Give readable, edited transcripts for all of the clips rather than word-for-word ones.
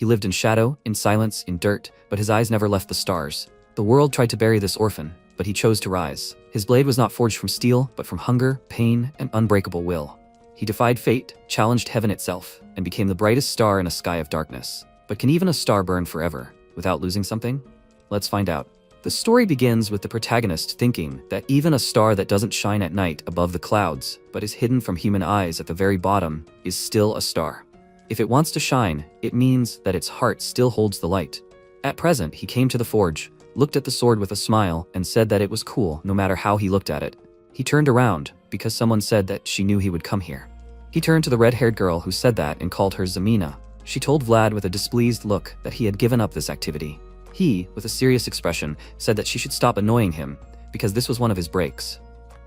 He lived in shadow, in silence, in dirt, but his eyes never left the stars. The world tried to bury this orphan, but he chose to rise. His blade was not forged from steel, but from hunger, pain, and unbreakable will. He defied fate, challenged heaven itself, and became the brightest star in a sky of darkness. But can even a star burn forever, without losing something? Let's find out. The story begins with the protagonist thinking that even a star that doesn't shine at night above the clouds, but is hidden from human eyes at the very bottom, is still a star. If it wants to shine, it means that its heart still holds the light. At present, he came to the forge, looked at the sword with a smile, and said that it was cool no matter how he looked at it. He turned around, because someone said that she knew he would come here. He turned to the red-haired girl who said that and called her Zamina. She told Vlad with a displeased look that he had given up this activity. He, with a serious expression, said that she should stop annoying him, because this was one of his breaks.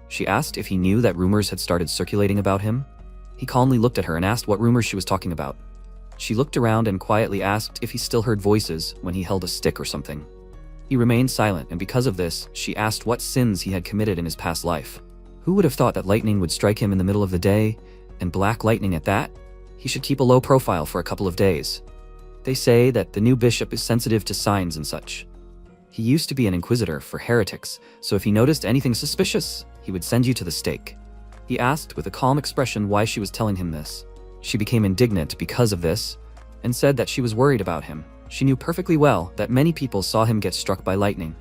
She asked if he knew that rumors had started circulating about him. He calmly looked at her and asked what rumors she was talking about. She looked around and quietly asked if he still heard voices when he held a stick or something. He remained silent, and because of this, she asked what sins he had committed in his past life. Who would have thought that lightning would strike him in the middle of the day, and black lightning at that? He should keep a low profile for a couple of days. They say that the new bishop is sensitive to signs and such. He used to be an inquisitor for heretics, so if he noticed anything suspicious, he would send you to the stake. He asked with a calm expression why she was telling him this. She became indignant because of this, and said that she was worried about him. She knew perfectly well that many people saw him get struck by lightning.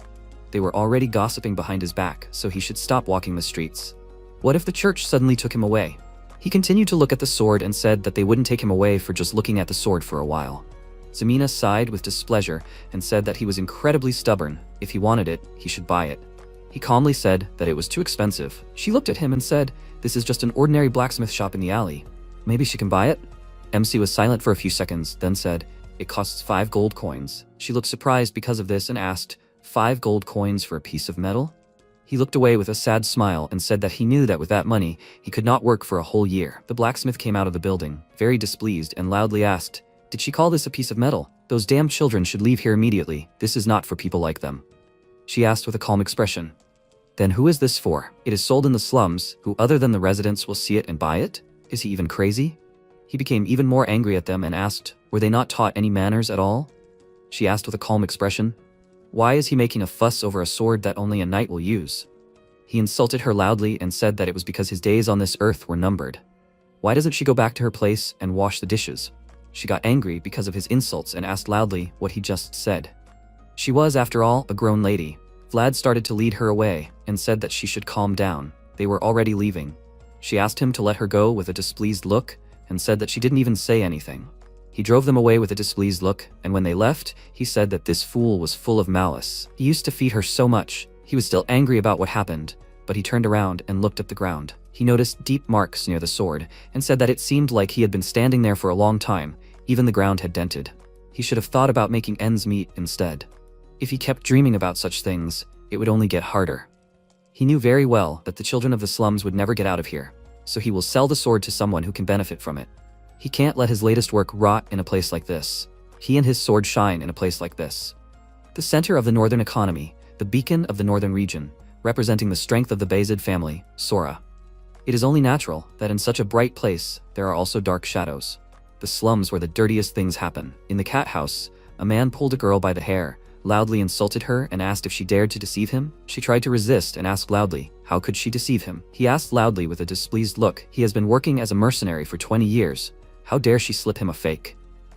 They were already gossiping behind his back, so he should stop walking the streets. What if the church suddenly took him away? He continued to look at the sword and said that they wouldn't take him away for just looking at the sword for a while. Zamina sighed with displeasure and said that he was incredibly stubborn. If he wanted it, he should buy it. He calmly said that it was too expensive. She looked at him and said, "This is just an ordinary blacksmith shop in the alley. Maybe she can buy it?" MC was silent for a few seconds, then said, "It costs 5 gold coins." She looked surprised because of this and asked, 5 gold coins for a piece of metal? He looked away with a sad smile and said that he knew that with that money, he could not work for a whole year. The blacksmith came out of the building, very displeased, and loudly asked, "Did she call this a piece of metal? Those damn children should leave here immediately. This is not for people like them." She asked with a calm expression, "Then who is this for? It is sold in the slums. Who other than the residents will see it and buy it? Is he even crazy?" He became even more angry at them and asked, were they not taught any manners at all? She asked with a calm expression, "Why is he making a fuss over a sword that only a knight will use?" He insulted her loudly and said that it was because his days on this earth were numbered. Why doesn't she go back to her place and wash the dishes? She got angry because of his insults and asked loudly what he just said. She was, after all, a grown lady. Vlad started to lead her away and said that she should calm down. They were already leaving. She asked him to let her go with a displeased look and said that she didn't even say anything. He drove them away with a displeased look, and when they left, he said that this fool was full of malice. He used to feed her so much. He was still angry about what happened, but he turned around and looked at the ground. He noticed deep marks near the sword and said that it seemed like he had been standing there for a long time. Even the ground had dented. He should have thought about making ends meet instead. If he kept dreaming about such things, it would only get harder. He knew very well that the children of the slums would never get out of here, so he will sell the sword to someone who can benefit from it. He can't let his latest work rot in a place like this. He and his sword shine in a place like this. The center of the northern economy, the beacon of the northern region, representing the strength of the Bayezid family, Sora. It is only natural that in such a bright place, there are also dark shadows. The slums where the dirtiest things happen. In the cat house, a man pulled a girl by the hair, loudly insulted her and asked if she dared to deceive him. She tried to resist and asked loudly, how could she deceive him? He asked loudly with a displeased look, he has been working as a mercenary for 20 years. How dare she slip him a fake?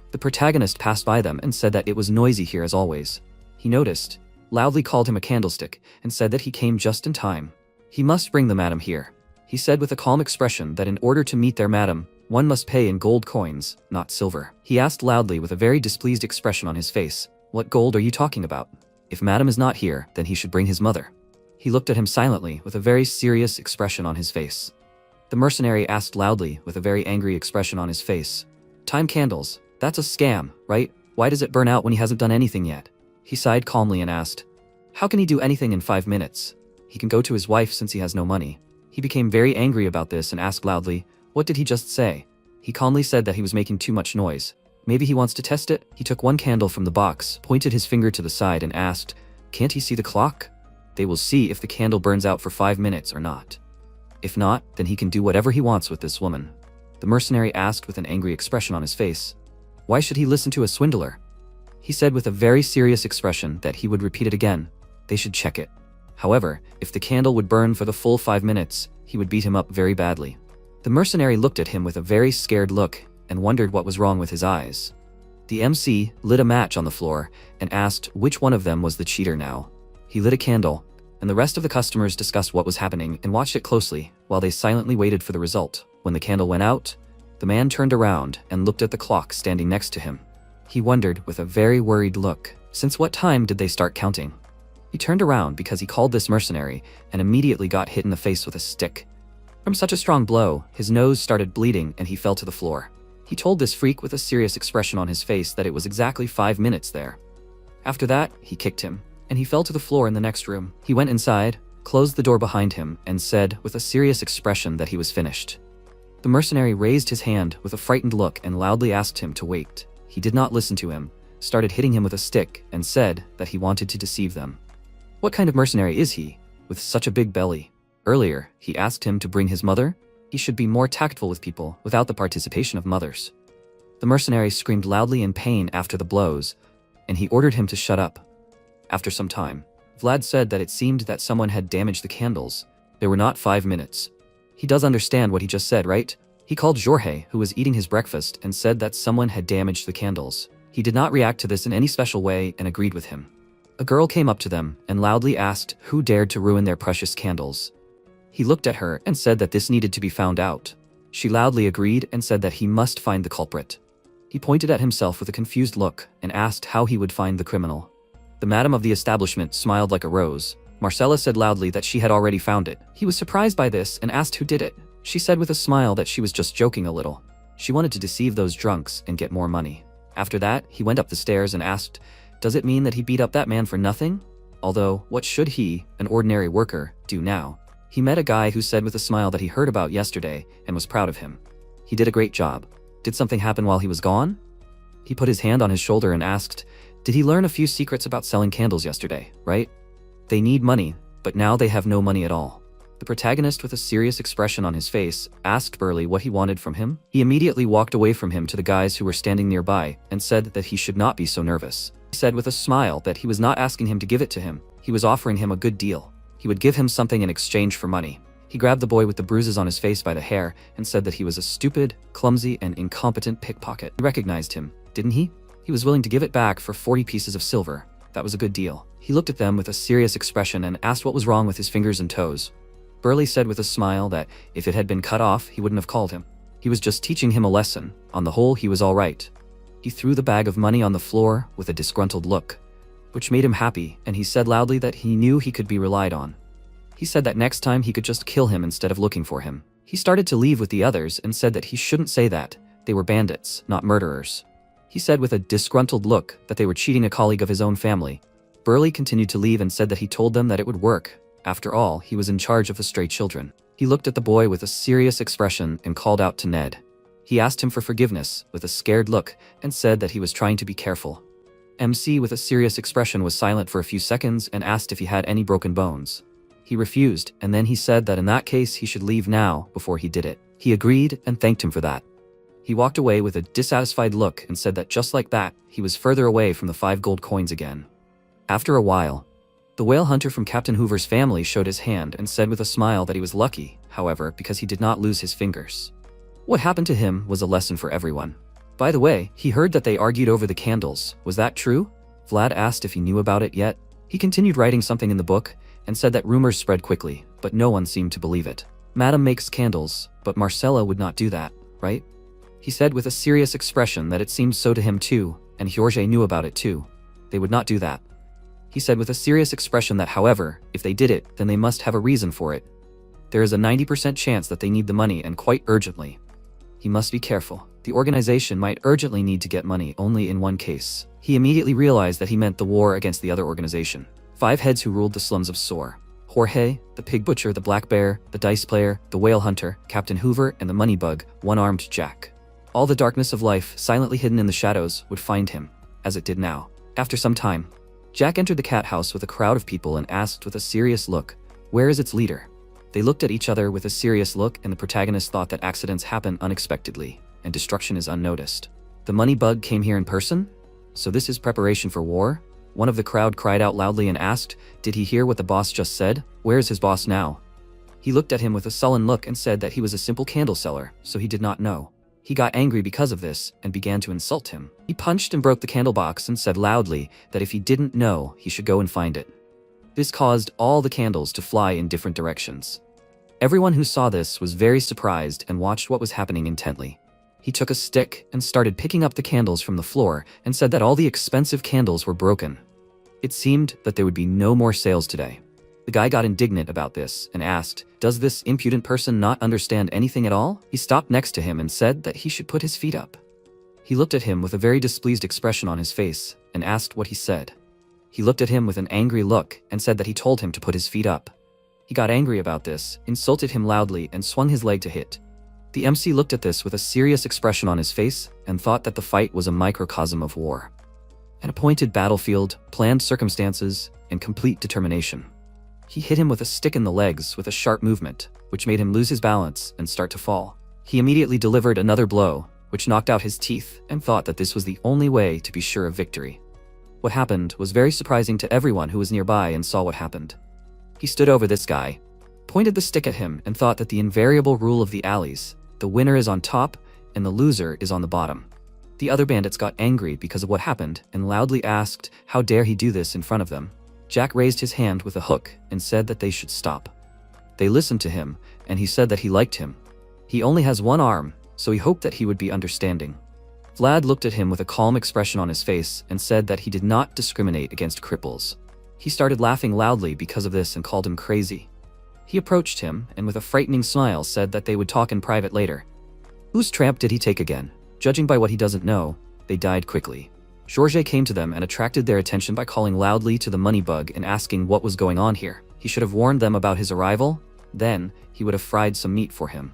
The protagonist passed by them and said that it was noisy here as always. He noticed, loudly called him a candlestick, and said that he came just in time. He must bring the madam here. He said with a calm expression that in order to meet their madam, one must pay in gold coins, not silver. He asked loudly with a very displeased expression on his face, what gold are you talking about? If madam is not here, then he should bring his mother. He looked at him silently with a very serious expression on his face. The mercenary asked loudly with a very angry expression on his face, time candles, that's a scam, right? Why does it burn out when he hasn't done anything yet? He sighed calmly and asked, how can he do anything in 5 minutes? He can go to his wife since he has no money. He became very angry about this and asked loudly, what did he just say? He calmly said that he was making too much noise. Maybe he wants to test it? He took one candle from the box, pointed his finger to the side and asked, can't he see the clock? They will see if the candle burns out for 5 minutes or not. If not, then he can do whatever he wants with this woman. The mercenary asked with an angry expression on his face. Why should he listen to a swindler? He said with a very serious expression that he would repeat it again. They should check it. However, if the candle would burn for the full 5 minutes, he would beat him up very badly. The mercenary looked at him with a very scared look and wondered what was wrong with his eyes. The MC lit a match on the floor and asked which one of them was the cheater now. He lit a candle, and the rest of the customers discussed what was happening and watched it closely while they silently waited for the result. When the candle went out, the man turned around and looked at the clock standing next to him. He wondered with a very worried look, since what time did they start counting? He turned around because he called this mercenary and immediately got hit in the face with a stick. From such a strong blow, his nose started bleeding and he fell to the floor. He told this freak with a serious expression on his face that it was exactly 5 minutes there. After that, he kicked him, and he fell to the floor in the next room. He went inside, closed the door behind him, and said with a serious expression that he was finished. The mercenary raised his hand with a frightened look and loudly asked him to wait. He did not listen to him, started hitting him with a stick, and said that he wanted to deceive them. What kind of mercenary is he, with such a big belly? Earlier, he asked him to bring his mother. He should be more tactful with people without the participation of mothers. The mercenary screamed loudly in pain after the blows, and he ordered him to shut up. After some time, Vlad said that it seemed that someone had damaged the candles. They were not 5 minutes. He does understand what he just said, right? He called Jorge, who was eating his breakfast, and said that someone had damaged the candles. He did not react to this in any special way and agreed with him. A girl came up to them and loudly asked who dared to ruin their precious candles. He looked at her and said that this needed to be found out. She loudly agreed and said that he must find the culprit. He pointed at himself with a confused look and asked how he would find the criminal. The madam of the establishment smiled like a rose. Marcella said loudly that she had already found it. He was surprised by this and asked who did it. She said with a smile that she was just joking a little. She wanted to deceive those drunks and get more money. After that, he went up the stairs and asked, does it mean that he beat up that man for nothing? Although, what should he, an ordinary worker, do now? He met a guy who said with a smile that he heard about yesterday and was proud of him. He did a great job. Did something happen while he was gone? He put his hand on his shoulder and asked, did he learn a few secrets about selling candles yesterday, right? They need money, but now they have no money at all. The protagonist, with a serious expression on his face, asked Burley what he wanted from him. He immediately walked away from him to the guys who were standing nearby and said that he should not be so nervous. He said with a smile that he was not asking him to give it to him. He was offering him a good deal. He would give him something in exchange for money. He grabbed the boy with the bruises on his face by the hair and said that he was a stupid, clumsy, and incompetent pickpocket. He recognized him, didn't he? He was willing to give it back for 40 pieces of silver. That was a good deal. He looked at them with a serious expression and asked what was wrong with his fingers and toes. Burley said with a smile that if it had been cut off, he wouldn't have called him. He was just teaching him a lesson. On the whole, he was all right. He threw the bag of money on the floor with a disgruntled look, which made him happy, and he said loudly that he knew he could be relied on. He said that next time he could just kill him instead of looking for him. He started to leave with the others and said that he shouldn't say that. They were bandits, not murderers. He said with a disgruntled look that they were cheating a colleague of his own family. Burley continued to leave and said that he told them that it would work. After all, he was in charge of the stray children. He looked at the boy with a serious expression and called out to Ned. He asked him for forgiveness with a scared look and said that he was trying to be careful. MC, with a serious expression, was silent for a few seconds and asked if he had any broken bones. He refused, and then he said that in that case he should leave now before he did it. He agreed and thanked him for that. He walked away with a dissatisfied look and said that just like that, he was further away from the 5 gold coins again. After a while, the whale hunter from Captain Hoover's family showed his hand and said with a smile that he was lucky, however, because he did not lose his fingers. What happened to him was a lesson for everyone. By the way, he heard that they argued over the candles. Was that true? Vlad asked if he knew about it yet. He continued writing something in the book and said that rumors spread quickly, but no one seemed to believe it. Madam makes candles, but Marcella would not do that, right? He said with a serious expression that it seemed so to him too, and Jorge knew about it too. They would not do that. He said with a serious expression that, however, if they did it, then they must have a reason for it. There is a 90% chance that they need the money, and quite urgently. He must be careful. The organization might urgently need to get money only in one case. He immediately realized that he meant the war against the other organization. 5 heads who ruled the slums of Sor. Jorge, the pig butcher, the black bear, the dice player, the whale hunter, Captain Hoover, and the money bug, one-armed Jack. All the darkness of life, silently hidden in the shadows, would find him, as it did now. After some time, Jack entered the cat house with a crowd of people and asked with a serious look, "Where is its leader?" They looked at each other with a serious look, and the protagonist thought that accidents happen unexpectedly, and destruction is unnoticed. The money bug came here in person? So this is preparation for war? One of the crowd cried out loudly and asked, did he hear what the boss just said? Where is his boss now? He looked at him with a sullen look and said that he was a simple candle seller, so he did not know. He got angry because of this and began to insult him. He punched and broke the candle box and said loudly that if he didn't know, he should go and find it. This caused all the candles to fly in different directions. Everyone who saw this was very surprised and watched what was happening intently. He took a stick and started picking up the candles from the floor and said that all the expensive candles were broken. It seemed that there would be no more sales today. The guy got indignant about this and asked, does this impudent person not understand anything at all? He stopped next to him and said that he should put his feet up. He looked at him with a very displeased expression on his face and asked what he said. He looked at him with an angry look and said that he told him to put his feet up. He got angry about this, insulted him loudly, and swung his leg to hit. The MC looked at this with a serious expression on his face and thought that the fight was a microcosm of war. An appointed battlefield, planned circumstances, and complete determination. He hit him with a stick in the legs with a sharp movement, which made him lose his balance and start to fall. He immediately delivered another blow, which knocked out his teeth, and thought that this was the only way to be sure of victory. What happened was very surprising to everyone who was nearby and saw what happened. He stood over this guy, pointed the stick at him, and thought that the invariable rule of the alleys, the winner is on top and the loser is on the bottom. The other bandits got angry because of what happened and loudly asked how dare he do this in front of them. Jack raised his hand with a hook and said that they should stop. They listened to him, and he said that he liked him. He only has one arm, so he hoped that he would be understanding. Vlad looked at him with a calm expression on his face and said that he did not discriminate against cripples. He started laughing loudly because of this and called him crazy. He approached him and with a frightening smile said that they would talk in private later. Whose tramp did he take again? Judging by what he doesn't know, they died quickly. Georges came to them and attracted their attention by calling loudly to the money bug and asking what was going on here. He should have warned them about his arrival. Then, he would have fried some meat for him.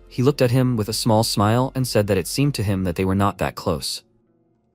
He looked at him with a small smile and said that it seemed to him that they were not that close.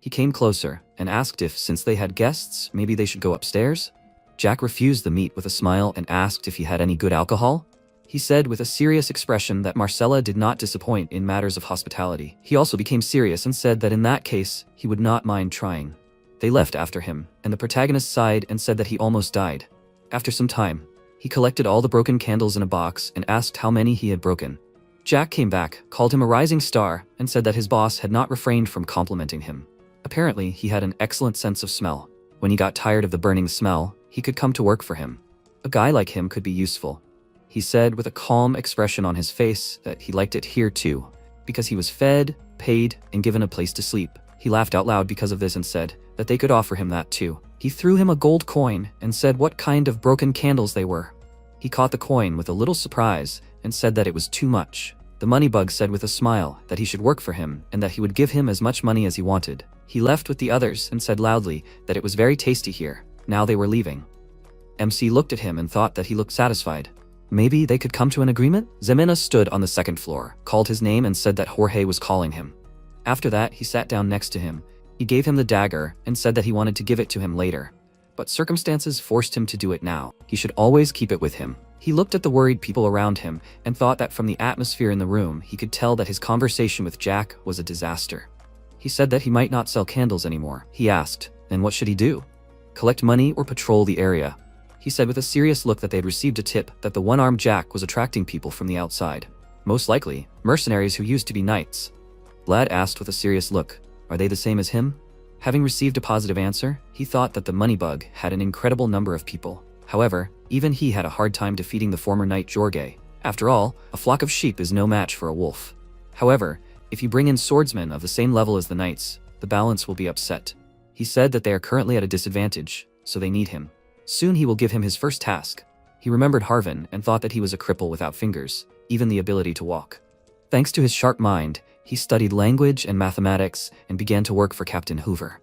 He came closer and asked if, since they had guests, maybe they should go upstairs. Jack refused the meat with a smile and asked if he had any good alcohol. He said with a serious expression that Marcella did not disappoint in matters of hospitality. He also became serious and said that in that case, he would not mind trying. They left after him, and the protagonist sighed and said that he almost died. After some time, he collected all the broken candles in a box and asked how many he had broken. Jack came back, called him a rising star, and said that his boss had not refrained from complimenting him. Apparently, he had an excellent sense of smell. When he got tired of the burning smell, he could come to work for him. A guy like him could be useful. He said with a calm expression on his face that he liked it here too, because he was fed, paid, and given a place to sleep. He laughed out loud because of this and said that they could offer him that too. He threw him a gold coin and said what kind of broken candles they were. He caught the coin with a little surprise and said that it was too much. The money bug said with a smile that he should work for him and that he would give him as much money as he wanted. He left with the others and said loudly that it was very tasty here. Now they were leaving. MC looked at him and thought that he looked satisfied. Maybe they could come to an agreement? Zemina stood on the second floor, called his name and said that Jorge was calling him. After that, he sat down next to him. He gave him the dagger and said that he wanted to give it to him later. But circumstances forced him to do it now. He should always keep it with him. He looked at the worried people around him and thought that from the atmosphere in the room, he could tell that his conversation with Jack was a disaster. He said that he might not sell candles anymore. He asked, then what should he do? Collect money or patrol the area? He said with a serious look that they had received a tip that the one-armed Jack was attracting people from the outside. Most likely, mercenaries who used to be knights. Vlad asked with a serious look, are they the same as him? Having received a positive answer, he thought that the money bug had an incredible number of people. However, even he had a hard time defeating the former knight Jorge. After all, a flock of sheep is no match for a wolf. However, if you bring in swordsmen of the same level as the knights, the balance will be upset. He said that they are currently at a disadvantage, so they need him. Soon he will give him his first task. He remembered Harvin and thought that he was a cripple without fingers, even the ability to walk. Thanks to his sharp mind, he studied language and mathematics and began to work for Captain Hoover.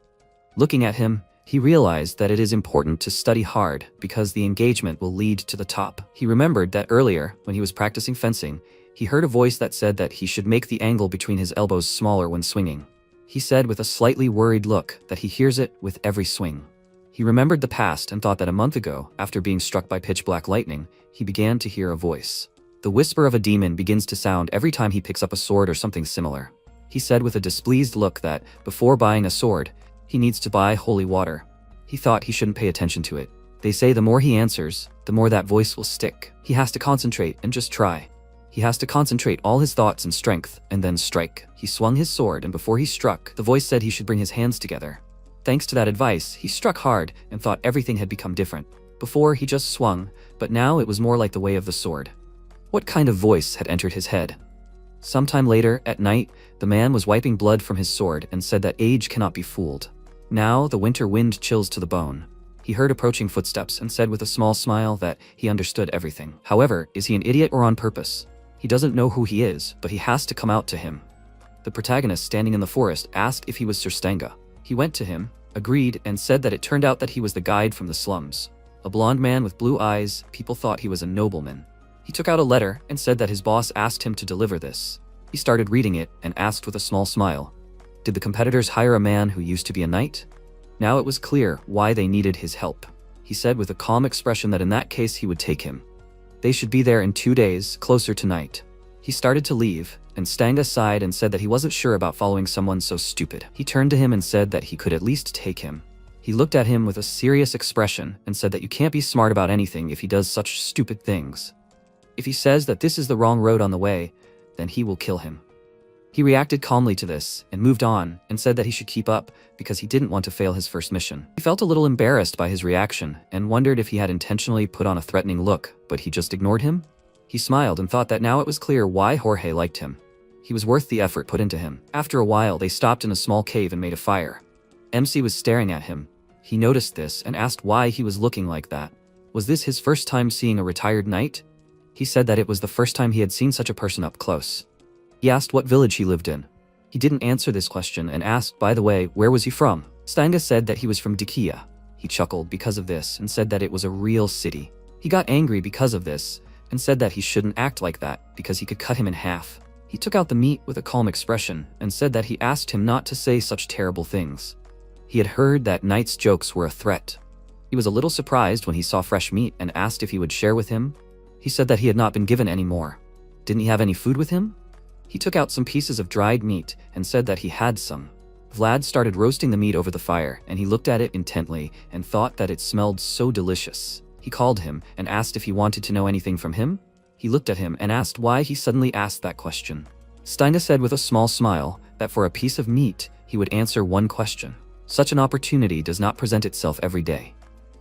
Looking at him, he realized that it is important to study hard because the engagement will lead to the top. He remembered that earlier, when he was practicing fencing, he heard a voice that said that he should make the angle between his elbows smaller when swinging. He said with a slightly worried look that he hears it with every swing. He remembered the past and thought that a month ago, after being struck by pitch-black lightning, he began to hear a voice. The whisper of a demon begins to sound every time he picks up a sword or something similar. He said with a displeased look that, before buying a sword, he needs to buy holy water. He thought he shouldn't pay attention to it. They say the more he answers, the more that voice will stick. He has to concentrate and just try. He has to concentrate all his thoughts and strength, and then strike. He swung his sword, and before he struck, the voice said he should bring his hands together. Thanks to that advice, he struck hard and thought everything had become different. Before, he just swung, but now it was more like the way of the sword. What kind of voice had entered his head? Sometime later, at night, the man was wiping blood from his sword and said that age cannot be fooled. Now, the winter wind chills to the bone. He heard approaching footsteps and said with a small smile that he understood everything. However, is he an idiot or on purpose? He doesn't know who he is, but he has to come out to him. The protagonist standing in the forest asked if he was Sir Stanga. He went to him, agreed, and said that it turned out that he was the guide from the slums. A blonde man with blue eyes, people thought he was a nobleman. He took out a letter and said that his boss asked him to deliver this. He started reading it and asked with a small smile, did the competitors hire a man who used to be a knight? Now it was clear why they needed his help. He said with a calm expression that in that case he would take him. They should be there in 2 days, closer to night. He started to leave, and Stanga sighed and said that he wasn't sure about following someone so stupid. He turned to him and said that he could at least take him. He looked at him with a serious expression and said that you can't be smart about anything if he does such stupid things. If he says that this is the wrong road on the way, then he will kill him. He reacted calmly to this and moved on and said that he should keep up because he didn't want to fail his first mission. He felt a little embarrassed by his reaction and wondered if he had intentionally put on a threatening look, but he just ignored him. He smiled and thought that now it was clear why Jorge liked him. He was worth the effort put into him. After a while, they stopped in a small cave and made a fire. MC was staring at him. He noticed this and asked why he was looking like that. Was this his first time seeing a retired knight? He said that it was the first time he had seen such a person up close. He asked what village he lived in. He didn't answer this question and asked, by the way, where was he from? Stanga said that he was from Dikia. He chuckled because of this and said that it was a real city. He got angry because of this and said that he shouldn't act like that because he could cut him in half. He took out the meat with a calm expression and said that he asked him not to say such terrible things. He had heard that knights' jokes were a threat. He was a little surprised when he saw fresh meat and asked if he would share with him. He said that he had not been given any more. Didn't he have any food with him? He took out some pieces of dried meat and said that he had some. Vlad started roasting the meat over the fire and he looked at it intently and thought that it smelled so delicious. He called him and asked if he wanted to know anything from him. He looked at him and asked why he suddenly asked that question. Stanga said with a small smile that for a piece of meat, he would answer one question. Such an opportunity does not present itself every day.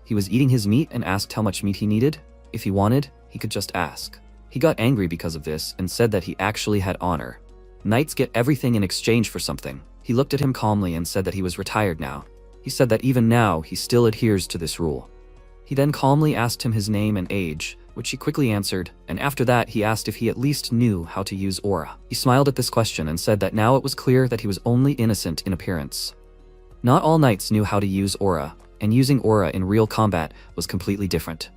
He was eating his meat and asked how much meat he needed. If he wanted, he could just ask. He got angry because of this and said that he actually had honor. Knights get everything in exchange for something. He looked at him calmly and said that he was retired now. He said that even now he still adheres to this rule. He then calmly asked him his name and age, which he quickly answered, and after that he asked if he at least knew how to use aura. He smiled at this question and said that now it was clear that he was only innocent in appearance. Not all knights knew how to use aura, and using aura in real combat was completely different.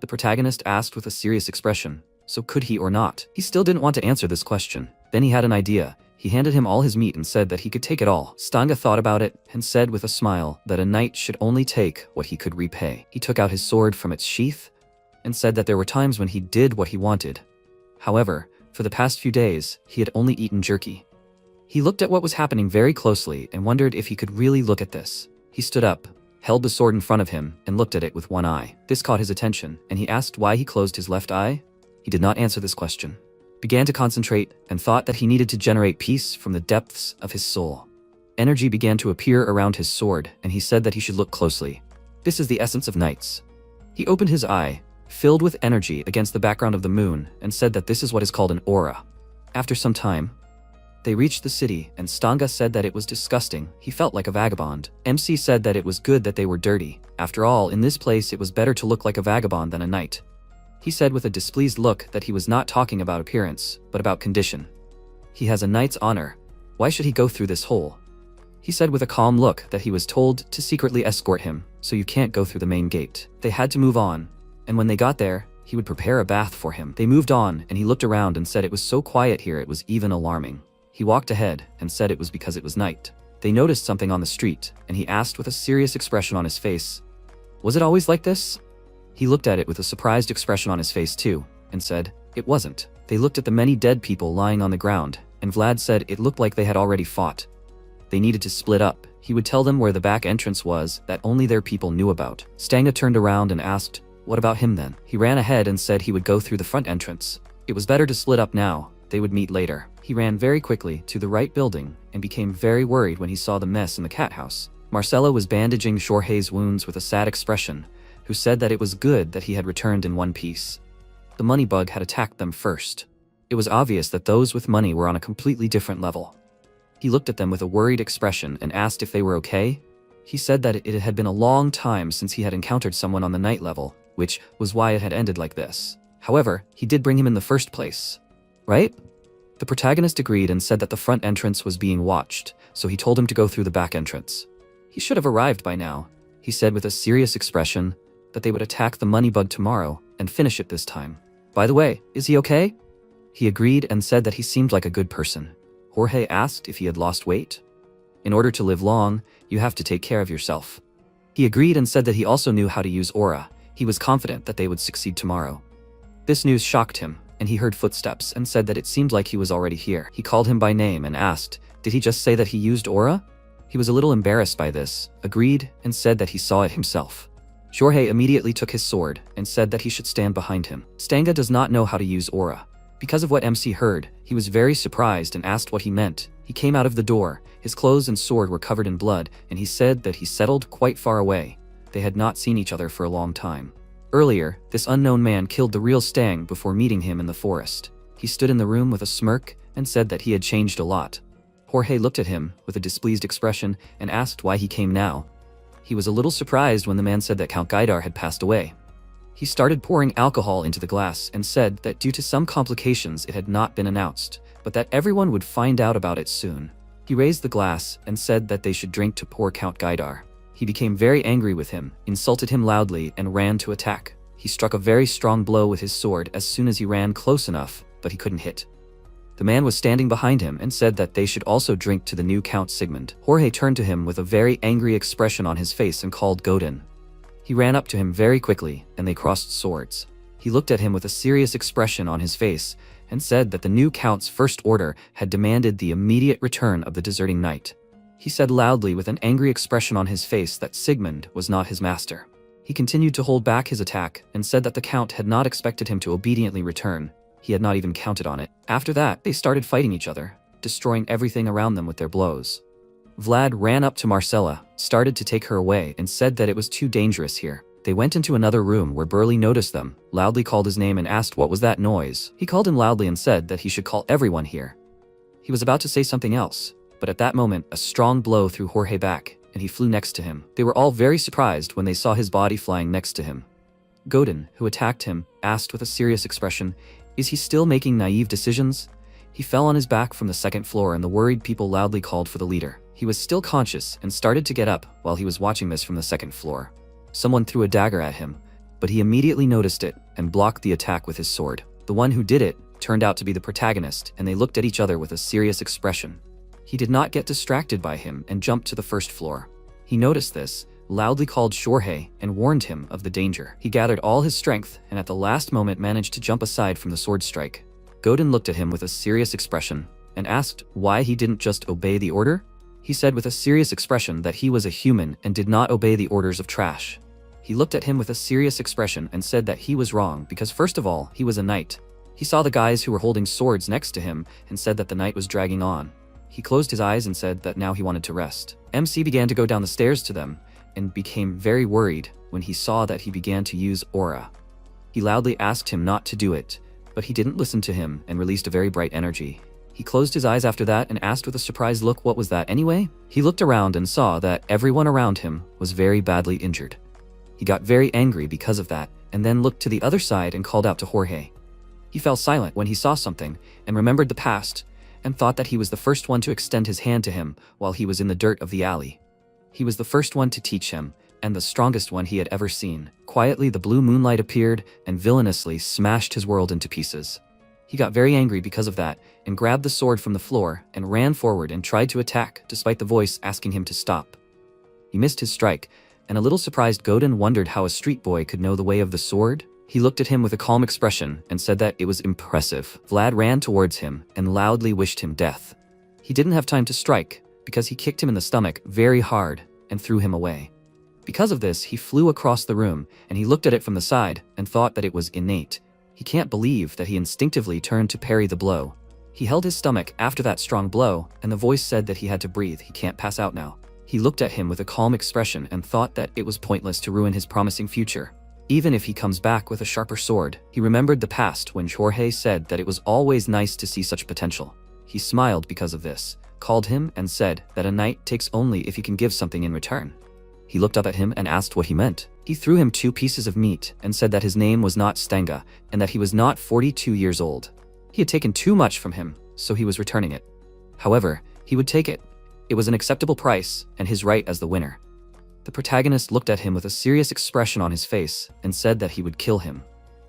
The protagonist asked with a serious expression, so could he or not? He still didn't want to answer this question. Then he had an idea. He handed him all his meat and said that he could take it all. Stanga thought about it and said with a smile that a knight should only take what he could repay. He took out his sword from its sheath and said that there were times when he did what he wanted. However, for the past few days, he had only eaten jerky. He looked at what was happening very closely and wondered if he could really look at this. He stood up, held the sword in front of him, and looked at it with one eye. This caught his attention, and he asked why he closed his left eye. He did not answer this question. Began to concentrate and thought that he needed to generate peace from the depths of his soul. Energy began to appear around his sword, and he said that he should look closely. This is the essence of knights. He opened his eye, filled with energy against the background of the moon, and said that this is what is called an aura. After some time, they reached the city, and Stanga said that it was disgusting. He felt like a vagabond. MC said that it was good that they were dirty. After all, in this place it was better to look like a vagabond than a knight. He said with a displeased look that he was not talking about appearance, but about condition. He has a knight's honor. Why should he go through this hole? He said with a calm look that he was told to secretly escort him, so you can't go through the main gate. They had to move on, and when they got there, he would prepare a bath for him. They moved on, and he looked around and said it was so quiet here it was even alarming. He walked ahead and said it was because it was night. They noticed something on the street, and he asked with a serious expression on his face, "Was it always like this?" He looked at it with a surprised expression on his face too, and said, "It wasn't." They looked at the many dead people lying on the ground, and Vlad said it looked like they had already fought. They needed to split up. He would tell them where the back entrance was that only their people knew about. Stanga turned around and asked, "What about him then?" He ran ahead and said he would go through the front entrance. It was better to split up now. They would meet later. He ran very quickly to the right building and became very worried when he saw the mess in the cat house. Marcella was bandaging Jorge's wounds with a sad expression, who said that it was good that he had returned in one piece. The money bug had attacked them first. It was obvious that those with money were on a completely different level. He looked at them with a worried expression and asked if they were okay. He said that it had been a long time since he had encountered someone on the night level, which was why it had ended like this. However, he did bring him in the first place. Right? The protagonist agreed and said that the front entrance was being watched, so he told him to go through the back entrance. He should have arrived by now, he said with a serious expression, that they would attack the money bug tomorrow and finish it this time. By the way, is he okay? He agreed and said that he seemed like a good person. Jorge asked if he had lost weight. In order to live long, you have to take care of yourself. He agreed and said that he also knew how to use aura. He was confident that they would succeed tomorrow. This news shocked him, and he heard footsteps and said that it seemed like he was already here. He called him by name and asked, did he just say that he used aura? He was a little embarrassed by this, agreed, and said that he saw it himself. Jorge immediately took his sword and said that he should stand behind him. Stanga does not know how to use aura. Because of what MC heard, he was very surprised and asked what he meant. He came out of the door, his clothes and sword were covered in blood, and he said that he settled quite far away. They had not seen each other for a long time. Earlier, this unknown man killed the real Stang before meeting him in the forest. He stood in the room with a smirk and said that he had changed a lot. Jorge looked at him with a displeased expression and asked why he came now. He was a little surprised when the man said that Count Gaidar had passed away. He started pouring alcohol into the glass and said that due to some complications it had not been announced, but that everyone would find out about it soon. He raised the glass and said that they should drink to poor Count Gaidar. He became very angry with him, insulted him loudly, and ran to attack. He struck a very strong blow with his sword as soon as he ran close enough, but he couldn't hit. The man was standing behind him and said that they should also drink to the new Count Sigmund. Jorge turned to him with a very angry expression on his face and called Godin. He ran up to him very quickly, and they crossed swords. He looked at him with a serious expression on his face and said that the new Count's first order had demanded the immediate return of the deserting knight. He said loudly with an angry expression on his face that Sigmund was not his master. He continued to hold back his attack and said that the Count had not expected him to obediently return. He had not even counted on it. After that, they started fighting each other, destroying everything around them with their blows. Vlad ran up to Marcella, started to take her away, and said that it was too dangerous here. They went into another room where Burley noticed them, loudly called his name and asked what was that noise. He called him loudly and said that he should call everyone here. He was about to say something else, but at that moment a strong blow threw Jorge back, and he flew next to him. They were all very surprised when they saw his body flying next to him. Godin, who attacked him, asked with a serious expression, "Is he still making naive decisions?" He fell on his back from the second floor and the worried people loudly called for the leader. He was still conscious and started to get up while he was watching this from the second floor. Someone threw a dagger at him, but he immediately noticed it and blocked the attack with his sword. The one who did it turned out to be the protagonist, and they looked at each other with a serious expression. He did not get distracted by him and jumped to the first floor. He noticed this, loudly called Jorge, and warned him of the danger. He gathered all his strength and at the last moment managed to jump aside from the sword strike. Godin looked at him with a serious expression and asked why he didn't just obey the order. He said with a serious expression that he was a human and did not obey the orders of trash. He looked at him with a serious expression and said that he was wrong because first of all, he was a knight. He saw the guys who were holding swords next to him and said that the night was dragging on. He closed his eyes and said that now he wanted to rest. MC began to go down the stairs to them and became very worried when he saw that he began to use aura. He loudly asked him not to do it, but he didn't listen to him and released a very bright energy. He closed his eyes after that and asked with a surprised look, what was that anyway? He looked around and saw that everyone around him was very badly injured. He got very angry because of that and then looked to the other side and called out to Jorge. He fell silent when he saw something and remembered the past and thought that he was the first one to extend his hand to him while he was in the dirt of the alley. He was the first one to teach him and the strongest one he had ever seen. Quietly, the blue moonlight appeared and villainously smashed his world into pieces. He got very angry because of that and grabbed the sword from the floor and ran forward and tried to attack despite the voice asking him to stop. He missed his strike, and a little surprised Godin wondered how a street boy could know the way of the sword. He looked at him with a calm expression and said that it was impressive. Vlad ran towards him and loudly wished him death. He didn't have time to strike because he kicked him in the stomach very hard and threw him away. Because of this, he flew across the room and he looked at it from the side and thought that it was innate. He can't believe that he instinctively turned to parry the blow. He held his stomach after that strong blow, and the voice said that he had to breathe, he can't pass out now. He looked at him with a calm expression and thought that it was pointless to ruin his promising future. Even if he comes back with a sharper sword, he remembered the past when Jorge said that it was always nice to see such potential. He smiled because of this, called him and said that a knight takes only if he can give something in return. He looked up at him and asked what he meant. He threw him 2 pieces of meat and said that his name was not Stenga and that he was not 42 years old. He had taken too much from him, so he was returning it. However, he would take it. It was an acceptable price and his right as the winner. The protagonist looked at him with a serious expression on his face and said that he would kill him.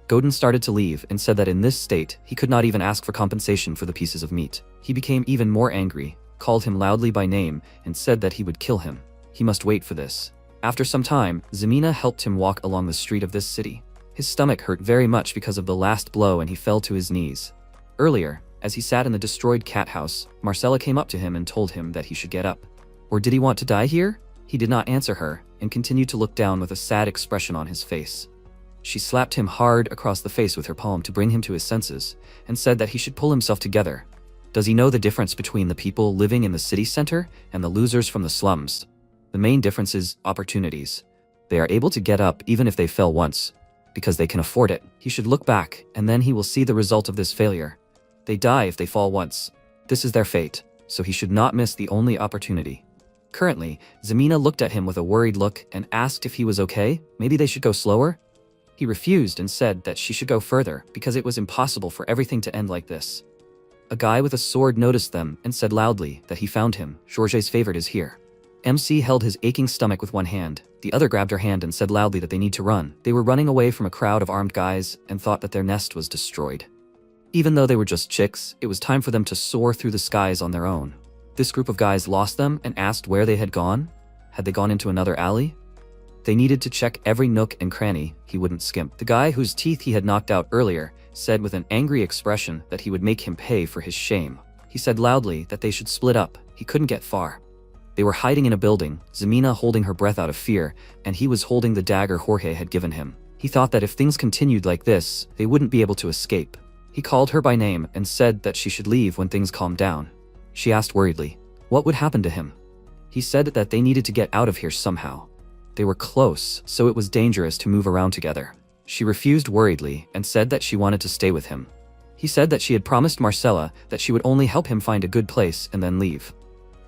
Godin started to leave and said that in this state, he could not even ask for compensation for the pieces of meat. He became even more angry, called him loudly by name, and said that he would kill him. He must wait for this. After some time, Zemina helped him walk along the street of this city. His stomach hurt very much because of the last blow and he fell to his knees. Earlier, as he sat in the destroyed cat house, Marcella came up to him and told him that he should get up. Or did he want to die here? He did not answer her and continued to look down with a sad expression on his face. She slapped him hard across the face with her palm to bring him to his senses and said that he should pull himself together. Does he know the difference between the people living in the city center and the losers from the slums? The main difference is opportunities. They are able to get up even if they fell once, because they can afford it. He should look back and then he will see the result of this failure. They die if they fall once. This is their fate, so he should not miss the only opportunity. Currently, Zemina looked at him with a worried look and asked if he was okay, maybe they should go slower? He refused and said that she should go further because it was impossible for everything to end like this. A guy with a sword noticed them and said loudly that he found him. Jorge's favorite is here. MC held his aching stomach with one hand. The other grabbed her hand and said loudly that they need to run. They were running away from a crowd of armed guys and thought that their nest was destroyed. Even though they were just chicks, it was time for them to soar through the skies on their own. This group of guys lost them and asked where they had gone. Had they gone into another alley? They needed to check every nook and cranny. He wouldn't skimp. The guy whose teeth he had knocked out earlier said with an angry expression that he would make him pay for his shame. He said loudly that they should split up. He couldn't get far. They were hiding in a building, Zemina holding her breath out of fear, and he was holding the dagger Jorge had given him. He thought that if things continued like this, they wouldn't be able to escape. He called her by name and said that she should leave when things calmed down. She asked worriedly, what would happen to him? He said that they needed to get out of here somehow. They were close, so it was dangerous to move around together. She refused worriedly and said that she wanted to stay with him. He said that she had promised Marcella that she would only help him find a good place and then leave.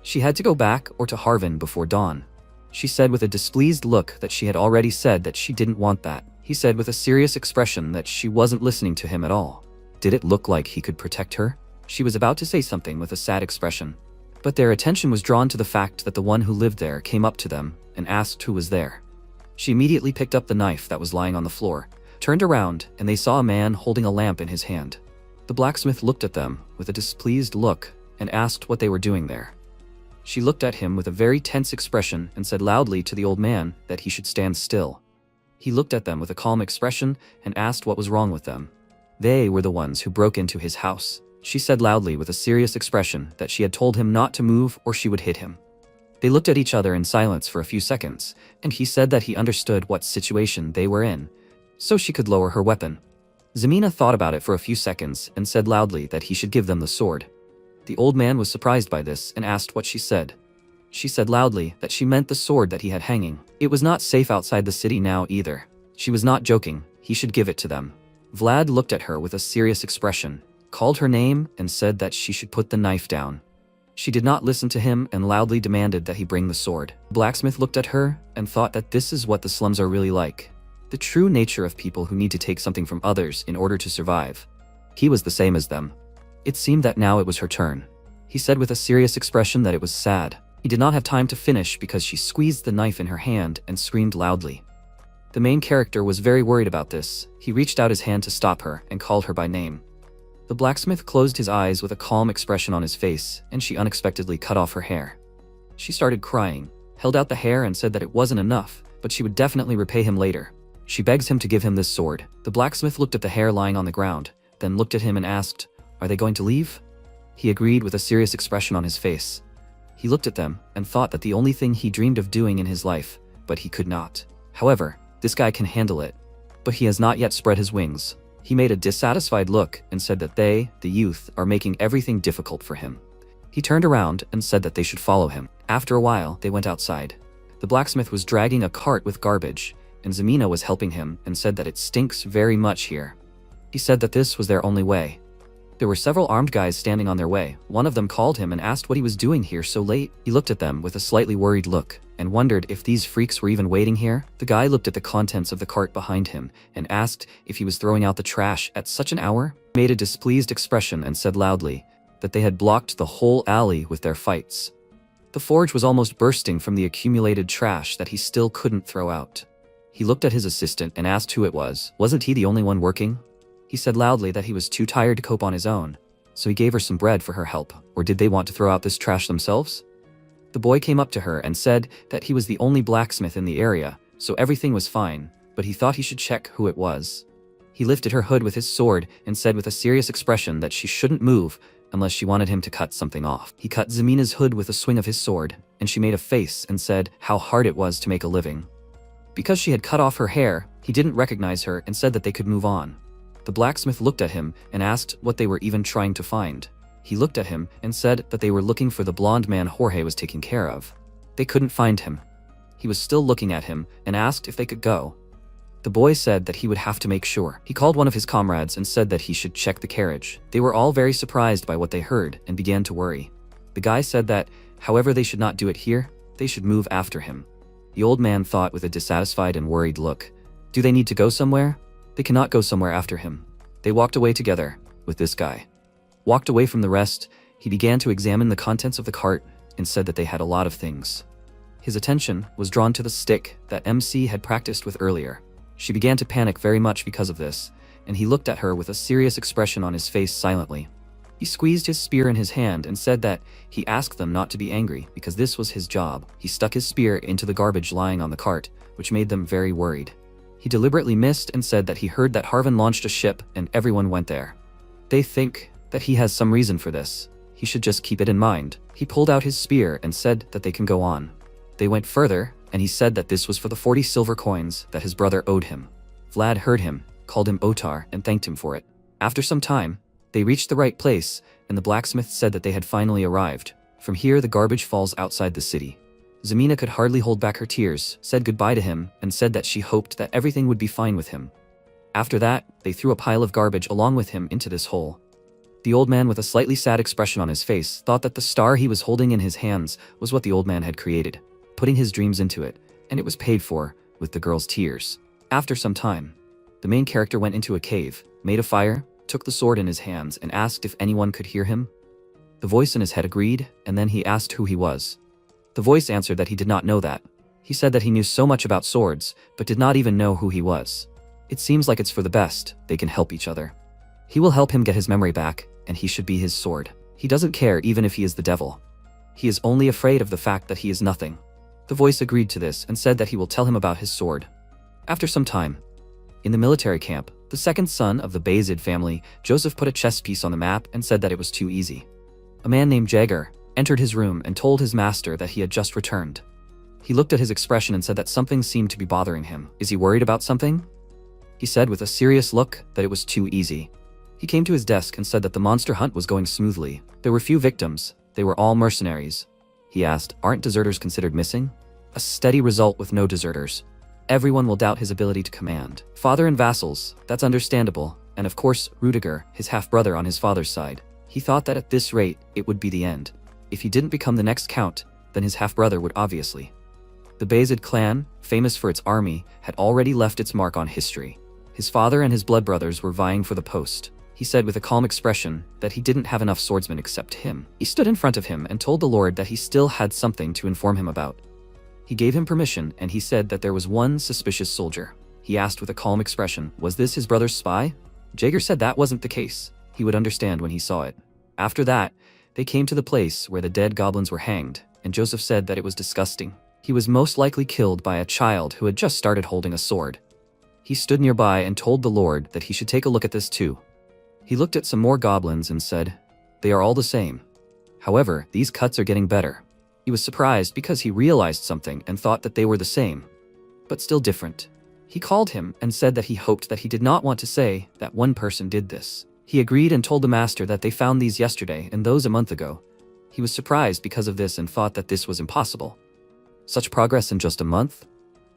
She had to go back or to Harvin before dawn. She said with a displeased look that she had already said that she didn't want that. He said with a serious expression that she wasn't listening to him at all. Did it look like he could protect her? She was about to say something with a sad expression, but their attention was drawn to the fact that the one who lived there came up to them and asked who was there. She immediately picked up the knife that was lying on the floor, turned around, and they saw a man holding a lamp in his hand. The blacksmith looked at them with a displeased look and asked what they were doing there. She looked at him with a very tense expression and said loudly to the old man that he should stand still. He looked at them with a calm expression and asked what was wrong with them. They were the ones who broke into his house. She said loudly with a serious expression that she had told him not to move or she would hit him. They looked at each other in silence for a few seconds, and he said that he understood what situation they were in, so she could lower her weapon. Zemina thought about it for a few seconds and said loudly that he should give them the sword. The old man was surprised by this and asked what she said. She said loudly that she meant the sword that he had hanging. It was not safe outside the city now either. She was not joking. He should give it to them. Vlad looked at her with a serious expression, called her name, and said that she should put the knife down. She did not listen to him and loudly demanded that he bring the sword. The blacksmith looked at her and thought that this is what the slums are really like. The true nature of people who need to take something from others in order to survive. He was the same as them. It seemed that now it was her turn. He said with a serious expression that it was sad. He did not have time to finish because she squeezed the knife in her hand and screamed loudly. The main character was very worried about this. He reached out his hand to stop her and called her by name. The blacksmith closed his eyes with a calm expression on his face, and she unexpectedly cut off her hair. She started crying, held out the hair and said that it wasn't enough, but she would definitely repay him later. She begs him to give him this sword. The blacksmith looked at the hair lying on the ground, then looked at him and asked, "Are they going to leave?" He agreed with a serious expression on his face. He looked at them and thought that the only thing he dreamed of doing in his life, but he could not. However, this guy can handle it, but he has not yet spread his wings. He made a dissatisfied look and said that they, the youth, are making everything difficult for him. He turned around and said that they should follow him. After a while, they went outside. The blacksmith was dragging a cart with garbage, and Zamina was helping him and said that it stinks very much here. He said that this was their only way. There were several armed guys standing on their way. One of them called him and asked what he was doing here so late. He looked at them with a slightly worried look and wondered if these freaks were even waiting here. The guy looked at the contents of the cart behind him and asked if he was throwing out the trash at such an hour. He made a displeased expression and said loudly that they had blocked the whole alley with their fights. The forge was almost bursting from the accumulated trash that he still couldn't throw out. He looked at his assistant and asked who it was. Wasn't he the only one working? He said loudly that he was too tired to cope on his own, so he gave her some bread for her help. Or did they want to throw out this trash themselves? The boy came up to her and said that he was the only blacksmith in the area, so everything was fine, but he thought he should check who it was. He lifted her hood with his sword and said with a serious expression that she shouldn't move unless she wanted him to cut something off. He cut Zamina's hood with a swing of his sword, and she made a face and said how hard it was to make a living. Because she had cut off her hair, he didn't recognize her and said that they could move on. The blacksmith looked at him and asked what they were even trying to find. He looked at him and said that they were looking for the blonde man Jorge was taking care of. They couldn't find him. He was still looking at him and asked if they could go. The boy said that he would have to make sure. He called one of his comrades and said that he should check the carriage. They were all very surprised by what they heard and began to worry. The guy said that, however, they should not do it here, they should move after him. The old man thought with a dissatisfied and worried look, "Do they need to go somewhere? They cannot go somewhere after him." They walked away together, with this guy. Walked away from the rest, he began to examine the contents of the cart and said that they had a lot of things. His attention was drawn to the stick that MC had practiced with earlier. She began to panic very much because of this, and he looked at her with a serious expression on his face silently. He squeezed his spear in his hand and said that he asked them not to be angry because this was his job. He stuck his spear into the garbage lying on the cart, which made them very worried. He deliberately missed and said that he heard that Harvin launched a ship and everyone went there. They think that he has some reason for this. He should just keep it in mind. He pulled out his spear and said that they can go on. They went further, and he said that this was for the 40 silver coins that his brother owed him. Vlad heard him, called him Otar, and thanked him for it. After some time, they reached the right place, and the blacksmith said that they had finally arrived. From here, the garbage falls outside the city. Zamina could hardly hold back her tears, said goodbye to him, and said that she hoped that everything would be fine with him. After that, they threw a pile of garbage along with him into this hole. The old man, with a slightly sad expression on his face, thought that the star he was holding in his hands was what the old man had created, putting his dreams into it, and it was paid for with the girl's tears. After some time, the main character went into a cave, made a fire, took the sword in his hands, and asked if anyone could hear him. The voice in his head agreed, and then he asked who he was. The voice answered that he did not know that. He said that he knew so much about swords, but did not even know who he was. It seems like it's for the best, they can help each other. He will help him get his memory back, and he should be his sword. He doesn't care even if he is the devil. He is only afraid of the fact that he is nothing. The voice agreed to this and said that he will tell him about his sword. After some time, in the military camp, the second son of the Bayezid family, Joseph put a chess piece on the map and said that it was too easy. A man named Jagger entered his room and told his master that he had just returned. He looked at his expression and said that something seemed to be bothering him. Is he worried about something? He said with a serious look that it was too easy. He came to his desk and said that the monster hunt was going smoothly. There were few victims. They were all mercenaries. He asked, aren't deserters considered missing? A steady result with no deserters. Everyone will doubt his ability to command. Father and vassals, that's understandable. And of course, Rudiger, his half-brother on his father's side. He thought that at this rate, it would be the end. If he didn't become the next count, then his half-brother would obviously. The Bayezid clan, famous for its army, had already left its mark on history. His father and his blood brothers were vying for the post. He said with a calm expression that he didn't have enough swordsmen except him. He stood in front of him and told the Lord that he still had something to inform him about. He gave him permission, and he said that there was one suspicious soldier. He asked with a calm expression, was this his brother's spy? Jaeger said that wasn't the case. He would understand when he saw it. After that, they came to the place where the dead goblins were hanged, and Joseph said that it was disgusting. He was most likely killed by a child who had just started holding a sword. He stood nearby and told the Lord that he should take a look at this too. He looked at some more goblins and said, "They are all the same. However, these cuts are getting better." He was surprised because he realized something and thought that they were the same, but still different. He called him and said that he hoped that he did not want to say that one person did this. He agreed and told the master that they found these yesterday and those a month ago. He was surprised because of this and thought that this was impossible. Such progress in just a month?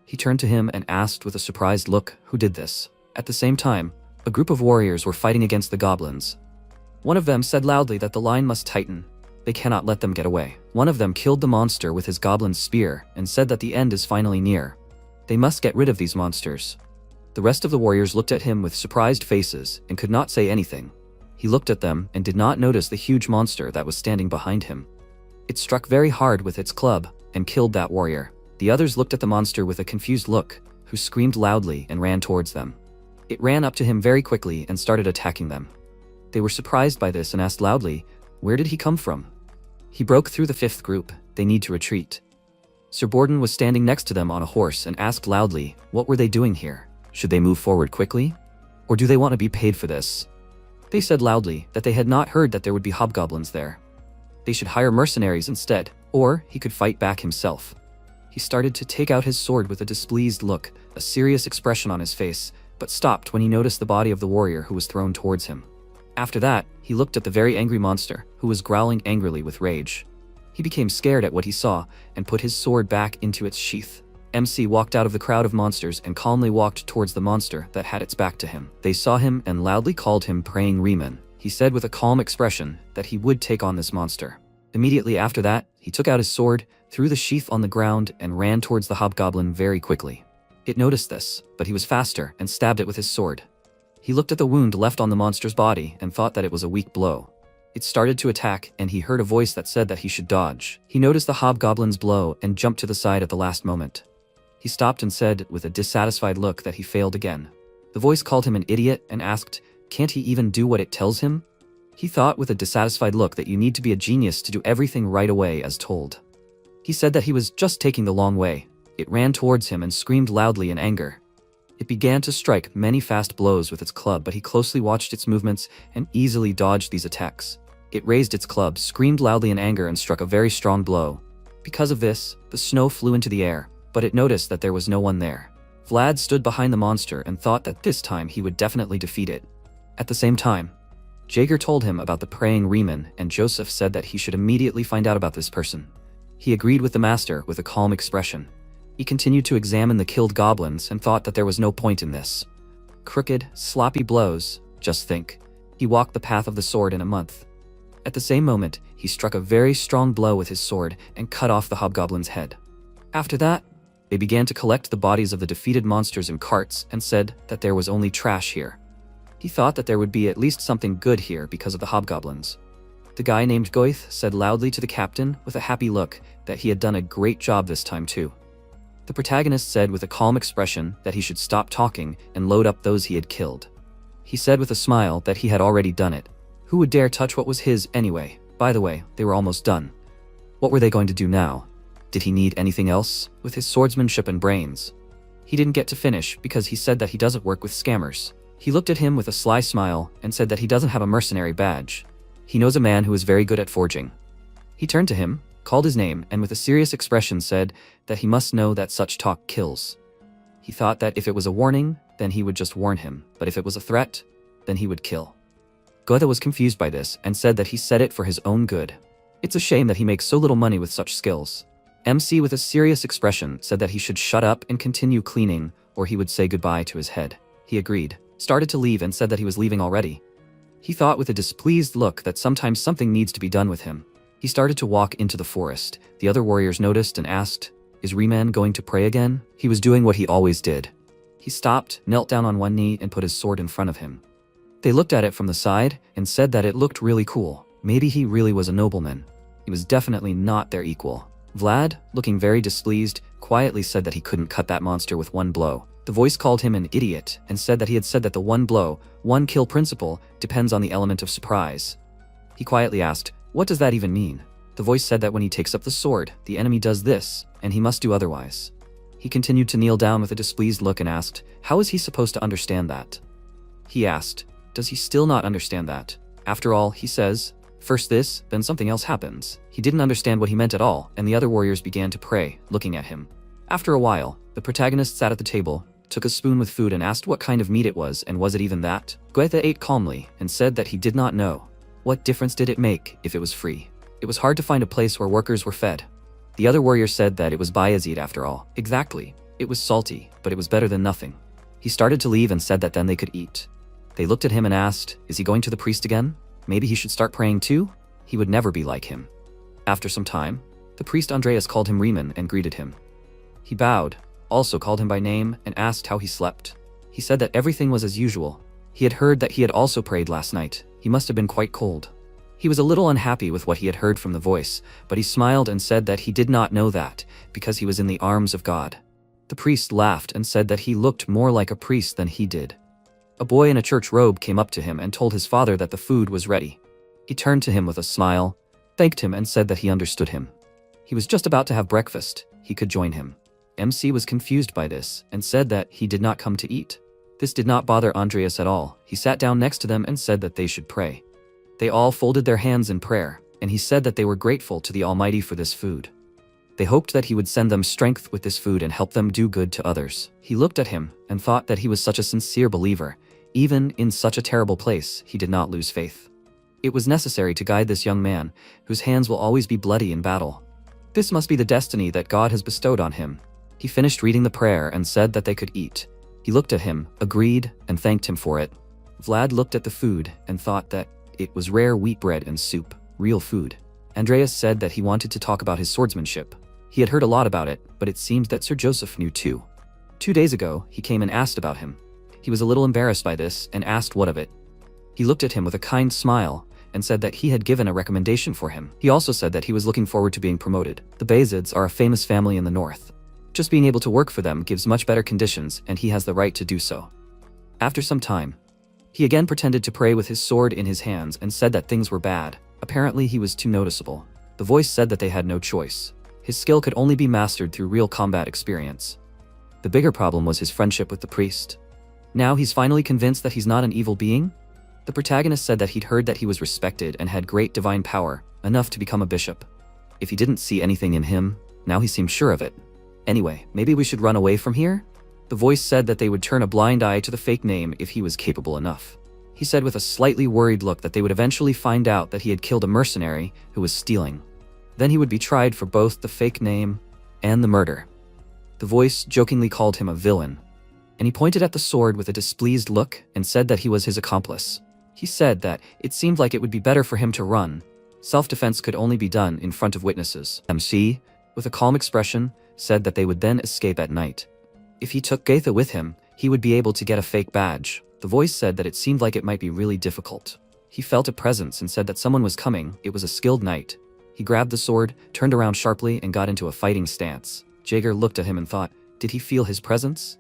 He turned to him and asked with a surprised look who did this. At the same time, a group of warriors were fighting against the goblins. One of them said loudly that the line must tighten. They cannot let them get away. One of them killed the monster with his goblin spear and said that the end is finally near. They must get rid of these monsters. The rest of the warriors looked at him with surprised faces and could not say anything. He looked at them and did not notice the huge monster that was standing behind him. It struck very hard with its club and killed that warrior. The others looked at the monster with a confused look, who screamed loudly and ran towards them. It ran up to him very quickly and started attacking them. They were surprised by this and asked loudly, "Where did he come from?" He broke through the fifth group. They need to retreat. Sir Borden was standing next to them on a horse and asked loudly, what were they doing here? Should they move forward quickly? Or do they want to be paid for this? They said loudly that they had not heard that there would be hobgoblins there. They should hire mercenaries instead, or he could fight back himself. He started to take out his sword with a displeased look, a serious expression on his face, but stopped when he noticed the body of the warrior who was thrown towards him. After that, he looked at the very angry monster, who was growling angrily with rage. He became scared at what he saw and put his sword back into its sheath. MC walked out of the crowd of monsters and calmly walked towards the monster that had its back to him. They saw him and loudly called him Praying Reman. He said with a calm expression that he would take on this monster. Immediately after that, he took out his sword, threw the sheath on the ground, and ran towards the hobgoblin very quickly. It noticed this, but he was faster and stabbed it with his sword. He looked at the wound left on the monster's body and thought that it was a weak blow. It started to attack, and he heard a voice that said that he should dodge. He noticed the hobgoblin's blow and jumped to the side at the last moment. He stopped and said, with a dissatisfied look, that he failed again. The voice called him an idiot and asked, can't he even do what it tells him? He thought with a dissatisfied look that you need to be a genius to do everything right away as told. He said that he was just taking the long way. It ran towards him and screamed loudly in anger. It began to strike many fast blows with its club, but he closely watched its movements and easily dodged these attacks. It raised its club, screamed loudly in anger, and struck a very strong blow. Because of this, the snow flew into the air, but it noticed that there was no one there. Vlad stood behind the monster and thought that this time he would definitely defeat it. At the same time, Jaeger told him about the Praying Reman, and Joseph said that he should immediately find out about this person. He agreed with the master with a calm expression. He continued to examine the killed goblins and thought that there was no point in this. Crooked, sloppy blows, just think. He walked the path of the sword in a month. At the same moment, he struck a very strong blow with his sword and cut off the hobgoblin's head. After that, they began to collect the bodies of the defeated monsters in carts and said that there was only trash here. He thought that there would be at least something good here because of the hobgoblins. The guy named Goith said loudly to the captain with a happy look that he had done a great job this time too. The protagonist said with a calm expression that he should stop talking and load up those he had killed. He said with a smile that he had already done it. Who would dare touch what was his anyway? By the way, they were almost done. What were they going to do now? Did he need anything else? With his swordsmanship and brains? He didn't get to finish because he said that he doesn't work with scammers. He looked at him with a sly smile and said that he doesn't have a mercenary badge. He knows a man who is very good at forging. He turned to him, called his name, and with a serious expression said that he must know that such talk kills. He thought that if it was a warning, then he would just warn him, but if it was a threat, then he would kill. Goethe was confused by this and said that he said it for his own good. It's a shame that he makes so little money with such skills. MC with a serious expression said that he should shut up and continue cleaning, or he would say goodbye to his head. He agreed, started to leave, and said that he was leaving already. He thought with a displeased look that sometimes something needs to be done with him. He started to walk into the forest. The other warriors noticed and asked, is Reman going to pray again? He was doing what he always did. He stopped, knelt down on one knee, and put his sword in front of him. They looked at it from the side and said that it looked really cool. Maybe he really was a nobleman. He was definitely not their equal. Vlad, looking very displeased, quietly said that he couldn't cut that monster with one blow. The voice called him an idiot and said that he had said that the one blow, one kill principle depends on the element of surprise. He quietly asked, what does that even mean? The voice said that when he takes up the sword, the enemy does this, and he must do otherwise. He continued to kneel down with a displeased look and asked, how is he supposed to understand that? He asked, does he still not understand that? After all, he says, first this, then something else happens. He didn't understand what he meant at all, and the other warriors began to pray, looking at him. After a while, the protagonist sat at the table, took a spoon with food and asked what kind of meat it was, and was it even that? Goethe ate calmly and said that he did not know. What difference did it make if it was free? It was hard to find a place where workers were fed. The other warrior said that it was Bayezid after all. Exactly. It was salty, but it was better than nothing. He started to leave and said that then they could eat. They looked at him and asked, is he going to the priest again? Maybe he should start praying too? He would never be like him. After some time, the priest Andreas called him Riemann and greeted him. He bowed, also called him by name, and asked how he slept. He said that everything was as usual. He had heard that he had also prayed last night. He must have been quite cold. He was a little unhappy with what he had heard from the voice, but he smiled and said that he did not know that, because he was in the arms of God. The priest laughed and said that he looked more like a priest than he did. A boy in a church robe came up to him and told his father that the food was ready. He turned to him with a smile, thanked him and said that he understood him. He was just about to have breakfast. He could join him. MC was confused by this and said that he did not come to eat. This did not bother Andreas at all. He sat down next to them and said that they should pray. They all folded their hands in prayer, and he said that they were grateful to the Almighty for this food. They hoped that he would send them strength with this food and help them do good to others. He looked at him and thought that he was such a sincere believer. Even in such a terrible place, he did not lose faith. It was necessary to guide this young man, whose hands will always be bloody in battle. This must be the destiny that God has bestowed on him. He finished reading the prayer and said that they could eat. He looked at him, agreed, and thanked him for it. Vlad looked at the food and thought that it was rare wheat bread and soup, real food. Andreas said that he wanted to talk about his swordsmanship. He had heard a lot about it, but it seemed that Sir Joseph knew too. 2 days ago, he came and asked about him. He was a little embarrassed by this and asked what of it. He looked at him with a kind smile and said that he had given a recommendation for him. He also said that he was looking forward to being promoted. The Bayezids are a famous family in the north. Just being able to work for them gives much better conditions, and he has the right to do so. After some time, he again pretended to pray with his sword in his hands and said that things were bad. Apparently he was too noticeable. The voice said that they had no choice. His skill could only be mastered through real combat experience. The bigger problem was his friendship with the priest. Now he's finally convinced that he's not an evil being? The protagonist said that he'd heard that he was respected and had great divine power, enough to become a bishop. If he didn't see anything in him, now he seemed sure of it. Anyway, maybe we should run away from here? The voice said that they would turn a blind eye to the fake name if he was capable enough. He said with a slightly worried look that they would eventually find out that he had killed a mercenary who was stealing. Then he would be tried for both the fake name and the murder. The voice jokingly called him a villain, and he pointed at the sword with a displeased look and said that he was his accomplice. He said that it seemed like it would be better for him to run. Self-defense could only be done in front of witnesses. MC, with a calm expression, said that they would then escape at night. If he took Gaitha with him, he would be able to get a fake badge. The voice said that it seemed like it might be really difficult. He felt a presence and said that someone was coming. It was a skilled knight. He grabbed the sword, turned around sharply, and got into a fighting stance. Jaeger looked at him and thought, did he feel his presence?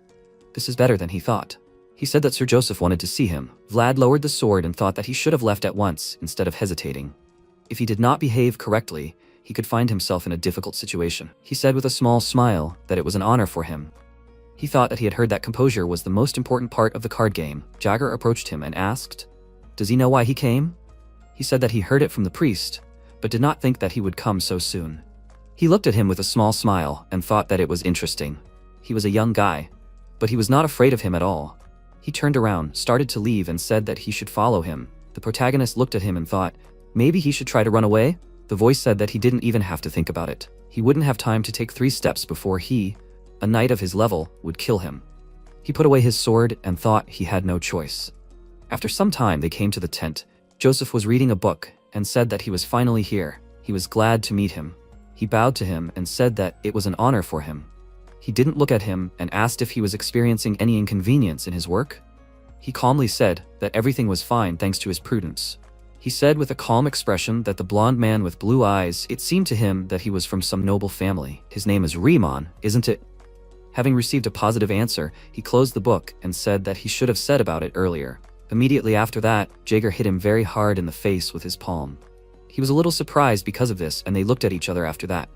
This is better than he thought. He said that Sir Joseph wanted to see him. Vlad lowered the sword and thought that he should have left at once instead of hesitating. If he did not behave correctly, he could find himself in a difficult situation. He said with a small smile that it was an honor for him. He thought that he had heard that composure was the most important part of the card game. Jagger approached him and asked, does he know why he came? He said that he heard it from the priest, but did not think that he would come so soon. He looked at him with a small smile and thought that it was interesting. He was a young guy, but he was not afraid of him at all. He turned around, started to leave, and said that he should follow him. The protagonist looked at him and thought, maybe he should try to run away? The voice said that he didn't even have to think about it. He wouldn't have time to take 3 steps before he, a knight of his level, would kill him. He put away his sword and thought he had no choice. After some time they came to the tent. Joseph was reading a book and said that he was finally here. He was glad to meet him. He bowed to him and said that it was an honor for him. He didn't look at him and asked if he was experiencing any inconvenience in his work. He calmly said that everything was fine thanks to his prudence. He said with a calm expression that the blond man with blue eyes, it seemed to him that he was from some noble family. His name is Riemann, isn't it? Having received a positive answer, he closed the book and said that he should have said about it earlier. Immediately after that, Jaeger hit him very hard in the face with his palm. He was a little surprised because of this, and they looked at each other after that.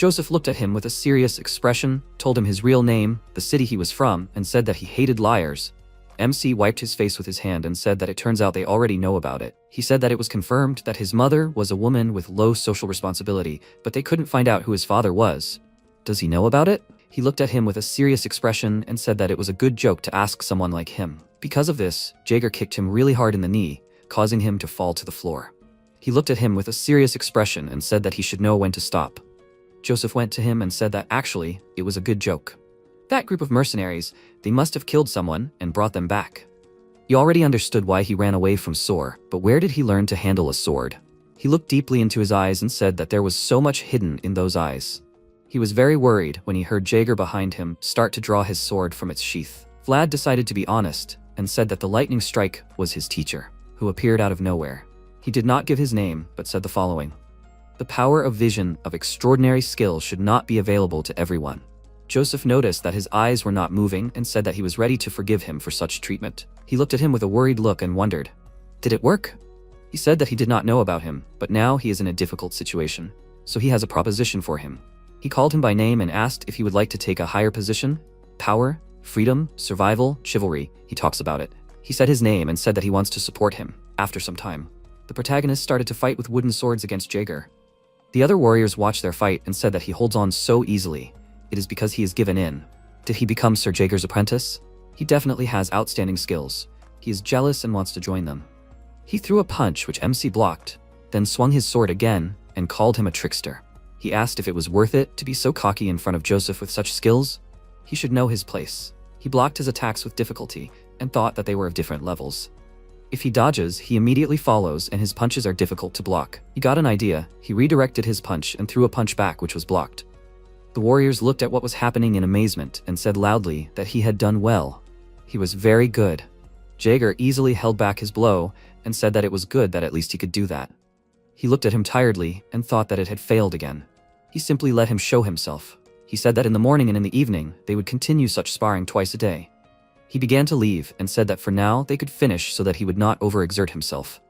Joseph looked at him with a serious expression, told him his real name, the city he was from, and said that he hated liars. MC wiped his face with his hand and said that it turns out they already know about it. He said that it was confirmed that his mother was a woman with low social responsibility, but they couldn't find out who his father was. Does he know about it? He looked at him with a serious expression and said that it was a good joke to ask someone like him. Because of this, Jaeger kicked him really hard in the knee, causing him to fall to the floor. He looked at him with a serious expression and said that he should know when to stop. Joseph went to him and said that actually, it was a good joke. That group of mercenaries, they must have killed someone and brought them back. He already understood why he ran away from Sor, but where did he learn to handle a sword? He looked deeply into his eyes and said that there was so much hidden in those eyes. He was very worried when he heard Jaeger behind him start to draw his sword from its sheath. Vlad decided to be honest and said that the lightning strike was his teacher, who appeared out of nowhere. He did not give his name, but said the following. The power of vision of extraordinary skill should not be available to everyone. Joseph noticed that his eyes were not moving and said that he was ready to forgive him for such treatment. He looked at him with a worried look and wondered, did it work? He said that he did not know about him, but now he is in a difficult situation, so he has a proposition for him. He called him by name and asked if he would like to take a higher position, power, freedom, survival, chivalry. He talks about it. He said his name and said that he wants to support him. After some time, the protagonist started to fight with wooden swords against Jaeger. The other warriors watched their fight and said that he holds on so easily. It is because he has given in. Did he become Sir Jaeger's apprentice? He definitely has outstanding skills. He is jealous and wants to join them. He threw a punch which MC blocked, then swung his sword again and called him a trickster. He asked if it was worth it to be so cocky in front of Joseph with such skills. He should know his place. He blocked his attacks with difficulty and thought that they were of different levels. If he dodges, he immediately follows and his punches are difficult to block. He got an idea. He redirected his punch and threw a punch back which was blocked. The warriors looked at what was happening in amazement and said loudly that he had done well. He was very good. Jaeger easily held back his blow and said that it was good that at least he could do that. He looked at him tiredly and thought that it had failed again. He simply let him show himself. He said that in the morning and in the evening, they would continue such sparring twice a day. He began to leave and said that for now they could finish so that he would not overexert himself.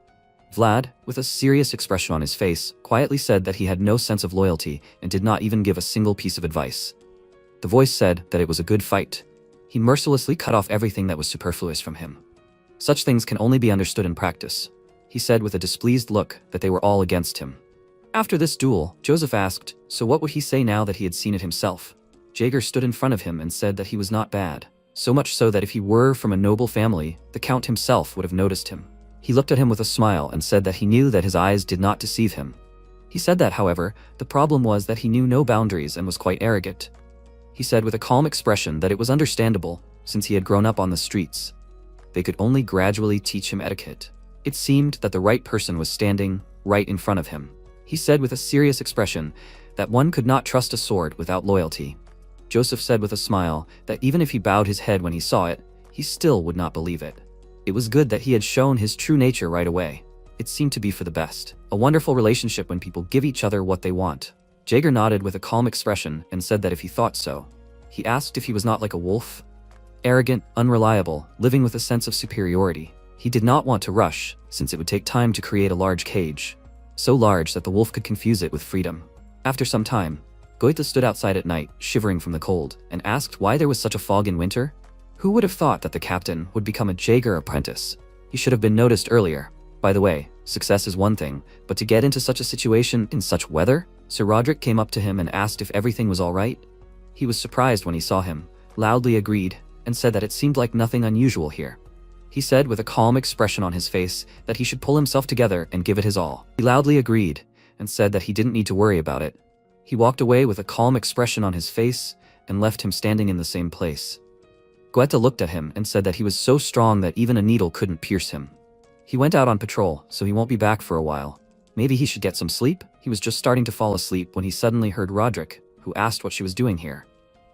Vlad, with a serious expression on his face, quietly said that he had no sense of loyalty and did not even give a single piece of advice. The voice said that it was a good fight. He mercilessly cut off everything that was superfluous from him. Such things can only be understood in practice. He said with a displeased look that they were all against him. After this duel, Joseph asked, so what would he say now that he had seen it himself? Jaeger stood in front of him and said that he was not bad, so much so that if he were from a noble family, the Count himself would have noticed him. He looked at him with a smile and said that he knew that his eyes did not deceive him. He said that, however, the problem was that he knew no boundaries and was quite arrogant. He said with a calm expression that it was understandable, since he had grown up on the streets. They could only gradually teach him etiquette. It seemed that the right person was standing right in front of him. He said with a serious expression that one could not trust a sword without loyalty. Joseph said with a smile that even if he bowed his head when he saw it, he still would not believe it. It was good that he had shown his true nature right away. It seemed to be for the best. A wonderful relationship when people give each other what they want. Jaeger nodded with a calm expression and said that if he thought so. He asked if he was not like a wolf. Arrogant, unreliable, living with a sense of superiority. He did not want to rush, since it would take time to create a large cage. So large that the wolf could confuse it with freedom. After some time, Goethe stood outside at night, shivering from the cold, and asked why there was such a fog in winter. Who would have thought that the captain would become a Jaeger apprentice? He should have been noticed earlier. By the way, success is one thing, but to get into such a situation in such weather? Sir Roderick came up to him and asked if everything was all right. He was surprised when he saw him, loudly agreed, and said that it seemed like nothing unusual here. He said with a calm expression on his face that he should pull himself together and give it his all. He loudly agreed and said that he didn't need to worry about it. He walked away with a calm expression on his face and left him standing in the same place. Goethe looked at him and said that he was so strong that even a needle couldn't pierce him. He went out on patrol, so he won't be back for a while. Maybe he should get some sleep? He was just starting to fall asleep when he suddenly heard Roderick, who asked what she was doing here.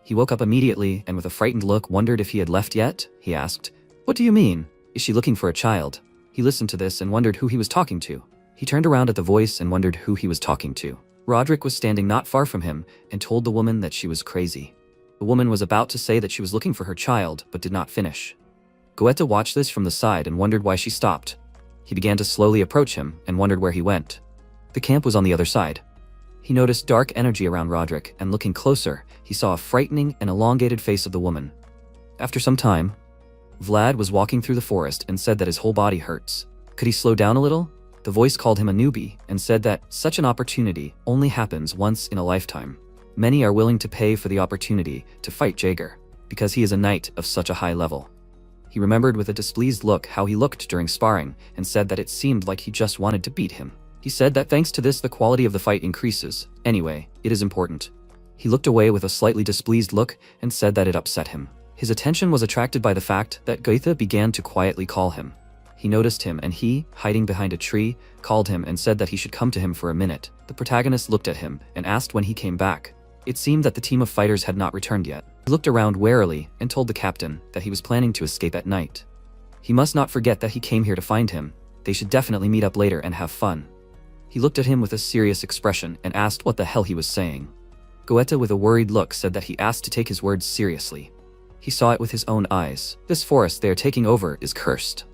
He woke up immediately and with a frightened look wondered if he had left yet. He asked, "What do you mean? Is she looking for a child?" He listened to this and wondered who he was talking to. He turned around at the voice and wondered who he was talking to. Roderick was standing not far from him and told the woman that she was crazy. The woman was about to say that she was looking for her child, but did not finish. Goethe watched this from the side and wondered why she stopped. He began to slowly approach him and wondered where he went. The camp was on the other side. He noticed dark energy around Roderick, and looking closer, he saw a frightening and elongated face of the woman. After some time, Vlad was walking through the forest and said that his whole body hurts. Could he slow down a little? The voice called him a newbie and said that such an opportunity only happens once in a lifetime. Many are willing to pay for the opportunity to fight Jaeger, because he is a knight of such a high level. He remembered with a displeased look how he looked during sparring and said that it seemed like he just wanted to beat him. He said that thanks to this the quality of the fight increases. Anyway, it is important. He looked away with a slightly displeased look and said that it upset him. His attention was attracted by the fact that Goethe began to quietly call him. He noticed him and he, hiding behind a tree, called him and said that he should come to him for a minute. The protagonist looked at him and asked when he came back. It seemed that the team of fighters had not returned yet. He looked around warily and told the captain that he was planning to escape at night. He must not forget that he came here to find him. They should definitely meet up later and have fun. He looked at him with a serious expression and asked what the hell he was saying. Goethe with a worried look said that he asked to take his words seriously. He saw it with his own eyes. This forest they are taking over is cursed.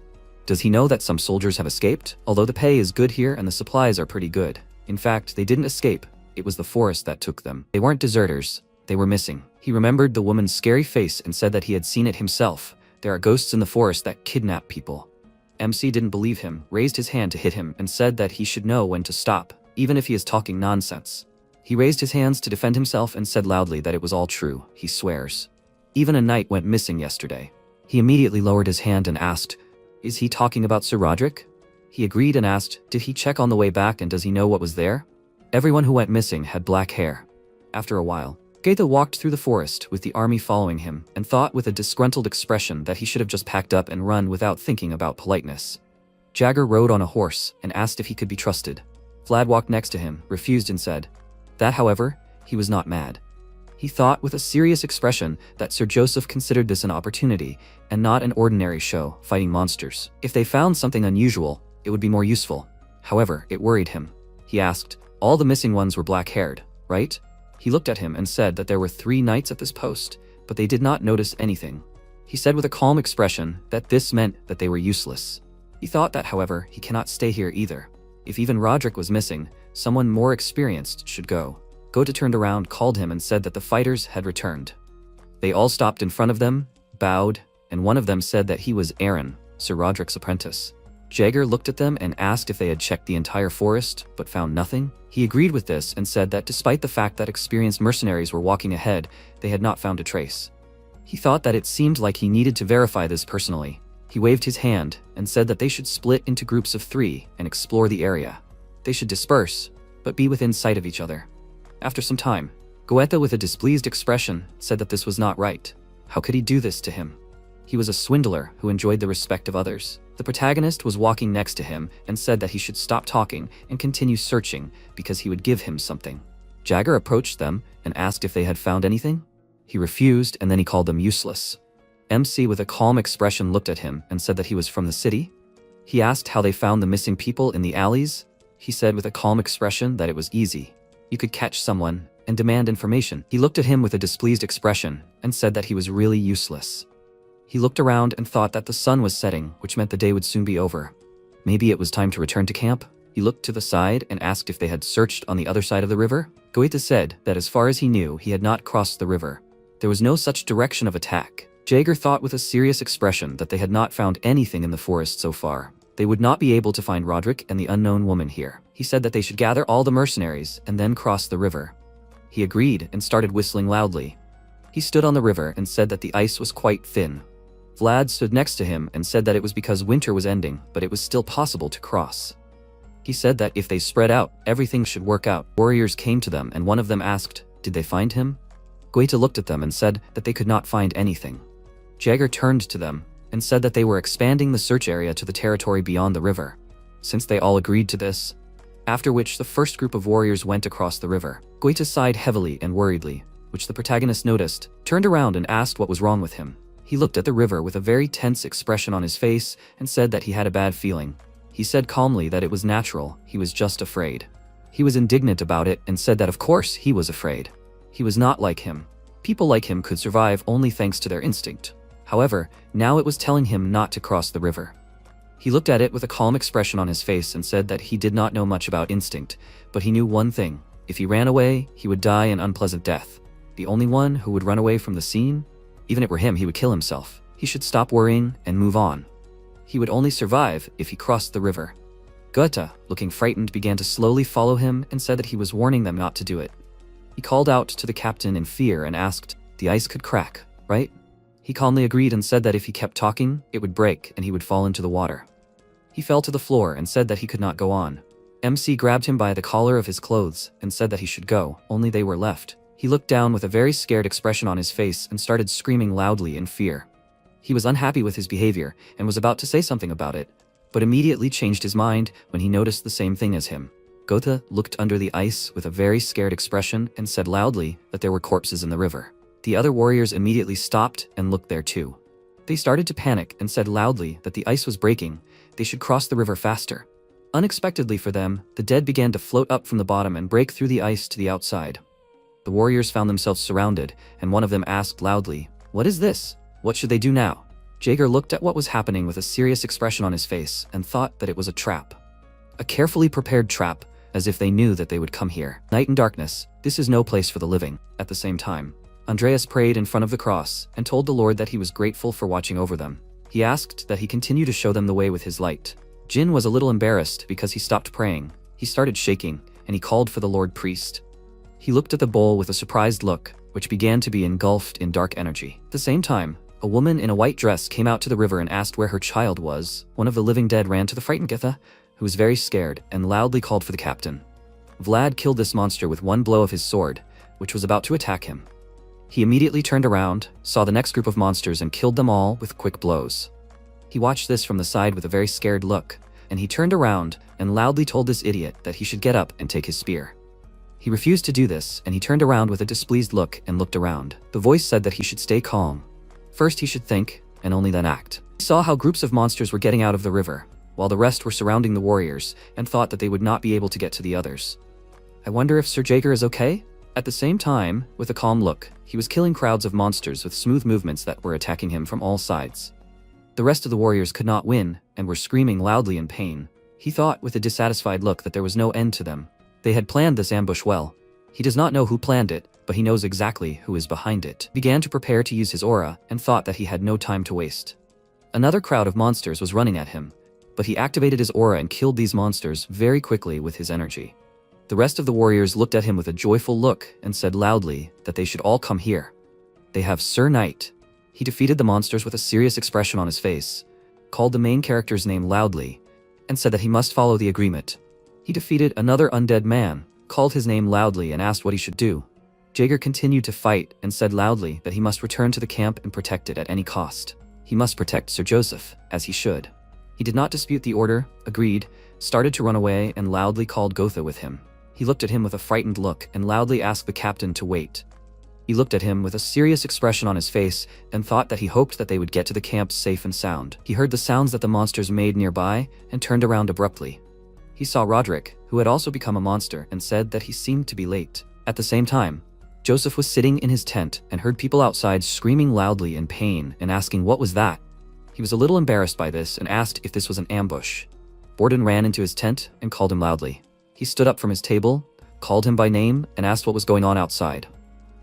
Does he know that some soldiers have escaped? Although the pay is good here and the supplies are pretty good. In fact, they didn't escape. It was the forest that took them. They weren't deserters. They were missing. He remembered the woman's scary face and said that he had seen it himself. There are ghosts in the forest that kidnap people. MC didn't believe him, raised his hand to hit him, and said that he should know when to stop, even if he is talking nonsense. He raised his hands to defend himself and said loudly that it was all true. He swears. Even a knight went missing yesterday. He immediately lowered his hand and asked, "Is he talking about Sir Roderick?" He agreed and asked, "Did he check on the way back and does he know what was there?" Everyone who went missing had black hair. After a while, Goethe walked through the forest with the army following him and thought with a disgruntled expression that he should have just packed up and run without thinking about politeness. Jagger rode on a horse and asked if he could be trusted. Vlad walked next to him, refused and said that, however, he was not mad. He thought with a serious expression that Sir Joseph considered this an opportunity and not an ordinary show fighting monsters. If they found something unusual, it would be more useful. However, it worried him. He asked, "All the missing ones were black-haired, right?" He looked at him and said that there were 3 knights at this post, but they did not notice anything. He said with a calm expression that this meant that they were useless. He thought that, however, he cannot stay here either. If even Roderick was missing, someone more experienced should go. Goethe turned around, called him and said that the fighters had returned. They all stopped in front of them, bowed, and one of them said that he was Aaron, Sir Roderick's apprentice. Jagger looked at them and asked if they had checked the entire forest, but found nothing. He agreed with this and said that despite the fact that experienced mercenaries were walking ahead, they had not found a trace. He thought that it seemed like he needed to verify this personally. He waved his hand and said that they should split into groups of 3 and explore the area. They should disperse, but be within sight of each other. After some time, Goethe with a displeased expression said that this was not right. How could he do this to him? He was a swindler who enjoyed the respect of others. The protagonist was walking next to him and said that he should stop talking and continue searching because he would give him something. Jagger approached them and asked if they had found anything. He refused and then he called them useless. MC with a calm expression looked at him and said that he was from the city. He asked how they found the missing people in the alleys. He said with a calm expression that it was easy. You could catch someone and demand information. He looked at him with a displeased expression and said that he was really useless. He looked around and thought that the sun was setting, which meant the day would soon be over. Maybe it was time to return to camp? He looked to the side and asked if they had searched on the other side of the river. Goethe said that as far as he knew, he had not crossed the river. There was no such direction of attack. Jagger thought with a serious expression that they had not found anything in the forest so far. They would not be able to find Roderick and the unknown woman here. He said that they should gather all the mercenaries and then cross the river. He agreed and started whistling loudly. He stood on the river and said that the ice was quite thin. Vlad stood next to him and said that it was because winter was ending, but it was still possible to cross. He said that if they spread out, everything should work out. Warriors came to them and one of them asked, "Did they find him?" Goethe looked at them and said that they could not find anything. Jagger turned to them and said that they were expanding the search area to the territory beyond the river. Since they all agreed to this, after which the first group of warriors went across the river. Goethe sighed heavily and worriedly, which the protagonist noticed, turned around and asked what was wrong with him. He looked at the river with a very tense expression on his face and said that he had a bad feeling. He said calmly that it was natural, he was just afraid. He was indignant about it and said that of course he was afraid. He was not like him. People like him could survive only thanks to their instinct. However, now it was telling him not to cross the river. He looked at it with a calm expression on his face and said that he did not know much about instinct, but he knew one thing. If he ran away, he would die an unpleasant death. The only one who would run away from the scene? Even if it were him, he would kill himself. He should stop worrying and move on. He would only survive if he crossed the river. Goethe, looking frightened, began to slowly follow him and said that he was warning them not to do it. He called out to the captain in fear and asked, "The ice could crack, right?" He calmly agreed and said that if he kept talking, it would break and he would fall into the water. He fell to the floor and said that he could not go on. MC grabbed him by the collar of his clothes and said that he should go, only they were left. He looked down with a very scared expression on his face and started screaming loudly in fear. He was unhappy with his behavior and was about to say something about it, but immediately changed his mind when he noticed the same thing as him. Goethe looked under the ice with a very scared expression and said loudly that there were corpses in the river. The other warriors immediately stopped and looked there too. They started to panic and said loudly that the ice was breaking, they should cross the river faster. Unexpectedly for them, the dead began to float up from the bottom and break through the ice to the outside. The warriors found themselves surrounded, and one of them asked loudly, "What is this? What should they do now?" Jaeger looked at what was happening with a serious expression on his face and thought that it was a trap. A carefully prepared trap, as if they knew that they would come here. Night and darkness, this is no place for the living. At the same time, Andreas prayed in front of the cross and told the Lord that he was grateful for watching over them. He asked that he continue to show them the way with his light. Jin was a little embarrassed because he stopped praying. He started shaking, and he called for the Lord priest. He looked at the bowl with a surprised look, which began to be engulfed in dark energy. At the same time, a woman in a white dress came out to the river and asked where her child was. One of the living dead ran to the frightened Goethe, who was very scared, and loudly called for the captain. Vlad killed this monster with one blow of his sword, which was about to attack him. He immediately turned around, saw the next group of monsters and killed them all with quick blows. He watched this from the side with a very scared look, and he turned around and loudly told this idiot that he should get up and take his spear. He refused to do this, and he turned around with a displeased look and looked around. The voice said that he should stay calm. First he should think, and only then act. He saw how groups of monsters were getting out of the river, while the rest were surrounding the warriors, and thought that they would not be able to get to the others. I wonder if Sir Jaeger is okay? At the same time, with a calm look, he was killing crowds of monsters with smooth movements that were attacking him from all sides. The rest of the warriors could not win, and were screaming loudly in pain. He thought with a dissatisfied look that there was no end to them. They had planned this ambush well. He does not know who planned it, but he knows exactly who is behind it. He began to prepare to use his aura, and thought that he had no time to waste. Another crowd of monsters was running at him, but he activated his aura and killed these monsters very quickly with his energy. The rest of the warriors looked at him with a joyful look and said loudly that they should all come here. They have Sir Knight. He defeated the monsters with a serious expression on his face, called the main character's name loudly, and said that he must follow the agreement. He defeated another undead man, called his name loudly and asked what he should do. Jaeger continued to fight and said loudly that he must return to the camp and protect it at any cost. He must protect Sir Joseph, as he should. He did not dispute the order, agreed, started to run away and loudly called Goethe with him. He looked at him with a frightened look and loudly asked the captain to wait. He looked at him with a serious expression on his face and thought that he hoped that they would get to the camp safe and sound. He heard the sounds that the monsters made nearby and turned around abruptly. He saw Roderick, who had also become a monster, and said that he seemed to be late. At the same time, Joseph was sitting in his tent and heard people outside screaming loudly in pain and asking what was that. He was a little embarrassed by this and asked if this was an ambush. Borden ran into his tent and called him loudly. He stood up from his table, called him by name, and asked what was going on outside.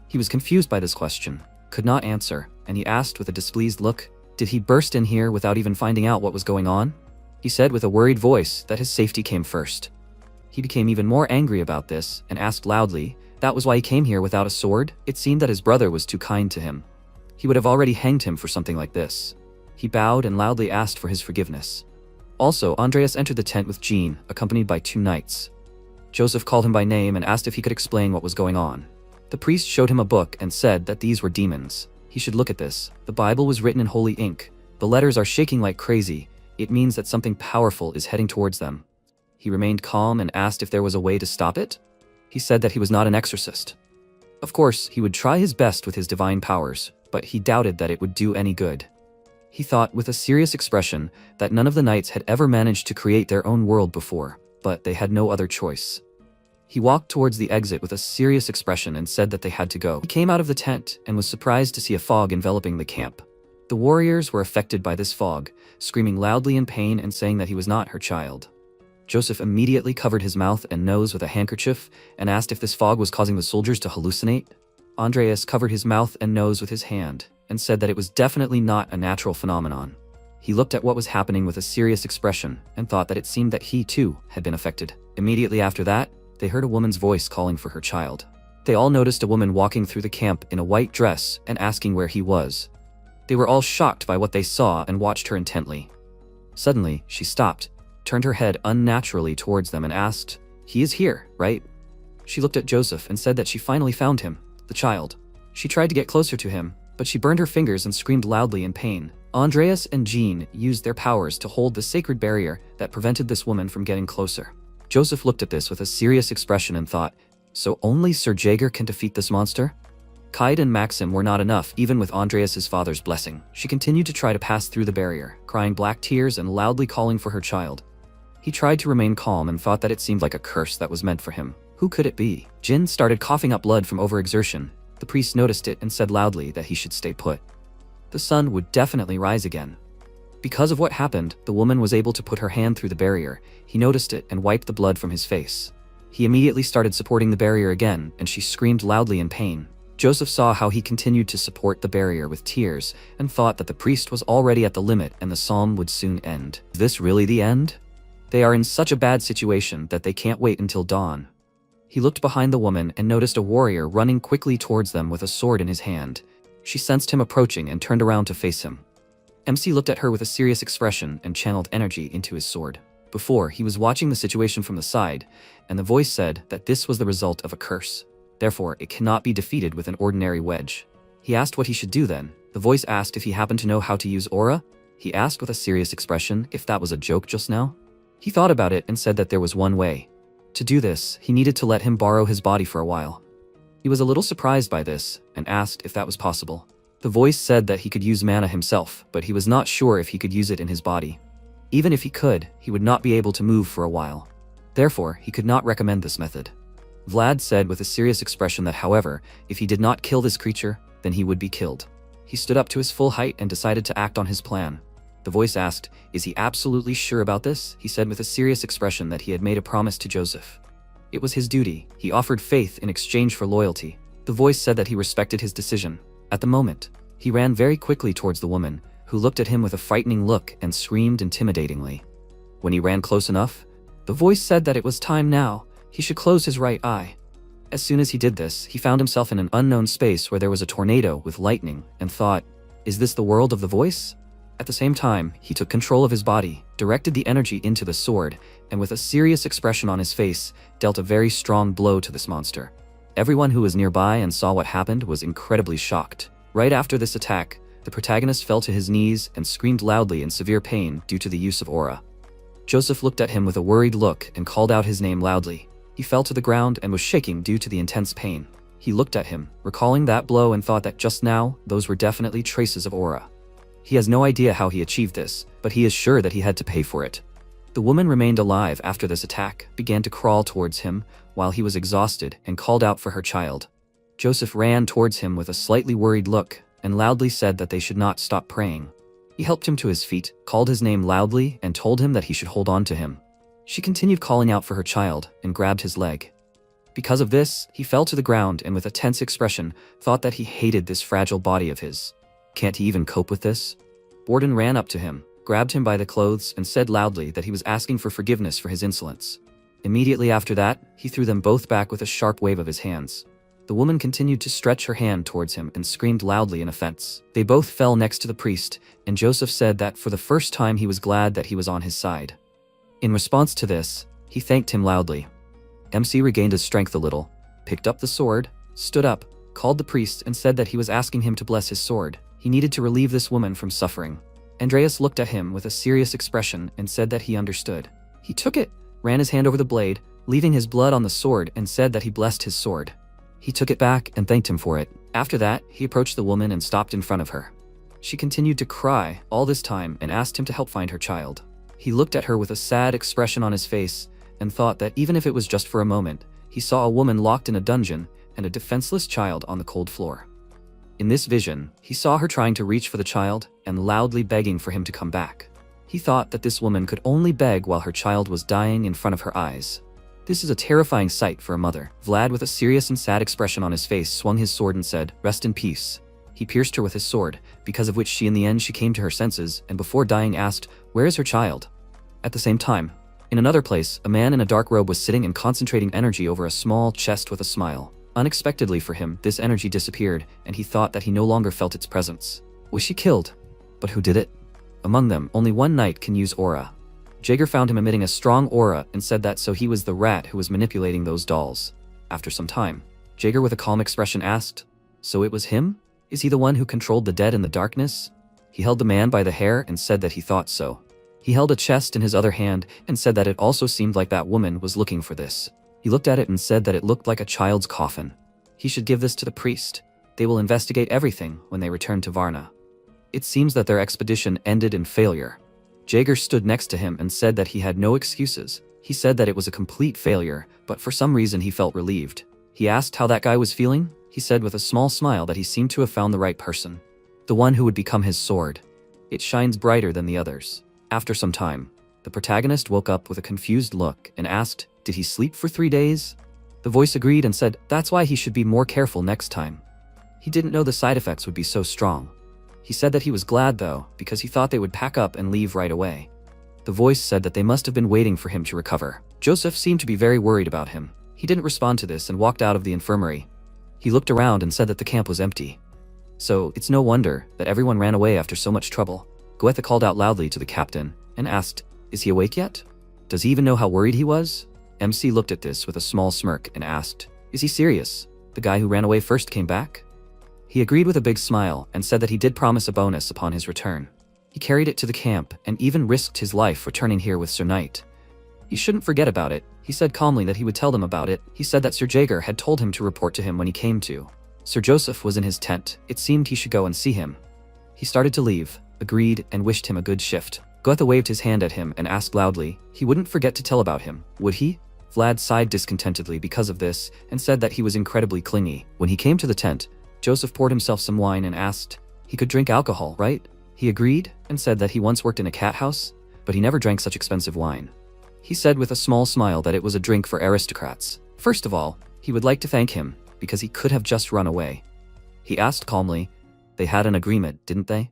He was confused by this question, could not answer, and he asked with a displeased look, did he burst in here without even finding out what was going on? He said with a worried voice that his safety came first. He became even more angry about this and asked loudly, that was why he came here without a sword? It seemed that his brother was too kind to him. He would have already hanged him for something like this. He bowed and loudly asked for his forgiveness. Also, Andreas entered the tent with Jean, accompanied by 2 knights. Joseph called him by name and asked if he could explain what was going on. The priest showed him a book and said that these were demons. He should look at this. The Bible was written in holy ink. The letters are shaking like crazy. It means that something powerful is heading towards them. He remained calm and asked if there was a way to stop it. He said that he was not an exorcist. Of course, he would try his best with his divine powers, but he doubted that it would do any good. He thought with a serious expression that none of the knights had ever managed to create their own world before, but they had no other choice. He walked towards the exit with a serious expression and said that they had to go. He came out of the tent and was surprised to see a fog enveloping the camp. The warriors were affected by this fog, screaming loudly in pain and saying that he was not her child. Joseph immediately covered his mouth and nose with a handkerchief and asked if this fog was causing the soldiers to hallucinate. Andreas covered his mouth and nose with his hand and said that it was definitely not a natural phenomenon. He looked at what was happening with a serious expression and thought that it seemed that he too had been affected. Immediately after that, they heard a woman's voice calling for her child. They all noticed a woman walking through the camp in a white dress and asking where he was. They were all shocked by what they saw and watched her intently. Suddenly, she stopped, turned her head unnaturally towards them and asked, "He is here, right?" She looked at Joseph and said that she finally found him, the child. She tried to get closer to him, but she burned her fingers and screamed loudly in pain. Andreas and Jean used their powers to hold the sacred barrier that prevented this woman from getting closer. Joseph looked at this with a serious expression and thought, so only Sir Jaeger can defeat this monster? Kaid and Maxim were not enough, even with Andreas's father's blessing. She continued to try to pass through the barrier, crying black tears and loudly calling for her child. He tried to remain calm and thought that it seemed like a curse that was meant for him. Who could it be? Jin started coughing up blood from overexertion. The priest noticed it and said loudly that he should stay put. The sun would definitely rise again. Because of what happened, the woman was able to put her hand through the barrier. He noticed it and wiped the blood from his face. He immediately started supporting the barrier again, and she screamed loudly in pain. Joseph saw how he continued to support the barrier with tears and thought that the priest was already at the limit and the psalm would soon end. Is this really the end? They are in such a bad situation that they can't wait until dawn. He looked behind the woman and noticed a warrior running quickly towards them with a sword in his hand. She sensed him approaching and turned around to face him. MC looked at her with a serious expression and channeled energy into his sword. Before, he was watching the situation from the side, and the voice said that this was the result of a curse. Therefore, it cannot be defeated with an ordinary wedge. He asked what he should do then. The voice asked if he happened to know how to use aura. He asked with a serious expression if that was a joke just now. He thought about it and said that there was one way. To do this, he needed to let him borrow his body for a while. He was a little surprised by this and asked if that was possible. The voice said that he could use mana himself, but he was not sure if he could use it in his body. Even if he could, he would not be able to move for a while. Therefore, he could not recommend this method. Vlad said with a serious expression that, however, if he did not kill this creature, then he would be killed. He stood up to his full height and decided to act on his plan. The voice asked, "Is he absolutely sure about this?" He said with a serious expression that he had made a promise to Joseph. It was his duty. He offered faith in exchange for loyalty. The voice said that he respected his decision. At the moment, he ran very quickly towards the woman, who looked at him with a frightening look and screamed intimidatingly. When he ran close enough, the voice said that it was time now. He should close his right eye. As soon as he did this, he found himself in an unknown space where there was a tornado with lightning and thought, "Is this the world of the voice?" At the same time, he took control of his body, directed the energy into the sword, and with a serious expression on his face, dealt a very strong blow to this monster. Everyone who was nearby and saw what happened was incredibly shocked. Right after this attack, the protagonist fell to his knees and screamed loudly in severe pain due to the use of aura. Joseph looked at him with a worried look and called out his name loudly. He fell to the ground and was shaking due to the intense pain. He looked at him, recalling that blow, and thought that just now, those were definitely traces of aura. He has no idea how he achieved this, but he is sure that he had to pay for it. The woman remained alive after this attack, began to crawl towards him while he was exhausted, and called out for her child. Joseph ran towards him with a slightly worried look and loudly said that they should not stop praying. He helped him to his feet, called his name loudly, and told him that he should hold on to him. She continued calling out for her child and grabbed his leg. Because of this, he fell to the ground and with a tense expression thought that he hated this fragile body of his. Can't he even cope with this? Borden ran up to him, grabbed him by the clothes, and said loudly that he was asking for forgiveness for his insolence. Immediately after that, he threw them both back with a sharp wave of his hands. The woman continued to stretch her hand towards him and screamed loudly in offense. They both fell next to the priest, and Joseph said that for the first time he was glad that he was on his side. In response to this, he thanked him loudly. MC regained his strength a little, picked up the sword, stood up, called the priest, and said that he was asking him to bless his sword. He needed to relieve this woman from suffering. Andreas looked at him with a serious expression and said that he understood. He took it, ran his hand over the blade, leaving his blood on the sword, and said that he blessed his sword. He took it back and thanked him for it. After that, he approached the woman and stopped in front of her. She continued to cry all this time and asked him to help find her child. He looked at her with a sad expression on his face and thought that even if it was just for a moment, he saw a woman locked in a dungeon and a defenseless child on the cold floor. In this vision, he saw her trying to reach for the child and loudly begging for him to come back. He thought that this woman could only beg while her child was dying in front of her eyes. This is a terrifying sight for a mother. Vlad, with a serious and sad expression on his face, swung his sword and said, "Rest in peace." He pierced her with his sword, because of which in the end she came to her senses, and before dying asked, "Where is her child?" At the same time, in another place, a man in a dark robe was sitting and concentrating energy over a small chest with a smile. Unexpectedly for him, this energy disappeared, and he thought that he no longer felt its presence. Was she killed? But who did it? Among them, only one knight can use aura. Jaeger found him emitting a strong aura and said that so he was the rat who was manipulating those dolls. After some time, Jaeger with a calm expression asked, "So it was him? Is he the one who controlled the dead in the darkness?" He held the man by the hair and said that he thought so. He held a chest in his other hand and said that it also seemed like that woman was looking for this. He looked at it and said that it looked like a child's coffin. He should give this to the priest. They will investigate everything when they return to Varna. It seems that their expedition ended in failure. Jaeger stood next to him and said that he had no excuses. He said that it was a complete failure, but for some reason he felt relieved. He asked how that guy was feeling. He said with a small smile that he seemed to have found the right person. The one who would become his sword. It shines brighter than the others. After some time, the protagonist woke up with a confused look and asked, "Did he sleep for 3 days?" The voice agreed and said, "That's why he should be more careful next time." He didn't know the side effects would be so strong. He said that he was glad though, because he thought they would pack up and leave right away. The voice said that they must have been waiting for him to recover. Joseph seemed to be very worried about him. He didn't respond to this and walked out of the infirmary. He looked around and said that the camp was empty. So, it's no wonder that everyone ran away after so much trouble. Goethe called out loudly to the captain and asked, "Is he awake yet? Does he even know how worried he was?" MC looked at this with a small smirk and asked, "Is he serious? The guy who ran away first came back?" He agreed with a big smile and said that he did promise a bonus upon his return. He carried it to the camp and even risked his life returning here with Sir Knight. "You shouldn't forget about it." He said calmly that he would tell them about it. He said that Sir Jaeger had told him to report to him when he came to. Sir Joseph was in his tent. It seemed he should go and see him. He started to leave, agreed, and wished him a good shift. Goethe waved his hand at him and asked loudly, he wouldn't forget to tell about him, would he? Vlad sighed discontentedly because of this and said that he was incredibly clingy. When he came to the tent, Joseph poured himself some wine and asked, he could drink alcohol, right? He agreed and said that he once worked in a cat house, but he never drank such expensive wine. He said with a small smile that it was a drink for aristocrats. First of all, he would like to thank him, because he could have just run away. He asked calmly, they had an agreement, didn't they?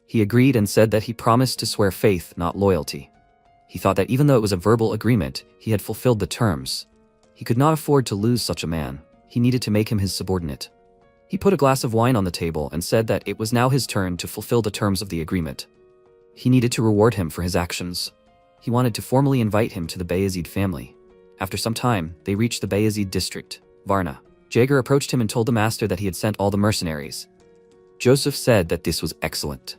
He agreed and said that he promised to swear faith, not loyalty. He thought that even though it was a verbal agreement, he had fulfilled the terms. He could not afford to lose such a man. He needed to make him his subordinate. He put a glass of wine on the table and said that it was now his turn to fulfill the terms of the agreement. He needed to reward him for his actions. He wanted to formally invite him to the Bayezid family. After some time, they reached the Bayezid district, Varna. Jaeger approached him and told the master that he had sent all the mercenaries. Joseph said that this was excellent.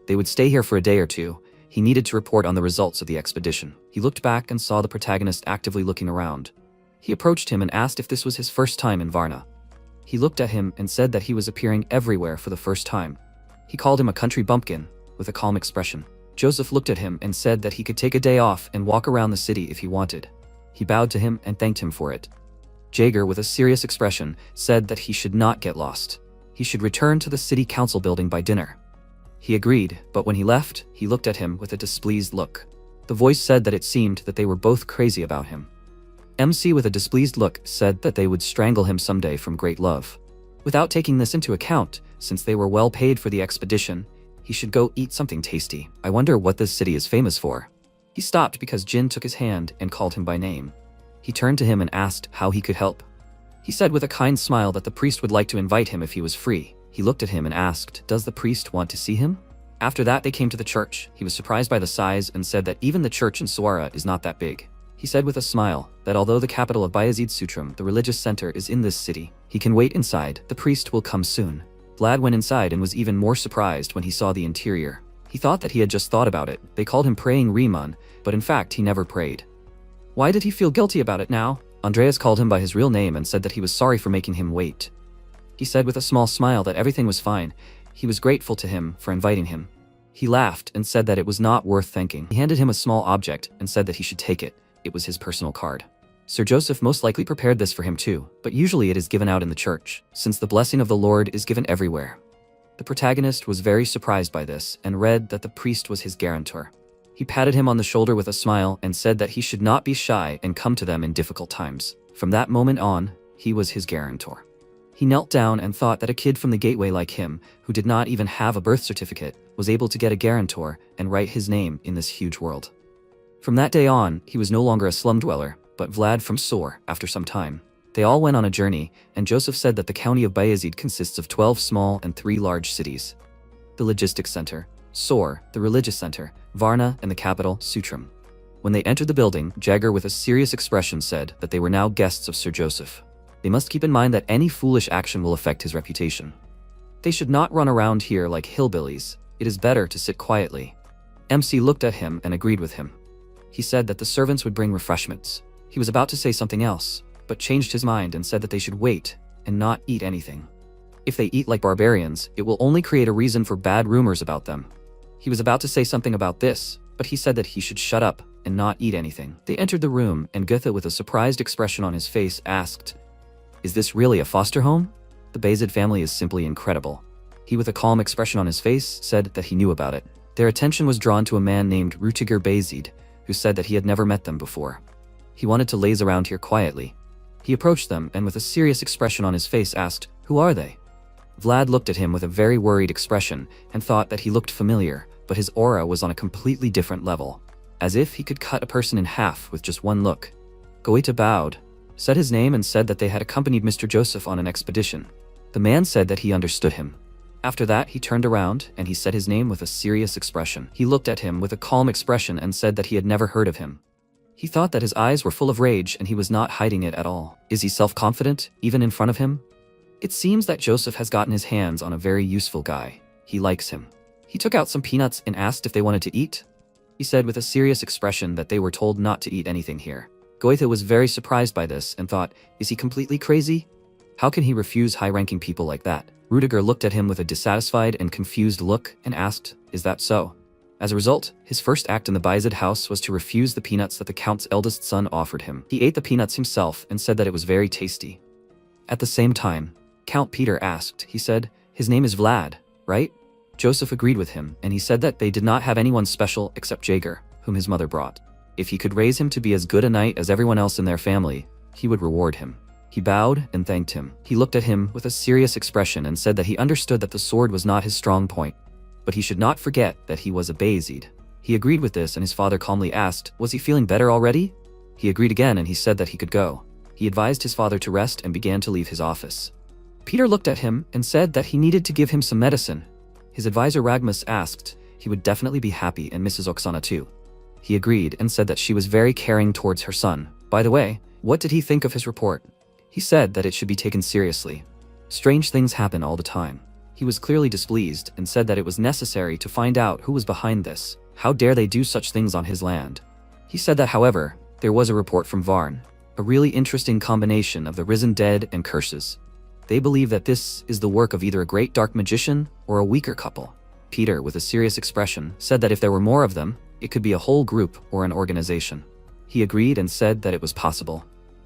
They would stay here for a day or two. He needed to report on the results of the expedition. He looked back and saw the protagonist actively looking around. He approached him and asked if this was his first time in Varna. He looked at him and said that he was appearing everywhere for the first time. He called him a country bumpkin, with a calm expression. Joseph looked at him and said that he could take a day off and walk around the city if he wanted. He bowed to him and thanked him for it. Jaeger, with a serious expression, said that he should not get lost. He should return to the city council building by dinner. He agreed, but when he left, he looked at him with a displeased look. The voice said that it seemed that they were both crazy about him. MC, with a displeased look, said that they would strangle him someday from great love. Without taking this into account, since they were well paid for the expedition, he should go eat something tasty. I wonder what this city is famous for. He stopped because Jin took his hand and called him by name. He turned to him and asked how he could help. He said with a kind smile that the priest would like to invite him if he was free. He looked at him and asked, does the priest want to see him? After that, they came to the church. He was surprised by the size and said that even the church in Suara is not that big. He said with a smile that although the capital of Bayezid Sutram, the religious center, is in this city, he can wait inside. The priest will come soon. Vlad went inside and was even more surprised when he saw the interior. He thought that he had just thought about it. They called him praying Riemann, but in fact he never prayed. Why did he feel guilty about it now? Andreas called him by his real name and said that he was sorry for making him wait. He said with a small smile that everything was fine. He was grateful to him for inviting him. He laughed and said that it was not worth thanking. He handed him a small object and said that he should take it. It was his personal card. Sir Joseph most likely prepared this for him too, but usually it is given out in the church, since the blessing of the Lord is given everywhere. The protagonist was very surprised by this and read that the priest was his guarantor. He patted him on the shoulder with a smile and said that he should not be shy and come to them in difficult times. From that moment on, he was his guarantor. He knelt down and thought that a kid from the gateway like him, who did not even have a birth certificate, was able to get a guarantor and write his name in this huge world. From that day on, he was no longer a slum dweller, but Vlad from Sor. After some time, they all went on a journey, and Joseph said that the county of Bayezid consists of 12 small and 3 large cities. The logistics center, Sor, the religious center, Varna, and the capital, Sutram. When they entered the building, Jagger with a serious expression said that they were now guests of Sir Joseph. They must keep in mind that any foolish action will affect his reputation. They should not run around here like hillbillies. It is better to sit quietly. MC looked at him and agreed with him. He said that the servants would bring refreshments. He was about to say something else, but changed his mind and said that they should wait and not eat anything. If they eat like barbarians, it will only create a reason for bad rumors about them. He was about to say something about this, but he said that he should shut up and not eat anything. They entered the room, and Goethe, with a surprised expression on his face, asked, "Is this really a foster home?" The Bayezid family is simply incredible. He, with a calm expression on his face, said that he knew about it. Their attention was drawn to a man named Rutiger Bayezid, who said that he had never met them before. He wanted to laze around here quietly. He approached them and with a serious expression on his face asked, "Who are they?" Vlad looked at him with a very worried expression and thought that he looked familiar, but his aura was on a completely different level, as if he could cut a person in half with just one look. Goethe bowed, said his name, and said that they had accompanied Mr. Joseph on an expedition. The man said that he understood him. After that, he turned around and he said his name with a serious expression. He looked at him with a calm expression and said that he had never heard of him. He thought that his eyes were full of rage and he was not hiding it at all. Is he self-confident, even in front of him? It seems that Joseph has gotten his hands on a very useful guy. He likes him. He took out some peanuts and asked if they wanted to eat. He said with a serious expression that they were told not to eat anything here. Goethe was very surprised by this and thought, is he completely crazy? How can he refuse high-ranking people like that? Rudiger looked at him with a dissatisfied and confused look and asked, is that so? As a result, his first act in the Bayezid house was to refuse the peanuts that the Count's eldest son offered him. He ate the peanuts himself and said that it was very tasty. At the same time, Count Peter asked, he said, his name is Vlad, right? Joseph agreed with him, and he said that they did not have anyone special except Jaeger, whom his mother brought. If he could raise him to be as good a knight as everyone else in their family, he would reward him. He bowed and thanked him. He looked at him with a serious expression and said that he understood that the sword was not his strong point, but he should not forget that he was a Bayezid. He agreed with this, and his father calmly asked, was he feeling better already? He agreed again, and he said that he could go. He advised his father to rest and began to leave his office. Peter looked at him and said that he needed to give him some medicine. His advisor Ragmus asked he would definitely be happy, and Mrs. Oksana too. He agreed and said that she was very caring towards her son. By the way, what did he think of his report? He said that it should be taken seriously. Strange things happen all the time. He was clearly displeased and said that it was necessary to find out who was behind this. How dare they do such things on his land? He said that, however, there was a report from Varn, a really interesting combination of the risen dead and curses. They believe that this is the work of either a great dark magician or a weaker couple. Peter, with a serious expression, said that if there were more of them, it could be a whole group or an organization. He agreed and said that it was possible.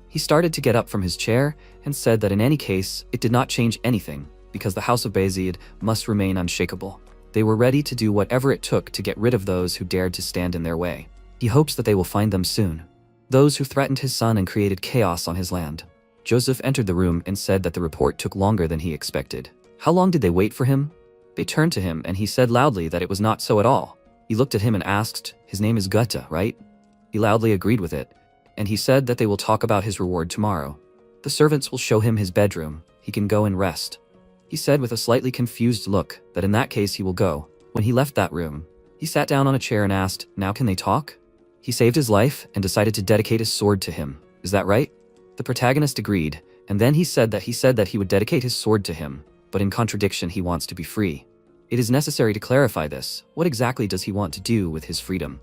He started to get up from his chair and said that in any case, it did not change anything because the House of Bayezid must remain unshakable. They were ready to do whatever it took to get rid of those who dared to stand in their way. He hopes that they will find them soon, those who threatened his son and created chaos on his land. Joseph entered the room and said that the report took longer than he expected. How long did they wait for him? They turned to him and he said loudly that it was not so at all. He looked at him and asked, his name is Goethe, right? He loudly agreed with it, and he said that they will talk about his reward tomorrow. The servants will show him his bedroom. He can go and rest. He said with a slightly confused look that in that case he will go. When he left that room, he sat down on a chair and asked, now can they talk? He saved his life and decided to dedicate his sword to him. Is that right? The protagonist agreed, and then he said that he would dedicate his sword to him, but in contradiction he wants to be free. It is necessary to clarify this. What exactly does he want to do with his freedom?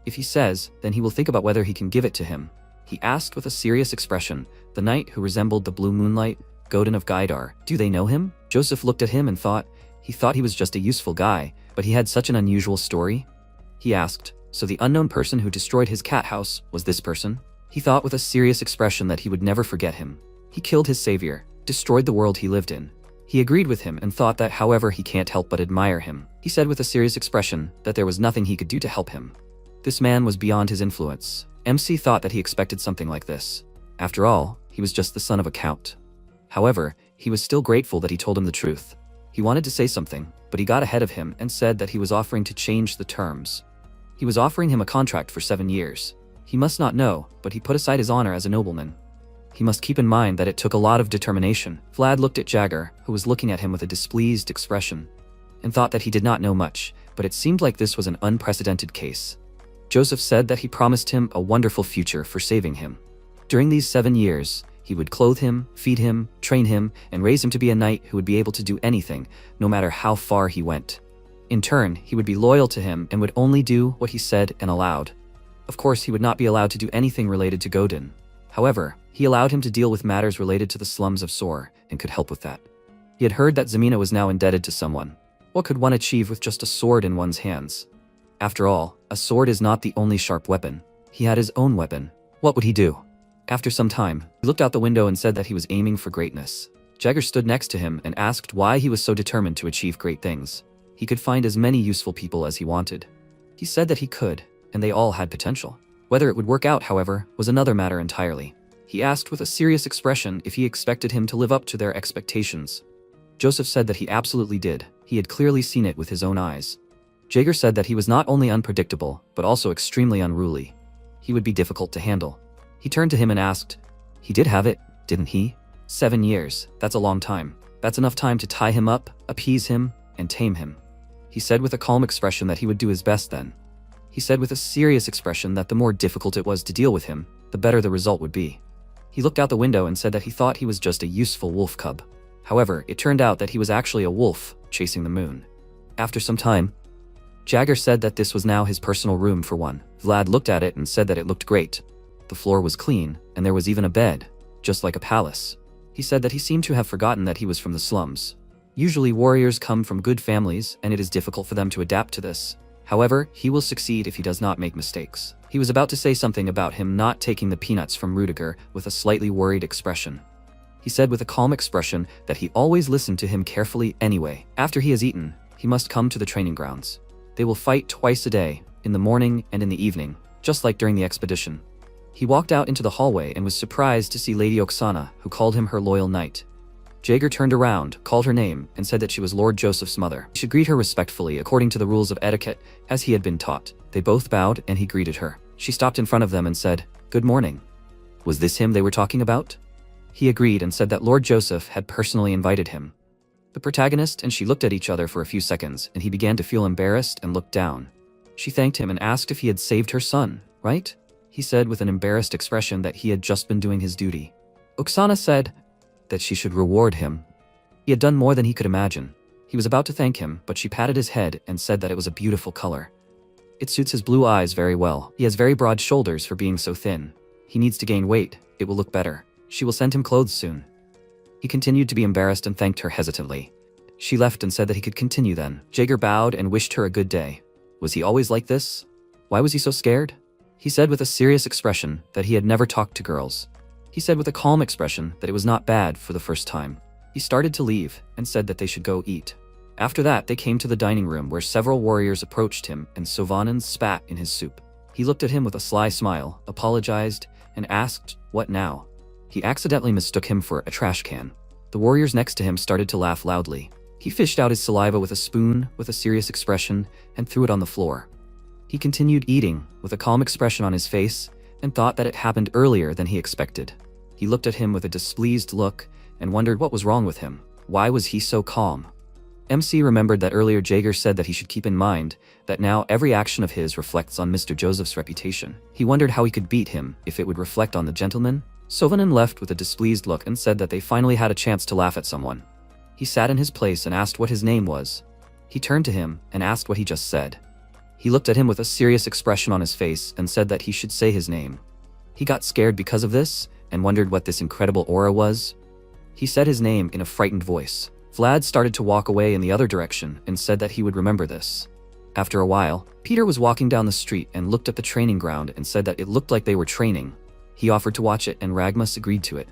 If he says, then he will think about whether he can give it to him. He asked with a serious expression, the knight who resembled the blue moonlight, Godin of Gaidar, do they know him? Joseph looked at him and thought he was just a useful guy, but he had such an unusual story. He asked, so the unknown person who destroyed his cat house was this person? He thought with a serious expression that he would never forget him. He killed his savior, destroyed the world he lived in. He agreed with him and thought that, however, he can't help but admire him. He said with a serious expression that there was nothing he could do to help him. This man was beyond his influence. MC thought that he expected something like this. After all, he was just the son of a count. However, he was still grateful that he told him the truth. He wanted to say something, but he got ahead of him and said that he was offering to change the terms. He was offering him a contract for 7 years. He must not know, but he put aside his honor as a nobleman. He must keep in mind that it took a lot of determination. Vlad looked at Jagger, who was looking at him with a displeased expression, and thought that he did not know much, but it seemed like this was an unprecedented case. Joseph said that he promised him a wonderful future for saving him. During these 7 years, he would clothe him, feed him, train him, and raise him to be a knight who would be able to do anything, no matter how far he went. In turn, he would be loyal to him and would only do what he said and allowed. Of course, he would not be allowed to do anything related to Godin. However, he allowed him to deal with matters related to the slums of Sor and could help with that. He had heard that Zemina was now indebted to someone. What could one achieve with just a sword in one's hands? After all, a sword is not the only sharp weapon. He had his own weapon. What would he do? After some time, he looked out the window and said that he was aiming for greatness. Jagger stood next to him and asked why he was so determined to achieve great things. He could find as many useful people as he wanted. He said that he could, and they all had potential. Whether it would work out, however, was another matter entirely. He asked with a serious expression if he expected him to live up to their expectations. Joseph said that he absolutely did. He had clearly seen it with his own eyes. Jagger said that he was not only unpredictable, but also extremely unruly. He would be difficult to handle. He turned to him and asked, "He did have it, didn't he? 7 years, that's a long time. That's enough time to tie him up, appease him, and tame him." He said with a calm expression that he would do his best then. He said with a serious expression that the more difficult it was to deal with him, the better the result would be. He looked out the window and said that he thought he was just a useful wolf cub. However, it turned out that he was actually a wolf chasing the moon. After some time, Jagger said that this was now his personal room for one. Vlad looked at it and said that it looked great. The floor was clean, and there was even a bed, just like a palace. He said that he seemed to have forgotten that he was from the slums. Usually warriors come from good families, and it is difficult for them to adapt to this. However, he will succeed if he does not make mistakes. He was about to say something about him not taking the peanuts from Rudiger with a slightly worried expression. He said with a calm expression that he always listened to him carefully anyway. After he has eaten, he must come to the training grounds. They will fight twice a day, in the morning and in the evening, just like during the expedition. He walked out into the hallway and was surprised to see Lady Oksana, who called him her loyal knight. Jagger turned around, called her name, and said that she was Lord Joseph's mother. He should greet her respectfully according to the rules of etiquette, as he had been taught. They both bowed and he greeted her. She stopped in front of them and said, "Good morning." Was this him they were talking about? He agreed and said that Lord Joseph had personally invited him. The protagonist and she looked at each other for a few seconds, and he began to feel embarrassed and looked down. She thanked him and asked if he had saved her son, right? He said with an embarrassed expression that he had just been doing his duty. Oksana said that she should reward him. He had done more than he could imagine. He was about to thank him, but she patted his head and said that it was a beautiful color. It suits his blue eyes very well. He has very broad shoulders for being so thin. He needs to gain weight. It will look better. She will send him clothes soon. He continued to be embarrassed and thanked her hesitantly. She left and said that he could continue then. Jagger bowed and wished her a good day. Was he always like this? Why was he so scared? He said with a serious expression that he had never talked to girls. He said with a calm expression that it was not bad for the first time. He started to leave and said that they should go eat. After that, they came to the dining room where several warriors approached him and Sovanen spat in his soup. He looked at him with a sly smile, apologized, and asked, "What now?" He accidentally mistook him for a trash can. The warriors next to him started to laugh loudly. He fished out his saliva with a spoon with a serious expression and threw it on the floor. He continued eating with a calm expression on his face and thought that it happened earlier than he expected. He looked at him with a displeased look and wondered what was wrong with him. Why was he so calm? MC remembered that earlier Jagger said that he should keep in mind that now every action of his reflects on Mr. Joseph's reputation. He wondered how he could beat him if it would reflect on the gentleman. Sovanen left with a displeased look and said that they finally had a chance to laugh at someone. He sat in his place and asked what his name was. He turned to him and asked what he just said. He looked at him with a serious expression on his face and said that he should say his name. He got scared because of this and wondered what this incredible aura was. He said his name in a frightened voice. Vlad started to walk away in the other direction and said that he would remember this. After a while, Peter was walking down the street and looked at the training ground and said that it looked like they were training. He offered to watch it and Ragmus agreed to it.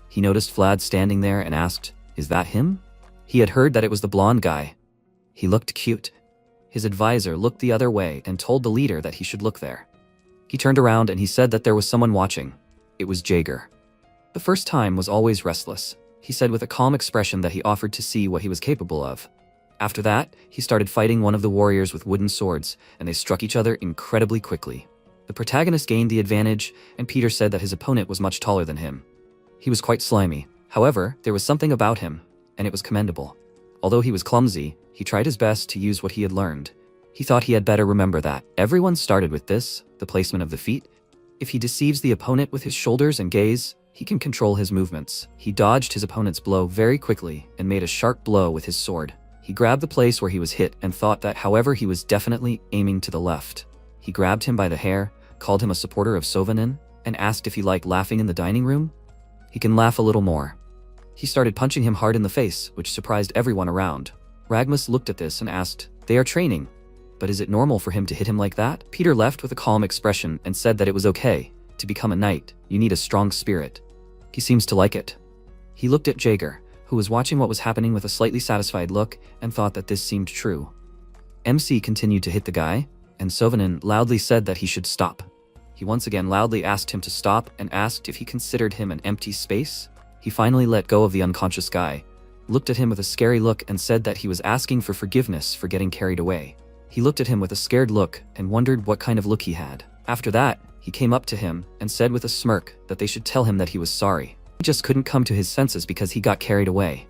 He noticed Vlad standing there and asked, "Is that him?" He had heard that it was the blonde guy. He looked cute. His advisor looked the other way and told the leader that he should look there. He turned around and he said that there was someone watching. It was Jaeger. The first time was always restless. He said with a calm expression that he offered to see what he was capable of. After that, he started fighting one of the warriors with wooden swords, and they struck each other incredibly quickly. The protagonist gained the advantage, and Peter said that his opponent was much taller than him. He was quite slimy. However, there was something about him, and it was commendable. Although he was clumsy, he tried his best to use what he had learned. He thought he had better remember that everyone started with this, the placement of the feet. If he deceives the opponent with his shoulders and gaze, he can control his movements. He dodged his opponent's blow very quickly and made a sharp blow with his sword. He grabbed the place where he was hit and thought that however he was definitely aiming to the left. He grabbed him by the hair, called him a supporter of Sovanin, and asked if he liked laughing in the dining room. He can laugh a little more. He started punching him hard in the face, which surprised everyone around. Ragmus looked at this and asked, "They are training. But is it normal for him to hit him like that?" Peter left with a calm expression and said that it was okay. To become a knight, you need a strong spirit. He seems to like it. He looked at Jaeger, who was watching what was happening with a slightly satisfied look, and thought that this seemed true. MC continued to hit the guy, and Sovanin loudly said that he should stop. He once again loudly asked him to stop and asked if he considered him an empty space. He finally let go of the unconscious guy, looked at him with a scary look and said that he was asking for forgiveness for getting carried away. He looked at him with a scared look and wondered what kind of look he had. After that, he came up to him and said with a smirk that they should tell him that he was sorry. He just couldn't come to his senses because he got carried away.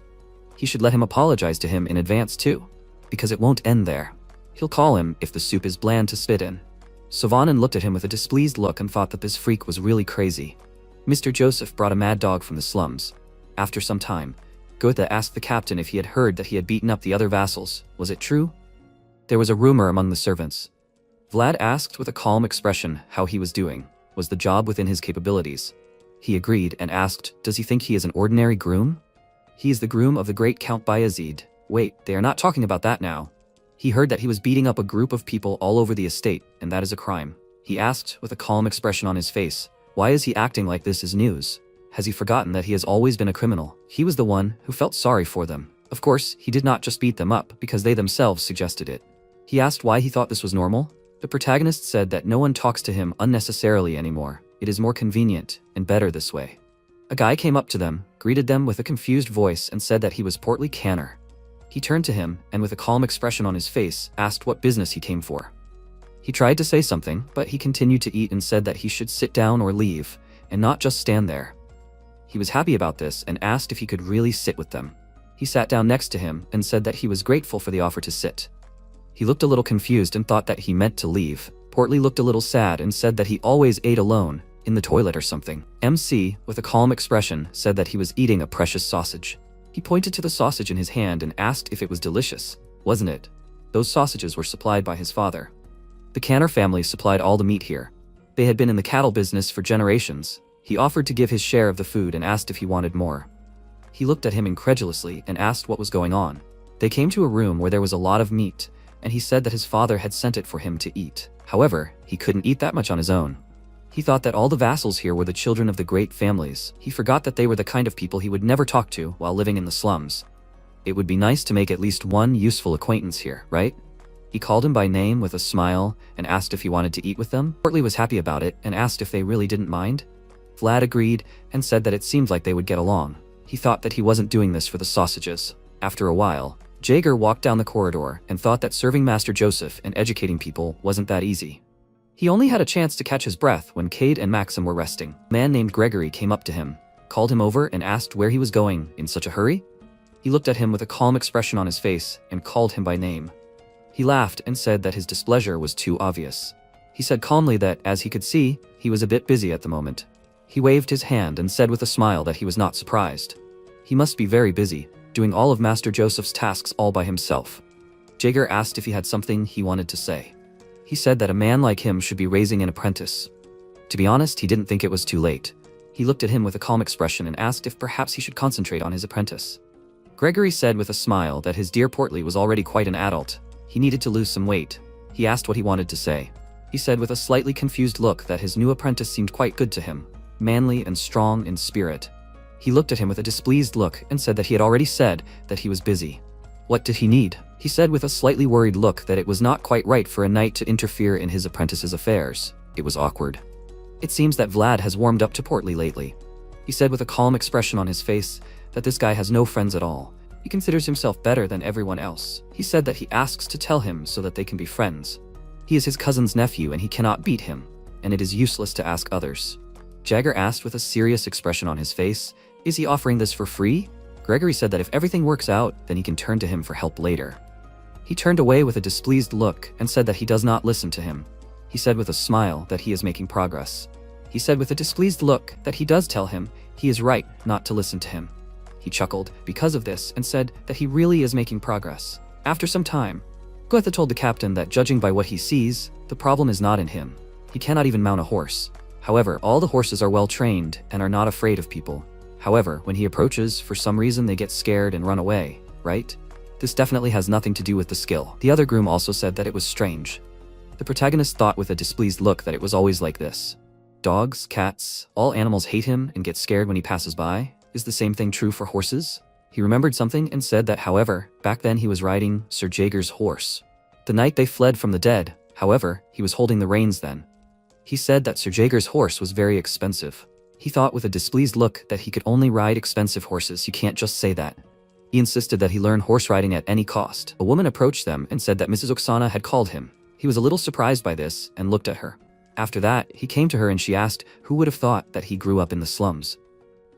He should let him apologize to him in advance too, because it won't end there. He'll call him if the soup is bland to spit in. Sovanin looked at him with a displeased look and thought that this freak was really crazy. Mr. Joseph brought a mad dog from the slums. After some time, Goethe asked the captain if he had heard that he had beaten up the other vassals. Was it true? There was a rumor among the servants. Vlad asked with a calm expression how he was doing. Was the job within his capabilities? He agreed and asked, does he think he is an ordinary groom? He is the groom of the great Count Bayezid. Wait, they are not talking about that now. He heard that he was beating up a group of people all over the estate, and that is a crime. He asked with a calm expression on his face, why is he acting like this is news? Has he forgotten that he has always been a criminal? He was the one who felt sorry for them. Of course, he did not just beat them up because they themselves suggested it. He asked why he thought this was normal. The protagonist said that no one talks to him unnecessarily anymore. It is more convenient and better this way. A guy came up to them, greeted them with a confused voice and said that he was Portly Canner. He turned to him and with a calm expression on his face asked what business he came for. He tried to say something, but he continued to eat and said that he should sit down or leave, and not just stand there. He was happy about this and asked if he could really sit with them. He sat down next to him and said that he was grateful for the offer to sit. He looked a little confused and thought that he meant to leave. Portly looked a little sad and said that he always ate alone, in the toilet or something. MC, with a calm expression, said that he was eating a precious sausage. He pointed to the sausage in his hand and asked if it was delicious. Wasn't it? Those sausages were supplied by his father. The Canner family supplied all the meat here. They had been in the cattle business for generations. He offered to give his share of the food and asked if he wanted more. He looked at him incredulously and asked what was going on. They came to a room where there was a lot of meat, and he said that his father had sent it for him to eat. However, he couldn't eat that much on his own. He thought that all the vassals here were the children of the great families. He forgot that they were the kind of people he would never talk to while living in the slums. It would be nice to make at least one useful acquaintance here, right? He called him by name with a smile and asked if he wanted to eat with them. Portly was happy about it and asked if they really didn't mind. Vlad agreed and said that it seemed like they would get along. He thought that he wasn't doing this for the sausages. After a while, Jaeger walked down the corridor and thought that serving Master Joseph and educating people wasn't that easy. He only had a chance to catch his breath when Cade and Maxim were resting. A man named Gregory came up to him, called him over and asked where he was going in such a hurry. He looked at him with a calm expression on his face and called him by name. He laughed and said that his displeasure was too obvious. He said calmly that, as he could see, he was a bit busy at the moment. He waved his hand and said with a smile that he was not surprised. He must be very busy, doing all of Master Joseph's tasks all by himself. Jaeger asked if he had something he wanted to say. He said that a man like him should be raising an apprentice. To be honest, he didn't think it was too late. He looked at him with a calm expression and asked if perhaps he should concentrate on his apprentice. Gregory said with a smile that his dear Portly was already quite an adult. He needed to lose some weight. He asked what he wanted to say. He said with a slightly confused look that his new apprentice seemed quite good to him, manly and strong in spirit. He looked at him with a displeased look and said that he had already said that he was busy. What did he need? He said with a slightly worried look that it was not quite right for a knight to interfere in his apprentice's affairs. It was awkward. It seems that Vlad has warmed up to Portly lately. He said with a calm expression on his face that this guy has no friends at all. He considers himself better than everyone else. He said that he asks to tell him so that they can be friends. He is his cousin's nephew and he cannot beat him, and it is useless to ask others. Jagger asked with a serious expression on his face, is he offering this for free? Gregory said that if everything works out, then he can turn to him for help later. He turned away with a displeased look and said that he does not listen to him. He said with a smile that he is making progress. He said with a displeased look that he does tell him he is right not to listen to him. He chuckled because of this and said that he really is making progress. After some time, Goethe told the captain that judging by what he sees, the problem is not in him. He cannot even mount a horse. However, all the horses are well trained and are not afraid of people. However, when he approaches, for some reason they get scared and run away, right? This definitely has nothing to do with the skill. The other groom also said that it was strange. The protagonist thought with a displeased look that it was always like this. Dogs, cats, all animals hate him and get scared when he passes by. Is the same thing true for horses? He remembered something and said that, however, back then he was riding Sir Jaeger's horse. The night they fled from the dead, however, he was holding the reins then. He said that Sir Jaeger's horse was very expensive. He thought with a displeased look that he could only ride expensive horses. You can't just say that. He insisted that he learn horse riding at any cost. A woman approached them and said that Mrs. Oksana had called him. He was a little surprised by this and looked at her. After that, he came to her and she asked who would have thought that he grew up in the slums.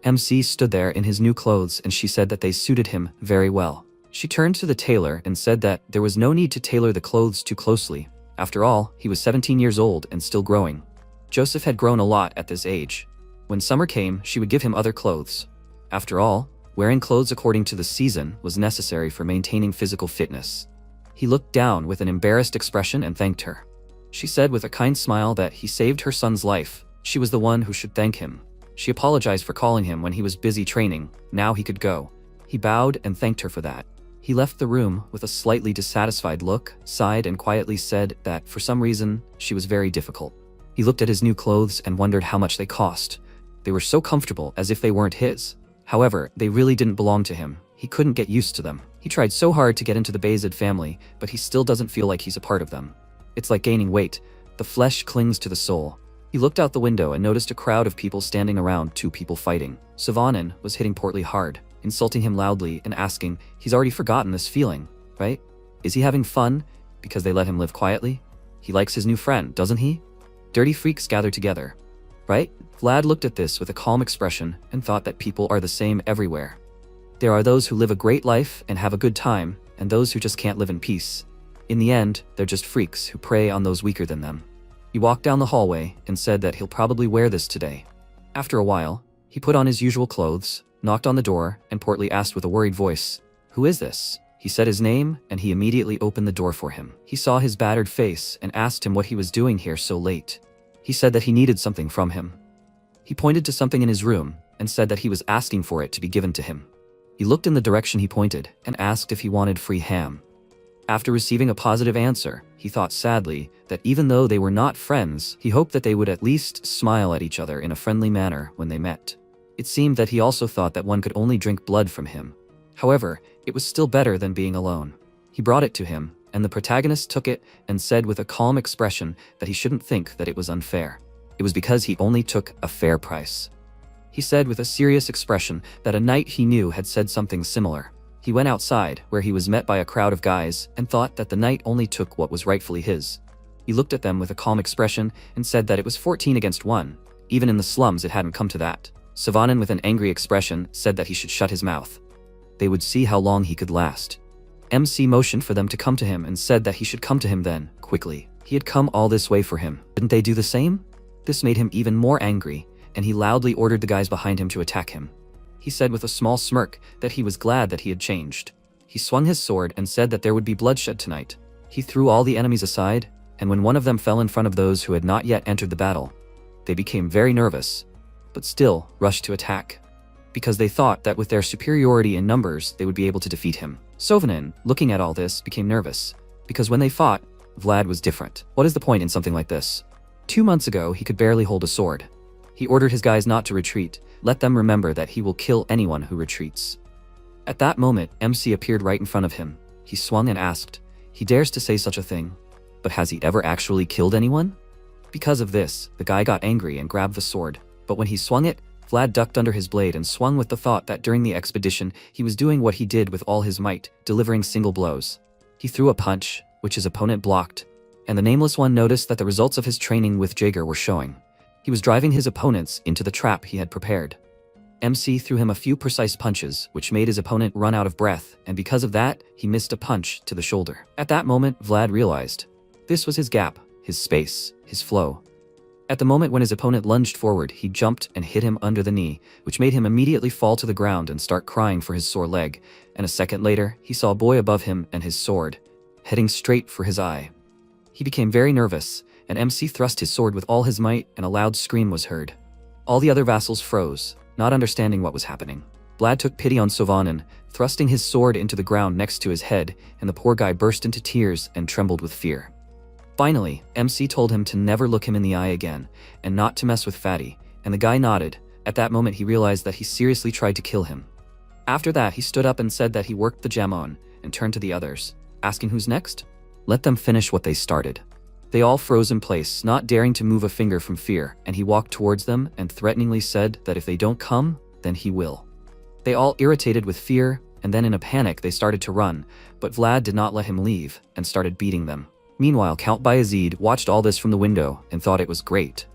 MC stood there in his new clothes and she said that they suited him very well. She turned to the tailor and said that there was no need to tailor the clothes too closely. After all, he was 17 years old and still growing. Joseph had grown a lot at this age. When summer came, she would give him other clothes. After all, wearing clothes according to the season was necessary for maintaining physical fitness. He looked down with an embarrassed expression and thanked her. She said with a kind smile that he saved her son's life. She was the one who should thank him. She apologized for calling him when he was busy training. Now he could go. He bowed and thanked her for that. He left the room with a slightly dissatisfied look, sighed and quietly said that for some reason, she was very difficult. He looked at his new clothes and wondered how much they cost. They were so comfortable as if they weren't his. However, they really didn't belong to him. He couldn't get used to them. He tried so hard to get into the Bayezid family, but he still doesn't feel like he's a part of them. It's like gaining weight. The flesh clings to the soul. He looked out the window and noticed a crowd of people standing around two people fighting. Savanen was hitting Portly hard, insulting him loudly and asking, he's already forgotten this feeling, right? Is he having fun because they let him live quietly? He likes his new friend, doesn't he? Dirty freaks gather together, right? Vlad looked at this with a calm expression and thought that people are the same everywhere. There are those who live a great life and have a good time, and those who just can't live in peace. In the end, they're just freaks who prey on those weaker than them. He walked down the hallway and said that he'll probably wear this today. After a while, he put on his usual clothes, knocked on the door, and Portly asked with a worried voice, "Who is this?" He said his name, and he immediately opened the door for him. He saw his battered face and asked him what he was doing here so late. He said that he needed something from him. He pointed to something in his room and said that he was asking for it to be given to him. He looked in the direction he pointed and asked if he wanted free ham. After receiving a positive answer, he thought sadly that even though they were not friends, he hoped that they would at least smile at each other in a friendly manner when they met. It seemed that he also thought that one could only drink blood from him. However, it was still better than being alone. He brought it to him, and the protagonist took it and said with a calm expression that he shouldn't think that it was unfair. It was because he only took a fair price. He said with a serious expression that a knight he knew had said something similar. He went outside, where he was met by a crowd of guys, and thought that the knight only took what was rightfully his. He looked at them with a calm expression and said that it was 14 against 1. Even in the slums it hadn't come to that. Savanen with an angry expression said that he should shut his mouth. They would see how long he could last. MC motioned for them to come to him and said that he should come to him then, quickly. He had come all this way for him. Didn't they do the same? This made him even more angry, and he loudly ordered the guys behind him to attack him. He said with a small smirk that he was glad that he had changed. He swung his sword and said that there would be bloodshed tonight. He threw all the enemies aside, and when one of them fell in front of those who had not yet entered the battle, they became very nervous, but still rushed to attack, because they thought that with their superiority in numbers they would be able to defeat him. Sovanen, looking at all this, became nervous, because when they fought, Vlad was different. What is the point in something like this? 2 months ago, he could barely hold a sword. He ordered his guys not to retreat. Let them remember that he will kill anyone who retreats. At that moment, MC appeared right in front of him. He swung and asked, "He dares to say such a thing. But has he ever actually killed anyone?" Because of this, the guy got angry and grabbed the sword. But when he swung it, Vlad ducked under his blade and swung with the thought that during the expedition, he was doing what he did with all his might, delivering single blows. He threw a punch, which his opponent blocked, and the Nameless One noticed that the results of his training with Jaeger were showing. He was driving his opponents into the trap he had prepared. MC threw him a few precise punches, which made his opponent run out of breath, and because of that, he missed a punch to the shoulder. At that moment, Vlad realized. This was his gap, his space, his flow. At the moment when his opponent lunged forward, he jumped and hit him under the knee, which made him immediately fall to the ground and start crying for his sore leg, and a second later, he saw a boy above him and his sword, heading straight for his eye. He became very nervous, and MC thrust his sword with all his might, and a loud scream was heard. All the other vassals froze, not understanding what was happening. Vlad took pity on Sovanen, thrusting his sword into the ground next to his head, and the poor guy burst into tears and trembled with fear. Finally, MC told him to never look him in the eye again, and not to mess with Fatty, and the guy nodded. At that moment he realized that he seriously tried to kill him. After that, he stood up and said that he worked the jamon, and turned to the others, asking who's next? Let them finish what they started. They all froze in place, not daring to move a finger from fear, and he walked towards them and threateningly said that if they don't come, then he will. They all irritated with fear, and then in a panic they started to run, but Vlad did not let him leave, and started beating them. Meanwhile, Count Bayezid watched all this from the window and thought it was great.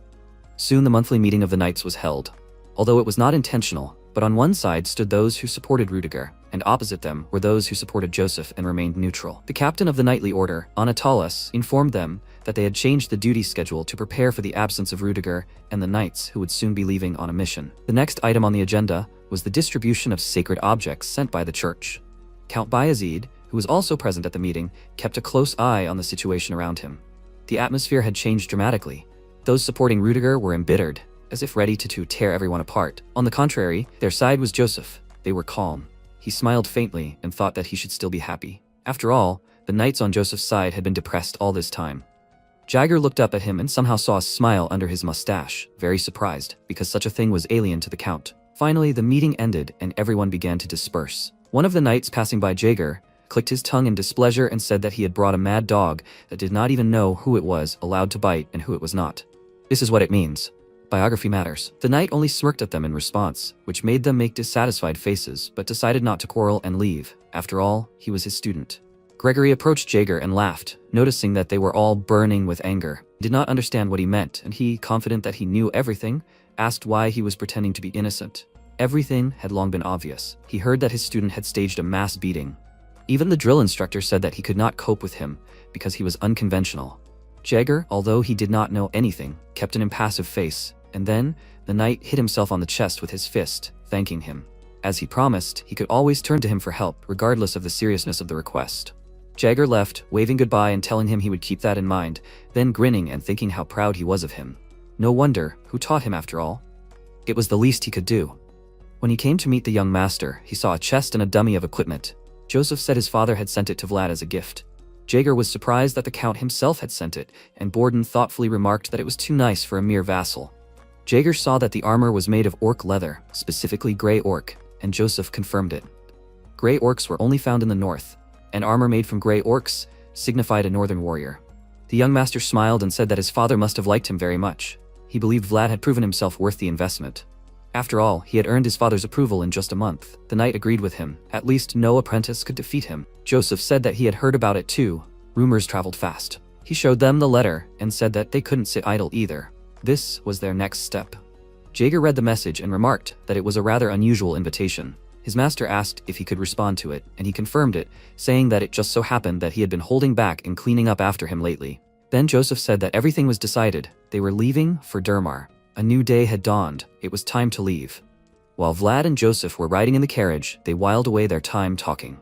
Soon the monthly meeting of the knights was held. Although it was not intentional, but on one side stood those who supported Rudiger, and opposite them were those who supported Joseph and remained neutral. The captain of the knightly order, Anatolis, informed them that they had changed the duty schedule to prepare for the absence of Rudiger and the knights who would soon be leaving on a mission. The next item on the agenda was the distribution of sacred objects sent by the church. Count Bayezid, who was also present at the meeting, kept a close eye on the situation around him. The atmosphere had changed dramatically. Those supporting Rudiger were embittered, as if ready to tear everyone apart. On the contrary, their side was Joseph. They were calm. He smiled faintly and thought that he should still be happy. After all, the knights on Joseph's side had been depressed all this time. Jagger looked up at him and somehow saw a smile under his mustache, very surprised, because such a thing was alien to the Count. Finally, the meeting ended and everyone began to disperse. One of the knights passing by Jagger clicked his tongue in displeasure and said that he had brought a mad dog that did not even know who it was allowed to bite and who it was not. This is what it means. Biography matters. The knight only smirked at them in response, which made them make dissatisfied faces, but decided not to quarrel and leave. After all, he was his student. Gregory approached Jagger and laughed, noticing that they were all burning with anger. He did not understand what he meant, and he, confident that he knew everything, asked why he was pretending to be innocent. Everything had long been obvious. He heard that his student had staged a mass beating. Even the drill instructor said that he could not cope with him because he was unconventional. Jagger, although he did not know anything, kept an impassive face, and then the knight hit himself on the chest with his fist, thanking him. As he promised, he could always turn to him for help, regardless of the seriousness of the request. Jagger left, waving goodbye and telling him he would keep that in mind, then grinning and thinking how proud he was of him. No wonder, who taught him after all? It was the least he could do. When he came to meet the young master, he saw a chest and a dummy of equipment. Joseph said his father had sent it to Vlad as a gift. Jagger was surprised that the Count himself had sent it, and Borden thoughtfully remarked that it was too nice for a mere vassal. Jagger saw that the armor was made of orc leather, specifically gray orc, and Joseph confirmed it. Gray orcs were only found in the north, and armor made from gray orcs signified a northern warrior. The young master smiled and said that his father must have liked him very much. He believed Vlad had proven himself worth the investment. After all, he had earned his father's approval in just a month. The knight agreed with him. At least no apprentice could defeat him. Joseph said that he had heard about it too. Rumors traveled fast. He showed them the letter and said that they couldn't sit idle either. This was their next step. Jagger read the message and remarked that it was a rather unusual invitation. His master asked if he could respond to it, and he confirmed it, saying that it just so happened that he had been holding back and cleaning up after him lately. Then Joseph said that everything was decided. They were leaving for Durmar. A new day had dawned. It was time to leave. While Vlad and Joseph were riding in the carriage, they whiled away their time talking.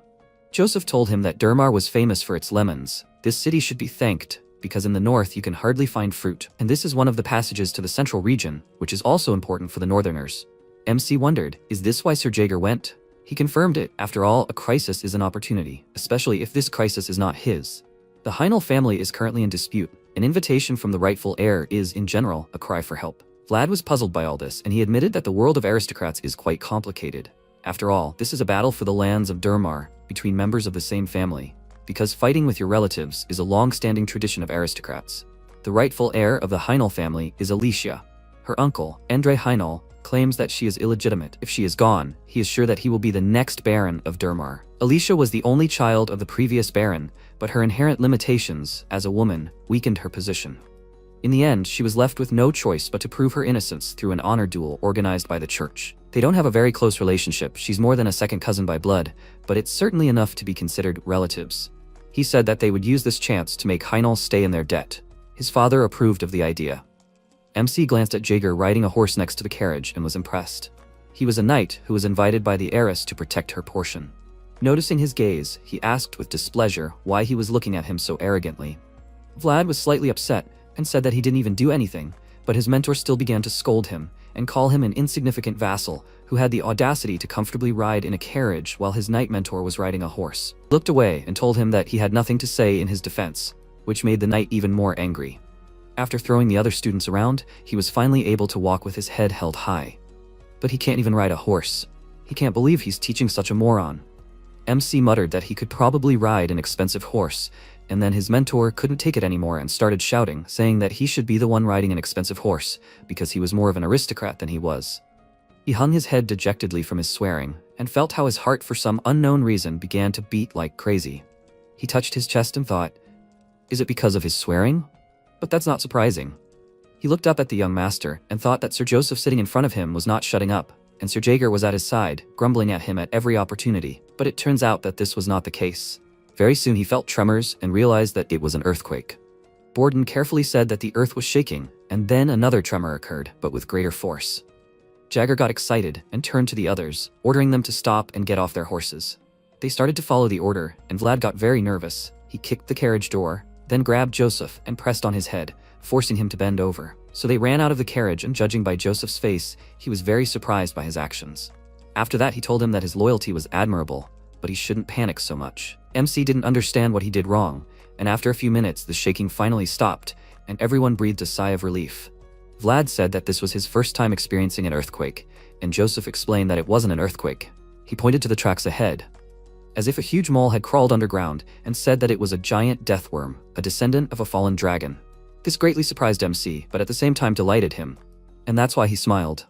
Joseph told him that Durmar was famous for its lemons. This city should be thanked, because in the north you can hardly find fruit, and this is one of the passages to the central region, which is also important for the northerners. MC wondered, is this why Sir Jagger went? He confirmed it. After all, a crisis is an opportunity, especially if this crisis is not his. The Heinel family is currently in dispute. An invitation from the rightful heir is, in general, a cry for help. Vlad was puzzled by all this, and he admitted that the world of aristocrats is quite complicated. After all, this is a battle for the lands of Durmar, between members of the same family. because fighting with your relatives is a long-standing tradition of aristocrats. The rightful heir of the Heinel family is Alicia. Her uncle, Endre Heinel, claims that she is illegitimate. If she is gone, he is sure that he will be the next Baron of Durmar. Alicia was the only child of the previous Baron, but her inherent limitations as a woman weakened her position. In the end, she was left with no choice but to prove her innocence through an honor duel organized by the church. They don't have a very close relationship, she's more than a second cousin by blood, but it's certainly enough to be considered relatives. He said that they would use this chance to make Heinel stay in their debt. His father approved of the idea. MC glanced at Jaeger riding a horse next to the carriage and was impressed. He was a knight who was invited by the heiress to protect her portion. Noticing his gaze, he asked with displeasure why he was looking at him so arrogantly. Vlad was slightly upset and said that he didn't even do anything, but his mentor still began to scold him and call him an insignificant vassal who had the audacity to comfortably ride in a carriage while his knight mentor was riding a horse. He looked away and told him that he had nothing to say in his defense, which made the knight even more angry. After throwing the other students around, he was finally able to walk with his head held high. But he can't even ride a horse. He can't believe he's teaching such a moron. MC muttered that he could probably ride an expensive horse, and then his mentor couldn't take it anymore and started shouting, saying that he should be the one riding an expensive horse, because he was more of an aristocrat than he was. He hung his head dejectedly from his swearing, and felt how his heart for some unknown reason began to beat like crazy. He touched his chest and thought, is it because of his swearing? But that's not surprising. He looked up at the young master and thought that Sir Joseph sitting in front of him was not shutting up, and Sir Jaeger was at his side, grumbling at him at every opportunity, but it turns out that this was not the case. Very soon he felt tremors and realized that it was an earthquake. Borden carefully said that the earth was shaking, and then another tremor occurred, but with greater force. Jagger got excited and turned to the others, ordering them to stop and get off their horses. They started to follow the order, and Vlad got very nervous. He kicked the carriage door, then grabbed Joseph and pressed on his head, forcing him to bend over. So they ran out of the carriage, and judging by Joseph's face, he was very surprised by his actions. After that, he told him that his loyalty was admirable, but he shouldn't panic so much. MC didn't understand what he did wrong, and after a few minutes the shaking finally stopped, and everyone breathed a sigh of relief. Vlad said that this was his first time experiencing an earthquake, and Joseph explained that it wasn't an earthquake. He pointed to the tracks ahead, as if a huge mole had crawled underground, and said that it was a giant death worm, a descendant of a fallen dragon. This greatly surprised MC, but at the same time delighted him, and that's why he smiled.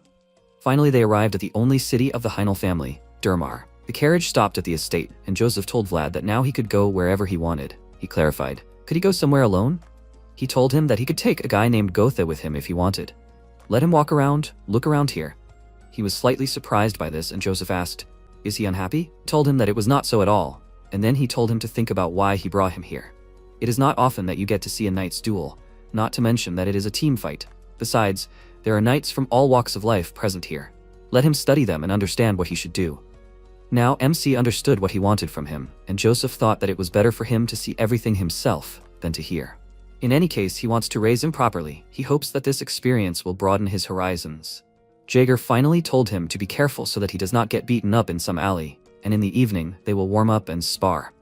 Finally they arrived at the only city of the Heinel family, Durmar. The carriage stopped at the estate, and Joseph told Vlad that now he could go wherever he wanted. He clarified, could he go somewhere alone? He told him that he could take a guy named Gotha with him if he wanted. Let him walk around, look around here. He was slightly surprised by this, and Joseph asked, is he unhappy? He told him that it was not so at all, and then he told him to think about why he brought him here. It is not often that you get to see a knight's duel, not to mention that it is a team fight. Besides, there are knights from all walks of life present here. Let him study them and understand what he should do. Now MC understood what he wanted from him, and Joseph thought that it was better for him to see everything himself than to hear. In any case, he wants to raise him properly. He hopes that this experience will broaden his horizons. Jaeger finally told him to be careful so that he does not get beaten up in some alley, and in the evening they will warm up and spar.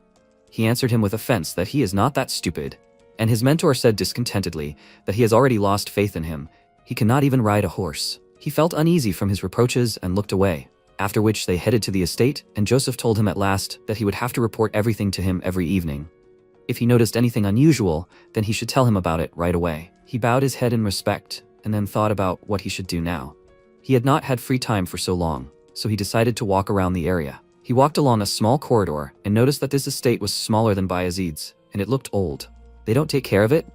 He answered him with offense that he is not that stupid, and his mentor said discontentedly that he has already lost faith in him. He cannot even ride a horse. He felt uneasy from his reproaches and looked away, after which they headed to the estate, and Joseph told him at last that he would have to report everything to him every evening. If he noticed anything unusual, then he should tell him about it right away. He bowed his head in respect, and then thought about what he should do now. He had not had free time for so long, so he decided to walk around the area. He walked along a small corridor and noticed that this estate was smaller than Bayezid's, and it looked old. They don't take care of it?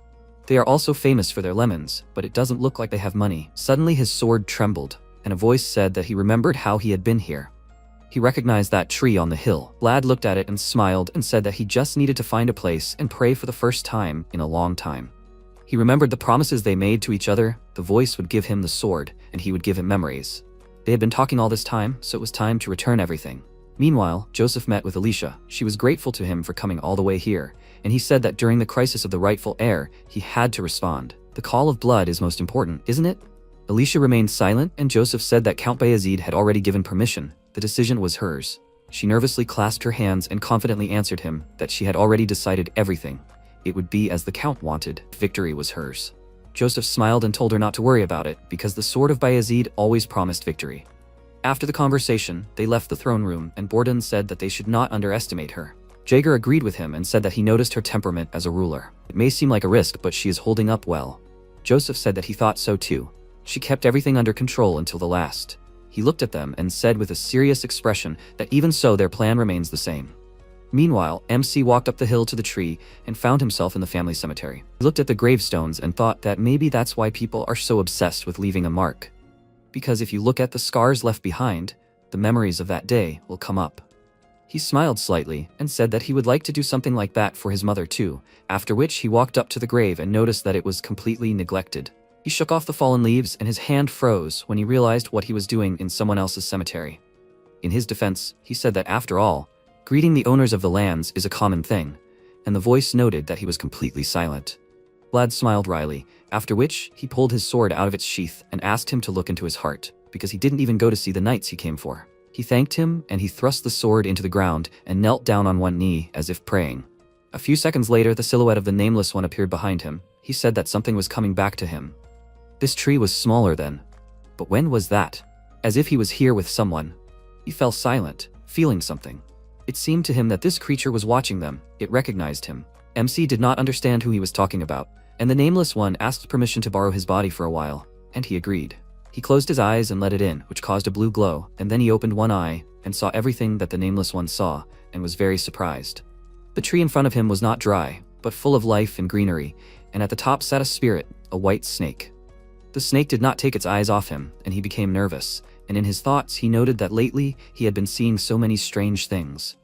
They are also famous for their lemons, but it doesn't look like they have money. Suddenly his sword trembled, and a voice said that he remembered how he had been here. He recognized that tree on the hill. Vlad looked at it and smiled and said that he just needed to find a place and pray for the first time in a long time. He remembered the promises they made to each other. The voice would give him the sword, and he would give him memories. They had been talking all this time, so it was time to return everything. Meanwhile, Joseph met with Alicia. She was grateful to him for coming all the way here, and he said that during the crisis of the rightful heir, he had to respond. The call of blood is most important, isn't it? Alicia remained silent, and Joseph said that Count Bayezid had already given permission. The decision was hers. She nervously clasped her hands and confidently answered him that she had already decided everything. It would be as the Count wanted. Victory was hers. Joseph smiled and told her not to worry about it, because the sword of Bayezid always promised victory. After the conversation, they left the throne room, and Borden said that they should not underestimate her. Jaeger agreed with him and said that he noticed her temperament as a ruler. It may seem like a risk, but she is holding up well. Joseph said that he thought so too. She kept everything under control until the last. He looked at them and said with a serious expression that even so their plan remains the same. Meanwhile, MC walked up the hill to the tree and found himself in the family cemetery. He looked at the gravestones and thought that maybe that's why people are so obsessed with leaving a mark. Because if you look at the scars left behind, the memories of that day will come up. He smiled slightly and said that he would like to do something like that for his mother too, after which he walked up to the grave and noticed that it was completely neglected. He shook off the fallen leaves and his hand froze when he realized what he was doing in someone else's cemetery. In his defense, he said that after all, greeting the owners of the lands is a common thing, and the voice noted that he was completely silent. Vlad smiled wryly, after which he pulled his sword out of its sheath and asked him to look into his heart, because he didn't even go to see the knights he came for. He thanked him and he thrust the sword into the ground and knelt down on one knee as if praying. A few seconds later, the silhouette of the Nameless One appeared behind him. He said that something was coming back to him. This tree was smaller then. But when was that? As if he was here with someone. He fell silent, feeling something. It seemed to him that this creature was watching them. It recognized him. MC did not understand who he was talking about, and the Nameless One asked permission to borrow his body for a while, and he agreed. He closed his eyes and let it in, which caused a blue glow, and then he opened one eye and saw everything that the Nameless One saw, and was very surprised. The tree in front of him was not dry, but full of life and greenery, and at the top sat a spirit, a white snake. The snake did not take its eyes off him, and he became nervous, and in his thoughts he noted that lately he had been seeing so many strange things.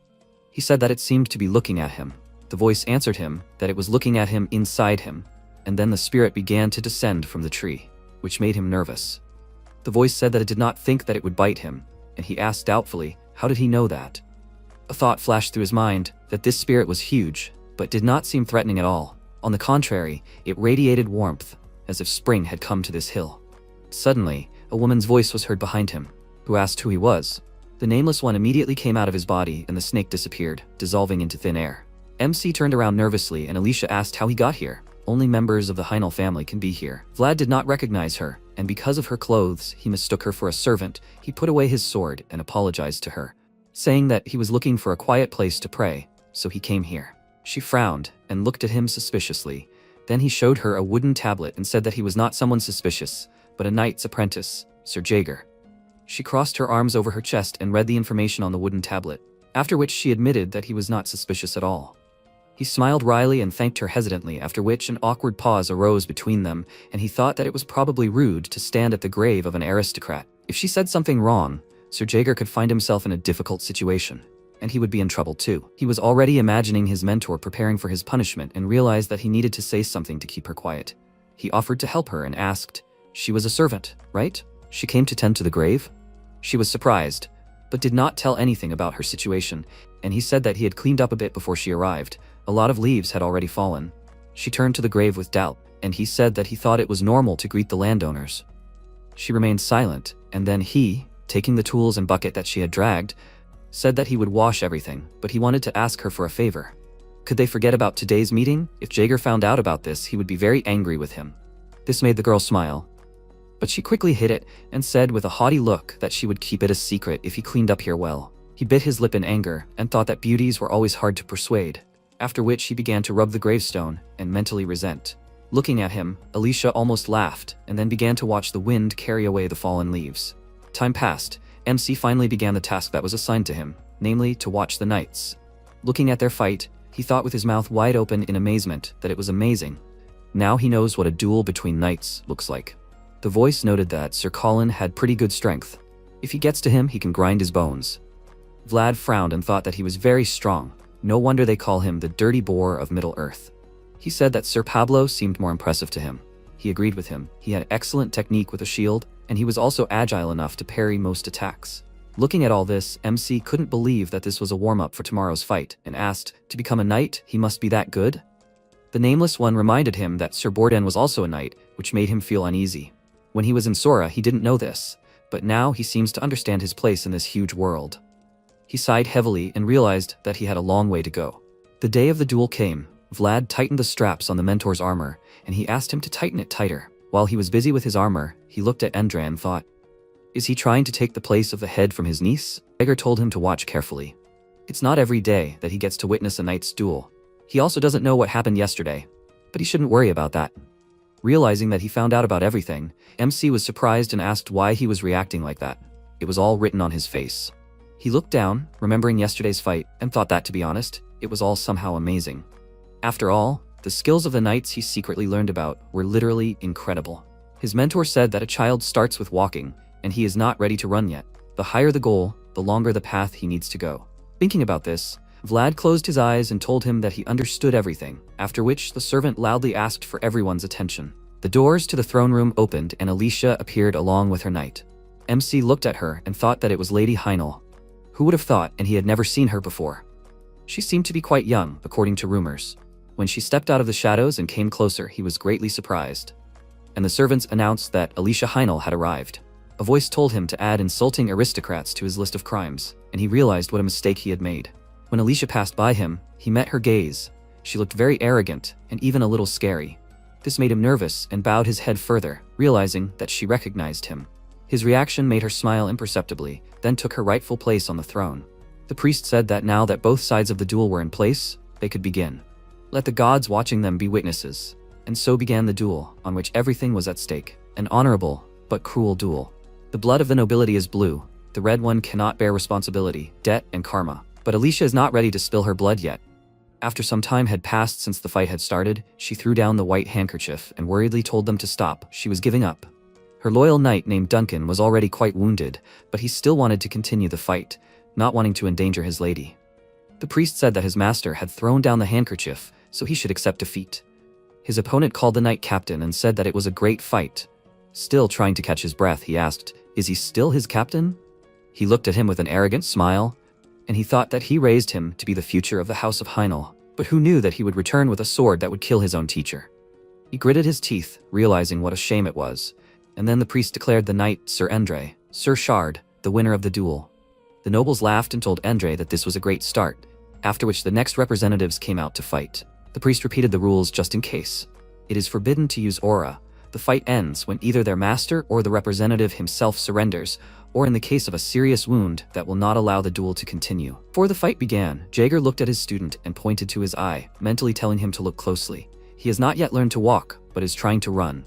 He said that it seemed to be looking at him. The voice answered him that it was looking at him inside him, and then the spirit began to descend from the tree, which made him nervous. The voice said that it did not think that it would bite him, and he asked doubtfully, how did he know that? A thought flashed through his mind that this spirit was huge, but did not seem threatening at all. On the contrary, it radiated warmth, as if spring had come to this hill. Suddenly, a woman's voice was heard behind him, who asked who he was. The Nameless One immediately came out of his body and the snake disappeared, dissolving into thin air. MC turned around nervously and Alicia asked how he got here. Only members of the Heinel family can be here. Vlad did not recognize her, and because of her clothes, he mistook her for a servant. He put away his sword and apologized to her, saying that he was looking for a quiet place to pray, so he came here. She frowned and looked at him suspiciously. Then he showed her a wooden tablet and said that he was not someone suspicious, but a knight's apprentice, Sir Jaeger. She crossed her arms over her chest and read the information on the wooden tablet, after which she admitted that he was not suspicious at all. He smiled wryly and thanked her hesitantly, after which an awkward pause arose between them, and he thought that it was probably rude to stand at the grave of an aristocrat. If she said something wrong, Sir Jaeger could find himself in a difficult situation, and he would be in trouble too. He was already imagining his mentor preparing for his punishment and realized that he needed to say something to keep her quiet. He offered to help her and asked, she was a servant, right? She came to tend to the grave? She was surprised, but did not tell anything about her situation, and he said that he had cleaned up a bit before she arrived. A lot of leaves had already fallen. She turned to the grave with doubt, and he said that he thought it was normal to greet the landowners. She remained silent, and then he, taking the tools and bucket that she had dragged, said that he would wash everything, but he wanted to ask her for a favor. Could they forget about today's meeting? If Jaeger found out about this, he would be very angry with him. This made the girl smile, but she quickly hid it and said with a haughty look that she would keep it a secret if he cleaned up here well. He bit his lip in anger and thought that beauties were always hard to persuade, after which he began to rub the gravestone and mentally resent. Looking at him, Alicia almost laughed and then began to watch the wind carry away the fallen leaves. Time passed. MC finally began the task that was assigned to him, namely to watch the knights. Looking at their fight, he thought with his mouth wide open in amazement that it was amazing. Now he knows what a duel between knights looks like. The voice noted that Sir Colin had pretty good strength. If he gets to him, he can grind his bones. Vlad frowned and thought that he was very strong. No wonder they call him the dirty boar of Middle-earth. He said that Sir Pablo seemed more impressive to him. He agreed with him. He had excellent technique with a shield, and he was also agile enough to parry most attacks. Looking at all this, MC couldn't believe that this was a warm-up for tomorrow's fight, and asked, to become a knight, he must be that good? The Nameless One reminded him that Sir Borden was also a knight, which made him feel uneasy. When he was in Sora, he didn't know this, but now he seems to understand his place in this huge world. He sighed heavily and realized that he had a long way to go. The day of the duel came. Vlad tightened the straps on the mentor's armor, and he asked him to tighten it tighter. While he was busy with his armor, he looked at Endra and thought, is he trying to take the place of the head from his niece? Jaeger told him to watch carefully. It's not every day that he gets to witness a knight's duel. He also doesn't know what happened yesterday, but he shouldn't worry about that. Realizing that he found out about everything, MC was surprised and asked why he was reacting like that. It was all written on his face. He looked down, remembering yesterday's fight, and thought that, to be honest, it was all somehow amazing. After all, the skills of the knights he secretly learned about were literally incredible. His mentor said that a child starts with walking, and he is not ready to run yet. The higher the goal, the longer the path he needs to go. Thinking about this, Vlad closed his eyes and told him that he understood everything, after which the servant loudly asked for everyone's attention. The doors to the throne room opened and Alicia appeared along with her knight. MC looked at her and thought that it was Lady Heinel. Who would have thought, and he had never seen her before. She seemed to be quite young, according to rumors. When she stepped out of the shadows and came closer, he was greatly surprised. And the servants announced that Alicia Heinel had arrived. A voice told him to add insulting aristocrats to his list of crimes, and he realized what a mistake he had made. When Alicia passed by him, he met her gaze. She looked very arrogant and even a little scary. This made him nervous and bowed his head further, realizing that she recognized him. His reaction made her smile imperceptibly, then took her rightful place on the throne. The priest said that now that both sides of the duel were in place, they could begin. Let the gods watching them be witnesses. And so began the duel, on which everything was at stake. An honorable, but cruel duel. The blood of the nobility is blue. The red one cannot bear responsibility, debt, and karma. But Alicia is not ready to spill her blood yet. After some time had passed since the fight had started, she threw down the white handkerchief and worriedly told them to stop. She was giving up. Her loyal knight named Duncan was already quite wounded, but he still wanted to continue the fight, not wanting to endanger his lady. The priest said that his master had thrown down the handkerchief, so he should accept defeat. His opponent called the knight captain and said that it was a great fight. Still trying to catch his breath, he asked, "Is he still his captain?" He looked at him with an arrogant smile, and he thought that he raised him to be the future of the House of Heinel, but who knew that he would return with a sword that would kill his own teacher? He gritted his teeth, realizing what a shame it was, and then the priest declared the knight Sir Endre, Sir Shard, the winner of the duel. The nobles laughed and told Endre that this was a great start, after which the next representatives came out to fight. The priest repeated the rules just in case. It is forbidden to use aura. The fight ends when either their master or the representative himself surrenders, or in the case of a serious wound that will not allow the duel to continue. Before the fight began, Jaeger looked at his student and pointed to his eye, mentally telling him to look closely. He has not yet learned to walk, but is trying to run.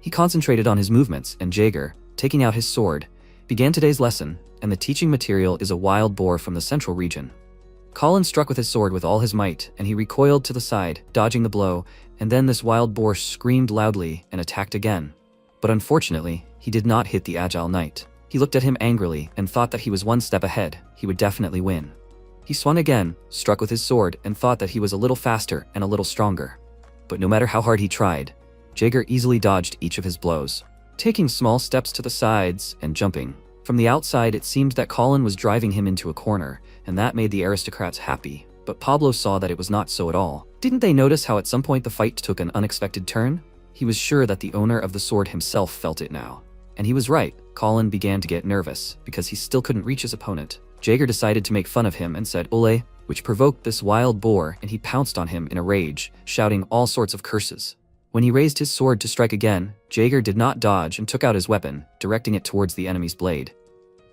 He concentrated on his movements, and Jaeger, taking out his sword, began today's lesson, and the teaching material is a wild boar from the central region. Colin struck with his sword with all his might, and he recoiled to the side, dodging the blow, and then this wild boar screamed loudly and attacked again. But unfortunately, he did not hit the agile knight. He looked at him angrily and thought that he was one step ahead. He would definitely win. He swung again, struck with his sword, and thought that he was a little faster and a little stronger. But no matter how hard he tried, Jaeger easily dodged each of his blows, taking small steps to the sides and jumping. From the outside, it seemed that Colin was driving him into a corner, and that made the aristocrats happy. But Pablo saw that it was not so at all. Didn't they notice how at some point the fight took an unexpected turn? He was sure that the owner of the sword himself felt it now. And he was right. Colin began to get nervous, because he still couldn't reach his opponent. Jaeger decided to make fun of him and said "Ole," which provoked this wild boar, and he pounced on him in a rage, shouting all sorts of curses. When he raised his sword to strike again, Jaeger did not dodge and took out his weapon, directing it towards the enemy's blade.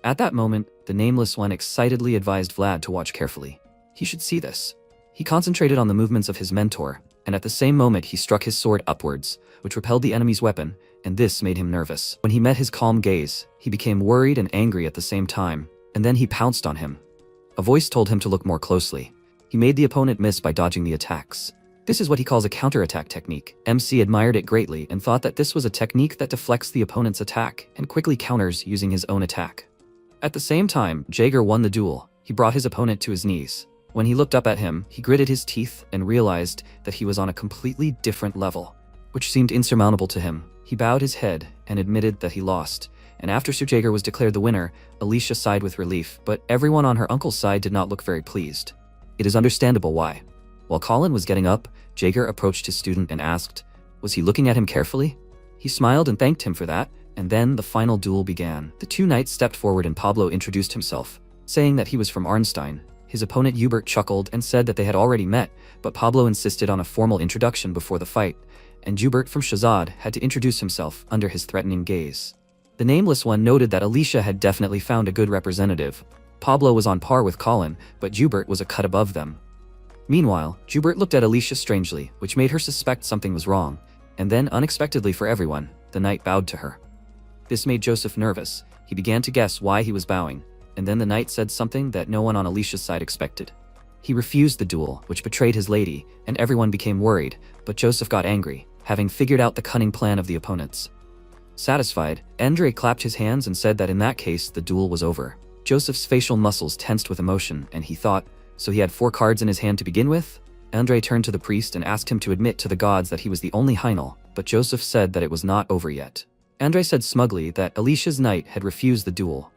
At that moment, the Nameless One excitedly advised Vlad to watch carefully. He should see this. He concentrated on the movements of his mentor, and at the same moment he struck his sword upwards, which repelled the enemy's weapon, and this made him nervous. When he met his calm gaze, he became worried and angry at the same time, and then he pounced on him. A voice told him to look more closely. He made the opponent miss by dodging the attacks. This is what he calls a counterattack technique. MC admired it greatly and thought that this was a technique that deflects the opponent's attack and quickly counters using his own attack. At the same time, Jaeger won the duel. He brought his opponent to his knees. When he looked up at him, he gritted his teeth and realized that he was on a completely different level, which seemed insurmountable to him. He bowed his head and admitted that he lost, and after Sir Jaeger was declared the winner, Alicia sighed with relief, but everyone on her uncle's side did not look very pleased. It is understandable why. While Colin was getting up, Jaeger approached his student and asked, was he looking at him carefully? He smiled and thanked him for that, and then the final duel began. The two knights stepped forward and Pablo introduced himself, saying that he was from Arnstein. His opponent Hubert chuckled and said that they had already met, but Pablo insisted on a formal introduction before the fight, and Hubert from Shazad had to introduce himself under his threatening gaze. The Nameless One noted that Alicia had definitely found a good representative, Pablo was on par with Colin, but Jubert was a cut above them. Meanwhile, Jubert looked at Alicia strangely, which made her suspect something was wrong, and then unexpectedly for everyone, the knight bowed to her. This made Joseph nervous. He began to guess why he was bowing, and then the knight said something that no one on Alicia's side expected. He refused the duel, which betrayed his lady, and everyone became worried, but Joseph got angry, having figured out the cunning plan of the opponents. Satisfied, Andre clapped his hands and said that in that case, the duel was over. Joseph's facial muscles tensed with emotion, and he thought, so he had 4 cards in his hand to begin with? Andre turned to the priest and asked him to admit to the gods that he was the only Heinel, but Joseph said that it was not over yet. Andre said smugly that Alicia's knight had refused the duel.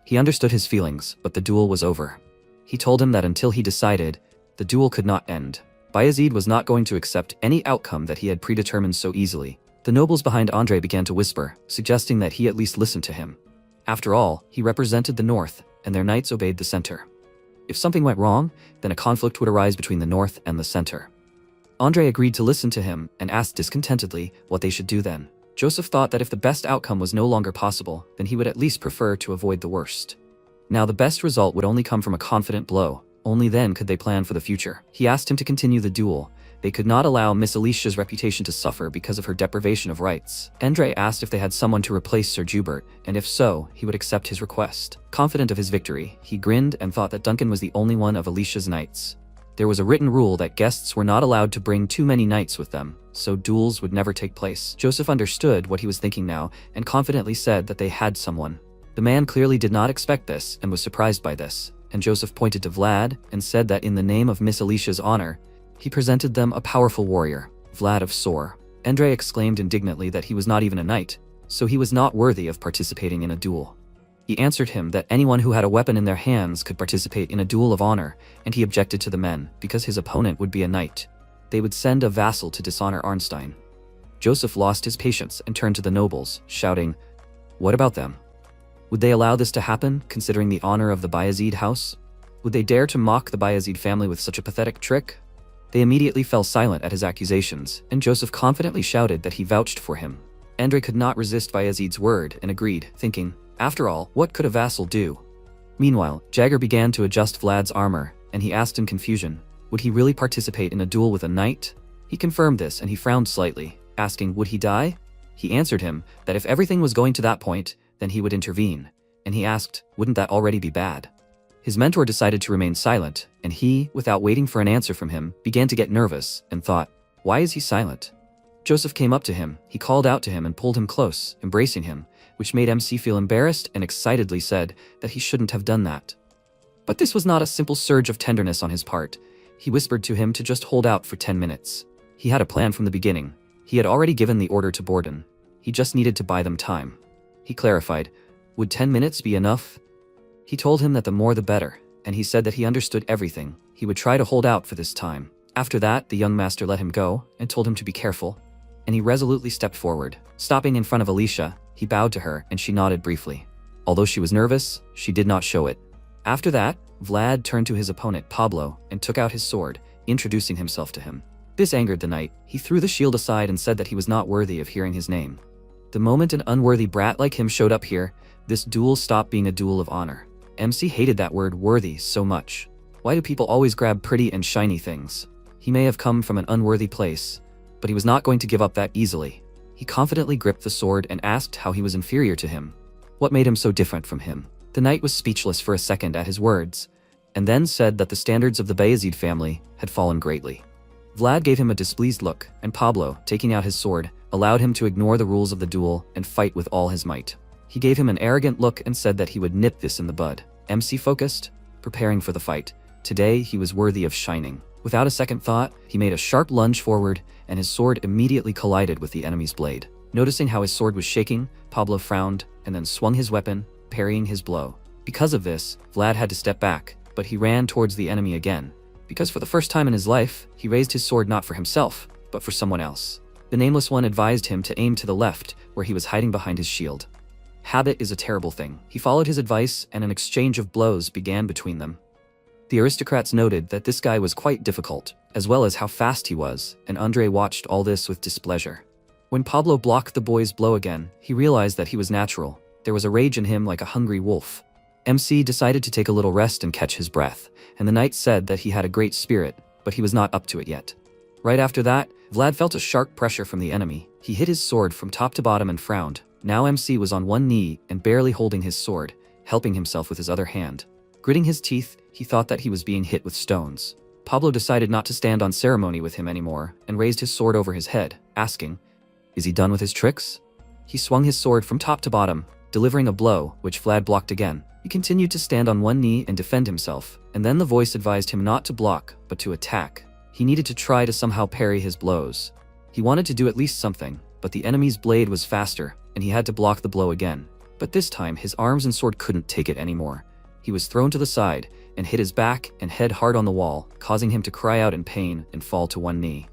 He understood his feelings, but the duel was over. He told him that until he decided, the duel could not end. Bayezid was not going to accept any outcome that he had predetermined so easily. The nobles behind Andre began to whisper, suggesting that he at least listen to him. After all, he represented the north, and their knights obeyed the center. If something went wrong, then a conflict would arise between the north and the center. Andre agreed to listen to him and asked discontentedly what they should do then. Joseph thought that if the best outcome was no longer possible, then he would at least prefer to avoid the worst. Now the best result would only come from a confident blow. Only then could they plan for the future. He asked him to continue the duel. They could not allow Miss Alicia's reputation to suffer because of her deprivation of rights. Andre asked if they had someone to replace Sir Jubert, and if so, he would accept his request. Confident of his victory, he grinned and thought that Duncan was the only one of Alicia's knights. There was a written rule that guests were not allowed to bring too many knights with them, so duels would never take place. Joseph understood what he was thinking now, and confidently said that they had someone. The man clearly did not expect this, and was surprised by this, and Joseph pointed to Vlad, and said that in the name of Miss Alicia's honor, he presented them a powerful warrior, Vlad of Sor. Andre exclaimed indignantly that he was not even a knight, so he was not worthy of participating in a duel. He answered him that anyone who had a weapon in their hands could participate in a duel of honor, and he objected to the men, because his opponent would be a knight. They would send a vassal to dishonor Arnstein. Joseph lost his patience and turned to the nobles, shouting, "What about them? Would they allow this to happen, considering the honor of the Bayezid house? Would they dare to mock the Bayezid family with such a pathetic trick?" They immediately fell silent at his accusations, and Joseph confidently shouted that he vouched for him. Andre could not resist Bayezid's word and agreed, thinking, after all, what could a vassal do? Meanwhile, Jagger began to adjust Vlad's armor, and he asked in confusion, would he really participate in a duel with a knight? He confirmed this and he frowned slightly, asking would he die? He answered him that if everything was going to that point, then he would intervene, and he asked, wouldn't that already be bad? His mentor decided to remain silent, and he, without waiting for an answer from him, began to get nervous and thought, why is he silent? Joseph came up to him, he called out to him and pulled him close, embracing him, which made MC feel embarrassed and excitedly said that he shouldn't have done that. But this was not a simple surge of tenderness on his part. He whispered to him to just hold out for 10 minutes. He had a plan from the beginning. He had already given the order to Borden. He just needed to buy them time. He clarified, would 10 minutes be enough? He told him that the more the better, and he said that he understood everything. He would try to hold out for this time. After that, the young master let him go and told him to be careful, and he resolutely stepped forward. Stopping in front of Alicia, he bowed to her and she nodded briefly. Although she was nervous, she did not show it. After that, Vlad turned to his opponent Pablo and took out his sword, introducing himself to him. This angered the knight. He threw the shield aside and said that he was not worthy of hearing his name. The moment an unworthy brat like him showed up here, this duel stopped being a duel of honor. MC hated that word worthy so much. Why do people always grab pretty and shiny things? He may have come from an unworthy place, but he was not going to give up that easily. He confidently gripped the sword and asked how he was inferior to him. What made him so different from him? The knight was speechless for a second at his words, and then said that the standards of the Bayezid family had fallen greatly. Vlad gave him a displeased look, and Pablo, taking out his sword, allowed him to ignore the rules of the duel and fight with all his might. He gave him an arrogant look and said that he would nip this in the bud. MC focused, preparing for the fight. Today, he was worthy of shining. Without a second thought, he made a sharp lunge forward, and his sword immediately collided with the enemy's blade. Noticing how his sword was shaking, Pablo frowned, and then swung his weapon, parrying his blow. Because of this, Vlad had to step back, but he ran towards the enemy again. Because for the first time in his life, he raised his sword not for himself, but for someone else. The Nameless One advised him to aim to the left, where he was hiding behind his shield. Habit is a terrible thing. He followed his advice, and an exchange of blows began between them. The aristocrats noted that this guy was quite difficult, as well as how fast he was, and Andre watched all this with displeasure. When Pablo blocked the boy's blow again, he realized that he was natural. There was a rage in him like a hungry wolf. MC decided to take a little rest and catch his breath, and the knight said that he had a great spirit, but he was not up to it yet. Right after that, Vlad felt a sharp pressure from the enemy. He hit his sword from top to bottom and frowned. Now MC was on one knee and barely holding his sword, helping himself with his other hand. Gritting his teeth, he thought that he was being hit with stones. Pablo decided not to stand on ceremony with him anymore and raised his sword over his head, asking, "Is he done with his tricks?" He swung his sword from top to bottom, delivering a blow, which Vlad blocked again. He continued to stand on one knee and defend himself, and then the voice advised him not to block, but to attack. He needed to try to somehow parry his blows. He wanted to do at least something, but the enemy's blade was faster, and he had to block the blow again. But this time, his arms and sword couldn't take it anymore. He was thrown to the side and hit his back and head hard on the wall, causing him to cry out in pain and fall to one knee.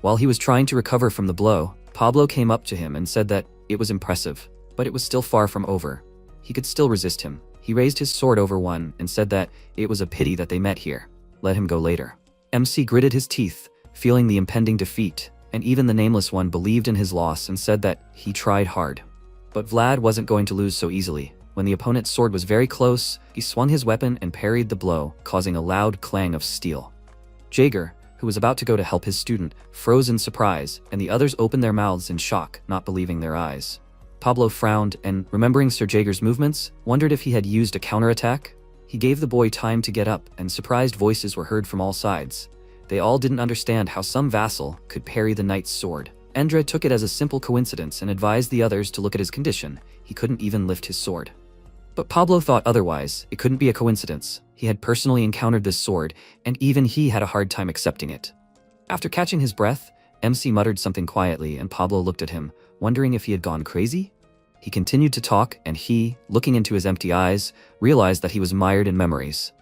While he was trying to recover from the blow, Pablo came up to him and said that it was impressive, but it was still far from over. He could still resist him. He raised his sword over one and said that it was a pity that they met here. Let him go later. MC gritted his teeth, feeling the impending defeat, and even the Nameless One believed in his loss and said that he tried hard. But Vlad wasn't going to lose so easily. When the opponent's sword was very close, he swung his weapon and parried the blow, causing a loud clang of steel. Jaeger, who was about to go to help his student, froze in surprise, and the others opened their mouths in shock, not believing their eyes. Pablo frowned and, remembering Sir Jaeger's movements, wondered if he had used a counterattack. He gave the boy time to get up, and surprised voices were heard from all sides. They all didn't understand how some vassal could parry the knight's sword. Endre took it as a simple coincidence and advised the others to look at his condition. He couldn't even lift his sword. But Pablo thought otherwise. It couldn't be a coincidence. He had personally encountered this sword, and even he had a hard time accepting it. After catching his breath, MC muttered something quietly, and Pablo looked at him, wondering if he had gone crazy. He continued to talk, and he, looking into his empty eyes, realized that he was mired in memories.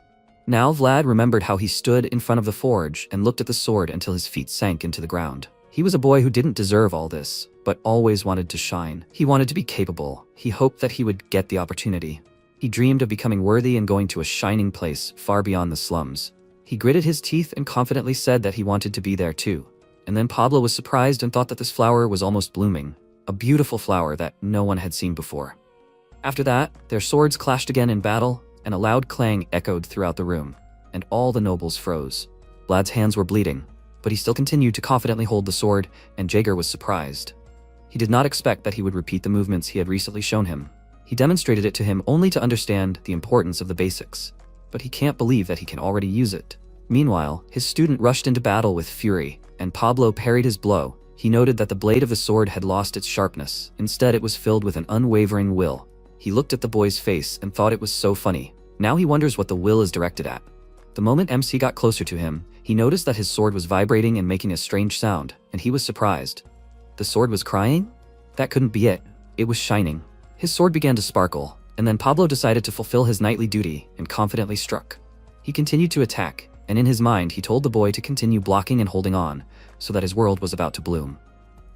Now Vlad remembered how he stood in front of the forge and looked at the sword until his feet sank into the ground. He was a boy who didn't deserve all this, but always wanted to shine. He wanted to be capable. He hoped that he would get the opportunity. He dreamed of becoming worthy and going to a shining place far beyond the slums. He gritted his teeth and confidently said that he wanted to be there too. And then Pablo was surprised and thought that this flower was almost blooming. A beautiful flower that no one had seen before. After that, their swords clashed again in battle, and a loud clang echoed throughout the room, and all the nobles froze. Vlad's hands were bleeding, but he still continued to confidently hold the sword, and Jaeger was surprised. He did not expect that he would repeat the movements he had recently shown him. He demonstrated it to him only to understand the importance of the basics, but he can't believe that he can already use it. Meanwhile, his student rushed into battle with fury, and Pablo parried his blow. He noted that the blade of the sword had lost its sharpness. Instead, it was filled with an unwavering will. He looked at the boy's face and thought it was so funny. Now he wonders what the will is directed at. The moment MC got closer to him, he noticed that his sword was vibrating and making a strange sound, and he was surprised. The sword was crying? That couldn't be it. It was shining. His sword began to sparkle, and then Pablo decided to fulfill his knightly duty and confidently struck. He continued to attack, and in his mind he told the boy to continue blocking and holding on, so that his world was about to bloom.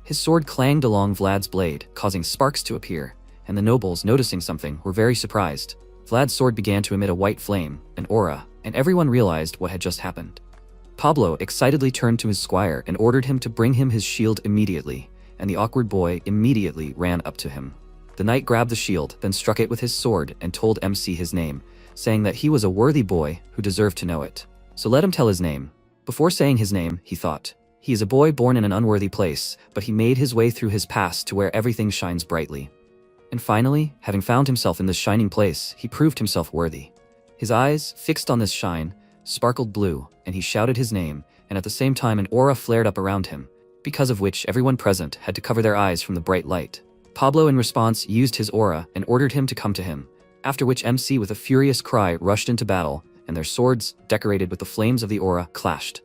His sword clanged along Vlad's blade, causing sparks to appear, and the nobles, noticing something, were very surprised. Vlad's sword began to emit a white flame, an aura, and everyone realized what had just happened. Pablo excitedly turned to his squire and ordered him to bring him his shield immediately, and the awkward boy immediately ran up to him. The knight grabbed the shield, then struck it with his sword and told MC his name, saying that he was a worthy boy who deserved to know it. So let him tell his name. Before saying his name, he thought, he is a boy born in an unworthy place, but he made his way through his past to where everything shines brightly. And finally, having found himself in this shining place, he proved himself worthy. His eyes, fixed on this shine, sparkled blue, and he shouted his name, and at the same time an aura flared up around him, because of which everyone present had to cover their eyes from the bright light. Pablo in response used his aura and ordered him to come to him, after which MC with a furious cry rushed into battle, and their swords, decorated with the flames of the aura, clashed.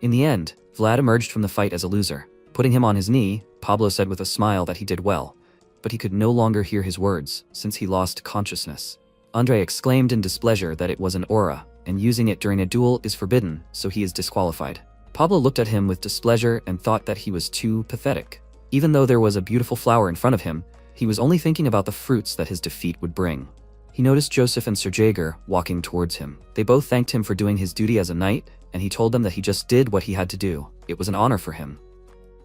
In the end, Vlad emerged from the fight as a loser. Putting him on his knee, Pablo said with a smile that he did well, but he could no longer hear his words since he lost consciousness. Andre exclaimed in displeasure that it was an aura, and using it during a duel is forbidden, so he is disqualified. Pablo looked at him with displeasure and thought that he was too pathetic. Even though there was a beautiful flower in front of him, he was only thinking about the fruits that his defeat would bring. He noticed Joseph and Sir Jaeger walking towards him. They both thanked him for doing his duty as a knight, and he told them that he just did what he had to do. It was an honor for him.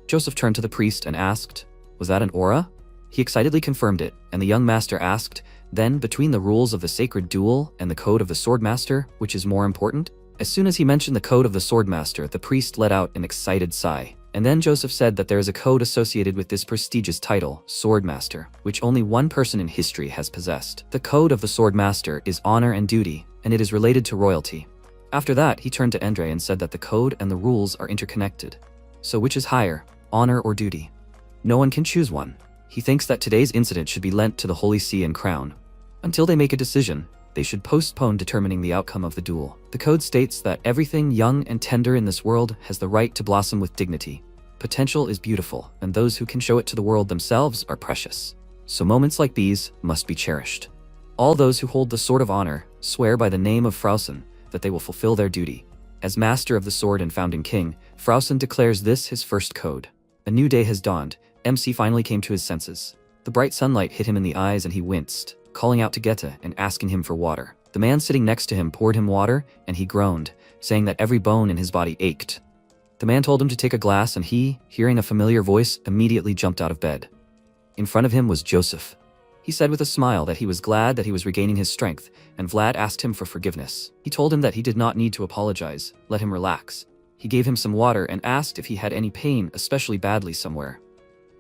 Joseph turned to the priest and asked, "Was that an aura?" He excitedly confirmed it, and the young master asked, Then, between the rules of the sacred duel and the code of the Swordmaster, which is more important? As soon as he mentioned the code of the Swordmaster, the priest let out an excited sigh. And then Joseph said that there is a code associated with this prestigious title, Swordmaster, which only one person in history has possessed. The code of the Swordmaster is honor and duty, and it is related to royalty. After that, he turned to Andre and said that the code and the rules are interconnected. So which is higher, honor or duty? No one can choose one. He thinks that today's incident should be lent to the Holy See and Crown. Until they make a decision, they should postpone determining the outcome of the duel. The code states that everything young and tender in this world has the right to blossom with dignity. Potential is beautiful, and those who can show it to the world themselves are precious. So moments like these must be cherished. All those who hold the Sword of Honor swear by the name of Frausen that they will fulfill their duty. As master of the sword and founding king, Frausen declares this his first code. A new day has dawned. MC finally came to his senses. The bright sunlight hit him in the eyes and he winced, calling out to Goethe and asking him for water. The man sitting next to him poured him water and he groaned, saying that every bone in his body ached. The man told him to take a glass and he, hearing a familiar voice, immediately jumped out of bed. In front of him was Joseph. He said with a smile that he was glad that he was regaining his strength, and Vlad asked him for forgiveness. He told him that he did not need to apologize, let him relax. He gave him some water and asked if he had any pain, especially badly somewhere.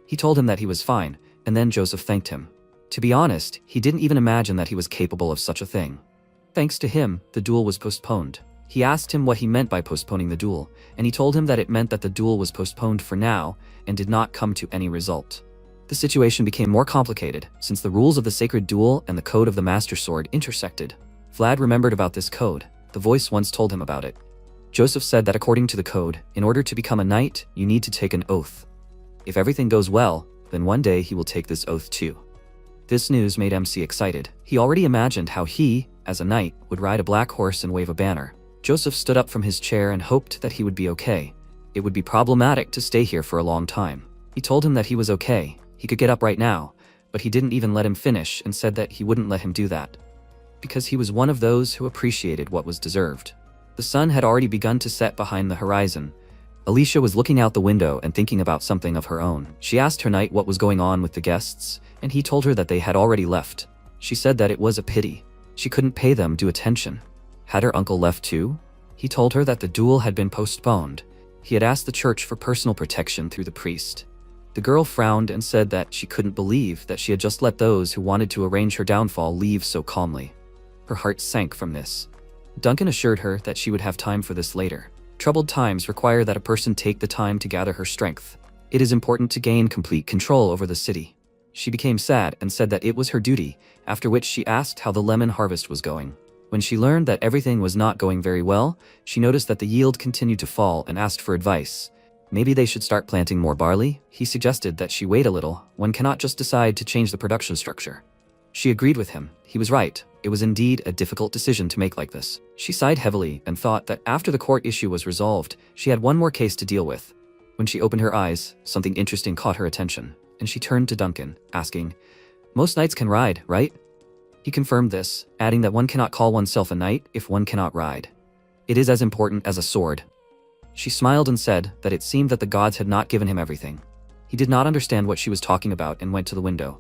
He told him that he was fine, and then Joseph thanked him. To be honest, he didn't even imagine that he was capable of such a thing. Thanks to him, the duel was postponed. He asked him what he meant by postponing the duel, and he told him that it meant that the duel was postponed for now and did not come to any result. The situation became more complicated since the rules of the sacred duel and the code of the Master Sword intersected. Vlad remembered about this code. The voice once told him about it. Joseph said that according to the code, in order to become a knight, you need to take an oath. If everything goes well, then one day he will take this oath too. This news made MC excited. He already imagined how he, as a knight, would ride a black horse and wave a banner. Joseph stood up from his chair and hoped that he would be okay. It would be problematic to stay here for a long time. He told him that he was okay. He could get up right now, but he didn't even let him finish and said that he wouldn't let him do that, because he was one of those who appreciated what was deserved. The sun had already begun to set behind the horizon. Alicia was looking out the window and thinking about something of her own. She asked her knight what was going on with the guests, and he told her that they had already left. She said that it was a pity. She couldn't pay them due attention. Had her uncle left too? He told her that the duel had been postponed. He had asked the church for personal protection through the priest. The girl frowned and said that she couldn't believe that she had just let those who wanted to arrange her downfall leave so calmly. Her heart sank from this. Duncan assured her that she would have time for this later. Troubled times require that a person take the time to gather her strength. It is important to gain complete control over the city. She became sad and said that it was her duty, after which she asked how the lemon harvest was going. When she learned that everything was not going very well, she noticed that the yield continued to fall and asked for advice. Maybe they should start planting more barley? He suggested that she wait a little. One cannot just decide to change the production structure. She agreed with him. He was right. It was indeed a difficult decision to make like this. She sighed heavily and thought that after the court issue was resolved, she had one more case to deal with. When she opened her eyes, something interesting caught her attention, and she turned to Duncan, asking, "Most knights can ride, right?" He confirmed this, adding that one cannot call oneself a knight if one cannot ride. It is as important as a sword. She smiled and said that it seemed that the gods had not given him everything. He did not understand what she was talking about and went to the window.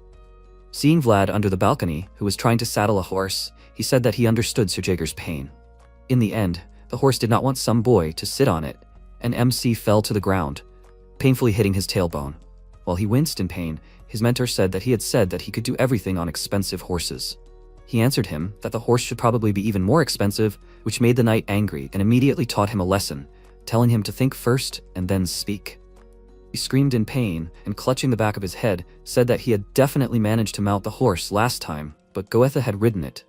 Seeing Vlad under the balcony, who was trying to saddle a horse, he said that he understood Sir Jaeger's pain. In the end, the horse did not want some boy to sit on it, and MC fell to the ground, painfully hitting his tailbone. While he winced in pain, his mentor said that he had said that he could do everything on expensive horses. He answered him that the horse should probably be even more expensive, which made the knight angry and immediately taught him a lesson, telling him to think first and then speak. He screamed in pain and, clutching the back of his head, said that he had definitely managed to mount the horse last time, but Goethe had ridden it.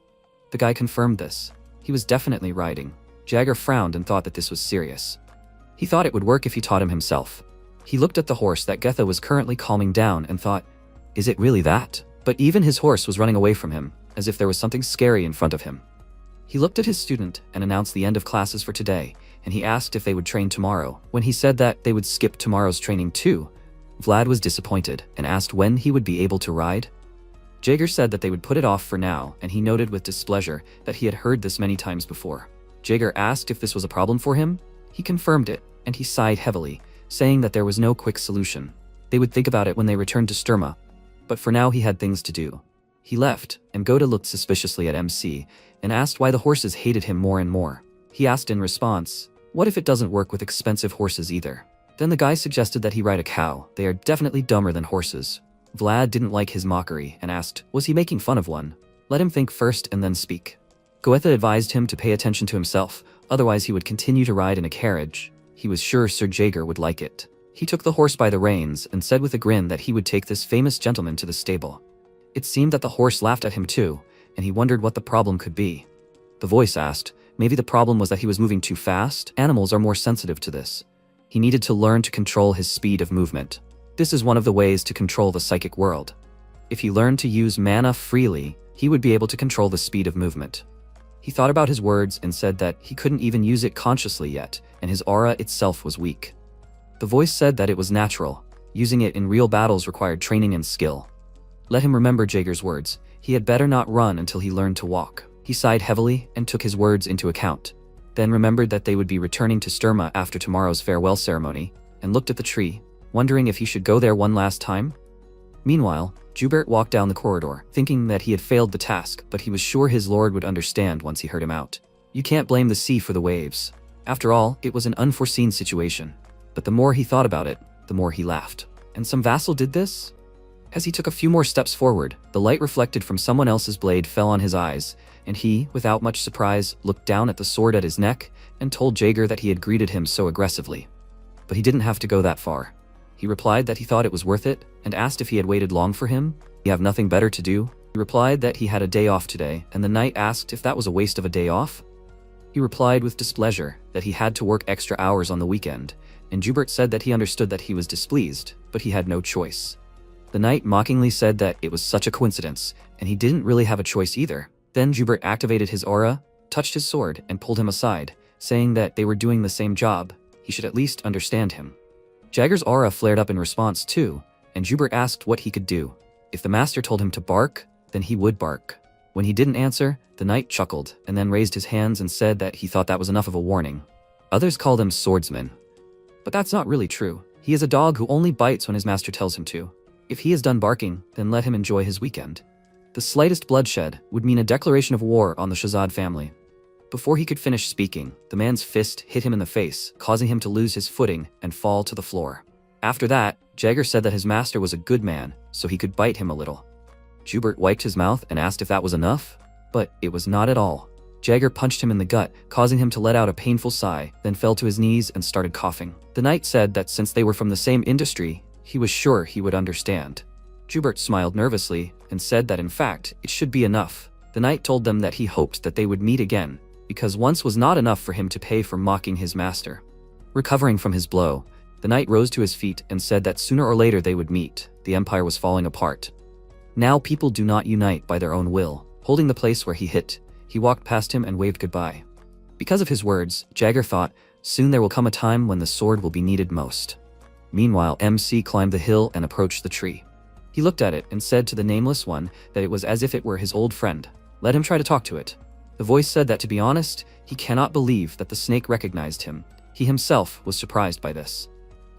The guy confirmed this. He was definitely riding. Jagger frowned and thought that this was serious. He thought it would work if he taught him himself. He looked at the horse that Goethe was currently calming down and thought, is it really that? But even his horse was running away from him, as if there was something scary in front of him. He looked at his student and announced the end of classes for today, and he asked if they would train tomorrow. When he said that they would skip tomorrow's training too, Vlad was disappointed and asked when he would be able to ride. Jaeger said that they would put it off for now, and he noted with displeasure that he had heard this many times before. Jaeger asked if this was a problem for him. He confirmed it, and he sighed heavily, saying that there was no quick solution. They would think about it when they returned to Sturma, but for now he had things to do. He left, and Goda looked suspiciously at MC and asked why the horses hated him more and more. He asked in response, what if it doesn't work with expensive horses either? Then the guy suggested that he ride a cow. They are definitely dumber than horses. Vlad didn't like his mockery and asked, was he making fun of one? Let him think first and then speak. Goethe advised him to pay attention to himself, otherwise he would continue to ride in a carriage. He was sure Sir Jaeger would like it. He took the horse by the reins and said with a grin that he would take this famous gentleman to the stable. It seemed that the horse laughed at him too, and he wondered what the problem could be. The voice asked, maybe the problem was that he was moving too fast? Animals are more sensitive to this. He needed to learn to control his speed of movement. This is one of the ways to control the psychic world. If he learned to use mana freely, he would be able to control the speed of movement. He thought about his words and said that he couldn't even use it consciously yet, and his aura itself was weak. The voice said that it was natural. Using it in real battles required training and skill. Let him remember Jaeger's words. He had better not run until he learned to walk. He sighed heavily and took his words into account, then remembered that they would be returning to Sturma after tomorrow's farewell ceremony, and looked at the tree, wondering if he should go there one last time. Meanwhile, Joubert walked down the corridor, thinking that he had failed the task, but he was sure his lord would understand once he heard him out. You can't blame the sea for the waves. After all, it was an unforeseen situation. But the more he thought about it, the more he laughed. And some vassal did this? As he took a few more steps forward, the light reflected from someone else's blade fell on his eyes, and he, without much surprise, looked down at the sword at his neck and told Jaeger that he had greeted him so aggressively. But he didn't have to go that far. He replied that he thought it was worth it, and asked if he had waited long for him. You have nothing better to do? He replied that he had a day off today, and the knight asked if that was a waste of a day off. He replied with displeasure that he had to work extra hours on the weekend, and Joubert said that he understood that he was displeased, but he had no choice. The knight mockingly said that it was such a coincidence, and he didn't really have a choice either. Then Joubert activated his aura, touched his sword, and pulled him aside, saying that they were doing the same job. He should at least understand him. Jaeger's aura flared up in response too, and Joubert asked what he could do. If the master told him to bark, then he would bark. When he didn't answer, the knight chuckled and then raised his hands and said that he thought that was enough of a warning. Others called him swordsman. But that's not really true. He is a dog who only bites when his master tells him to. If he is done barking, then let him enjoy his weekend. The slightest bloodshed would mean a declaration of war on the Shahzad family. Before he could finish speaking, the man's fist hit him in the face, causing him to lose his footing and fall to the floor. After that, Jaeger said that his master was a good man, so he could bite him a little. Joubert wiped his mouth and asked if that was enough, but it was not at all. Jaeger punched him in the gut, causing him to let out a painful sigh, then fell to his knees and started coughing. The knight said that since they were from the same industry, he was sure he would understand. Joubert smiled nervously and said that in fact, it should be enough. The knight told them that he hoped that they would meet again, because once was not enough for him to pay for mocking his master. Recovering from his blow, the knight rose to his feet and said that sooner or later they would meet. The empire was falling apart. Now people do not unite by their own will. Holding the place where he hit, he walked past him and waved goodbye. Because of his words, Jaeger thought, soon there will come a time when the sword will be needed most. Meanwhile, MC climbed the hill and approached the tree. He looked at it and said to the nameless one that it was as if it were his old friend. Let him try to talk to it. The voice said that to be honest, he cannot believe that the snake recognized him. He himself was surprised by this.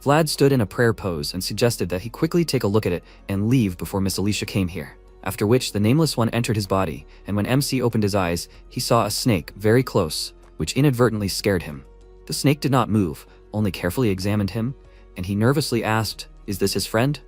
Vlad stood in a prayer pose and suggested that he quickly take a look at it and leave before Miss Alicia came here. After which the nameless one entered his body, and when MC opened his eyes, he saw a snake very close, which inadvertently scared him. The snake did not move, only carefully examined him, and he nervously asked, "Is this his friend?"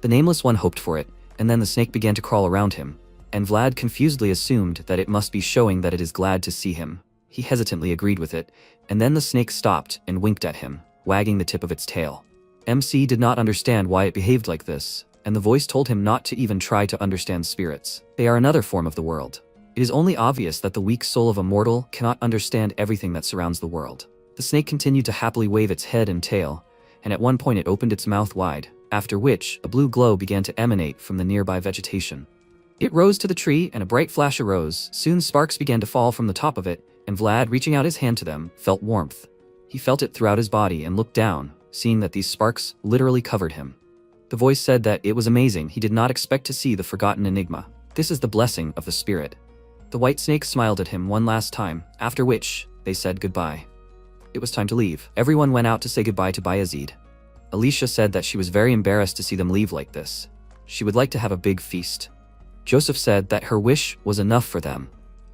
The nameless one hoped for it, and then the snake began to crawl around him, and Vlad confusedly assumed that it must be showing that it is glad to see him. He hesitantly agreed with it, and then the snake stopped and winked at him, wagging the tip of its tail. MC did not understand why it behaved like this, and the voice told him not to even try to understand spirits. They are another form of the world. It is only obvious that the weak soul of a mortal cannot understand everything that surrounds the world. The snake continued to happily wave its head and tail, and at one point it opened its mouth wide, after which a blue glow began to emanate from the nearby vegetation. It rose to the tree and a bright flash arose. Soon sparks began to fall from the top of it, and Vlad, reaching out his hand to them, felt warmth. He felt it throughout his body and looked down, seeing that these sparks literally covered him. The voice said that it was amazing. He did not expect to see the forgotten enigma. This is the blessing of the spirit. The white snake smiled at him one last time, after which they said goodbye. It was time to leave. Everyone went out to say goodbye to Bayezid. Alicia said that she was very embarrassed to see them leave like this. She would like to have a big feast. Joseph said that her wish was enough for them.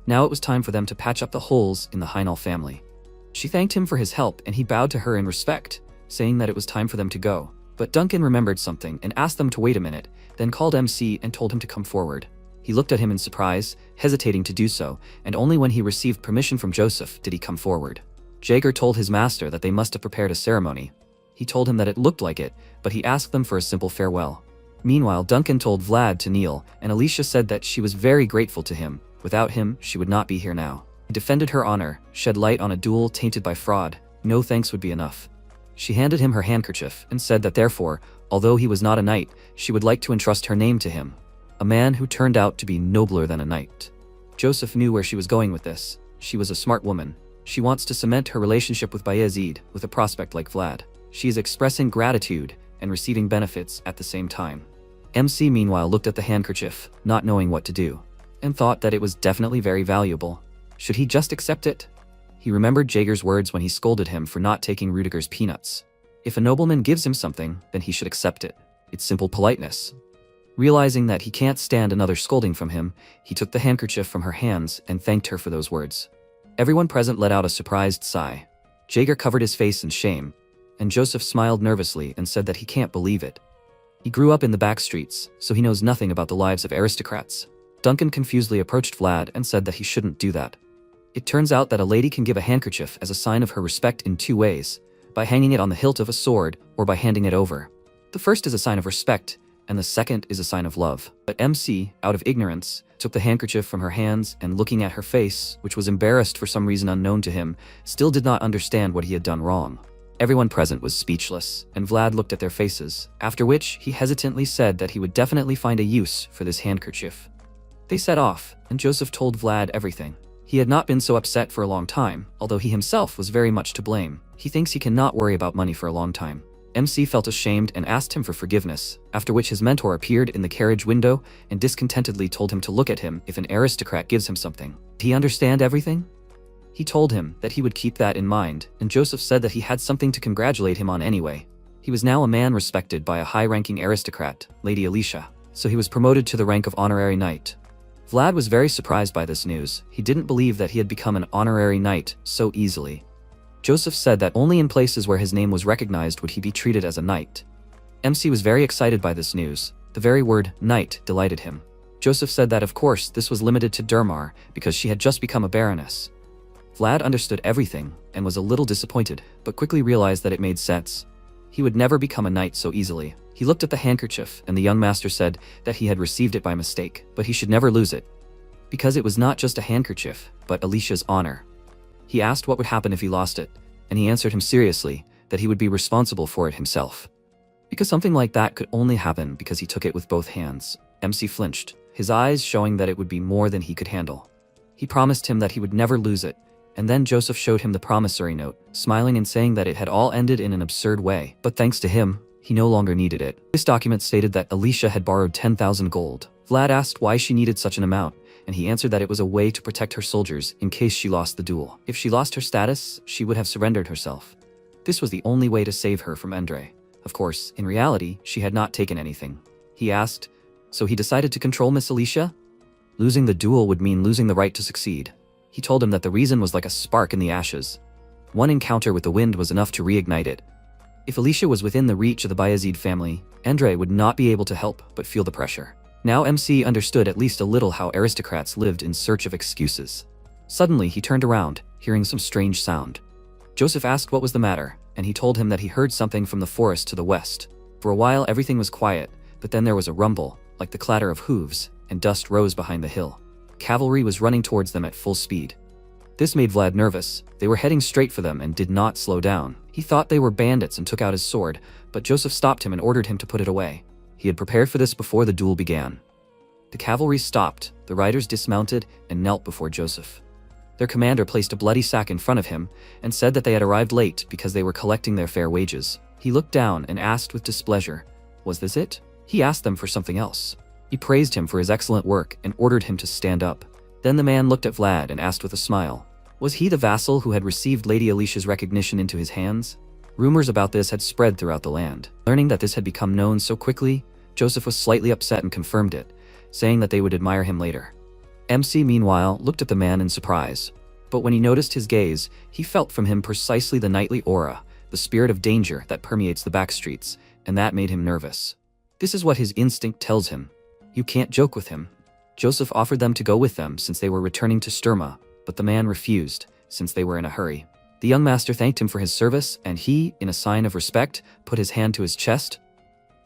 Now it was time for them to patch up the holes in the Heinal family. She thanked him for his help and he bowed to her in respect, saying that it was time for them to go. But Duncan remembered something and asked them to wait a minute, then called MC and told him to come forward. He looked at him in surprise, hesitating to do so, and only when he received permission from Joseph did he come forward. Jaeger told his master that they must have prepared a ceremony. He told him that it looked like it, but he asked them for a simple farewell. Meanwhile, Duncan told Vlad to kneel, and Alicia said that she was very grateful to him. Without him, she would not be here now. He defended her honor, shed light on a duel tainted by fraud. No thanks would be enough. She handed him her handkerchief and said that therefore, although he was not a knight, she would like to entrust her name to him. A man who turned out to be nobler than a knight. Joseph knew where she was going with this. She was a smart woman. She wants to cement her relationship with Bayezid with a prospect like Vlad. She is expressing gratitude and receiving benefits at the same time. MC meanwhile looked at the handkerchief, not knowing what to do, and thought that it was definitely very valuable. Should he just accept it? He remembered Jaeger's words when he scolded him for not taking Rudiger's peanuts. If a nobleman gives him something, then he should accept it. It's simple politeness. Realizing that he can't stand another scolding from him, he took the handkerchief from her hands and thanked her for those words. Everyone present let out a surprised sigh. Jaeger covered his face in shame, and Joseph smiled nervously and said that he can't believe it. He grew up in the back streets, so he knows nothing about the lives of aristocrats. Duncan confusedly approached Vlad and said that he shouldn't do that. It turns out that a lady can give a handkerchief as a sign of her respect in two ways, by hanging it on the hilt of a sword or by handing it over. The first is a sign of respect, and the second is a sign of love. But MC, out of ignorance, took the handkerchief from her hands and looking at her face, which was embarrassed for some reason unknown to him, still did not understand what he had done wrong. Everyone present was speechless, and Vlad looked at their faces, after which he hesitantly said that he would definitely find a use for this handkerchief. They set off, and Joseph told Vlad everything. He had not been so upset for a long time, although he himself was very much to blame. He thinks he cannot worry about money for a long time. MC felt ashamed and asked him for forgiveness, after which his mentor appeared in the carriage window and discontentedly told him to look at him if an aristocrat gives him something. Did he understand everything? He told him that he would keep that in mind, and Joseph said that he had something to congratulate him on anyway. He was now a man respected by a high-ranking aristocrat, Lady Alicia, so he was promoted to the rank of honorary knight. Vlad was very surprised by this news. He didn't believe that he had become an honorary knight so easily. Joseph said that only in places where his name was recognized would he be treated as a knight. MC was very excited by this news. The very word knight delighted him. Joseph said that of course this was limited to Durmar because she had just become a baroness. Vlad understood everything and was a little disappointed, but quickly realized that it made sense. He would never become a knight so easily. He looked at the handkerchief and the young master said that he had received it by mistake, but he should never lose it. Because it was not just a handkerchief, but Alicia's honor. He asked what would happen if he lost it, and he answered him seriously that he would be responsible for it himself. Because something like that could only happen because he took it with both hands. MC flinched, his eyes showing that it would be more than he could handle. He promised him that he would never lose it, and then Joseph showed him the promissory note, smiling and saying that it had all ended in an absurd way, but thanks to him, he no longer needed it. This document stated that Alicia had borrowed 10,000 gold. Vlad asked why she needed such an amount, and he answered that it was a way to protect her soldiers in case she lost the duel. If she lost her status, she would have surrendered herself. This was the only way to save her from Endre. Of course, in reality, she had not taken anything. He asked, so he decided to control Miss Alicia? Losing the duel would mean losing the right to succeed. He told him that the reason was like a spark in the ashes. One encounter with the wind was enough to reignite it. If Alicia was within the reach of the Bayezid family, Endre would not be able to help but feel the pressure. Now MC understood at least a little how aristocrats lived in search of excuses. Suddenly he turned around, hearing some strange sound. Joseph asked what was the matter, and he told him that he heard something from the forest to the west. For a while everything was quiet, but then there was a rumble, like the clatter of hooves, and dust rose behind the hill. Cavalry was running towards them at full speed. This made Vlad nervous. They were heading straight for them and did not slow down. He thought they were bandits and took out his sword, but Joseph stopped him and ordered him to put it away. He had prepared for this before the duel began. The cavalry stopped, the riders dismounted and knelt before Joseph. Their commander placed a bloody sack in front of him and said that they had arrived late because they were collecting their fair wages. He looked down and asked with displeasure, "Was this it?" He asked them for something else. He praised him for his excellent work and ordered him to stand up. Then the man looked at Vlad and asked with a smile, was he the vassal who had received Lady Alicia's recognition into his hands? Rumors about this had spread throughout the land. Learning that this had become known so quickly, Joseph was slightly upset and confirmed it, saying that they would admire him later. MC meanwhile looked at the man in surprise. But when he noticed his gaze, he felt from him precisely the nightly aura, the spirit of danger that permeates the back streets, and that made him nervous. This is what his instinct tells him. You can't joke with him. Joseph offered them to go with them since they were returning to Sturma, but the man refused, since they were in a hurry. The young master thanked him for his service, and he, in a sign of respect, put his hand to his chest,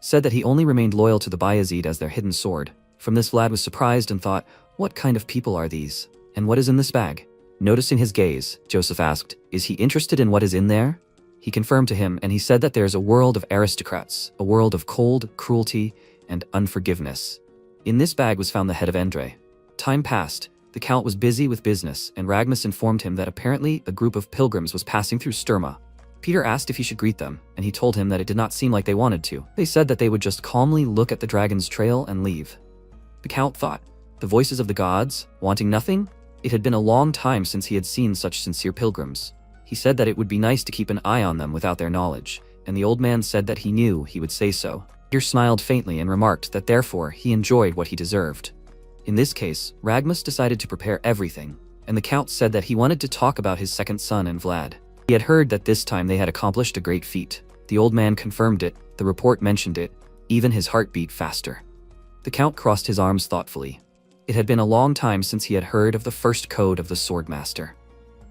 said that he only remained loyal to the Bayezid as their hidden sword. From this Vlad was surprised and thought, what kind of people are these? And what is in this bag? Noticing his gaze, Joseph asked, is he interested in what is in there? He confirmed to him, and he said that there is a world of aristocrats, a world of cold, cruelty, and unforgiveness. In this bag was found the head of Endre. Time passed. The Count was busy with business, and Ragmus informed him that apparently a group of pilgrims was passing through Sturma. Peter asked if he should greet them, and he told him that it did not seem like they wanted to. They said that they would just calmly look at the dragon's trail and leave. The Count thought, the voices of the gods, wanting nothing? It had been a long time since he had seen such sincere pilgrims. He said that it would be nice to keep an eye on them without their knowledge, and the old man said that he knew he would say so. Peter smiled faintly and remarked that therefore he enjoyed what he deserved. In this case, Ragmus decided to prepare everything, and the Count said that he wanted to talk about his second son and Vlad. He had heard that this time they had accomplished a great feat. The old man confirmed it, the report mentioned it, even his heart beat faster. The Count crossed his arms thoughtfully. It had been a long time since he had heard of the first code of the Swordmaster.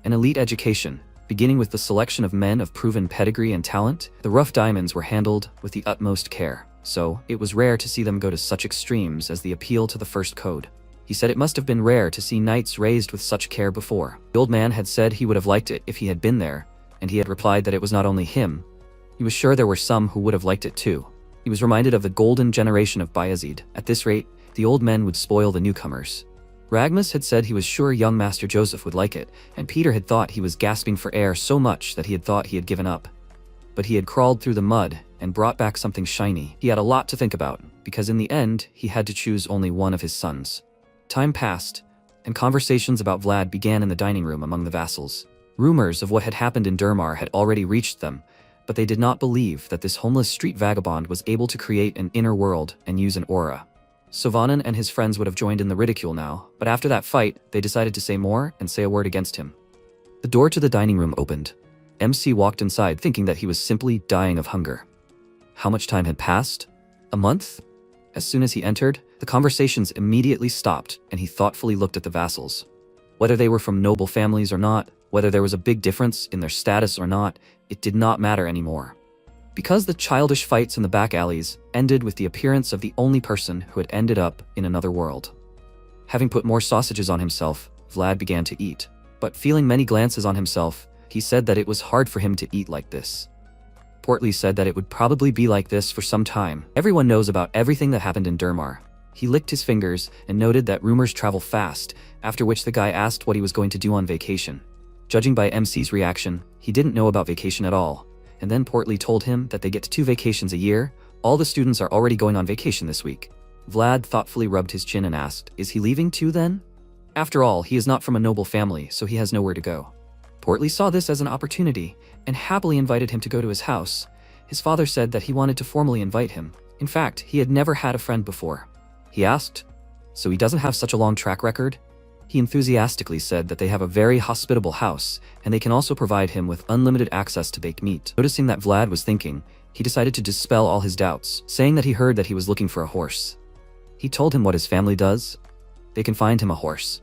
An elite education, beginning with the selection of men of proven pedigree and talent, the rough diamonds were handled with the utmost care. So, it was rare to see them go to such extremes as the appeal to the first code. He said it must have been rare to see knights raised with such care before. The old man had said he would have liked it if he had been there, and he had replied that it was not only him. He was sure there were some who would have liked it too. He was reminded of the golden generation of Bayezid. At this rate, the old men would spoil the newcomers. Ragmus had said he was sure young Master Joseph would like it, and Peter had thought he was gasping for air so much that he had thought he had given up. But he had crawled through the mud and brought back something shiny. He had a lot to think about, because in the end, he had to choose only one of his sons. Time passed, and conversations about Vlad began in the dining room among the vassals. Rumors of what had happened in Durmar had already reached them, but they did not believe that this homeless street vagabond was able to create an inner world and use an aura. Sovanen and his friends would have joined in the ridicule now, but after that fight, they decided to say more and say a word against him. The door to the dining room opened. MC walked inside thinking that he was simply dying of hunger. How much time had passed? A month? As soon as he entered, the conversations immediately stopped, and he thoughtfully looked at the vassals. Whether they were from noble families or not, whether there was a big difference in their status or not, it did not matter anymore. Because the childish fights in the back alleys ended with the appearance of the only person who had ended up in another world. Having put more sausages on himself, Vlad began to eat. But feeling many glances on himself, he said that it was hard for him to eat like this. Portly said that it would probably be like this for some time. Everyone knows about everything that happened in Durmar. He licked his fingers and noted that rumors travel fast, after which the guy asked what he was going to do on vacation. Judging by MC's reaction, he didn't know about vacation at all. And then Portly told him that they get 2 vacations a year. All the students are already going on vacation this week. Vlad thoughtfully rubbed his chin and asked, is he leaving too then? After all, he is not from a noble family, so he has nowhere to go. Portly saw this as an opportunity, and happily invited him to go to his house. His father said that he wanted to formally invite him. In fact, he had never had a friend before. He asked, so he doesn't have such a long track record? He enthusiastically said that they have a very hospitable house, and they can also provide him with unlimited access to baked meat. Noticing that Vlad was thinking, he decided to dispel all his doubts, saying that he heard that he was looking for a horse. He told him what his family does. They can find him a horse.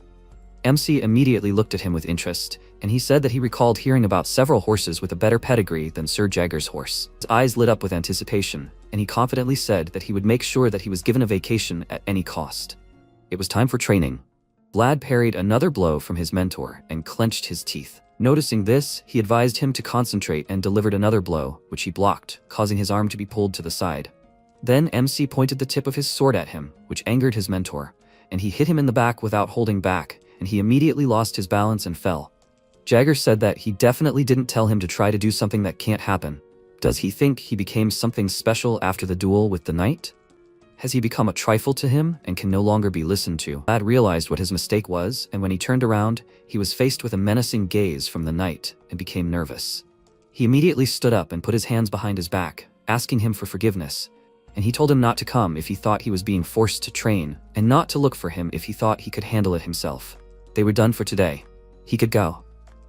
MC immediately looked at him with interest, and he said that he recalled hearing about several horses with a better pedigree than Sir Jagger's horse. His eyes lit up with anticipation, and he confidently said that he would make sure that he was given a vacation at any cost. It was time for training. Vlad parried another blow from his mentor and clenched his teeth. Noticing this, he advised him to concentrate and delivered another blow, which he blocked, causing his arm to be pulled to the side. Then MC pointed the tip of his sword at him, which angered his mentor, and he hit him in the back without holding back, and he immediately lost his balance and fell. Jagger said that he definitely didn't tell him to try to do something that can't happen. Does he think he became something special after the duel with the knight? Has he become a trifle to him and can no longer be listened to? Vlad realized what his mistake was, and when he turned around, he was faced with a menacing gaze from the knight and became nervous. He immediately stood up and put his hands behind his back, asking him for forgiveness, and he told him not to come if he thought he was being forced to train, and not to look for him if he thought he could handle it himself. They were done for today. He could go.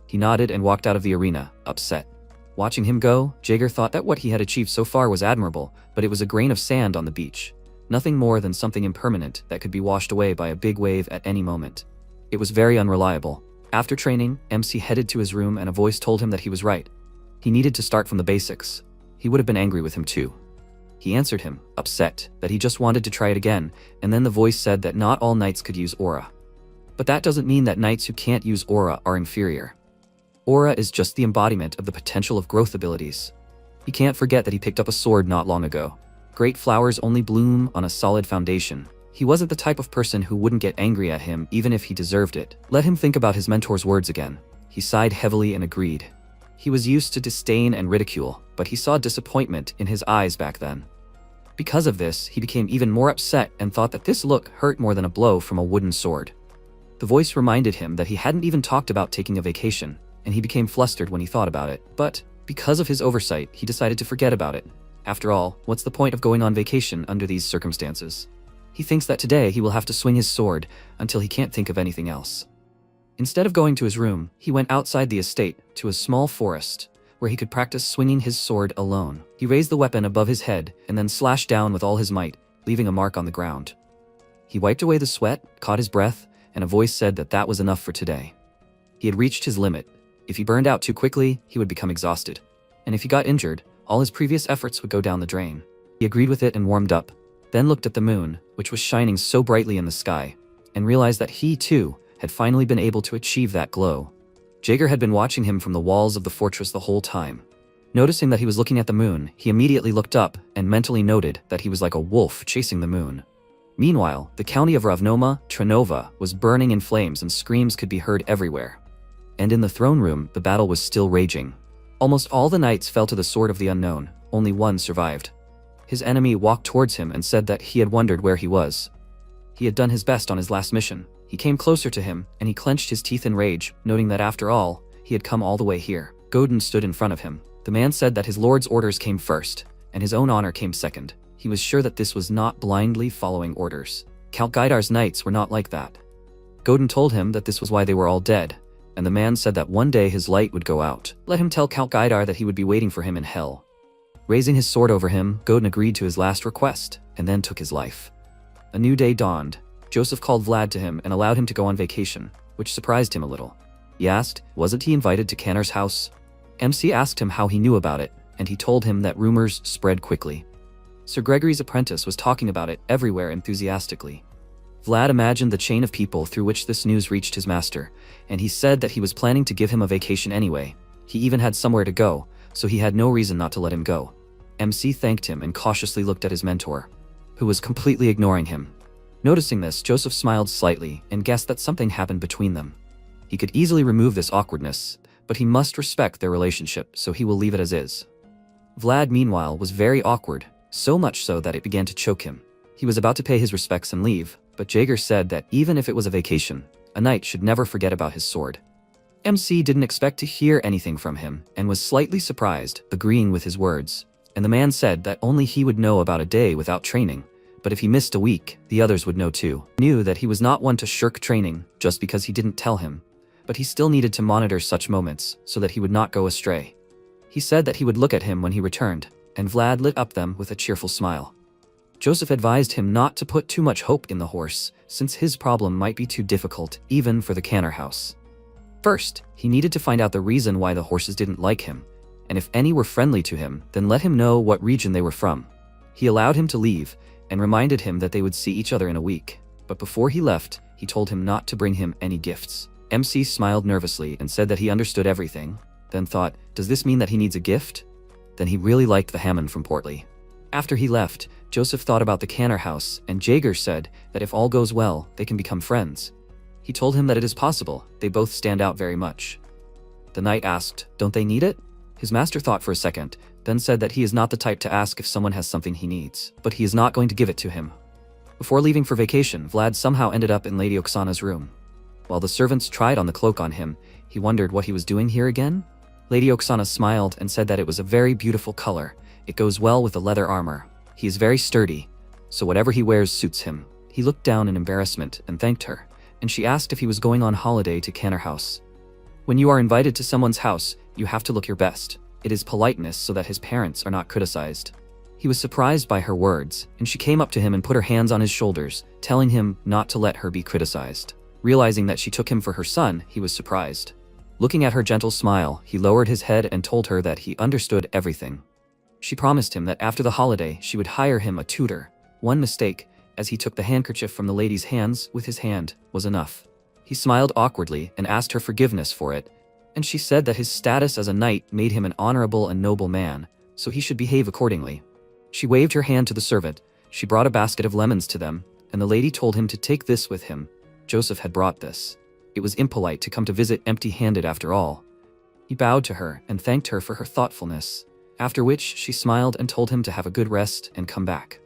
He nodded and walked out of the arena, upset. Watching him go, Jaeger thought that what he had achieved so far was admirable, but it was a grain of sand on the beach. Nothing more than something impermanent that could be washed away by a big wave at any moment. It was very unreliable. After training, MC headed to his room and a voice told him that he was right. He needed to start from the basics. He would have been angry with him too. He answered him, upset, that he just wanted to try it again, and then the voice said that not all knights could use aura. But that doesn't mean that knights who can't use aura are inferior. Aura is just the embodiment of the potential of growth abilities. He can't forget that he picked up a sword not long ago. Great flowers only bloom on a solid foundation. He wasn't the type of person who wouldn't get angry at him even if he deserved it. Let him think about his mentor's words again. He sighed heavily and agreed. He was used to disdain and ridicule, but he saw disappointment in his eyes back then. Because of this, he became even more upset and thought that this look hurt more than a blow from a wooden sword. The voice reminded him that he hadn't even talked about taking a vacation, and he became flustered when he thought about it. But because of his oversight, he decided to forget about it. After all, what's the point of going on vacation under these circumstances? He thinks that today he will have to swing his sword until he can't think of anything else. Instead of going to his room, he went outside the estate to a small forest where he could practice swinging his sword alone. He raised the weapon above his head and then slashed down with all his might, leaving a mark on the ground. He wiped away the sweat, caught his breath, and a voice said that that was enough for today. He had reached his limit. If he burned out too quickly, he would become exhausted. And if he got injured, all his previous efforts would go down the drain. He agreed with it and warmed up, then looked at the moon, which was shining so brightly in the sky, and realized that he, too, had finally been able to achieve that glow. Jaeger had been watching him from the walls of the fortress the whole time. Noticing that he was looking at the moon, he immediately looked up and mentally noted that he was like a wolf chasing the moon. Meanwhile, the county of Ravnoma, Trinova, was burning in flames and screams could be heard everywhere. And in the throne room, the battle was still raging. Almost all the knights fell to the sword of the unknown, only one survived. His enemy walked towards him and said that he had wondered where he was. He had done his best on his last mission. He came closer to him, and he clenched his teeth in rage, noting that after all, he had come all the way here. Godin stood in front of him. The man said that his lord's orders came first, and his own honor came second. He was sure that this was not blindly following orders. Count Gaidar's knights were not like that. Godin told him that this was why they were all dead, and the man said that one day his light would go out. Let him tell Count Gaidar that he would be waiting for him in hell. Raising his sword over him, Godin agreed to his last request, and then took his life. A new day dawned. Joseph called Vlad to him and allowed him to go on vacation, which surprised him a little. He asked, wasn't he invited to Kanner's house? MC asked him how he knew about it, and he told him that rumors spread quickly. Sir Gregory's apprentice was talking about it everywhere enthusiastically. Vlad imagined the chain of people through which this news reached his master, and he said that he was planning to give him a vacation anyway. He even had somewhere to go, so he had no reason not to let him go. MC thanked him and cautiously looked at his mentor, who was completely ignoring him. Noticing this, Joseph smiled slightly and guessed that something happened between them. He could easily remove this awkwardness, but he must respect their relationship, so he will leave it as is. Vlad, meanwhile, was very awkward, so much so that it began to choke him. He was about to pay his respects and leave, but Jaeger said that even if it was a vacation, a knight should never forget about his sword. MC didn't expect to hear anything from him and was slightly surprised, agreeing with his words. And the man said that only he would know about a day without training, but if he missed a week, the others would know too. He knew that he was not one to shirk training just because he didn't tell him, but he still needed to monitor such moments so that he would not go astray. He said that he would look at him when he returned, and Vlad lit up them with a cheerful smile. Joseph advised him not to put too much hope in the horse, since his problem might be too difficult even for the Kanner house. First, he needed to find out the reason why the horses didn't like him, and if any were friendly to him, then let him know what region they were from. He allowed him to leave, and reminded him that they would see each other in a week. But before he left, he told him not to bring him any gifts. MC smiled nervously and said that he understood everything, then thought, does this mean that he needs a gift? Then he really liked the Hammond from Portly. After he left, Joseph thought about the Kanner house, and Jaeger said that if all goes well, they can become friends. He told him that it is possible, they both stand out very much. The knight asked, don't they need it? His master thought for a second, then said that he is not the type to ask if someone has something he needs, but he is not going to give it to him. Before leaving for vacation, Vlad somehow ended up in Lady Oksana's room. While the servants tried on the cloak on him, he wondered what he was doing here again. Lady Oksana smiled and said that it was a very beautiful color. It goes well with the leather armor. He is very sturdy, so whatever he wears suits him. He looked down in embarrassment and thanked her, and she asked if he was going on holiday to Canner House. When you are invited to someone's house, you have to look your best. It is politeness so that his parents are not criticized. He was surprised by her words, and she came up to him and put her hands on his shoulders, telling him not to let her be criticized. Realizing that she took him for her son, he was surprised. Looking at her gentle smile, he lowered his head and told her that he understood everything. She promised him that after the holiday, she would hire him a tutor. One mistake, as he took the handkerchief from the lady's hands with his hand, was enough. He smiled awkwardly and asked her forgiveness for it, and she said that his status as a knight made him an honorable and noble man, so he should behave accordingly. She waved her hand to the servant. She brought a basket of lemons to them, and the lady told him to take this with him. Joseph had brought this. It was impolite to come to visit empty-handed after all. He bowed to her and thanked her for her thoughtfulness, after which she smiled and told him to have a good rest and come back.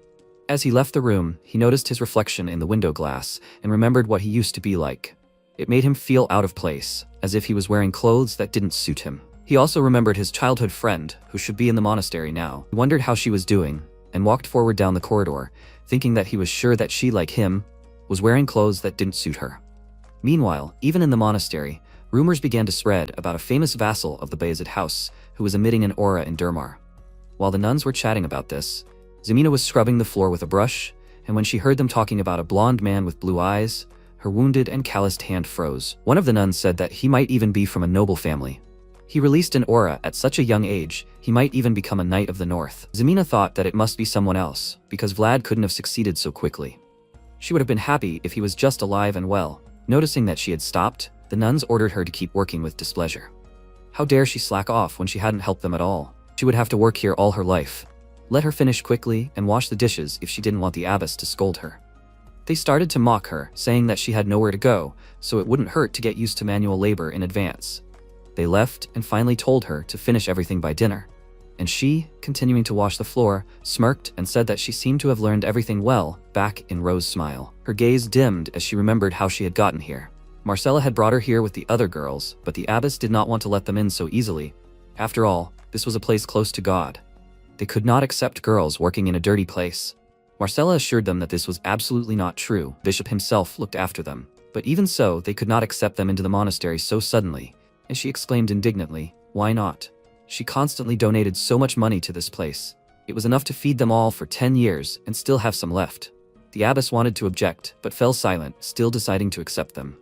As he left the room, he noticed his reflection in the window glass and remembered what he used to be like. It made him feel out of place, as if he was wearing clothes that didn't suit him. He also remembered his childhood friend, who should be in the monastery now. He wondered how she was doing, and walked forward down the corridor, thinking that he was sure that she, like him, was wearing clothes that didn't suit her. Meanwhile, even in the monastery, rumors began to spread about a famous vassal of the Bayezid house who was emitting an aura in Durmar. While the nuns were chatting about this, Zemina was scrubbing the floor with a brush, and when she heard them talking about a blonde man with blue eyes, her wounded and calloused hand froze. One of the nuns said that he might even be from a noble family. He released an aura at such a young age, he might even become a knight of the north. Zemina thought that it must be someone else, because Vlad couldn't have succeeded so quickly. She would have been happy if he was just alive and well. Noticing that she had stopped, the nuns ordered her to keep working with displeasure. How dare she slack off when she hadn't helped them at all? She would have to work here all her life. Let her finish quickly and wash the dishes if she didn't want the abbess to scold her. They started to mock her, saying that she had nowhere to go, so it wouldn't hurt to get used to manual labor in advance. They left and finally told her to finish everything by dinner. And she, continuing to wash the floor, smirked and said that she seemed to have learned everything well, back in Rose's smile. Her gaze dimmed as she remembered how she had gotten here. Marcella had brought her here with the other girls, but the abbess did not want to let them in so easily. After all, this was a place close to God. They could not accept girls working in a dirty place. Marcella assured them that this was absolutely not true. Bishop himself looked after them. But even so, they could not accept them into the monastery so suddenly, and she exclaimed indignantly, "Why not? She constantly donated so much money to this place. It was enough to feed them all for 10 years and still have some left." The abbess wanted to object, but fell silent, still deciding to accept them.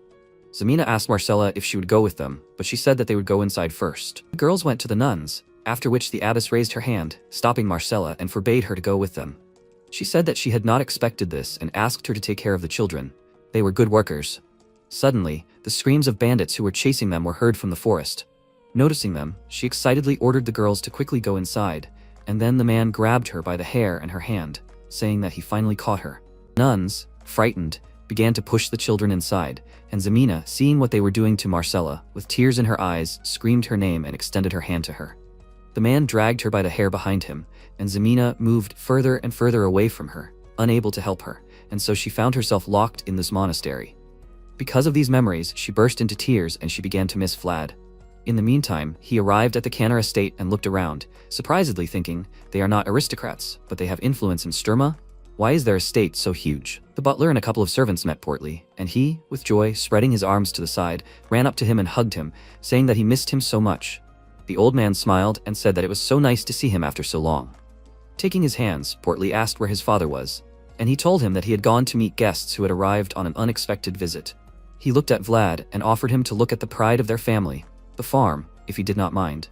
Zemina asked Marcella if she would go with them, but she said that they would go inside first. The girls went to the nuns, after which the abbess raised her hand, stopping Marcella and forbade her to go with them. She said that she had not expected this and asked her to take care of the children. They were good workers. Suddenly, the screams of bandits who were chasing them were heard from the forest. Noticing them, she excitedly ordered the girls to quickly go inside, and then the man grabbed her by the hair and her hand, saying that he finally caught her. Nuns, frightened, began to push the children inside, and Zemina, seeing what they were doing to Marcella, with tears in her eyes, screamed her name and extended her hand to her. The man dragged her by the hair behind him, and Zemina moved further and further away from her, unable to help her, and so she found herself locked in this monastery. Because of these memories, she burst into tears and she began to miss Vlad. In the meantime, he arrived at the Canner estate and looked around, surprisedly thinking, they are not aristocrats, but they have influence in Sturma? Why is their estate so huge? The butler and a couple of servants met Portly, and he, with joy, spreading his arms to the side, ran up to him and hugged him, saying that he missed him so much. The old man smiled and said that it was so nice to see him after so long. Taking his hands, Portly asked where his father was, and he told him that he had gone to meet guests who had arrived on an unexpected visit. He looked at Vlad and offered him to look at the pride of their family, the farm, if he did not mind.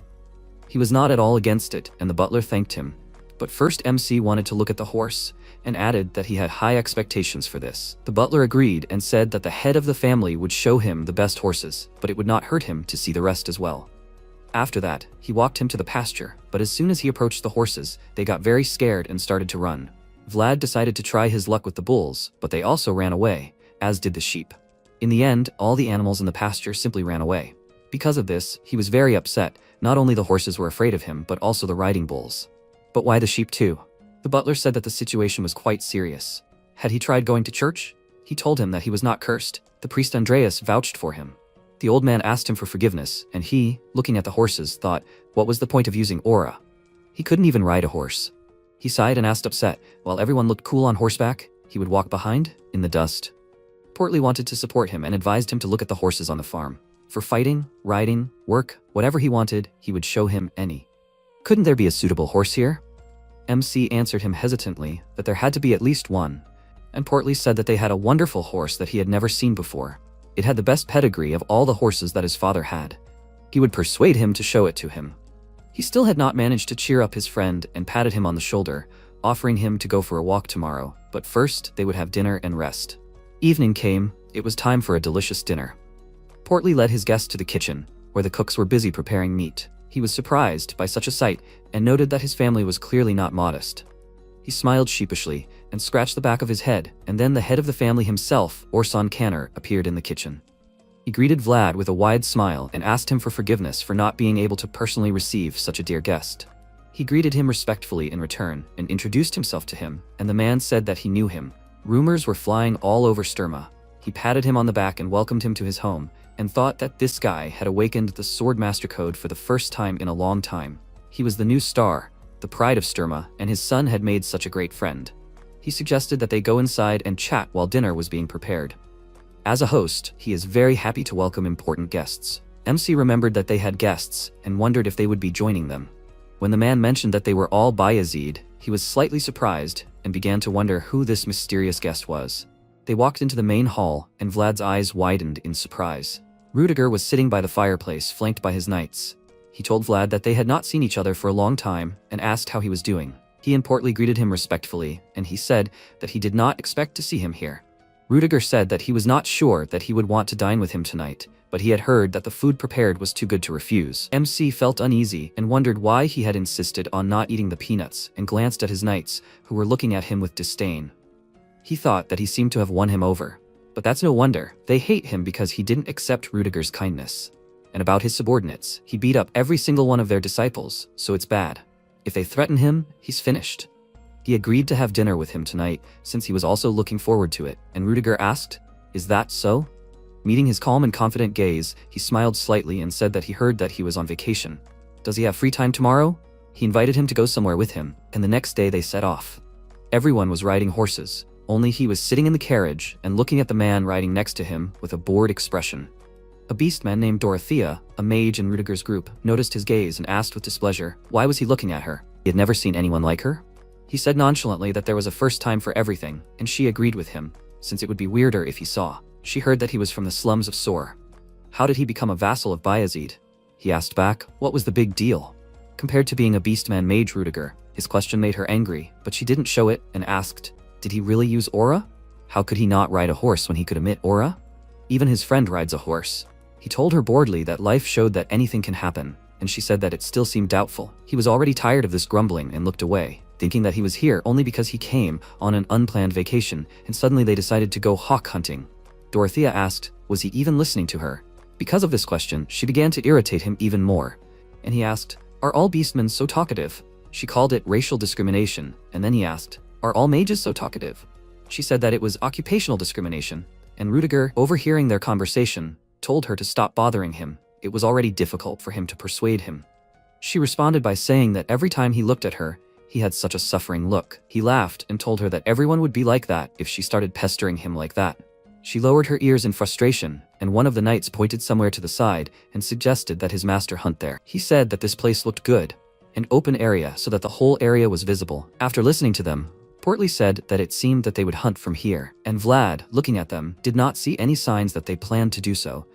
He was not at all against it, and the butler thanked him. But first MC wanted to look at the horse, and added that he had high expectations for this. The butler agreed and said that the head of the family would show him the best horses, but it would not hurt him to see the rest as well. After that, he walked him to the pasture, but as soon as he approached the horses, they got very scared and started to run. Vlad decided to try his luck with the bulls, but they also ran away, as did the sheep. In the end, all the animals in the pasture simply ran away. Because of this, he was very upset. Not only the horses were afraid of him, but also the riding bulls. But why the sheep too? The butler said that the situation was quite serious. Had he tried going to church? He told him that he was not cursed. The priest Andreas vouched for him. The old man asked him for forgiveness, and he, looking at the horses, thought, what was the point of using aura? He couldn't even ride a horse. He sighed and asked upset, while everyone looked cool on horseback, he would walk behind, in the dust. Portly wanted to support him and advised him to look at the horses on the farm. For fighting, riding, work, whatever he wanted, he would show him any. Couldn't there be a suitable horse here? MC answered him hesitantly that there had to be at least one, and Portly said that they had a wonderful horse that he had never seen before. It had the best pedigree of all the horses that his father had. He would persuade him to show it to him. He still had not managed to cheer up his friend and patted him on the shoulder, offering him to go for a walk tomorrow, but first they would have dinner and rest. Evening came, it was time for a delicious dinner. Portly led his guest to the kitchen, where the cooks were busy preparing meat. He was surprised by such a sight and noted that his family was clearly not modest. He smiled sheepishly and scratched the back of his head, and then the head of the family himself, Orson Kanner, appeared in the kitchen. He greeted Vlad with a wide smile and asked him for forgiveness for not being able to personally receive such a dear guest. He greeted him respectfully in return and introduced himself to him, and the man said that he knew him. Rumors were flying all over Sturma. He patted him on the back and welcomed him to his home, and thought that this guy had awakened the Swordmaster code for the first time in a long time. He was the new star, the pride of Sturma, and his son had made such a great friend. He suggested that they go inside and chat while dinner was being prepared. As a host, he is very happy to welcome important guests. MC remembered that they had guests and wondered if they would be joining them. When the man mentioned that they were all Bayezid, he was slightly surprised and began to wonder who this mysterious guest was. They walked into the main hall, and Vlad's eyes widened in surprise. Rudiger was sitting by the fireplace, flanked by his knights. He told Vlad that they had not seen each other for a long time and asked how he was doing. He and Portly greeted him respectfully, and he said that he did not expect to see him here. Rudiger said that he was not sure that he would want to dine with him tonight, but he had heard that the food prepared was too good to refuse. MC felt uneasy and wondered why he had insisted on not eating the peanuts and glanced at his knights, who were looking at him with disdain. He thought that he seemed to have won him over. But that's no wonder. They hate him because he didn't accept Rudiger's kindness. And about his subordinates, he beat up every single one of their disciples, so it's bad. If they threaten him, he's finished. He agreed to have dinner with him tonight, since he was also looking forward to it, and Rudiger asked, "Is that so?" Meeting his calm and confident gaze, he smiled slightly and said that he heard that he was on vacation. Does he have free time tomorrow? He invited him to go somewhere with him, and the next day they set off. Everyone was riding horses. Only he was sitting in the carriage and looking at the man riding next to him with a bored expression. A beastman named Dorothea, a mage in Rudiger's group, noticed his gaze and asked with displeasure, why was he looking at her? He had never seen anyone like her? He said nonchalantly that there was a first time for everything, and she agreed with him, since it would be weirder if he saw. She heard that he was from the slums of Sor. How did he become a vassal of Bayezid? He asked back, what was the big deal? Compared to being a beastman mage Rudiger, his question made her angry, but she didn't show it and asked, did he really use aura? How could he not ride a horse when he could emit aura? Even his friend rides a horse. He told her boredly that life showed that anything can happen, and she said that it still seemed doubtful. He was already tired of this grumbling and looked away, thinking that he was here only because he came on an unplanned vacation, and suddenly they decided to go hawk hunting. Dorothea asked, was he even listening to her? Because of this question, she began to irritate him even more, and he asked, are all beastmen so talkative? She called it racial discrimination, and then he asked, are all mages so talkative? She said that it was occupational discrimination, and Rudiger, overhearing their conversation, told her to stop bothering him. It was already difficult for him to persuade him. She responded by saying that every time he looked at her, he had such a suffering look. He laughed and told her that everyone would be like that if she started pestering him like that. She lowered her ears in frustration, and one of the knights pointed somewhere to the side and suggested that his master hunt there. He said that this place looked good, an open area so that the whole area was visible. After listening to them, Portly said that it seemed that they would hunt from here, and Vlad, looking at them, did not see any signs that they planned to do so,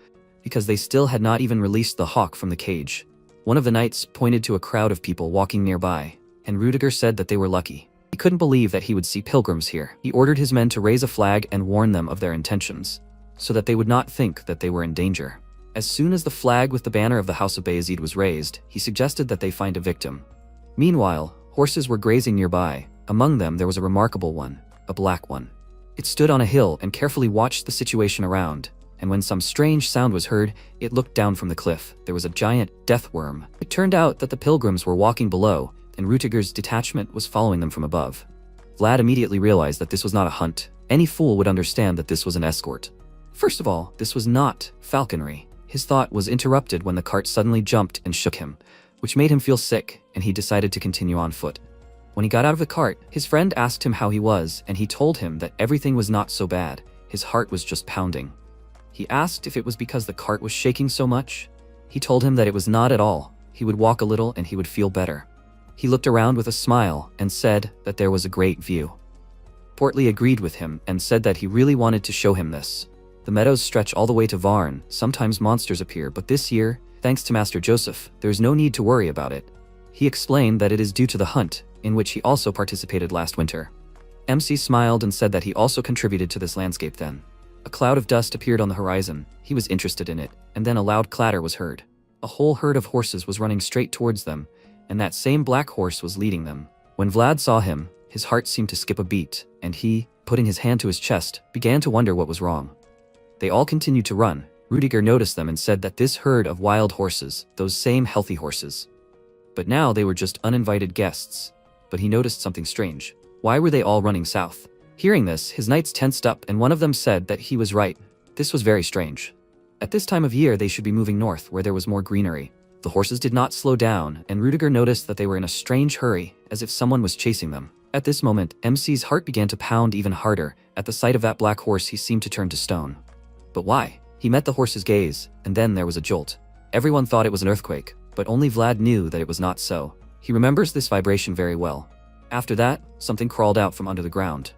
because they still had not even released the hawk from the cage. One of the knights pointed to a crowd of people walking nearby, and Rudiger said that they were lucky. He couldn't believe that he would see pilgrims here. He ordered his men to raise a flag and warn them of their intentions, so that they would not think that they were in danger. As soon as the flag with the banner of the House of Bayezid was raised, he suggested that they find a victim. Meanwhile, horses were grazing nearby. Among them there was a remarkable one, a black one. It stood on a hill and carefully watched the situation around, and when some strange sound was heard, it looked down from the cliff. There was a giant death worm. It turned out that the pilgrims were walking below, and Rudiger's detachment was following them from above. Vlad immediately realized that this was not a hunt. Any fool would understand that this was an escort. First of all, this was not falconry. His thought was interrupted when the cart suddenly jumped and shook him, which made him feel sick, and he decided to continue on foot. When he got out of the cart, his friend asked him how he was, and he told him that everything was not so bad. His heart was just pounding. He asked if it was because the cart was shaking so much. He told him that it was not at all. He would walk a little and he would feel better. He looked around with a smile and said that there was a great view. Portly agreed with him and said that he really wanted to show him this. The meadows stretch all the way to Varn. Sometimes monsters appear, but this year, thanks to Master Joseph, there is no need to worry about it. He explained that it is due to the hunt, in which he also participated last winter. MC smiled and said that he also contributed to this landscape then. A cloud of dust appeared on the horizon. He was interested in it, and then a loud clatter was heard. A whole herd of horses was running straight towards them, and that same black horse was leading them. When Vlad saw him, his heart seemed to skip a beat, and he, putting his hand to his chest, began to wonder what was wrong. They all continued to run. Rudiger noticed them and said that this herd of wild horses, those same healthy horses. But now they were just uninvited guests. But he noticed something strange. Why were they all running south? Hearing this, his knights tensed up, and one of them said that he was right. This was very strange. At this time of year, they should be moving north, where there was more greenery. The horses did not slow down, and Rudiger noticed that they were in a strange hurry, as if someone was chasing them. At this moment, MC's heart began to pound even harder. At the sight of that black horse, he seemed to turn to stone. But why? He met the horse's gaze, and then there was a jolt. Everyone thought it was an earthquake, but only Vlad knew that it was not so. He remembers this vibration very well. After that, something crawled out from under the ground,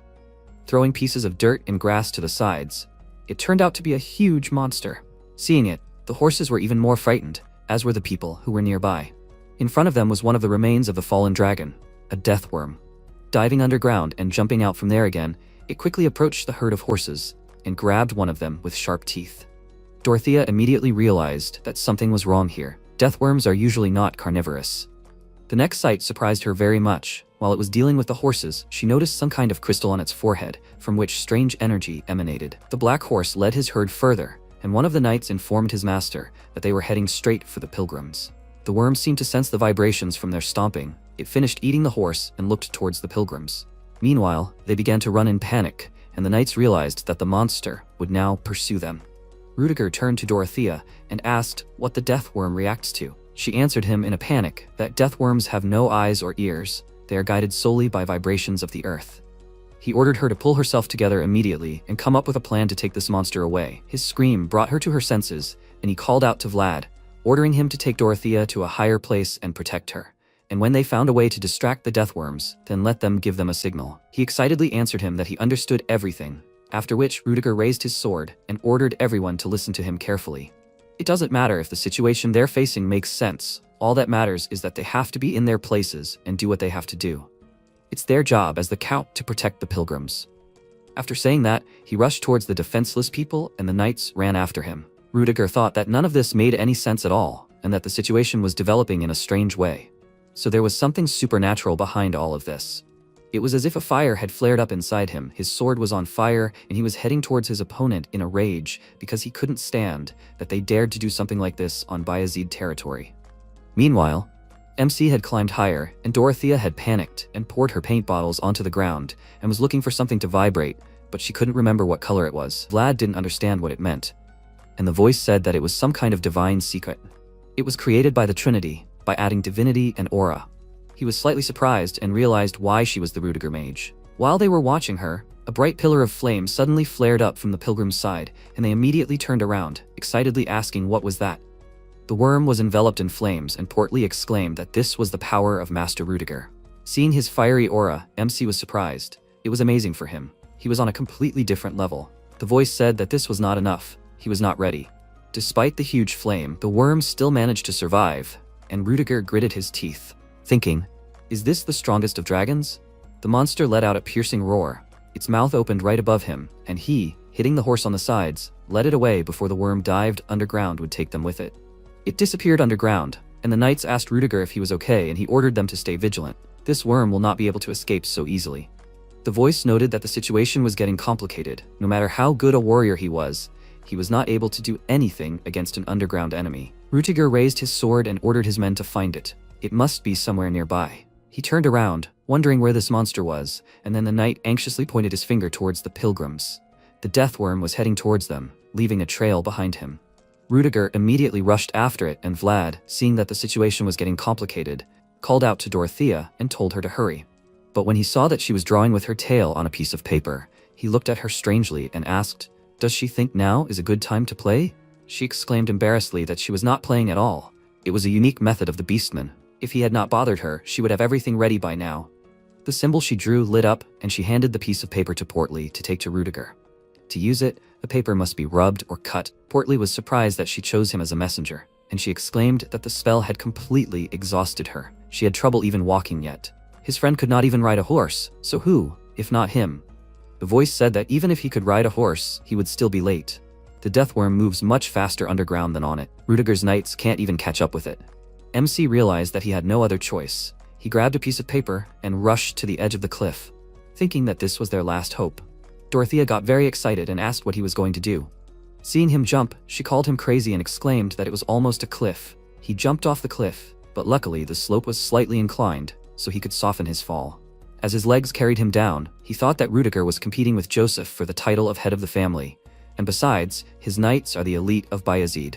throwing pieces of dirt and grass to the sides. It turned out to be a huge monster. Seeing it, the horses were even more frightened, as were the people who were nearby. In front of them was one of the remains of the fallen dragon, a death worm. Diving underground and jumping out from there again, it quickly approached the herd of horses and grabbed one of them with sharp teeth. Dorothea immediately realized that something was wrong here. Death worms are usually not carnivorous. The next sight surprised her very much. While it was dealing with the horses, she noticed some kind of crystal on its forehead, from which strange energy emanated. The black horse led his herd further, and one of the knights informed his master that they were heading straight for the pilgrims. The worm seemed to sense the vibrations from their stomping. It finished eating the horse and looked towards the pilgrims. Meanwhile, they began to run in panic, and the knights realized that the monster would now pursue them. Rudiger turned to Dorothea and asked what the death worm reacts to. She answered him in a panic that death worms have no eyes or ears. They are guided solely by vibrations of the earth. He ordered her to pull herself together immediately and come up with a plan to take this monster away. His scream brought her to her senses, and he called out to Vlad, ordering him to take Dorothea to a higher place and protect her. And when they found a way to distract the death worms, then let them give them a signal. He excitedly answered him that he understood everything, after which Rudiger raised his sword and ordered everyone to listen to him carefully. It doesn't matter if the situation they're facing makes sense. All that matters is that they have to be in their places and do what they have to do. It's their job as the count to protect the pilgrims. After saying that, he rushed towards the defenseless people and the knights ran after him. Rudiger thought that none of this made any sense at all, and that the situation was developing in a strange way. So there was something supernatural behind all of this. It was as if a fire had flared up inside him. His sword was on fire, and he was heading towards his opponent in a rage because he couldn't stand that they dared to do something like this on Bayezid territory. Meanwhile, MC had climbed higher, and Dorothea had panicked and poured her paint bottles onto the ground and was looking for something to vibrate, but she couldn't remember what color it was. Vlad didn't understand what it meant, and the voice said that it was some kind of divine secret. It was created by the Trinity, by adding divinity and aura. He was slightly surprised and realized why she was the Rudiger mage. While they were watching her, a bright pillar of flame suddenly flared up from the pilgrim's side, and they immediately turned around, excitedly asking what was that. The worm was enveloped in flames, and Portly exclaimed that this was the power of Master Rudiger. Seeing his fiery aura, MC was surprised. It was amazing for him. He was on a completely different level. The voice said that this was not enough. He was not ready. Despite the huge flame, the worm still managed to survive, and Rudiger gritted his teeth, thinking, "Is this the strongest of dragons?" The monster let out a piercing roar. Its mouth opened right above him, and he, hitting the horse on the sides, led it away before the worm dived underground would take them with it. It disappeared underground, and the knights asked Rudiger if he was okay, and he ordered them to stay vigilant. This worm will not be able to escape so easily. The voice noted that the situation was getting complicated. No matter how good a warrior he was not able to do anything against an underground enemy. Rudiger raised his sword and ordered his men to find it. It must be somewhere nearby. He turned around, wondering where this monster was, and then the knight anxiously pointed his finger towards the pilgrims. The death worm was heading towards them, leaving a trail behind him. Rudiger immediately rushed after it, and Vlad, seeing that the situation was getting complicated, called out to Dorothea and told her to hurry. But when he saw that she was drawing with her tail on a piece of paper, he looked at her strangely and asked, "Does she think now is a good time to play?" She exclaimed embarrassedly that she was not playing at all. It was a unique method of the beastman. If he had not bothered her, she would have everything ready by now. The symbol she drew lit up, and she handed the piece of paper to Portly to take to Rudiger. To use it, the paper must be rubbed or cut. Portly was surprised that she chose him as a messenger, and she exclaimed that the spell had completely exhausted her. She had trouble even walking yet. His friend could not even ride a horse, so who, if not him? The voice said that even if he could ride a horse, he would still be late. The deathworm moves much faster underground than on it. Rudiger's knights can't even catch up with it. MC realized that he had no other choice. He grabbed a piece of paper and rushed to the edge of the cliff, thinking that this was their last hope. Dorothea got very excited and asked what he was going to do. Seeing him jump, she called him crazy and exclaimed that it was almost a cliff. He jumped off the cliff, but luckily the slope was slightly inclined, so he could soften his fall. As his legs carried him down, he thought that Rudiger was competing with Joseph for the title of head of the family. And besides, his knights are the elite of Bayezid.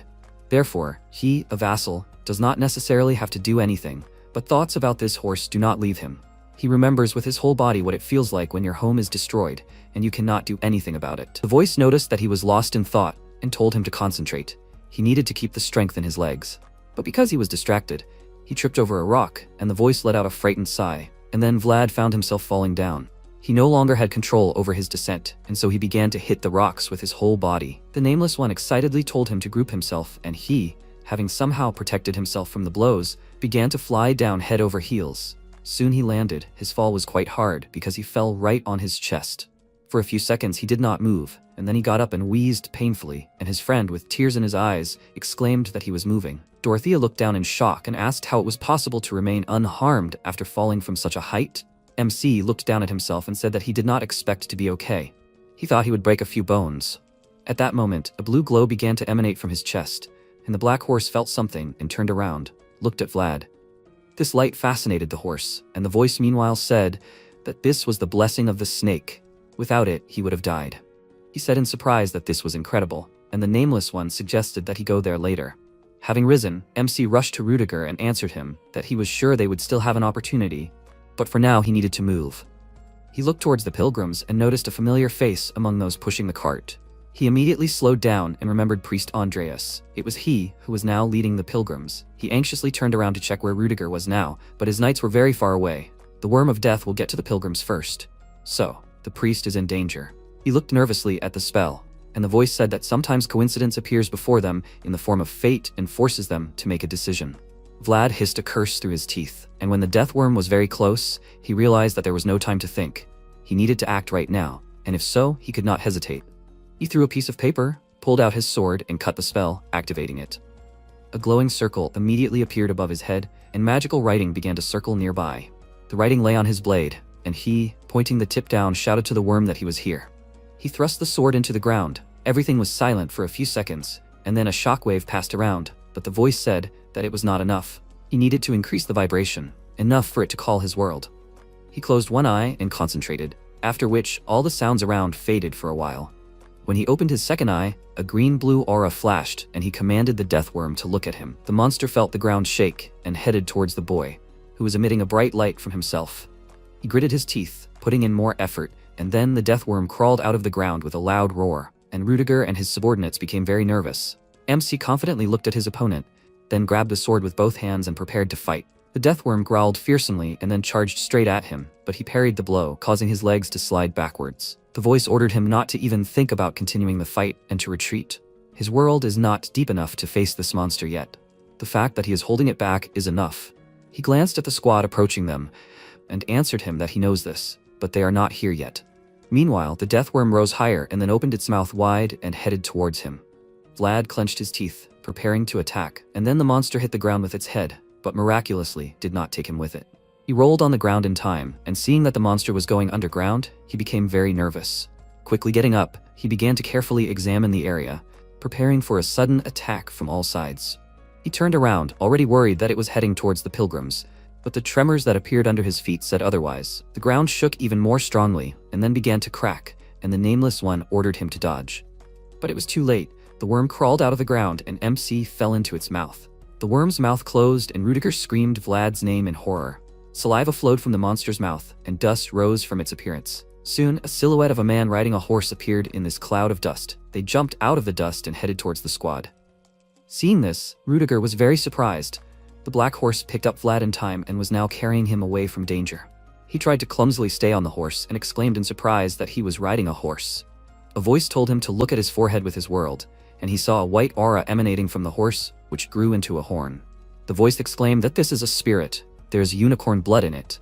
Therefore, he, a vassal, does not necessarily have to do anything, but thoughts about this horse do not leave him. He remembers with his whole body what it feels like when your home is destroyed, and you cannot do anything about it. The voice noticed that he was lost in thought, and told him to concentrate. He needed to keep the strength in his legs. But because he was distracted, he tripped over a rock, and the voice let out a frightened sigh, and then Vlad found himself falling down. He no longer had control over his descent, and so he began to hit the rocks with his whole body. The Nameless One excitedly told him to group himself, and he, having somehow protected himself from the blows, began to fly down head over heels. Soon he landed. His fall was quite hard because he fell right on his chest. For a few seconds he did not move, and then he got up and wheezed painfully, and his friend, with tears in his eyes, exclaimed that he was moving. Dorothea looked down in shock and asked how it was possible to remain unharmed after falling from such a height. MC looked down at himself and said that he did not expect to be okay. He thought he would break a few bones. At that moment, a blue glow began to emanate from his chest, and the black horse felt something and turned around, looked at Vlad. This light fascinated the horse, and the voice meanwhile said that this was the blessing of the snake. Without it, he would have died. He said in surprise that this was incredible, and the Nameless One suggested that he go there later. Having risen, MC rushed to Rudiger and answered him that he was sure they would still have an opportunity, but for now he needed to move. He looked towards the pilgrims and noticed a familiar face among those pushing the cart. He immediately slowed down and remembered Priest Andreas. It was he who was now leading the pilgrims. He anxiously turned around to check where Rudiger was now, but his knights were very far away. The Worm of Death will get to the pilgrims first. So, the priest is in danger. He looked nervously at the spell, and the voice said that sometimes coincidence appears before them in the form of fate and forces them to make a decision. Vlad hissed a curse through his teeth, and when the death worm was very close, he realized that there was no time to think. He needed to act right now, and if so, he could not hesitate. He threw a piece of paper, pulled out his sword, and cut the spell, activating it. A glowing circle immediately appeared above his head, and magical writing began to circle nearby. The writing lay on his blade, and he, pointing the tip down, shouted to the worm that he was here. He thrust the sword into the ground. Everything was silent for a few seconds, and then a shockwave passed around, but the voice said that it was not enough. He needed to increase the vibration, enough for it to call his world. He closed one eye and concentrated, after which all the sounds around faded for a while. When he opened his second eye, a green-blue aura flashed, and he commanded the deathworm to look at him. The monster felt the ground shake and headed towards the boy, who was emitting a bright light from himself. He gritted his teeth, putting in more effort, and then the deathworm crawled out of the ground with a loud roar, and Rudiger and his subordinates became very nervous. MC confidently looked at his opponent, then grabbed the sword with both hands and prepared to fight. The deathworm growled fearsomely and then charged straight at him, but he parried the blow, causing his legs to slide backwards. The voice ordered him not to even think about continuing the fight and to retreat. His world is not deep enough to face this monster yet. The fact that he is holding it back is enough. He glanced at the squad approaching them and answered him that he knows this, but they are not here yet. Meanwhile, the deathworm rose higher and then opened its mouth wide and headed towards him. Vlad clenched his teeth, preparing to attack, and then the monster hit the ground with its head, but miraculously did not take him with it. He rolled on the ground in time, and seeing that the monster was going underground, he became very nervous. Quickly getting up, he began to carefully examine the area, preparing for a sudden attack from all sides. He turned around, already worried that it was heading towards the pilgrims, but the tremors that appeared under his feet said otherwise. The ground shook even more strongly, and then began to crack, and the Nameless One ordered him to dodge. But it was too late. The worm crawled out of the ground, and MC fell into its mouth. The worm's mouth closed, and Rudiger screamed Vlad's name in horror. Saliva flowed from the monster's mouth, and dust rose from its appearance. Soon, a silhouette of a man riding a horse appeared in this cloud of dust. They jumped out of the dust and headed towards the squad. Seeing this, Rudiger was very surprised. The black horse picked up Vlad in time and was now carrying him away from danger. He tried to clumsily stay on the horse and exclaimed in surprise that he was riding a horse. A voice told him to look at his forehead with his world, and he saw a white aura emanating from the horse, which grew into a horn. The voice exclaimed that this is a spirit. There's unicorn blood in it.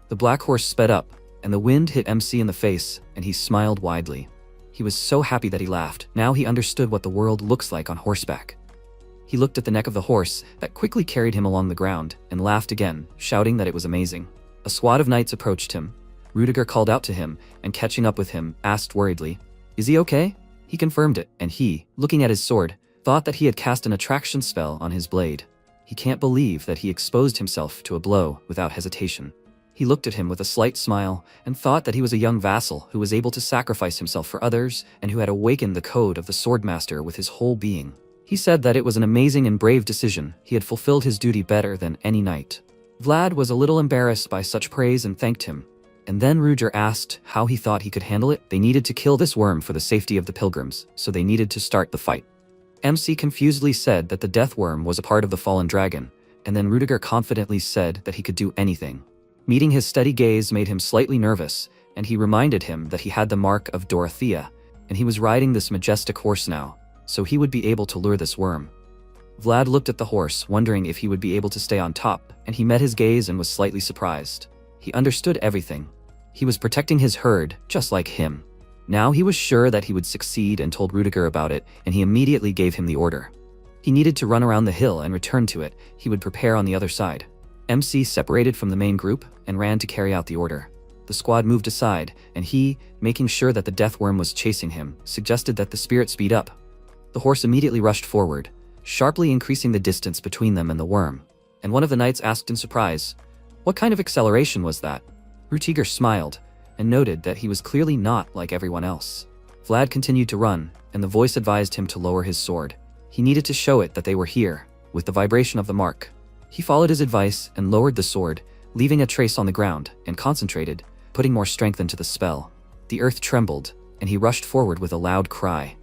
The black horse sped up, and the wind hit MC in the face, and he smiled widely. He was so happy that he laughed. Now he understood what the world looks like on horseback. He looked at the neck of the horse that quickly carried him along the ground and laughed again, shouting that it was amazing. A squad of knights approached him. Rudiger called out to him, and catching up with him, asked worriedly, "Is he okay?" He confirmed it, and he, looking at his sword, thought that he had cast an attraction spell on his blade. He can't believe that he exposed himself to a blow without hesitation. He looked at him with a slight smile and thought that he was a young vassal who was able to sacrifice himself for others and who had awakened the code of the Swordmaster with his whole being. He said that it was an amazing and brave decision. He had fulfilled his duty better than any knight. Vlad was a little embarrassed by such praise and thanked him. And then Rudiger asked how he thought he could handle it. They needed to kill this worm for the safety of the pilgrims, so they needed to start the fight. MC confusedly said that the death worm was a part of the fallen dragon, and then Rudiger confidently said that he could do anything. Meeting his steady gaze made him slightly nervous, and he reminded him that he had the mark of Dorothea, and he was riding this majestic horse now, so he would be able to lure this worm. Vlad looked at the horse, wondering if he would be able to stay on top, and he met his gaze and was slightly surprised. He understood everything. He was protecting his herd, just like him. Now he was sure that he would succeed and told Rudiger about it, and he immediately gave him the order. He needed to run around the hill and return to it. He would prepare on the other side. MC separated from the main group and ran to carry out the order. The squad moved aside, and he, making sure that the death worm was chasing him, suggested that the spirit speed up. The horse immediately rushed forward, sharply increasing the distance between them and the worm. And one of the knights asked in surprise, "What kind of acceleration was that?" Rudiger smiled, and noted that he was clearly not like everyone else. Vlad continued to run, and the voice advised him to lower his sword. He needed to show it that they were here, with the vibration of the mark. He followed his advice and lowered the sword, leaving a trace on the ground, and concentrated, putting more strength into the spell. The earth trembled, and he rushed forward with a loud cry.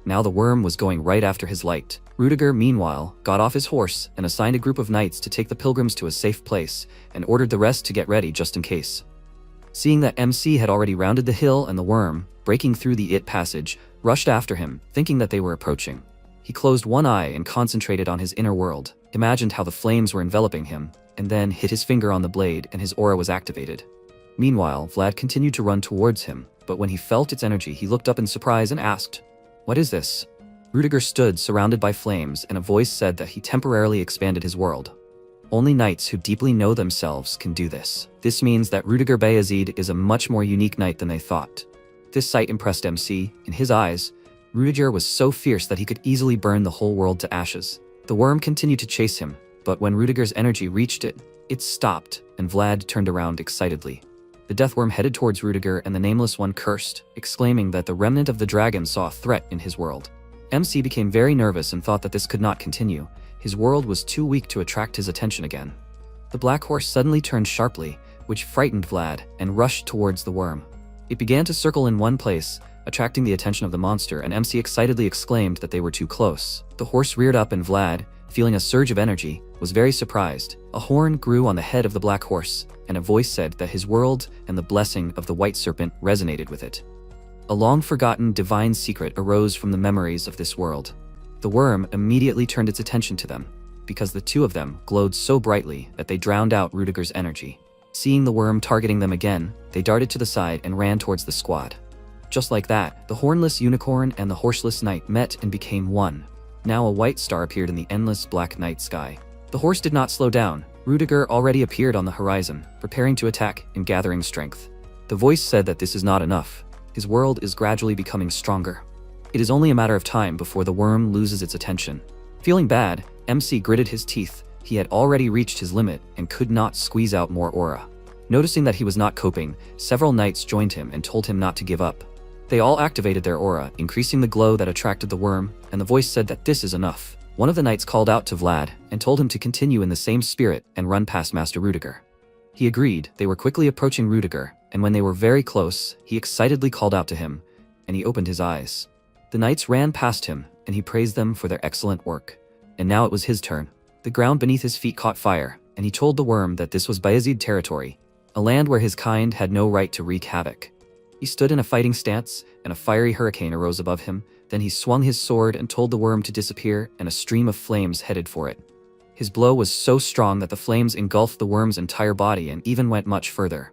Now the worm was going right after his light. Rudiger, meanwhile, got off his horse and assigned a group of knights to take the pilgrims to a safe place, and ordered the rest to get ready just in case. Seeing that MC had already rounded the hill and the worm, breaking through the passage, rushed after him, thinking that they were approaching. He closed one eye and concentrated on his inner world, imagined how the flames were enveloping him, and then hit his finger on the blade and his aura was activated. Meanwhile, Vlad continued to run towards him, but when he felt its energy, he looked up in surprise and asked, "What is this?" Rudiger stood surrounded by flames, and a voice said that he temporarily expanded his world. Only knights who deeply know themselves can do this. This means that Rudiger Bayezid is a much more unique knight than they thought. This sight impressed MC. In his eyes, Rudiger was so fierce that he could easily burn the whole world to ashes. The worm continued to chase him, but when Rudiger's energy reached it, it stopped, and Vlad turned around excitedly. The death worm headed towards Rudiger, and the Nameless One cursed, exclaiming that the remnant of the dragon saw a threat in his world. MC became very nervous and thought that this could not continue. His world was too weak to attract his attention again. The black horse suddenly turned sharply, which frightened Vlad, and rushed towards the worm. It began to circle in one place, attracting the attention of the monster, and MC excitedly exclaimed that they were too close. The horse reared up, and Vlad, feeling a surge of energy, was very surprised. A horn grew on the head of the black horse, and a voice said that his world and the blessing of the white serpent resonated with it. A long-forgotten divine secret arose from the memories of this world. The worm immediately turned its attention to them, because the two of them glowed so brightly that they drowned out Rudiger's energy. Seeing the worm targeting them again, they darted to the side and ran towards the squad. Just like that, the hornless unicorn and the horseless knight met and became one. Now a white star appeared in the endless black night sky. The horse did not slow down. Rudiger already appeared on the horizon, preparing to attack and gathering strength. The voice said that this is not enough. His world is gradually becoming stronger. It is only a matter of time before the worm loses its attention. Feeling bad, MC gritted his teeth. He had already reached his limit and could not squeeze out more aura. Noticing that he was not coping, several knights joined him and told him not to give up. They all activated their aura, increasing the glow that attracted the worm, and the voice said that this is enough. One of the knights called out to Vlad and told him to continue in the same spirit and run past Master Rudiger. He agreed. They were quickly approaching Rudiger, and when they were very close, he excitedly called out to him, and he opened his eyes. The knights ran past him, and he praised them for their excellent work. And now it was his turn. The ground beneath his feet caught fire, and he told the worm that this was Bayezid territory, a land where his kind had no right to wreak havoc. He stood in a fighting stance, and a fiery hurricane arose above him. Then he swung his sword and told the worm to disappear, and a stream of flames headed for it. His blow was so strong that the flames engulfed the worm's entire body and even went much further.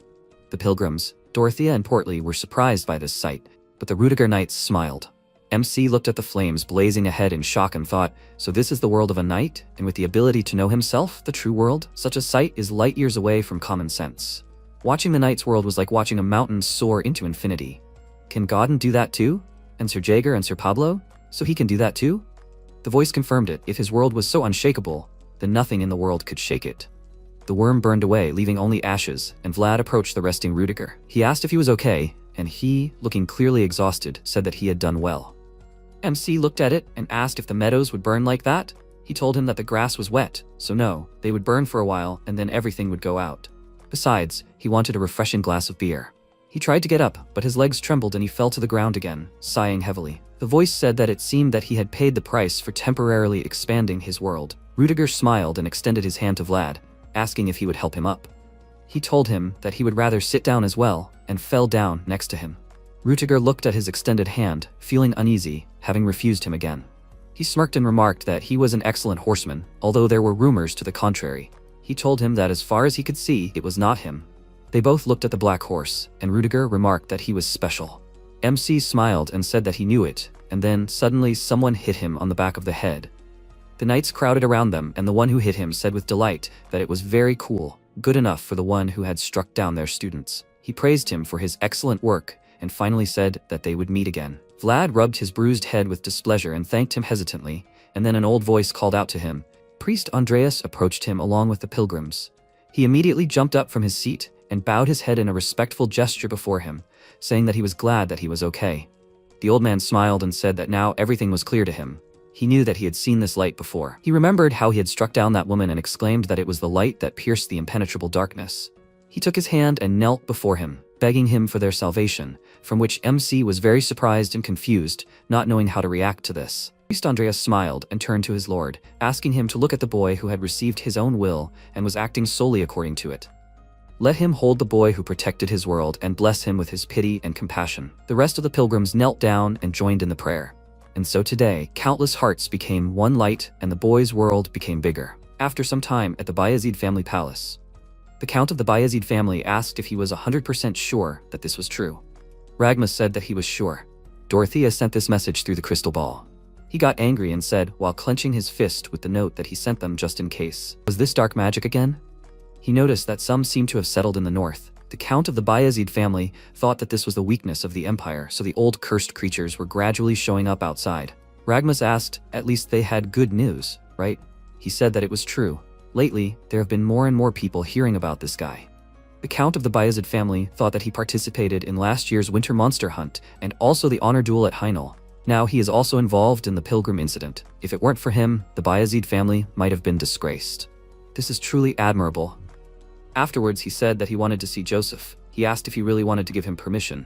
The pilgrims, Dorothea and Portly, were surprised by this sight, but the Rudiger knights smiled. MC looked at the flames blazing ahead in shock and thought, so this is the world of a knight, and with the ability to know himself, the true world? Such a sight is light years away from common sense. Watching the knight's world was like watching a mountain soar into infinity. Can Godin do that too? And Sir Jaeger and Sir Pablo? So he can do that too? The voice confirmed it. If his world was so unshakable, then nothing in the world could shake it. The worm burned away, leaving only ashes, and Vlad approached the resting Rudiger. He asked if he was okay, and he, looking clearly exhausted, said that he had done well. MC looked at it and asked if the meadows would burn like that. He told him that the grass was wet, so no, they would burn for a while and then everything would go out. Besides, he wanted a refreshing glass of beer. He tried to get up, but his legs trembled and he fell to the ground again, sighing heavily. The voice said that it seemed that he had paid the price for temporarily expanding his world. Rudiger smiled and extended his hand to Vlad, asking if he would help him up. He told him that he would rather sit down as well, and fell down next to him. Rudiger looked at his extended hand, feeling uneasy, having refused him again. He smirked and remarked that he was an excellent horseman, although there were rumors to the contrary. He told him that as far as he could see, it was not him. They both looked at the black horse, and Rudiger remarked that he was special. MC smiled and said that he knew it, and then suddenly someone hit him on the back of the head. The knights crowded around them, and the one who hit him said with delight that it was very cool, good enough for the one who had struck down their students. He praised him for his excellent work, and finally said that they would meet again. Vlad rubbed his bruised head with displeasure and thanked him hesitantly, and then an old voice called out to him. Priest Andreas approached him along with the pilgrims. He immediately jumped up from his seat and bowed his head in a respectful gesture before him, saying that he was glad that he was okay. The old man smiled and said that now everything was clear to him. He knew that he had seen this light before. He remembered how he had struck down that woman and exclaimed that it was the light that pierced the impenetrable darkness. He took his hand and knelt before him, begging him for their salvation, from which MC was very surprised and confused, not knowing how to react to this. Priest Andreas smiled and turned to his lord, asking him to look at the boy who had received his own will and was acting solely according to it. Let him hold the boy who protected his world and bless him with his pity and compassion. The rest of the pilgrims knelt down and joined in the prayer. And so today, countless hearts became one light and the boy's world became bigger. After some time at the Bayezid family palace, the Count of the Bayezid family asked if he was 100% sure that this was true. Ragmus said that he was sure. Dorothea sent this message through the crystal ball. He got angry and said, while clenching his fist with the note that he sent them just in case, was this dark magic again? He noticed that some seemed to have settled in the north. The Count of the Bayezid family thought that this was the weakness of the empire, so the old cursed creatures were gradually showing up outside. Ragmus asked, at least they had good news, right? He said that it was true. Lately, there have been more and more people hearing about this guy. The Count of the Bayezid family thought that he participated in last year's winter monster hunt and also the honor duel at Heinel. Now he is also involved in the pilgrim incident. If it weren't for him, the Bayezid family might have been disgraced. This is truly admirable. Afterwards, he said that he wanted to see Joseph. He asked if he really wanted to give him permission.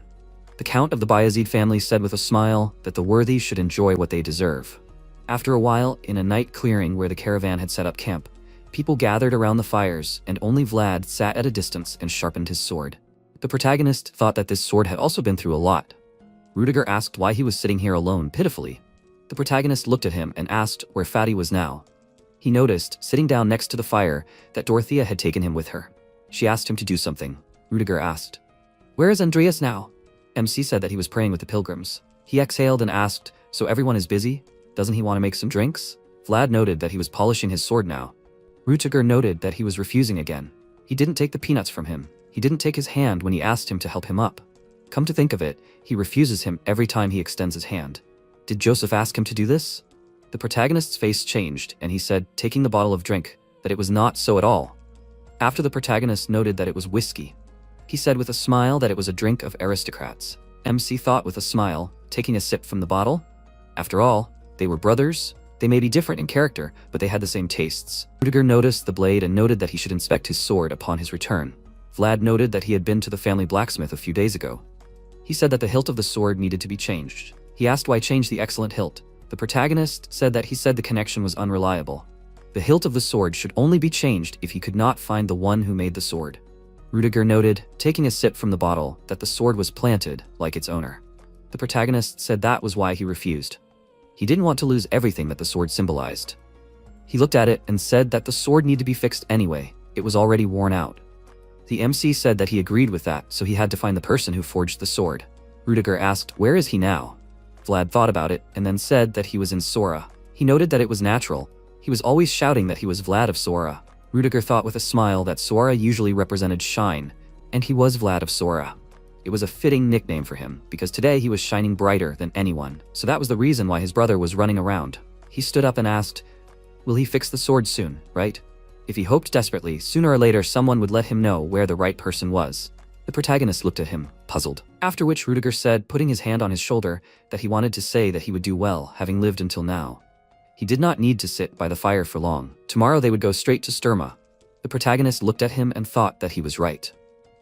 The Count of the Bayezid family said with a smile that the worthy should enjoy what they deserve. After a while, in a night clearing where the caravan had set up camp, people gathered around the fires, and only Vlad sat at a distance and sharpened his sword. The protagonist thought that this sword had also been through a lot. Rudiger asked why he was sitting here alone pitifully. The protagonist looked at him and asked where Fatty was now. He noticed, sitting down next to the fire, that Dorothea had taken him with her. She asked him to do something. Rudiger asked, "Where is Andreas now?" MC said that he was praying with the pilgrims. He exhaled and asked, "So everyone is busy? Doesn't he want to make some drinks?" Vlad noted that he was polishing his sword now. Rudiger noted that he was refusing again. He didn't take the peanuts from him. He didn't take his hand when he asked him to help him up. Come to think of it, he refuses him every time he extends his hand. Did Joseph ask him to do this? The protagonist's face changed, and he said, taking the bottle of drink, that it was not so at all. After the protagonist noted that it was whiskey, he said with a smile that it was a drink of aristocrats. MC thought with a smile, taking a sip from the bottle. After all, they were brothers. They may be different in character, but they had the same tastes. Rudiger noticed the blade and noted that he should inspect his sword upon his return. Vlad noted that he had been to the family blacksmith a few days ago. He said that the hilt of the sword needed to be changed. He asked why change the excellent hilt. The protagonist said that he said the connection was unreliable. The hilt of the sword should only be changed if he could not find the one who made the sword. Rudiger noted, taking a sip from the bottle, that the sword was planted, like its owner. The protagonist said that was why he refused. He didn't want to lose everything that the sword symbolized. He looked at it and said that the sword needed to be fixed anyway. It was already worn out. The MC said that he agreed with that, so he had to find the person who forged the sword. Rudiger asked, where is he now? Vlad thought about it and then said that he was in Sora. He noted that it was natural. He was always shouting that he was Vlad of Sora. Rudiger thought with a smile that Sora usually represented shine, and he was Vlad of Sora. It was a fitting nickname for him, because today he was shining brighter than anyone, so that was the reason why his brother was running around. He stood up and asked, will he fix the sword soon, right? If he hoped desperately, sooner or later someone would let him know where the right person was. The protagonist looked at him, puzzled. After which Rudiger said, putting his hand on his shoulder, that he wanted to say that he would do well, having lived until now. He did not need to sit by the fire for long. Tomorrow they would go straight to Sturma. The protagonist looked at him and thought that he was right.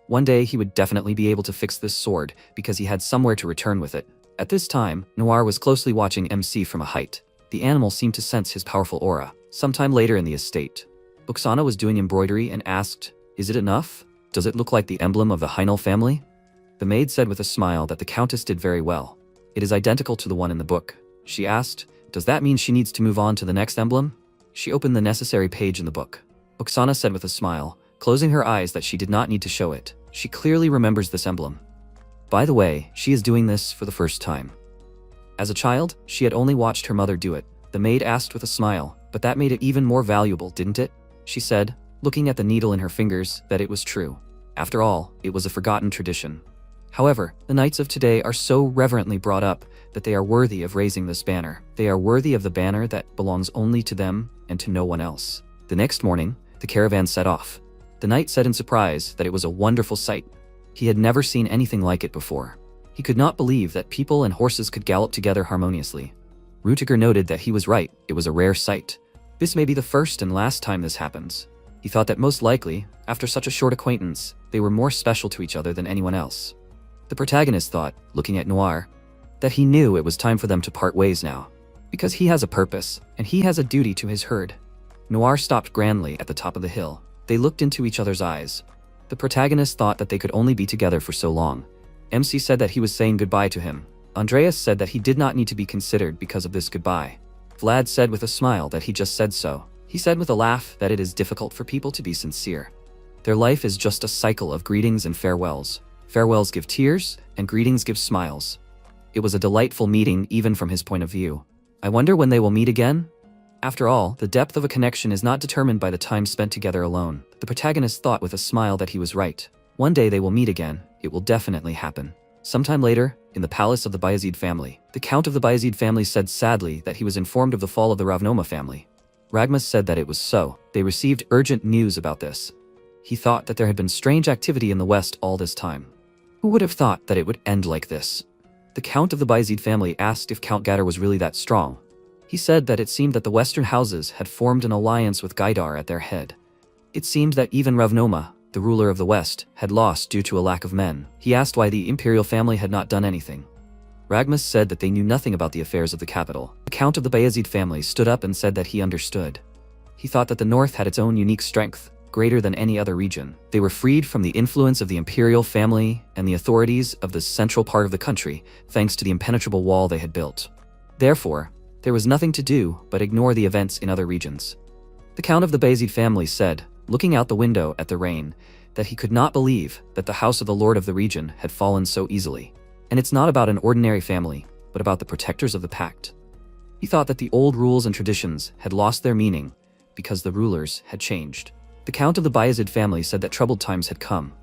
One day he would definitely be able to fix this sword, because he had somewhere to return with it. At this time, Noir was closely watching MC from a height. The animal seemed to sense his powerful aura. Sometime later in the estate, Oksana was doing embroidery and asked, is it enough? Does it look like the emblem of the Heinel family? The maid said with a smile that the countess did very well. It is identical to the one in the book. She asked, does that mean she needs to move on to the next emblem? She opened the necessary page in the book. Oksana said with a smile, closing her eyes, that she did not need to show it. She clearly remembers this emblem. By the way, she is doing this for the first time. As a child, she had only watched her mother do it. The maid asked with a smile, but that made it even more valuable, didn't it? She said, looking at the needle in her fingers, that it was true. After all, it was a forgotten tradition. However, the knights of today are so reverently brought up that they are worthy of raising this banner. They are worthy of the banner that belongs only to them and to no one else. The next morning, the caravan set off. The knight said in surprise that it was a wonderful sight. He had never seen anything like it before. He could not believe that people and horses could gallop together harmoniously. Rudiger noted that he was right. It was a rare sight. This may be the first and last time this happens. He thought that most likely, after such a short acquaintance, they were more special to each other than anyone else. The protagonist thought, looking at Noir, that he knew it was time for them to part ways now, because he has a purpose, and he has a duty to his herd. Noir stopped grandly at the top of the hill. They looked into each other's eyes. The protagonist thought that they could only be together for so long. MC said that he was saying goodbye to him. Andreas said that he did not need to be considered because of this goodbye. Vlad said with a smile that he just said so. He said with a laugh that it is difficult for people to be sincere. Their life is just a cycle of greetings and farewells. Farewells give tears, and greetings give smiles. It was a delightful meeting even from his point of view. I wonder when they will meet again? After all, the depth of a connection is not determined by the time spent together alone. The protagonist thought with a smile that he was right. One day they will meet again. It will definitely happen. Sometime later, in the palace of the Bayezid family, the Count of the Bayezid family said sadly that he was informed of the fall of the Ravnoma family. Ragmas said that it was so. They received urgent news about this. He thought that there had been strange activity in the West all this time. Who would have thought that it would end like this? The Count of the Bayezid family asked if Count Gaddar was really that strong. He said that it seemed that the Western houses had formed an alliance with Gaidar at their head. It seemed that even Ravnoma, the ruler of the West, had lost due to a lack of men. He asked why the imperial family had not done anything. Ragmas said that they knew nothing about the affairs of the capital. The Count of the Bayezid family stood up and said that he understood. He thought that the North had its own unique strength, greater than any other region. They were freed from the influence of the imperial family and the authorities of the central part of the country, thanks to the impenetrable wall they had built. Therefore, there was nothing to do but ignore the events in other regions. The Count of the Bayezid family said, looking out the window at the rain, that he could not believe that the house of the lord of the region had fallen so easily. And it's not about an ordinary family, but about the protectors of the pact. He thought that the old rules and traditions had lost their meaning because the rulers had changed. The Count of the Bayezid family said that troubled times had come.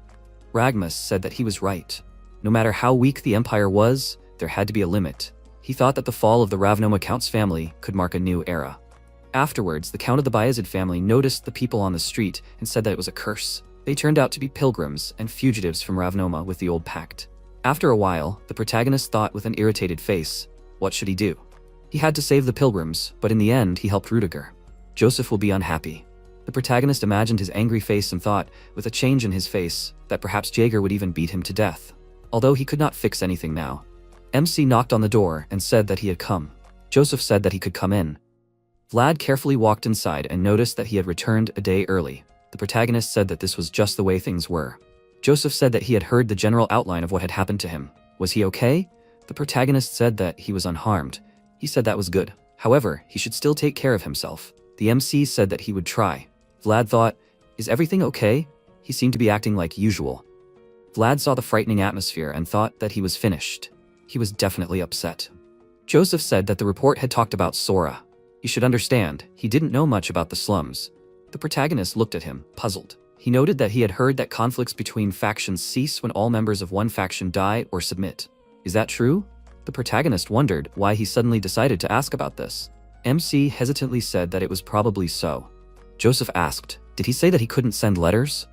Ragmas said that he was right. No matter how weak the empire was, there had to be a limit. He thought that the fall of the Ravnoma Count's family could mark a new era. Afterwards, the Count of the Bayezid family noticed the people on the street and said that it was a curse. They turned out to be pilgrims and fugitives from Ravnoma with the old pact. After a while, the protagonist thought with an irritated face, what should he do? He had to save the pilgrims, but in the end he helped Rudiger. Joseph will be unhappy. The The protagonist imagined his angry face and thought, with a change in his face, that perhaps Jaeger would even beat him to death. Although he could not fix anything now. MC knocked on the door and said that he had come. Joseph said that he could come in. Vlad carefully walked inside and noticed that he had returned a day early. The protagonist said that this was just the way things were. Joseph said that he had heard the general outline of what had happened to him. Was he okay? The protagonist said that he was unharmed. He said that was good. However, he should still take care of himself. The MC said that he would try. Vlad thought, is everything okay? He seemed to be acting like usual. Vlad saw the frightening atmosphere and thought that he was finished. He was definitely upset. Joseph said that the report had talked about Sora. You should understand, he didn't know much about the slums. The protagonist looked at him, puzzled. He noted that he had heard that conflicts between factions cease when all members of one faction die or submit. Is that true? The protagonist wondered why he suddenly decided to ask about this. MC hesitantly said that it was probably so. Joseph asked, did he say that he couldn't send letters?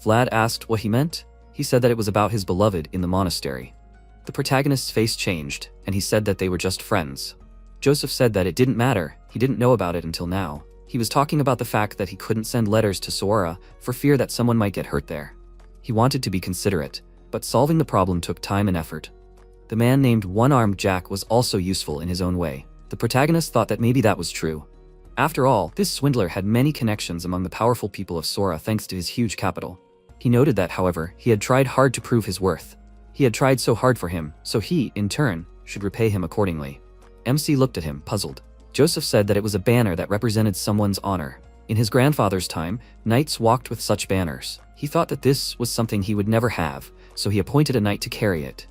Vlad asked what he meant. He said that it was about his beloved in the monastery. The protagonist's face changed, and he said that they were just friends. Joseph said that it didn't matter, he didn't know about it until now. He was talking about the fact that he couldn't send letters to Sora for fear that someone might get hurt there. He wanted to be considerate, but solving the problem took time and effort. The man named One-Armed Jack was also useful in his own way. The protagonist thought that maybe that was true. After all, this swindler had many connections among the powerful people of Sora thanks to his huge capital. He noted that, however, he had tried hard to prove his worth. He had tried so hard for him, so he, in turn, should repay him accordingly. MC looked at him, puzzled. Joseph said that it was a banner that represented someone's honor. In his grandfather's time, knights walked with such banners. He thought that this was something he would never have, so he appointed a knight to carry it.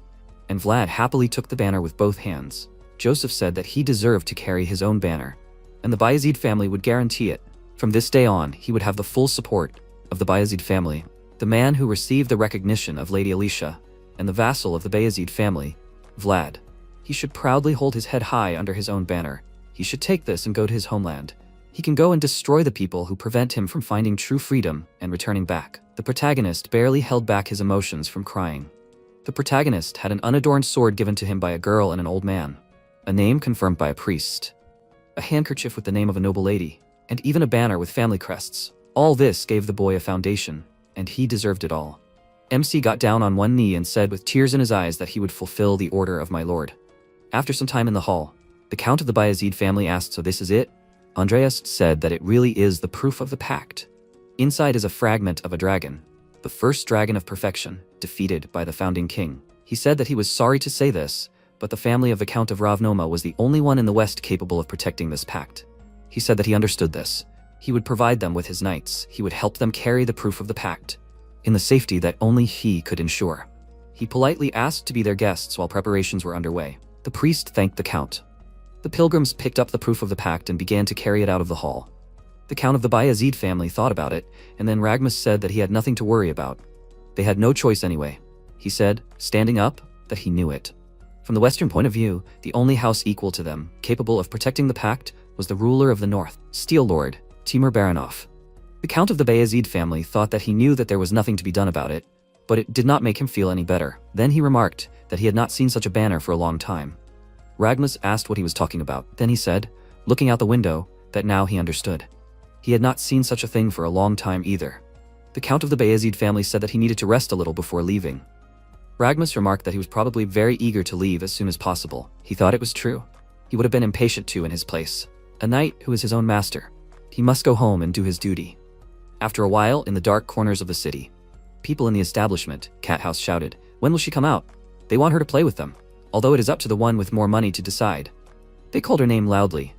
And Vlad happily took the banner with both hands. Joseph said that he deserved to carry his own banner, and the Bayezid family would guarantee it. From this day on, he would have the full support of the Bayezid family. The man who received the recognition of Lady Alicia, and the vassal of the Bayezid family, Vlad. He should proudly hold his head high under his own banner. He should take this and go to his homeland. He can go and destroy the people who prevent him from finding true freedom and returning back. The protagonist barely held back his emotions from crying. The protagonist had an unadorned sword given to him by a girl and an old man, a name confirmed by a priest, a handkerchief with the name of a noble lady, and even a banner with family crests. All this gave the boy a foundation, and he deserved it all. MC got down on one knee and said with tears in his eyes that he would fulfill the order of my lord. After some time in the hall, the Count of the Bayezid family asked, so this is it? Andreas said that it really is the proof of the pact. Inside is a fragment of a dragon, the first dragon of perfection, defeated by the founding king. He said that he was sorry to say this, but the family of the Count of Ravnoma was the only one in the West capable of protecting this pact. He said that he understood this. He would provide them with his knights. He would help them carry the proof of the pact, in the safety that only he could ensure. He politely asked to be their guests while preparations were underway. The priest thanked the Count. The pilgrims picked up the proof of the pact and began to carry it out of the hall. The Count of the Bayezid family thought about it, and then Ragmus said that he had nothing to worry about. They had no choice anyway. He said, standing up, that he knew it. From the Western point of view, the only house equal to them, capable of protecting the pact, was the ruler of the North, Steel Lord, Timur Baranov. The Count of the Bayezid family thought that he knew that there was nothing to be done about it, but it did not make him feel any better. Then he remarked that he had not seen such a banner for a long time. Ragmus asked what he was talking about. Then he said, looking out the window, that now he understood. He had not seen such a thing for a long time either. The Count of the Bayezid family said that he needed to rest a little before leaving. Ragmus remarked that he was probably very eager to leave as soon as possible. He thought it was true. He would have been impatient too in his place. A knight who is his own master. He must go home and do his duty. After a while, in the dark corners of the city, people in the establishment, Cat House shouted, when will she come out? They want her to play with them, although it is up to the one with more money to decide. They called her name loudly.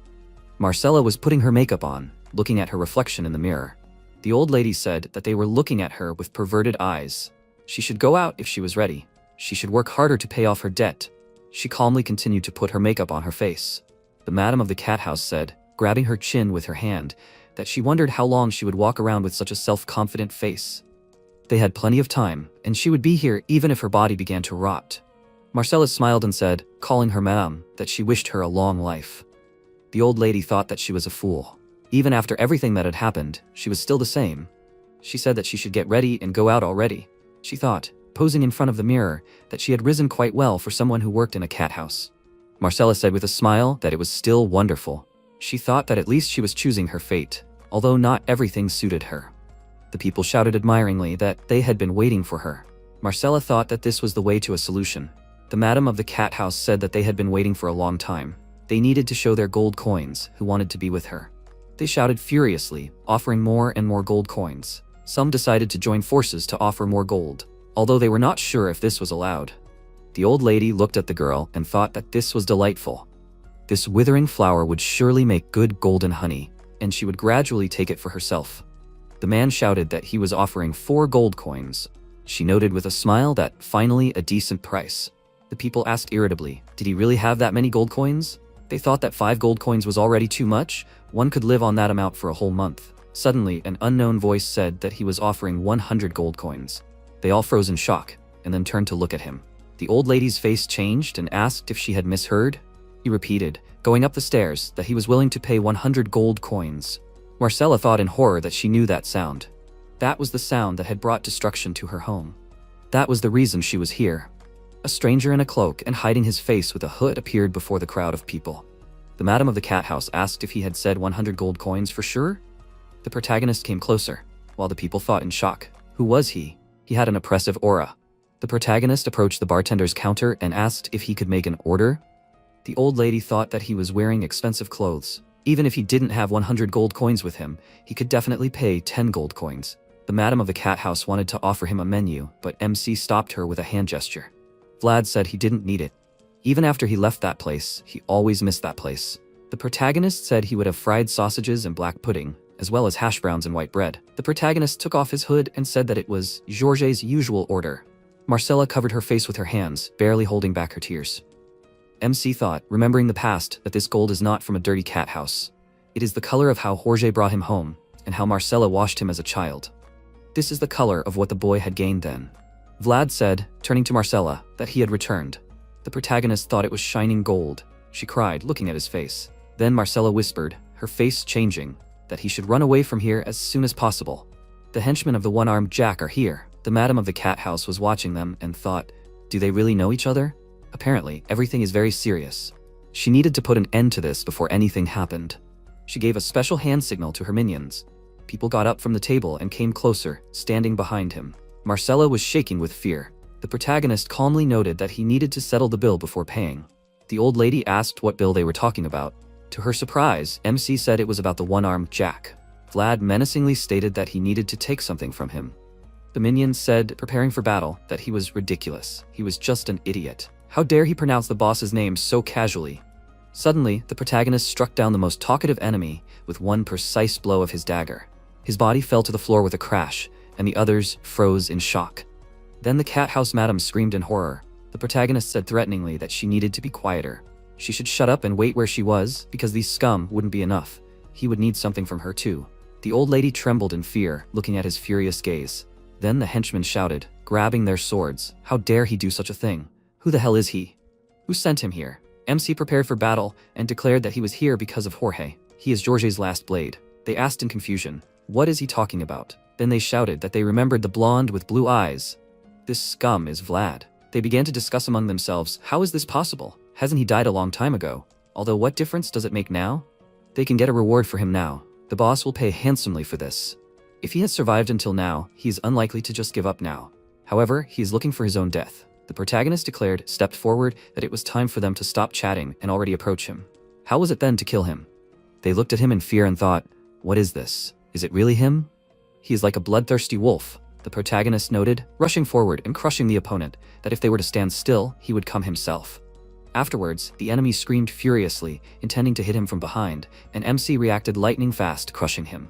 Marcella was putting her makeup on, looking at her reflection in the mirror. The old lady said that they were looking at her with perverted eyes. She should go out if she was ready. She should work harder to pay off her debt. She calmly continued to put her makeup on her face. The madam of the cat house said, grabbing her chin with her hand, that she wondered how long she would walk around with such a self-confident face. They had plenty of time, and she would be here even if her body began to rot. Marcella smiled and said, calling her madame, that she wished her a long life. The old lady thought that she was a fool. Even after everything that had happened, she was still the same. She said that she should get ready and go out already. She thought, posing in front of the mirror, that she had risen quite well for someone who worked in a cat house. Marcella said with a smile that it was still wonderful. She thought that at least she was choosing her fate. although not everything suited her. The people shouted admiringly that they had been waiting for her. Marcella thought that this was the way to a solution. The madam of the cat house said that they had been waiting for a long time. They needed to show their gold coins who wanted to be with her. They shouted furiously, offering more and more gold coins. Some decided to join forces to offer more gold, although they were not sure if this was allowed. The old lady looked at the girl and thought that this was delightful. This withering flower would surely make good golden honey, and she would gradually take it for herself. The man shouted that he was offering 4 gold coins. She noted with a smile that finally a decent price. The people asked irritably, did he really have that many gold coins? They thought that 5 gold coins was already too much. One could live on that amount for a whole month. Suddenly, an unknown voice said that he was offering 100 gold coins. They all froze in shock, and then turned to look at him. The old lady's face changed and asked if she had misheard. He repeated, going up the stairs, that he was willing to pay 100 gold coins. Marcella thought in horror that she knew that sound. That was the sound that had brought destruction to her home. That was the reason she was here. A stranger in a cloak and hiding his face with a hood appeared before the crowd of people. The madam of the cat house asked if he had said 100 gold coins for sure. The protagonist came closer, while the people thought in shock. Who was he? He had an oppressive aura. The protagonist approached the bartender's counter and asked if he could make an order. The old lady thought that he was wearing expensive clothes. Even if he didn't have 100 gold coins with him, he could definitely pay 10 gold coins. The madam of the cat house wanted to offer him a menu, but MC stopped her with a hand gesture. Vlad said he didn't need it. Even after he left that place, he always missed that place. The protagonist said he would have fried sausages and black pudding, as well as hash browns and white bread. The protagonist took off his hood and said that it was Georges' usual order. Marcella covered her face with her hands, barely holding back her tears. MC thought, remembering the past, that this gold is not from a dirty cat house. It is the color of how Jorge brought him home, and how Marcella washed him as a child. This is the color of what the boy had gained then. Vlad said, turning to Marcella, that he had returned. The protagonist thought it was shining gold. She cried, looking at his face. Then Marcella whispered, her face changing, that he should run away from here as soon as possible. The henchmen of the one-armed Jack are here. The madam of the cat house was watching them and thought, do they really know each other? Apparently, everything is very serious. She needed to put an end to this before anything happened. She gave a special hand signal to her minions. People got up from the table and came closer, standing behind him. Marcella was shaking with fear. The protagonist calmly noted that he needed to settle the bill before paying. The old lady asked what bill they were talking about. To her surprise, MC said it was about the one-armed Jack. Vlad menacingly stated that he needed to take something from him. The minions said, preparing for battle, that he was ridiculous. He was just an idiot. How dare he pronounce the boss's name so casually? Suddenly, the protagonist struck down the most talkative enemy with one precise blow of his dagger. His body fell to the floor with a crash, and the others froze in shock. Then the cat house madam screamed in horror. The protagonist said threateningly that she needed to be quieter. She should shut up and wait where she was, because these scum wouldn't be enough. He would need something from her too. The old lady trembled in fear, looking at his furious gaze. Then the henchmen shouted, grabbing their swords, how dare he do such a thing? Who the hell is he? Who sent him here? MC prepared for battle and declared that he was here because of Jorge. He is Jorge's last blade. They asked in confusion, what is he talking about? Then they shouted that they remembered the blonde with blue eyes. This scum is Vlad. They began to discuss among themselves, how is this possible? Hasn't he died a long time ago? Although what difference does it make now? They can get a reward for him now. The boss will pay handsomely for this. If he has survived until now, he is unlikely to just give up now. However, he is looking for his own death. The protagonist stepped forward, that it was time for them to stop chatting and already approach him. How was it then to kill him? They looked at him in fear and thought, what is this? Is it really him? He is like a bloodthirsty wolf, the protagonist noted, rushing forward and crushing the opponent, that if they were to stand still, he would come himself. Afterwards, the enemy screamed furiously, intending to hit him from behind, and MC reacted lightning fast, crushing him.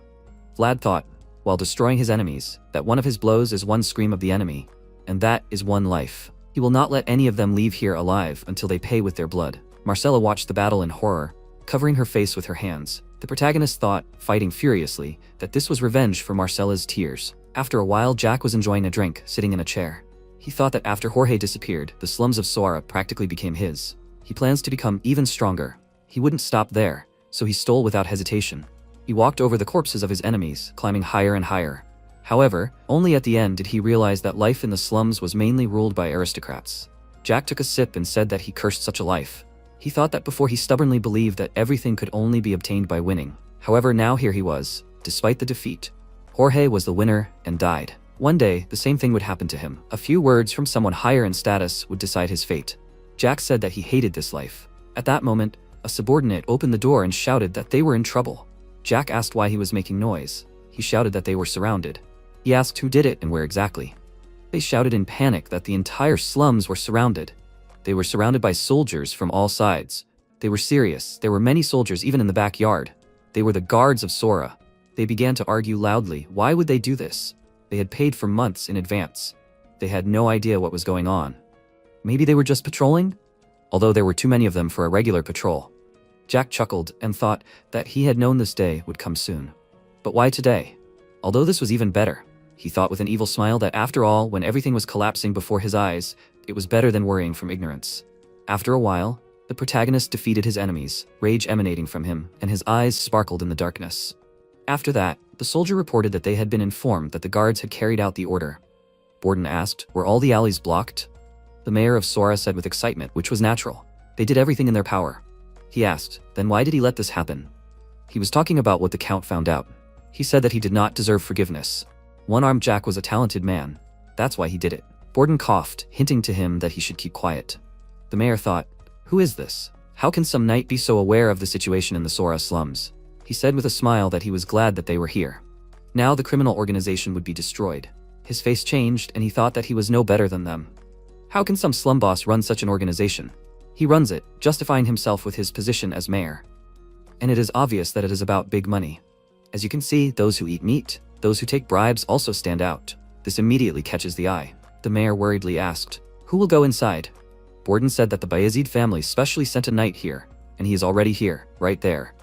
Vlad thought, while destroying his enemies, that one of his blows is one scream of the enemy, and that is one life. He will not let any of them leave here alive until they pay with their blood. Marcella watched the battle in horror, covering her face with her hands. The protagonist thought, fighting furiously, that this was revenge for Marcella's tears. After a while, Jack was enjoying a drink, sitting in a chair. He thought that after Jorge disappeared, the slums of Suara practically became his. He plans to become even stronger. He wouldn't stop there, so he stole without hesitation. He walked over the corpses of his enemies, climbing higher and higher. However, only at the end did he realize that life in the slums was mainly ruled by aristocrats. Jack took a sip and said that he cursed such a life. He thought that before he stubbornly believed that everything could only be obtained by winning. However, now here he was, despite the defeat. Jorge was the winner and died. One day, the same thing would happen to him. A few words from someone higher in status would decide his fate. Jack said that he hated this life. At that moment, a subordinate opened the door and shouted that they were in trouble. Jack asked why he was making noise. He shouted that they were surrounded. He asked who did it and where exactly. They shouted in panic that the entire slums were surrounded. They were surrounded by soldiers from all sides. They were serious. There were many soldiers even in the backyard. They were the guards of Sora. They began to argue loudly. Why would they do this? They had paid for months in advance. They had no idea what was going on. Maybe they were just patrolling? Although there were too many of them for a regular patrol. Jack chuckled and thought that he had known this day would come soon. But why today? Although this was even better, he thought with an evil smile that after all, when everything was collapsing before his eyes, it was better than worrying from ignorance. After a while, the protagonist defeated his enemies, rage emanating from him, and his eyes sparkled in the darkness. After that, the soldier reported that they had been informed that the guards had carried out the order. Borden asked, were all the alleys blocked? The mayor of Sora said with excitement, which was natural. They did everything in their power. He asked, then why did he let this happen? He was talking about what the Count found out. He said that he did not deserve forgiveness. One-Armed Jack was a talented man. That's why he did it. Borden coughed, hinting to him that he should keep quiet. The mayor thought, who is this? How can some knight be so aware of the situation in the Sora slums? He said with a smile that he was glad that they were here. Now the criminal organization would be destroyed. His face changed and he thought that he was no better than them. How can some slum boss run such an organization? He runs it, justifying himself with his position as mayor. And it is obvious that it is about big money. As you can see, those who eat meat, those who take bribes also stand out. This immediately catches the eye. The mayor worriedly asked, who will go inside? Borden said that the Bayezid family specially sent a knight here, and he is already here, right there.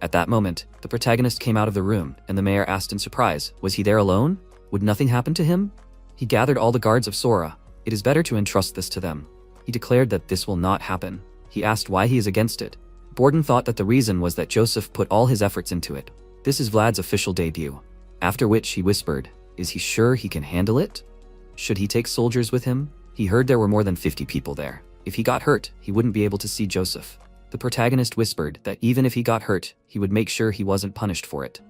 At that moment, the protagonist came out of the room, and the mayor asked in surprise, was he there alone? Would nothing happen to him? He gathered all the guards of Sora. It is better to entrust this to them. He declared that this will not happen. He asked why he is against it. Borden thought that the reason was that Joseph put all his efforts into it. This is Vlad's official debut. After which he whispered, is he sure he can handle it? Should he take soldiers with him? He heard there were more than 50 people there. If he got hurt, he wouldn't be able to see Joseph. The protagonist whispered that even if he got hurt, he would make sure he wasn't punished for it.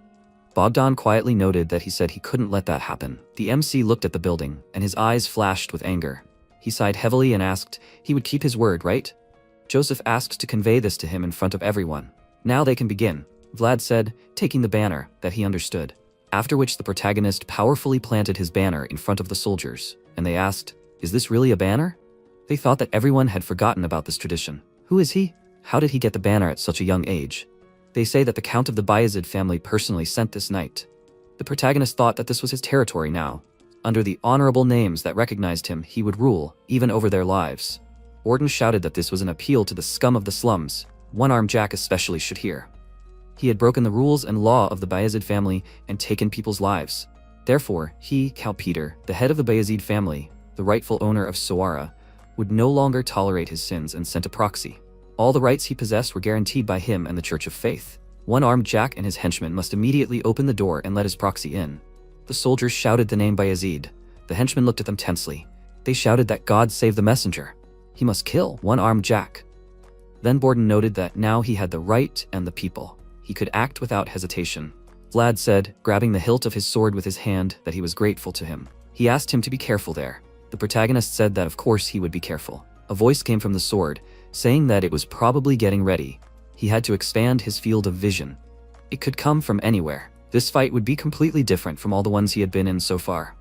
Bogdan quietly noted that he said he couldn't let that happen. The MC looked at the building, and his eyes flashed with anger. He sighed heavily and asked, he would keep his word, right? Joseph asked to convey this to him in front of everyone. Now they can begin, Vlad said, taking the banner that he understood. After which the protagonist powerfully planted his banner in front of the soldiers, and they asked, is this really a banner? They thought that everyone had forgotten about this tradition. Who is he? How did he get the banner at such a young age? They say that the Count of the Bayezid family personally sent this knight. The protagonist thought that this was his territory now. Under the honorable names that recognized him, he would rule, even over their lives. Borden shouted that this was an appeal to the scum of the slums. One-Armed Jack especially should hear. He had broken the rules and law of the Bayezid family and taken people's lives. Therefore, he, Count Peter, the head of the Bayezid family, the rightful owner of Sora, would no longer tolerate his sins and sent a proxy. All the rights he possessed were guaranteed by him and the Church of Faith. One-Armed Jack and his henchmen must immediately open the door and let his proxy in. The soldiers shouted the name Bayezid. The henchmen looked at them tensely. They shouted that God save the messenger. He must kill One-Armed Jack. Then Borden noted that now he had the right and the people. He could act without hesitation. Vlad said, grabbing the hilt of his sword with his hand, that he was grateful to him. He asked him to be careful there. The protagonist said that of course he would be careful. A voice came from the sword, saying that it was probably getting ready. He had to expand his field of vision. It could come from anywhere. This fight would be completely different from all the ones he had been in so far.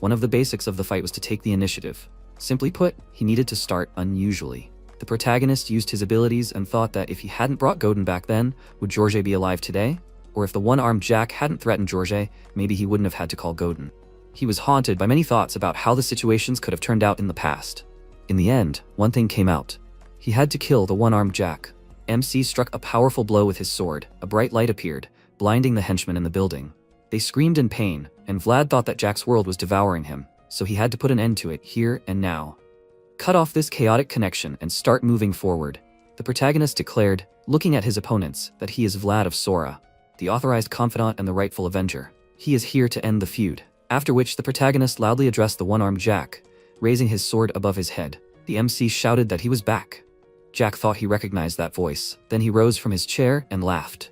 One of the basics of the fight was to take the initiative. Simply put, he needed to start unusually. The protagonist used his abilities and thought that if he hadn't brought Godin back then, would Georges be alive today? Or if the One-Armed Jack hadn't threatened Georges, maybe he wouldn't have had to call Godin. He was haunted by many thoughts about how the situations could have turned out in the past. In the end, one thing came out. He had to kill the One-Armed Jack. MC struck a powerful blow with his sword. A bright light appeared, blinding the henchmen in the building. They screamed in pain, and Vlad thought that Jack's world was devouring him, so he had to put an end to it here and now. Cut off this chaotic connection and start moving forward. The protagonist declared, looking at his opponents, that he is Vlad of Sora, the authorized confidant and the rightful avenger. He is here to end the feud. After which the protagonist loudly addressed the One-Armed Jack, raising his sword above his head. The MC shouted that he was back. Jack thought he recognized that voice. Then he rose from his chair and laughed.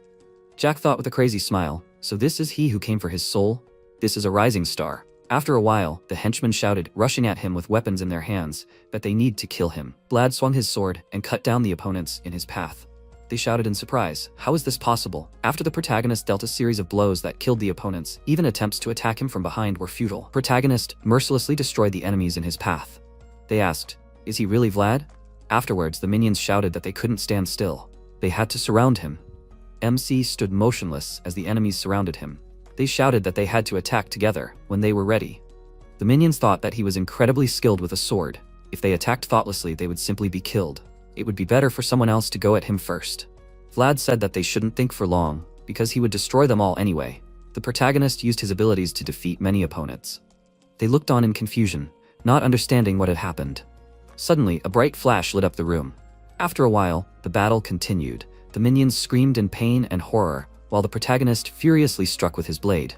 Jack thought with a crazy smile, So this is he who came for his soul? This is a rising star. After a while, the henchmen shouted, rushing at him with weapons in their hands, that they need to kill him. Vlad swung his sword and cut down the opponents in his path. They shouted in surprise, how is this possible? After the protagonist dealt a series of blows that killed the opponents, even attempts to attack him from behind were futile. Protagonist mercilessly destroyed the enemies in his path. They asked, is he really Vlad? Afterwards, the minions shouted that they couldn't stand still. They had to surround him. MC stood motionless as the enemies surrounded him. They shouted that they had to attack together when they were ready. The minions thought that he was incredibly skilled with a sword. If they attacked thoughtlessly, they would simply be killed. It would be better for someone else to go at him first. Vlad said that they shouldn't think for long, because he would destroy them all anyway. The protagonist used his abilities to defeat many opponents. They looked on in confusion, not understanding what had happened. Suddenly, a bright flash lit up the room. After a while, the battle continued. The minions screamed in pain and horror, while the protagonist furiously struck with his blade.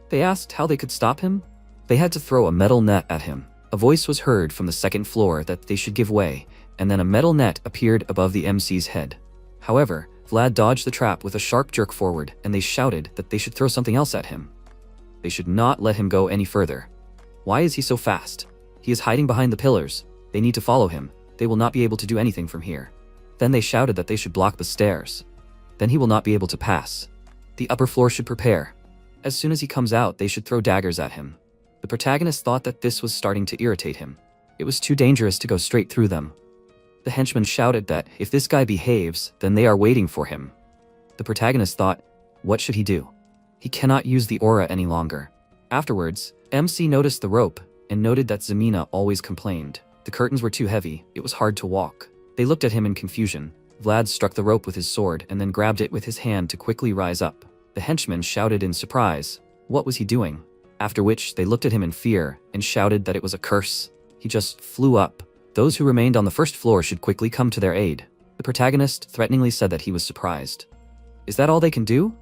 They asked how they could stop him. They had to throw a metal net at him. A voice was heard from the second floor that they should give way, and then a metal net appeared above the MC's head. However, Vlad dodged the trap with a sharp jerk forward, and they shouted that they should throw something else at him. They should not let him go any further. Why is he so fast? He is hiding behind the pillars. They need to follow him. They will not be able to do anything from here. Then they shouted that they should block the stairs. Then he will not be able to pass. The upper floor should prepare. As soon as he comes out, they should throw daggers at him. The protagonist thought that this was starting to irritate him. It was too dangerous to go straight through them. The henchmen shouted that if this guy behaves, then they are waiting for him. The protagonist thought, what should he do? He cannot use the aura any longer. Afterwards, MC noticed the rope and noted that Zemina always complained. The curtains were too heavy, it was hard to walk. They looked at him in confusion. Vlad struck the rope with his sword and then grabbed it with his hand to quickly rise up. The henchmen shouted in surprise, what was he doing? After which, they looked at him in fear and shouted that it was a curse. He just flew up. Those who remained on the first floor should quickly come to their aid. The protagonist threateningly said that he was surprised. Is that all they can do?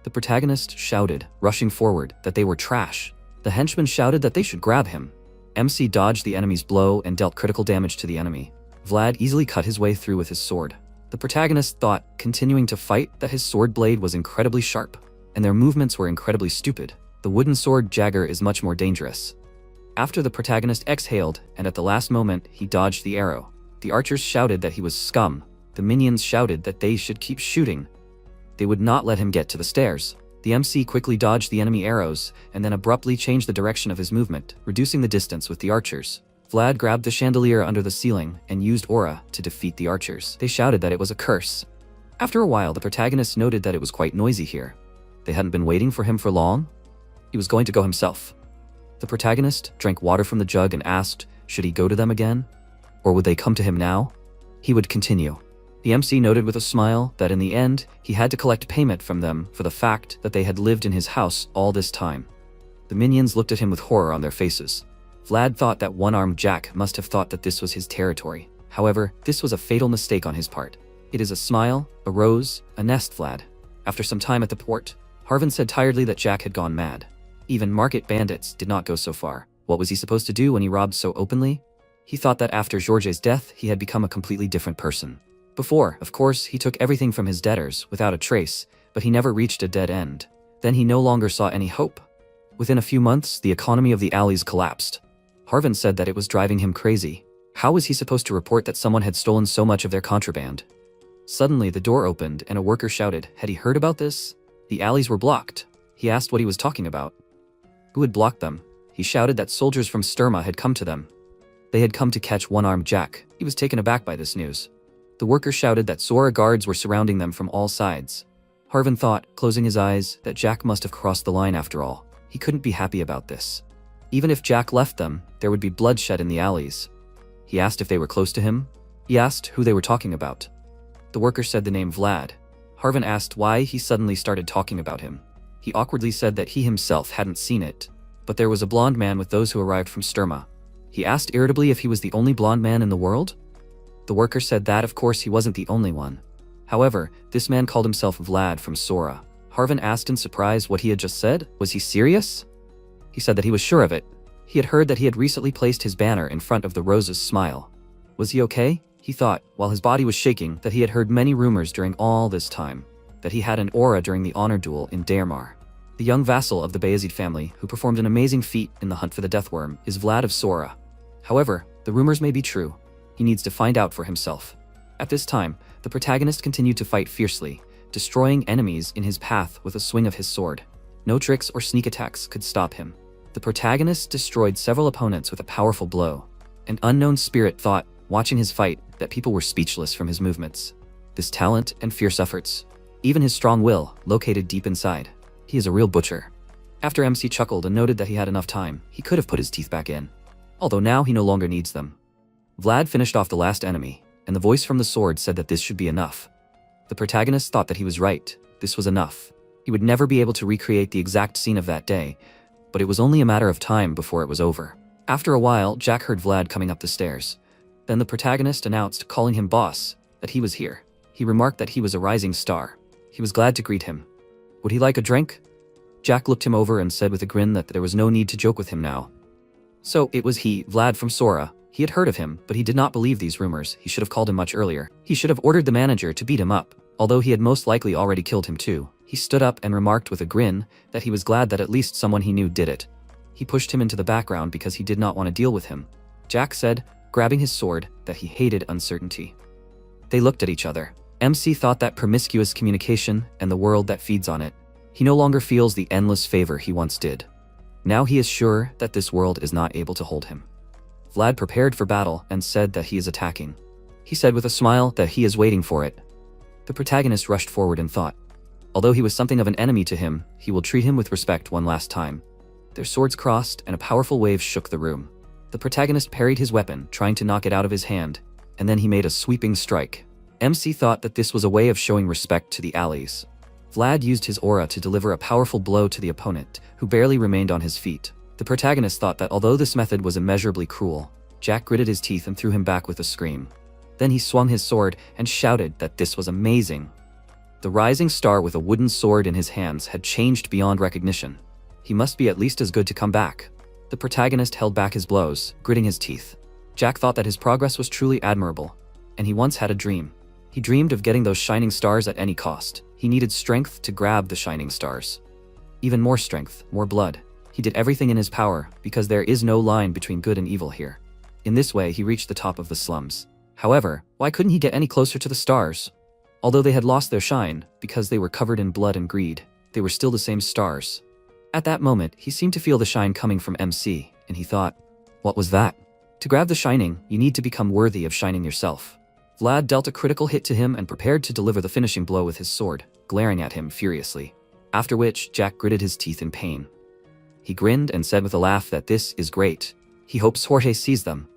The protagonist shouted, rushing forward, that they were trash. The henchmen shouted that they should grab him. MC dodged the enemy's blow and dealt critical damage to the enemy. Vlad easily cut his way through with his sword. The protagonist thought, continuing to fight, that his sword blade was incredibly sharp, and their movements were incredibly stupid. The wooden sword Jagger is much more dangerous. After the protagonist exhaled, and at the last moment, he dodged the arrow. The archers shouted that he was scum. The minions shouted that they should keep shooting. They would not let him get to the stairs. The MC quickly dodged the enemy arrows, and then abruptly changed the direction of his movement, reducing the distance with the archers. Vlad grabbed the chandelier under the ceiling and used aura to defeat the archers. They shouted that it was a curse. After a while, the protagonist noted that it was quite noisy here. They hadn't been waiting for him for long. He was going to go himself. The protagonist drank water from the jug and asked, should he go to them again? Or would they come to him now? He would continue. The MC noted with a smile that in the end, he had to collect payment from them for the fact that they had lived in his house all this time. The minions looked at him with horror on their faces. Vlad thought that one-armed Jack must have thought that this was his territory. However, this was a fatal mistake on his part. It is a smile, a rose, a nest, Vlad. After some time at the port, Harvin said tiredly that Jack had gone mad. Even market bandits did not go so far. What was he supposed to do when he robbed so openly? He thought that after Georges' death, he had become a completely different person. Before, of course, he took everything from his debtors without a trace, but he never reached a dead end. Then he no longer saw any hope. Within a few months, the economy of the alleys collapsed. Harvin said that it was driving him crazy. How was he supposed to report that someone had stolen so much of their contraband? Suddenly, the door opened and a worker shouted, had he heard about this? The alleys were blocked. He asked what he was talking about. Who had blocked them? He shouted that soldiers from Sturma had come to them. They had come to catch one-armed Jack. He was taken aback by this news. The worker shouted that Zora guards were surrounding them from all sides. Harvin thought, closing his eyes, that Jack must have crossed the line after all. He couldn't be happy about this. Even if Jack left them, there would be bloodshed in the alleys. He asked if they were close to him. He asked who they were talking about. The worker said the name Vlad. Harvin asked why he suddenly started talking about him. He awkwardly said that he himself hadn't seen it, but there was a blonde man with those who arrived from Sturma. He asked irritably if he was the only blonde man in the world. The worker said that of course he wasn't the only one. However, this man called himself Vlad from Sora. Harvin asked in surprise what he had just said. Was he serious? He said that he was sure of it. He had heard that he had recently placed his banner in front of the Rose's smile. Was he okay? He thought, while his body was shaking, that he had heard many rumors during all this time, that he had an aura during the honor duel in Dairmar. The young vassal of the Bayezid family, who performed an amazing feat in the hunt for the Deathworm, is Vlad of Sora. However, the rumors may be true. He needs to find out for himself. At this time, the protagonist continued to fight fiercely, destroying enemies in his path with a swing of his sword. No tricks or sneak attacks could stop him. The protagonist destroyed several opponents with a powerful blow. An unknown spirit thought, watching his fight, that people were speechless from his movements. This talent and fierce efforts, even his strong will, located deep inside. He is a real butcher. After MC chuckled and noted that he had enough time, he could have put his teeth back in. Although now he no longer needs them. Vlad finished off the last enemy, and the voice from the sword said that this should be enough. The protagonist thought that he was right. This was enough. He would never be able to recreate the exact scene of that day, but it was only a matter of time before it was over. After a while, Jack heard Vlad coming up the stairs. Then the protagonist announced, calling him boss, that he was here. He remarked that he was a rising star. He was glad to greet him. Would he like a drink? Jack looked him over and said with a grin that there was no need to joke with him now. So, it was he, Vlad from Sora. He had heard of him, but he did not believe these rumors. He should have called him much earlier. He should have ordered the manager to beat him up, although he had most likely already killed him too. He stood up and remarked with a grin that he was glad that at least someone he knew did it. He pushed him into the background because he did not want to deal with him. Jack said, grabbing his sword, that he hated uncertainty. They looked at each other. MC thought that promiscuous communication and the world that feeds on it. He no longer feels the endless favor he once did. Now he is sure that this world is not able to hold him. Vlad prepared for battle and said that he is attacking. He said with a smile that he is waiting for it. The protagonist rushed forward and thought, although he was something of an enemy to him, he will treat him with respect one last time. Their swords crossed and a powerful wave shook the room. The protagonist parried his weapon, trying to knock it out of his hand, and then he made a sweeping strike. MC thought that this was a way of showing respect to the allies. Vlad used his aura to deliver a powerful blow to the opponent, who barely remained on his feet. The protagonist thought that although this method was immeasurably cruel, Jack gritted his teeth and threw him back with a scream. Then he swung his sword and shouted that this was amazing. The rising star with a wooden sword in his hands had changed beyond recognition. He must be at least as good to come back. The protagonist held back his blows, gritting his teeth. Jack thought that his progress was truly admirable, and he once had a dream. He dreamed of getting those shining stars at any cost. He needed strength to grab the shining stars. Even more strength, more blood. He did everything in his power, because there is no line between good and evil here. In this way, he reached the top of the slums. However, why couldn't he get any closer to the stars? Although they had lost their shine, because they were covered in blood and greed, they were still the same stars. At that moment, he seemed to feel the shine coming from MC, and he thought, what was that? To grab the shining, you need to become worthy of shining yourself. Vlad dealt a critical hit to him and prepared to deliver the finishing blow with his sword, glaring at him furiously. After which, Jack gritted his teeth in pain. He grinned and said with a laugh that this is great. He hopes Jorge sees them.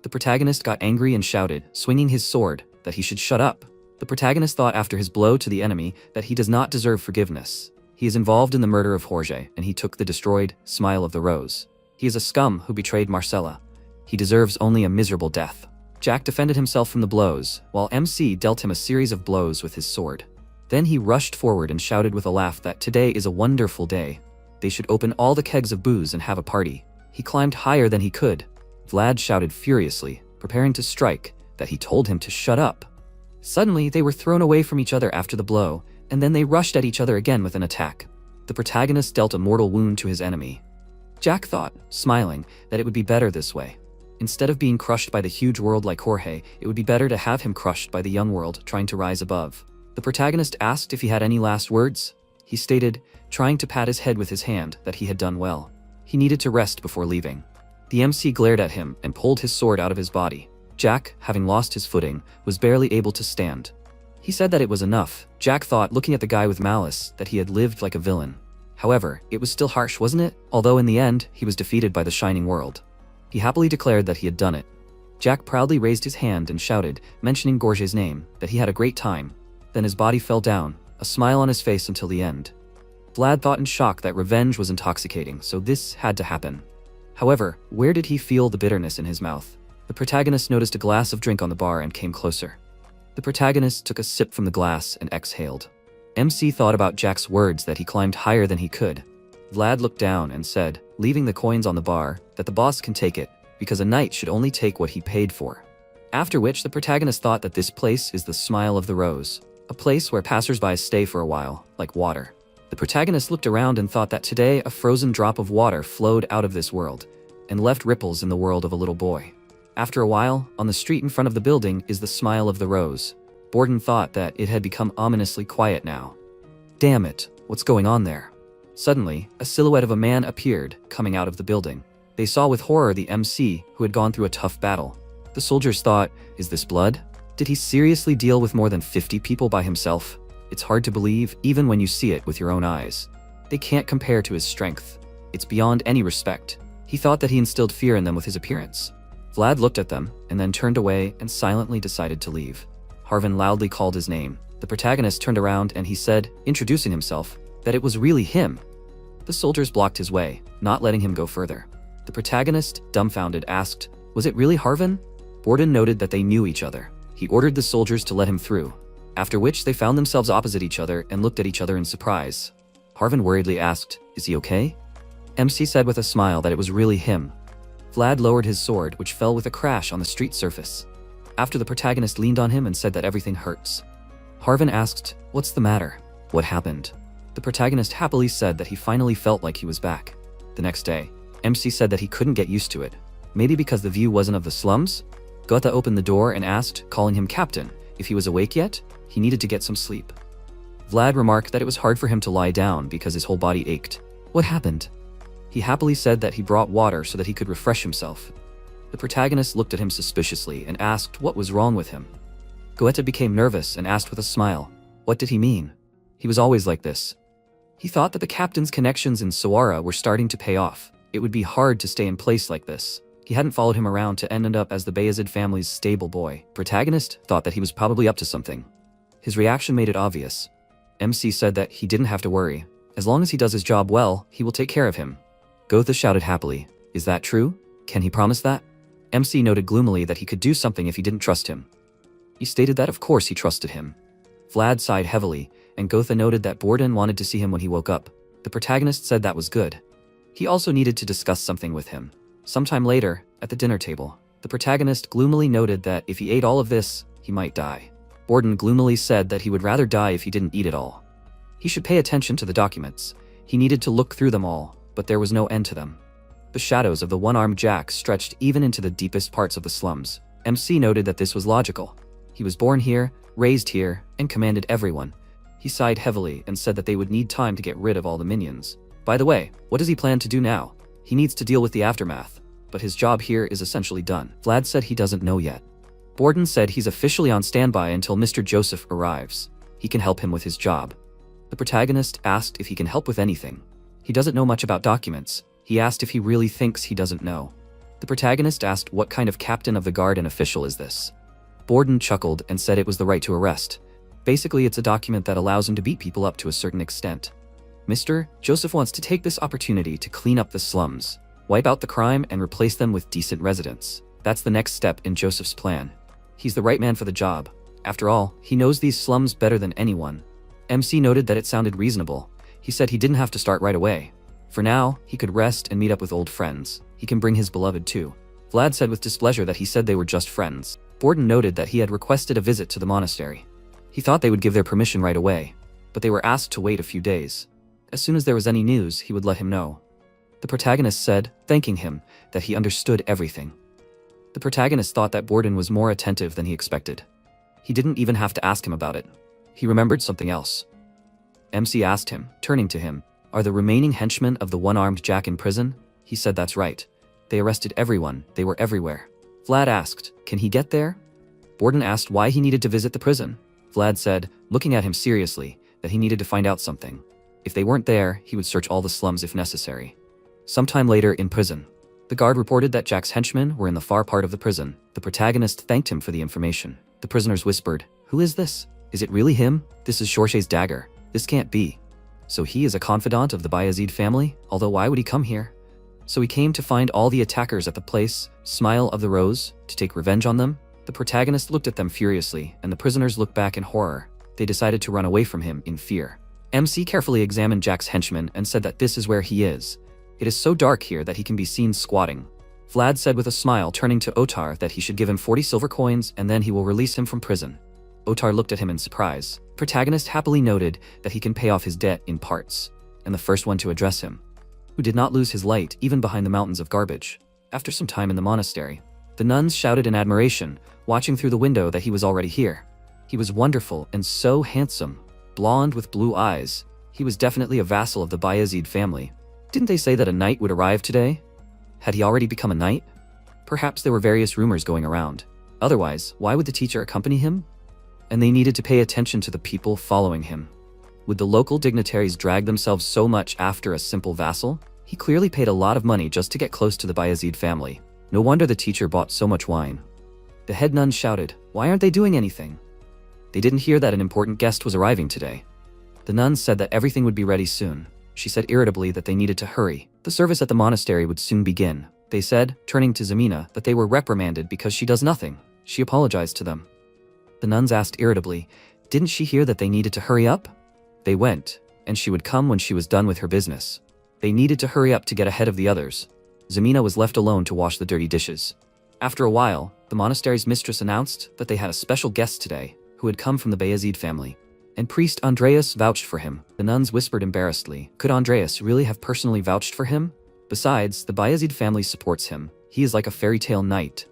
The protagonist got angry and shouted, swinging his sword, that he should shut up. The protagonist thought after his blow to the enemy that he does not deserve forgiveness. He is involved in the murder of Jorge, and he took the destroyed smile of the rose. He is a scum who betrayed Marcella. He deserves only a miserable death. Jack defended himself from the blows, while MC dealt him a series of blows with his sword. Then he rushed forward and shouted with a laugh that today is a wonderful day. They should open all the kegs of booze and have a party. He climbed higher than he could. Vlad shouted furiously, preparing to strike, that he told him to shut up. Suddenly, they were thrown away from each other after the blow, and then they rushed at each other again with an attack. The protagonist dealt a mortal wound to his enemy. Jack thought, smiling, that it would be better this way. Instead of being crushed by the huge world like Jorge, it would be better to have him crushed by the young world trying to rise above. The protagonist asked if he had any last words. He stated, trying to pat his head with his hand, that he had done well. He needed to rest before leaving. The MC glared at him and pulled his sword out of his body. Jack, having lost his footing, was barely able to stand. He said that it was enough. Jack thought, looking at the guy with malice, that he had lived like a villain. However, it was still harsh, wasn't it? Although in the end, he was defeated by the shining world. He happily declared that he had done it. Jack proudly raised his hand and shouted, mentioning Gorge's name, that he had a great time. Then his body fell down, a smile on his face until the end. Vlad thought in shock that revenge was intoxicating, so this had to happen. However, where did he feel the bitterness in his mouth? The protagonist noticed a glass of drink on the bar and came closer. The protagonist took a sip from the glass and exhaled. MC thought about Jack's words that he climbed higher than he could. Vlad looked down and said, leaving the coins on the bar, that the boss can take it, because a knight should only take what he paid for. After which, the protagonist thought that this place is the smile of the rose, a place where passersby stay for a while, like water. The protagonist looked around and thought that today a frozen drop of water flowed out of this world and left ripples in the world of a little boy. After a while, on the street in front of the building is the smile of the rose. Borden thought that it had become ominously quiet now. Damn it, what's going on there? Suddenly, a silhouette of a man appeared, coming out of the building. They saw with horror the MC, who had gone through a tough battle. The soldiers thought, is this blood? Did he seriously deal with more than 50 people by himself? It's hard to believe, even when you see it with your own eyes. They can't compare to his strength. It's beyond any respect. He thought that he instilled fear in them with his appearance. Vlad looked at them, and then turned away and silently decided to leave. Harvin loudly called his name. The protagonist turned around and he said, introducing himself, that it was really him. The soldiers blocked his way, not letting him go further. The protagonist, dumbfounded, asked, was it really Harvin? Borden noted that they knew each other. He ordered the soldiers to let him through, after which they found themselves opposite each other and looked at each other in surprise. Harvin worriedly asked, is he okay? MC said with a smile that it was really him. Vlad lowered his sword, which fell with a crash on the street surface. After the protagonist leaned on him and said that everything hurts. Harvin asked, what's the matter? What happened? The protagonist happily said that he finally felt like he was back. The next day, MC said that he couldn't get used to it. Maybe because the view wasn't of the slums? Gotha opened the door and asked, calling him captain, if he was awake yet. He needed to get some sleep. Vlad remarked that it was hard for him to lie down because his whole body ached. What happened? He happily said that he brought water so that he could refresh himself. The protagonist looked at him suspiciously and asked what was wrong with him. Goethe became nervous and asked with a smile, what did he mean? He was always like this. He thought that the captain's connections in Sawara were starting to pay off. It would be hard to stay in place like this. He hadn't followed him around to end up as the Bayezid family's stable boy. Protagonist thought that he was probably up to something. His reaction made it obvious. MC said that he didn't have to worry. As long as he does his job well, he will take care of him. Gotha shouted happily, is that true? Can he promise that? MC noted gloomily that he could do something if he didn't trust him. He stated that of course he trusted him. Vlad sighed heavily, and Gotha noted that Borden wanted to see him when he woke up. The protagonist said that was good. He also needed to discuss something with him. Sometime later, at the dinner table, the protagonist gloomily noted that if he ate all of this, he might die. Borden gloomily said that he would rather die if he didn't eat it all. He should pay attention to the documents. He needed to look through them all, but there was no end to them. The shadows of the one-armed Jack stretched even into the deepest parts of the slums. MC noted that this was logical. He was born here, raised here, and commanded everyone. He sighed heavily and said that they would need time to get rid of all the minions. By the way, what does he plan to do now? He needs to deal with the aftermath, but his job here is essentially done. Vlad said he doesn't know yet. Borden said he's officially on standby until Mr. Joseph arrives. He can help him with his job. The protagonist asked if he can help with anything. He doesn't know much about documents. He asked if he really thinks he doesn't know. The protagonist asked what kind of captain of the guard and official is this. Borden chuckled and said it was the right to arrest. Basically, it's a document that allows him to beat people up to a certain extent. Mr. Joseph wants to take this opportunity to clean up the slums, wipe out the crime, and replace them with decent residents. That's the next step in Joseph's plan. He's the right man for the job. After all, he knows these slums better than anyone. MC noted that it sounded reasonable. He said he didn't have to start right away. For now, he could rest and meet up with old friends. He can bring his beloved too. Vlad said with displeasure that he said they were just friends. Borden noted that he had requested a visit to the monastery. He thought they would give their permission right away, but they were asked to wait a few days. As soon as there was any news, he would let him know. The protagonist said, thanking him, that he understood everything. The protagonist thought that Borden was more attentive than he expected. He didn't even have to ask him about it. He remembered something else. MC asked him, turning to him, are the remaining henchmen of the one-armed Jack in prison? He said that's right. They arrested everyone, they were everywhere. Vlad asked, can he get there? Borden asked why he needed to visit the prison. Vlad said, looking at him seriously, that he needed to find out something. If they weren't there, he would search all the slums if necessary. Sometime later in prison, the guard reported that Jack's henchmen were in the far part of the prison. The protagonist thanked him for the information. The prisoners whispered, who is this? Is it really him? This is Shorshay's dagger. This can't be. So he is a confidant of the Bayezid family? Although why would he come here? So he came to find all the attackers at the place, Smile of the Rose, to take revenge on them? The protagonist looked at them furiously, and the prisoners looked back in horror. They decided to run away from him in fear. MC carefully examined Jack's henchman and said that this is where he is. It is so dark here that he can be seen squatting. Vlad said with a smile, turning to Otar, that he should give him 40 silver coins and then he will release him from prison. Otar looked at him in surprise. Protagonist happily noted that he can pay off his debt in parts, and the first one to address him, who did not lose his light even behind the mountains of garbage. After some time in the monastery, the nuns shouted in admiration, watching through the window, that he was already here. He was wonderful and so handsome, blonde with blue eyes. He was definitely a vassal of the Bayezid family. Didn't they say that a knight would arrive today? Had he already become a knight? Perhaps there were various rumors going around. Otherwise, why would the teacher accompany him? And they needed to pay attention to the people following him. Would the local dignitaries drag themselves so much after a simple vassal? He clearly paid a lot of money just to get close to the Bayezid family. No wonder the teacher bought so much wine. The head nun shouted, "Why aren't they doing anything?" They didn't hear that an important guest was arriving today. The nuns said that everything would be ready soon. She said irritably that they needed to hurry. The service at the monastery would soon begin. They said, turning to Zemina, that they were reprimanded because she does nothing. She apologized to them. The nuns asked irritably, didn't she hear that they needed to hurry up? They went, and she would come when she was done with her business. They needed to hurry up to get ahead of the others. Zemina was left alone to wash the dirty dishes. After a while, the monastery's mistress announced that they had a special guest today, who had come from the Bayezid family. And priest Andreas vouched for him. The nuns whispered embarrassedly, could Andreas really have personally vouched for him? Besides, the Bayezid family supports him. He is like a fairy tale knight.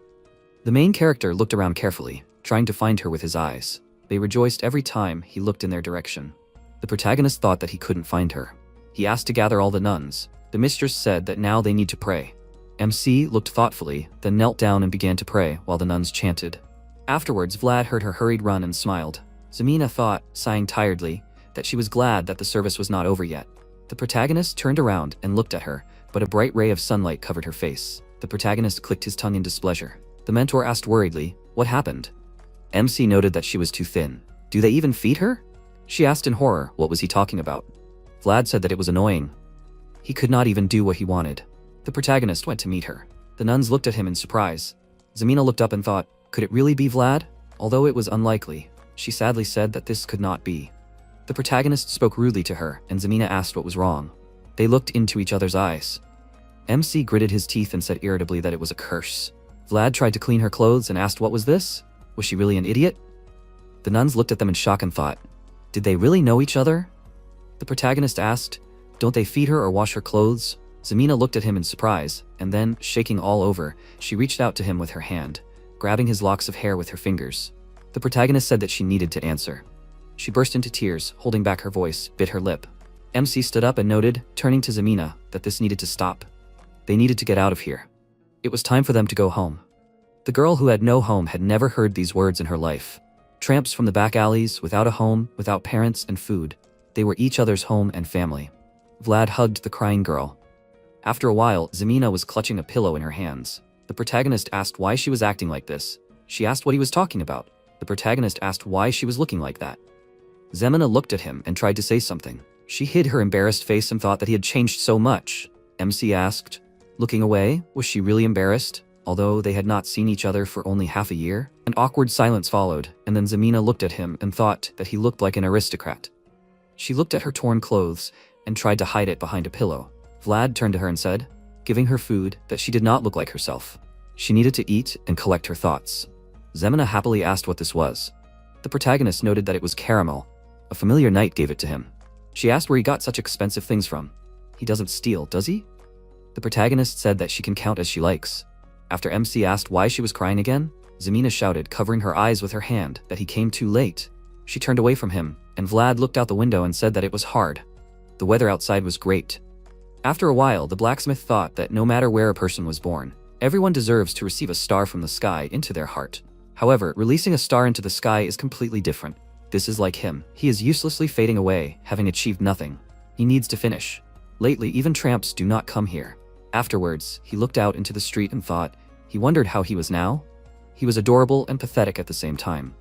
The main character looked around carefully, trying to find her with his eyes. They rejoiced every time he looked in their direction. The protagonist thought that he couldn't find her. He asked to gather all the nuns. The mistress said that now they need to pray. MC looked thoughtfully, then knelt down and began to pray while the nuns chanted. Afterwards, Vlad heard her hurried run and smiled. Zemina thought, sighing tiredly, that she was glad that the service was not over yet. The protagonist turned around and looked at her, but a bright ray of sunlight covered her face. The protagonist clicked his tongue in displeasure. The mentor asked worriedly, what happened? MC noted that she was too thin. Do they even feed her? She asked in horror, what was he talking about? Vlad said that it was annoying. He could not even do what he wanted. The protagonist went to meet her. The nuns looked at him in surprise. Zemina looked up and thought, could it really be Vlad? Although it was unlikely, she sadly said that this could not be. The protagonist spoke rudely to her, and Zemina asked what was wrong. They looked into each other's eyes. MC gritted his teeth and said irritably that it was a curse. Vlad tried to clean her clothes and asked what was this? Was she really an idiot? The nuns looked at them in shock and thought, did they really know each other? The protagonist asked, don't they feed her or wash her clothes? Zemina looked at him in surprise, and then, shaking all over, she reached out to him with her hand, grabbing his locks of hair with her fingers. The protagonist said that she needed to answer. She burst into tears, holding back her voice, bit her lip. MC stood up and noted, turning to Zemina, that this needed to stop. They needed to get out of here. It was time for them to go home. The girl who had no home had never heard these words in her life. Tramps from the back alleys, without a home, without parents and food. They were each other's home and family. Vlad hugged the crying girl. After a while, Zemina was clutching a pillow in her hands. The protagonist asked why she was acting like this. She asked what he was talking about. The protagonist asked why she was looking like that. Zemina looked at him and tried to say something. She hid her embarrassed face and thought that he had changed so much. MC asked, looking away, was she really embarrassed? Although they had not seen each other for only half a year? An awkward silence followed, and then Zemina looked at him and thought that he looked like an aristocrat. She looked at her torn clothes and tried to hide it behind a pillow. Vlad turned to her and said, giving her food, that she did not look like herself. She needed to eat and collect her thoughts. Zemina happily asked what this was. The protagonist noted that it was caramel. A familiar knight gave it to him. She asked where he got such expensive things from. He doesn't steal, does he? The protagonist said that she can count as she likes. After MC asked why she was crying again, Zemina shouted, covering her eyes with her hand, that he came too late. She turned away from him, and Vlad looked out the window and said that it was hard. The weather outside was great. After a while, the blacksmith thought that no matter where a person was born, everyone deserves to receive a star from the sky into their heart. However, releasing a star into the sky is completely different. This is like him. He is uselessly fading away, having achieved nothing. He needs to finish. Lately, even tramps do not come here. Afterwards, he looked out into the street and thought, he wondered how he was now. He was adorable and pathetic at the same time.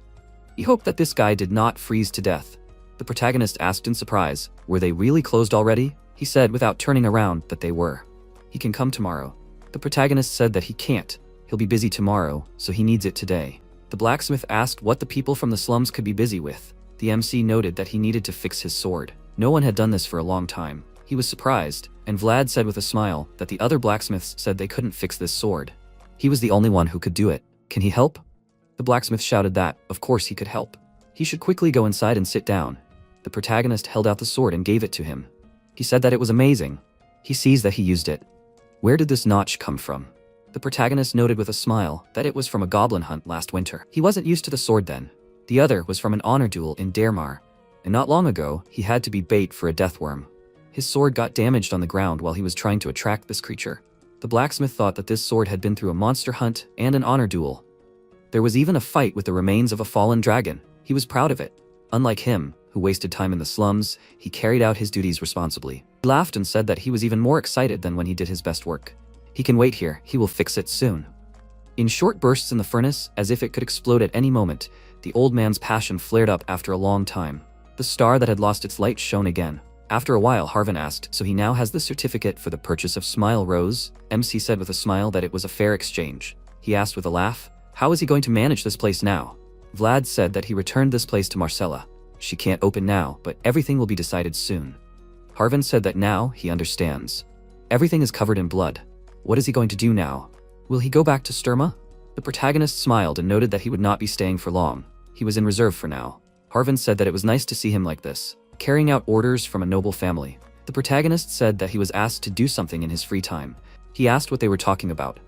He hoped that this guy did not freeze to death. The protagonist asked in surprise, were they really closed already? He said without turning around that they were. He can come tomorrow. The protagonist said that he can't. He'll be busy tomorrow, so he needs it today. The blacksmith asked what the people from the slums could be busy with. The MC noted that he needed to fix his sword. No one had done this for a long time. He was surprised, and Vlad said with a smile that the other blacksmiths said they couldn't fix this sword. He was the only one who could do it. Can he help? The blacksmith shouted that, of course he could help. He should quickly go inside and sit down. The protagonist held out the sword and gave it to him. He said that it was amazing. He sees that he used it. Where did this notch come from? The protagonist noted with a smile that it was from a goblin hunt last winter. He wasn't used to the sword then. The other was from an honor duel in Dermar, and not long ago, he had to be bait for a deathworm. His sword got damaged on the ground while he was trying to attract this creature. The blacksmith thought that this sword had been through a monster hunt and an honor duel. There was even a fight with the remains of a fallen dragon. He was proud of it. Unlike him, who wasted time in the slums, he carried out his duties responsibly. He laughed and said that he was even more excited than when he did his best work. He can wait here, he will fix it soon. In short bursts in the furnace, as if it could explode at any moment, the old man's passion flared up after a long time. The star that had lost its light shone again. After a while, Harvin asked, so he now has the certificate for the purchase of Smile Rose? MC said with a smile that it was a fair exchange. He asked with a laugh, how is he going to manage this place now? Vlad said that he returned this place to Marcella. She can't open now, but everything will be decided soon. Harvin said that now he understands. Everything is covered in blood. What is he going to do now? Will he go back to Sturma? The protagonist smiled and noted that he would not be staying for long. He was in reserve for now. Harvin said that it was nice to see him like this, carrying out orders from a noble family. The protagonist said that he was asked to do something in his free time. He asked what they were talking about.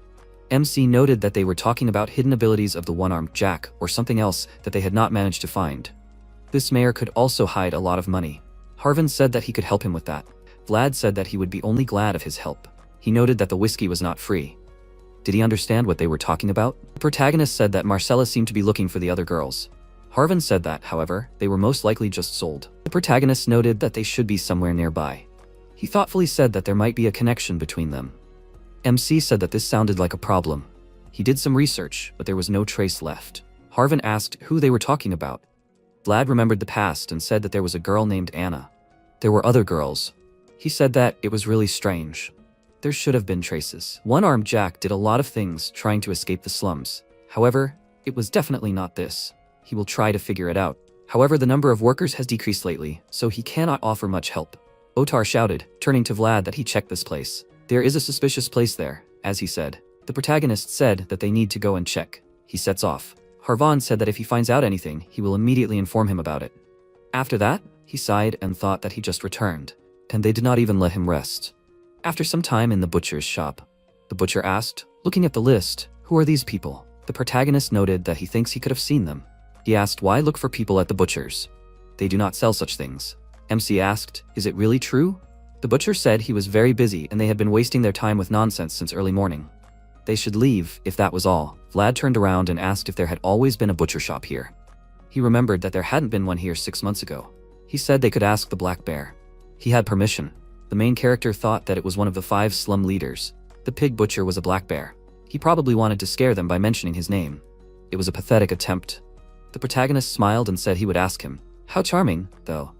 MC noted that they were talking about hidden abilities of the one-armed Jack or something else that they had not managed to find. This mayor could also hide a lot of money. Harvin said that he could help him with that. Vlad said that he would be only glad of his help. He noted that the whiskey was not free. Did he understand what they were talking about? The protagonist said that Marcella seemed to be looking for the other girls. Harvin said that, however, they were most likely just sold. The protagonist noted that they should be somewhere nearby. He thoughtfully said that there might be a connection between them. MC said that this sounded like a problem. He did some research, but there was no trace left. Harvin asked who they were talking about. Vlad remembered the past and said that there was a girl named Anna. There were other girls. He said that it was really strange. There should have been traces. One-armed Jack did a lot of things trying to escape the slums. However, it was definitely not this. He will try to figure it out. However, the number of workers has decreased lately, so he cannot offer much help. Otar shouted, turning to Vlad that he checked this place. There is a suspicious place there, as he said. The protagonist said that they need to go and check. He sets off. Harvan said that if he finds out anything, he will immediately inform him about it. After that, he sighed and thought that he just returned, and they did not even let him rest. After some time in the butcher's shop, the butcher asked, looking at the list, who are these people? The protagonist noted that he thinks he could have seen them. He asked why look for people at the butcher's. They do not sell such things. MC asked, is it really true? The butcher said he was very busy and they had been wasting their time with nonsense since early morning. They should leave, if that was all. Vlad turned around and asked if there had always been a butcher shop here. He remembered that there hadn't been one here 6 months ago. He said they could ask the Black Bear. He had permission. The main character thought that it was one of the 5 slum leaders. The pig butcher was a black bear. He probably wanted to scare them by mentioning his name. It was a pathetic attempt. The protagonist smiled and said he would ask him. How charming, though.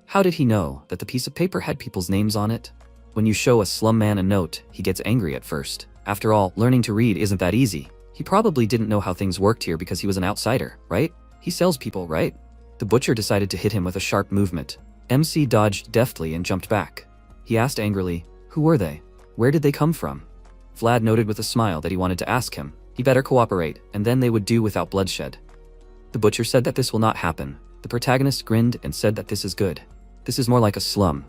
How did he know that the piece of paper had people's names on it? When you show a slum man a note, he gets angry at first. After all, learning to read isn't that easy. He probably didn't know how things worked here because he was an outsider, right? He sells people, right? The butcher decided to hit him with a sharp movement. MC dodged deftly and jumped back. He asked angrily, who were they? Where did they come from? Vlad noted with a smile that he wanted to ask him. He better cooperate, and then they would do without bloodshed. The butcher said that this will not happen. The protagonist grinned and said that this is good. This is more like a slum.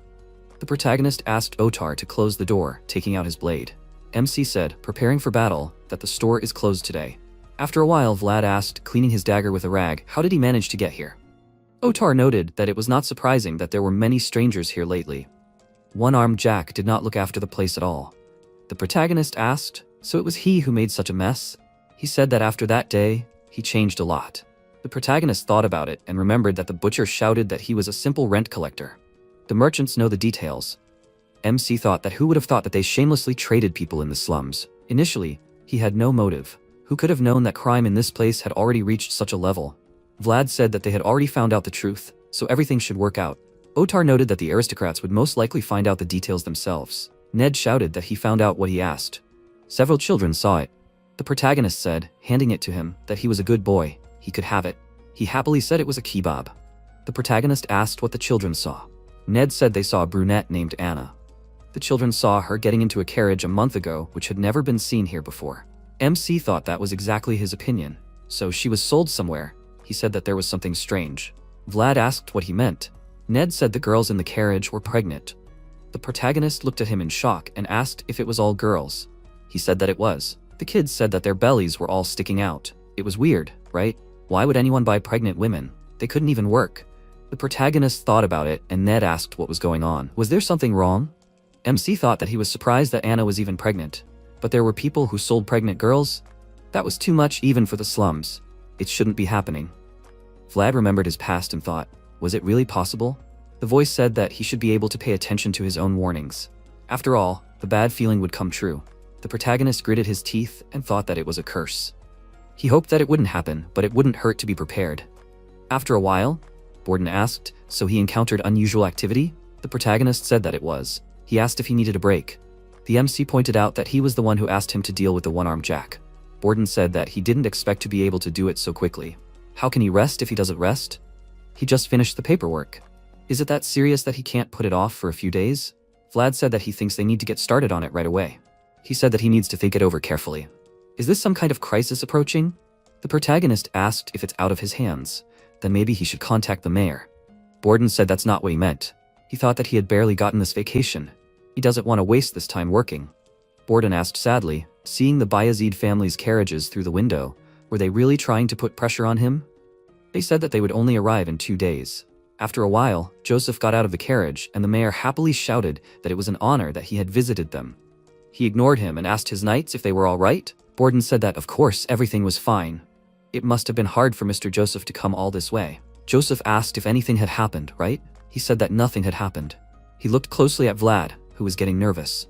The protagonist asked Otar to close the door, taking out his blade. MC said, preparing for battle, that the store is closed today. After a while, Vlad asked, cleaning his dagger with a rag, how did he manage to get here? Otar noted that it was not surprising that there were many strangers here lately. One-armed Jack did not look after the place at all. The protagonist asked, so it was he who made such a mess? He said that after that day, he changed a lot. The protagonist thought about it and remembered that the butcher shouted that he was a simple rent collector. The merchants know the details. MC thought that who would have thought that they shamelessly traded people in the slums? Initially, he had no motive. Who could have known that crime in this place had already reached such a level? Vlad said that they had already found out the truth, so everything should work out. Otar noted that the aristocrats would most likely find out the details themselves. Ned shouted that he found out what he asked. Several children saw it. The protagonist said, handing it to him, that he was a good boy. He could have it. He happily said it was a kebab. The protagonist asked what the children saw. Ned said they saw a brunette named Anna. The children saw her getting into a carriage a month ago, which had never been seen here before. MC thought that was exactly his opinion. So she was sold somewhere. he said that there was something strange. Vlad asked what he meant. Ned said the girls in the carriage were pregnant. The protagonist looked at him in shock and asked if it was all girls. He said that it was. The kids said that their bellies were all sticking out. It was weird, right? Why would anyone buy pregnant women? They couldn't even work. The protagonist thought about it, and Ned asked what was going on. Was there something wrong? MC thought that he was surprised that Anna was even pregnant. But there were people who sold pregnant girls? That was too much even for the slums. It shouldn't be happening. Vlad remembered his past and thought, was it really possible? The voice said that he should be able to pay attention to his own warnings. After all, the bad feeling would come true. The protagonist gritted his teeth and thought that it was a curse. He hoped that it wouldn't happen, but it wouldn't hurt to be prepared. After a while, Borden asked, so he encountered unusual activity? The protagonist said that it was. He asked if he needed a break. The MC pointed out that he was the one who asked him to deal with the one-armed Jack. Borden said that he didn't expect to be able to do it so quickly. How can he rest if he doesn't rest? He just finished the paperwork. Is it that serious that he can't put it off for a few days? Vlad said that he thinks they need to get started on it right away. He said that he needs to think it over carefully. Is this some kind of crisis approaching? The protagonist asked if it's out of his hands. Then maybe he should contact the mayor. Borden said that's not what he meant. He thought that he had barely gotten this vacation. He doesn't want to waste this time working. Borden asked sadly, seeing the Bayezid family's carriages through the window, were they really trying to put pressure on him? They said that they would only arrive in 2 days. After a while, Joseph got out of the carriage and the mayor happily shouted that it was an honor that he had visited them. He ignored him and asked his knights if they were all right. Borden said that of course everything was fine. It must have been hard for Mr. Joseph to come all this way. Joseph asked if anything had happened, right? He said that nothing had happened. He looked closely at Vlad, who was getting nervous.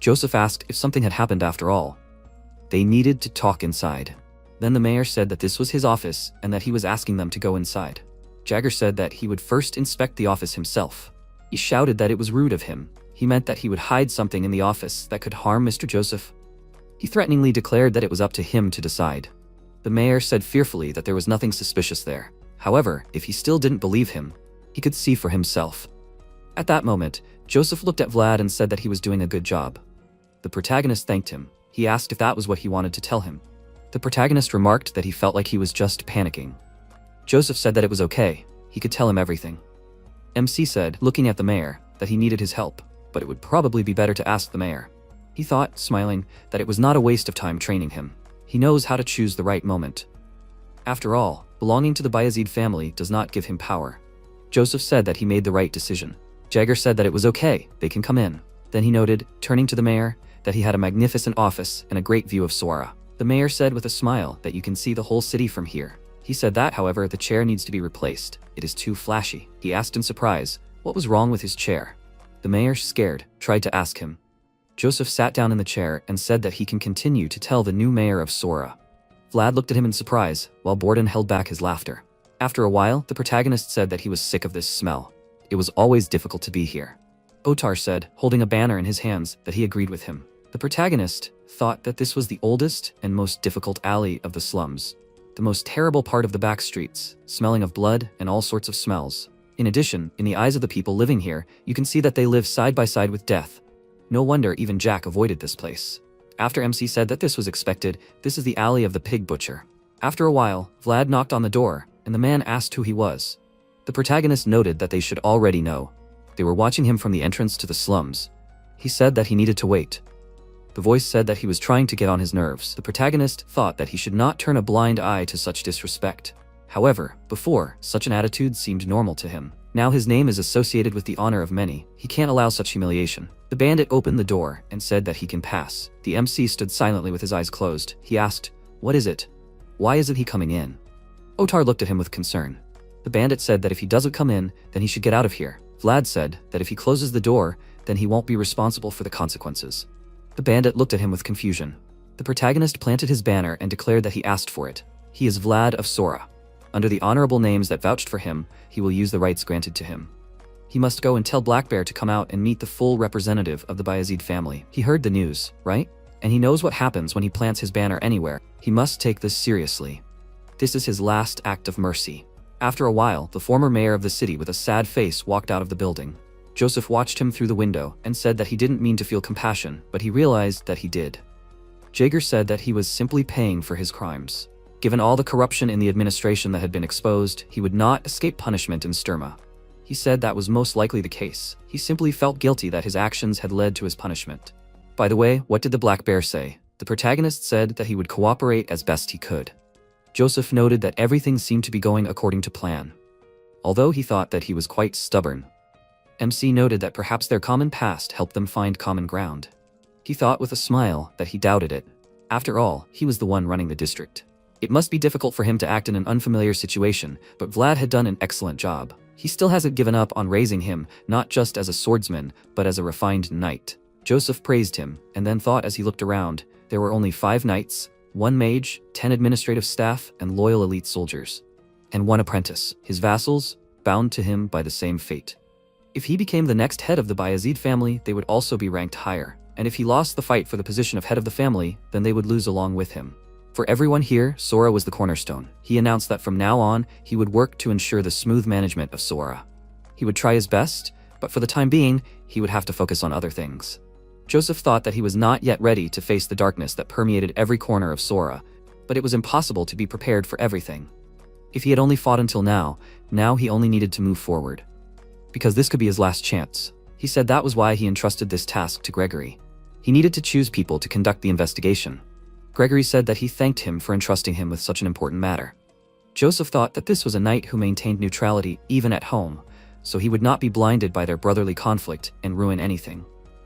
Joseph asked if something had happened after all. They needed to talk inside. Then the mayor said that this was his office and that he was asking them to go inside. Jagger said that he would first inspect the office himself. He shouted that it was rude of him. He meant that he would hide something in the office that could harm Mr. Joseph. He threateningly declared that it was up to him to decide. The mayor said fearfully that there was nothing suspicious there. However, if he still didn't believe him, he could see for himself. At that moment, Joseph looked at Vlad and said that he was doing a good job. The protagonist thanked him. He asked if that was what he wanted to tell him. The protagonist remarked that he felt like he was just panicking. Joseph said that it was okay. He could tell him everything. MC said, looking at the mayor, that he needed his help, but it would probably be better to ask the mayor. He thought, smiling, that it was not a waste of time training him. He knows how to choose the right moment. After all, belonging to the Bayezid family does not give him power. Joseph said that he made the right decision. Jagger said that it was okay, they can come in. Then he noted, turning to the mayor, that he had a magnificent office and a great view of Sora. The mayor said with a smile that you can see the whole city from here. He said that, however, the chair needs to be replaced. It is too flashy. He asked in surprise, what was wrong with his chair? The mayor, scared, tried to ask him. Joseph sat down in the chair and said that he can continue to tell the new mayor of Sora. Vlad looked at him in surprise, while Borden held back his laughter. After a while, the protagonist said that he was sick of this smell. It was always difficult to be here. Otar said, holding a banner in his hands, that he agreed with him. The protagonist thought that this was the oldest and most difficult alley of the slums. The most terrible part of the back streets, smelling of blood and all sorts of smells. In addition, in the eyes of the people living here, you can see that they live side by side with death. No wonder even Jack avoided this place. After MC said that this was expected, this is the alley of the pig butcher. After a while, Vlad knocked on the door, and the man asked who he was. The protagonist noted that they should already know. They were watching him from the entrance to the slums. He said that he needed to wait. The voice said that he was trying to get on his nerves. The protagonist thought that he should not turn a blind eye to such disrespect. However, before, such an attitude seemed normal to him. Now his name is associated with the honor of many. He can't allow such humiliation. The bandit opened the door and said that he can pass. The MC stood silently with his eyes closed. He asked, what is it? Why isn't he coming in? Otar looked at him with concern. The bandit said that if he doesn't come in, then he should get out of here. Vlad said that if he closes the door, then he won't be responsible for the consequences. The bandit looked at him with confusion. The protagonist planted his banner and declared that he asked for it. He is Vlad of Sora. Under the honorable names that vouched for him, he will use the rights granted to him. He must go and tell Black Bear to come out and meet the full representative of the Bayezid family. He heard the news, right? And he knows what happens when he plants his banner anywhere. He must take this seriously. This is his last act of mercy. After a while, the former mayor of the city with a sad face walked out of the building. Joseph watched him through the window and said that he didn't mean to feel compassion, but he realized that he did. Jaeger said that he was simply paying for his crimes. Given all the corruption in the administration that had been exposed, he would not escape punishment in Sturma. He said that was most likely the case. He simply felt guilty that his actions had led to his punishment. By the way, what did the Black Bear say? The protagonist said that he would cooperate as best he could. Joseph noted that everything seemed to be going according to plan, although he thought that he was quite stubborn. MC noted that perhaps their common past helped them find common ground. He thought with a smile that he doubted it. After all, he was the one running the district. It must be difficult for him to act in an unfamiliar situation, but Vlad had done an excellent job. He still hasn't given up on raising him, not just as a swordsman, but as a refined knight. Joseph praised him, and then thought as he looked around, there were only 5 knights, 1 mage, 10 administrative staff, and loyal elite soldiers. And 1 apprentice, his vassals, bound to him by the same fate. If he became the next head of the Bayezid family, they would also be ranked higher. And if he lost the fight for the position of head of the family, then they would lose along with him. For everyone here, Sora was the cornerstone. He announced that from now on, he would work to ensure the smooth management of Sora. He would try his best, but for the time being, he would have to focus on other things. Joseph thought that he was not yet ready to face the darkness that permeated every corner of Sora, but it was impossible to be prepared for everything. If he had only fought until now he only needed to move forward. Because this could be his last chance. He said that was why he entrusted this task to Gregory. He needed to choose people to conduct the investigation. Gregory said that he thanked him for entrusting him with such an important matter. Joseph thought that this was a knight who maintained neutrality even at home, so he would not be blinded by their brotherly conflict and ruin anything.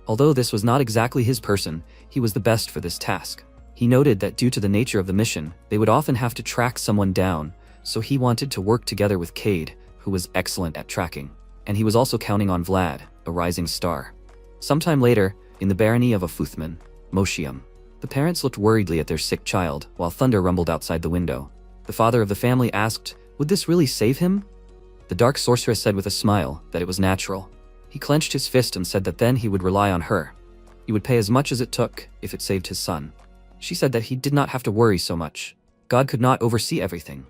Although this was not exactly his person, he was the best for this task. He noted that due to the nature of the mission, they would often have to track someone down, so he wanted to work together with Cade, who was excellent at tracking. And he was also counting on Vlad, a rising star. Sometime later, in the barony of Afuthman, Moshium, the parents looked worriedly at their sick child, while thunder rumbled outside the window. The father of the family asked, would this really save him? The dark sorceress said with a smile that it was natural. He clenched his fist and said that then he would rely on her. He would pay as much as it took if it saved his son. She said that he did not have to worry so much. God could not oversee everything.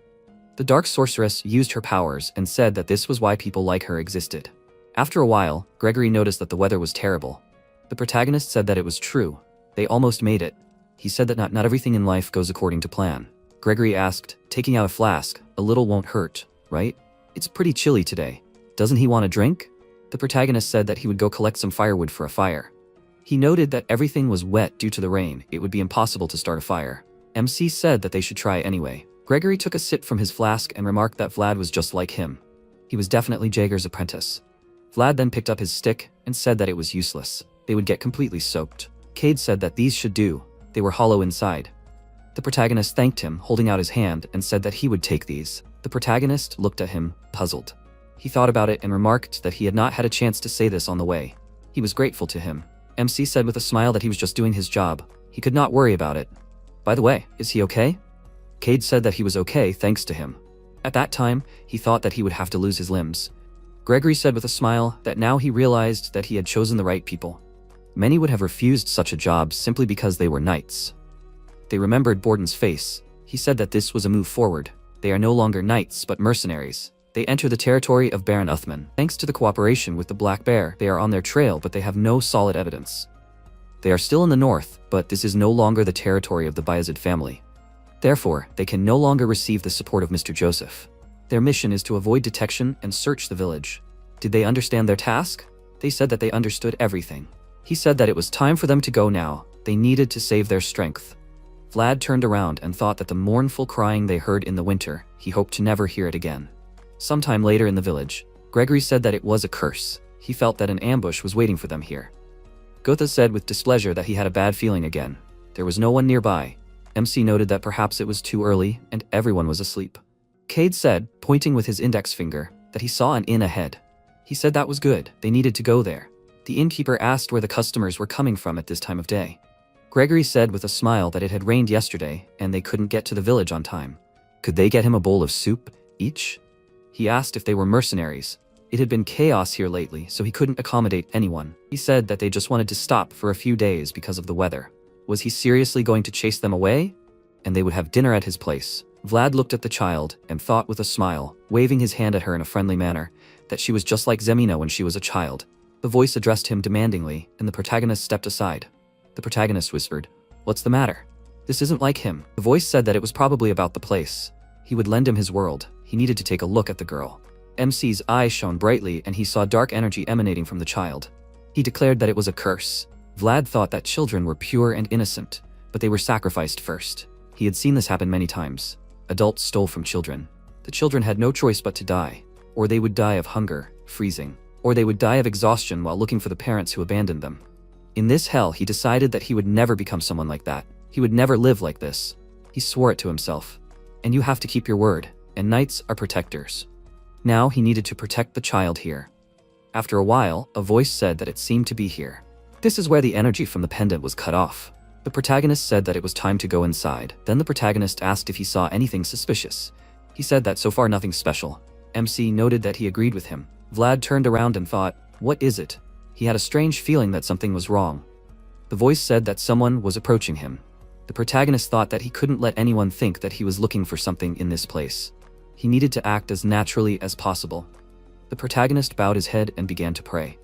The dark sorceress used her powers and said that this was why people like her existed. After a while, Gregory noticed that the weather was terrible. The protagonist said that it was true. They almost made it. He said that not everything in life goes according to plan. Gregory asked, taking out a flask, a little won't hurt, right? It's pretty chilly today. Doesn't he want a drink? The protagonist said that he would go collect some firewood for a fire. He noted that everything was wet due to the rain. It would be impossible to start a fire. MC said that they should try anyway. Gregory took a sip from his flask and remarked that Vlad was just like him. He was definitely Jaeger's apprentice. Vlad then picked up his stick and said that it was useless. They would get completely soaked. Cade said that these should do. They were hollow inside. The protagonist thanked him, holding out his hand, and said that he would take these. The protagonist looked at him, puzzled. He thought about it and remarked that he had not had a chance to say this on the way. He was grateful to him. MC said with a smile that he was just doing his job. He could not worry about it. By the way, is he okay? Cade said that he was okay thanks to him. At that time, he thought that he would have to lose his limbs. Gregory said with a smile that now he realized that he had chosen the right people. Many would have refused such a job simply because they were knights. They remembered Borden's face. He said that this was a move forward. They are no longer knights, but mercenaries. They enter the territory of Baron Uthman. Thanks to the cooperation with the Black Bear, they are on their trail, but they have no solid evidence. They are still in the north, but this is no longer the territory of the Bayezid family. Therefore, they can no longer receive the support of Mr. Joseph. Their mission is to avoid detection and search the village. Did they understand their task? They said that they understood everything. He said that it was time for them to go now. They needed to save their strength. Vlad turned around and thought that the mournful crying they heard in the winter, he hoped to never hear it again. Sometime later in the village, Gregory said that it was a curse. He felt that an ambush was waiting for them here. Gotha said with displeasure that he had a bad feeling again. There was no one nearby. MC noted that perhaps it was too early and everyone was asleep. Cade said, pointing with his index finger, that he saw an inn ahead. He said that was good. They needed to go there. The innkeeper asked where the customers were coming from at this time of day. Gregory said with a smile that it had rained yesterday and they couldn't get to the village on time. Could they get him a bowl of soup, each? He asked if they were mercenaries. It had been chaos here lately, so he couldn't accommodate anyone. He said that they just wanted to stop for a few days because of the weather. Was he seriously going to chase them away? And they would have dinner at his place. Vlad looked at the child and thought with a smile, waving his hand at her in a friendly manner, that she was just like Zemina when she was a child. The voice addressed him demandingly, and the protagonist stepped aside. The protagonist whispered, "What's the matter?" This isn't like him. The voice said that it was probably about the place. He would lend him his world. He needed to take a look at the girl. MC's eyes shone brightly and he saw dark energy emanating from the child. He declared that it was a curse. Vlad thought that children were pure and innocent, but they were sacrificed first. He had seen this happen many times. Adults stole from children. The children had no choice but to die. Or they would die of hunger, freezing. Or they would die of exhaustion while looking for the parents who abandoned them. In this hell, he decided that he would never become someone like that. He would never live like this. He swore it to himself. And you have to keep your word, and knights are protectors. Now he needed to protect the child here. After a while, a voice said that it seemed to be here. This is where the energy from the pendant was cut off. The protagonist said that it was time to go inside. Then the protagonist asked if he saw anything suspicious. He said that so far nothing special. MC noted that he agreed with him. Vlad turned around and thought, what is it? He had a strange feeling that something was wrong. The voice said that someone was approaching him. The protagonist thought that he couldn't let anyone think that he was looking for something in this place. He needed to act as naturally as possible. The protagonist bowed his head and began to pray.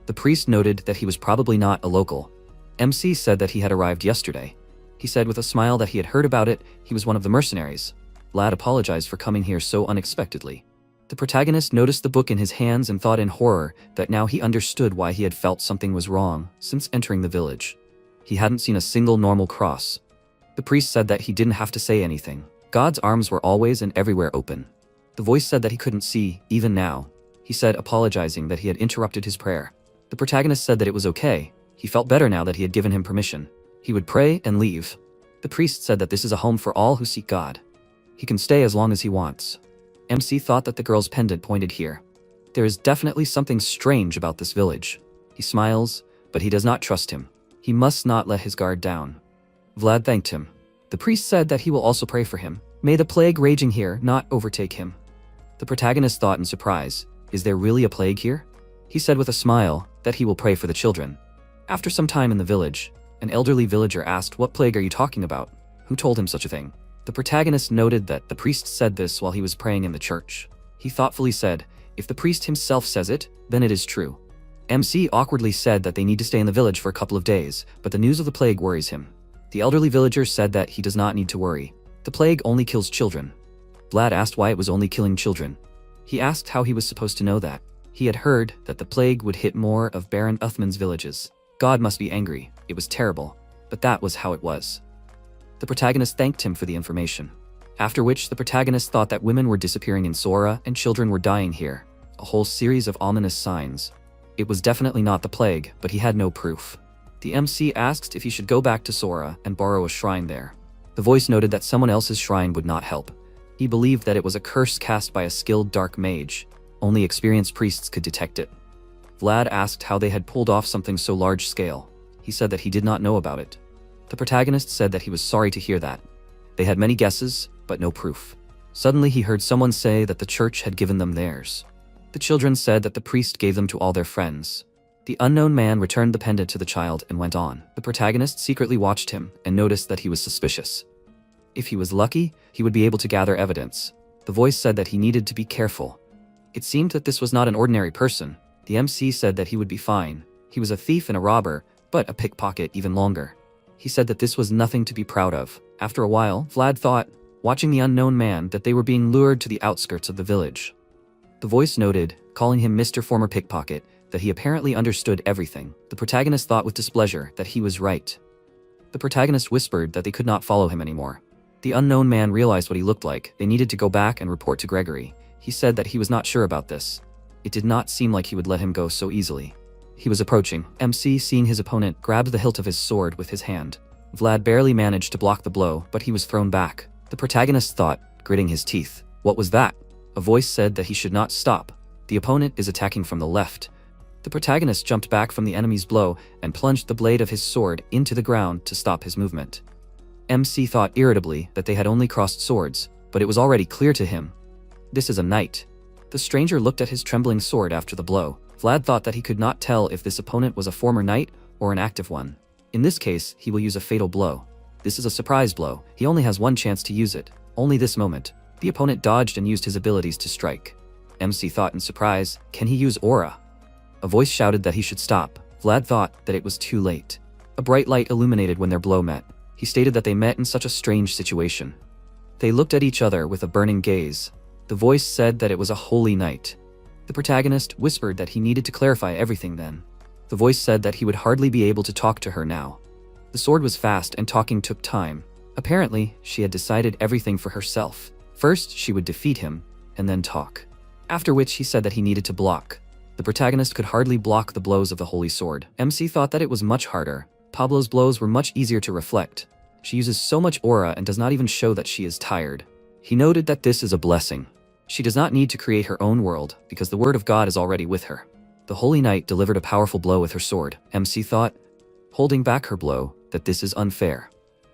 The priest noted that he was probably not a local. MC said that he had arrived yesterday. He said with a smile that he had heard about it, he was one of the mercenaries. Vlad apologized for coming here so unexpectedly. The protagonist noticed the book in his hands and thought in horror that now he understood why he had felt something was wrong since entering the village. He hadn't seen a single normal cross. The priest said that he didn't have to say anything. God's arms were always and everywhere open. The voice said that he couldn't see, even now. He said, apologizing that he had interrupted his prayer. The protagonist said that it was okay. He felt better now that he had given him permission. He would pray and leave. The priest said that this is a home for all who seek God. He can stay as long as he wants. MC thought that the girl's pendant pointed here. There is definitely something strange about this village. He smiles, but he does not trust him. He must not let his guard down. Vlad thanked him. The priest said that he will also pray for him. May the plague raging here not overtake him. The protagonist thought in surprise, is there really a plague here? He said with a smile that he will pray for the children. After some time in the village, an elderly villager asked, what plague are you talking about? Who told him such a thing? The protagonist noted that the priest said this while he was praying in the church. He thoughtfully said, if the priest himself says it, then it is true. MC awkwardly said that they need to stay in the village for a couple of days, but the news of the plague worries him. The elderly villager said that he does not need to worry. The plague only kills children. Vlad asked why it was only killing children. He asked how he was supposed to know that. He had heard that the plague would hit more of Baron Uthman's villages. God must be angry. It was terrible. But that was how it was. The protagonist thanked him for the information. After which, the protagonist thought that women were disappearing in Sora and children were dying here. A whole series of ominous signs. It was definitely not the plague, but he had no proof. The MC asked if he should go back to Sora and borrow a shrine there. The voice noted that someone else's shrine would not help. He believed that it was a curse cast by a skilled dark mage. Only experienced priests could detect it. Vlad asked how they had pulled off something so large scale. He said that he did not know about it. The protagonist said that he was sorry to hear that. They had many guesses, but no proof. Suddenly he heard someone say that the church had given them theirs. The children said that the priest gave them to all their friends. The unknown man returned the pendant to the child and went on. The protagonist secretly watched him and noticed that he was suspicious. If he was lucky, he would be able to gather evidence. The voice said that he needed to be careful. It seemed that this was not an ordinary person. The MC said that he would be fine. He was a thief and a robber, but a pickpocket even longer. He said that this was nothing to be proud of. After a while, Vlad thought, watching the unknown man, that they were being lured to the outskirts of the village. The voice noted, calling him Mr. Former Pickpocket, that he apparently understood everything. The protagonist thought with displeasure that he was right. The protagonist whispered that they could not follow him anymore. The unknown man realized what he looked like. They needed to go back and report to Gregory. He said that he was not sure about this. It did not seem like he would let him go so easily. He was approaching. MC, seeing his opponent, grabbed the hilt of his sword with his hand. Vlad barely managed to block the blow, but he was thrown back. The protagonist thought, gritting his teeth, what was that? A voice said that he should not stop. The opponent is attacking from the left. The protagonist jumped back from the enemy's blow and plunged the blade of his sword into the ground to stop his movement. MC thought irritably that they had only crossed swords, but it was already clear to him. This is a knight. The stranger looked at his trembling sword after the blow. Vlad thought that he could not tell if this opponent was a former knight or an active one. In this case, he will use a fatal blow. This is a surprise blow. He only has one chance to use it. Only this moment. The opponent dodged and used his abilities to strike. MC thought in surprise, can he use aura? A voice shouted that he should stop. Vlad thought that it was too late. A bright light illuminated when their blow met. He stated that they met in such a strange situation. They looked at each other with a burning gaze. The voice said that it was a holy night. The protagonist whispered that he needed to clarify everything then. The voice said that he would hardly be able to talk to her now. The sword was fast and talking took time. Apparently, she had decided everything for herself. First, she would defeat him, and then talk. After which he said that he needed to block. The protagonist could hardly block the blows of the holy sword. MC thought that it was much harder. Pablo's blows were much easier to reflect. She uses so much aura and does not even show that she is tired. He noted that this is a blessing. She does not need to create her own world, because the word of God is already with her. The Holy Knight delivered a powerful blow with her sword. MC thought, holding back her blow, that this is unfair.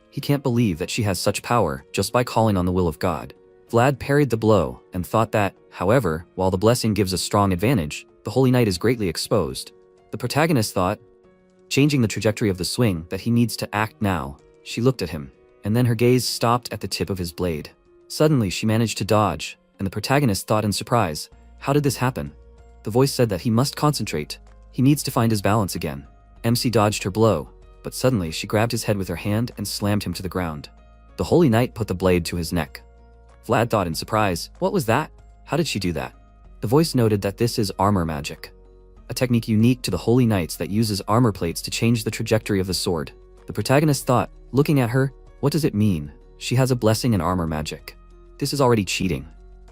He can't believe that she has such power just by calling on the will of God. Vlad parried the blow and thought that, however, while the blessing gives a strong advantage, the Holy Knight is greatly exposed. The protagonist thought, changing the trajectory of the swing, that he needs to act now. She looked at him, and then her gaze stopped at the tip of his blade. Suddenly she managed to dodge, and the protagonist thought in surprise, how did this happen? The voice said that he must concentrate. He needs to find his balance again. MC dodged her blow, but suddenly she grabbed his head with her hand and slammed him to the ground. The Holy Knight put the blade to his neck. Vlad thought in surprise, what was that? How did she do that? The voice noted that this is armor magic, a technique unique to the Holy Knights that uses armor plates to change the trajectory of the sword. The protagonist thought, looking at her, what does it mean? She has a blessing in armor magic. This is already cheating.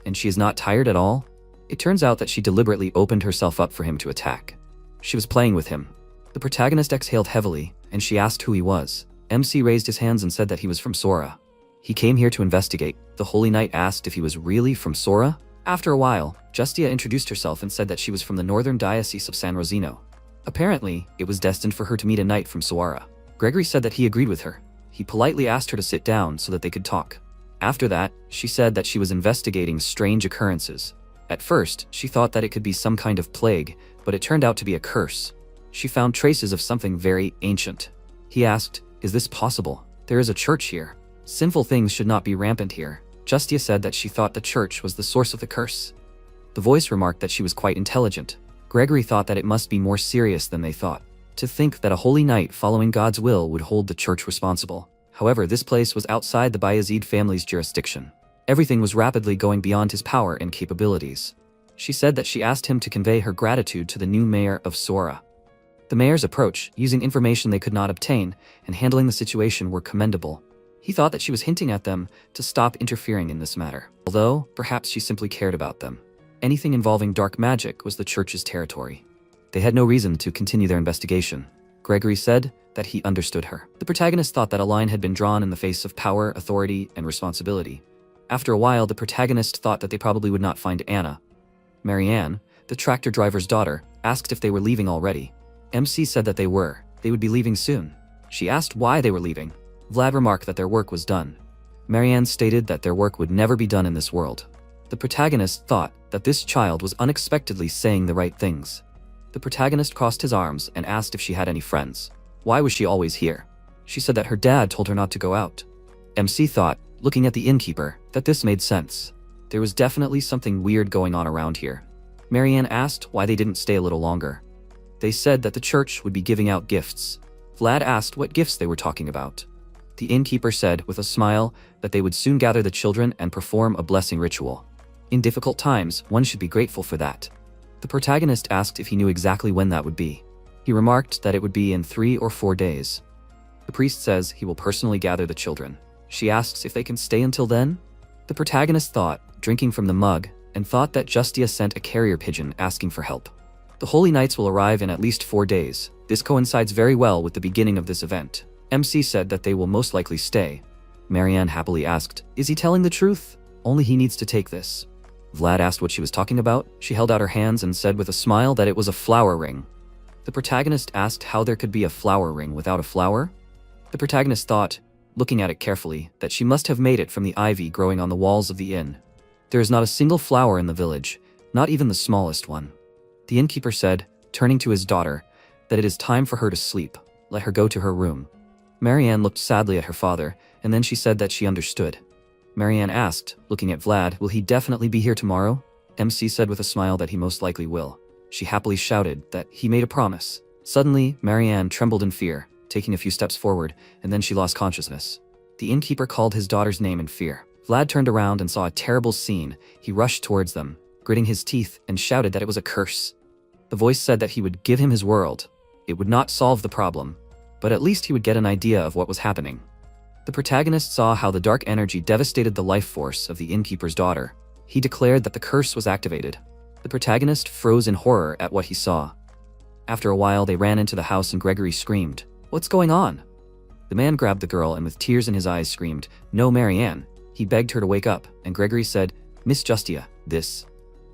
And she is not tired at all? It turns out that she deliberately opened herself up for him to attack. She was playing with him. The protagonist exhaled heavily, and she asked who he was. MC raised his hands and said that he was from Sora. He came here to investigate. The Holy Knight asked if he was really from Sora. After a while, Justia introduced herself and said that she was from the northern diocese of San Rosino. Apparently, it was destined for her to meet a knight from Suara. Gregory said that he agreed with her. He politely asked her to sit down so that they could talk. After that, she said that she was investigating strange occurrences. At first, she thought that it could be some kind of plague, but it turned out to be a curse. She found traces of something very ancient. He asked, is this possible? There is a church here. Sinful things should not be rampant here. Justia said that she thought the church was the source of the curse. The voice remarked that she was quite intelligent. Gregory thought that it must be more serious than they thought. To think that a holy knight following God's will would hold the church responsible. However, this place was outside the Bayezid family's jurisdiction. Everything was rapidly going beyond his power and capabilities. She said that she asked him to convey her gratitude to the new mayor of Sora. The mayor's approach, using information they could not obtain, and handling the situation were commendable. He thought that she was hinting at them to stop interfering in this matter, although perhaps she simply cared about them. Anything involving dark magic was the church's territory. They had no reason to continue their investigation. Gregory said that he understood her. The protagonist thought that a line had been drawn in the face of power, authority, and responsibility. After a while, the protagonist thought that they probably would not find Anna. Marianne, the tractor driver's daughter, asked if they were leaving already. MC said that they were. They would be leaving soon. She asked why they were leaving. Vlad remarked that their work was done. Marianne stated that their work would never be done in this world. The protagonist thought that this child was unexpectedly saying the right things. The protagonist crossed his arms and asked if she had any friends. Why was she always here? She said that her dad told her not to go out. MC thought, looking at the innkeeper, that this made sense. There was definitely something weird going on around here. Marianne asked why they didn't stay a little longer. They said that the church would be giving out gifts. Vlad asked what gifts they were talking about. The innkeeper said with a smile that they would soon gather the children and perform a blessing ritual. In difficult times, one should be grateful for that. The protagonist asked if he knew exactly when that would be. He remarked that it would be in 3 or 4 days. The priest says he will personally gather the children. She asks if they can stay until then. The protagonist thought, drinking from the mug, and thought that Justia sent a carrier pigeon asking for help. The Holy Knights will arrive in at least 4 days. This coincides very well with the beginning of this event. MC said that they will most likely stay. Marianne happily asked, is he telling the truth? Only he needs to take this. Vlad asked what she was talking about. She held out her hands and said with a smile that it was a flower ring. The protagonist asked how there could be a flower ring without a flower. The protagonist thought, looking at it carefully, that she must have made it from the ivy growing on the walls of the inn. There is not a single flower in the village, not even the smallest one. The innkeeper said, turning to his daughter, that it is time for her to sleep. Let her go to her room. Marianne looked sadly at her father, and then she said that she understood. Marianne asked, looking at Vlad, will he definitely be here tomorrow? MC said with a smile that he most likely will. She happily shouted that he made a promise. Suddenly, Marianne trembled in fear. taking a few steps forward, and then she lost consciousness. The innkeeper called his daughter's name in fear. Vlad turned around and saw a terrible scene. He rushed towards them, gritting his teeth, and shouted that it was a curse. The voice said that he would give him his world. It would not solve the problem, but at least he would get an idea of what was happening. The protagonist saw how the dark energy devastated the life force of the innkeeper's daughter. He declared that the curse was activated. The protagonist froze in horror at what he saw. After a while, they ran into the house and Gregory screamed, "What's going on?" The man grabbed the girl and with tears in his eyes screamed, "No, Marianne." He begged her to wake up, and Gregory said, "Miss Justia, this."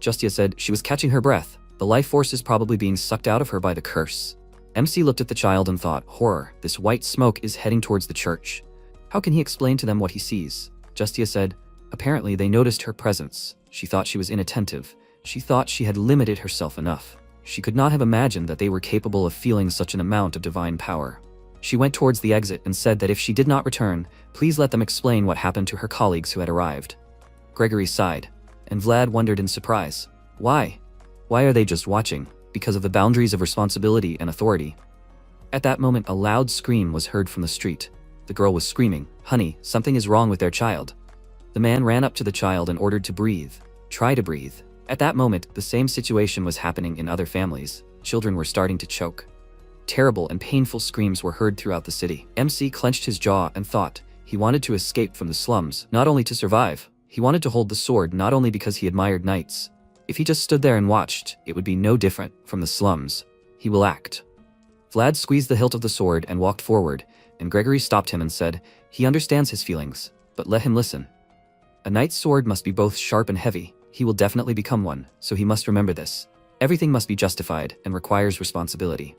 Justia said she was catching her breath. The life force is probably being sucked out of her by the curse. MC looked at the child and thought, horror, this white smoke is heading towards the church. How can he explain to them what he sees? Justia said, apparently they noticed her presence. She thought she was inattentive. She thought she had limited herself enough. She could not have imagined that they were capable of feeling such an amount of divine power. She went towards the exit and said that if she did not return, please let them explain what happened to her colleagues who had arrived. Gregory sighed, and Vlad wondered in surprise. Why? Why are they just watching? Because of the boundaries of responsibility and authority. At that moment, a loud scream was heard from the street. The girl was screaming, "Honey, something is wrong with their child." The man ran up to the child and ordered to breathe. Try to breathe. At that moment, the same situation was happening in other families. Children were starting to choke. Terrible and painful screams were heard throughout the city. MC clenched his jaw and thought he wanted to escape from the slums, not only to survive. He wanted to hold the sword not only because he admired knights. If he just stood there and watched, it would be no different from the slums. He will act. Vlad squeezed the hilt of the sword and walked forward, and Gregory stopped him and said, he understands his feelings, but let him listen. A knight's sword must be both sharp and heavy. He will definitely become one, so he must remember this. Everything must be justified and requires responsibility.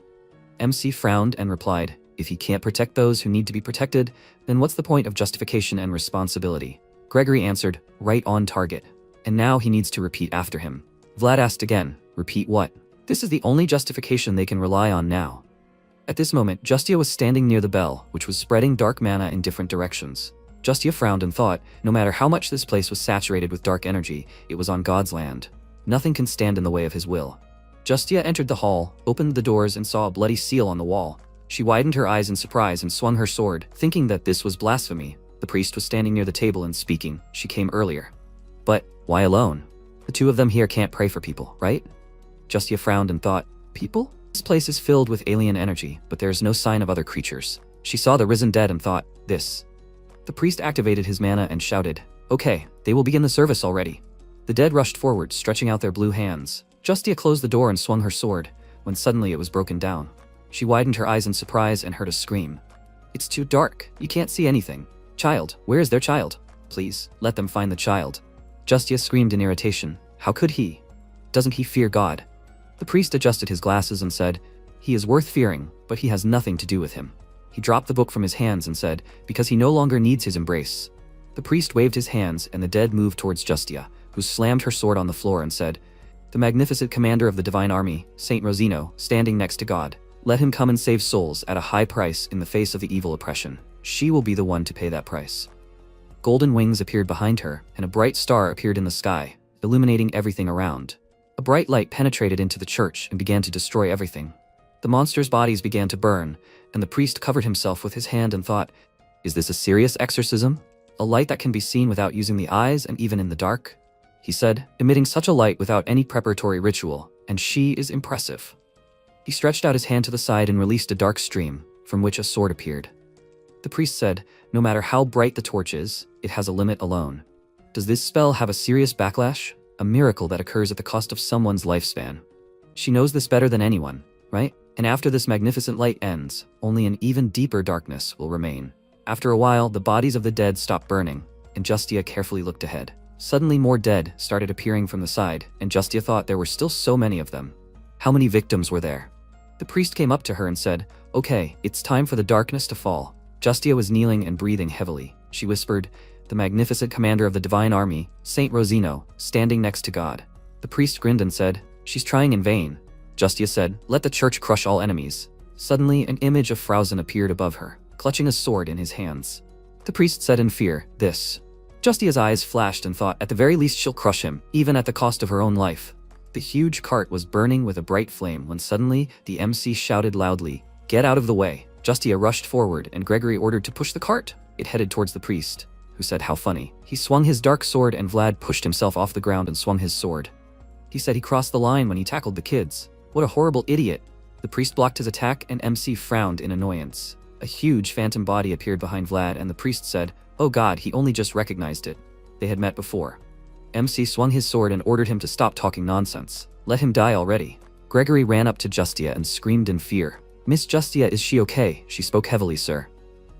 MC frowned and replied, if he can't protect those who need to be protected, then what's the point of justification and responsibility? Gregory answered, right on target. And now he needs to repeat after him. Vlad asked again, repeat what? This is the only justification they can rely on now. At this moment, Justia was standing near the bell, which was spreading dark mana in different directions. Justia frowned and thought, no matter how much this place was saturated with dark energy, it was on God's land. Nothing can stand in the way of his will. Justia entered the hall, opened the doors and saw a bloody seal on the wall. She widened her eyes in surprise and swung her sword, thinking that this was blasphemy. The priest was standing near the table and speaking. She came earlier. But why alone? The two of them here can't pray for people, right? Justia frowned and thought, people? This place is filled with alien energy, but there is no sign of other creatures. She saw the risen dead and thought, this. The priest activated his mana and shouted, okay, they will begin the service already. The dead rushed forward, stretching out their blue hands. Justia closed the door and swung her sword, when suddenly it was broken down. She widened her eyes in surprise and heard a scream. It's too dark. You can't see anything. Child, where is their child? Please, let them find the child. Justia screamed in irritation. How could he? Doesn't he fear God? The priest adjusted his glasses and said, he is worth fearing, but he has nothing to do with him. He dropped the book from his hands and said, because he no longer needs his embrace. The priest waved his hands and the dead moved towards Justia, who slammed her sword on the floor and said, the magnificent commander of the divine army, Saint Rosino, standing next to God. Let him come and save souls at a high price in the face of the evil oppression. She will be the one to pay that price. Golden wings appeared behind her, and a bright star appeared in the sky, illuminating everything around. A bright light penetrated into the church and began to destroy everything. The monsters' bodies began to burn, and the priest covered himself with his hand and thought, is this a serious exorcism? A light that can be seen without using the eyes and even in the dark? He said, emitting such a light without any preparatory ritual, and she is impressive. He stretched out his hand to the side and released a dark stream, from which a sword appeared. The priest said, no matter how bright the torch is, it has a limit alone. Does this spell have a serious backlash? A miracle that occurs at the cost of someone's lifespan. She knows this better than anyone, right? And after this magnificent light ends, only an even deeper darkness will remain. After a while, the bodies of the dead stopped burning, and Justia carefully looked ahead. Suddenly more dead started appearing from the side, and Justia thought there were still so many of them. How many victims were there? The priest came up to her and said, okay, it's time for the darkness to fall. Justia was kneeling and breathing heavily. She whispered, the magnificent commander of the divine army, Saint Rosino, standing next to God. The priest grinned and said, she's trying in vain. Justia said, let the church crush all enemies. Suddenly, an image of Frausen appeared above her, clutching a sword in his hands. The priest said in fear, this. Justia's eyes flashed and thought, at the very least she'll crush him, even at the cost of her own life. The huge cart was burning with a bright flame when suddenly the MC shouted loudly, get out of the way. Justia rushed forward and Gregory ordered to push the cart. It headed towards the priest, who said how funny. He swung his dark sword and Vlad pushed himself off the ground and swung his sword. He said he crossed the line when he tackled the kids. What a horrible idiot. The priest blocked his attack and MC frowned in annoyance. A huge phantom body appeared behind Vlad and the priest said, "Oh God, he only just recognized it." They had met before. MC swung his sword and ordered him to stop talking nonsense. Let him die already. Gregory ran up to Justia and screamed in fear. "Miss Justia, is she okay?" She spoke heavily, "Sir."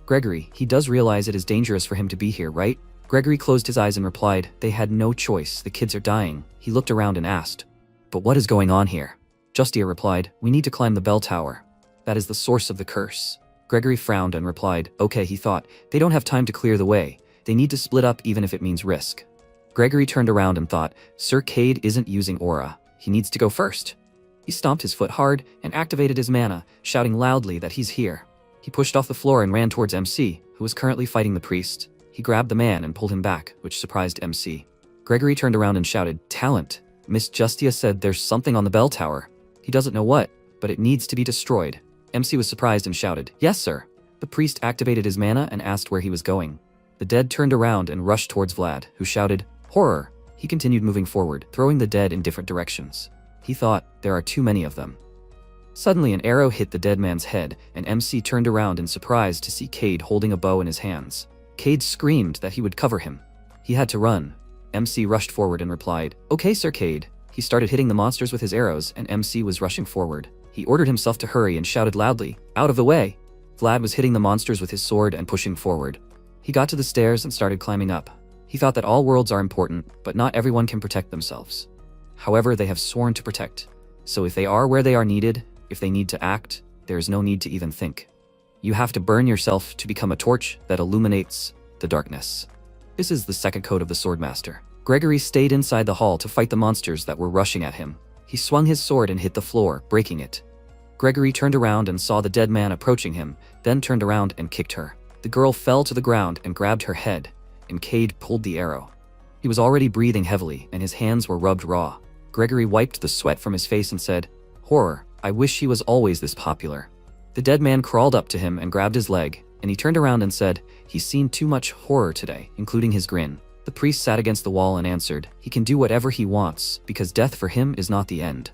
"Gregory, he does realize it is dangerous for him to be here, right?" Gregory closed his eyes and replied, "They had no choice. The kids are dying." He looked around and asked, "But what is going on here?" Justia replied, "We need to climb the bell tower. That is the source of the curse." Gregory frowned and replied, "Okay," he thought, "they don't have time to clear the way. They need to split up even if it means risk." Gregory turned around and thought, Sir Cade isn't using aura. He needs to go first. He stomped his foot hard and activated his mana, shouting loudly that he's here. He pushed off the floor and ran towards MC, who was currently fighting the priest. He grabbed the man and pulled him back, which surprised MC. Gregory turned around and shouted, "Talent! Miss Justia said there's something on the bell tower. He doesn't know what, but it needs to be destroyed." MC was surprised and shouted, "Yes, sir." The priest activated his mana and asked where he was going. The dead turned around and rushed towards Vlad, who shouted, "Horror!" He continued moving forward, throwing the dead in different directions. He thought, there are too many of them. Suddenly an arrow hit the dead man's head, and MC turned around in surprise to see Cade holding a bow in his hands. Cade screamed that he would cover him. He had to run. MC rushed forward and replied, "Okay, Sir Cade." He started hitting the monsters with his arrows, and MC was rushing forward. He ordered himself to hurry and shouted loudly, "Out of the way!" Vlad was hitting the monsters with his sword and pushing forward. He got to the stairs and started climbing up. He thought that all worlds are important, but not everyone can protect themselves. However, they have sworn to protect. So if they are where they are needed, if they need to act, there is no need to even think. You have to burn yourself to become a torch that illuminates the darkness. This is the second code of the Swordmaster. Gregory stayed inside the hall to fight the monsters that were rushing at him. He swung his sword and hit the floor, breaking it. Gregory turned around and saw the dead man approaching him, then turned around and kicked her. The girl fell to the ground and grabbed her head, and Cade pulled the arrow. He was already breathing heavily, and his hands were rubbed raw. Gregory wiped the sweat from his face and said, "Horror, I wish he was always this popular." The dead man crawled up to him and grabbed his leg, and he turned around and said, "He's seen too much horror today," including his grin. The priest sat against the wall and answered, "He can do whatever he wants, because death for him is not the end."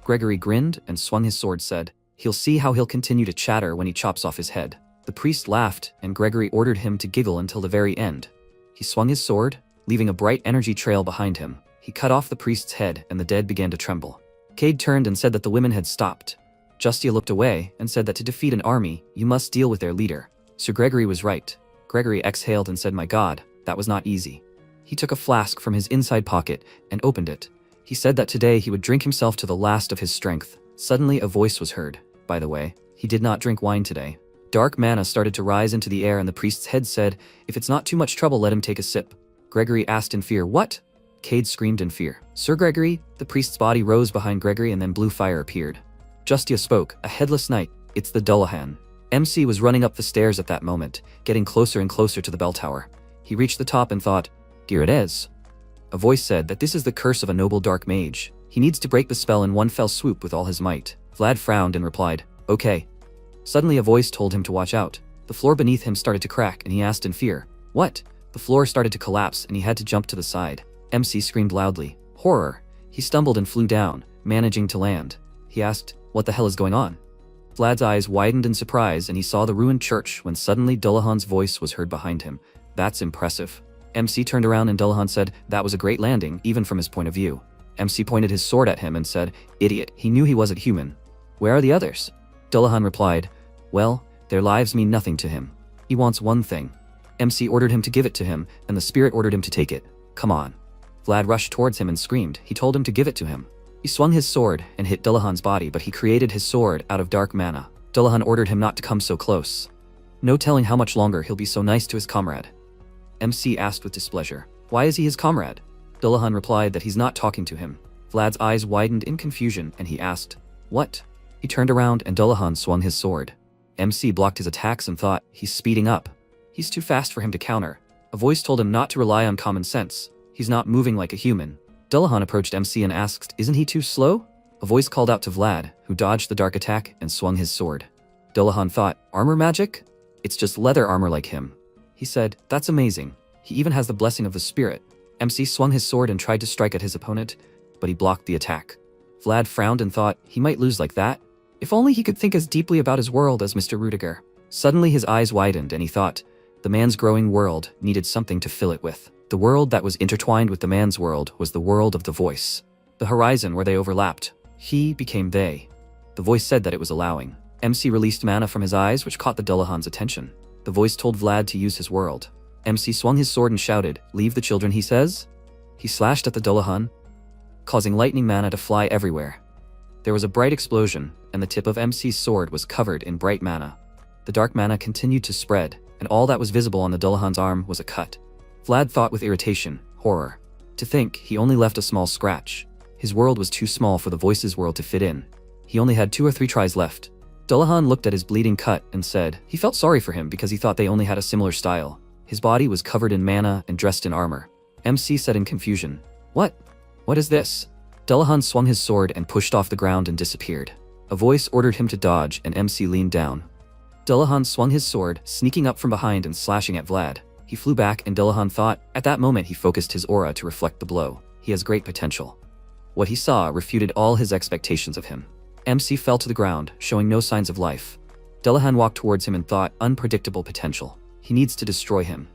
Gregory grinned and swung his sword, said, "He'll see how he'll continue to chatter when he chops off his head." The priest laughed, and Gregory ordered him to giggle until the very end. He swung his sword, leaving a bright energy trail behind him. He cut off the priest's head, and the dead began to tremble. Cade turned and said that the women had stopped. Justia looked away and said that to defeat an army, you must deal with their leader. Sir Gregory was right. Gregory exhaled and said, "My God, that was not easy." He took a flask from his inside pocket and opened it. He said that today he would drink himself to the last of his strength. Suddenly a voice was heard. By the way, he did not drink wine today. Dark mana started to rise into the air and the priest's head said, "If it's not too much trouble, let him take a sip." Gregory asked in fear, "What?" Cade screamed in fear. "Sir Gregory?" The priest's body rose behind Gregory and then blue fire appeared. Justia spoke, "A headless knight, it's the Dullahan." MC was running up the stairs at that moment, getting closer and closer to the bell tower. He reached the top and thought, "Here it is." A voice said that this is the curse of a noble dark mage. He needs to break the spell in one fell swoop with all his might. Vlad frowned and replied, "Okay." Suddenly a voice told him to watch out. The floor beneath him started to crack and he asked in fear, "What?" The floor started to collapse and he had to jump to the side. MC screamed loudly, "Horror!" He stumbled and flew down, managing to land. He asked, "What the hell is going on?" Vlad's eyes widened in surprise and he saw the ruined church when suddenly Dullahan's voice was heard behind him. "That's impressive." MC turned around and Dullahan said, "That was a great landing, even from his point of view." MC pointed his sword at him and said, "Idiot, he knew he wasn't human. Where are the others?" Dullahan replied, "Well, their lives mean nothing to him. He wants one thing." MC ordered him to give it to him, and the spirit ordered him to take it. "Come on." Vlad rushed towards him and screamed. He told him to give it to him. He swung his sword and hit Dullahan's body, but he created his sword out of dark mana. Dullahan ordered him not to come so close. No telling how much longer he'll be so nice to his comrade. MC asked with displeasure, "Why is he his comrade?" Dullahan replied that he's not talking to him. Vlad's eyes widened in confusion and he asked, "What?" He turned around and Dullahan swung his sword. MC blocked his attacks and thought, he's speeding up. He's too fast for him to counter. A voice told him not to rely on common sense. He's not moving like a human. Dullahan approached MC and asked, "Isn't he too slow?" A voice called out to Vlad, who dodged the dark attack and swung his sword. Dullahan thought, armor magic? It's just leather armor like him. He said, that's amazing. He even has the blessing of the spirit. MC swung his sword and tried to strike at his opponent, but he blocked the attack. Vlad frowned and thought, he might lose like that. If only he could think as deeply about his world as Mr. Rudiger. Suddenly his eyes widened and he thought, the man's growing world needed something to fill it with. The world that was intertwined with the man's world was the world of the voice. The horizon where they overlapped. He became they. The voice said that it was allowing. MC released mana from his eyes, which caught the Dullahan's attention. The voice told Vlad to use his world. MC swung his sword and shouted, leave the children, he says. He slashed at the Dullahan, causing lightning mana to fly everywhere. There was a bright explosion, and the tip of MC's sword was covered in bright mana. The dark mana continued to spread, and all that was visible on the Dullahan's arm was a cut. Vlad thought with irritation, horror. To think, he only left a small scratch. His world was too small for the voice's world to fit in. He only had 2 or 3 tries left. Dullahan looked at his bleeding cut and said he felt sorry for him because he thought they only had a similar style. His body was covered in mana and dressed in armor. MC said in confusion, what? What is this? Dullahan swung his sword and pushed off the ground and disappeared. A voice ordered him to dodge and MC leaned down. Dullahan swung his sword, sneaking up from behind and slashing at Vlad. He flew back and Dullahan thought, at that moment he focused his aura to reflect the blow. He has great potential. What he saw refuted all his expectations of him. MC fell to the ground, showing no signs of life. Dullahan walked towards him and thought, unpredictable potential. He needs to destroy him.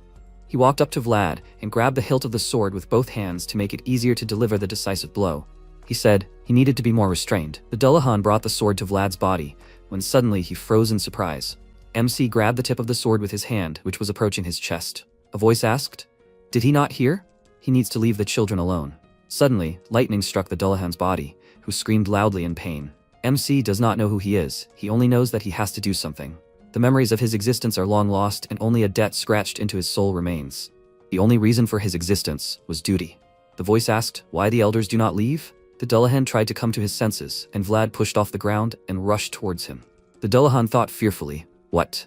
He walked up to Vlad and grabbed the hilt of the sword with both hands to make it easier to deliver the decisive blow. He said he needed to be more restrained. The Dullahan brought the sword to Vlad's body, when suddenly he froze in surprise. MC grabbed the tip of the sword with his hand, which was approaching his chest. A voice asked, did he not hear? He needs to leave the children alone. Suddenly, lightning struck the Dullahan's body, who screamed loudly in pain. MC does not know who he is, he only knows that he has to do something. The memories of his existence are long lost and only a debt scratched into his soul remains. The only reason for his existence was duty. The voice asked why the elders do not leave? The Dullahan tried to come to his senses, and Vlad pushed off the ground and rushed towards him. The Dullahan thought fearfully, what?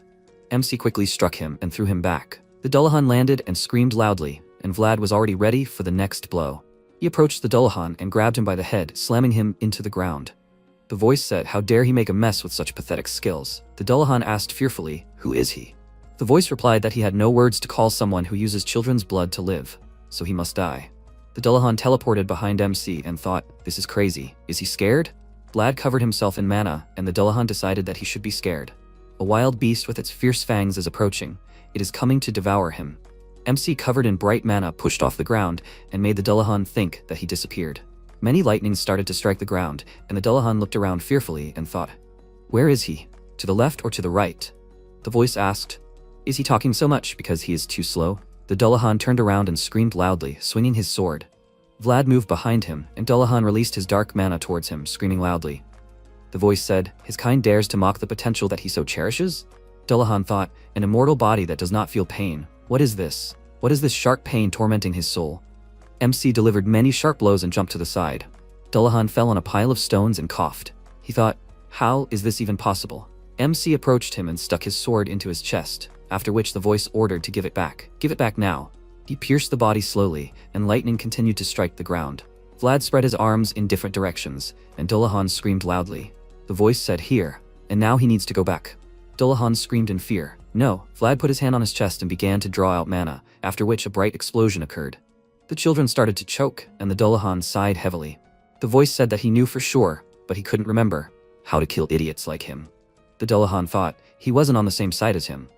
MC quickly struck him and threw him back. The Dullahan landed and screamed loudly, and Vlad was already ready for the next blow. He approached the Dullahan and grabbed him by the head, slamming him into the ground. The voice said, how dare he make a mess with such pathetic skills? The Dullahan asked fearfully, who is he? The voice replied that he had no words to call someone who uses children's blood to live, so he must die. The Dullahan teleported behind MC and thought, this is crazy. Is he scared? Vlad covered himself in mana, and the Dullahan decided that he should be scared. A wild beast with its fierce fangs is approaching. It is coming to devour him. MC, covered in bright mana, pushed off the ground and made the Dullahan think that he disappeared. Many lightnings started to strike the ground, and the Dullahan looked around fearfully and thought, where is he? To the left or to the right? The voice asked, is he talking so much because he is too slow? The Dullahan turned around and screamed loudly, swinging his sword. Vlad moved behind him, and Dullahan released his dark mana towards him, screaming loudly. The voice said, his kind dares to mock the potential that he so cherishes? Dullahan thought, an immortal body that does not feel pain. What is this? What is this sharp pain tormenting his soul? MC delivered many sharp blows and jumped to the side. Dullahan fell on a pile of stones and coughed. He thought, how is this even possible? MC approached him and stuck his sword into his chest, after which the voice ordered to give it back. Give it back now. He pierced the body slowly, and lightning continued to strike the ground. Vlad spread his arms in different directions, and Dullahan screamed loudly. The voice said, here, and now he needs to go back. Dullahan screamed in fear. No. Vlad put his hand on his chest and began to draw out mana, after which a bright explosion occurred. The children started to choke, and the Dullahan sighed heavily. The voice said that he knew for sure, but he couldn't remember how to kill idiots like him. The Dullahan thought he wasn't on the same side as him.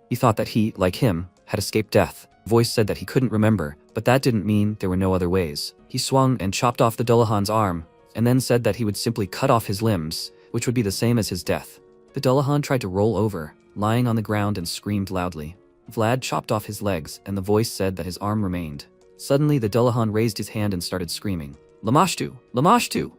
He thought that he, like him, had escaped death. The voice said that he couldn't remember, but that didn't mean there were no other ways. He swung and chopped off the Dullahan's arm, and then said that he would simply cut off his limbs, which would be the same as his death. The Dullahan tried to roll over, lying on the ground, and screamed loudly. Vlad chopped off his legs, and the voice said that his arm remained. Suddenly, the Dullahan raised his hand and started screaming, Lamashtu! Lamashtu!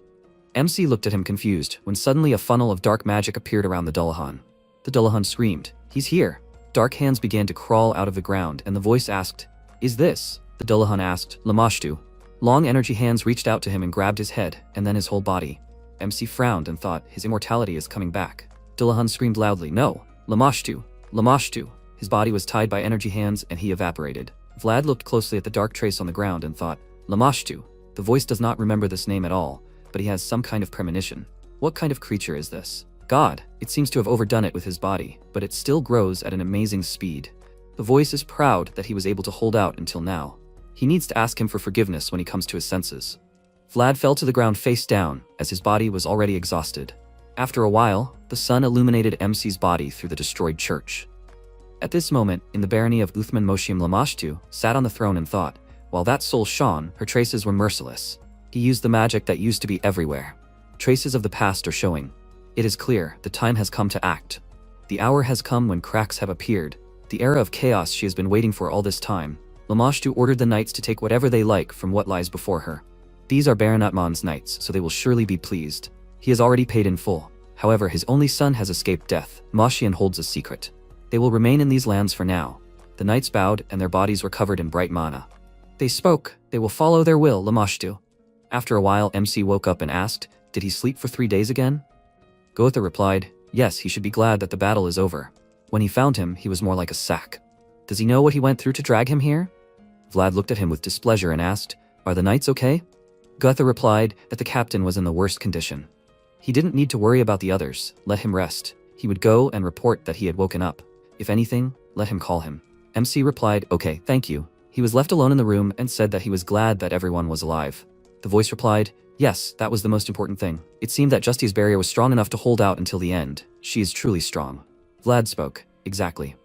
MC looked at him confused, when suddenly a funnel of dark magic appeared around the Dullahan. The Dullahan screamed, he's here! Dark hands began to crawl out of the ground, and the voice asked, is this? The Dullahan asked, Lamashtu. Long energy hands reached out to him and grabbed his head, and then his whole body. MC frowned and thought, his immortality is coming back. Dullahan screamed loudly, no! Lamashtu! Lamashtu! His body was tied by energy hands, and he evaporated. Vlad looked closely at the dark trace on the ground and thought, Lamashtu. The voice does not remember this name at all, but he has some kind of premonition. What kind of creature is this? God, it seems to have overdone it with his body, but it still grows at an amazing speed. The voice is proud that he was able to hold out until now. He needs to ask him for forgiveness when he comes to his senses. Vlad fell to the ground face down, as his body was already exhausted. After a while, the sun illuminated MC's body through the destroyed church. At this moment, in the barony of Uthman Moshiam Lamashtu, sat on the throne and thought, while that soul shone, her traces were merciless. He used the magic that used to be everywhere. Traces of the past are showing. It is clear, the time has come to act. The hour has come when cracks have appeared. The era of chaos she has been waiting for all this time. Lamashtu ordered the knights to take whatever they like from what lies before her. These are Baronatman's knights, so they will surely be pleased. He has already paid in full. However, his only son has escaped death. Moshian holds a secret. They will remain in these lands for now. The knights bowed, and their bodies were covered in bright mana. They spoke. They will follow their will, Lamashtu. After a while, MC woke up and asked, did he sleep for 3 days again? Gotha replied, yes, he should be glad that the battle is over. When he found him, he was more like a sack. Does he know what he went through to drag him here? Vlad looked at him with displeasure and asked, are the knights okay? Gotha replied that the captain was in the worst condition. He didn't need to worry about the others, let him rest. He would go and report that he had woken up. If anything, let him call him. MC replied, okay, thank you. He was left alone in the room and said that he was glad that everyone was alive. The voice replied, yes, that was the most important thing. It seemed that Justia's barrier was strong enough to hold out until the end. She is truly strong. Vlad spoke, exactly.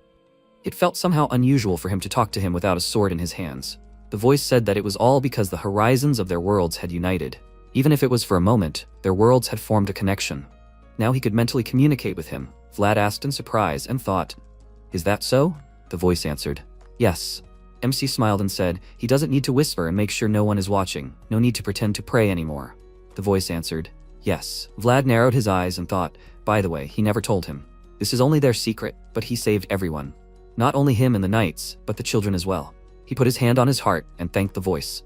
It felt somehow unusual for him to talk to him without a sword in his hands. The voice said that it was all because the horizons of their worlds had united. Even if it was for a moment, their worlds had formed a connection. Now he could mentally communicate with him. Vlad asked in surprise and thought, is that so? The voice answered, yes. MC smiled and said, he doesn't need to whisper and make sure no one is watching. No need to pretend to pray anymore. The voice answered, yes. Vlad narrowed his eyes and thought, by the way, he never told him. This is only their secret, but he saved everyone. Not only him and the knights, but the children as well. He put his hand on his heart and thanked the voice.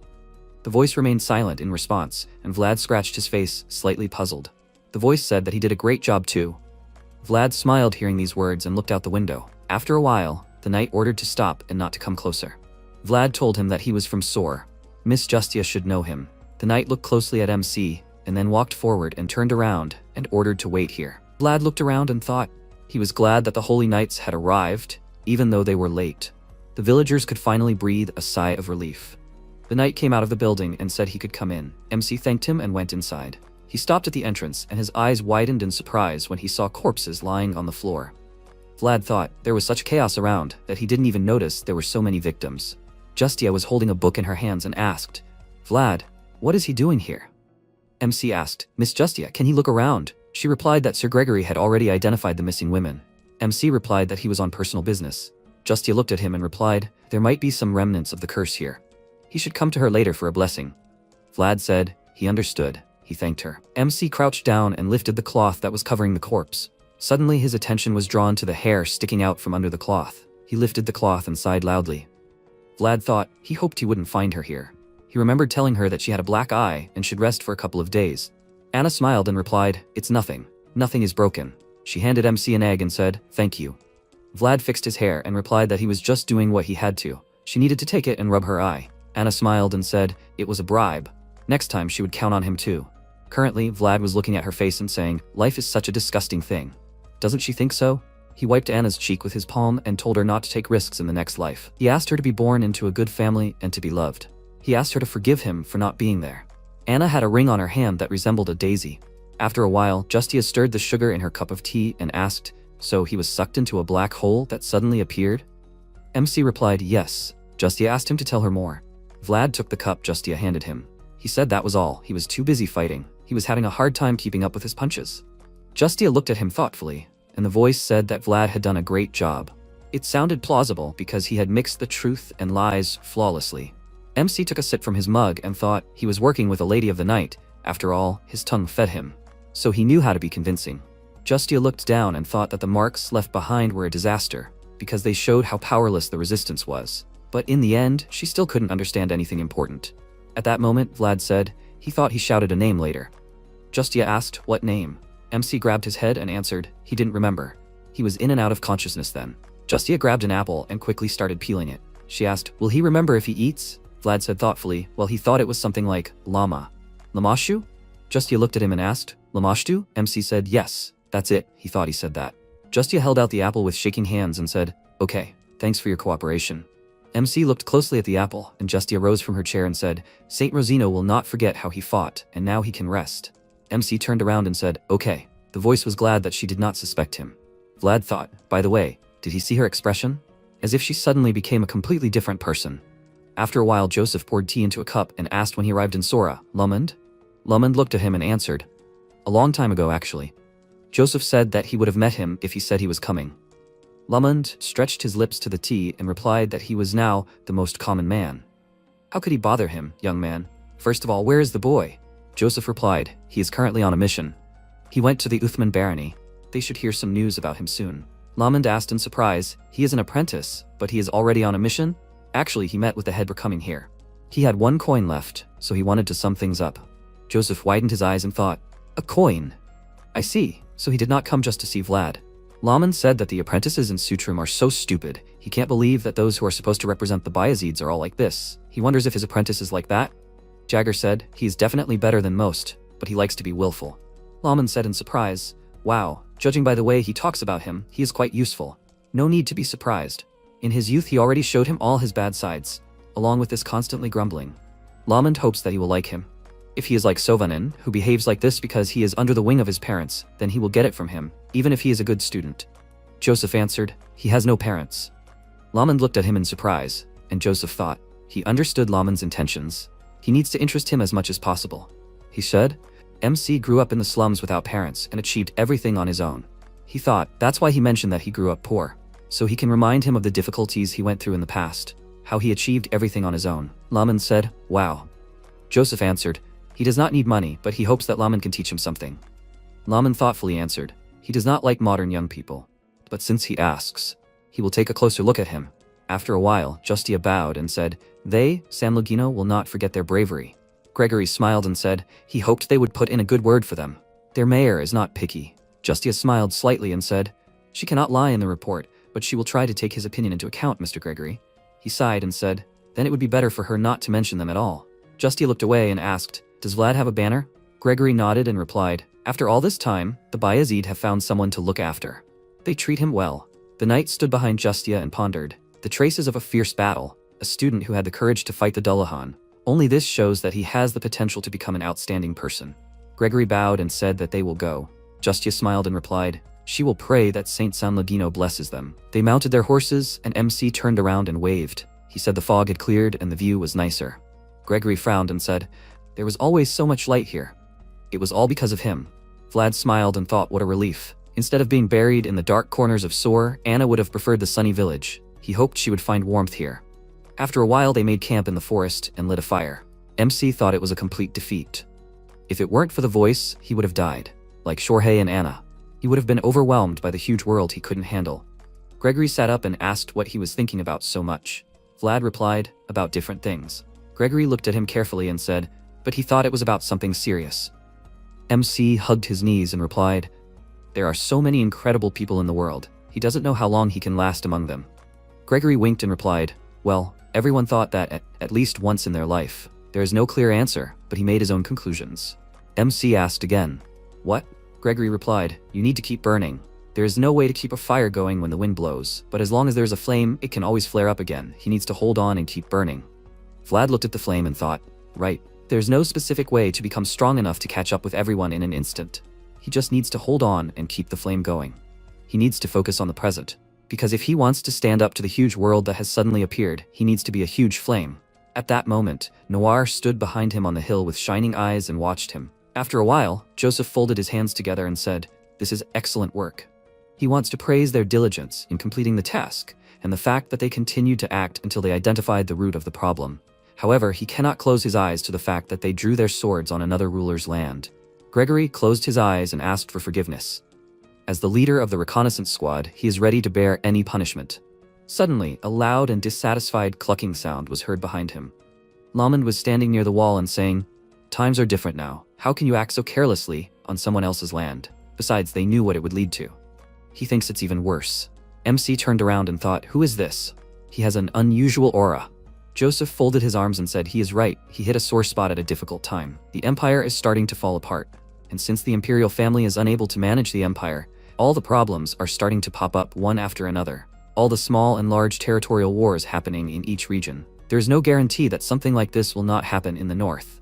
The voice remained silent in response, and Vlad scratched his face, slightly puzzled. The voice said that he did a great job too. Vlad smiled hearing these words and looked out the window. After a while, the knight ordered to stop and not to come closer. Vlad told him that he was from Sor. Miss Justia should know him. The knight looked closely at MC, and then walked forward and turned around and ordered to wait here. Vlad looked around and thought he was glad that the holy knights had arrived, even though they were late. The villagers could finally breathe a sigh of relief. The knight came out of the building and said he could come in. MC thanked him and went inside. He stopped at the entrance, and his eyes widened in surprise when he saw corpses lying on the floor. Vlad thought there was such chaos around that he didn't even notice there were so many victims. Justia was holding a book in her hands and asked, Vlad, what is he doing here? MC asked, Miss Justia, can he look around? She replied that Sir Gregory had already identified the missing women. MC replied that he was on personal business. Justia looked at him and replied, there might be some remnants of the curse here. He should come to her later for a blessing. Vlad said, he understood. He thanked her. MC crouched down and lifted the cloth that was covering the corpse. Suddenly his attention was drawn to the hair sticking out from under the cloth. He lifted the cloth and sighed loudly. Vlad thought he hoped he wouldn't find her here. He remembered telling her that she had a black eye and should rest for a couple of days. Anna smiled and replied, it's nothing. Nothing is broken. She handed MC an egg and said, thank you. Vlad fixed his hair and replied that he was just doing what he had to. She needed to take it and rub her eye. Anna smiled and said, it was a bribe. Next time she would count on him too. Currently, Vlad was looking at her face and saying, life is such a disgusting thing. Doesn't she think so? He wiped Anna's cheek with his palm and told her not to take risks in the next life. He asked her to be born into a good family and to be loved. He asked her to forgive him for not being there. Anna had a ring on her hand that resembled a daisy. After a while, Justia stirred the sugar in her cup of tea and asked, so he was sucked into a black hole that suddenly appeared? MC replied, yes. Justia asked him to tell her more. Vlad took the cup Justia handed him. He said that was all. He was too busy fighting. He was having a hard time keeping up with his punches. Justia looked at him thoughtfully, and the voice said that Vlad had done a great job. It sounded plausible because he had mixed the truth and lies flawlessly. MC took a sip from his mug and thought he was working with a lady of the night. After all, his tongue fed him. So he knew how to be convincing. Justia looked down and thought that the marks left behind were a disaster, because they showed how powerless the resistance was. But in the end, she still couldn't understand anything important. At that moment, Vlad said, he thought he shouted a name later. Justia asked, what name? MC grabbed his head and answered, he didn't remember. He was in and out of consciousness then. Justia grabbed an apple and quickly started peeling it. She asked, will he remember if he eats? Vlad said thoughtfully, well, he thought it was something like llama. Lamashu? Justia looked at him and asked, Lamashtu? MC said, yes. That's it, he thought he said that. Justia held out the apple with shaking hands and said, okay, thanks for your cooperation. MC looked closely at the apple, and Justia rose from her chair and said, Saint Rosino will not forget how he fought, and now he can rest. MC turned around and said, okay. The voice was glad that she did not suspect him. Vlad thought, by the way, did he see her expression? As if she suddenly became a completely different person. After a while, Joseph poured tea into a cup and asked when he arrived in Sora, Lumond? Lumond looked at him and answered, a long time ago actually. Joseph said that he would have met him if he said he was coming. Lumond stretched his lips to the tea and replied that he was now the most common man. How could he bother him, young man? First of all, where is the boy? Joseph replied, he is currently on a mission. He went to the Uthman barony. They should hear some news about him soon. Lumond asked in surprise, he is an apprentice, but he is already on a mission? Actually, he met with the head for coming here. He had 1 coin left, so he wanted to sum things up. Joseph widened his eyes and thought, a coin? I see, so he did not come just to see Vlad. Laman said that the apprentices in Sutram are so stupid, he can't believe that those who are supposed to represent the Bayazids are all like this. He wonders if his apprentice is like that. Jagger said, he is definitely better than most, but he likes to be willful. Laman said in surprise, wow, judging by the way he talks about him, he is quite useful. No need to be surprised. In his youth he already showed him all his bad sides, along with this constantly grumbling. Lamond hopes that he will like him. If he is like Sovanin, who behaves like this because he is under the wing of his parents, then he will get it from him, even if he is a good student. Joseph answered, he has no parents. Lamond looked at him in surprise, and Joseph thought, he understood Lamond's intentions. He needs to interest him as much as possible. He said, MC grew up in the slums without parents and achieved everything on his own. He thought, that's why he mentioned that he grew up poor, so he can remind him of the difficulties he went through in the past, how he achieved everything on his own. Lamond said, wow. Joseph answered, he does not need money, but he hopes that Lamond can teach him something. Lamond thoughtfully answered, he does not like modern young people, but since he asks, he will take a closer look at him. After a while, Justia bowed and said, they, San Lugino, will not forget their bravery. Gregory smiled and said, he hoped they would put in a good word for them. Their mayor is not picky. Justia smiled slightly and said, she cannot lie in the report, but she will try to take his opinion into account, Mr. Gregory. He sighed and said, then it would be better for her not to mention them at all. Justia looked away and asked, does Vlad have a banner? Gregory nodded and replied, after all this time, the Bayazid have found someone to look after. They treat him well. The knight stood behind Justia and pondered, the traces of a fierce battle, a student who had the courage to fight the Dullahan. Only this shows that he has the potential to become an outstanding person. Gregory bowed and said that they will go. Justia smiled and replied, she will pray that Saint San Lugino blesses them. They mounted their horses and MC turned around and waved. He said the fog had cleared and the view was nicer. Gregory frowned and said, there was always so much light here. It was all because of him. Vlad smiled and thought what a relief. Instead of being buried in the dark corners of Sor, Anna would have preferred the sunny village. He hoped she would find warmth here. After a while they made camp in the forest and lit a fire. MC thought it was a complete defeat. If it weren't for the voice, he would have died. Like Shorhei and Anna. He would have been overwhelmed by the huge world he couldn't handle. Gregory sat up and asked what he was thinking about so much. Vlad replied, about different things. Gregory looked at him carefully and said, but he thought it was about something serious. MC hugged his knees and replied, there are so many incredible people in the world. He doesn't know how long he can last among them. Gregory winked and replied, well, everyone thought that at least once in their life. There is no clear answer, but he made his own conclusions. MC asked again, what? Gregory replied, you need to keep burning. There is no way to keep a fire going when the wind blows, but as long as there is a flame, it can always flare up again. He needs to hold on and keep burning. Vlad looked at the flame and thought, right, there's no specific way to become strong enough to catch up with everyone in an instant. He just needs to hold on and keep the flame going. He needs to focus on the present, because if he wants to stand up to the huge world that has suddenly appeared, he needs to be a huge flame. At that moment, Noir stood behind him on the hill with shining eyes and watched him. After a while, Joseph folded his hands together and said, this is excellent work. He wants to praise their diligence in completing the task, and the fact that they continued to act until they identified the root of the problem. However, he cannot close his eyes to the fact that they drew their swords on another ruler's land. Gregory closed his eyes and asked for forgiveness. As the leader of the reconnaissance squad, he is ready to bear any punishment. Suddenly, a loud and dissatisfied clucking sound was heard behind him. Lamond was standing near the wall and saying, times are different now. How can you act so carelessly on someone else's land? Besides, they knew what it would lead to. He thinks it's even worse. MC turned around and thought, who is this? He has an unusual aura. Joseph folded his arms and said, he is right, he hit a sore spot at a difficult time. The empire is starting to fall apart. and since the imperial family is unable to manage the empire, all the problems are starting to pop up one after another. All the small and large territorial wars happening in each region. There is no guarantee that something like this will not happen in the north.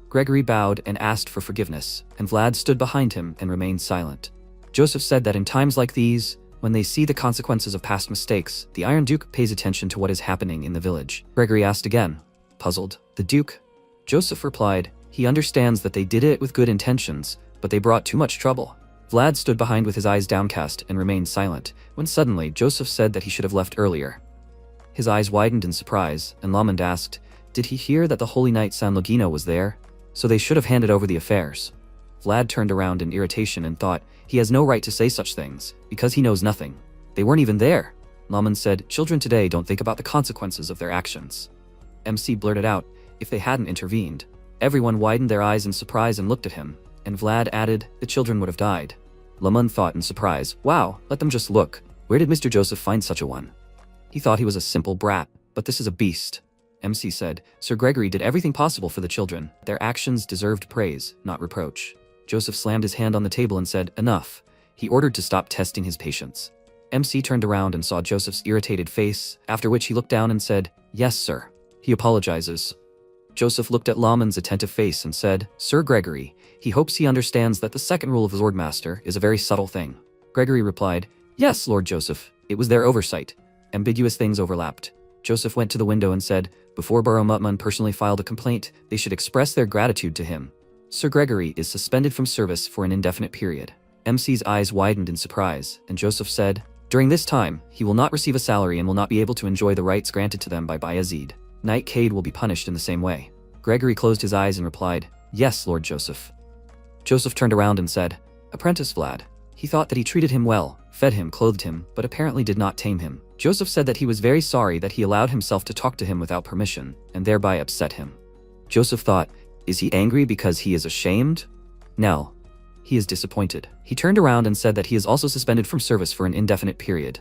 Gregory bowed and asked for forgiveness, and Vlad stood behind him and remained silent. Joseph said that in times like these, when they see the consequences of past mistakes, the Iron Duke pays attention to what is happening in the village. Gregory asked again, puzzled, "The Duke?" Joseph replied, "He understands that they did it with good intentions, but they brought too much trouble." Vlad stood behind with his eyes downcast and remained silent, when suddenly Joseph said that he should have left earlier. His eyes widened in surprise, and Lamond asked, "Did he hear that the Holy Knight San Logino was there? So they should have handed over the affairs." Vlad turned around in irritation and thought, he has no right to say such things, because he knows nothing. They weren't even there. Lamond said, "Children today don't think about the consequences of their actions." MC blurted out, "If they hadn't intervened." Everyone widened their eyes in surprise and looked at him, and Vlad added, "The children would have died." Lamond thought in surprise, "Wow, let them just look. Where did Mr. Joseph find such a one?" He thought he was a simple brat, but this is a beast. MC said, "Sir Gregory did everything possible for the children. Their actions deserved praise, not reproach." Joseph slammed his hand on the table and said, "Enough." He ordered to stop testing his patience. MC turned around and saw Joseph's irritated face, after which he looked down and said, "Yes, sir." He apologizes. Joseph looked at Lamond's attentive face and said, "Sir Gregory, he hopes he understands that the second rule of the Swordmaster is a very subtle thing." Gregory replied, "Yes, Lord Joseph, it was their oversight." Ambiguous things overlapped. Joseph went to the window and said, "Before Burrow Mutman personally filed a complaint, they should express their gratitude to him. Sir Gregory is suspended from service for an indefinite period." MC's eyes widened in surprise, and Joseph said, "During this time, he will not receive a salary and will not be able to enjoy the rights granted to them by Bayezid. Knight Cade will be punished in the same way." Gregory closed his eyes and replied, "Yes, Lord Joseph." Joseph turned around and said, "Apprentice Vlad." He thought that he treated him well, fed him, clothed him, but apparently did not tame him. Joseph said that he was very sorry that he allowed himself to talk to him without permission, and thereby upset him. Joseph thought, is he angry because he is ashamed? No. He is disappointed. He turned around and said that he is also suspended from service for an indefinite period.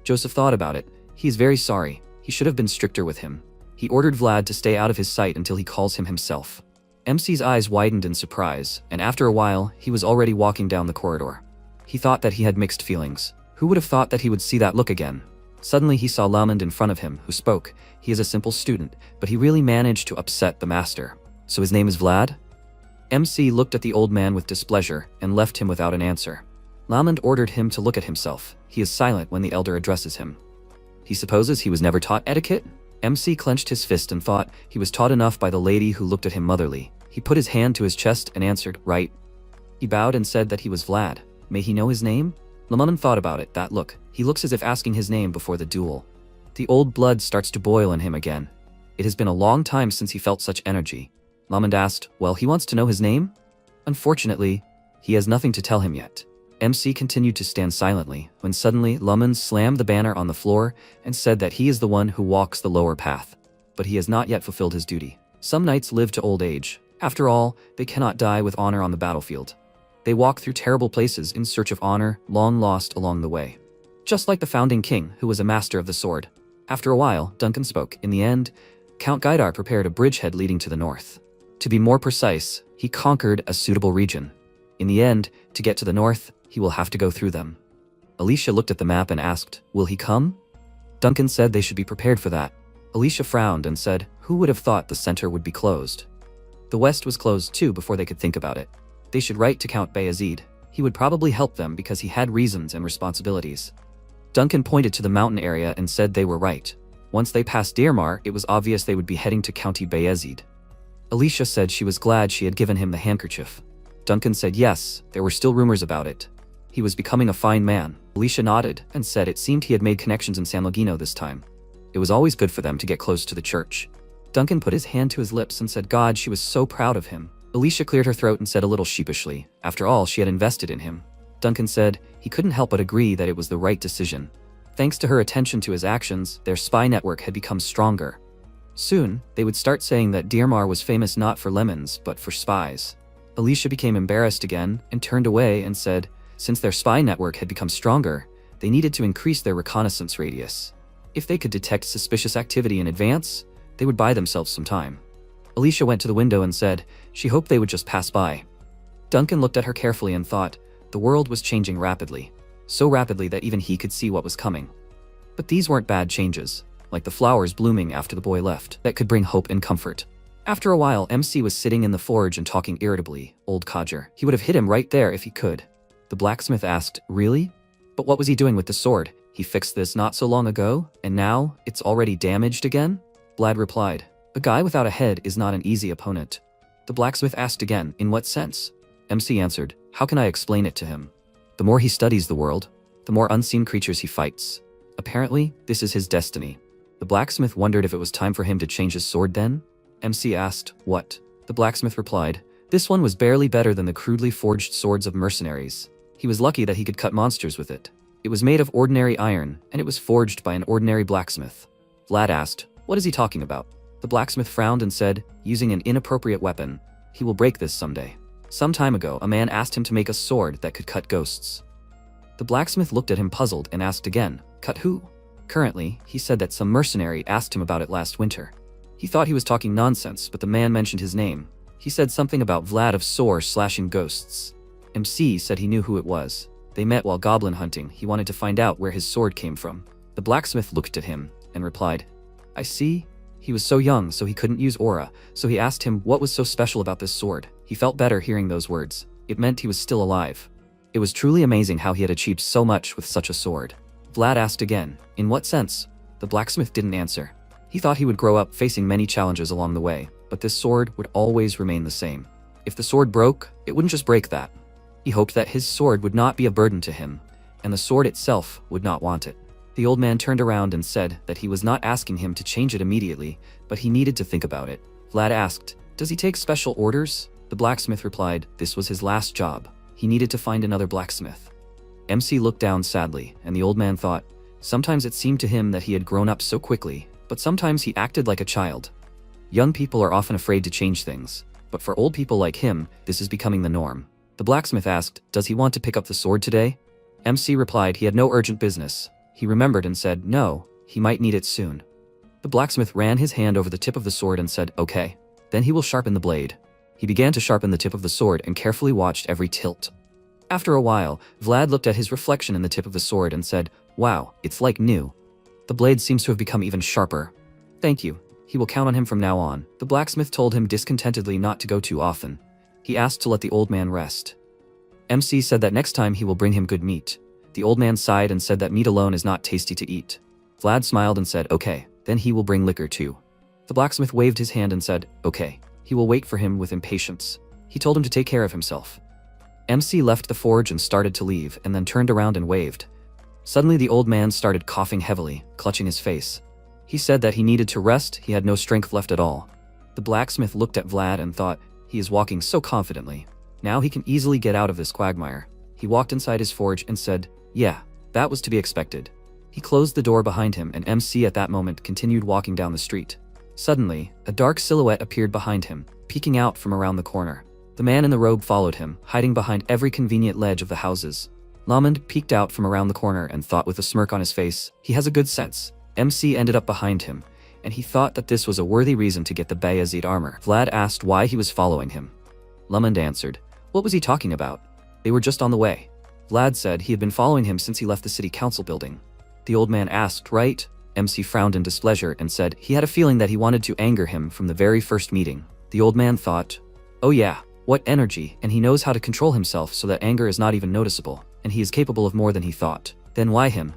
Joseph thought about it. He is very sorry. He should have been stricter with him. He ordered Vlad to stay out of his sight until he calls him himself. MC's eyes widened in surprise, and after a while, he was already walking down the corridor. He thought that he had mixed feelings. Who would have thought that he would see that look again? Suddenly he saw Lamond in front of him, who spoke. He is a simple student, but he really managed to upset the master. So his name is Vlad? MC looked at the old man with displeasure and left him without an answer. Lamond ordered him to look at himself. He is silent when the elder addresses him. He supposes he was never taught etiquette? MC clenched his fist and thought he was taught enough by the lady who looked at him motherly. He put his hand to his chest and answered, "Right." He bowed and said that he was Vlad. May he know his name? Lamond thought about it, that look. He looks as if asking his name before the duel. The old blood starts to boil in him again. It has been a long time since he felt such energy. Lamond asked, "Well, he wants to know his name?" Unfortunately, he has nothing to tell him yet. MC continued to stand silently, when suddenly Lamond slammed the banner on the floor and said that he is the one who walks the lower path. But he has not yet fulfilled his duty. Some knights live to old age. After all, they cannot die with honor on the battlefield. They walk through terrible places in search of honor, long lost along the way. Just like the founding king, who was a master of the sword. After a while, Duncan spoke. In the end, Count Gaidar prepared a bridgehead leading to the north. To be more precise, he conquered a suitable region. In the end, to get to the north, he will have to go through them. Alicia looked at the map and asked, "Will he come?" Duncan said they should be prepared for that. Alicia frowned and said, "Who would have thought the center would be closed?" The west was closed too before they could think about it. They should write to Count Bayezid. He would probably help them because he had reasons and responsibilities. Duncan pointed to the mountain area and said they were right. Once they passed Dirmar, it was obvious they would be heading to County Bayezid. Alicia said she was glad she had given him the handkerchief. Duncan said yes, there were still rumors about it. He was becoming a fine man. Alicia nodded and said it seemed he had made connections in San Logino this time. It was always good for them to get close to the church. Duncan put his hand to his lips and said God, she was so proud of him. Alicia cleared her throat and said a little sheepishly, after all, she had invested in him. Duncan said he couldn't help but agree that it was the right decision. Thanks to her attention to his actions, their spy network had become stronger. Soon, they would start saying that Dirmar was famous not for lemons, but for spies. Alicia became embarrassed again and turned away and said, since their spy network had become stronger, they needed to increase their reconnaissance radius. If they could detect suspicious activity in advance, they would buy themselves some time. Alicia went to the window and said she hoped they would just pass by. Duncan looked at her carefully and thought, the world was changing rapidly. So rapidly that even he could see what was coming. But these weren't bad changes, like the flowers blooming after the boy left, that could bring hope and comfort. After a while, MC was sitting in the forge and talking irritably. Old codger. He would have hit him right there if he could. The blacksmith asked, really? But what was he doing with the sword? He fixed this not so long ago, and now it's already damaged again? Vlad replied, a guy without a head is not an easy opponent. The blacksmith asked again, in what sense? MC answered, how can I explain it to him? The more he studies the world, the more unseen creatures he fights. Apparently, this is his destiny. The blacksmith wondered if it was time for him to change his sword then? MC asked, what? The blacksmith replied, this one was barely better than the crudely forged swords of mercenaries. He was lucky that he could cut monsters with it. It was made of ordinary iron, and it was forged by an ordinary blacksmith. Vlad asked, what is he talking about? The blacksmith frowned and said, using an inappropriate weapon. He will break this someday. Some time ago, a man asked him to make a sword that could cut ghosts. The blacksmith looked at him puzzled and asked again, cut who? Currently, he said that some mercenary asked him about it last winter. He thought he was talking nonsense, but the man mentioned his name. He said something about Vlad of Sor slashing ghosts. MC said he knew who it was. They met while goblin hunting. He wanted to find out where his sword came from. The blacksmith looked at him and replied, I see. He was so young, so he couldn't use aura, so he asked him what was so special about this sword. He felt better hearing those words. It meant he was still alive. It was truly amazing how he had achieved so much with such a sword. Vlad asked again, in what sense? The blacksmith didn't answer. He thought he would grow up facing many challenges along the way, but this sword would always remain the same. If the sword broke, it wouldn't just break that. He hoped that his sword would not be a burden to him, and the sword itself would not want it. The old man turned around and said that he was not asking him to change it immediately, but he needed to think about it. Vlad asked, does he take special orders? The blacksmith replied, this was his last job. He needed to find another blacksmith. MC looked down sadly, and the old man thought, sometimes it seemed to him that he had grown up so quickly, but sometimes he acted like a child. Young people are often afraid to change things, but for old people like him, this is becoming the norm. The blacksmith asked, does he want to pick up the sword today? MC replied he had no urgent business. He remembered and said, no, he might need it soon. The blacksmith ran his hand over the tip of the sword and said, okay. Then he will sharpen the blade. He began to sharpen the tip of the sword and carefully watched every tilt. After a while, Vlad looked at his reflection in the tip of the sword and said, wow, it's like new. The blade seems to have become even sharper. Thank you. He will count on him from now on. The blacksmith told him discontentedly not to go too often. He asked to let the old man rest. MC said that next time he will bring him good meat. The old man sighed and said that meat alone is not tasty to eat. Vlad smiled and said, okay, then he will bring liquor too. The blacksmith waved his hand and said, okay. He will wait for him with impatience. He told him to take care of himself. MC left the forge and started to leave, and then turned around and waved. Suddenly the old man started coughing heavily, clutching his face. He said that he needed to rest, he had no strength left at all. The blacksmith looked at Vlad and thought, he is walking so confidently. Now he can easily get out of this quagmire. He walked inside his forge and said, yeah, that was to be expected. He closed the door behind him, and MC at that moment continued walking down the street. Suddenly, a dark silhouette appeared behind him, peeking out from around the corner. The man in the robe followed him, hiding behind every convenient ledge of the houses. Lamond peeked out from around the corner and thought with a smirk on his face, he has a good sense. MC ended up behind him, and he thought that this was a worthy reason to get the Bayezid armor. Vlad asked why he was following him. Lamond answered, what was he talking about? They were just on the way. Vlad said he had been following him since he left the city council building. The old man asked, right? MC frowned in displeasure and said he had a feeling that he wanted to anger him from the very first meeting. The old man thought, oh yeah, what energy, and he knows how to control himself so that anger is not even noticeable, and he is capable of more than he thought. Then why him?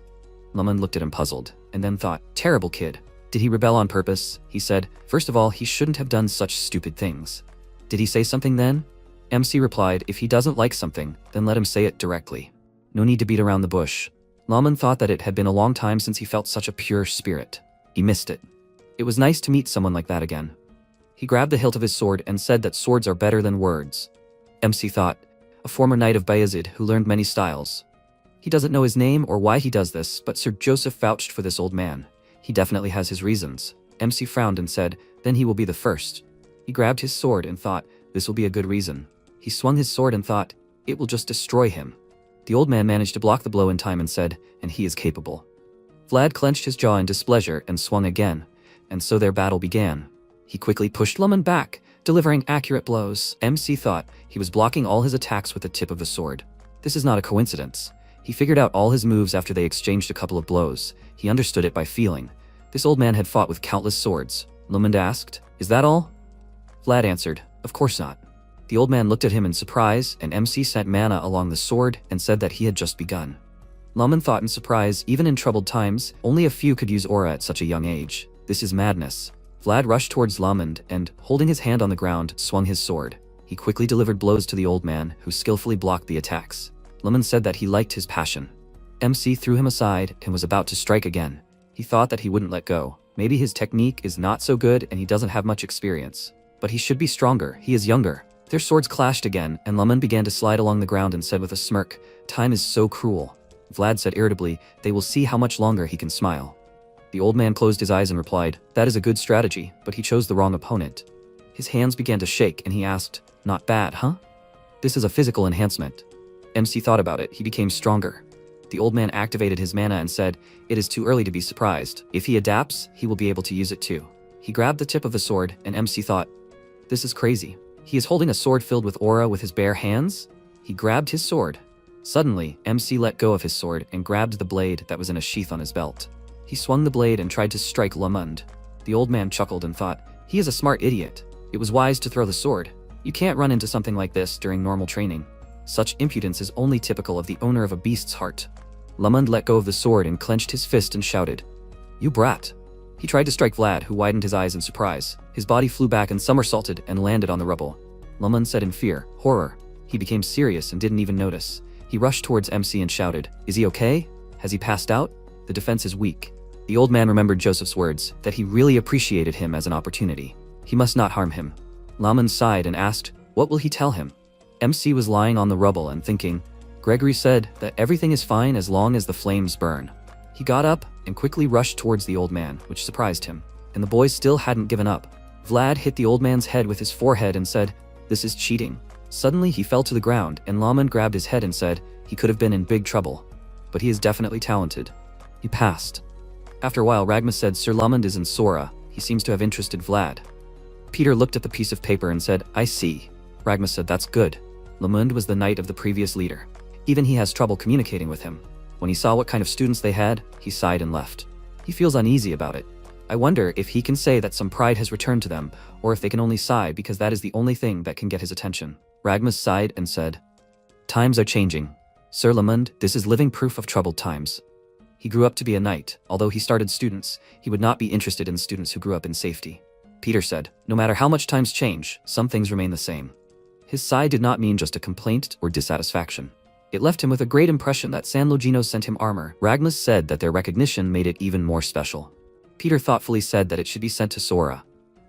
Lamond looked at him puzzled, and then thought, terrible kid. Did he rebel on purpose? He said, first of all, he shouldn't have done such stupid things. Did he say something then? MC replied, if he doesn't like something, then let him say it directly. No need to beat around the bush. Lamond thought that it had been a long time since he felt such a pure spirit. He missed it. It was nice to meet someone like that again. He grabbed the hilt of his sword and said that swords are better than words. MC thought, a former knight of Bayezid who learned many styles. He doesn't know his name or why he does this, but Sir Joseph vouched for this old man. He definitely has his reasons. MC frowned and said, then he will be the first. He grabbed his sword and thought, this will be a good reason. He swung his sword and thought, it will just destroy him. The old man managed to block the blow in time and said, and he is capable. Vlad clenched his jaw in displeasure and swung again, and so their battle began. He quickly pushed Lamond back, delivering accurate blows. MC thought He was blocking all his attacks with the tip of the sword. This is not a coincidence. He figured out all his moves after they exchanged a couple of blows. He understood it by feeling. This old man had fought with countless swords. Lamond asked, "Is that all?" Vlad answered, "Of course not." The old man looked at him in surprise, and MC sent mana along the sword and said that he had just begun. Lamond thought in surprise, even in troubled times, only a few could use aura at such a young age. This is madness. Vlad rushed towards Lamond and, holding his hand on the ground, swung his sword. He quickly delivered blows to the old man, who skillfully blocked the attacks. Lamond said that he liked his passion. MC threw him aside and was about to strike again. He thought that he wouldn't let go. Maybe his technique is not so good and he doesn't have much experience. But he should be stronger, he is younger. Their swords clashed again, and Lamond began to slide along the ground and said with a smirk, "Time is so cruel." Vlad said irritably, "They will see how much longer he can smile." The old man closed his eyes and replied, "That is a good strategy, but he chose the wrong opponent." His hands began to shake and he asked, "Not bad, huh?" "This is a physical enhancement." MC thought about it. He became stronger. The old man activated his mana and said, "It is too early to be surprised. If he adapts, he will be able to use it too." He grabbed the tip of the sword, and MC thought, "This is crazy. He is holding a sword filled with aura with his bare hands?" He grabbed his sword. Suddenly, MC let go of his sword and grabbed the blade that was in a sheath on his belt. He swung the blade and tried to strike Lamond. The old man chuckled and thought, "He is a smart idiot. It was wise to throw the sword. You can't run into something like this during normal training. Such impudence is only typical of the owner of a beast's heart." Lamond let go of the sword and clenched his fist and shouted, "You brat." He tried to strike Vlad, who widened his eyes in surprise. His body flew back and somersaulted and landed on the rubble. Lamond said in fear, "Horror." He became serious and didn't even notice. He rushed towards MC and shouted, "Is he okay? Has he passed out? The defense is weak." The old man remembered Joseph's words, that he really appreciated him as an opportunity. He must not harm him. Lamond sighed and asked, "What will he tell him?" MC was lying on the rubble and thinking, "Gregory said that everything is fine as long as the flames burn." He got up and quickly rushed towards the old man, which surprised him. And the boys still hadn't given up. Vlad hit the old man's head with his forehead and said, "This is cheating." Suddenly he fell to the ground, and Lamond grabbed his head and said, he could have been in big trouble. But he is definitely talented. He passed. After a while, Ragmas said, "Sir Lamond is in Sora. He seems to have interested Vlad." Peter looked at the piece of paper and said, "I see." Ragmas said, "That's good." Lamond was the knight of the previous leader. Even he has trouble communicating with him. When he saw what kind of students they had, he sighed and left. He feels uneasy about it. I wonder if he can say that some pride has returned to them, or if they can only sigh because that is the only thing that can get his attention. Ragmas sighed and said, "Times are changing. Sir Lamond, this is living proof of troubled times." He grew up to be a knight. Although he started students, he would not be interested in students who grew up in safety. Peter said, "No matter how much times change, some things remain the same." His sigh did not mean just a complaint or dissatisfaction. It left him with a great impression that San Logino sent him armor. Ragmas said that their recognition made it even more special. Peter thoughtfully said that it should be sent to Sora.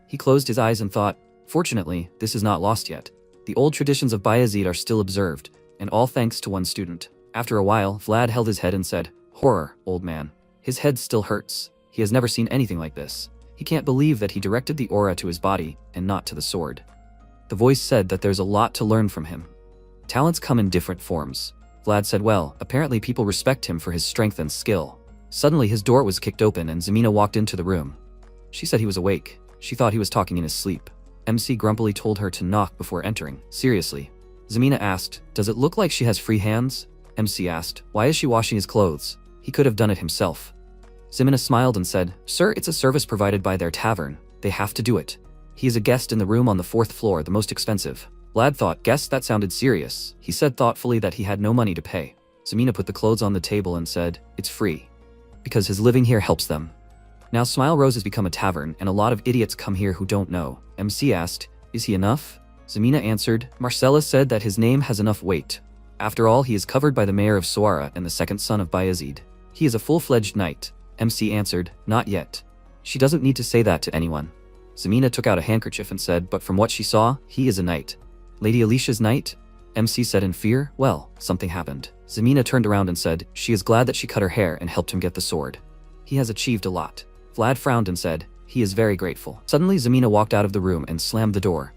He closed his eyes and thought, "Fortunately, this is not lost yet. The old traditions of Bayezid are still observed, and all thanks to one student." After a while, Vlad held his head and said, "Horror, old man. His head still hurts. He has never seen anything like this. He can't believe that he directed the aura to his body and not to the sword." The voice said that there's a lot to learn from him. Talents come in different forms. Vlad said, "Well, apparently people respect him for his strength and skill." Suddenly his door was kicked open and Zemina walked into the room. She said he was awake. She thought he was talking in his sleep. MC grumpily told her to knock before entering. Seriously. Zemina asked, "Does it look like she has free hands?" MC asked, "Why is she washing his clothes? He could have done it himself." Zemina smiled and said, "Sir, it's a service provided by their tavern. They have to do it. He is a guest in the room on the 4th floor, the most expensive." Vlad thought, guest? That sounded serious. He said thoughtfully that he had no money to pay. Zemina put the clothes on the table and said, "It's free. Because his living here helps them." Now Smile Rose has become a tavern, and a lot of idiots come here who don't know. MC asked, "Is he enough?" Zemina answered, "Marcella said that his name has enough weight. After all, he is covered by the mayor of Suara and the second son of Bayezid. He is a full-fledged knight." MC answered, "Not yet. She doesn't need to say that to anyone." Zemina took out a handkerchief and said, "But from what she saw, he is a knight." "Lady Alicia's knight?" MC said in fear. "Well, something happened." Zemina turned around and said, "She is glad that she cut her hair and helped him get the sword. He has achieved a lot." Vlad frowned and said, "He is very grateful." Suddenly Zemina walked out of the room and slammed the door.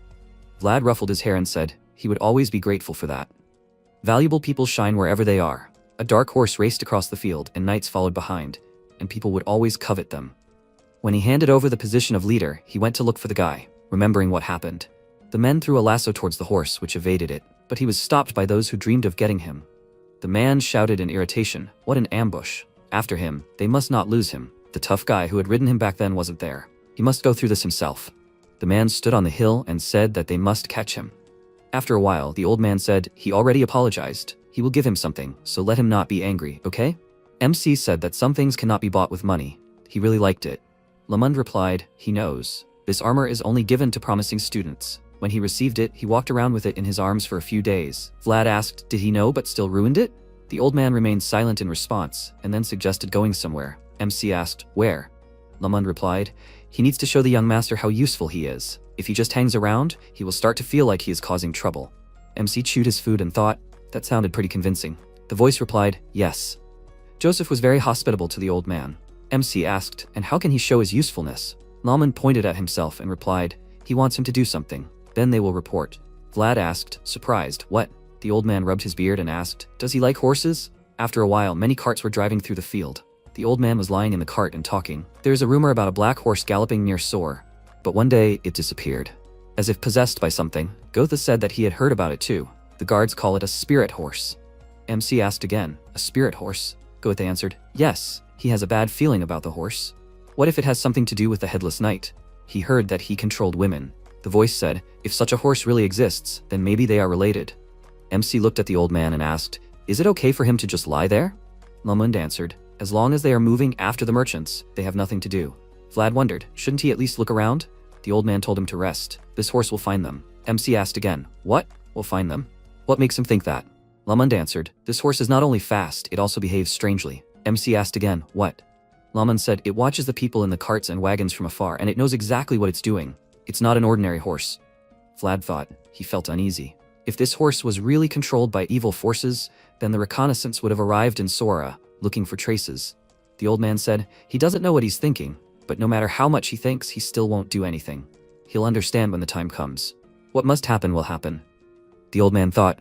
Vlad ruffled his hair and said, he would always be grateful for that. Valuable people shine wherever they are. A dark horse raced across the field and knights followed behind, and people would always covet them. When he handed over the position of leader, he went to look for the guy, remembering what happened. The men threw a lasso towards the horse, which evaded it, but he was stopped by those who dreamed of getting him. The man shouted in irritation, "What an ambush! After him, they must not lose him." The tough guy who had ridden him back then wasn't there. He must go through this himself. The man stood on the hill and said that they must catch him. After a while, the old man said he already apologized. He will give him something, so let him not be angry, okay? MC said that some things cannot be bought with money. He really liked it. Lamond replied, he knows. This armor is only given to promising students. When he received it, he walked around with it in his arms for a few days. Vlad asked, did he know but still ruined it? The old man remained silent in response, and then suggested going somewhere. MC asked, where? Lamond replied, he needs to show the young master how useful he is. If he just hangs around, he will start to feel like he is causing trouble. MC chewed his food and thought, that sounded pretty convincing. The voice replied, yes. Joseph was very hospitable to the old man. MC asked, and how can he show his usefulness? Lamond pointed at himself and replied, he wants him to do something. Then they will report. Vlad asked, surprised, what? The old man rubbed his beard and asked, does he like horses? After a while, many carts were driving through the field. The old man was lying in the cart and talking. There's a rumor about a black horse galloping near Sor. But one day, it disappeared. As if possessed by something, Gotha said that he had heard about it too. The guards call it a spirit horse. MC asked again, a spirit horse? Gotha answered, yes, he has a bad feeling about the horse. What if it has something to do with the headless knight? He heard that he controlled women. The voice said, if such a horse really exists, then maybe they are related. MC looked at the old man and asked, is it okay for him to just lie there? Lamond answered, as long as they are moving after the merchants, they have nothing to do. Vlad wondered, shouldn't he at least look around? The old man told him to rest. This horse will find them. MC asked again, what? Will find them? What makes him think that? Lamond answered, this horse is not only fast, it also behaves strangely. MC asked again, what? Lamond said, it watches the people in the carts and wagons from afar, and it knows exactly what it's doing. It's not an ordinary horse. Vlad thought. He felt uneasy. If this horse was really controlled by evil forces, then the reconnaissance would have arrived in Sora, looking for traces. The old man said, he doesn't know what he's thinking, but no matter how much he thinks, he still won't do anything. He'll understand when the time comes. What must happen will happen. The old man thought.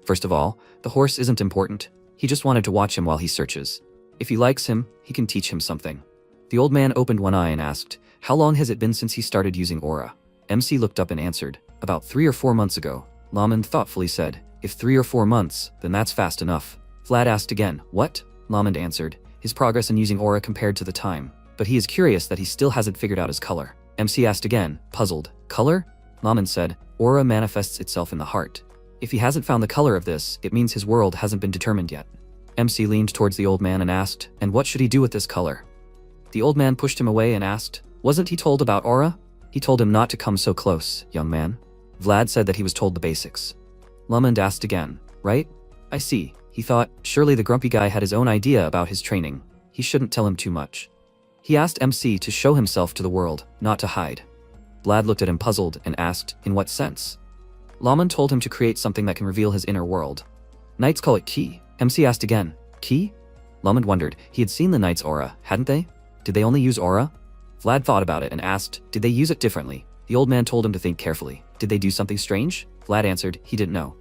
First of all, the horse isn't important. He just wanted to watch him while he searches. If he likes him, he can teach him something. The old man opened one eye and asked, how long has it been since he started using aura? MC looked up and answered, about 3 or 4 months ago. Lamond thoughtfully said, if 3 or 4 months, then that's fast enough. Vlad asked again, what? Lamond answered, his progress in using aura compared to the time. But he is curious that he still hasn't figured out his color. MC asked again, puzzled, color? Lamond said, aura manifests itself in the heart. If he hasn't found the color of this, it means his world hasn't been determined yet. MC leaned towards the old man and asked, and what should he do with this color? The old man pushed him away and asked, wasn't he told about aura? He told him not to come so close, young man. Vlad said that he was told the basics. Lamond asked again, right? I see. He thought, surely the grumpy guy had his own idea about his training. He shouldn't tell him too much. He asked MC to show himself to the world, not to hide. Vlad looked at him puzzled and asked, in what sense? Lamond told him to create something that can reveal his inner world. Knights call it ki. MC asked again, ki? Lamond wondered, he had seen the knight's aura, hadn't they? Did they only use aura? Vlad thought about it and asked, did they use it differently? The old man told him to think carefully. Did they do something strange? Vlad answered, he didn't know.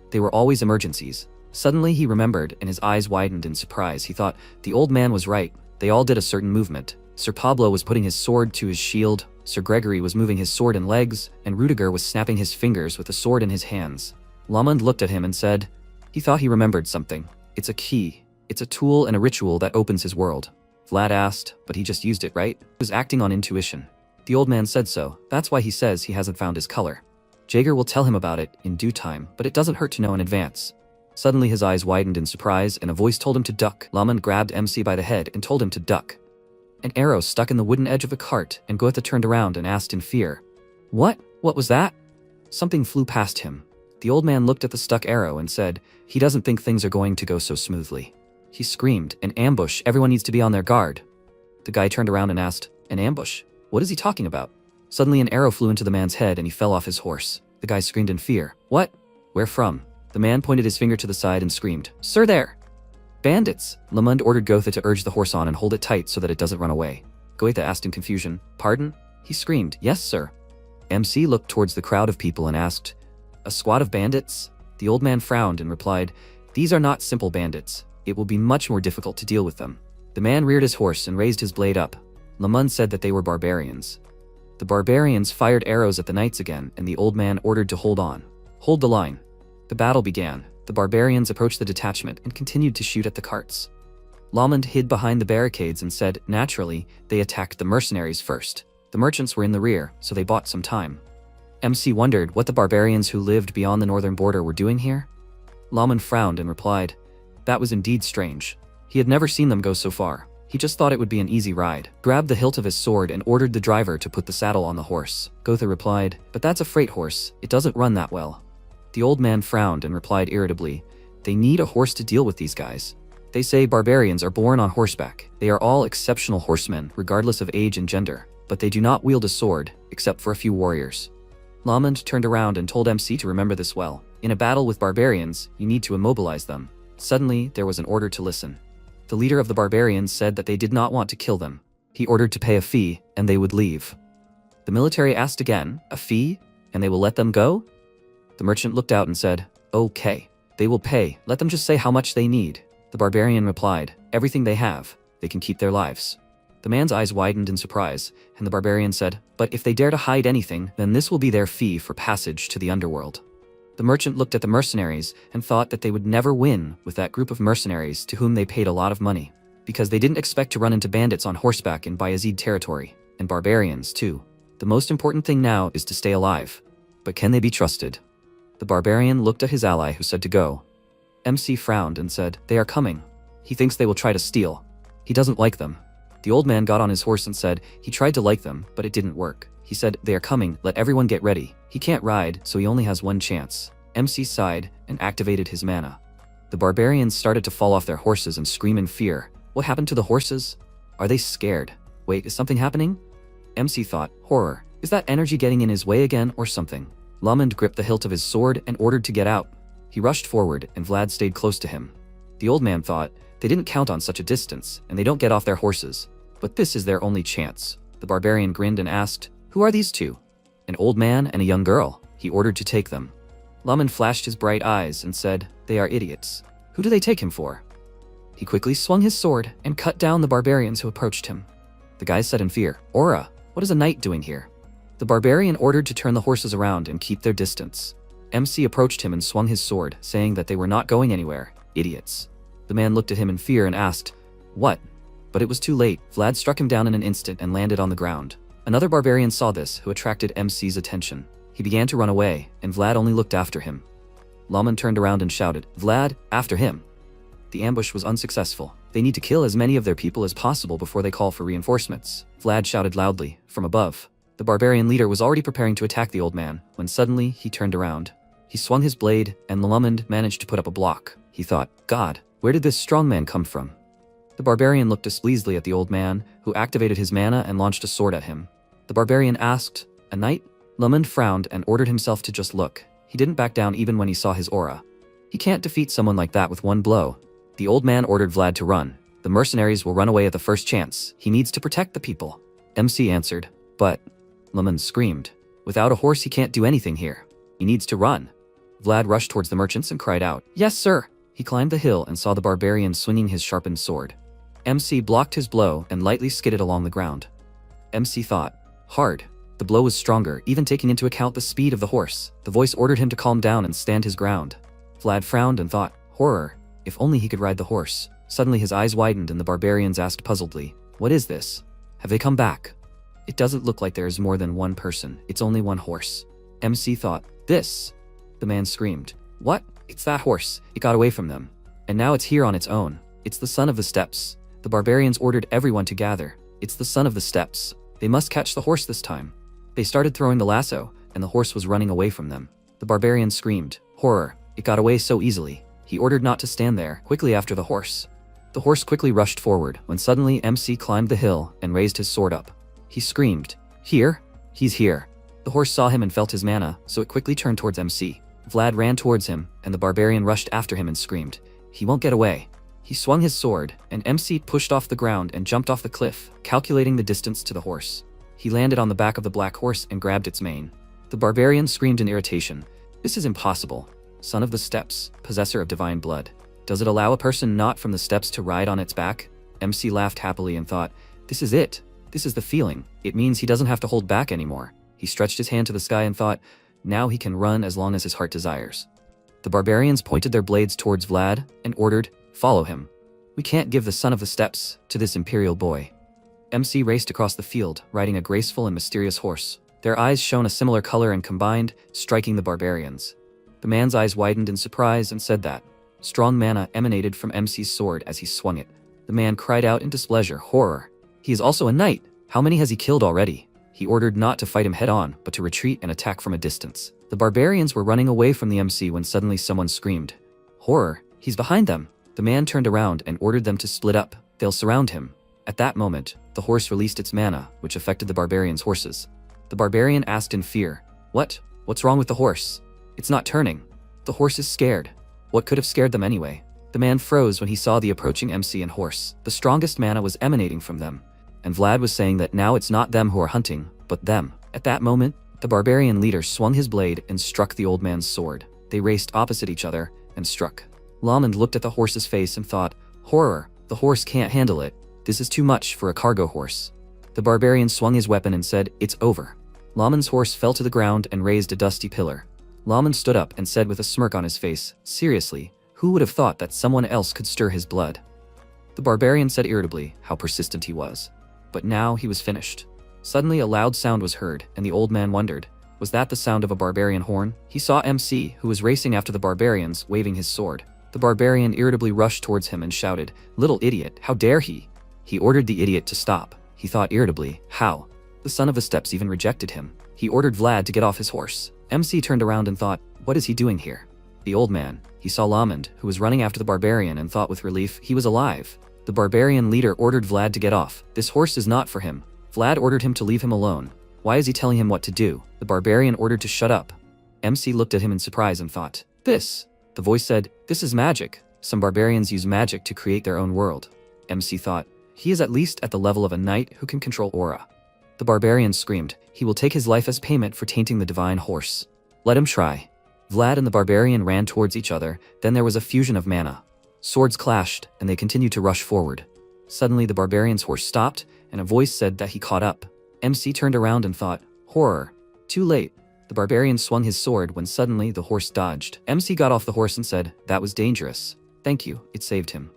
They were always emergencies. Suddenly he remembered, and his eyes widened in surprise. He thought, the old man was right. They all did a certain movement. Sir Pablo was putting his sword to his shield, Sir Gregory was moving his sword and legs, and Rudiger was snapping his fingers with the sword in his hands. Lamond looked at him and said, he thought he remembered something. It's a key. It's a tool and a ritual that opens his world. Vlad asked, but he just used it, right? He was acting on intuition. The old man said so. That's why he says he hasn't found his color. Jaeger will tell him about it in due time, but it doesn't hurt to know in advance. Suddenly his eyes widened in surprise and a voice told him to duck. Lamond grabbed MC by the head and told him to duck. An arrow stuck in the wooden edge of the cart and Gotha turned around and asked in fear, what? What was that? Something flew past him. The old man looked at the stuck arrow and said, he doesn't think things are going to go so smoothly. He screamed, an ambush, everyone needs to be on their guard. The guy turned around and asked, an ambush? What is he talking about? Suddenly an arrow flew into the man's head and he fell off his horse. The guy screamed in fear. What? Where from? The man pointed his finger to the side and screamed, sir there! Bandits! Lamond ordered Gotha to urge the horse on and hold it tight so that it doesn't run away. Gotha asked in confusion, pardon? He screamed, yes sir. MC looked towards the crowd of people and asked, a squad of bandits? The old man frowned and replied, these are not simple bandits. It will be much more difficult to deal with them. The man reared his horse and raised his blade up. Lamond said that they were barbarians. The barbarians fired arrows at the knights again, and the old man ordered to hold on. Hold the line. The battle began. The barbarians approached the detachment and continued to shoot at the carts. Lamond hid behind the barricades and said, naturally, they attacked the mercenaries first. The merchants were in the rear, so they bought some time. MC wondered what the barbarians who lived beyond the northern border were doing here. Lamond frowned and replied, that was indeed strange. He had never seen them go so far. He just thought it would be an easy ride. Grabbed the hilt of his sword and ordered the driver to put the saddle on the horse. Gotha replied, but that's a freight horse. It doesn't run that well. The old man frowned and replied irritably, they need a horse to deal with these guys. They say barbarians are born on horseback. They are all exceptional horsemen, regardless of age and gender, but they do not wield a sword, except for a few warriors. Lamond turned around and told MC to remember this well. In a battle with barbarians, you need to immobilize them. Suddenly, there was an order to listen. The leader of the barbarians said that they did not want to kill them. He ordered to pay a fee, and they would leave. The military asked again, a fee, and they will let them go? The merchant looked out and said, okay, they will pay. Let them just say how much they need. The barbarian replied, everything they have. They can keep their lives. The man's eyes widened in surprise, and the barbarian said, but if they dare to hide anything, then this will be their fee for passage to the underworld. The merchant looked at the mercenaries and thought that they would never win with that group of mercenaries to whom they paid a lot of money, because they didn't expect to run into bandits on horseback in Bayezid territory, and barbarians too. The most important thing now is to stay alive. But can they be trusted? The barbarian looked at his ally who said to go. MC frowned and said, they are coming. He thinks they will try to steal. He doesn't like them. The old man got on his horse and said, he tried to like them, but it didn't work. He said, they are coming, let everyone get ready. He can't ride, so he only has one chance. MC sighed and activated his mana. The barbarians started to fall off their horses and scream in fear. What happened to the horses? Are they scared? Wait, is something happening? MC thought, horror. Is that energy getting in his way again or something? Lamond gripped the hilt of his sword and ordered to get out. He rushed forward and Vlad stayed close to him. The old man thought, they didn't count on such a distance and they don't get off their horses. But this is their only chance. The barbarian grinned and asked, who are these two? An old man and a young girl. He ordered to take them. Lamond flashed his bright eyes and said, they are idiots. Who do they take him for? He quickly swung his sword and cut down the barbarians who approached him. The guys said in fear, Aura, what is a knight doing here? The barbarian ordered to turn the horses around and keep their distance. MC approached him and swung his sword, saying that they were not going anywhere. Idiots. The man looked at him in fear and asked, what? But it was too late. Vlad struck him down in an instant and landed on the ground. Another barbarian saw this, who attracted MC's attention. He began to run away, and Vlad only looked after him. Lamond turned around and shouted, Vlad, after him. The ambush was unsuccessful. They need to kill as many of their people as possible before they call for reinforcements. Vlad shouted loudly, from above. The barbarian leader was already preparing to attack the old man, when suddenly he turned around. He swung his blade, and Lamond managed to put up a block. He thought, God, where did this strong man come from? The barbarian looked displeasedly at the old man, who activated his mana and launched a sword at him. The barbarian asked, a knight? Lamond frowned and ordered himself to just look. He didn't back down even when he saw his aura. He can't defeat someone like that with one blow. The old man ordered Vlad to run. The mercenaries will run away at the first chance. He needs to protect the people. MC answered, but... Lamond screamed. Without a horse he can't do anything here. He needs to run. Vlad rushed towards the merchants and cried out, yes sir! He climbed the hill and saw the barbarian swinging his sharpened sword. MC blocked his blow and lightly skidded along the ground. MC thought, hard. The blow was stronger, even taking into account the speed of the horse. The voice ordered him to calm down and stand his ground. Vlad frowned and thought, horror. If only he could ride the horse. Suddenly his eyes widened and the barbarians asked puzzledly, what is this? Have they come back? It doesn't look like there is more than one person. It's only one horse. MC thought, this. The man screamed, what? It's that horse. It got away from them. And now it's here on its own. It's the son of the steppes. The barbarians ordered everyone to gather. It's the son of the steppes. They must catch the horse this time. They started throwing the lasso, and the horse was running away from them. The barbarian screamed, horror. It got away so easily. He ordered not to stand there, quickly after the horse. The horse quickly rushed forward, when suddenly MC climbed the hill and raised his sword up. He screamed, here? He's here. The horse saw him and felt his mana, so it quickly turned towards MC. Vlad ran towards him, and the barbarian rushed after him and screamed, he won't get away. He swung his sword, and MC pushed off the ground and jumped off the cliff, calculating the distance to the horse. He landed on the back of the black horse and grabbed its mane. The barbarian screamed in irritation, this is impossible. Son of the steppes, possessor of divine blood. Does it allow a person not from the steppes to ride on its back? MC laughed happily and thought, this is it. This is the feeling. It means he doesn't have to hold back anymore. He stretched his hand to the sky and thought, now he can run as long as his heart desires. The barbarians pointed their blades towards Vlad and ordered, follow him. We can't give the son of the steppes to this imperial boy. MC raced across the field, riding a graceful and mysterious horse. Their eyes shone a similar color and combined, striking the barbarians. The man's eyes widened in surprise and said that strong mana emanated from MC's sword as he swung it. The man cried out in displeasure, horror. He is also a knight. How many has he killed already? He ordered not to fight him head-on, but to retreat and attack from a distance. The barbarians were running away from the MC when suddenly someone screamed, horror, he's behind them. The man turned around and ordered them to split up. They'll surround him. At that moment, the horse released its mana, which affected the barbarians' horses. The barbarian asked in fear, what's wrong with the horse? It's not turning. The horse is scared. What could have scared them anyway? The man froze when he saw the approaching MC and horse. The strongest mana was emanating from them. And Vlad was saying that now it's not them who are hunting, but them. At that moment, the barbarian leader swung his blade and struck the old man's sword. They raced opposite each other and struck. Lamond looked at the horse's face and thought, horror, the horse can't handle it. This is too much for a cargo horse. The barbarian swung his weapon and said, it's over. Lamond's horse fell to the ground and raised a dusty pillar. Lamond stood up and said with a smirk on his face, seriously, who would have thought that someone else could stir his blood? The barbarian said irritably how persistent he was. But now he was finished. Suddenly a loud sound was heard, and the old man wondered, was that the sound of a barbarian horn? He saw MC, who was racing after the barbarians, waving his sword. The barbarian irritably rushed towards him and shouted, little idiot, how dare he? He ordered the idiot to stop. He thought irritably, how? The son of the steppes even rejected him. He ordered Vlad to get off his horse. MC turned around and thought, what is he doing here? The old man, he saw Lamond, who was running after the barbarian, and thought with relief he was alive. The barbarian leader ordered Vlad to get off. This horse is not for him. Vlad ordered him to leave him alone. Why is he telling him what to do? The barbarian ordered to shut up. MC looked at him in surprise and thought, this. The voice said, this is magic. Some barbarians use magic to create their own world. MC thought, he is at least at the level of a knight who can control aura. The barbarian screamed, he will take his life as payment for tainting the divine horse. Let him try. Vlad and the barbarian ran towards each other, then there was a fusion of mana. Swords clashed, and they continued to rush forward. Suddenly the barbarian's horse stopped, and a voice said that he caught up. MC turned around and thought, horror. Too late. The barbarian swung his sword when suddenly the horse dodged. MC got off the horse and said, that was dangerous. Thank you, it saved him.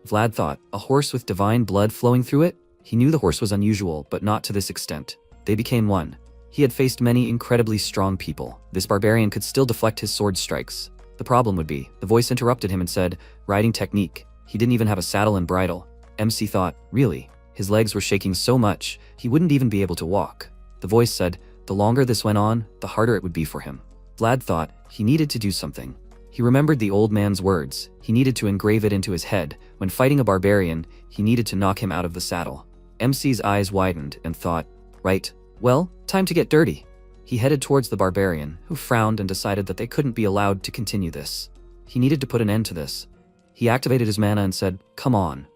Vlad thought, a horse with divine blood flowing through it? He knew the horse was unusual, but not to this extent. They became one. He had faced many incredibly strong people. This barbarian could still deflect his sword strikes. The problem would be, the voice interrupted him and said, riding technique. He didn't even have a saddle and bridle. MC thought, really? His legs were shaking so much, he wouldn't even be able to walk. The voice said, the longer this went on, the harder it would be for him. Vlad thought, he needed to do something. He remembered the old man's words. He needed to engrave it into his head. When fighting a barbarian, he needed to knock him out of the saddle. MC's eyes widened and thought, right, well, time to get dirty. He headed towards the barbarian, who frowned and decided that they couldn't be allowed to continue this. He needed to put an end to this. He activated his mana and said, come on.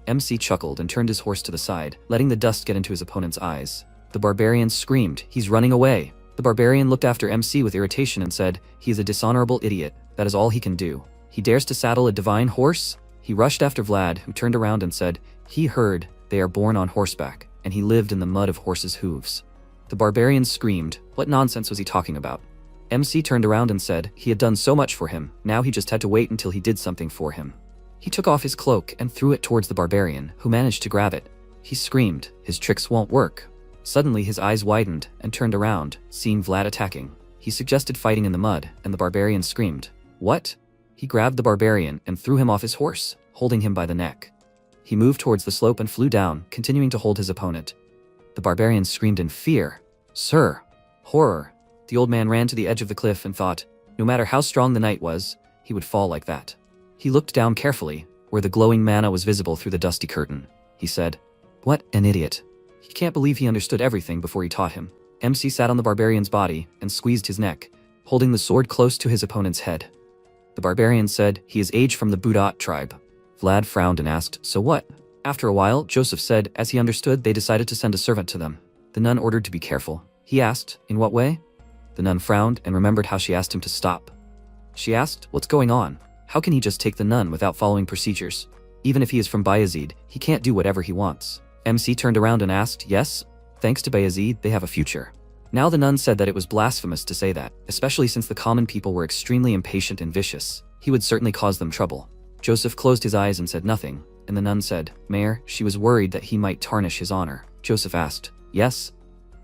MC chuckled and turned his horse to the side, letting the dust get into his opponent's eyes. The barbarian screamed, he's running away. The barbarian looked after MC with irritation and said, he is a dishonorable idiot. That is all he can do. He dares to saddle a divine horse? He rushed after Vlad, who turned around and said, he heard they are born on horseback, and he lived in the mud of horses' hooves. The barbarian screamed, what nonsense was he talking about? MC turned around and said, he had done so much for him, now he just had to wait until he did something for him. He took off his cloak and threw it towards the barbarian, who managed to grab it. He screamed, his tricks won't work. Suddenly his eyes widened and turned around, seeing Vlad attacking. He suggested fighting in the mud, and the barbarian screamed, what? He grabbed the barbarian and threw him off his horse, holding him by the neck. He moved towards the slope and flew down, continuing to hold his opponent. The barbarian screamed in fear, sir, horror. The old man ran to the edge of the cliff and thought, no matter how strong the knight was, he would fall like that. He looked down carefully, where the glowing mana was visible through the dusty curtain. He said, what an idiot. He can't believe he understood everything before he taught him. MC sat on the barbarian's body and squeezed his neck, holding the sword close to his opponent's head. The barbarian said, he is aged from the Budat tribe. Vlad frowned and asked, so what? After a while, Joseph said, as he understood, they decided to send a servant to them. The nun ordered to be careful. He asked, in what way? The nun frowned and remembered how she asked him to stop. She asked, what's going on? How can he just take the nun without following procedures? Even if he is from Bayezid, he can't do whatever he wants. MC turned around and asked, yes, thanks to Bayezid, they have a future. Now the nun said that it was blasphemous to say that, especially since the common people were extremely impatient and vicious. He would certainly cause them trouble. Joseph closed his eyes and said nothing, and the nun said, Mayor, she was worried that he might tarnish his honor. Joseph asked, yes?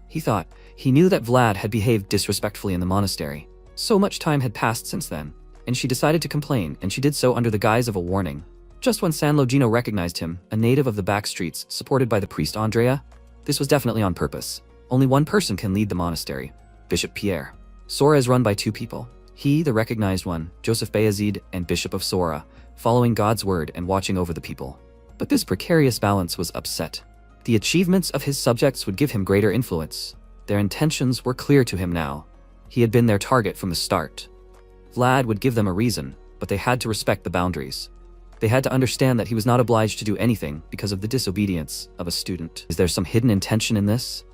He thought. He knew that Vlad had behaved disrespectfully in the monastery. So much time had passed since then, and she decided to complain, and she did so under the guise of a warning. Just when San Logino recognized him, a native of the back streets, supported by the priest Andrea, this was definitely on purpose. Only one person can lead the monastery, Bishop Pierre. Sora is run by two people. He, the recognized one, Joseph Bayezid, and Bishop of Sora, following God's word and watching over the people. But this precarious balance was upset. The achievements of his subjects would give him greater influence. Their intentions were clear to him now. He had been their target from the start. Vlad would give them a reason, but they had to respect the boundaries. They had to understand that he was not obliged to do anything because of the disobedience of a student. Is there some hidden intention in this?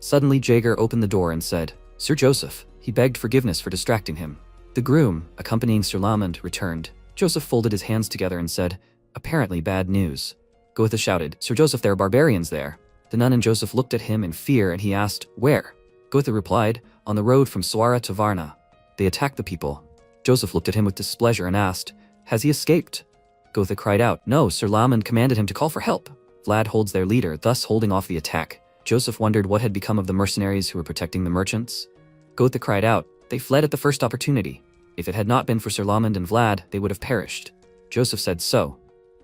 Suddenly Jaeger opened the door and said, Sir Joseph. He begged forgiveness for distracting him. The groom, accompanying Sir Lamond, returned. Joseph folded his hands together and said, apparently bad news. Goethe shouted, Sir Joseph, there are barbarians there. The nun and Joseph looked at him in fear and he asked, where? Goethe replied, on the road from Suara to Varna. They attacked the people. Joseph looked at him with displeasure and asked, has he escaped? Goethe cried out, no, Sir Lamond commanded him to call for help. Vlad holds their leader, thus holding off the attack. Joseph wondered what had become of the mercenaries who were protecting the merchants. Goethe cried out, they fled at the first opportunity. If it had not been for Sir Lamond and Vlad, they would have perished. Joseph said so.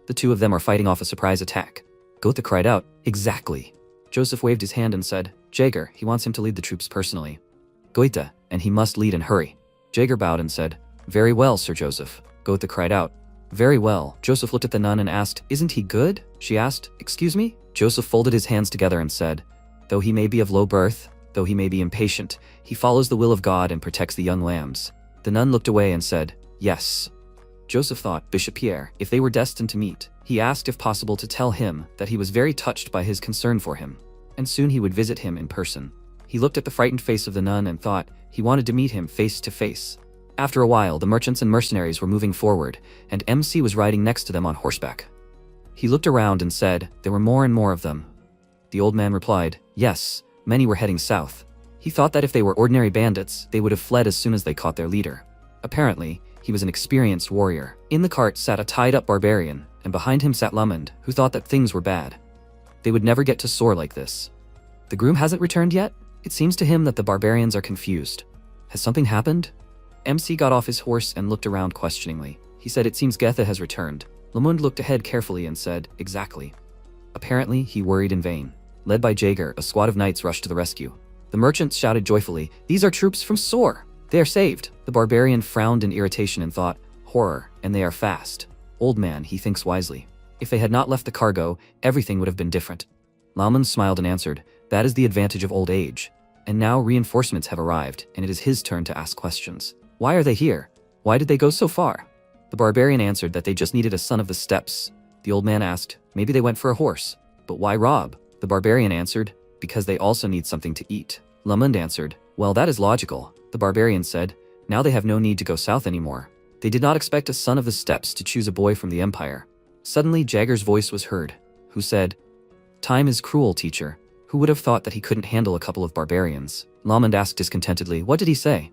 The two of them are fighting off a surprise attack. Goethe cried out, exactly. Joseph waved his hand and said, Jaeger, he wants him to lead the troops personally. Goethe, and he must lead and hurry. Jaeger bowed and said, very well, Sir Joseph. Goethe cried out, very well. Joseph looked at the nun and asked, isn't he good? She asked, excuse me? Joseph folded his hands together and said, though he may be of low birth, though he may be impatient, he follows the will of God and protects the young lambs. The nun looked away and said, yes. Joseph thought, Bishop Pierre, if they were destined to meet, he asked if possible to tell him that he was very touched by his concern for him, and soon he would visit him in person. He looked at the frightened face of the nun and thought he wanted to meet him face to face. After a while, the merchants and mercenaries were moving forward, and MC was riding next to them on horseback. He looked around and said, there were more and more of them. The old man replied, yes, many were heading south. He thought that if they were ordinary bandits, they would have fled as soon as they caught their leader. Apparently, he was an experienced warrior. In the cart sat a tied-up barbarian, and behind him sat Lamond, who thought that things were bad. They would never get to soar like this. The groom hasn't returned yet? It seems to him that the barbarians are confused. Has something happened? MC got off his horse and looked around questioningly. He said, it seems Goethe has returned. Lamond looked ahead carefully and said, exactly. Apparently, he worried in vain. Led by Jaeger, a squad of knights rushed to the rescue. The merchants shouted joyfully, these are troops from Sor! They are saved! The barbarian frowned in irritation and thought, horror, and they are fast. Old man, he thinks wisely. If they had not left the cargo, everything would have been different. Lamond smiled and answered, that is the advantage of old age. And now reinforcements have arrived, and it is his turn to ask questions. Why are they here? Why did they go so far? The barbarian answered that they just needed a son of the steppes. The old man asked, maybe they went for a horse. But why rob? The barbarian answered, because they also need something to eat. Lamond answered, well, that is logical. The barbarian said, now they have no need to go south anymore. They did not expect a son of the steppes to choose a boy from the empire. Suddenly Jaeger's voice was heard, who said, time is cruel, teacher. Who would have thought that he couldn't handle a couple of barbarians? Lamond asked discontentedly, what did he say?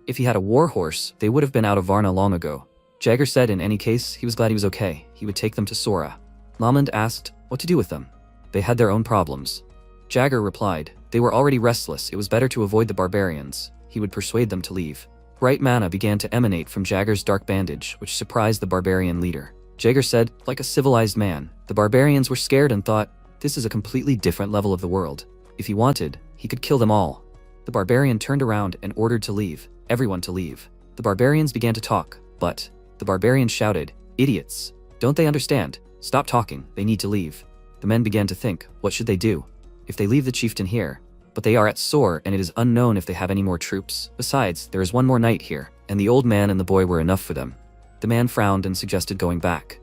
If he had a war horse, they would have been out of Varna long ago. Jaeger said in any case, he was glad he was okay. He would take them to Sora. Lamond asked, what to do with them? They had their own problems. Jaeger replied, they were already restless. It was better to avoid the barbarians. He would persuade them to leave. Bright mana began to emanate from Jaeger's dark bandage, which surprised the barbarian leader. Jaeger said, like a civilized man, the barbarians were scared and thought, this is a completely different level of the world. If he wanted, he could kill them all. The barbarian turned around and ordered to leave, everyone to leave. The barbarians began to talk, but the barbarian shouted, idiots! Don't they understand? Stop talking, they need to leave. The men began to think, what should they do? If they leave the chieftain here, but they are at Sor and it is unknown if they have any more troops. Besides, there is one more night here, and the old man and the boy were enough for them. The man frowned and suggested going back.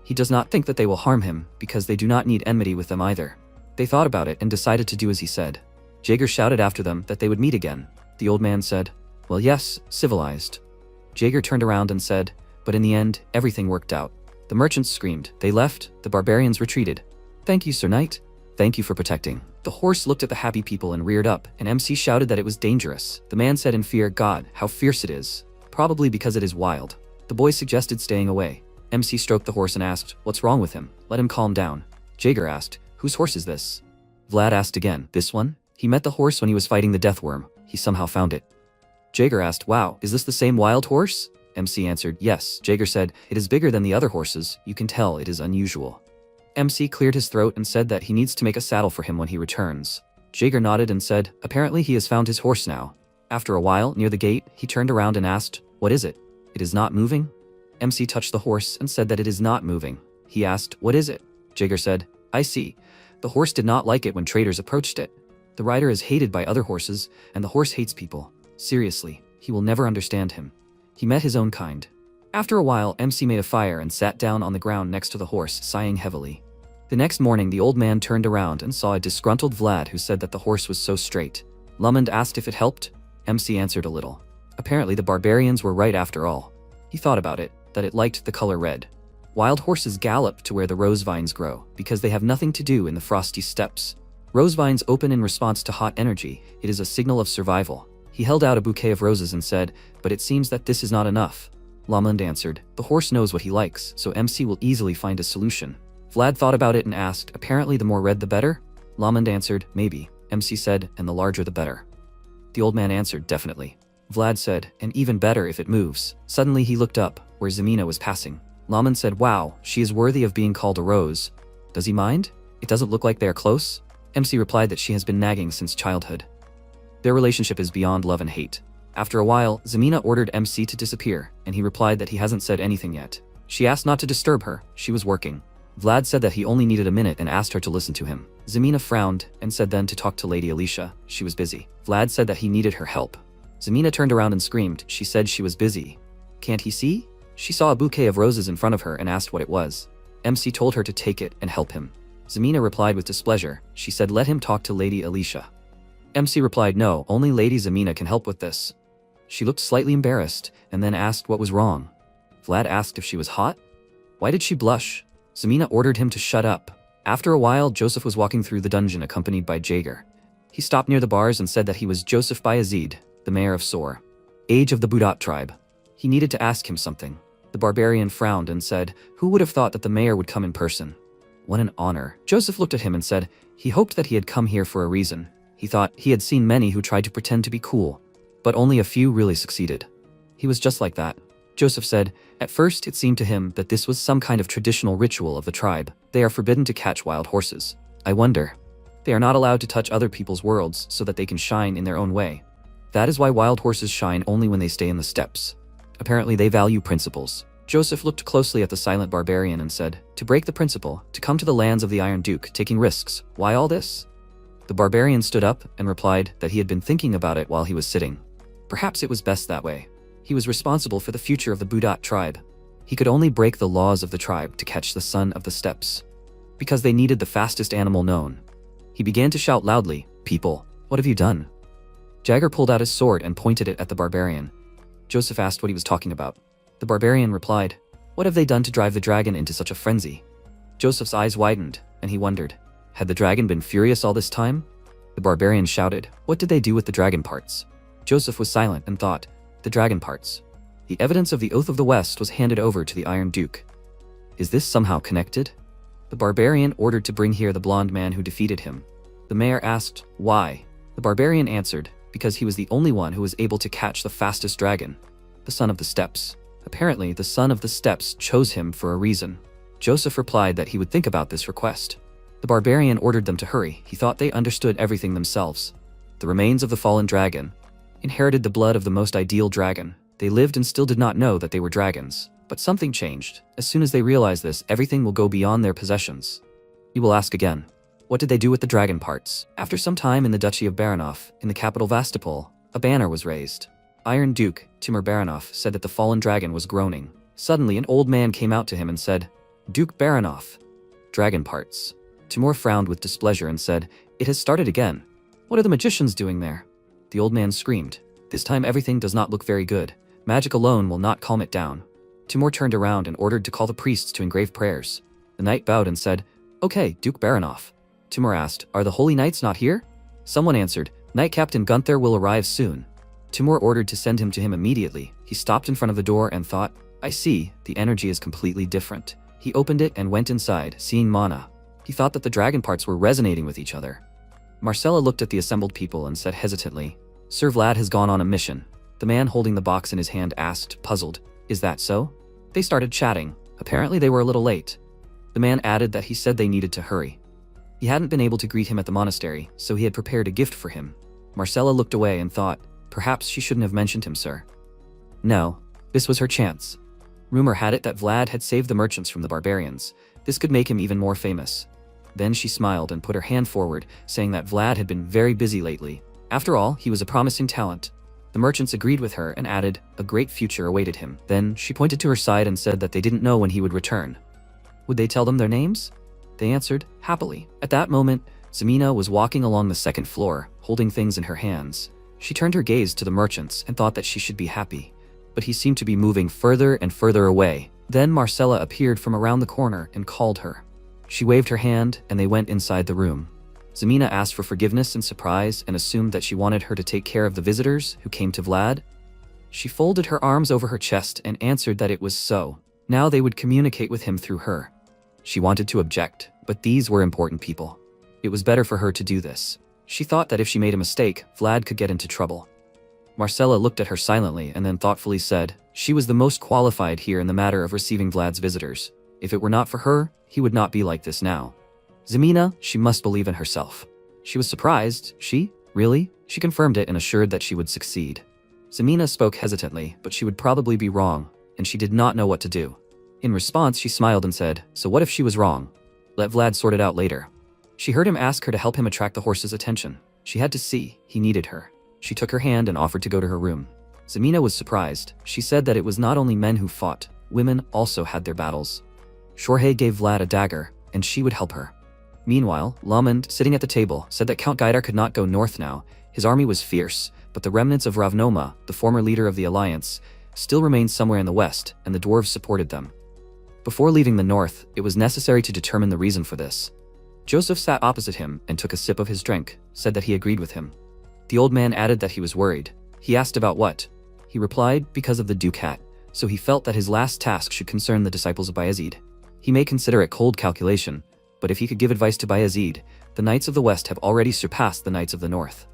He does not think that they will harm him, because they do not need enmity with them either. They thought about it and decided to do as he said. Jaeger shouted after them that they would meet again. The old man said, well, yes, civilized. Jaeger turned around and said, but in the end, everything worked out. The merchants screamed. They left. The barbarians retreated. Thank you, Sir Knight. Thank you for protecting. The horse looked at the happy people and reared up, and MC shouted that it was dangerous. The man said in fear, God, how fierce it is. Probably because it is wild. The boy suggested staying away. MC stroked the horse and asked, what's wrong with him? Let him calm down. Jaeger asked, whose horse is this? Vlad asked again, this one? He met the horse when he was fighting the death worm. He somehow found it. Jaeger asked, wow, is this the same wild horse? MC answered, yes. Jaeger said, it is bigger than the other horses. You can tell it is unusual. MC cleared his throat and said that he needs to make a saddle for him when he returns. Jaeger nodded and said, apparently he has found his horse now. After a while, near the gate, he turned around and asked, what is it? It is not moving? MC touched the horse and said that it is not moving. He asked, what is it? Jaeger said, I see. The horse did not like it when traders approached it. The rider is hated by other horses, and the horse hates people. Seriously, he will never understand him. He met his own kind. After a while, MC made a fire and sat down on the ground next to the horse, sighing heavily. The next morning, the old man turned around and saw a disgruntled Vlad who said that the horse was so straight. Lumond asked if it helped. MC answered a little. Apparently the barbarians were right after all. He thought about it, that it liked the color red. Wild horses gallop to where the rose vines grow, because they have nothing to do in the frosty steppes. Rose vines open in response to hot energy. It is a signal of survival. He held out a bouquet of roses and said, but it seems that this is not enough. Lamond answered, the horse knows what he likes, so MC will easily find a solution. Vlad thought about it and asked, apparently the more red the better? Lamond answered, maybe. MC said, and the larger the better. The old man answered, definitely. Vlad said, and even better if it moves. Suddenly he looked up, where Zemina was passing. Lamond said, wow, she is worthy of being called a rose. Does he mind? It doesn't look like they are close? MC replied that she has been nagging since childhood. Their relationship is beyond love and hate. After a while, Zemina ordered MC to disappear, and he replied that he hasn't said anything yet. She asked not to disturb her, she was working. Vlad said that he only needed a minute and asked her to listen to him. Zemina frowned and said then to talk to Lady Alicia. She was busy. Vlad said that he needed her help. Zemina turned around and screamed. She said she was busy. Can't he see? She saw a bouquet of roses in front of her and asked what it was. MC told her to take it and help him. Zemina replied with displeasure. She said let him talk to Lady Alicia. MC replied no, only Lady Zemina can help with this. She looked slightly embarrassed and then asked what was wrong. Vlad asked if she was hot. Why did she blush? Zemina ordered him to shut up. After a while, Joseph was walking through the dungeon accompanied by Jaeger. He stopped near the bars and said that he was Joseph Bayezid, the mayor of Sor, age of the Budat tribe. He needed to ask him something. The barbarian frowned and said, who would have thought that the mayor would come in person? What an honor. Joseph looked at him and said, he hoped that he had come here for a reason. He thought he had seen many who tried to pretend to be cool, but only a few really succeeded. He was just like that. Joseph said, at first it seemed to him that this was some kind of traditional ritual of the tribe. They are forbidden to catch wild horses. I wonder. They are not allowed to touch other people's worlds so that they can shine in their own way. That is why wild horses shine only when they stay in the steppes. Apparently they value principles. Joseph looked closely at the silent barbarian and said, to break the principle, to come to the lands of the Iron Duke, taking risks. Why all this? The barbarian stood up and replied that he had been thinking about it while he was sitting. Perhaps it was best that way. He was responsible for the future of the Budat tribe. He could only break the laws of the tribe to catch the son of the steppes, because they needed the fastest animal known. He began to shout loudly, people, what have you done? Jagger pulled out his sword and pointed it at the barbarian. Joseph asked what he was talking about. The barbarian replied, what have they done to drive the dragon into such a frenzy? Joseph's eyes widened, and he wondered, had the dragon been furious all this time? The barbarian shouted, what did they do with the dragon parts? Joseph was silent and thought, the dragon parts. The evidence of the Oath of the West was handed over to the Iron Duke. Is this somehow connected? The barbarian ordered to bring here the blonde man who defeated him. The mayor asked, why? The barbarian answered, because he was the only one who was able to catch the fastest dragon, the son of the steppes. Apparently, the son of the steppes chose him for a reason. Joseph replied that he would think about this request. The barbarian ordered them to hurry. He thought they understood everything themselves. The remains of the fallen dragon inherited the blood of the most ideal dragon. They lived and still did not know that they were dragons. But something changed. As soon as they realize this, everything will go beyond their possessions. You will ask again, what did they do with the dragon parts? After some time in the Duchy of Baranov, in the capital Vastopol, a banner was raised. Iron Duke, Timur Baranov, said that the fallen dragon was groaning. Suddenly, an old man came out to him and said, Duke Baranov, dragon parts. Timur frowned with displeasure and said, it has started again. What are the magicians doing there? The old man screamed. This time everything does not look very good. Magic alone will not calm it down. Timur turned around and ordered to call the priests to engrave prayers. The knight bowed and said, okay, Duke Baranov. Timur asked, "Are the Holy Knights not here?" Someone answered, "Knight Captain Gunther will arrive soon." Timur ordered to send him to him immediately. He stopped in front of the door and thought, "I see, the energy is completely different." He opened it and went inside, seeing mana. He thought that the dragon parts were resonating with each other. Marcella looked at the assembled people and said hesitantly, "Sir Vlad has gone on a mission." The man holding the box in his hand asked, puzzled, "Is that so?" They started chatting. Apparently they were a little late. The man added that he said they needed to hurry. He hadn't been able to greet him at the monastery, so he had prepared a gift for him. Marcella looked away and thought, perhaps she shouldn't have mentioned him, sir. No, this was her chance. Rumor had it that Vlad had saved the merchants from the barbarians. This could make him even more famous. Then she smiled and put her hand forward, saying that Vlad had been very busy lately. After all, he was a promising talent. The merchants agreed with her and added, a great future awaited him. Then she pointed to her side and said that they didn't know when he would return. Would they tell them their names? They answered, happily. At that moment, Zemina was walking along the second floor, holding things in her hands. She turned her gaze to the merchants and thought that she should be happy. But he seemed to be moving further and further away. Then Marcella appeared from around the corner and called her. She waved her hand and they went inside the room. Zemina asked for forgiveness and surprise and assumed that she wanted her to take care of the visitors who came to Vlad. She folded her arms over her chest and answered that it was so. Now they would communicate with him through her. She wanted to object, but these were important people. It was better for her to do this. She thought that if she made a mistake, Vlad could get into trouble. Marcella looked at her silently and then thoughtfully said, she was the most qualified here in the matter of receiving Vlad's visitors. If it were not for her, he would not be like this now. Zemina, she must believe in herself. She was surprised. She? Really? She confirmed it and assured that she would succeed. Zemina spoke hesitantly, but she would probably be wrong, and she did not know what to do. In response, she smiled and said, so what if she was wrong? Let Vlad sort it out later. She heard him ask her to help him attract the horse's attention. She had to see. He needed her. She took her hand and offered to go to her room. Zemina was surprised. She said that it was not only men who fought, women also had their battles. Shorhe gave Vlad a dagger, and she would help her. Meanwhile, Lamond, sitting at the table, said that Count Gaidar could not go north now. His army was fierce, but the remnants of Ravnoma, the former leader of the alliance, still remained somewhere in the west, and the dwarves supported them. Before leaving the north, it was necessary to determine the reason for this. Joseph sat opposite him and took a sip of his drink, said that he agreed with him. The old man added that he was worried. He asked about what? He replied, because of the Ducat, so he felt that his last task should concern the disciples of Bayezid. He may consider it cold calculation, but if he could give advice to Bayezid, the Knights of the West have already surpassed the Knights of the North.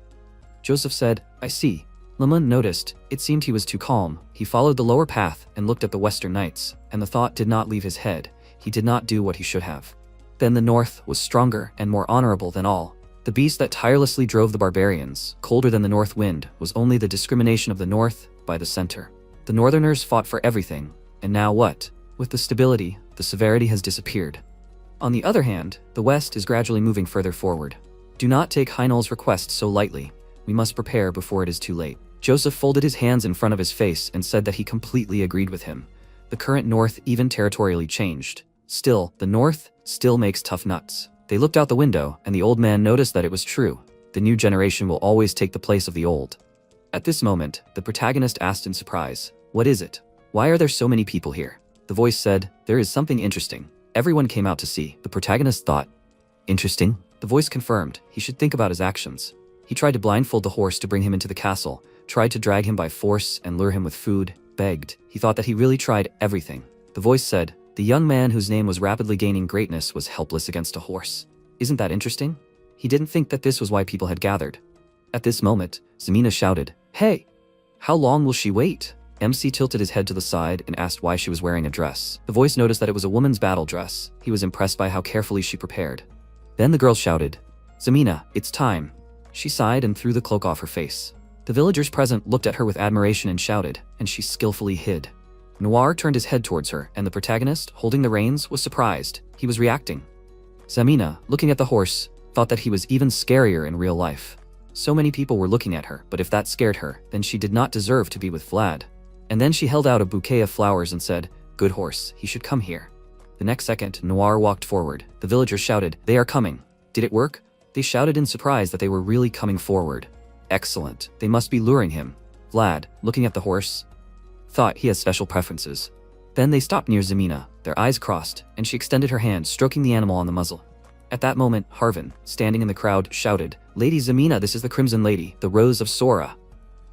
Joseph said, I see. Lamond noticed, it seemed he was too calm. He followed the lower path and looked at the Western Knights, and the thought did not leave his head. He did not do what he should have. Then the North was stronger and more honorable than all. The beast that tirelessly drove the barbarians, colder than the north wind, was only the discrimination of the North by the center. The Northerners fought for everything, and now what? With the stability, the severity has disappeared. On the other hand, the West is gradually moving further forward. Do not take Heinol's request so lightly. We must prepare before it is too late. Joseph folded his hands in front of his face and said that he completely agreed with him. The current North even territorially changed. Still, the North still makes tough nuts. They looked out the window, and the old man noticed that it was true. The new generation will always take the place of the old. At this moment, the protagonist asked in surprise, what is it? Why are there so many people here? The voice said, there is something interesting. Everyone came out to see. The protagonist thought, interesting? The voice confirmed, he should think about his actions. He tried to blindfold the horse to bring him into the castle, tried to drag him by force and lure him with food, begged. He thought that he really tried everything. The voice said, the young man whose name was rapidly gaining greatness was helpless against a horse. Isn't that interesting? He didn't think that this was why people had gathered. At this moment, Zemina shouted, hey! How long will she wait? MC tilted his head to the side and asked why she was wearing a dress. The voice noticed that it was a woman's battle dress. He was impressed by how carefully she prepared. Then the girl shouted, Zemina, it's time. She sighed and threw the cloak off her face. The villagers present looked at her with admiration and shouted, and she skillfully hid. Noir turned his head towards her, and the protagonist, holding the reins, was surprised. He was reacting. Zemina, looking at the horse, thought that he was even scarier in real life. So many people were looking at her, but if that scared her, then she did not deserve to be with Vlad. And then she held out a bouquet of flowers and said, good horse, he should come here. The next second, Noir walked forward. The villagers shouted, they are coming. Did it work? They shouted in surprise that they were really coming forward. Excellent. They must be luring him. Vlad, looking at the horse, thought he has special preferences. Then they stopped near Zemina. Their eyes crossed, and she extended her hand, stroking the animal on the muzzle. At that moment, Harvin, standing in the crowd, shouted, "Lady Zamina, this is the Crimson Lady, the Rose of Sora."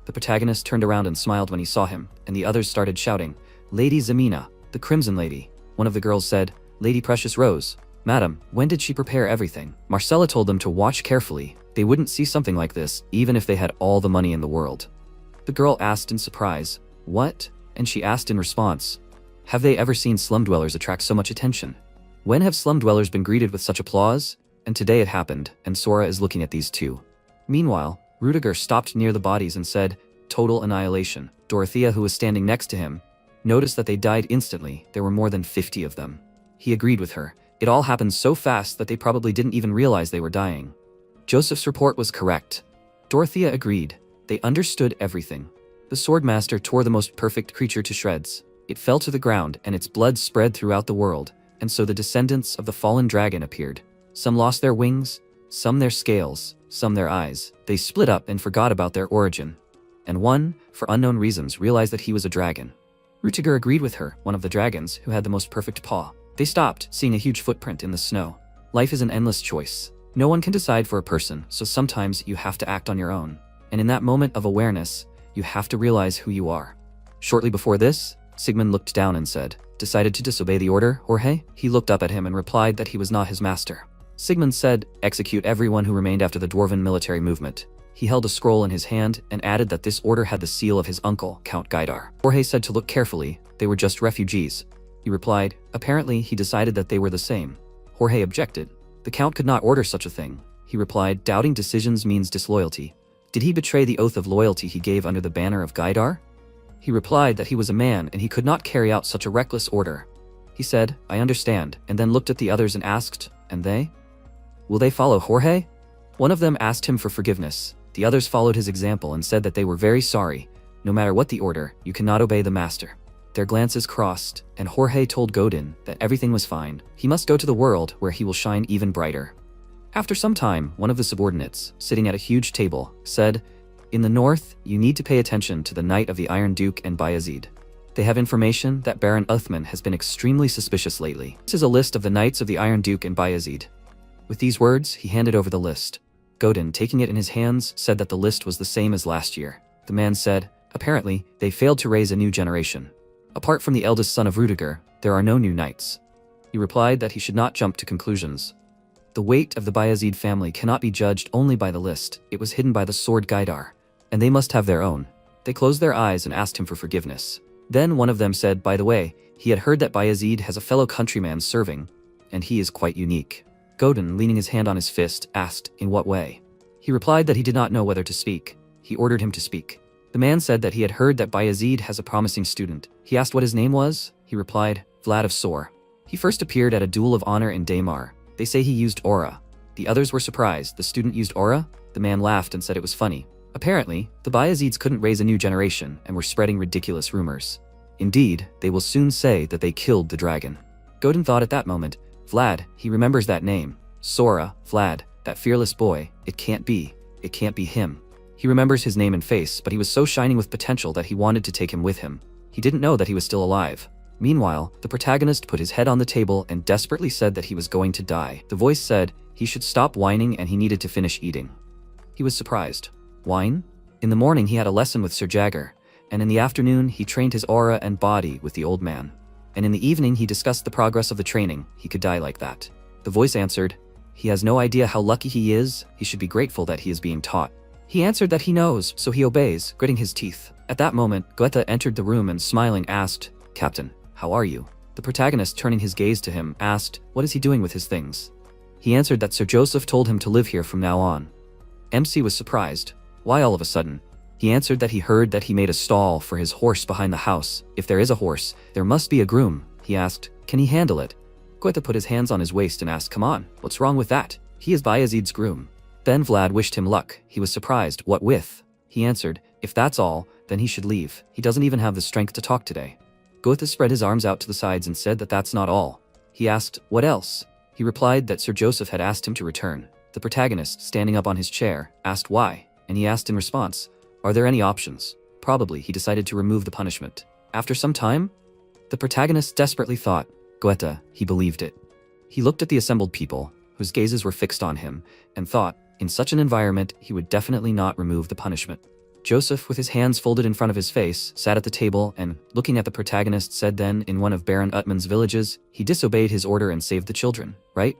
The protagonist turned around and smiled when he saw him, and the others started shouting, "Lady Zamina, the Crimson Lady." One of the girls said, "Lady Precious Rose. Madam, when did she prepare everything?" Marcella told them to watch carefully. They wouldn't see something like this, even if they had all the money in the world. The girl asked in surprise, "What?" And she asked in response, "Have they ever seen slum dwellers attract so much attention? When have slum dwellers been greeted with such applause?" And today it happened, and Sora is looking at these two. Meanwhile, Rudiger stopped near the bodies and said, "Total annihilation." Dorothea, who was standing next to him, noticed that they died instantly. There were more than 50 of them. He agreed with her. It all happened so fast that they probably didn't even realize they were dying. Joseph's report was correct. Dorothea agreed. They understood everything. The Swordmaster tore the most perfect creature to shreds. It fell to the ground, and its blood spread throughout the world, and so the descendants of the fallen dragon appeared. Some lost their wings, some their scales, some their eyes. They split up and forgot about their origin. And one, for unknown reasons, realized that he was a dragon. Rutiger agreed with her, one of the dragons, who had the most perfect paw. They stopped, seeing a huge footprint in the snow. Life is an endless choice. No one can decide for a person, so sometimes you have to act on your own. And in that moment of awareness, you have to realize who you are. Shortly before this, Sigmund looked down and said, "Decided to disobey the order, Jorge?" He looked up at him and replied that he was not his master. Sigmund said, "Execute everyone who remained after the dwarven military movement." He held a scroll in his hand and added that this order had the seal of his uncle, Count Gaidar. Jorge said to look carefully. They were just refugees. He replied, apparently he decided that they were the same. Jorge objected. The Count could not order such a thing. He replied, doubting decisions means disloyalty. Did he betray the oath of loyalty he gave under the banner of Gaidar? He replied that he was a man and he could not carry out such a reckless order. He said, "I understand," and then looked at the others and asked, "And they? Will they follow Jorge?" One of them asked him for forgiveness. The others followed his example and said that they were very sorry. No matter what the order, you cannot obey the master. Their glances crossed, and Jorge told Godin that everything was fine. He must go to the world where he will shine even brighter. After some time, one of the subordinates, sitting at a huge table, said, "In the north, you need to pay attention to the Knight of the Iron Duke and Bayezid. They have information that Baron Uthman has been extremely suspicious lately. This is a list of the Knights of the Iron Duke and Bayezid." With these words, he handed over the list. Godin, taking it in his hands, said that the list was the same as last year. The man said, "Apparently, they failed to raise a new generation. Apart from the eldest son of Rudiger, there are no new knights." He replied that he should not jump to conclusions. The weight of the Bayezid family cannot be judged only by the list. It was hidden by the sword Gaidar, and they must have their own. They closed their eyes and asked him for forgiveness. Then one of them said, by the way, he had heard that Bayezid has a fellow countryman serving, and he is quite unique. Godin, leaning his hand on his fist, asked, "In what way?" He replied that he did not know whether to speak. He ordered him to speak. The man said that he had heard that Bayezid has a promising student. He asked what his name was. He replied, "Vlad of Sor." He first appeared at a duel of honor in Daymar. They say he used aura. The others were surprised. The student used aura? The man laughed and said it was funny. Apparently, the Bayezids couldn't raise a new generation and were spreading ridiculous rumors. Indeed, they will soon say that they killed the dragon. Godin thought at that moment, Vlad, he remembers that name. Sora, Vlad, that fearless boy, it can't be him. He remembers his name and face, but he was so shining with potential that he wanted to take him with him. He didn't know that he was still alive. Meanwhile, the protagonist put his head on the table and desperately said that he was going to die. The voice said he should stop whining and he needed to finish eating. He was surprised. Whine? In the morning he had a lesson with Sir Jagger, and in the afternoon he trained his aura and body with the old man. And in the evening he discussed the progress of the training. He could die like that. The voice answered, he has no idea how lucky he is. He should be grateful that he is being taught. He answered that he knows, so he obeys, gritting his teeth. At that moment, Goethe entered the room and smiling asked, "Captain, how are you?" The protagonist, turning his gaze to him, asked, what is he doing with his things? He answered that Sir Joseph told him to live here from now on. MC was surprised. Why all of a sudden? He answered that he heard that he made a stall for his horse behind the house. If there is a horse, there must be a groom. He asked, can he handle it? Goethe put his hands on his waist and asked, come on, what's wrong with that? He is Bayezid's groom. Then Vlad wished him luck. He was surprised. What with? He answered, if that's all, then he should leave. He doesn't even have the strength to talk today. Goethe spread his arms out to the sides and said that that's not all. He asked, what else? He replied that Sir Joseph had asked him to return. The protagonist, standing up on his chair, asked why, and he asked in response, are there any options? Probably he decided to remove the punishment. After some time, the protagonist desperately thought, Goethe, he believed it. He looked at the assembled people, whose gazes were fixed on him, and thought, in such an environment, he would definitely not remove the punishment. Joseph, with his hands folded in front of his face, sat at the table and, looking at the protagonist, said then, in one of Baron Utman's villages, he disobeyed his order and saved the children, right?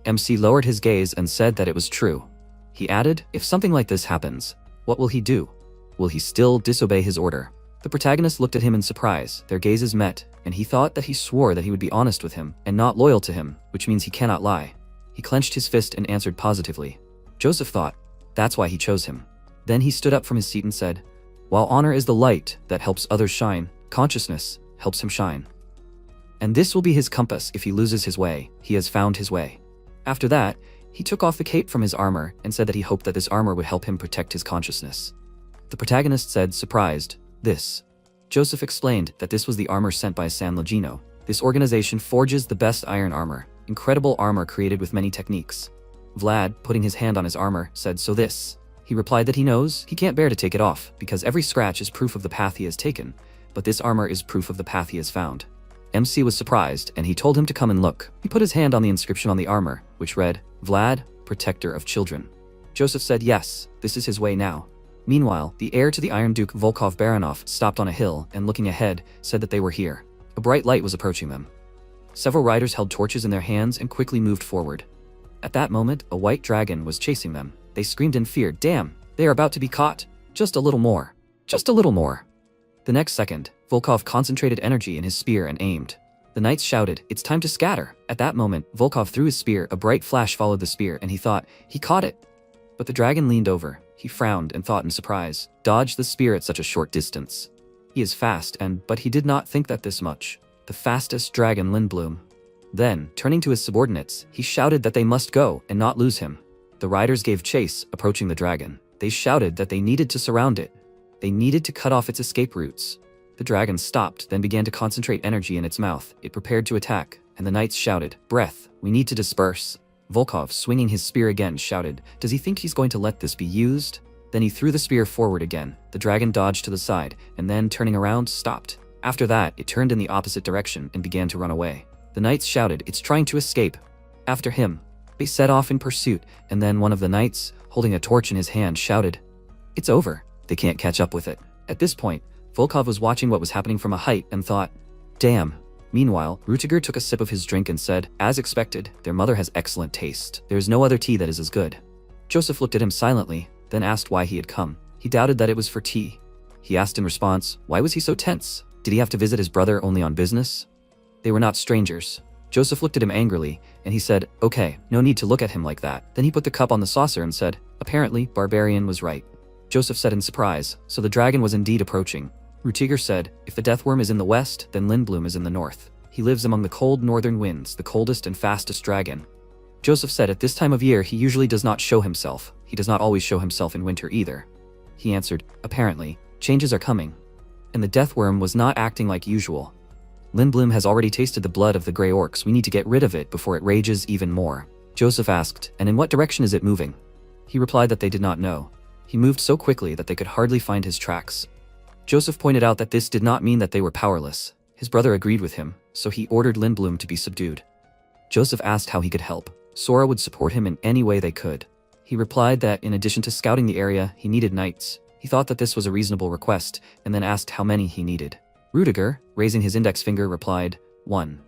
MC lowered his gaze and said that it was true. He added, if something like this happens, what will he do? Will he still disobey his order? The protagonist looked at him in surprise, their gazes met, and he thought that he swore that he would be honest with him, and not loyal to him, which means he cannot lie. He clenched his fist and answered positively. Joseph thought, that's why he chose him. Then he stood up from his seat and said, while honor is the light that helps others shine, consciousness helps him shine. And this will be his compass if he loses his way, he has found his way. After that, he took off the cape from his armor and said that he hoped that this armor would help him protect his consciousness. The protagonist said, surprised, this. Joseph explained that this was the armor sent by San Legino. This organization forges the best iron armor, incredible armor created with many techniques. Vlad, putting his hand on his armor, said, so this. He replied that he knows he can't bear to take it off, because every scratch is proof of the path he has taken, but this armor is proof of the path he has found. MC was surprised, and he told him to come and look. He put his hand on the inscription on the armor, which read, Vlad, protector of children. Joseph said yes, this is his way now. Meanwhile, the heir to the Iron Duke Volkov Baranov stopped on a hill and, looking ahead, said that they were here. A bright light was approaching them. Several riders held torches in their hands and quickly moved forward. At that moment, a white dragon was chasing them. They screamed in fear, damn, they are about to be caught. Just a little more. Just a little more. The next second, Volkov concentrated energy in his spear and aimed. The knights shouted, it's time to scatter. At that moment, Volkov threw his spear, a bright flash followed the spear, and he thought, he caught it. But the dragon leaned over. He frowned and thought in surprise, dodge the spear at such a short distance. He is fast but he did not think that this much. The fastest dragon Lindblom. Then, turning to his subordinates, he shouted that they must go and not lose him. The riders gave chase, approaching the dragon. They shouted that they needed to surround it. They needed to cut off its escape routes. The dragon stopped, then began to concentrate energy in its mouth. It prepared to attack, and the knights shouted, breath, we need to disperse. Volkov, swinging his spear again, shouted, does he think he's going to let this be used? Then he threw the spear forward again. The dragon dodged to the side, and then, turning around, stopped. After that, it turned in the opposite direction and began to run away. The knights shouted, it's trying to escape. After him. They set off in pursuit, and then one of the knights, holding a torch in his hand, shouted, it's over. They can't catch up with it. At this point, Volkov was watching what was happening from a height and thought, damn. Meanwhile, Rutiger took a sip of his drink and said, as expected, their mother has excellent taste. There is no other tea that is as good. Joseph looked at him silently, then asked why he had come. He doubted that it was for tea. He asked in response, why was he so tense? Did he have to visit his brother only on business? They were not strangers. Joseph looked at him angrily, and he said, okay, no need to look at him like that. Then he put the cup on the saucer and said, apparently, Barbarian was right. Joseph said in surprise, so the dragon was indeed approaching. Rutiger said, if the deathworm is in the west, then Lindblom is in the north. He lives among the cold northern winds, the coldest and fastest dragon. Joseph said at this time of year he usually does not show himself. He does not always show himself in winter either. He answered, apparently, changes are coming. And the deathworm was not acting like usual. Lindblom has already tasted the blood of the grey orcs. We need to get rid of it before it rages even more. Joseph asked, and in what direction is it moving? He replied that they did not know. He moved so quickly that they could hardly find his tracks. Joseph pointed out that this did not mean that they were powerless. His brother agreed with him, so he ordered Lindblom to be subdued. Joseph asked how he could help. Sora would support him in any way they could. He replied that in addition to scouting the area, he needed knights. He thought that this was a reasonable request, and then asked how many he needed. Rutiger, raising his index finger, replied, 1.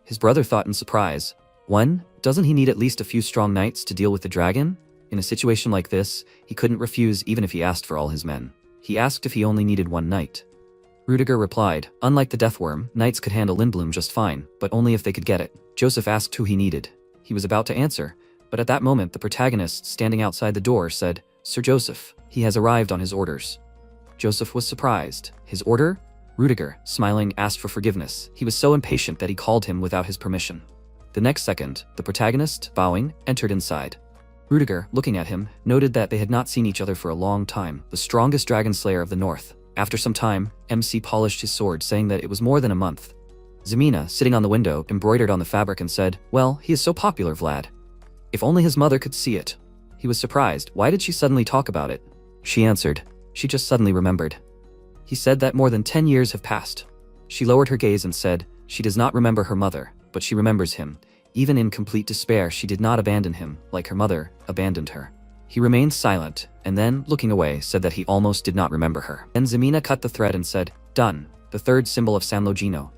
His brother thought in surprise, 1? Doesn't he need at least a few strong knights to deal with the dragon? In a situation like this, he couldn't refuse even if he asked for all his men. He asked if he only needed 1 knight. Rutiger replied, unlike the deathworm, knights could handle Lindblom just fine, but only if they could get it. Joseph asked who he needed. He was about to answer, but at that moment the protagonist standing outside the door said, Sir Joseph, he has arrived on his orders. Joseph was surprised. His order? Rutiger, smiling, asked for forgiveness. He was so impatient that he called him without his permission. The next second, the protagonist, bowing, entered inside. Rutiger, looking at him, noted that they had not seen each other for a long time, the strongest dragon slayer of the north. After some time, MC polished his sword, saying that it was more than a month. Zemina, sitting on the window, embroidered on the fabric and said, well, he is so popular, Vlad. If only his mother could see it. He was surprised. Why did she suddenly talk about it? She answered. She just suddenly remembered. He said that more than 10 years have passed. She lowered her gaze and said, she does not remember her mother, but she remembers him. Even in complete despair, she did not abandon him, like her mother abandoned her. He remained silent, and then, looking away, said that he almost did not remember her. Then Zemina cut the thread and said, "Done, the third symbol of San Logino."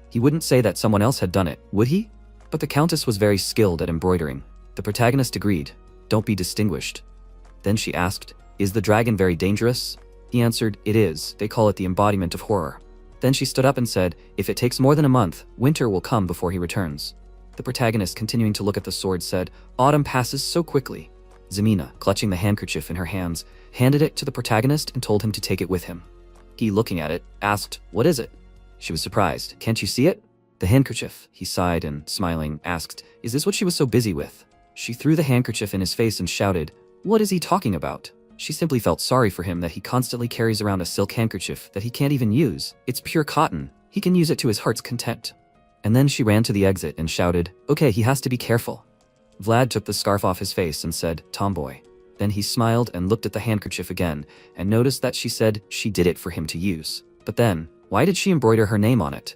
He wouldn't say that someone else had done it, would he? But the Countess was very skilled at embroidering. The protagonist agreed, "Don't be distinguished." Then she asked, "Is the dragon very dangerous?" He answered, "It is. They call it the embodiment of horror." Then she stood up and said, "If it takes more than a month, winter will come before he returns." The protagonist, continuing to look at the sword, said, "Autumn passes so quickly." Zemina, clutching the handkerchief in her hands, handed it to the protagonist and told him to take it with him. He, looking at it, asked, "What is it?" She was surprised. "Can't you see it?" "The handkerchief," he sighed and, smiling, asked, "Is this what she was so busy with?" She threw the handkerchief in his face and shouted, "What is he talking about?" She simply felt sorry for him that he constantly carries around a silk handkerchief that he can't even use. It's pure cotton. He can use it to his heart's content. And then she ran to the exit and shouted, "Okay, he has to be careful." Vlad took the scarf off his face and said, "Tomboy." Then he smiled and looked at the handkerchief again and noticed that she said she did it for him to use. But then, why did she embroider her name on it?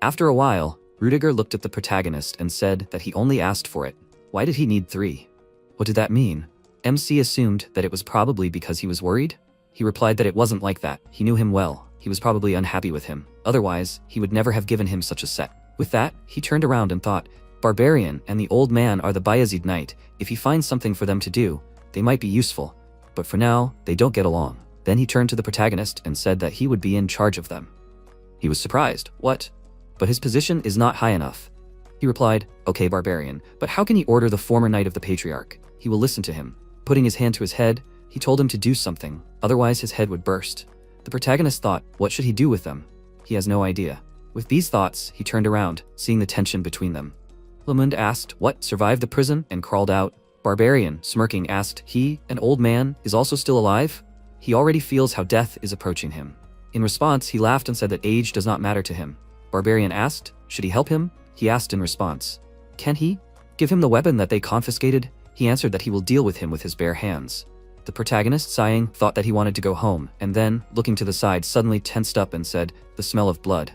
After a while, Rudiger looked at the protagonist and said that he only asked for it. Why did he need 3? What did that mean? MC assumed that it was probably because he was worried. He replied that it wasn't like that. He knew him well. He was probably unhappy with him. Otherwise, he would never have given him such a set. With that, he turned around and thought, Barbarian and the old man are the Bayezid Knight. If he finds something for them to do, they might be useful. But for now, they don't get along. Then he turned to the protagonist and said that he would be in charge of them. He was surprised. What? But his position is not high enough. He replied, "Okay, Barbarian, but how can he order the former Knight of the Patriarch? He will listen to him." Putting his hand to his head, he told him to do something, otherwise his head would burst. The protagonist thought, what should he do with them? He has no idea. With these thoughts, he turned around, seeing the tension between them. Lamund asked, "What, survived the prison?" and crawled out. Barbarian, smirking, asked, "He, an old man, is also still alive?" He already feels how death is approaching him. In response, he laughed and said that age does not matter to him. Barbarian asked, should he help him? He asked in response, "Can he? Give him the weapon that they confiscated?" He answered that he will deal with him with his bare hands. The protagonist, sighing, thought that he wanted to go home, and then, looking to the side, suddenly tensed up and said, "The smell of blood."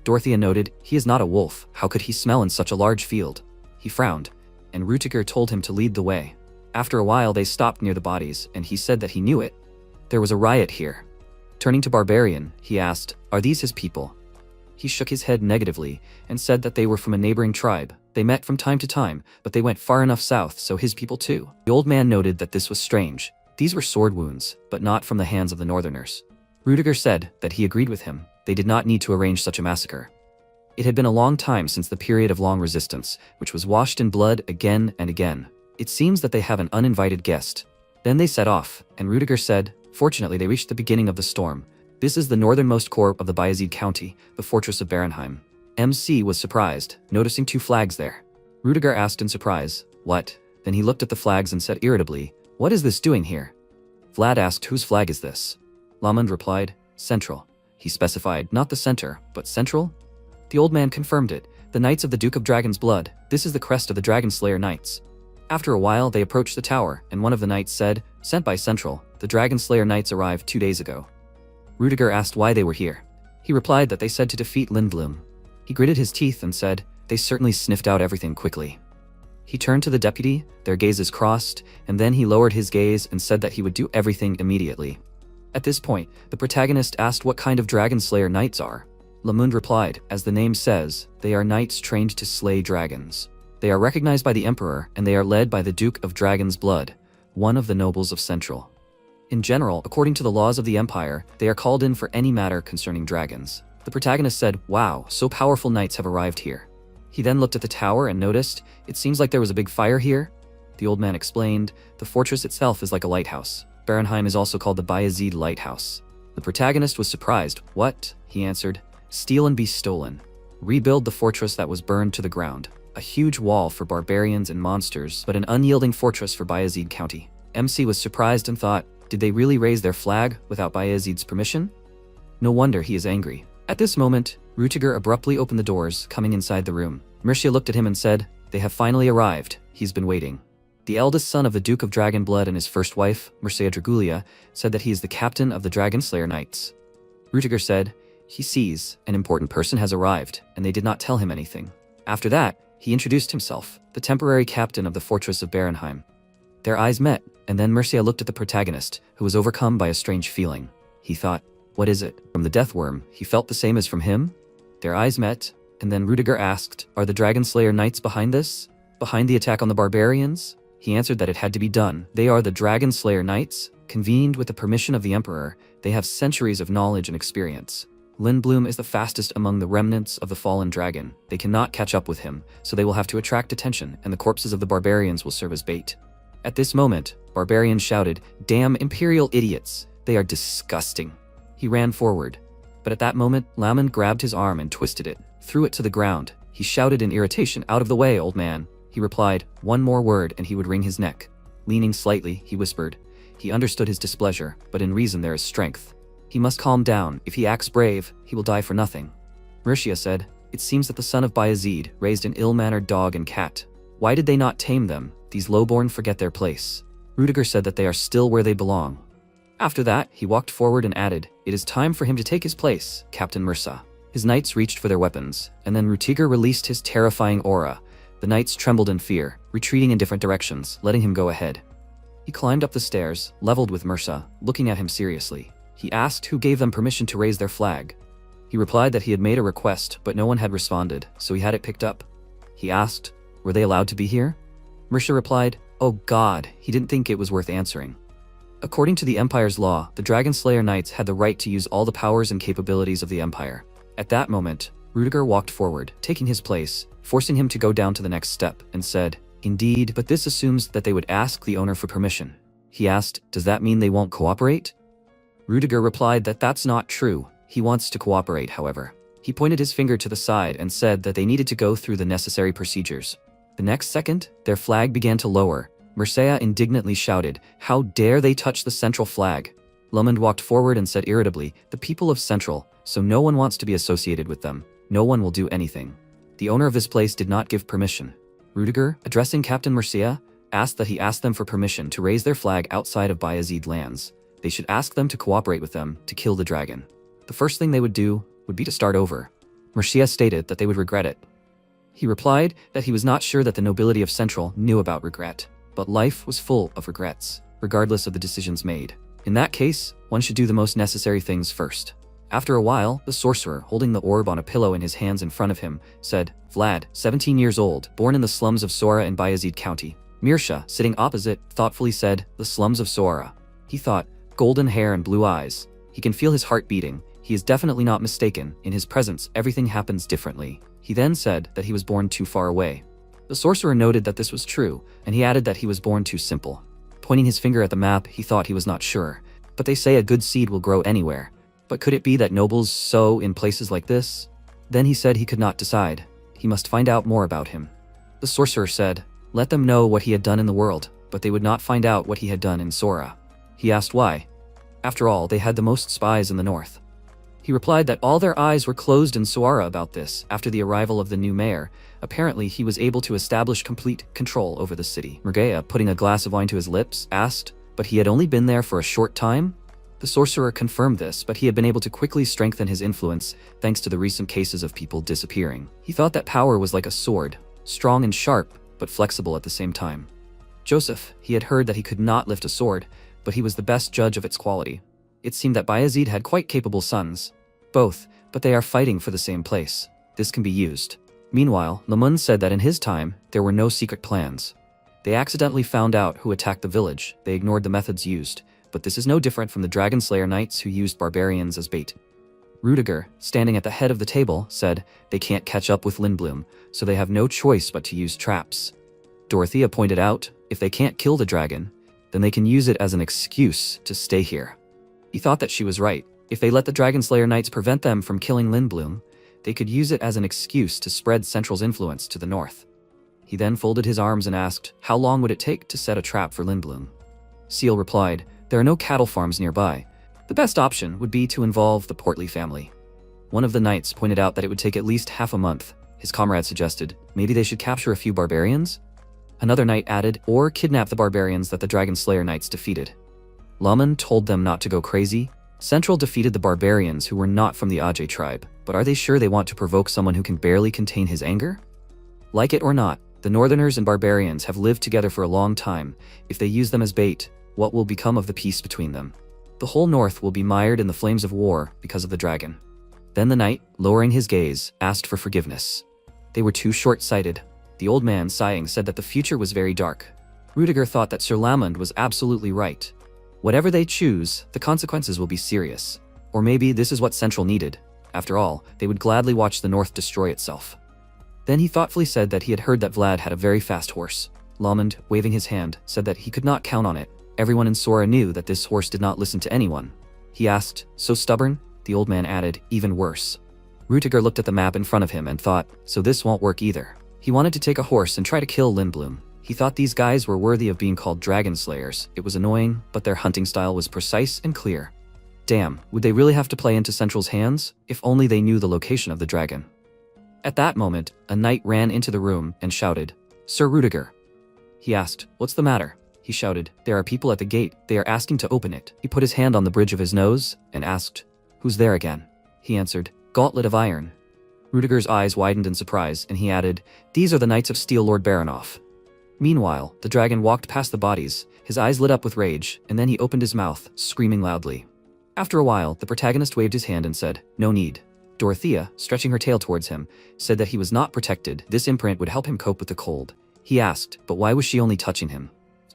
Dorothea noted, "He is not a wolf. How could he smell in such a large field?" He frowned, and Rutiger told him to lead the way. After a while, they stopped near the bodies, and he said that he knew it. There was a riot here. Turning to Barbarian, he asked, "Are these his people?" He shook his head negatively and said that they were from a neighboring tribe. They met from time to time, but they went far enough south, so his people too. The old man noted that this was strange. These were sword wounds, but not from the hands of the northerners. Rudiger said that he agreed with him. They did not need to arrange such a massacre. It had been a long time since the period of long resistance, which was washed in blood again and again. It seems that they have an uninvited guest. Then they set off, and Rudiger said, fortunately they reached the beginning of the storm. This is the northernmost core of the Bayezid County, the fortress of Barenheim. MC was surprised, noticing 2 flags there. Rudiger asked in surprise, "What?" Then he looked at the flags and said irritably, "What is this doing here?" Vlad asked, "Whose flag is this?" Lamund replied, "Central." He specified, not the center, but central? The old man confirmed it. The Knights of the Duke of Dragon's Blood. This is the crest of the Dragon Slayer Knights. After a while, they approached the tower, and one of the knights said, "Sent by Central. The Dragon Slayer Knights arrived 2 days ago." Rudiger asked why they were here. He replied that they said to defeat Lindblom. He gritted his teeth and said, "They certainly sniffed out everything quickly." He turned to the deputy, their gazes crossed, and then he lowered his gaze and said that he would do everything immediately. At this point, the protagonist asked what kind of Dragon Slayer Knights are. Lamund replied, "As the name says, they are knights trained to slay dragons. They are recognized by the Emperor, and they are led by the Duke of Dragon's Blood, one of the nobles of Central. In general, according to the laws of the Empire, they are called in for any matter concerning dragons." The protagonist said, "Wow, so powerful knights have arrived here." He then looked at the tower and noticed, "It seems like there was a big fire here." The old man explained, "The fortress itself is like a lighthouse. Barenheim is also called the Bayezid Lighthouse." The protagonist was surprised. "What?" He answered, "Steal and be stolen. Rebuild the fortress that was burned to the ground. A huge wall for barbarians and monsters, but an unyielding fortress for Bayezid County." MC was surprised and thought, did they really raise their flag without Bayezid's permission? No wonder he is angry. At this moment, Rutiger abruptly opened the doors, coming inside the room. Mircea looked at him and said, "They have finally arrived. He's been waiting." The eldest son of the Duke of Dragonblood and his first wife, Mircea Dragulia, said that he is the captain of the Dragon Slayer Knights. Rutiger said, he sees an important person has arrived, and they did not tell him anything. After that, He introduced himself, the temporary captain of the fortress of Barenheim. Their eyes met, and then Mercia looked at the protagonist, who was overcome by a strange feeling. He thought, what is it? From the death worm, he felt the same as from him? Their eyes met, and then Rudiger asked, are the Dragon Slayer Knights behind this? Behind the attack on the barbarians? He answered that it had to be done. They are the Dragon Slayer Knights, convened with the permission of the Emperor. They have centuries of knowledge and experience. Lindblum is the fastest among the remnants of the fallen dragon. They cannot catch up with him, so they will have to attract attention, and the corpses of the barbarians will serve as bait. At this moment, barbarians shouted, damn imperial idiots! They are disgusting. He ran forward. But at that moment, Laman grabbed his arm and twisted it, threw it to the ground. He shouted in irritation, out of the way, old man. He replied, one more word and he would wring his neck. Leaning slightly, he whispered. He understood his displeasure, but in reason there is strength. He must calm down. If he acts brave, he will die for nothing. Mercia said, it seems that the son of Bayezid raised an ill-mannered dog and cat. Why did they not tame them? These lowborn forget their place. Rudiger said that they are still where they belong. After that, he walked forward and added, it is time for him to take his place, Captain Mercia. His knights reached for their weapons, and then Rutiger released his terrifying aura. The knights trembled in fear, retreating in different directions, letting him go ahead. He climbed up the stairs, leveled with Mercia, looking at him seriously. He asked who gave them permission to raise their flag. He replied that he had made a request, but no one had responded, so he had it picked up. He asked, were they allowed to be here? Mercia replied, oh God, he didn't think it was worth answering. According to the Empire's law, the Dragon Slayer Knights had the right to use all the powers and capabilities of the Empire. At that moment, Rudiger walked forward, taking his place, forcing him to go down to the next step, and said, indeed, but this assumes that they would ask the owner for permission. He asked, does that mean they won't cooperate? Rudiger replied that that's not true. He wants to cooperate, however. He pointed his finger to the side and said that they needed to go through the necessary procedures. The next second, their flag began to lower. Mercia indignantly shouted, how dare they touch the central flag? Lomond walked forward and said irritably, the people of Central, so no one wants to be associated with them. No one will do anything. The owner of this place did not give permission. Rudiger, addressing Captain Mercia, asked that he ask them for permission to raise their flag outside of Bayezid lands. They should ask them to cooperate with them to kill the dragon. The first thing they would do would be to start over. Mercia stated that they would regret it. He replied that he was not sure that the nobility of Central knew about regret, but life was full of regrets, regardless of the decisions made. In that case, one should do the most necessary things first. After a while, the sorcerer, holding the orb on a pillow in his hands in front of him, said, Vlad, 17 years old, born in the slums of Sora in Bayezid County. Mirsha, sitting opposite, thoughtfully said, the slums of Sora. He thought, golden hair and blue eyes. He can feel his heart beating. He is definitely not mistaken. In his presence, everything happens differently. He then said that he was born too far away. The sorcerer noted that this was true, and he added that he was born too simple. Pointing his finger at the map, he thought he was not sure. But they say a good seed will grow anywhere. But could it be that nobles sow in places like this? Then he said he could not decide. He must find out more about him. The sorcerer said, let them know what he had done in the world, but they would not find out what he had done in Sora. He asked why. After all, they had the most spies in the north. He replied that all their eyes were closed in Sora about this. After the arrival of the new mayor, apparently he was able to establish complete control over the city. Mergea, putting a glass of wine to his lips, asked, but he had only been there for a short time? The sorcerer confirmed this, but he had been able to quickly strengthen his influence thanks to the recent cases of people disappearing. He thought that power was like a sword, strong and sharp, but flexible at the same time. Joseph, he had heard that he could not lift a sword, but he was the best judge of its quality. It seemed that Bayezid had quite capable sons. Both, but they are fighting for the same place. This can be used. Meanwhile, Lamun said that in his time, there were no secret plans. They accidentally found out who attacked the village. They ignored the methods used. But this is no different from the Dragon Slayer Knights who used barbarians as bait. Rudiger, standing at the head of the table, said they can't catch up with Lindblum, so they have no choice but to use traps. Dorothea pointed out, if they can't kill the dragon, then they can use it as an excuse to stay here. He thought that she was right. If they let the Dragon Slayer Knights prevent them from killing Lindblum, they could use it as an excuse to spread Central's influence to the north. He then folded his arms and asked, how long would it take to set a trap for Lindblum? Seal replied, there are no cattle farms nearby. The best option would be to involve the Portly family. One of the knights pointed out that it would take at least half a month. His comrade suggested, maybe they should capture a few barbarians? Another knight added, or kidnap the barbarians that the Dragon Slayer Knights defeated. Laman told them not to go crazy. Central defeated the barbarians who were not from the Ajay tribe, but are they sure they want to provoke someone who can barely contain his anger? Like it or not, the Northerners and barbarians have lived together for a long time. If they use them as bait, what will become of the peace between them? The whole North will be mired in the flames of war because of the dragon. Then the knight, lowering his gaze, asked for forgiveness. They were too short-sighted. The old man, sighing, said that the future was very dark. Rudiger thought that Sir Lamond was absolutely right. Whatever they choose, the consequences will be serious. Or maybe this is what Central needed. After all, they would gladly watch the North destroy itself. Then he thoughtfully said that he had heard that Vlad had a very fast horse. Lamond, waving his hand, said that he could not count on it. Everyone in Sora knew that this horse did not listen to anyone. He asked, "So stubborn?" The old man added, "Even worse." Rudiger looked at the map in front of him and thought, so this won't work either. He wanted to take a horse and try to kill Lindblum. He thought these guys were worthy of being called dragon slayers. It was annoying, but their hunting style was precise and clear. Damn, would they really have to play into Central's hands? If only they knew the location of the dragon. At that moment, a knight ran into the room and shouted, "Sir Rudiger." He asked, "What's the matter?" He shouted, "There are people at the gate. They are asking to open it." He put his hand on the bridge of his nose and asked, "Who's there again?" He answered, "Gauntlet of Iron." Rudiger's eyes widened in surprise, and he added, "These are the Knights of Steel, Lord Baronoff." Meanwhile, the dragon walked past the bodies, his eyes lit up with rage, and then he opened his mouth, screaming loudly. After a while, the protagonist waved his hand and said, "No need." Dorothea, stretching her tail towards him, said that he was not protected. This imprint would help him cope with the cold. He asked, but why was she only touching him?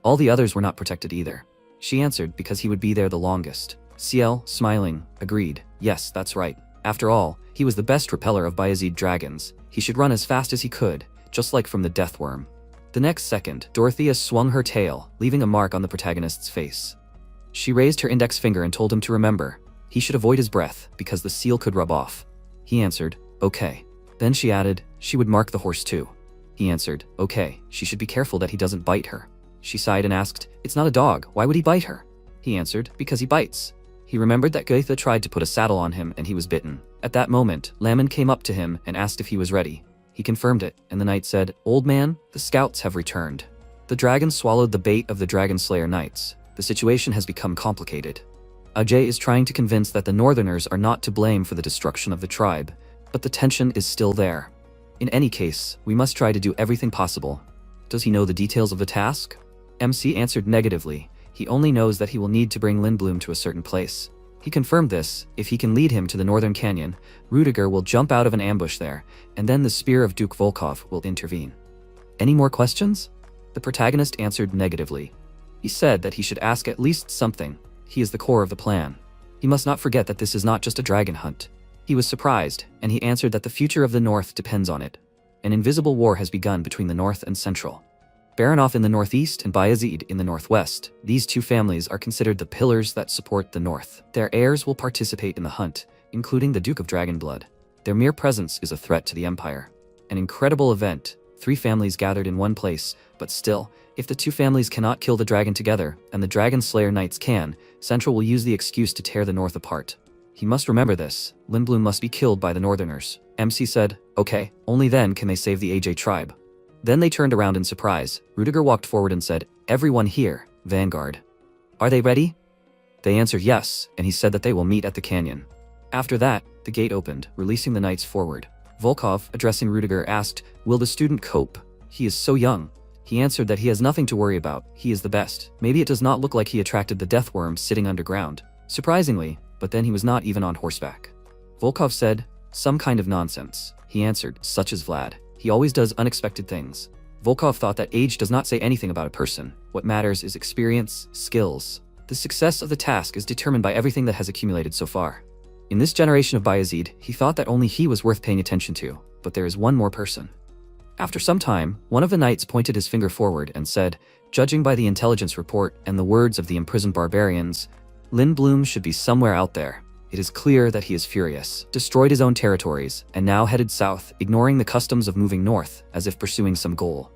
All the others were not protected either. She answered, because he would be there the longest. Ciel, smiling, agreed, "Yes, that's right. After all, he was the best repeller of Bayezid dragons. He should run as fast as he could, just like from the death worm." The next second, Dorothea swung her tail, leaving a mark on the protagonist's face. She raised her index finger and told him to remember. He should avoid his breath, because the seal could rub off. He answered, "Okay." Then she added, "She would mark the horse too." He answered, "Okay, she should be careful that he doesn't bite her." She sighed and asked, "It's not a dog, why would he bite her?" He answered, "Because he bites." He remembered that Goethe tried to put a saddle on him and he was bitten. At that moment, Lamond came up to him and asked if he was ready. He confirmed it, and the knight said, "Old man, the scouts have returned." The dragon swallowed the bait of the Dragon Slayer knights. The situation has become complicated. Ajay is trying to convince that the Northerners are not to blame for the destruction of the tribe, but the tension is still there. In any case, we must try to do everything possible. Does he know the details of the task? MC answered negatively. He only knows that he will need to bring Lindblum to a certain place. He confirmed this. If he can lead him to the Northern Canyon, Rudiger will jump out of an ambush there, and then the spear of Duke Volkov will intervene. Any more questions? The protagonist answered negatively. He said that he should ask at least something. He is the core of the plan. He must not forget that this is not just a dragon hunt. He was surprised, and he answered that the future of the North depends on it. An invisible war has begun between the North and Central. Baronoff in the northeast and Bayezid in the northwest. These two families are considered the pillars that support the North. Their heirs will participate in the hunt, including the Duke of Dragonblood. Their mere presence is a threat to the Empire. An incredible event, 3 families gathered in one place, but still, if the 2 families cannot kill the dragon together, and the Dragon Slayer Knights can, Central will use the excuse to tear the North apart. He must remember this. Lindblum must be killed by the Northerners. MC said, "Okay, only then can they save the AJ tribe." Then they turned around in surprise. Rudiger walked forward and said, "Everyone here, Vanguard. Are they ready?" They answered yes, and he said that they will meet at the canyon. After that, the gate opened, releasing the knights forward. Volkov, addressing Rudiger, asked, "Will the student cope? He is so young." He answered that he has nothing to worry about. He is the best. Maybe it does not look like he attracted the death worm sitting underground. Surprisingly, but then he was not even on horseback. Volkov said, "Some kind of nonsense." He answered, "Such as Vlad. He always does unexpected things." Volkov thought that age does not say anything about a person. What matters is experience, skills. The success of the task is determined by everything that has accumulated so far. In this generation of Bayezid, he thought that only he was worth paying attention to, but there is one more person. After some time, one of the knights pointed his finger forward and said, "Judging by the intelligence report and the words of the imprisoned barbarians, Lindblum should be somewhere out there. It is clear that he is furious, destroyed his own territories, and now headed south, ignoring the customs of moving north, as if pursuing some goal."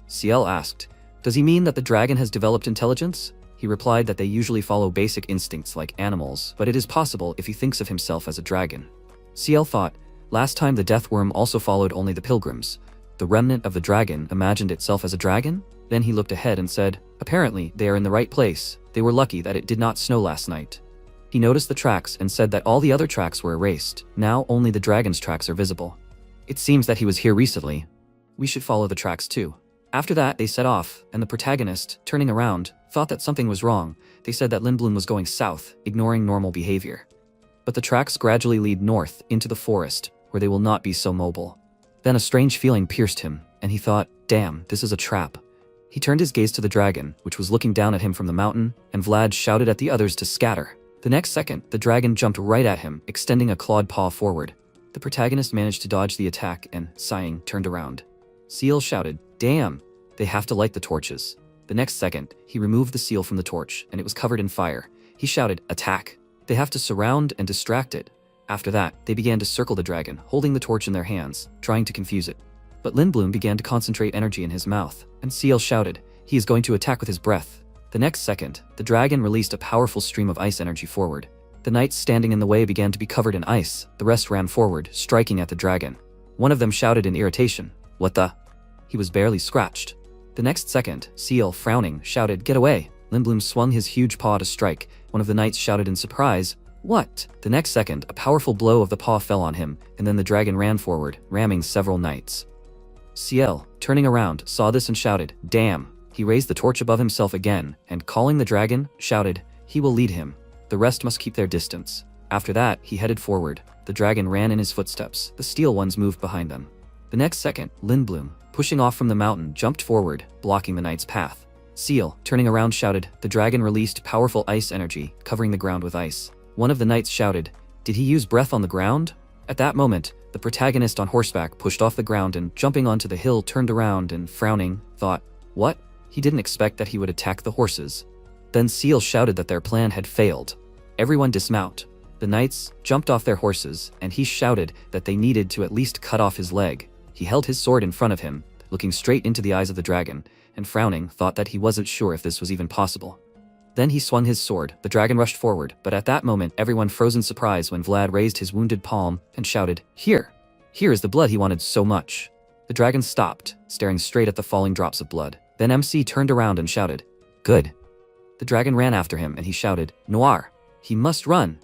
Ciel asked, "Does he mean that the dragon has developed intelligence?" He replied that they usually follow basic instincts like animals, but it is possible if he thinks of himself as a dragon. Ciel thought, last time the death worm also followed only the pilgrims. The remnant of the dragon imagined itself as a dragon? Then he looked ahead and said, "Apparently, they are in the right place. They were lucky that it did not snow last night." He noticed the tracks and said that all the other tracks were erased. Now only the dragon's tracks are visible. It seems that he was here recently. we should follow the tracks too. After that, they set off, and the protagonist, turning around, thought that something was wrong. They said that Lindblom was going south, ignoring normal behavior. But the tracks gradually lead north into the forest, where they will not be so mobile. Then a strange feeling pierced him, and he thought, damn, this is a trap. He turned his gaze to the dragon, which was looking down at him from the mountain, and Vlad shouted at the others to scatter. The next second, the dragon jumped right at him, extending a clawed paw forward. The protagonist managed to dodge the attack and, sighing, turned around. Seal shouted, damn, they have to light the torches. The next second, he removed the seal from the torch, and it was covered in fire. He shouted, attack. They have to surround and distract it. After that, they began to circle the dragon, holding the torch in their hands, trying to confuse it. But Lindblom began to concentrate energy in his mouth, and Seal shouted, he is going to attack with his breath. The next second, the dragon released a powerful stream of ice energy forward. The knights standing in the way began to be covered in ice. The rest ran forward, striking at the dragon. One of them shouted in irritation, what the? He was barely scratched. The next second, Seal, frowning, shouted, get away. Lindblom swung his huge paw to strike. One of the knights shouted in surprise, what? The next second, a powerful blow of the paw fell on him, and then the dragon ran forward, ramming several knights. Ciel, turning around, saw this and shouted, damn. He raised the torch above himself again, and calling the dragon, shouted, he will lead him. The rest must keep their distance. After that, he headed forward. The dragon ran in his footsteps. The steel ones moved behind them. The next second, Lindblom, pushing off from the mountain, jumped forward, blocking the knight's path. Seal, turning around, shouted, the dragon released powerful ice energy, covering the ground with ice. One of the knights shouted, did he use breath on the ground? At that moment, the protagonist on horseback pushed off the ground and, jumping onto the hill, turned around and, frowning, thought, what? He didn't expect that he would attack the horses. Then Seal shouted that their plan had failed. Everyone dismount. The knights jumped off their horses, and he shouted that they needed to at least cut off his leg. He held his sword in front of him, looking straight into the eyes of the dragon, and frowning, thought that he wasn't sure if this was even possible. Then he swung his sword. The dragon rushed forward, but at that moment everyone froze in surprise when Vlad raised his wounded palm and shouted, here! Here is the blood he wanted so much. The dragon stopped, staring straight at the falling drops of blood. Then MC turned around and shouted, good. The dragon ran after him and he shouted, Noir! He must run!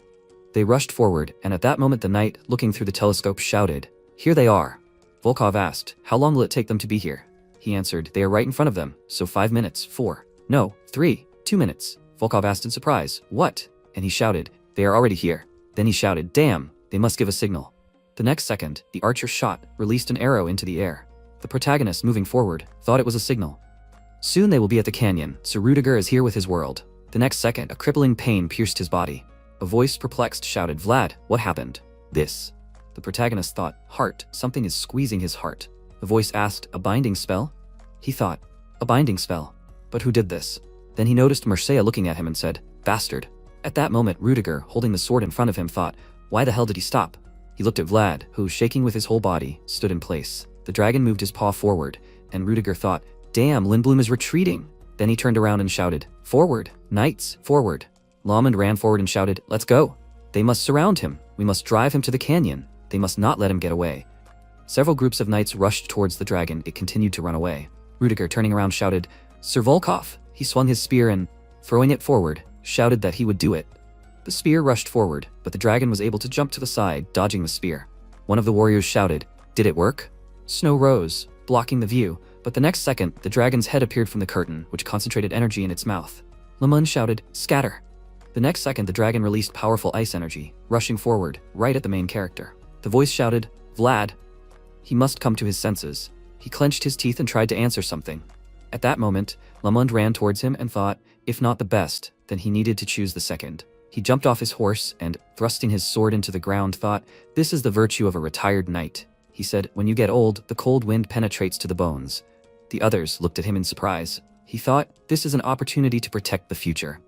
They rushed forward, and at that moment the knight, looking through the telescope, shouted, here they are. Volkov asked, how long will it take them to be here? He answered, they are right in front of them, so 5 minutes, 4, no, 3, 2 minutes. Volkov asked in surprise, what? And he shouted, they are already here. Then he shouted, damn, they must give a signal. The next second, the archer shot, released an arrow into the air. The protagonist, moving forward, thought it was a signal. Soon they will be at the canyon, so Rudiger is here with his world. The next second, a crippling pain pierced his body. A voice, perplexed, shouted, Vlad, what happened? This. The protagonist thought, heart, something is squeezing his heart. The voice asked, a binding spell? He thought, a binding spell. But who did this? Then he noticed Mercea looking at him and said, bastard. At that moment, Rudiger, holding the sword in front of him, thought, why the hell did he stop? He looked at Vlad, who, shaking with his whole body, stood in place. The dragon moved his paw forward, and Rudiger thought, damn, Lindblom is retreating. Then he turned around and shouted, forward, knights, forward. Lomond ran forward and shouted, let's go. They must surround him. We must drive him to the canyon. They must not let him get away. Several groups of knights rushed towards the dragon. It continued to run away. Rudiger, turning around, shouted, Sir Volkov. He swung his spear and, throwing it forward, shouted that he would do it. The spear rushed forward, but the dragon was able to jump to the side, dodging the spear. One of the warriors shouted, did it work? Snow rose, blocking the view, but the next second, the dragon's head appeared from the curtain, which concentrated energy in its mouth. Lamund shouted, scatter. The next second, the dragon released powerful ice energy, rushing forward, right at the main character. The voice shouted, Vlad. He must come to his senses. He clenched his teeth and tried to answer something. At that moment, Lamund ran towards him and thought, if not the best, then he needed to choose the second. He jumped off his horse and, thrusting his sword into the ground, thought, this is the virtue of a retired knight. He said, when you get old, the cold wind penetrates to the bones. The others looked at him in surprise. He thought, this is an opportunity to protect the future.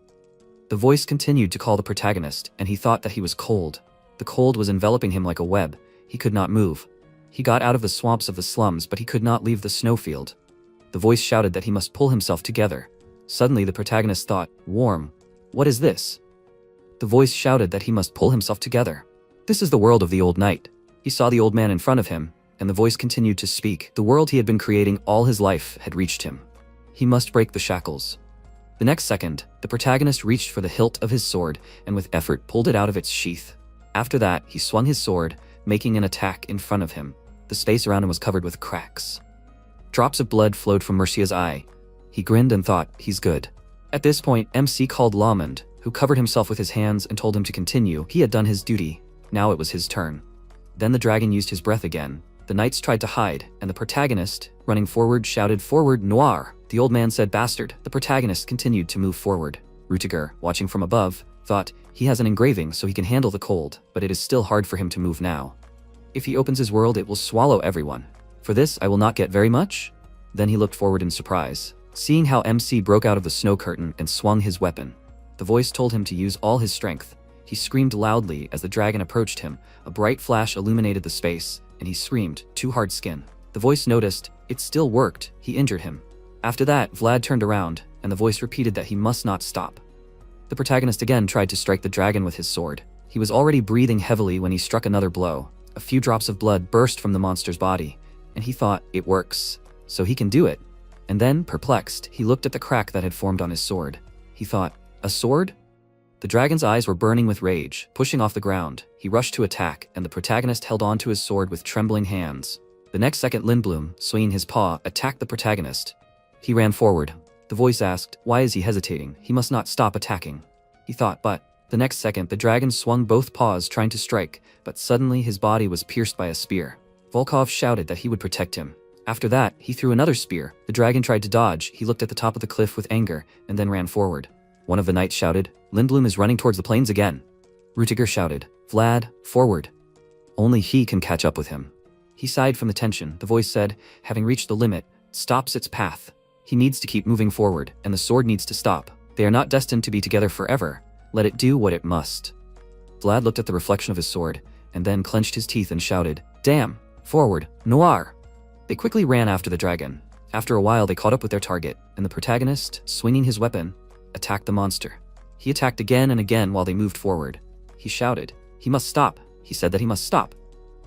The voice continued to call the protagonist, and he thought that he was cold. The cold was enveloping him like a web. He could not move. He got out of the swamps of the slums, but he could not leave the snowfield. The voice shouted that he must pull himself together. Suddenly the protagonist thought, warm. What is this? The voice shouted that he must pull himself together. This is the world of the old knight. He saw the old man in front of him, and the voice continued to speak. The world he had been creating all his life had reached him. He must break the shackles. The next second, the protagonist reached for the hilt of his sword and with effort pulled it out of its sheath. After that, he swung his sword, making an attack in front of him. The space around him was covered with cracks. Drops of blood flowed from Mercia's eye. He grinned and thought, he's good. At this point, MC called Lamond, who covered himself with his hands and told him to continue. He had done his duty. Now it was his turn. Then the dragon used his breath again. The knights tried to hide, and the protagonist, running forward, shouted, "Forward, Noir!" The old man said, "Bastard." The protagonist continued to move forward. Rüdiger, watching from above, thought, he has an engraving so he can handle the cold, but it is still hard for him to move now. If he opens his world, it will swallow everyone. For this, I will not get very much? Then he looked forward in surprise, seeing how MC broke out of the snow curtain and swung his weapon. The voice told him to use all his strength. He screamed loudly as the dragon approached him. A bright flash illuminated the space, and he screamed, "Too hard skin." The voice noticed. It still worked. He injured him. After that, Vlad turned around, and the voice repeated that he must not stop. The protagonist again tried to strike the dragon with his sword. He was already breathing heavily when he struck another blow. A few drops of blood burst from the monster's body, and he thought, it works, so he can do it. And then, perplexed, he looked at the crack that had formed on his sword. He thought, a sword? The dragon's eyes were burning with rage. Pushing off the ground, he rushed to attack, and the protagonist held on to his sword with trembling hands. The next second, Lindblom, swinging his paw, attacked the protagonist. He ran forward. The voice asked, why is he hesitating? He must not stop attacking. He thought, but... The next second, the dragon swung both paws trying to strike, but suddenly his body was pierced by a spear. Volkov shouted that he would protect him. After that, he threw another spear. The dragon tried to dodge. He looked at the top of the cliff with anger, and then ran forward. One of the knights shouted, Lindblom is running towards the plains again. Rüdiger shouted, Vlad, forward. Only he can catch up with him. He sighed from the tension. The voice said, having reached the limit, stops its path. He needs to keep moving forward, and the sword needs to stop. They are not destined to be together forever. Let it do what it must. Vlad looked at the reflection of his sword, and then clenched his teeth and shouted, damn, forward, Noir. They quickly ran after the dragon. After a while, they caught up with their target, and the protagonist, swinging his weapon, attacked the monster. He attacked again and again while they moved forward. He shouted, he must stop. He said that he must stop.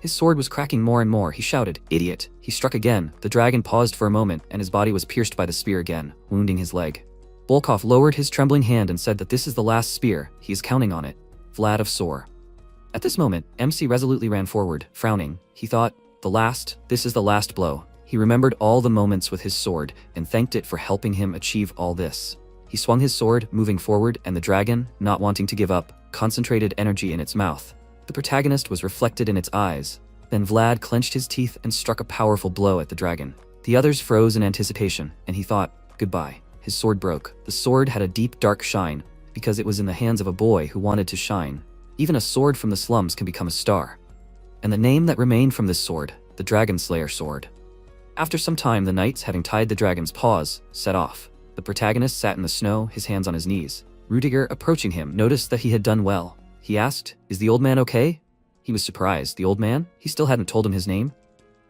His sword was cracking more and more. He shouted, idiot. He struck again. The dragon paused for a moment, and his body was pierced by the spear again, wounding his leg. Volkov lowered his trembling hand and said that this is the last spear. He is counting on it. Vlad of Sor. At this moment, MC resolutely ran forward, frowning. He thought, this is the last blow. He remembered all the moments with his sword and thanked it for helping him achieve all this. He swung his sword, moving forward, and the dragon, not wanting to give up, concentrated energy in its mouth. The protagonist was reflected in its eyes. Then Vlad clenched his teeth and struck a powerful blow at the dragon. The others froze in anticipation, and he thought, goodbye. His sword broke. The sword had a deep, dark shine, because it was in the hands of a boy who wanted to shine. Even a sword from the slums can become a star. And the name that remained from this sword, the Dragon Slayer sword. After some time, the knights, having tied the dragon's paws, set off. The protagonist sat in the snow, his hands on his knees. Rüdiger, approaching him, noticed that he had done well. He asked, is the old man okay? He was surprised. The old man? He still hadn't told him his name?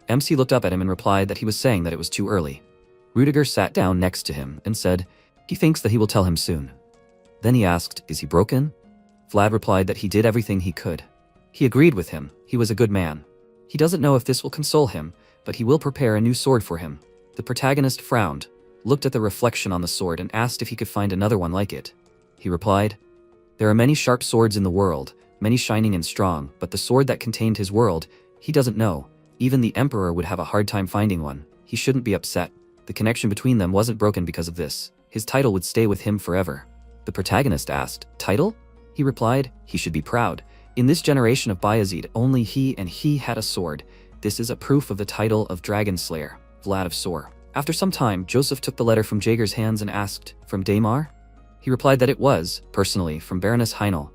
MC looked up at him and replied that he was saying that it was too early. Rüdiger sat down next to him and said, he thinks that he will tell him soon. Then he asked, is he broken? Vlad replied that he did everything he could. He agreed with him. He was a good man. He doesn't know if this will console him, but he will prepare a new sword for him. The protagonist frowned, looked at the reflection on the sword and asked if he could find another one like it. He replied, there are many sharp swords in the world, many shining and strong, but the sword that contained his world, he doesn't know. Even the emperor would have a hard time finding one. He shouldn't be upset. The connection between them wasn't broken because of this. His title would stay with him forever. The protagonist asked, title? He replied, he should be proud. In this generation of Bayezid, only he had a sword. This is a proof of the title of Dragon Slayer, Vlad of Sor. After some time, Joseph took the letter from Jaeger's hands and asked, from Daimar? He replied that it was, personally, from Baroness Heinel.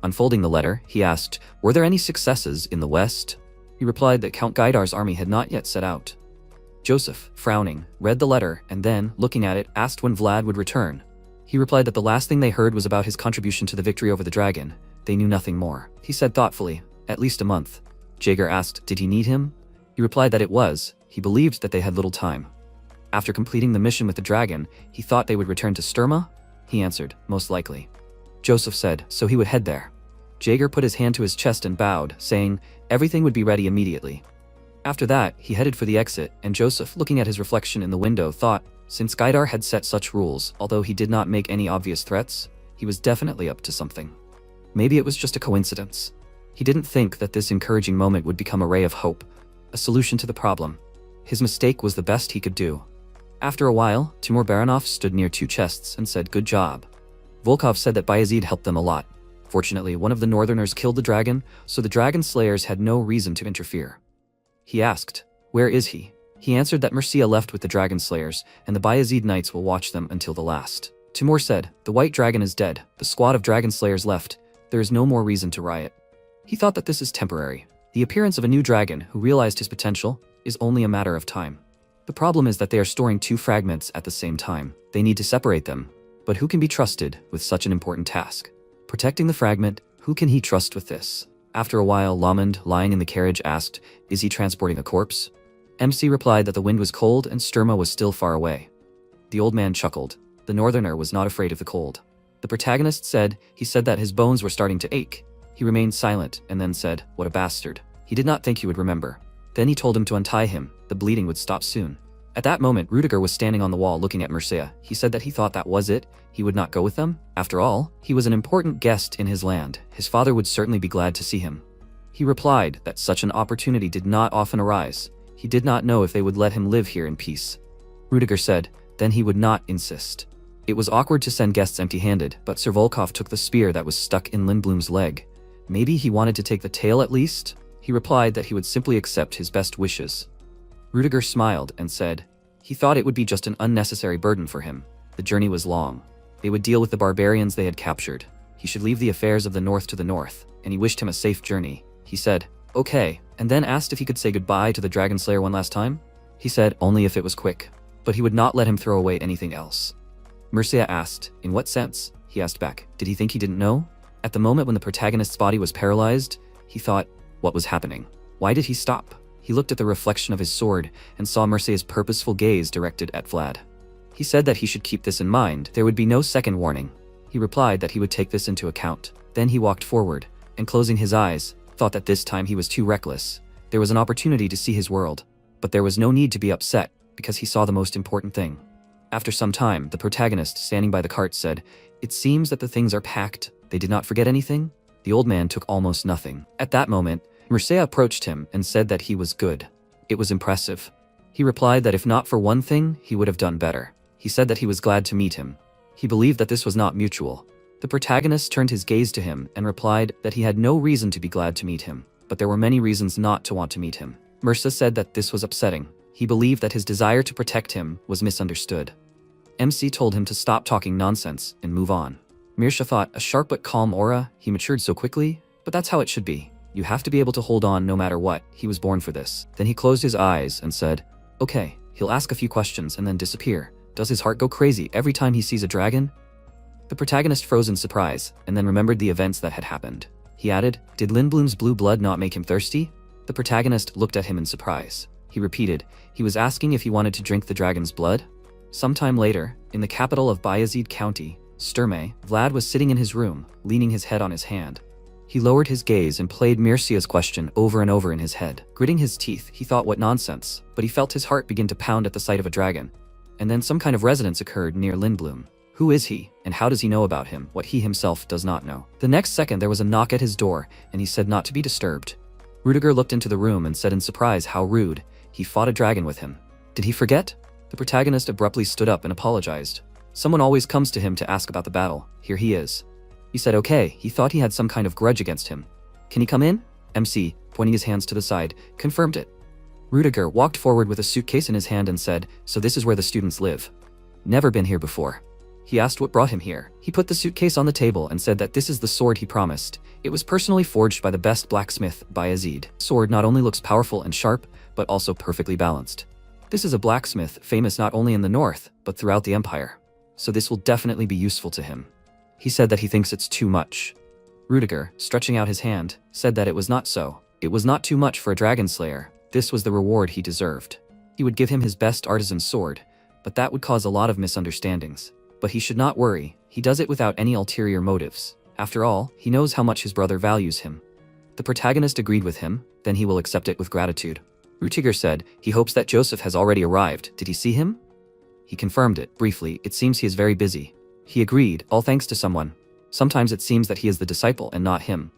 Unfolding the letter, he asked, were there any successes in the west? He replied that Count Gaidar's army had not yet set out. Joseph, frowning, read the letter and then, looking at it, asked when Vlad would return. He replied that the last thing they heard was about his contribution to the victory over the dragon. They knew nothing more. He said thoughtfully, at least a month. Jaeger asked, did he need him? He replied that it was. He believed that they had little time. After completing the mission with the dragon, he thought they would return to Sturma? He answered, most likely. Joseph said, so he would head there. Jaeger put his hand to his chest and bowed, saying, everything would be ready immediately. After that, he headed for the exit, and Joseph, looking at his reflection in the window, thought, since Gaidar had set such rules, although he did not make any obvious threats, he was definitely up to something. Maybe it was just a coincidence. He didn't think that this encouraging moment would become a ray of hope, a solution to the problem. His mistake was the best he could do. After a while, two more Baronovs stood near two chests and said good job. Volkov said that Bayezid helped them a lot. Fortunately, one of the Northerners killed the dragon, so the dragon slayers had no reason to interfere. He asked, "Where is he?" He answered that Mercia left with the dragon slayers, and the Bayezid knights will watch them until the last. Timur said, "The white dragon is dead, the squad of dragon slayers left, there is no more reason to riot." He thought that this is temporary. The appearance of a new dragon who realized his potential is only a matter of time. The problem is that they are storing two fragments at the same time. They need to separate them. But who can be trusted with such an important task? Protecting the fragment, who can he trust with this? After a while, Lamond, lying in the carriage, asked, "Is he transporting a corpse?" MC replied that the wind was cold and Sturma was still far away. The old man chuckled. The Northerner was not afraid of the cold. The protagonist said he said that his bones were starting to ache. He remained silent and then said, "What a bastard." He did not think he would remember. Then he told him to untie him. The bleeding would stop soon. At that moment, Rudiger was standing on the wall looking at Mercia. He said that he thought that was it. He would not go with them. After all, he was an important guest in his land. His father would certainly be glad to see him. He replied that such an opportunity did not often arise. He did not know if they would let him live here in peace. Rudiger said, then he would not insist. It was awkward to send guests empty-handed, but Sir Volkov took the spear that was stuck in Lindblom's leg. Maybe he wanted to take the tail at least? He replied that he would simply accept his best wishes. Rudiger smiled and said, he thought it would be just an unnecessary burden for him. The journey was long. They would deal with the barbarians they had captured. He should leave the affairs of the north to the north, and he wished him a safe journey. He said, okay, and then asked if he could say goodbye to the Dragon Slayer one last time. He said only if it was quick, but he would not let him throw away anything else. Mercia asked, in what sense? He asked back, did he think he didn't know? At the moment when the protagonist's body was paralyzed, he thought, what was happening? Why did he stop? He looked at the reflection of his sword and saw Mercia's purposeful gaze directed at Vlad. He said that he should keep this in mind. There would be no second warning. He replied that he would take this into account. Then he walked forward, and closing his eyes, thought that this time he was too reckless. There was an opportunity to see his world, but there was no need to be upset because he saw the most important thing. After some time, the protagonist standing by the cart said, it seems that the things are packed. They did not forget anything? The old man took almost nothing. At that moment, Mercia approached him and said that he was good. It was impressive. He replied that if not for one thing, he would have done better. He said that he was glad to meet him. He believed that this was not mutual. The protagonist turned his gaze to him and replied that he had no reason to be glad to meet him, but there were many reasons not to want to meet him. Mercia said that this was upsetting. He believed that his desire to protect him was misunderstood. MC told him to stop talking nonsense and move on. Mirsha thought, a sharp but calm aura, he matured so quickly, but that's how it should be. You have to be able to hold on no matter what. He was born for this. Then he closed his eyes and said, okay, he'll ask a few questions and then disappear. Does his heart go crazy every time he sees a dragon? The protagonist froze in surprise and then remembered the events that had happened. He added, did Lindblom's blue blood not make him thirsty? The protagonist looked at him in surprise. He repeated, he was asking if he wanted to drink the dragon's blood? Sometime later, in the capital of Bayezid County, Sturme, Vlad was sitting in his room, leaning his head on his hand. He lowered his gaze and played Mircia's question over and over in his head. Gritting his teeth, he thought what nonsense, but he felt his heart begin to pound at the sight of a dragon. And then some kind of resonance occurred near Lindblom. Who is he, and how does he know about him, what he himself does not know? The next second there was a knock at his door, and he said not to be disturbed. Rudiger looked into the room and said in surprise how rude. He fought a dragon with him. Did he forget? The protagonist abruptly stood up and apologized. Someone always comes to him to ask about the battle. Here he is. He said okay, he thought he had some kind of grudge against him. Can he come in? MC, pointing his hands to the side, confirmed it. Rudiger walked forward with a suitcase in his hand and said, so this is where the students live. Never been here before. He asked what brought him here. He put the suitcase on the table and said that this is the sword he promised. It was personally forged by the best blacksmith, Bayezid. Sword not only looks powerful and sharp, but also perfectly balanced. This is a blacksmith famous not only in the north, but throughout the empire. So this will definitely be useful to him. He said that he thinks it's too much. Rudiger, stretching out his hand, said that it was not so. It was not too much for a dragon slayer. This was the reward he deserved. He would give him his best artisan sword, but that would cause a lot of misunderstandings. But he should not worry, he does it without any ulterior motives. After all, he knows how much his brother values him. The protagonist agreed with him, then he will accept it with gratitude. Rutiger said he hopes that Joseph has already arrived. Did he see him? He confirmed it. Briefly, it seems he is very busy. He agreed, all thanks to someone. Sometimes it seems that he is the disciple and not him.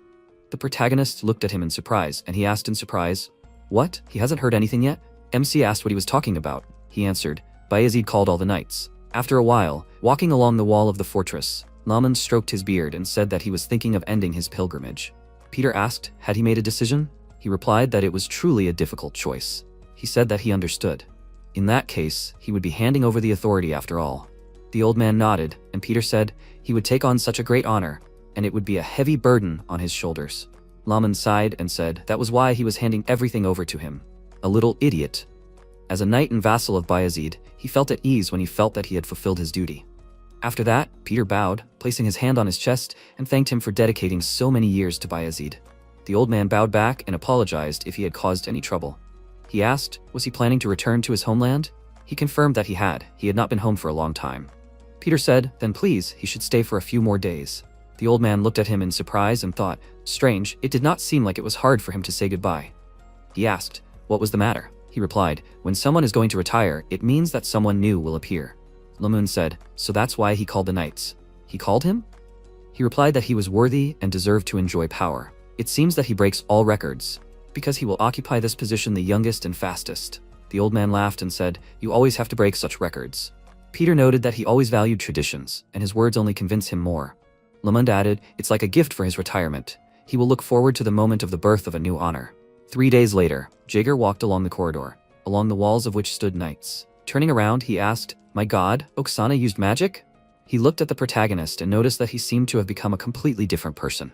The protagonist looked at him in surprise, and he asked in surprise, what? He hasn't heard anything yet? MC asked what he was talking about. He answered, Bayezid called all the knights. After a while, walking along the wall of the fortress, Laman stroked his beard and said that he was thinking of ending his pilgrimage. Peter asked, had he made a decision? He replied that it was truly a difficult choice. He said that he understood. In that case, he would be handing over the authority after all. The old man nodded, and Peter said he would take on such a great honor, and it would be a heavy burden on his shoulders. Laman sighed and said that was why he was handing everything over to him. A little idiot. As a knight and vassal of Bayezid, he felt at ease when he felt that he had fulfilled his duty. After that, Peter bowed, placing his hand on his chest, and thanked him for dedicating so many years to Bayezid. The old man bowed back and apologized if he had caused any trouble. He asked, was he planning to return to his homeland? He confirmed that he had not been home for a long time. Peter said, then please, he should stay for a few more days. The old man looked at him in surprise and thought, strange, it did not seem like it was hard for him to say goodbye. He asked, what was the matter? He replied, when someone is going to retire, it means that someone new will appear. Lamun said, so that's why he called the knights. He called him? He replied that he was worthy and deserved to enjoy power. It seems that he breaks all records, because he will occupy this position the youngest and fastest. The old man laughed and said, you always have to break such records. Peter noted that he always valued traditions, and his words only convince him more. Lamund added, it's like a gift for his retirement. He will look forward to the moment of the birth of a new honor. 3 days later, Jaeger walked along the corridor, along the walls of which stood knights. Turning around, he asked, my god, Oksana used magic? He looked at the protagonist and noticed that he seemed to have become a completely different person.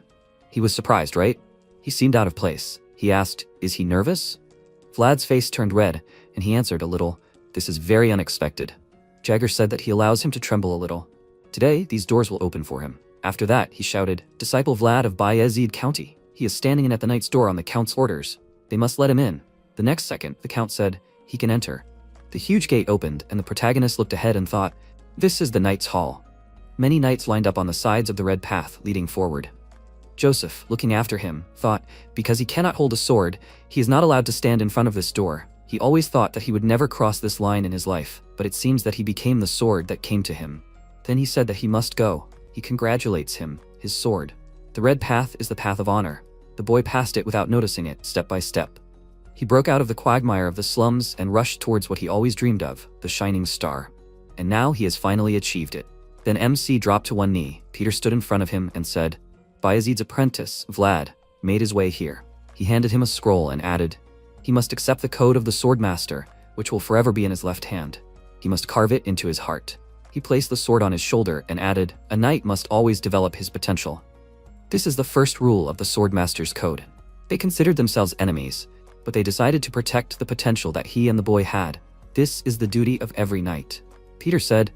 He was surprised, right? He seemed out of place. He asked, is he nervous? Vlad's face turned red, and he answered a little, this is very unexpected. Jagger said that he allows him to tremble a little. Today, these doors will open for him. After that, he shouted, Disciple Vlad of Bayezid County. He is standing in at the knight's door on the count's orders. They must let him in. The next second, the count said, he can enter. The huge gate opened, and the protagonist looked ahead and thought, this is the knight's hall. Many knights lined up on the sides of the red path leading forward. Joseph, looking after him, thought, because he cannot hold a sword, he is not allowed to stand in front of this door. He always thought that he would never cross this line in his life, but it seems that he became the sword that came to him. Then he said that he must go. He congratulates him, his sword. The red path is the path of honor. The boy passed it without noticing it, step by step. He broke out of the quagmire of the slums and rushed towards what he always dreamed of, the shining star. And now he has finally achieved it. Then MC dropped to one knee. Peter stood in front of him and said, Bayezid's apprentice, Vlad, made his way here. He handed him a scroll and added, he must accept the code of the Swordmaster, which will forever be in his left hand. He must carve it into his heart. He placed the sword on his shoulder and added, a knight must always develop his potential. This is the first rule of the Swordmaster's code. They considered themselves enemies, but they decided to protect the potential that he and the boy had. This is the duty of every knight. Peter said,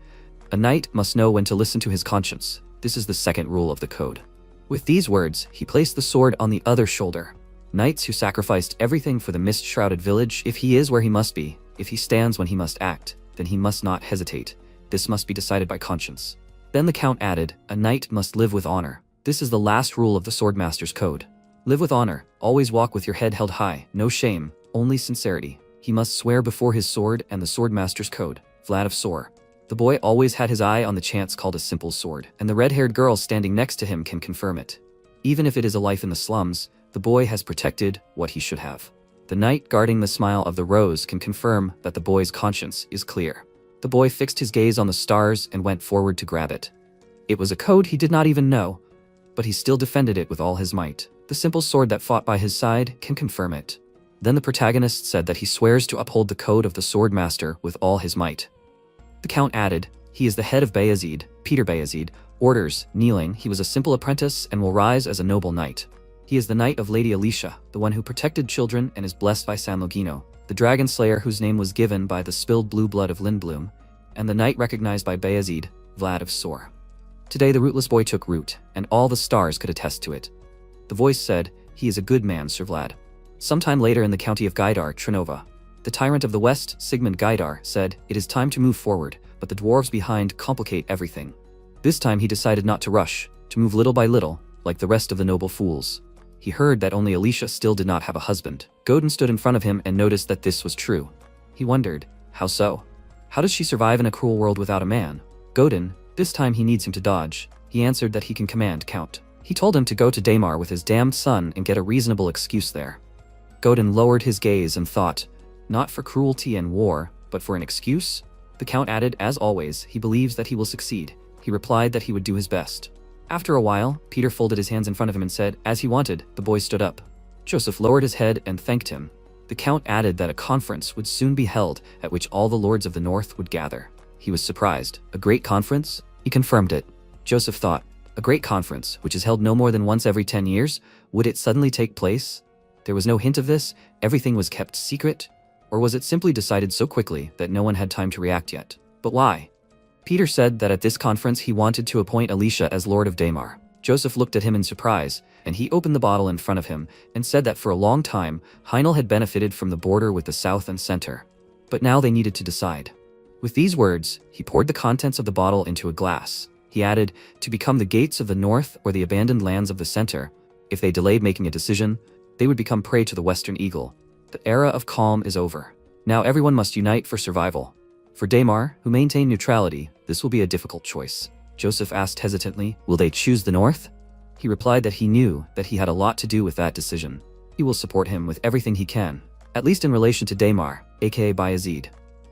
a knight must know when to listen to his conscience. This is the second rule of the code. With these words, he placed the sword on the other shoulder. Knights who sacrificed everything for the mist-shrouded village, if he is where he must be, if he stands when he must act, then he must not hesitate. This must be decided by conscience. Then the count added, a knight must live with honor. This is the last rule of the Swordmaster's code. Live with honor, always walk with your head held high, no shame, only sincerity. He must swear before his sword and the Swordmaster's code, Vlad of Sor. The boy always had his eye on the chance called a simple sword, and the red-haired girl standing next to him can confirm it. Even if it is a life in the slums, the boy has protected what he should have. The knight guarding the smile of the rose can confirm that the boy's conscience is clear. The boy fixed his gaze on the stars and went forward to grab it. It was a code he did not even know, but he still defended it with all his might. The simple sword that fought by his side can confirm it. Then the protagonist said that he swears to uphold the code of the Swordmaster with all his might. The count added, he is the head of Bayezid, Peter Bayezid, orders, kneeling, he was a simple apprentice and will rise as a noble knight. He is the knight of Lady Alicia, the one who protected children and is blessed by San Logino, the dragon slayer whose name was given by the spilled blue blood of Lindblum, and the knight recognized by Bayezid, Vlad of Sor. Today the rootless boy took root, and all the stars could attest to it. The voice said, he is a good man, Sir Vlad. Sometime later in the county of Gaidar, Trinova, the tyrant of the west, Sigmund Gaidar, said, it is time to move forward, but the dwarves behind complicate everything. This time he decided not to rush, to move little by little, like the rest of the noble fools. He heard that only Alicia still did not have a husband. Godin stood in front of him and noticed that this was true. He wondered, how so? How does she survive in a cruel world without a man? Godin, this time he needs him to dodge. He answered that he can command Count. He told him to go to Daymar with his damned son and get a reasonable excuse there. Godin lowered his gaze and thought, not for cruelty and war, but for an excuse? The Count added, as always, he believes that he will succeed. He replied that he would do his best. After a while, Peter folded his hands in front of him and said, as he wanted. The boy stood up. Joseph lowered his head and thanked him. The Count added that a conference would soon be held at which all the lords of the north would gather. He was surprised. A great conference? He confirmed it. Joseph thought, a great conference, which is held no more than once every 10 years? Would it suddenly take place? There was no hint of this? Everything was kept secret? Or was it simply decided so quickly that no one had time to react yet? But why? Peter said that at this conference he wanted to appoint Alicia as Lord of Daymar. Joseph looked at him in surprise, and he opened the bottle in front of him and said that for a long time, Heinel had benefited from the border with the south and center. But now they needed to decide. With these words, he poured the contents of the bottle into a glass. He added, to become the gates of the north or the abandoned lands of the center. If they delayed making a decision, they would become prey to the Western Eagle. The era of calm is over. Now everyone must unite for survival. For Daymar, who maintained neutrality, this will be a difficult choice. Joseph asked hesitantly, will they choose the north? He replied that he knew that he had a lot to do with that decision. He will support him with everything he can, at least in relation to Daymar, aka Bayezid.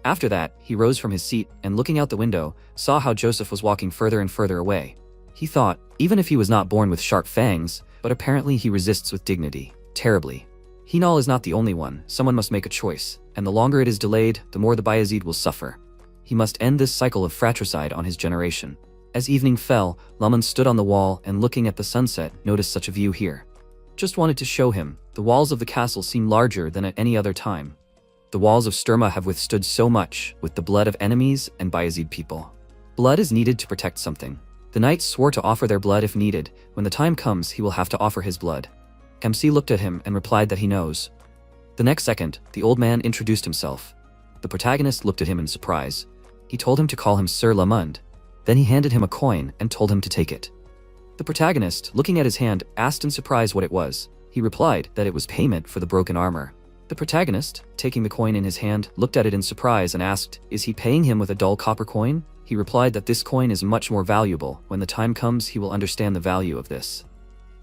After that, he rose from his seat and looking out the window, saw how Joseph was walking further and further away. He thought, even if he was not born with sharp fangs, but apparently he resists with dignity, terribly. Heinel is not the only one, someone must make a choice, and the longer it is delayed, the more the Bayezid will suffer. He must end this cycle of fratricide on his generation. As evening fell, Laman stood on the wall and looking at the sunset, noticed such a view here. Just wanted to show him, the walls of the castle seem larger than at any other time. The walls of Sturma have withstood so much, with the blood of enemies and Bayezid people. Blood is needed to protect something. The knights swore to offer their blood if needed. When the time comes, he will have to offer his blood. MC looked at him and replied that he knows. The next second, the old man introduced himself. The protagonist looked at him in surprise. He told him to call him Sir Lamund. Then he handed him a coin and told him to take it. The protagonist, looking at his hand, asked in surprise what it was. He replied that it was payment for the broken armor. The protagonist, taking the coin in his hand, looked at it in surprise and asked, is he paying him with a dull copper coin? He replied that this coin is much more valuable. When the time comes, he will understand the value of this.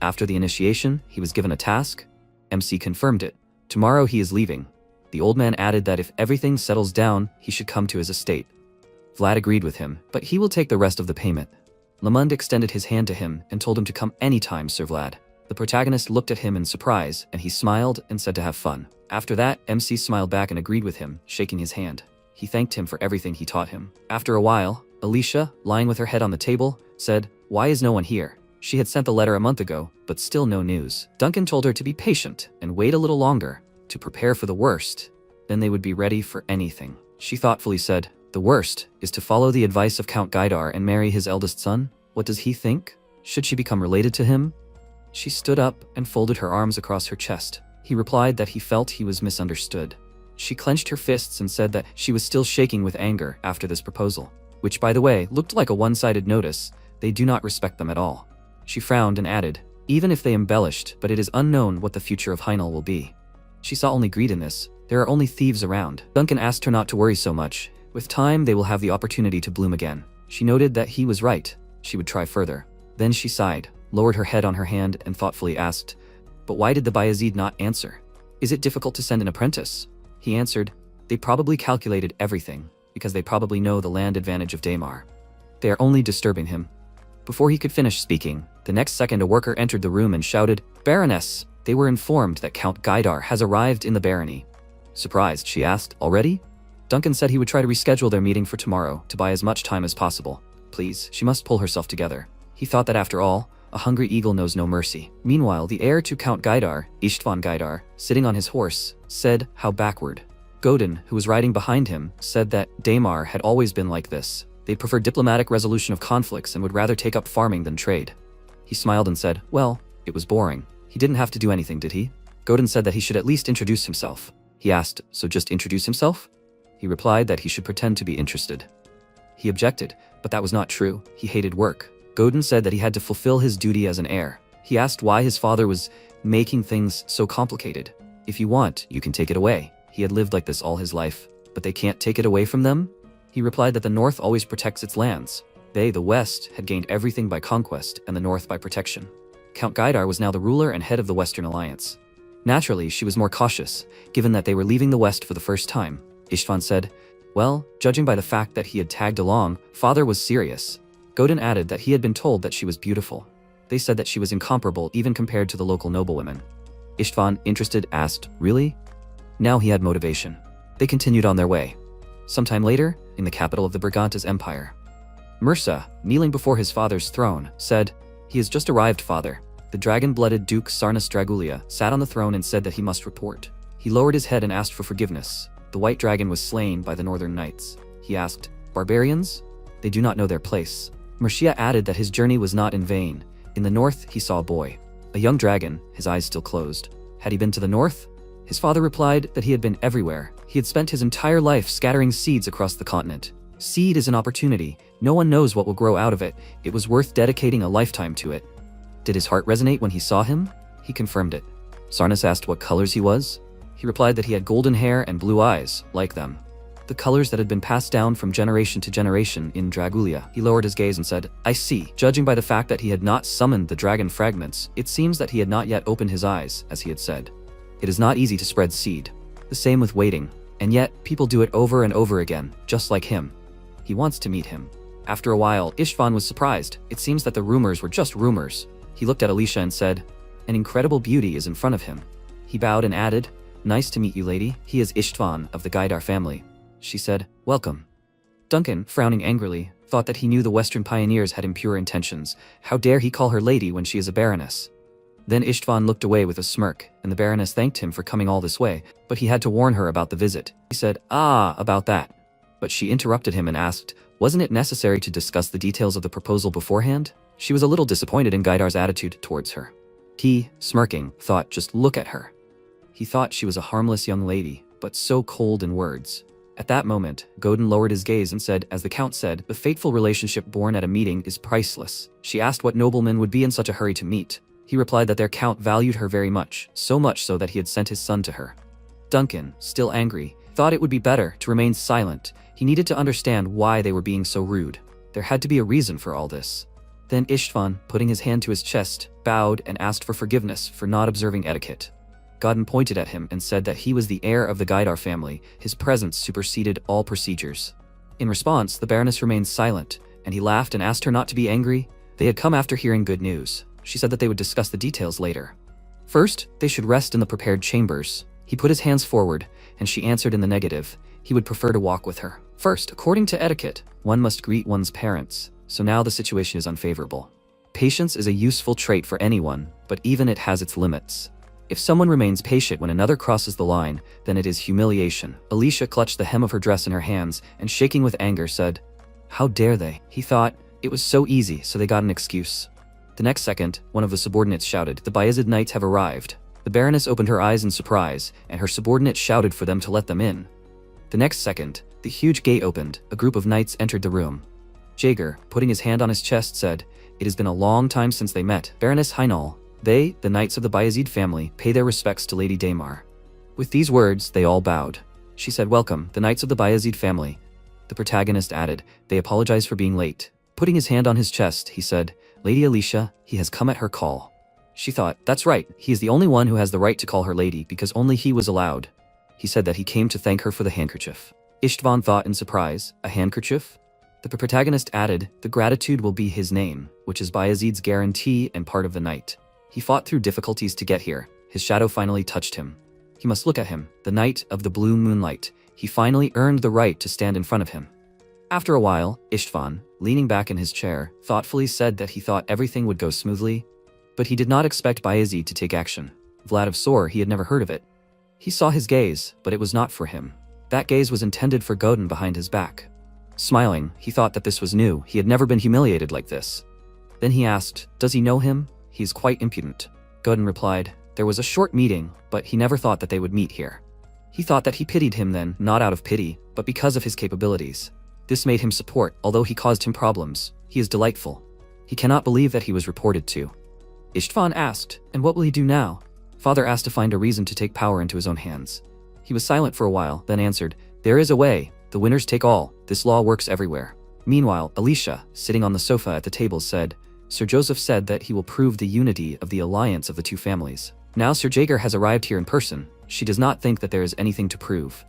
After the initiation, he was given a task. MC confirmed it. Tomorrow he is leaving. The old man added that if everything settles down, he should come to his estate. Vlad agreed with him, but he will take the rest of the payment. Lamund extended his hand to him and told him to come anytime, Sir Vlad. The protagonist looked at him in surprise, and he smiled and said to have fun. After that, MC smiled back and agreed with him, shaking his hand. He thanked him for everything he taught him. After a while, Alicia, lying with her head on the table, said, why is no one here? She had sent the letter a month ago, but still no news. Duncan told her to be patient and wait a little longer, to prepare for the worst. Then they would be ready for anything. She thoughtfully said, the worst is to follow the advice of Count Gaidar and marry his eldest son. What does he think? Should she become related to him? She stood up and folded her arms across her chest. He replied that he felt he was misunderstood. She clenched her fists and said that she was still shaking with anger after this proposal, which, by the way, looked like a one-sided notice. They do not respect them at all. She frowned and added, even if they embellished, but it is unknown what the future of Heinel will be. She saw only greed in this. There are only thieves around. Duncan asked her not to worry so much. With time, they will have the opportunity to bloom again. She noted that he was right. She would try further. Then she sighed, lowered her head on her hand, and thoughtfully asked, but why did the Bayezid not answer? Is it difficult to send an apprentice? He answered, they probably calculated everything, because they probably know the land advantage of Daymar. They are only disturbing him. Before he could finish speaking, the next second a worker entered the room and shouted, Baroness! They were informed that Count Gaidar has arrived in the barony. Surprised, she asked, already? Duncan said he would try to reschedule their meeting for tomorrow to buy as much time as possible. Please, she must pull herself together. He thought that after all, a hungry eagle knows no mercy. Meanwhile, the heir to Count Gaidar, Istvan Gaidar, sitting on his horse, said, how backward. Godin, who was riding behind him, said that Daymar had always been like this. They prefer diplomatic resolution of conflicts and would rather take up farming than trade. He smiled and said, well, it was boring. He didn't have to do anything, did he? Godin said that he should at least introduce himself. He asked, so just introduce himself? He replied that he should pretend to be interested. He objected, but that was not true. He hated work. Godin said that he had to fulfill his duty as an heir. He asked why his father was making things so complicated. If you want, you can take it away. He had lived like this all his life. But they can't take it away from them? He replied that the North always protects its lands. They, the West, had gained everything by conquest and the North by protection. Count Gaidar was now the ruler and head of the Western Alliance. Naturally, she was more cautious, given that they were leaving the West for the first time. Istvan said, well, judging by the fact that he had tagged along, father was serious. Godin added that he had been told that she was beautiful. They said that she was incomparable even compared to the local noblewomen. Istvan, interested, asked, really? Now he had motivation. They continued on their way. Sometime later, in the capital of the Brigantes Empire, Mursa, kneeling before his father's throne, said, he has just arrived, father. The dragon-blooded Duke Sarnas Dragulia sat on the throne and said that he must report. He lowered his head and asked for forgiveness. The white dragon was slain by the northern knights. He asked, barbarians? They do not know their place. Mercia added that his journey was not in vain. In the north, he saw a boy, a young dragon, his eyes still closed. Had he been to the north? His father replied that he had been everywhere. He had spent his entire life scattering seeds across the continent. Seed is an opportunity. No one knows what will grow out of it. It was worth dedicating a lifetime to it. Did his heart resonate when he saw him? He confirmed it. Sarnas asked what colors he was. He replied that he had golden hair and blue eyes, like them. The colors that had been passed down from generation to generation in Dragulia. He lowered his gaze and said, I see. Judging by the fact that he had not summoned the dragon fragments, it seems that he had not yet opened his eyes, as he had said. It is not easy to spread seed. The same with waiting. And yet, people do it over and over again, just like him. He wants to meet him. After a while, Istvan was surprised. It seems that the rumors were just rumors. He looked at Alicia and said, an incredible beauty is in front of him. He bowed and added, nice to meet you, lady. He is Istvan of the Gaidar family. She said, welcome. Duncan, frowning angrily, thought that he knew the Western pioneers had impure intentions. How dare he call her lady when she is a baroness? Then Istvan looked away with a smirk, and the baroness thanked him for coming all this way, but he had to warn her about the visit. He said, about that. But she interrupted him and asked, wasn't it necessary to discuss the details of the proposal beforehand? She was a little disappointed in Gaidar's attitude towards her. He, smirking, thought, just look at her. He thought she was a harmless young lady, but so cold in words. At that moment, Godin lowered his gaze and said, as the Count said, the fateful relationship born at a meeting is priceless. She asked what nobleman would be in such a hurry to meet. He replied that their Count valued her very much, so much so that he had sent his son to her. Duncan, still angry, thought it would be better to remain silent. He needed to understand why they were being so rude. There had to be a reason for all this. Then Istvan, putting his hand to his chest, bowed and asked for forgiveness for not observing etiquette. Godin pointed at him and said that he was the heir of the Gaidar family. His presence superseded all procedures. In response, the Baroness remained silent, and he laughed and asked her not to be angry. They had come after hearing good news. She said that they would discuss the details later. First, they should rest in the prepared chambers. He put his hands forward, and she answered in the negative. He would prefer to walk with her. First, according to etiquette, one must greet one's parents. So now the situation is unfavorable. Patience is a useful trait for anyone, but even it has its limits. If someone remains patient when another crosses the line, then it is humiliation. Alicia clutched the hem of her dress in her hands and, shaking with anger, said, how dare they? He thought, it was so easy, so they got an excuse. The next second, one of the subordinates shouted, the Bayezid knights have arrived. The Baroness opened her eyes in surprise, and her subordinate shouted for them to let them in. The next second, the huge gate opened. A group of knights entered the room. Jaeger, putting his hand on his chest, said, it has been a long time since they met. Baroness Heinal, they, the knights of the Bayezid family, pay their respects to Lady Daymar. With these words, they all bowed. She said, welcome, the knights of the Bayezid family. The protagonist added, they apologize for being late. Putting his hand on his chest, he said, Lady Alicia, he has come at her call. She thought, that's right, he is the only one who has the right to call her lady because only he was allowed. He said that he came to thank her for the handkerchief. Istvan thought in surprise, a handkerchief? The protagonist added, the gratitude will be his name, which is Bayezid's guarantee and part of the night. He fought through difficulties to get here. His shadow finally touched him. He must look at him, the knight of the blue moonlight. He finally earned the right to stand in front of him. After a while, Istvan, leaning back in his chair, thoughtfully said that he thought everything would go smoothly, but he did not expect Bayezid to take action. Vlad of Sor, he had never heard of it. He saw his gaze, but it was not for him. That gaze was intended for Godin behind his back. Smiling, he thought that this was new. He had never been humiliated like this. Then he asked, does he know him? He is quite impudent. Godin replied, there was a short meeting, but he never thought that they would meet here. He thought that he pitied him then, not out of pity, but because of his capabilities. This made him support, although he caused him problems. He is delightful. He cannot believe that he was reported to. Istvan asked, and what will he do now? Father asked to find a reason to take power into his own hands. He was silent for a while, then answered, there is a way. The winners take all. This law works everywhere. Meanwhile, Alicia, sitting on the sofa at the table, said, Sir Joseph said that he will prove the unity of the alliance of the two families. Now Sir Jaeger has arrived here in person. She does not think that there is anything to prove.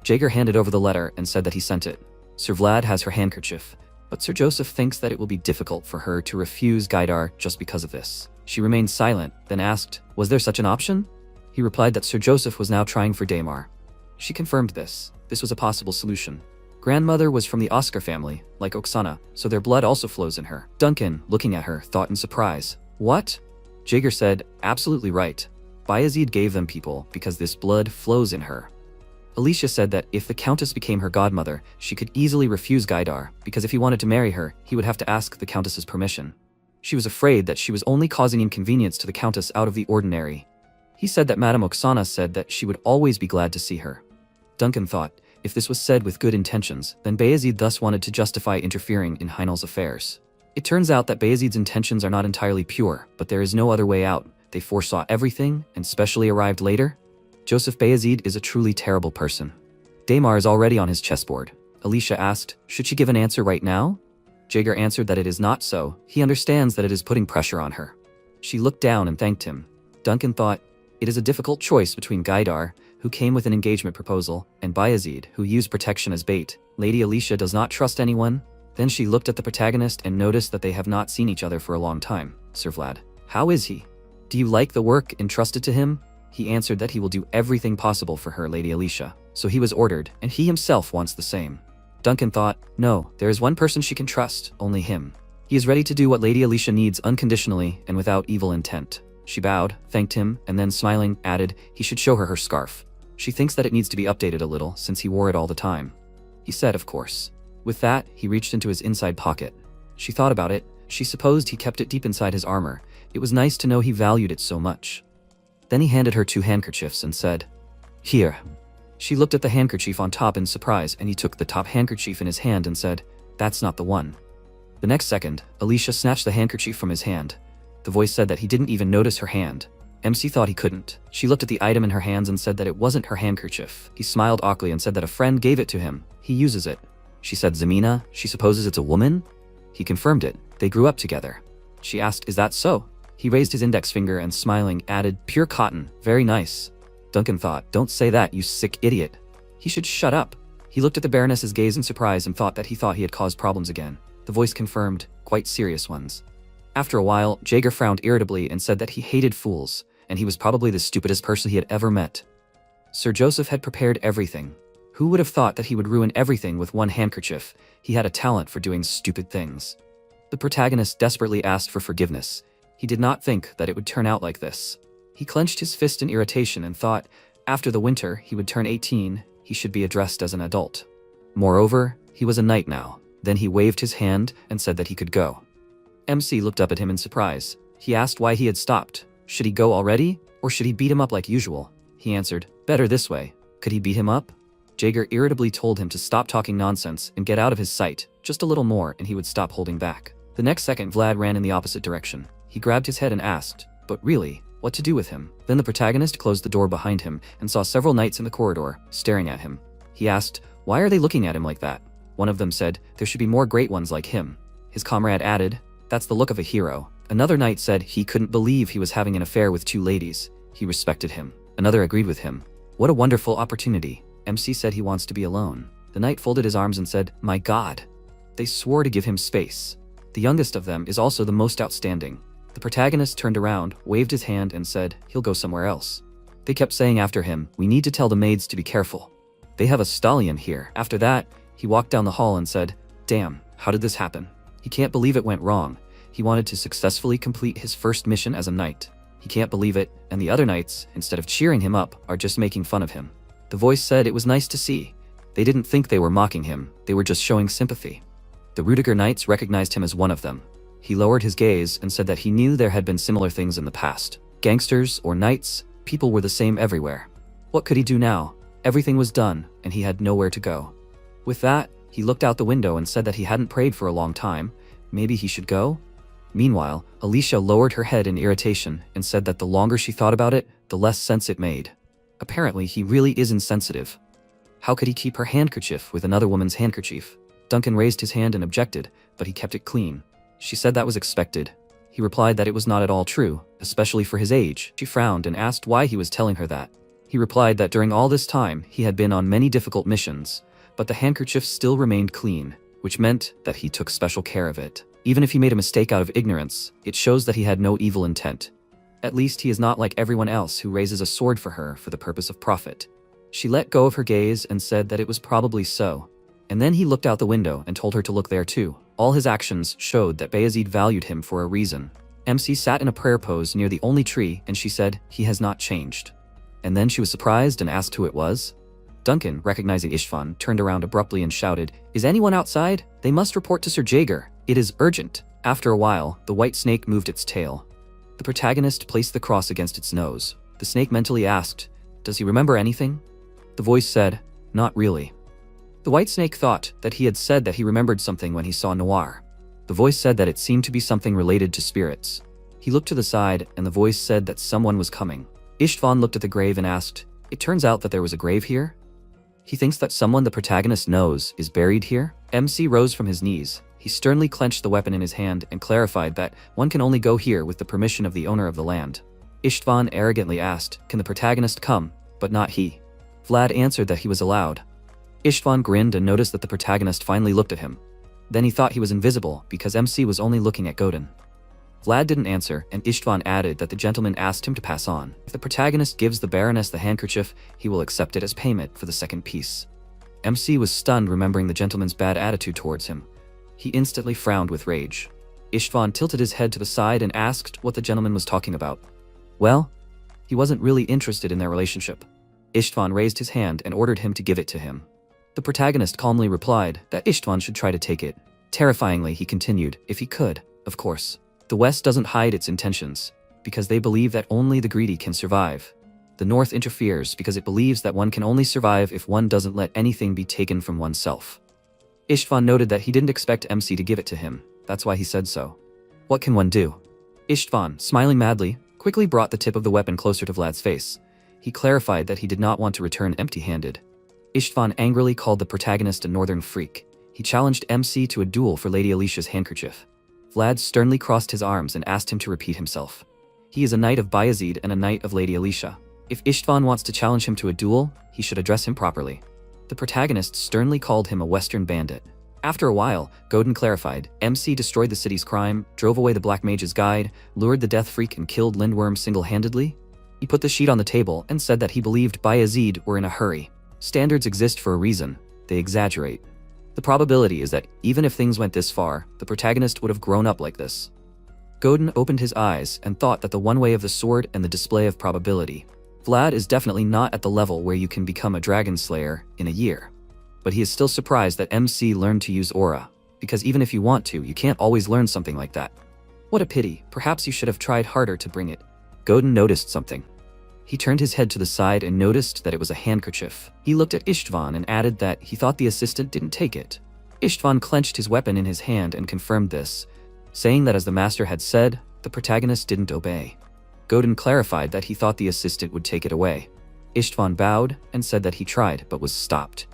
Jaeger handed over the letter and said that he sent it. Sir Vlad has her handkerchief, but Sir Joseph thinks that it will be difficult for her to refuse Gaidar just because of this. She remained silent, then asked, was there such an option? He replied that Sir Joseph was now trying for Daimar. She confirmed this. This was a possible solution. Grandmother was from the Oscar family, like Oksana, so their blood also flows in her. Duncan, looking at her, thought in surprise. What? Jaeger said, absolutely right. Bayezid gave them people because this blood flows in her. Alicia said that if the Countess became her godmother, she could easily refuse Gaidar, because if he wanted to marry her, he would have to ask the Countess's permission. She was afraid that she was only causing inconvenience to the Countess out of the ordinary. He said that Madame Oksana said that she would always be glad to see her. Duncan thought, if this was said with good intentions, then Bayezid thus wanted to justify interfering in Heinel's affairs. It turns out that Bayezid's intentions are not entirely pure, but there is no other way out. They foresaw everything, and specially arrived later. Joseph Bayezid is a truly terrible person. Daimar is already on his chessboard. Alicia asked, should she give an answer right now? Jaeger answered that it is not so. He understands that it is putting pressure on her. She looked down and thanked him. Duncan thought, it is a difficult choice between Gaidar, who came with an engagement proposal, and Bayezid, who used protection as bait. Lady Alicia does not trust anyone. Then she looked at the protagonist and noticed that they have not seen each other for a long time. Sir Vlad, how is he? Do you like the work entrusted to him? He answered that he will do everything possible for her, Lady Alicia. So he was ordered, and he himself wants the same. Duncan thought, no, there is one person she can trust, only him. He is ready to do what Lady Alicia needs unconditionally and without evil intent. She bowed, thanked him, and then smiling, added, he should show her her scarf. She thinks that it needs to be updated a little, since he wore it all the time. He said, of course. With that, he reached into his inside pocket. She thought about it. She supposed he kept it deep inside his armor. It was nice to know he valued it so much. Then he handed her 2 handkerchiefs and said, here. She looked at the handkerchief on top in surprise, and he took the top handkerchief in his hand and said, that's not the one. The next second, Alicia snatched the handkerchief from his hand. The voice said that he didn't even notice her hand. MC thought he couldn't. She looked at the item in her hands and said that it wasn't her handkerchief. He smiled awkwardly and said that a friend gave it to him. He uses it. She said, Zamina, she supposes it's a woman? He confirmed it. They grew up together. She asked, is that so? He raised his index finger and smiling added, pure cotton, very nice. Duncan thought, don't say that, you sick idiot. He should shut up. He looked at the Baroness's gaze in surprise and thought he had caused problems again. The voice confirmed, quite serious ones. After a while, Jaeger frowned irritably and said that he hated fools, and he was probably the stupidest person he had ever met. Sir Joseph had prepared everything. Who would have thought that he would ruin everything with one handkerchief? He had a talent for doing stupid things. The protagonist desperately asked for forgiveness. He did not think that it would turn out like this. He clenched his fist in irritation and thought, after the winter, he would turn 18, he should be addressed as an adult. Moreover, he was a knight now. Then he waved his hand and said that he could go. MC looked up at him in surprise. He asked why he had stopped. Should he go already? Or should he beat him up like usual? He answered, better this way. Could he beat him up? Jaeger irritably told him to stop talking nonsense and get out of his sight, just a little more and he would stop holding back. The next second Vlad ran in the opposite direction. He grabbed his head and asked, but really, what to do with him? Then the protagonist closed the door behind him and saw several knights in the corridor, staring at him. He asked, why are they looking at him like that? One of them said, there should be more great ones like him. His comrade added, that's the look of a hero. Another knight said he couldn't believe he was having an affair with 2 ladies. He respected him. Another agreed with him. What a wonderful opportunity. MC said he wants to be alone. The knight folded his arms and said, my God. They swore to give him space. The youngest of them is also the most outstanding. The protagonist turned around, waved his hand and said, he'll go somewhere else. They kept saying after him, we need to tell the maids to be careful. They have a stallion here. After that, he walked down the hall and said, damn, how did this happen? He can't believe it went wrong. He wanted to successfully complete his first mission as a knight. He can't believe it, and the other knights, instead of cheering him up, are just making fun of him. The voice said it was nice to see. They didn't think they were mocking him, they were just showing sympathy. The Rudiger knights recognized him as one of them. He lowered his gaze and said that he knew there had been similar things in the past. Gangsters or knights, people were the same everywhere. What could he do now? Everything was done, and he had nowhere to go. With that, he looked out the window and said that he hadn't prayed for a long time. Maybe he should go? Meanwhile, Alicia lowered her head in irritation and said that the longer she thought about it, the less sense it made. Apparently, he really is insensitive. How could he keep her handkerchief with another woman's handkerchief? Duncan raised his hand and objected, but he kept it clean. She said that was expected. He replied that it was not at all true, especially for his age. She frowned and asked why he was telling her that. He replied that during all this time he had been on many difficult missions, but the handkerchief still remained clean, which meant that he took special care of it. Even if he made a mistake out of ignorance, it shows that he had no evil intent. At least he is not like everyone else who raises a sword for her for the purpose of profit. She let go of her gaze and said that it was probably so. And then he looked out the window and told her to look there too. All his actions showed that Bayezid valued him for a reason. MC sat in a prayer pose near the only tree and she said, "He has not changed." And then she was surprised and asked who it was. Duncan, recognizing Istvan, turned around abruptly and shouted, "Is anyone outside? They must report to Sir Jaeger. It is urgent." After a while, the white snake moved its tail. The protagonist placed the cross against its nose. The snake mentally asked, "Does he remember anything?" The voice said, "Not really." The white snake thought that he had said that he remembered something when he saw Noir. The voice said that it seemed to be something related to spirits. He looked to the side and the voice said that someone was coming. Istvan looked at the grave and asked, "It turns out that there was a grave here?" He thinks that someone the protagonist knows is buried here? MC rose from his knees. He sternly clenched the weapon in his hand and clarified that one can only go here with the permission of the owner of the land. Istvan arrogantly asked, "Can the protagonist come?" But not he. Vlad answered that he was allowed. Istvan grinned and noticed that the protagonist finally looked at him. Then he thought he was invisible because MC was only looking at Godin. Vlad didn't answer, and Istvan added that the gentleman asked him to pass on. If the protagonist gives the Baroness the handkerchief, he will accept it as payment for the second piece. MC was stunned remembering the gentleman's bad attitude towards him. He instantly frowned with rage. Istvan tilted his head to the side and asked what the gentleman was talking about. Well, he wasn't really interested in their relationship. Istvan raised his hand and ordered him to give it to him. The protagonist calmly replied that Istvan should try to take it. Terrifyingly, he continued, if he could, of course. The West doesn't hide its intentions, because they believe that only the greedy can survive. The North interferes because it believes that one can only survive if one doesn't let anything be taken from oneself. Istvan noted that he didn't expect MC to give it to him, that's why he said so. What can one do? Istvan, smiling madly, quickly brought the tip of the weapon closer to Vlad's face. He clarified that he did not want to return empty-handed. Istvan angrily called the protagonist a northern freak. He challenged MC to a duel for Lady Alicia's handkerchief. Vlad sternly crossed his arms and asked him to repeat himself. He is a knight of Bayezid and a knight of Lady Alicia. If Istvan wants to challenge him to a duel, he should address him properly. The protagonist sternly called him a Western bandit. After a while, Godin clarified, MC destroyed the city's crime, drove away the Black Mage's guide, lured the Death Freak and killed Lindworm single-handedly. He put the sheet on the table and said that he believed Bayezid were in a hurry. Standards exist for a reason. They exaggerate. The probability is that even if things went this far, the protagonist would have grown up like this. Godin opened his eyes and thought that the one way of the sword and the display of probability. Vlad is definitely not at the level where you can become a dragon slayer in a year. But he is still surprised that MC learned to use aura, because even if you want to, you can't always learn something like that. What a pity, perhaps you should have tried harder to bring it. Godin noticed something. He turned his head to the side and noticed that it was a handkerchief. He looked at Istvan and added that he thought the assistant didn't take it. Istvan clenched his weapon in his hand and confirmed this, saying that as the master had said, the protagonist didn't obey. Godin clarified that he thought the assistant would take it away. Istvan bowed and said that he tried but was stopped.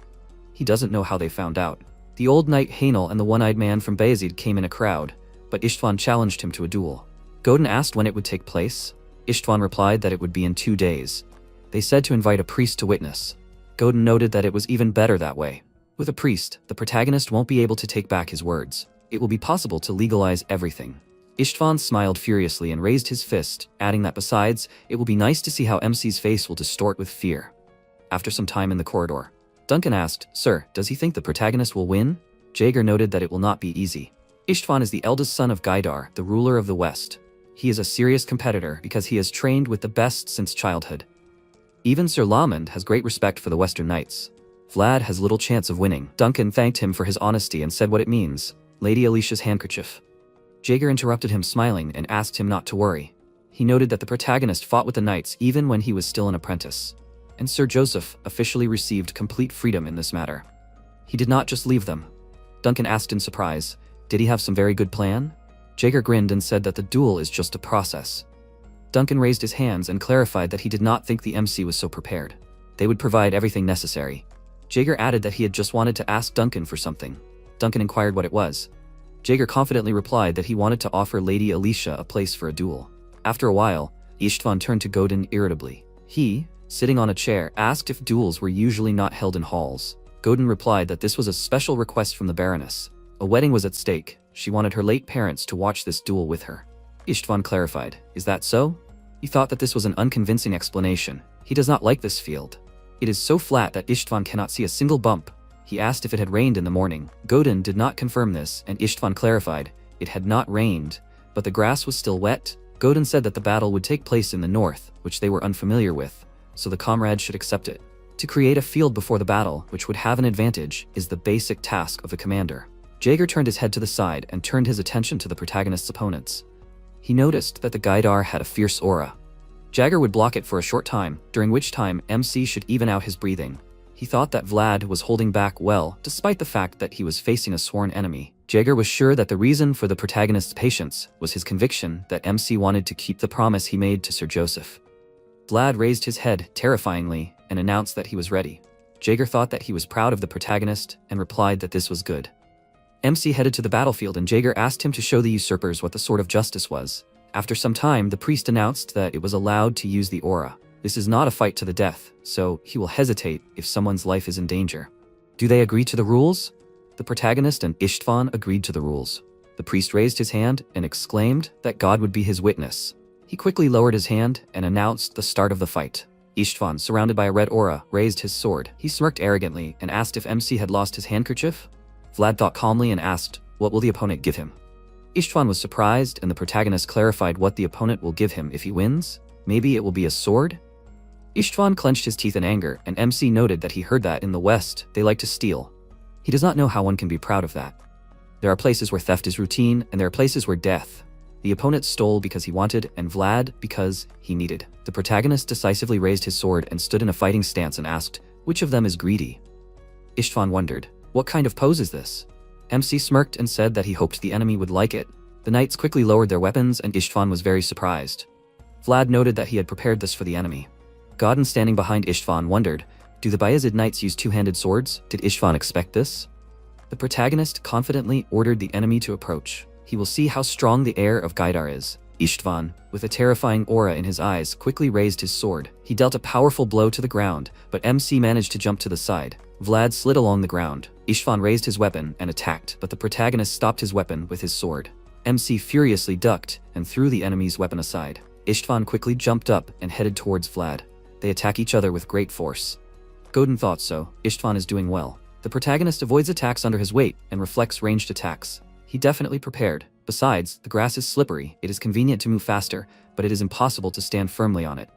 He doesn't know how they found out. The old knight Hainel and the one-eyed man from Bayezid came in a crowd, but Istvan challenged him to a duel. Godin asked when it would take place. Istvan replied that it would be in 2 days. They said to invite a priest to witness. Godin noted that it was even better that way. With a priest, the protagonist won't be able to take back his words. It will be possible to legalize everything. Istvan smiled furiously and raised his fist, adding that besides, it will be nice to see how MC's face will distort with fear. After some time in the corridor, Duncan asked, "Sir, does he think the protagonist will win?" Jaeger noted that it will not be easy. Istvan is the eldest son of Gaidar, the ruler of the West. He is a serious competitor because he has trained with the best since childhood. Even Sir Lamond has great respect for the Western Knights. Vlad has little chance of winning. Duncan thanked him for his honesty and said what it means. Lady Alicia's handkerchief. Jaeger interrupted him smiling and asked him not to worry. He noted that the protagonist fought with the knights even when he was still an apprentice. And Sir Joseph officially received complete freedom in this matter. He did not just leave them. Duncan asked in surprise, did he have some very good plan? Jaeger grinned and said that the duel is just a process. Duncan raised his hands and clarified that he did not think the MC was so prepared. They would provide everything necessary. Jaeger added that he had just wanted to ask Duncan for something. Duncan inquired what it was. Jaeger confidently replied that he wanted to offer Lady Alicia a place for a duel. After a while, Istvan turned to Godin irritably. He, sitting on a chair, asked if duels were usually not held in halls. Godin replied that this was a special request from the Baroness. A wedding was at stake. She wanted her late parents to watch this duel with her. Istvan clarified, "Is that so?" He thought that this was an unconvincing explanation. He does not like this field. It is so flat that Istvan cannot see a single bump. He asked if it had rained in the morning. Godin did not confirm this, and Istvan clarified, it had not rained, but the grass was still wet. Godin said that the battle would take place in the north, which they were unfamiliar with, so the comrades should accept it. To create a field before the battle, which would have an advantage, is the basic task of the commander. Jaeger turned his head to the side and turned his attention to the protagonist's opponents. He noticed that the Gaidar had a fierce aura. Jaeger would block it for a short time, during which time MC should even out his breathing. He thought that Vlad was holding back well, despite the fact that he was facing a sworn enemy. Jaeger was sure that the reason for the protagonist's patience was his conviction that MC wanted to keep the promise he made to Sir Joseph. Vlad raised his head terrifyingly and announced that he was ready. Jaeger thought that he was proud of the protagonist and replied that this was good. MC headed to the battlefield and Jaeger asked him to show the usurpers what the sword of justice was. After some time, the priest announced that it was allowed to use the aura. This is not a fight to the death, so he will hesitate if someone's life is in danger. Do they agree to the rules? The protagonist and Istvan agreed to the rules. The priest raised his hand and exclaimed that God would be his witness. He quickly lowered his hand and announced the start of the fight. Istvan, surrounded by a red aura, raised his sword. He smirked arrogantly and asked if MC had lost his handkerchief. Vlad thought calmly and asked, "What will the opponent give him?" Istvan was surprised, and the protagonist clarified what the opponent will give him if he wins. Maybe it will be a sword? Istvan clenched his teeth in anger, and MC noted that he heard that in the West, they like to steal. He does not know how one can be proud of that. There are places where theft is routine, and there are places where death. The opponent stole because he wanted, and Vlad because he needed. The protagonist decisively raised his sword and stood in a fighting stance and asked, "Which of them is greedy?" Istvan wondered, "What kind of pose is this?" MC smirked and said that he hoped the enemy would like it. The knights quickly lowered their weapons, and Istvan was very surprised. Vlad noted that he had prepared this for the enemy. Godin, standing behind Istvan, wondered, "Do the Bayezid knights use two-handed swords? Did Istvan expect this?" The protagonist confidently ordered the enemy to approach. He will see how strong the heir of Gaidar is. Istvan, with a terrifying aura in his eyes, quickly raised his sword. He dealt a powerful blow to the ground, but MC managed to jump to the side. Vlad slid along the ground. Istvan raised his weapon and attacked, but the protagonist stopped his weapon with his sword. MC furiously ducked and threw the enemy's weapon aside. Istvan quickly jumped up and headed towards Vlad. They attack each other with great force. Godin thought so. Istvan is doing well. The protagonist avoids attacks under his weight and reflects ranged attacks. He definitely prepared. Besides, the grass is slippery. It is convenient to move faster, but it is impossible to stand firmly on it.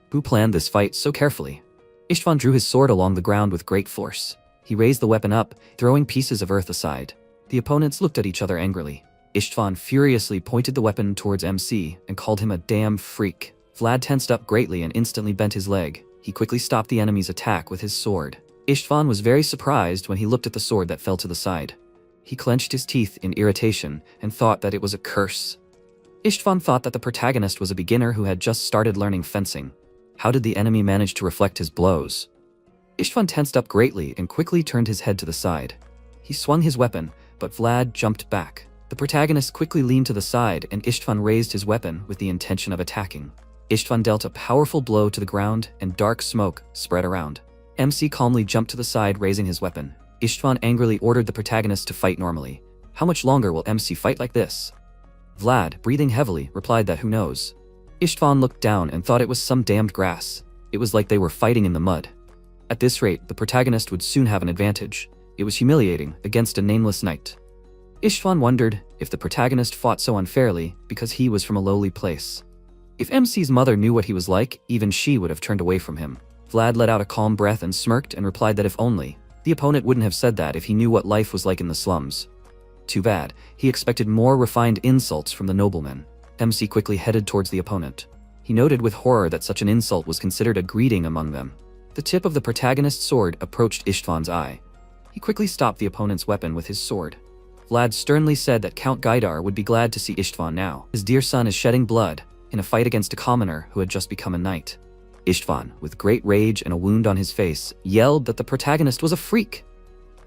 Who planned this fight so carefully? Istvan drew his sword along the ground with great force. He raised the weapon up, throwing pieces of earth aside. The opponents looked at each other angrily. Istvan furiously pointed the weapon towards MC and called him a damn freak. Vlad tensed up greatly and instantly bent his leg. He quickly stopped the enemy's attack with his sword. Istvan was very surprised when he looked at the sword that fell to the side. He clenched his teeth in irritation and thought that it was a curse. Istvan thought that the protagonist was a beginner who had just started learning fencing. How did the enemy manage to reflect his blows? Istvan tensed up greatly and quickly turned his head to the side. He swung his weapon, but Vlad jumped back. The protagonist quickly leaned to the side and Istvan raised his weapon with the intention of attacking. Istvan dealt a powerful blow to the ground and dark smoke spread around. MC calmly jumped to the side, raising his weapon. Istvan angrily ordered the protagonist to fight normally. How much longer will MC fight like this? Vlad, breathing heavily, replied that who knows. Istvan looked down and thought it was some damned grass. It was like they were fighting in the mud. At this rate, the protagonist would soon have an advantage. It was humiliating, against a nameless knight. Istvan wondered if the protagonist fought so unfairly because he was from a lowly place. If MC's mother knew what he was like, even she would have turned away from him. Vlad let out a calm breath and smirked and replied that if only. The opponent wouldn't have said that if he knew what life was like in the slums. Too bad. He expected more refined insults from the nobleman. MC quickly headed towards the opponent. He noted with horror that such an insult was considered a greeting among them. The tip of the protagonist's sword approached Istvan's eye. He quickly stopped the opponent's weapon with his sword. Vlad sternly said that Count Gaidar would be glad to see Istvan now. His dear son is shedding blood in a fight against a commoner who had just become a knight. Istvan, with great rage and a wound on his face, yelled that the protagonist was a freak.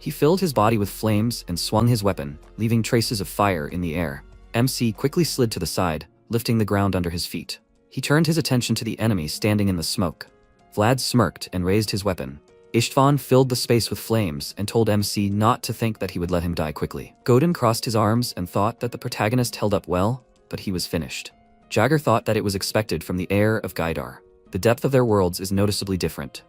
He filled his body with flames and swung his weapon, leaving traces of fire in the air. MC quickly slid to the side, lifting the ground under his feet. He turned his attention to the enemy standing in the smoke. Vlad smirked and raised his weapon. Istvan filled the space with flames and told MC not to think that he would let him die quickly. Godin crossed his arms and thought that the protagonist held up well, but he was finished. Jagger thought that it was expected from the heir of Gaidar. The depth of their worlds is noticeably different.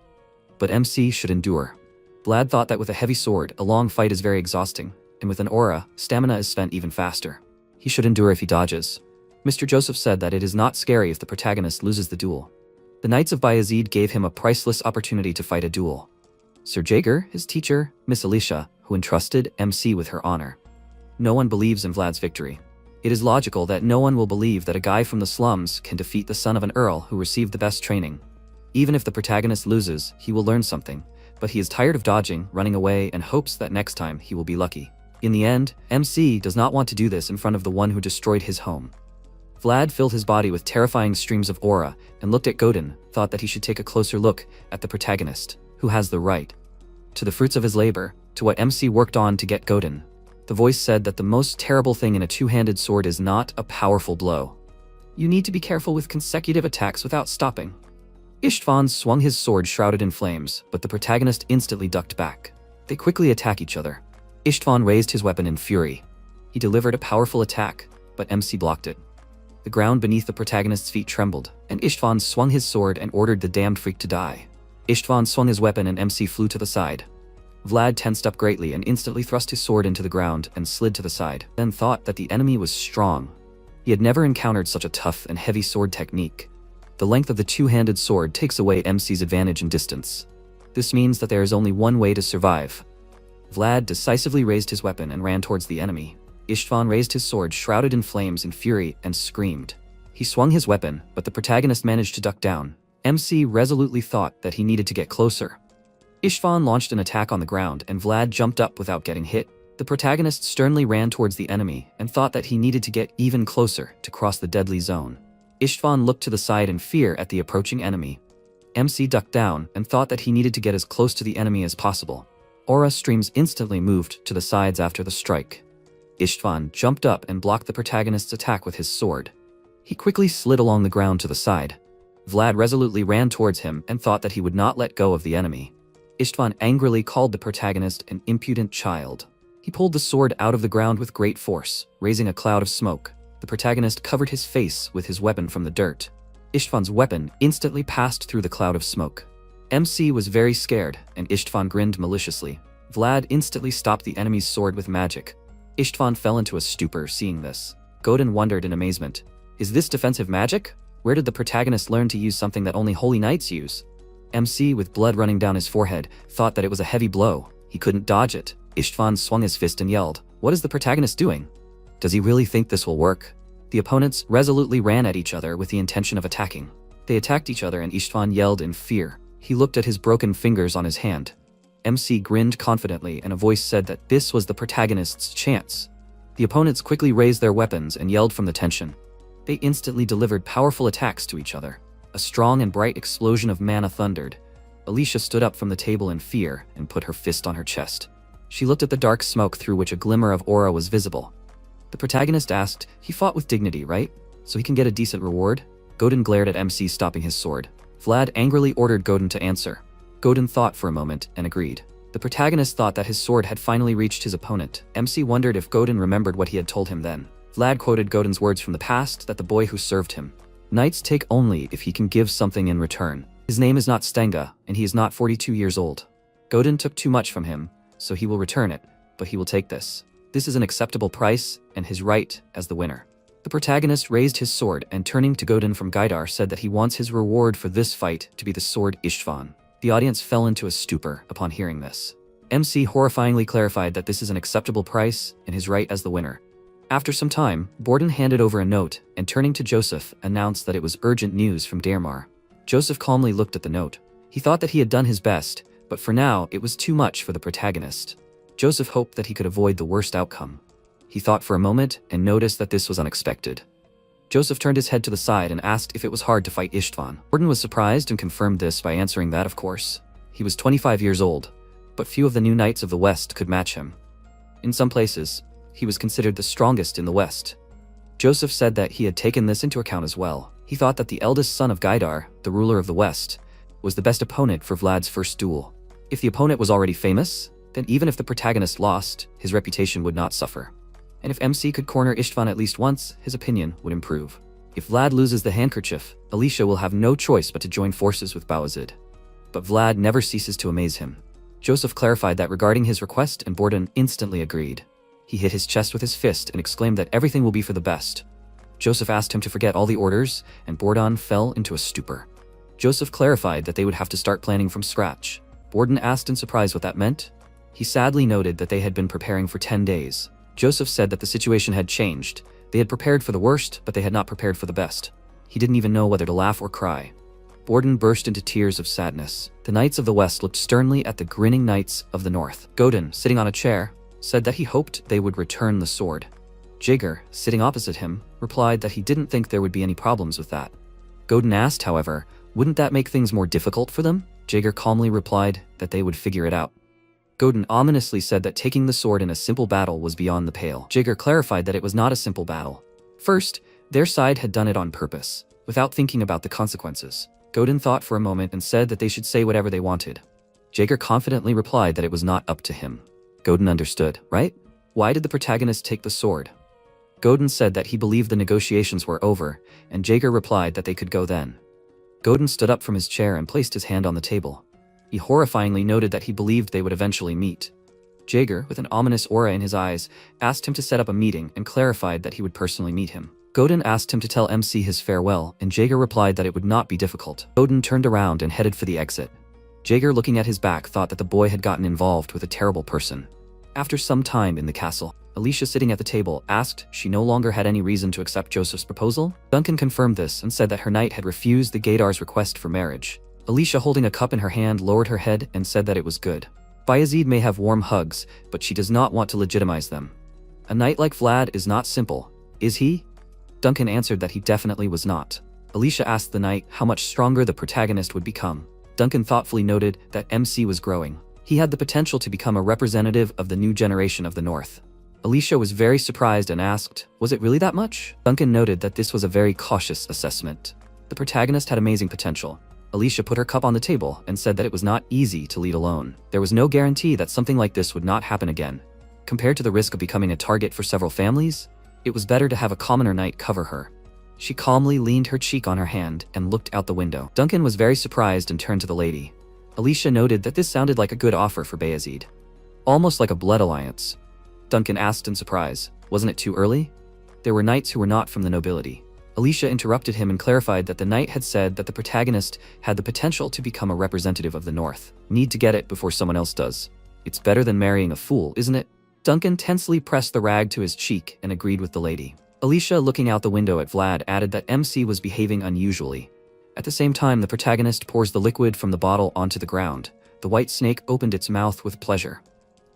But MC should endure. Vlad thought that with a heavy sword, a long fight is very exhausting, and with an aura, stamina is spent even faster. He should endure if he dodges. Mr. Joseph said that it is not scary if the protagonist loses the duel. The Knights of Bayezid gave him a priceless opportunity to fight a duel. Sir Jaeger, his teacher, Miss Alicia, who entrusted MC with her honor. No one believes in Vlad's victory. It is logical that no one will believe that a guy from the slums can defeat the son of an earl who received the best training. Even if the protagonist loses, he will learn something, but he is tired of dodging, running away, and hopes that next time he will be lucky. In the end, MC does not want to do this in front of the one who destroyed his home. Vlad filled his body with terrifying streams of aura and looked at Godin, thought that he should take a closer look at the protagonist, who has the right to the fruits of his labor, to what MC worked on to get Godin. The voice said that the most terrible thing in a two-handed sword is not a powerful blow. You need to be careful with consecutive attacks without stopping. Istvan swung his sword shrouded in flames, but the protagonist instantly ducked back. They quickly attack each other. Istvan raised his weapon in fury. He delivered a powerful attack, but MC blocked it. The ground beneath the protagonist's feet trembled, and Istvan swung his sword and ordered the damned freak to die. Istvan swung his weapon and MC flew to the side. Vlad tensed up greatly and instantly thrust his sword into the ground and slid to the side, then thought that the enemy was strong. He had never encountered such a tough and heavy sword technique. The length of the two-handed sword takes away MC's advantage in distance. This means that there is only one way to survive. Vlad decisively raised his weapon and ran towards the enemy. Istvan raised his sword shrouded in flames in fury and screamed. He swung his weapon, but the protagonist managed to duck down. MC resolutely thought that he needed to get closer. Istvan launched an attack on the ground and Vlad jumped up without getting hit. The protagonist sternly ran towards the enemy and thought that he needed to get even closer to cross the deadly zone. Istvan looked to the side in fear at the approaching enemy. MC ducked down and thought that he needed to get as close to the enemy as possible. Aura streams instantly moved to the sides after the strike. Istvan jumped up and blocked the protagonist's attack with his sword. He quickly slid along the ground to the side. Vlad resolutely ran towards him and thought that he would not let go of the enemy. Istvan angrily called the protagonist an impudent child. He pulled the sword out of the ground with great force, raising a cloud of smoke. The protagonist covered his face with his weapon from the dirt. Istvan's weapon instantly passed through the cloud of smoke. MC was very scared, and Istvan grinned maliciously. Vlad instantly stopped the enemy's sword with magic. Istvan fell into a stupor seeing this. Godin wondered in amazement. Is this defensive magic? Where did the protagonist learn to use something that only holy knights use? MC, with blood running down his forehead, thought that it was a heavy blow. He couldn't dodge it. Istvan swung his fist and yelled, "What is the protagonist doing? Does he really think this will work?" The opponents resolutely ran at each other with the intention of attacking. They attacked each other and Istvan yelled in fear. He looked at his broken fingers on his hand. MC grinned confidently and a voice said that this was the protagonist's chance. The opponents quickly raised their weapons and yelled from the tension. They instantly delivered powerful attacks to each other. A strong and bright explosion of mana thundered. Alicia stood up from the table in fear and put her fist on her chest. She looked at the dark smoke through which a glimmer of aura was visible. The protagonist asked, "He fought with dignity, right? So he can get a decent reward?" Godin glared at MC, stopping his sword. Vlad angrily ordered Godin to answer. Godin thought for a moment and agreed. The protagonist thought that his sword had finally reached his opponent. MC wondered if Godin remembered what he had told him then. Vlad quoted Godin's words from the past that the boy who served him. Knights take only if he can give something in return. His name is not Stenga, and he is not 42 years old. Godin took too much from him, so he will return it, but he will take this. This is an acceptable price, and his right as the winner. The protagonist raised his sword and turning to Godin from Gaidar said that he wants his reward for this fight to be the sword Istvan. The audience fell into a stupor upon hearing this. MC horrifyingly clarified that this is an acceptable price and his right as the winner. After some time, Borden handed over a note and turning to Joseph announced that it was urgent news from Dermar. Joseph calmly looked at the note. He thought that he had done his best, but for now it was too much for the protagonist. Joseph hoped that he could avoid the worst outcome. He thought for a moment and noticed that this was unexpected. Joseph turned his head to the side and asked if it was hard to fight Istvan. Borden was surprised and confirmed this by answering that of course. He was 25 years old. but few of the new knights of the West could match him. In some places, he was considered the strongest in the West. Joseph said that he had taken this into account as well. He thought that the eldest son of Gaidar, the ruler of the West, was the best opponent for Vlad's first duel. If the opponent was already famous, then even if the protagonist lost, his reputation would not suffer. And if MC could corner Istvan at least once, his opinion would improve. If Vlad loses the handkerchief, Alicia will have no choice but to join forces with Bawazid. But Vlad never ceases to amaze him. Joseph clarified that regarding his request, and Borden instantly agreed. He hit his chest with his fist and exclaimed that everything will be for the best. Joseph asked him to forget all the orders, and Borden fell into a stupor. Joseph clarified that they would have to start planning from scratch. Borden asked in surprise what that meant. He sadly noted that they had been preparing for 10 days. Joseph said that the situation had changed. They had prepared for the worst, but they had not prepared for the best. He didn't even know whether to laugh or cry. Borden burst into tears of sadness. The knights of the West looked sternly at the grinning knights of the North. Godin, sitting on a chair, said that he hoped they would return the sword. Jaeger, sitting opposite him, replied that he didn't think there would be any problems with that. Godin asked, however, wouldn't that make things more difficult for them? Jaeger calmly replied that they would figure it out. Godin ominously said that taking the sword in a simple battle was beyond the pale. Jaeger clarified that it was not a simple battle. First, their side had done it on purpose, without thinking about the consequences. Godin thought for a moment and said that they should say whatever they wanted. Jaeger confidently replied that it was not up to him. Godin understood, right? Why did the protagonist take the sword? Godin said that he believed the negotiations were over, and Jaeger replied that they could go then. Godin stood up from his chair and placed his hand on the table. He horrifyingly noted that he believed they would eventually meet. Jaeger, with an ominous aura in his eyes, asked him to set up a meeting and clarified that he would personally meet him. Godin asked him to tell MC his farewell, and Jaeger replied that it would not be difficult. Godin turned around and headed for the exit. Jaeger, looking at his back, thought that the boy had gotten involved with a terrible person. After some time in the castle, Alicia, sitting at the table, asked she no longer had any reason to accept Joseph's proposal. Duncan confirmed this and said that her knight had refused the Gaidar's request for marriage. Alicia, holding a cup in her hand, lowered her head and said that it was good. Bayezid may have warm hugs, but she does not want to legitimize them. A knight like Vlad is not simple, is he? Duncan answered that he definitely was not. Alicia asked the knight how much stronger the protagonist would become. Duncan thoughtfully noted that MC was growing. He had the potential to become a representative of the new generation of the North. Alicia was very surprised and asked, was it really that much? Duncan noted that this was a very cautious assessment. The protagonist had amazing potential. Alicia put her cup on the table and said that it was not easy to lead alone. There was no guarantee that something like this would not happen again. Compared to the risk of becoming a target for several families, it was better to have a commoner knight cover her. She calmly leaned her cheek on her hand and looked out the window. Duncan was very surprised and turned to the lady. Alicia noted that this sounded like a good offer for Bayezid. Almost like a blood alliance. Duncan asked in surprise, wasn't it too early? There were knights who were not from the nobility. Alicia interrupted him and clarified that the knight had said that the protagonist had the potential to become a representative of the North. Need to get it before someone else does. It's better than marrying a fool, isn't it? Duncan tensely pressed the rag to his cheek and agreed with the lady. Alicia, looking out the window at Vlad, added that MC was behaving unusually. At the same time, the protagonist pours the liquid from the bottle onto the ground. The white snake opened its mouth with pleasure.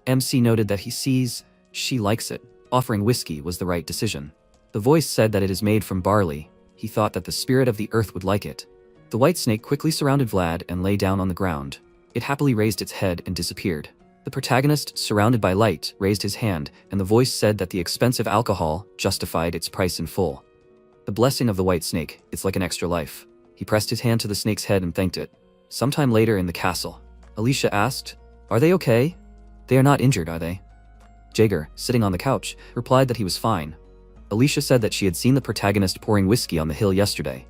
MC noted that he sees she likes it. Offering whiskey was the right decision. The voice said that it is made from barley. He thought that the spirit of the earth would like it. The white snake quickly surrounded Vlad and lay down on the ground. It happily raised its head and disappeared. The protagonist, surrounded by light, raised his hand, and the voice said that the expensive alcohol justified its price in full. The blessing of the white snake, it's like an extra life. He pressed his hand to the snake's head and thanked it. Sometime later in the castle, Alicia asked, are they okay? They are not injured, are they? Jaeger, sitting on the couch, replied that he was fine. Alicia said that she had seen the protagonist pouring whiskey on the hill yesterday.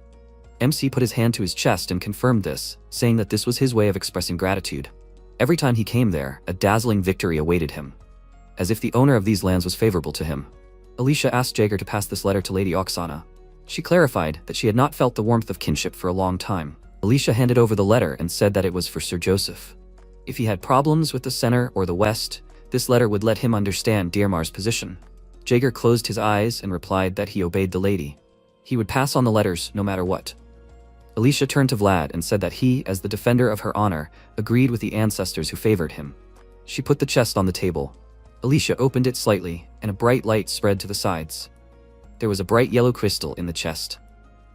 MC put his hand to his chest and confirmed this, saying that this was his way of expressing gratitude. Every time he came there, a dazzling victory awaited him. As if the owner of these lands was favorable to him. Alicia asked Jaeger to pass this letter to Lady Oksana. She clarified that she had not felt the warmth of kinship for a long time. Alicia handed over the letter and said that it was for Sir Joseph. If he had problems with the center or the west, this letter would let him understand Diermar's position. Jaeger closed his eyes and replied that he obeyed the lady. He would pass on the letters no matter what. Alicia turned to Vlad and said that he, as the defender of her honor, agreed with the ancestors who favored him. She put the chest on the table. Alicia opened it slightly, and a bright light spread to the sides. There was a bright yellow crystal in the chest.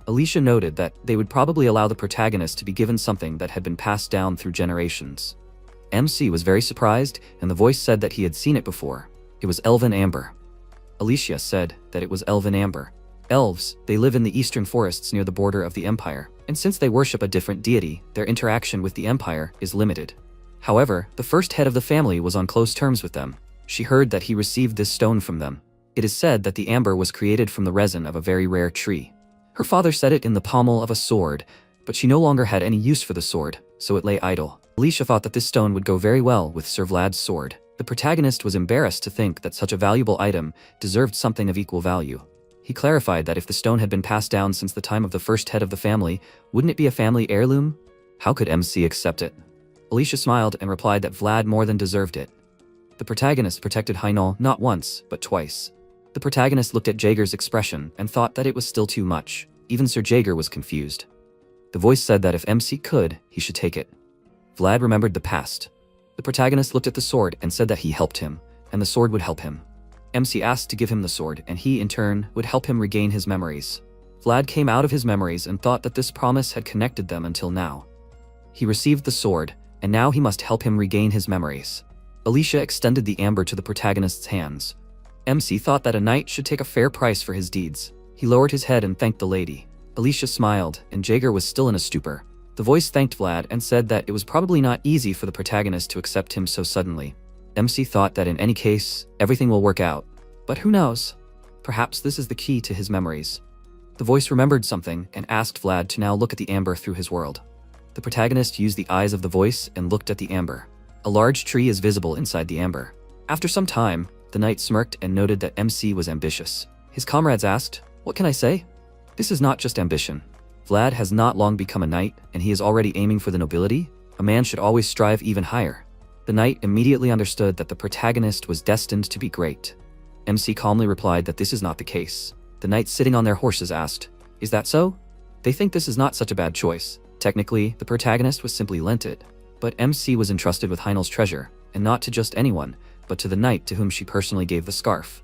Alicia noted that they would probably allow the protagonist to be given something that had been passed down through generations. MC was very surprised, and the voice said that he had seen it before. It was Elven Amber. Alicia said that it was Elven Amber. Elves, they live in the eastern forests near the border of the Empire, and since they worship a different deity, their interaction with the Empire is limited. However, the first head of the family was on close terms with them. She heard that he received this stone from them. It is said that the amber was created from the resin of a very rare tree. Her father set it in the pommel of a sword, but she no longer had any use for the sword, so it lay idle. Alicia thought that this stone would go very well with Sir Vlad's sword. The protagonist was embarrassed to think that such a valuable item deserved something of equal value. He clarified that if the stone had been passed down since the time of the first head of the family, wouldn't it be a family heirloom? How could MC accept it? Alicia smiled and replied that Vlad more than deserved it. The protagonist protected Heinol not once, but twice. The protagonist looked at Jaeger's expression and thought that it was still too much. Even Sir Jaeger was confused. The voice said that if MC could, he should take it. Vlad remembered the past. The protagonist looked at the sword and said that he helped him, and the sword would help him. MC asked to give him the sword, and he, in turn, would help him regain his memories. Vlad came out of his memories and thought that this promise had connected them until now. He received the sword, and now he must help him regain his memories. Alicia extended the amber to the protagonist's hands. MC thought that a knight should take a fair price for his deeds. He lowered his head and thanked the lady. Alicia smiled, and Jaeger was still in a stupor. The voice thanked Vlad and said that it was probably not easy for the protagonist to accept him so suddenly. MC thought that in any case, everything will work out. But who knows? Perhaps this is the key to his memories. The voice remembered something and asked Vlad to now look at the amber through his world. The protagonist used the eyes of the voice and looked at the amber. A large tree is visible inside the amber. After some time, the knight smirked and noted that MC was ambitious. His comrades asked, "What can I say? This is not just ambition. Vlad has not long become a knight, and he is already aiming for the nobility. A man should always strive even higher." The knight immediately understood that the protagonist was destined to be great. MC calmly replied that this is not the case. The knights sitting on their horses asked, "Is that so?" They think this is not such a bad choice. Technically, the protagonist was simply lent it. But MC was entrusted with Heinol's treasure, and not to just anyone, but to the knight to whom she personally gave the scarf.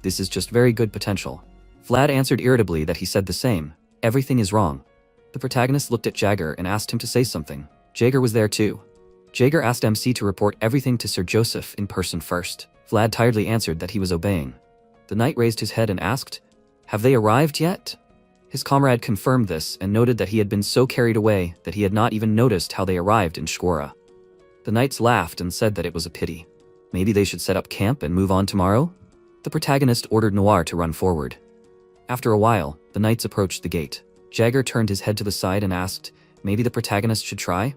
This is just very good potential. Vlad answered irritably that he said the same. Everything is wrong. The protagonist looked at Jaeger and asked him to say something. Jaeger was there too. Jaeger asked MC to report everything to Sir Joseph in person first. Vlad tiredly answered that he was obeying. The knight raised his head and asked, "Have they arrived yet?" His comrade confirmed this and noted that he had been so carried away that he had not even noticed how they arrived in Shkora. The knights laughed and said that it was a pity. Maybe they should set up camp and move on tomorrow? The protagonist ordered Noir to run forward. After a while, the knights approached the gate. Jaeger turned his head to the side and asked, "Maybe the protagonist should try?"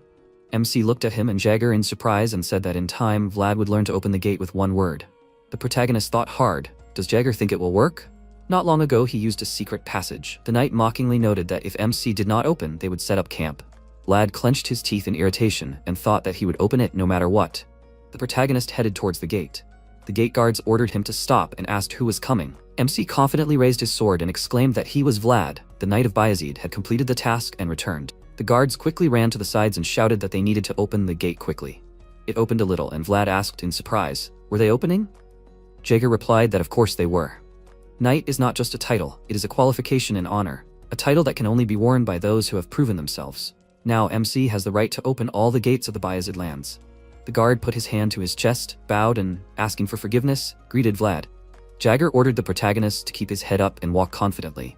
MC looked at him and Jaeger in surprise and said that in time, Vlad would learn to open the gate with one word. The protagonist thought hard. Does Jaeger think it will work? Not long ago, he used a secret passage. The knight mockingly noted that if MC did not open, they would set up camp. Vlad clenched his teeth in irritation and thought that he would open it no matter what. The protagonist headed towards the gate. The gate guards ordered him to stop and asked who was coming. MC confidently raised his sword and exclaimed that he was Vlad. The Knight of Bayezid had completed the task and returned. The guards quickly ran to the sides and shouted that they needed to open the gate quickly. It opened a little and Vlad asked in surprise, "Were they opening?" Jaeger replied that of course they were. Knight is not just a title, it is a qualification and honor. A title that can only be worn by those who have proven themselves. Now MC has the right to open all the gates of the Bayezid lands. The guard put his hand to his chest, bowed and, asking for forgiveness, greeted Vlad. Jaeger ordered the protagonist to keep his head up and walk confidently.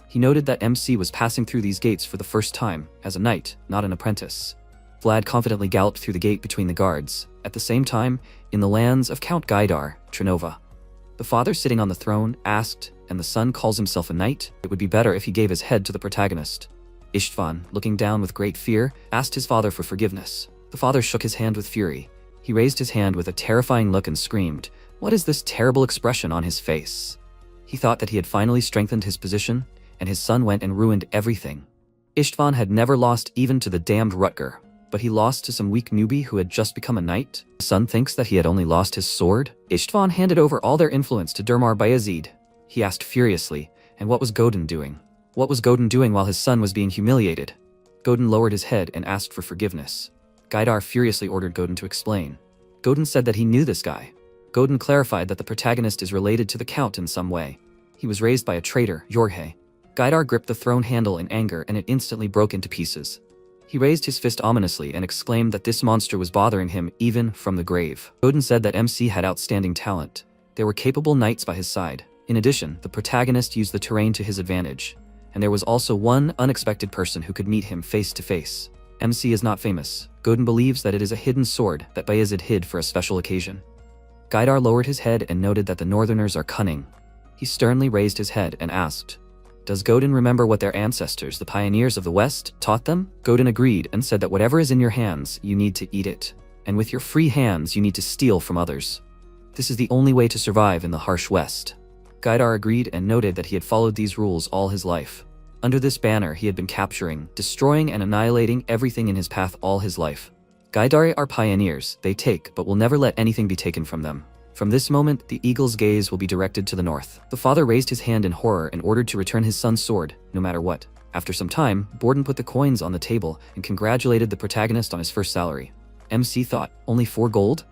He noted that MC was passing through these gates for the first time, as a knight, not an apprentice. Vlad confidently galloped through the gate between the guards, at the same time, in the lands of Count Gaidar, Trinova. The father sitting on the throne asked, "And the son calls himself a knight? It would be better if he gave his head to the protagonist." Istvan, looking down with great fear, asked his father for forgiveness. The father shook his hand with fury. He raised his hand with a terrifying look and screamed, "What is this terrible expression on his face?" He thought that he had finally strengthened his position, and his son went and ruined everything. Istvan had never lost even to the damned Rutger, but he lost to some weak newbie who had just become a knight. The son thinks that he had only lost his sword. Istvan handed over all their influence to Dermar Bayezid. He asked furiously, and what was Godin doing? What was Godin doing while his son was being humiliated? Godin lowered his head and asked for forgiveness. Gaidar furiously ordered Godin to explain. Godin said that he knew this guy. Godin clarified that the protagonist is related to the Count in some way. He was raised by a traitor, Yorhe. Gaidar gripped the throne handle in anger and it instantly broke into pieces. He raised his fist ominously and exclaimed that this monster was bothering him even from the grave. Godin said that MC had outstanding talent. There were capable knights by his side. In addition, the protagonist used the terrain to his advantage, and there was also one unexpected person who could meet him face to face. MC is not famous. Godin believes that it is a hidden sword that Bayezid hid for a special occasion. Gaidar lowered his head and noted that the northerners are cunning. He sternly raised his head and asked, "Does Godin remember what their ancestors, the pioneers of the West, taught them?" Godin agreed and said that whatever is in your hands, you need to eat it. And with your free hands, you need to steal from others. This is the only way to survive in the harsh West. Gaidar agreed and noted that he had followed these rules all his life. Under this banner, he had been capturing, destroying, and annihilating everything in his path all his life. Gaidari are pioneers. They take, but will never let anything be taken from them. From this moment, the eagle's gaze will be directed to the north. The father raised his hand in horror and ordered to return his son's sword, no matter what. After some time, Borden put the coins on the table and congratulated the protagonist on his first salary. MC thought, "Only 4 gold?"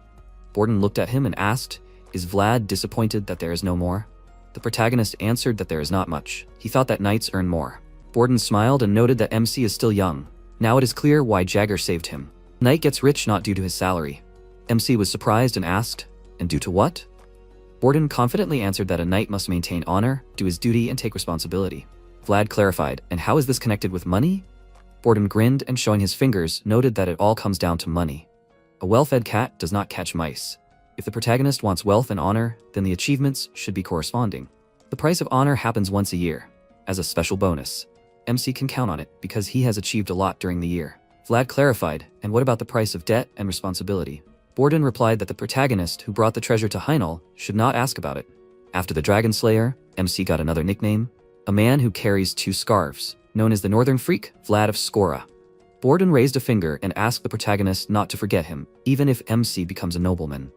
Borden looked at him and asked, "Is Vlad disappointed that there is no more?" The protagonist answered that there is not much. He thought that knights earn more. Borden smiled and noted that MC is still young. Now it is clear why Jagger saved him. Knight gets rich not due to his salary. MC was surprised and asked, "And due to what?" Borden confidently answered that a knight must maintain honor, do his duty, and take responsibility. Vlad clarified, "And how is this connected with money?" Borden grinned and showing his fingers, noted that it all comes down to money. A well-fed cat does not catch mice. If the protagonist wants wealth and honor, then the achievements should be corresponding. The price of honor happens once a year, as a special bonus. MC can count on it because he has achieved a lot during the year. Vlad clarified, "And what about the price of debt and responsibility?" Borden replied that the protagonist who brought the treasure to Heinel should not ask about it. After the Dragon Slayer, MC got another nickname, a man who carries 2 scarves, known as the Northern Freak, Vlad of Skora. Borden raised a finger and asked the protagonist not to forget him, even if MC becomes a nobleman.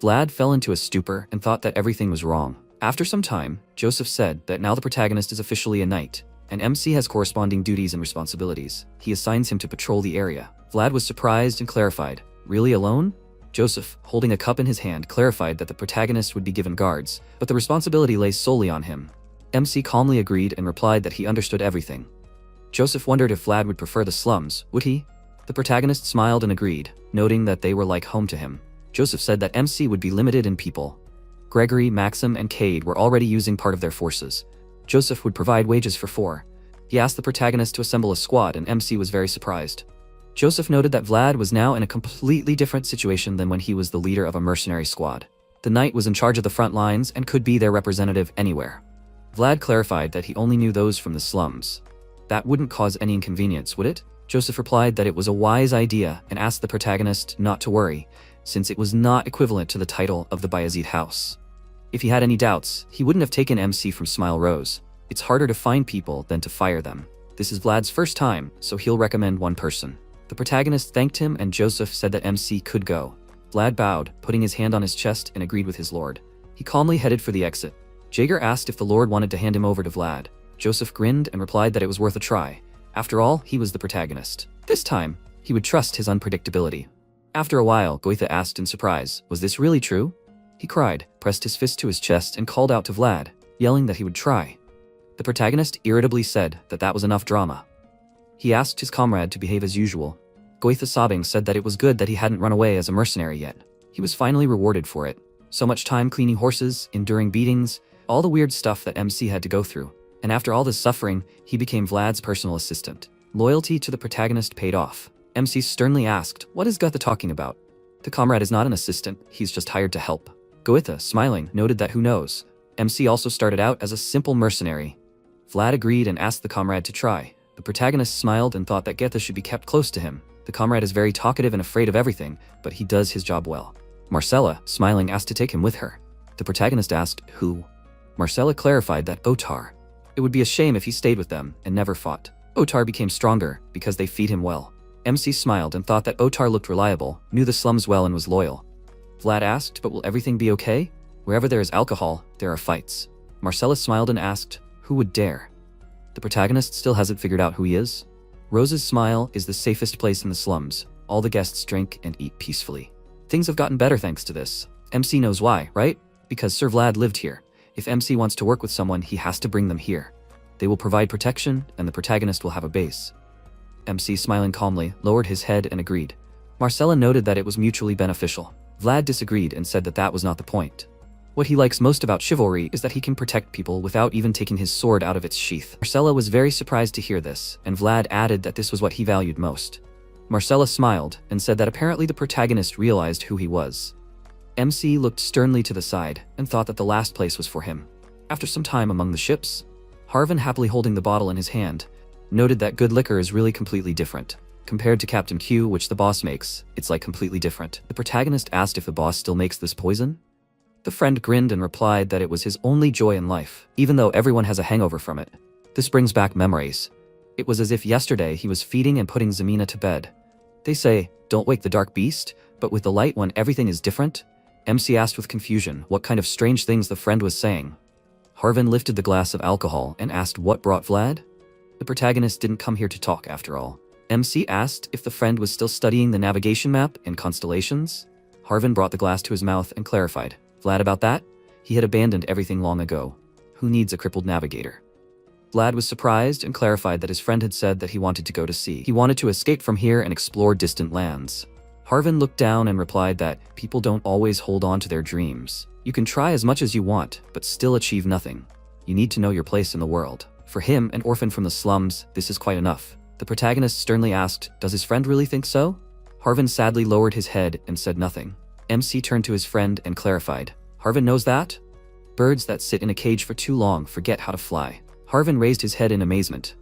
Vlad fell into a stupor and thought that everything was wrong. After some time, Joseph said that now the protagonist is officially a knight, and MC has corresponding duties and responsibilities. He assigns him to patrol the area. Vlad was surprised and clarified, "Really alone?" Joseph, holding a cup in his hand, clarified that the protagonist would be given guards, but the responsibility lay solely on him. MC calmly agreed and replied that he understood everything. Joseph wondered if Vlad would prefer the slums, would he? The protagonist smiled and agreed, noting that they were like home to him. Joseph said that MC would be limited in people. Gregory, Maxim, and Cade were already using part of their forces. Joseph would provide wages for 4. He asked the protagonist to assemble a squad, and MC was very surprised. Joseph noted that Vlad was now in a completely different situation than when he was the leader of a mercenary squad. The knight was in charge of the front lines and could be their representative anywhere. Vlad clarified that he only knew those from the slums. That wouldn't cause any inconvenience, would it? Joseph replied that it was a wise idea and asked the protagonist not to worry, since it was not equivalent to the title of the Bayezid house. If he had any doubts, he wouldn't have taken MC from Smile Rose. It's harder to find people than to fire them. This is Vlad's first time, so he'll recommend one person. The protagonist thanked him and Joseph said that MC could go. Vlad bowed, putting his hand on his chest and agreed with his lord. He calmly headed for the exit. Jaeger asked if the lord wanted to hand him over to Vlad. Joseph grinned and replied that it was worth a try. After all, he was the protagonist. This time, he would trust his unpredictability. After a while, Goitha asked in surprise, "Was this really true?" He cried, pressed his fist to his chest and called out to Vlad, yelling that he would try. The protagonist irritably said that that was enough drama. He asked his comrade to behave as usual. Goitha, sobbing, said that it was good that he hadn't run away as a mercenary yet. He was finally rewarded for it. So much time cleaning horses, enduring beatings, all the weird stuff that MC had to go through. And after all this suffering, he became Vlad's personal assistant. Loyalty to the protagonist paid off. MC sternly asked, "What is Goitha talking about?" The comrade is not an assistant, he's just hired to help. Goitha, smiling, noted that who knows. MC also started out as a simple mercenary. Vlad agreed and asked the comrade to try. The protagonist smiled and thought that Goitha should be kept close to him. The comrade is very talkative and afraid of everything, but he does his job well. Marcella, smiling, asked to take him with her. The protagonist asked, "Who?" Marcella clarified that Otar. It would be a shame if he stayed with them and never fought. Otar became stronger because they feed him well. MC smiled and thought that Otar looked reliable, knew the slums well and was loyal. Vlad asked, "But will everything be okay? Wherever there is alcohol, there are fights." Marcella smiled and asked, "Who would dare?" The protagonist still hasn't figured out who he is. Rose's smile is the safest place in the slums. All the guests drink and eat peacefully. Things have gotten better thanks to this. MC knows why, right? Because Sir Vlad lived here. If MC wants to work with someone, he has to bring them here. They will provide protection, and the protagonist will have a base. MC, smiling calmly, lowered his head and agreed. Marcella noted that it was mutually beneficial. Vlad disagreed and said that that was not the point. What he likes most about chivalry is that he can protect people without even taking his sword out of its sheath. Marcella was very surprised to hear this, and Vlad added that this was what he valued most. Marcella smiled and said that apparently the protagonist realized who he was. MC looked sternly to the side and thought that the last place was for him. After some time among the ships, Harvin, happily holding the bottle in his hand, noted that good liquor is really completely different. Compared to Captain Q, which the boss makes, it's like completely different. The protagonist asked if the boss still makes this poison. The friend grinned and replied that it was his only joy in life, even though everyone has a hangover from it. This brings back memories. It was as if yesterday he was feeding and putting Zamina to bed. They say, don't wake the dark beast, but with the light when everything is different? MC asked with confusion what kind of strange things the friend was saying. Harvin lifted the glass of alcohol and asked what brought Vlad. The protagonist didn't come here to talk after all. MC asked if the friend was still studying the navigation map and constellations. Harvin brought the glass to his mouth and clarified. Vlad about that? He had abandoned everything long ago. Who needs a crippled navigator? Vlad was surprised and clarified that his friend had said that he wanted to go to sea. He wanted to escape from here and explore distant lands. Harvin looked down and replied that people don't always hold on to their dreams. You can try as much as you want, but still achieve nothing. You need to know your place in the world. For him, an orphan from the slums, this is quite enough. The protagonist sternly asked, does his friend really think so? Harvin sadly lowered his head and said nothing. MC turned to his friend and clarified. Harvin knows that? Birds that sit in a cage for too long forget how to fly. Harvin raised his head in amazement.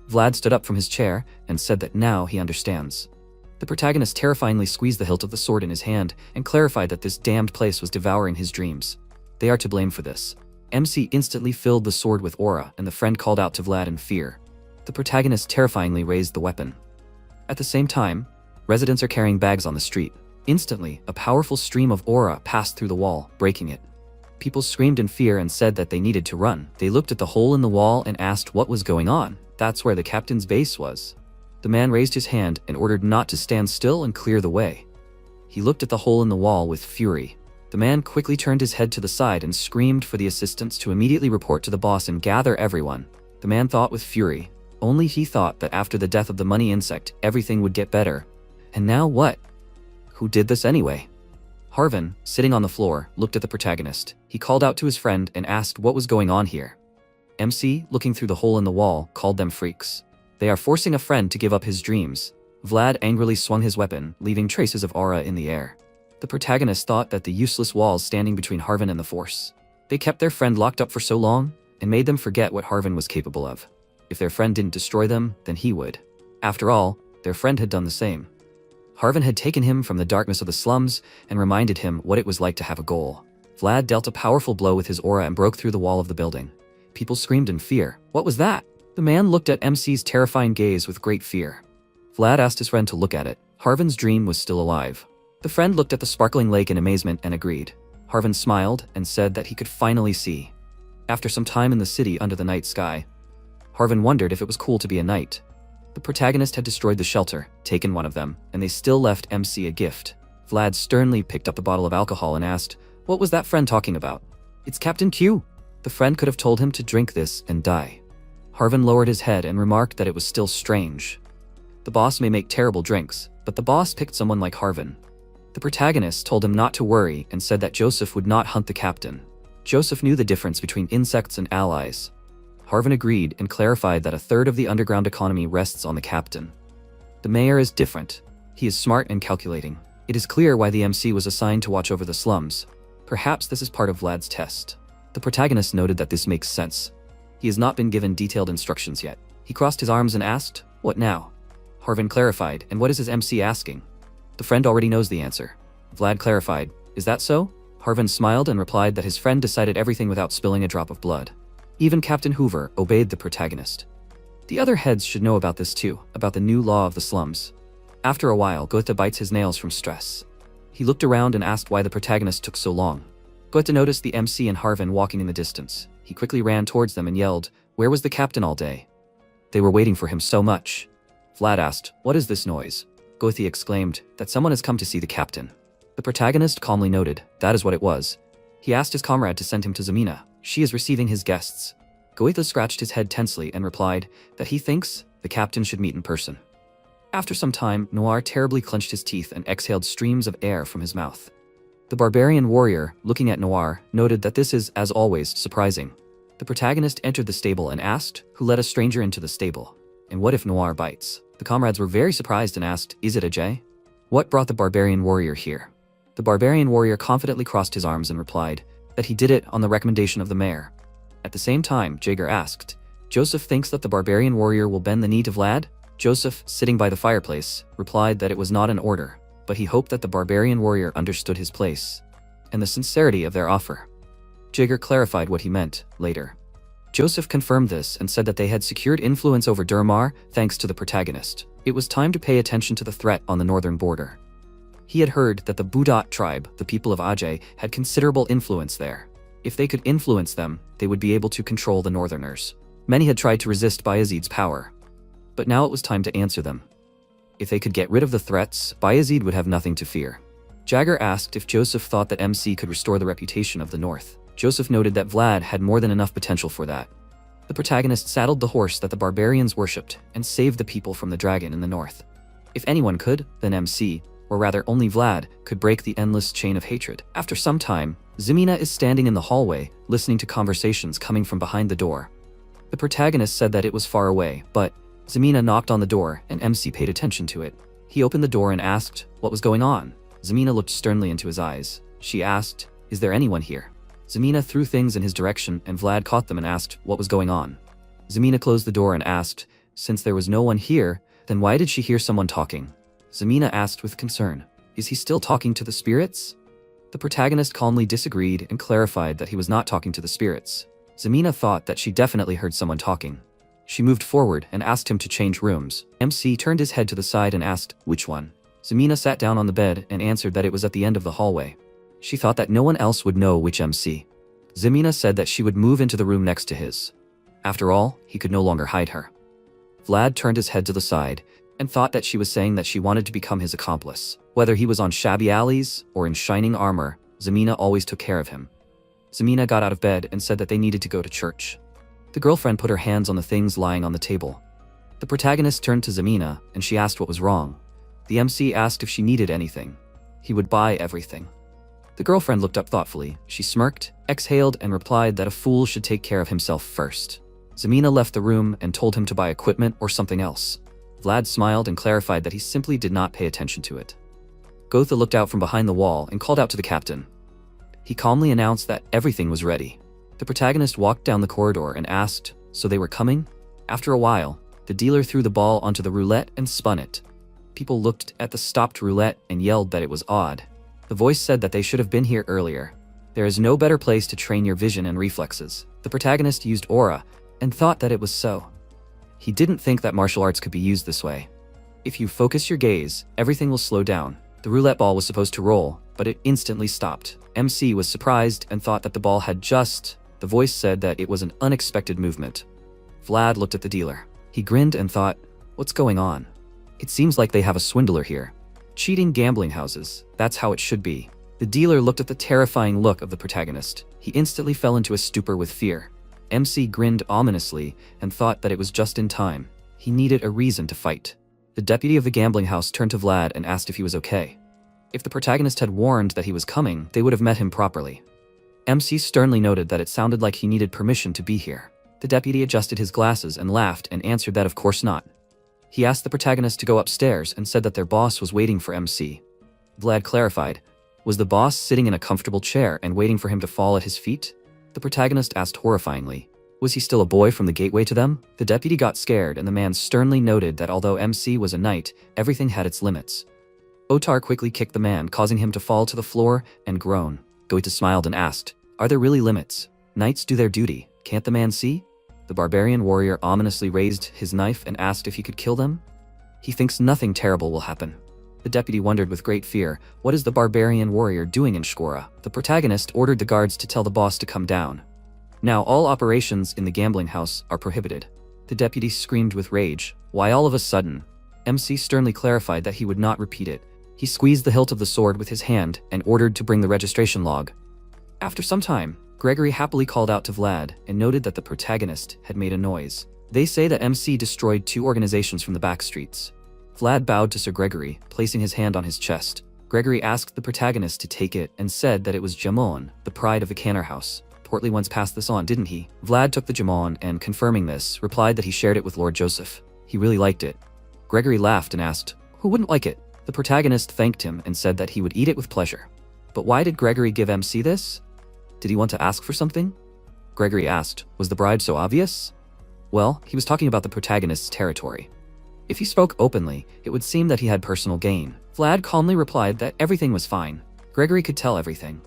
Vlad stood up from his chair and said that now he understands. The protagonist terrifyingly squeezed the hilt of the sword in his hand and clarified that this damned place was devouring his dreams. They are to blame for this. MC instantly filled the sword with aura and the friend called out to Vlad in fear. The protagonist terrifyingly raised the weapon. At the same time, residents are carrying bags on the street. Instantly, a powerful stream of aura passed through the wall, breaking it. People screamed in fear and said that they needed to run. They looked at the hole in the wall and asked what was going on. That's where the captain's base was. The man raised his hand and ordered not to stand still and clear the way. He looked at the hole in the wall with fury. The man quickly turned his head to the side and screamed for the assistants to immediately report to the boss and gather everyone. The man thought with fury. Only he thought that after the death of the money insect, everything would get better. And now what? Who did this anyway? Harvin, sitting on the floor, looked at the protagonist. He called out to his friend and asked what was going on here. MC, looking through the hole in the wall, called them freaks. They are forcing a friend to give up his dreams. Vlad angrily swung his weapon, leaving traces of aura in the air. The protagonist thought that the useless walls standing between Harvin and the Force. They kept their friend locked up for so long, and made them forget what Harvin was capable of. If their friend didn't destroy them, then he would. After all, their friend had done the same. Harvin had taken him from the darkness of the slums and reminded him what it was like to have a goal. Vlad dealt a powerful blow with his aura and broke through the wall of the building. People screamed in fear. What was that? The man looked at MC's terrifying gaze with great fear. Vlad asked his friend to look at it. Harvin's dream was still alive. The friend looked at the sparkling lake in amazement and agreed. Harvin smiled and said that he could finally see. After some time in the city under the night sky, Harvin wondered if it was cool to be a knight. The protagonist had destroyed the shelter, taken one of them, and they still left MC a gift. Vlad sternly picked up the bottle of alcohol and asked, what was that friend talking about? It's Captain Q. The friend could have told him to drink this and die. Harvin lowered his head and remarked that it was still strange. The boss may make terrible drinks, but the boss picked someone like Harvin. The protagonist told him not to worry and said that Joseph would not hunt the captain. Joseph knew the difference between insects and allies. Harvin agreed and clarified that a third of the underground economy rests on the captain. The mayor is different. He is smart and calculating. It is clear why the MC was assigned to watch over the slums. Perhaps this is part of Vlad's test. The protagonist noted that this makes sense. He has not been given detailed instructions yet. He crossed his arms and asked, what now? Harvin clarified, and what is his MC asking? The friend already knows the answer. Vlad clarified, is that so? Harvin smiled and replied that his friend decided everything without spilling a drop of blood. Even Captain Hoover obeyed the protagonist. The other heads should know about this too, about the new law of the slums. After a while, Goethe bites his nails from stress. He looked around and asked why the protagonist took so long. Goethe noticed the MC and Harvin walking in the distance. He quickly ran towards them and yelled, where was the captain all day? They were waiting for him so much. Vlad asked, what is this noise? Goethe exclaimed, that someone has come to see the captain. The protagonist calmly noted, that is what it was. He asked his comrade to send him to Zamina. She is receiving his guests. Goethe scratched his head tensely and replied that he thinks the captain should meet in person. After some time, Noir terribly clenched his teeth and exhaled streams of air from his mouth. The barbarian warrior, looking at Noir, noted that this is, as always, surprising. The protagonist entered the stable and asked, "Who let a stranger into the stable? And what if Noir bites?" The comrades were very surprised and asked, "Is it a Jay? What brought the barbarian warrior here?" The barbarian warrior confidently crossed his arms and replied that he did it on the recommendation of the mayor. At the same time, Jaeger asked, "Joseph thinks that the barbarian warrior will bend the knee to Vlad?" Joseph, sitting by the fireplace, replied that it was not an order, but he hoped that the barbarian warrior understood his place and the sincerity of their offer. Jaeger clarified what he meant later. Joseph confirmed this and said that they had secured influence over Durmar thanks to the protagonist. It was time to pay attention to the threat on the northern border. He had heard that the Budat tribe, the people of Ajay, had considerable influence there. If they could influence them, they would be able to control the northerners. Many had tried to resist Bayezid's power, but now it was time to answer them. If they could get rid of the threats, Bayezid would have nothing to fear. Jagger asked if Joseph thought that MC could restore the reputation of the North. Joseph noted that Vlad had more than enough potential for that. The protagonist saddled the horse that the barbarians worshipped and saved the people from the dragon in the north. If anyone could, then MC, or rather only Vlad, could break the endless chain of hatred. After some time, Zemina is standing in the hallway, listening to conversations coming from behind the door. The protagonist said that it was far away, but Zemina knocked on the door and MC paid attention to it. He opened the door and asked what was going on. Zemina looked sternly into his eyes. She asked, "Is there anyone here?" Zemina threw things in his direction and Vlad caught them and asked what was going on. Zemina closed the door and asked, "Since there was no one here, then why did she hear someone talking?" Zemina asked with concern, "Is he still talking to the spirits?" The protagonist calmly disagreed and clarified that he was not talking to the spirits. Zemina thought that she definitely heard someone talking. She moved forward and asked him to change rooms. MC turned his head to the side and asked, "Which one?" Zemina sat down on the bed and answered that it was at the end of the hallway. She thought that no one else would know which MC. Zemina said that she would move into the room next to his. After all, he could no longer hide her. Vlad turned his head to the side and thought that she was saying that she wanted to become his accomplice. Whether he was on shabby alleys or in shining armor, Zemina always took care of him. Zemina got out of bed and said that they needed to go to church. The girlfriend put her hands on the things lying on the table. The protagonist turned to Zemina and she asked what was wrong. The MC asked if she needed anything. He would buy everything. The girlfriend looked up thoughtfully. She smirked, exhaled, and replied that a fool should take care of himself first. Zemina left the room and told him to buy equipment or something else. Vlad smiled and clarified that he simply did not pay attention to it. Gotha looked out from behind the wall and called out to the captain. He calmly announced that everything was ready. The protagonist walked down the corridor and asked, "So they were coming?" After a while, the dealer threw the ball onto the roulette and spun it. People looked at the stopped roulette and yelled that it was odd. The voice said that they should have been here earlier. There is no better place to train your vision and reflexes. The protagonist used aura and thought that it was so. He didn't think that martial arts could be used this way. If you focus your gaze, everything will slow down. The roulette ball was supposed to roll, but it instantly stopped. MC was surprised and thought that the ball had just... The voice said that it was an unexpected movement. Vlad looked at the dealer. He grinned and thought, "What's going on? It seems like they have a swindler here. Cheating gambling houses, that's how it should be." The dealer looked at the terrifying look of the protagonist. He instantly fell into a stupor with fear. MC grinned ominously and thought that it was just in time. He needed a reason to fight. The deputy of the gambling house turned to Vlad and asked if he was okay. If the protagonist had warned that he was coming, they would have met him properly. MC sternly noted that it sounded like he needed permission to be here. The deputy adjusted his glasses and laughed and answered that of course not. He asked the protagonist to go upstairs and said that their boss was waiting for MC. Vlad clarified, was the boss sitting in a comfortable chair and waiting for him to fall at his feet? The protagonist asked horrifyingly, was he still a boy from the gateway to them? The deputy got scared and the man sternly noted that although MC was a knight, everything had its limits. Otar quickly kicked the man, causing him to fall to the floor and groan. Goita smiled and asked, "Are there really limits? Knights do their duty, can't the man see?" The barbarian warrior ominously raised his knife and asked if he could kill them. He thinks nothing terrible will happen. The deputy wondered with great fear, what is the barbarian warrior doing in Shkora? The protagonist ordered the guards to tell the boss to come down. Now all operations in the gambling house are prohibited. The deputy screamed with rage. Why all of a sudden? MC sternly clarified that he would not repeat it. He squeezed the hilt of the sword with his hand and ordered to bring the registration log. After some time, Gregory happily called out to Vlad and noted that the protagonist had made a noise. They say that MC destroyed 2 organizations from the back streets. Vlad bowed to Sir Gregory, placing his hand on his chest. Gregory asked the protagonist to take it and said that it was jamon, the pride of the Canner house. Portly once passed this on, didn't he? Vlad took the jamon and, confirming this, replied that he shared it with Lord Joseph. He really liked it. Gregory laughed and asked, who wouldn't like it? The protagonist thanked him and said that he would eat it with pleasure. But why did Gregory give MC this? Did he want to ask for something? Gregory asked, was the bribe so obvious? Well, he was talking about the protagonist's territory. If he spoke openly, it would seem that he had personal gain. Vlad calmly replied that everything was fine. Gregory could tell everything.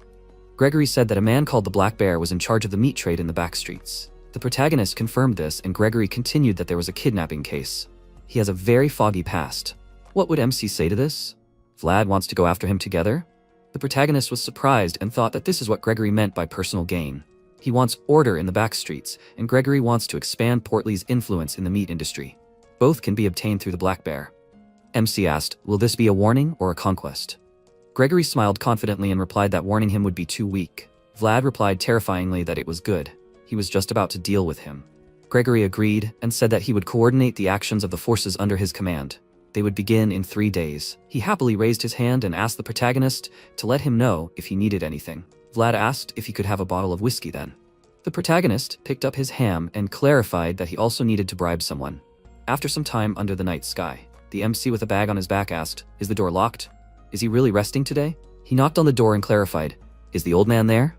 Gregory said that a man called the Black Bear was in charge of the meat trade in the back streets. The protagonist confirmed this, and Gregory continued that there was a kidnapping case. He has a very foggy past. What would MC say to this? Vlad wants to go after him together? The protagonist was surprised and thought that this is what Gregory meant by personal gain. He wants order in the back streets, and Gregory wants to expand Portly's influence in the meat industry. Both can be obtained through the Black Bear. MC asked, will this be a warning or a conquest? Gregory smiled confidently and replied that warning him would be too weak. Vlad replied terrifyingly that it was good. He was just about to deal with him. Gregory agreed and said that he would coordinate the actions of the forces under his command. They would begin in 3 days. He happily raised his hand and asked the protagonist to let him know if he needed anything. Vlad asked if he could have a bottle of whiskey then. The protagonist picked up his ham and clarified that he also needed to bribe someone. After some time under the night sky, the MC with a bag on his back asked, is the door locked? Is he really resting today? He knocked on the door and clarified, is the old man there?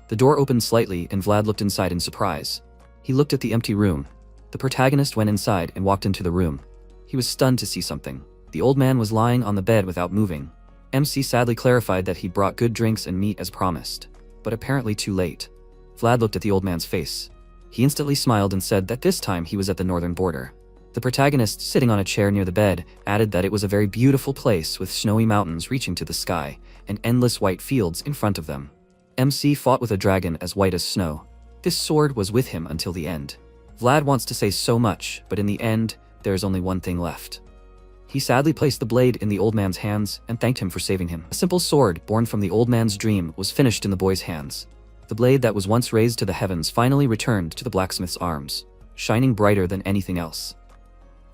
The door opened slightly and Vlad looked inside in surprise. He looked at the empty room. The protagonist went inside and walked into the room. He was stunned to see something. The old man was lying on the bed without moving. MC sadly clarified that he brought good drinks and meat as promised, but apparently too late. Vlad looked at the old man's face. He instantly smiled and said that this time he was at the northern border. The protagonist, sitting on a chair near the bed, added that it was a very beautiful place with snowy mountains reaching to the sky and endless white fields in front of them. MC fought with a dragon as white as snow. This sword was with him until the end. Vlad wants to say so much, but in the end, there is only one thing left. He sadly placed the blade in the old man's hands and thanked him for saving him. A simple sword, born from the old man's dream, was finished in the boy's hands. The blade that was once raised to the heavens finally returned to the blacksmith's arms, shining brighter than anything else.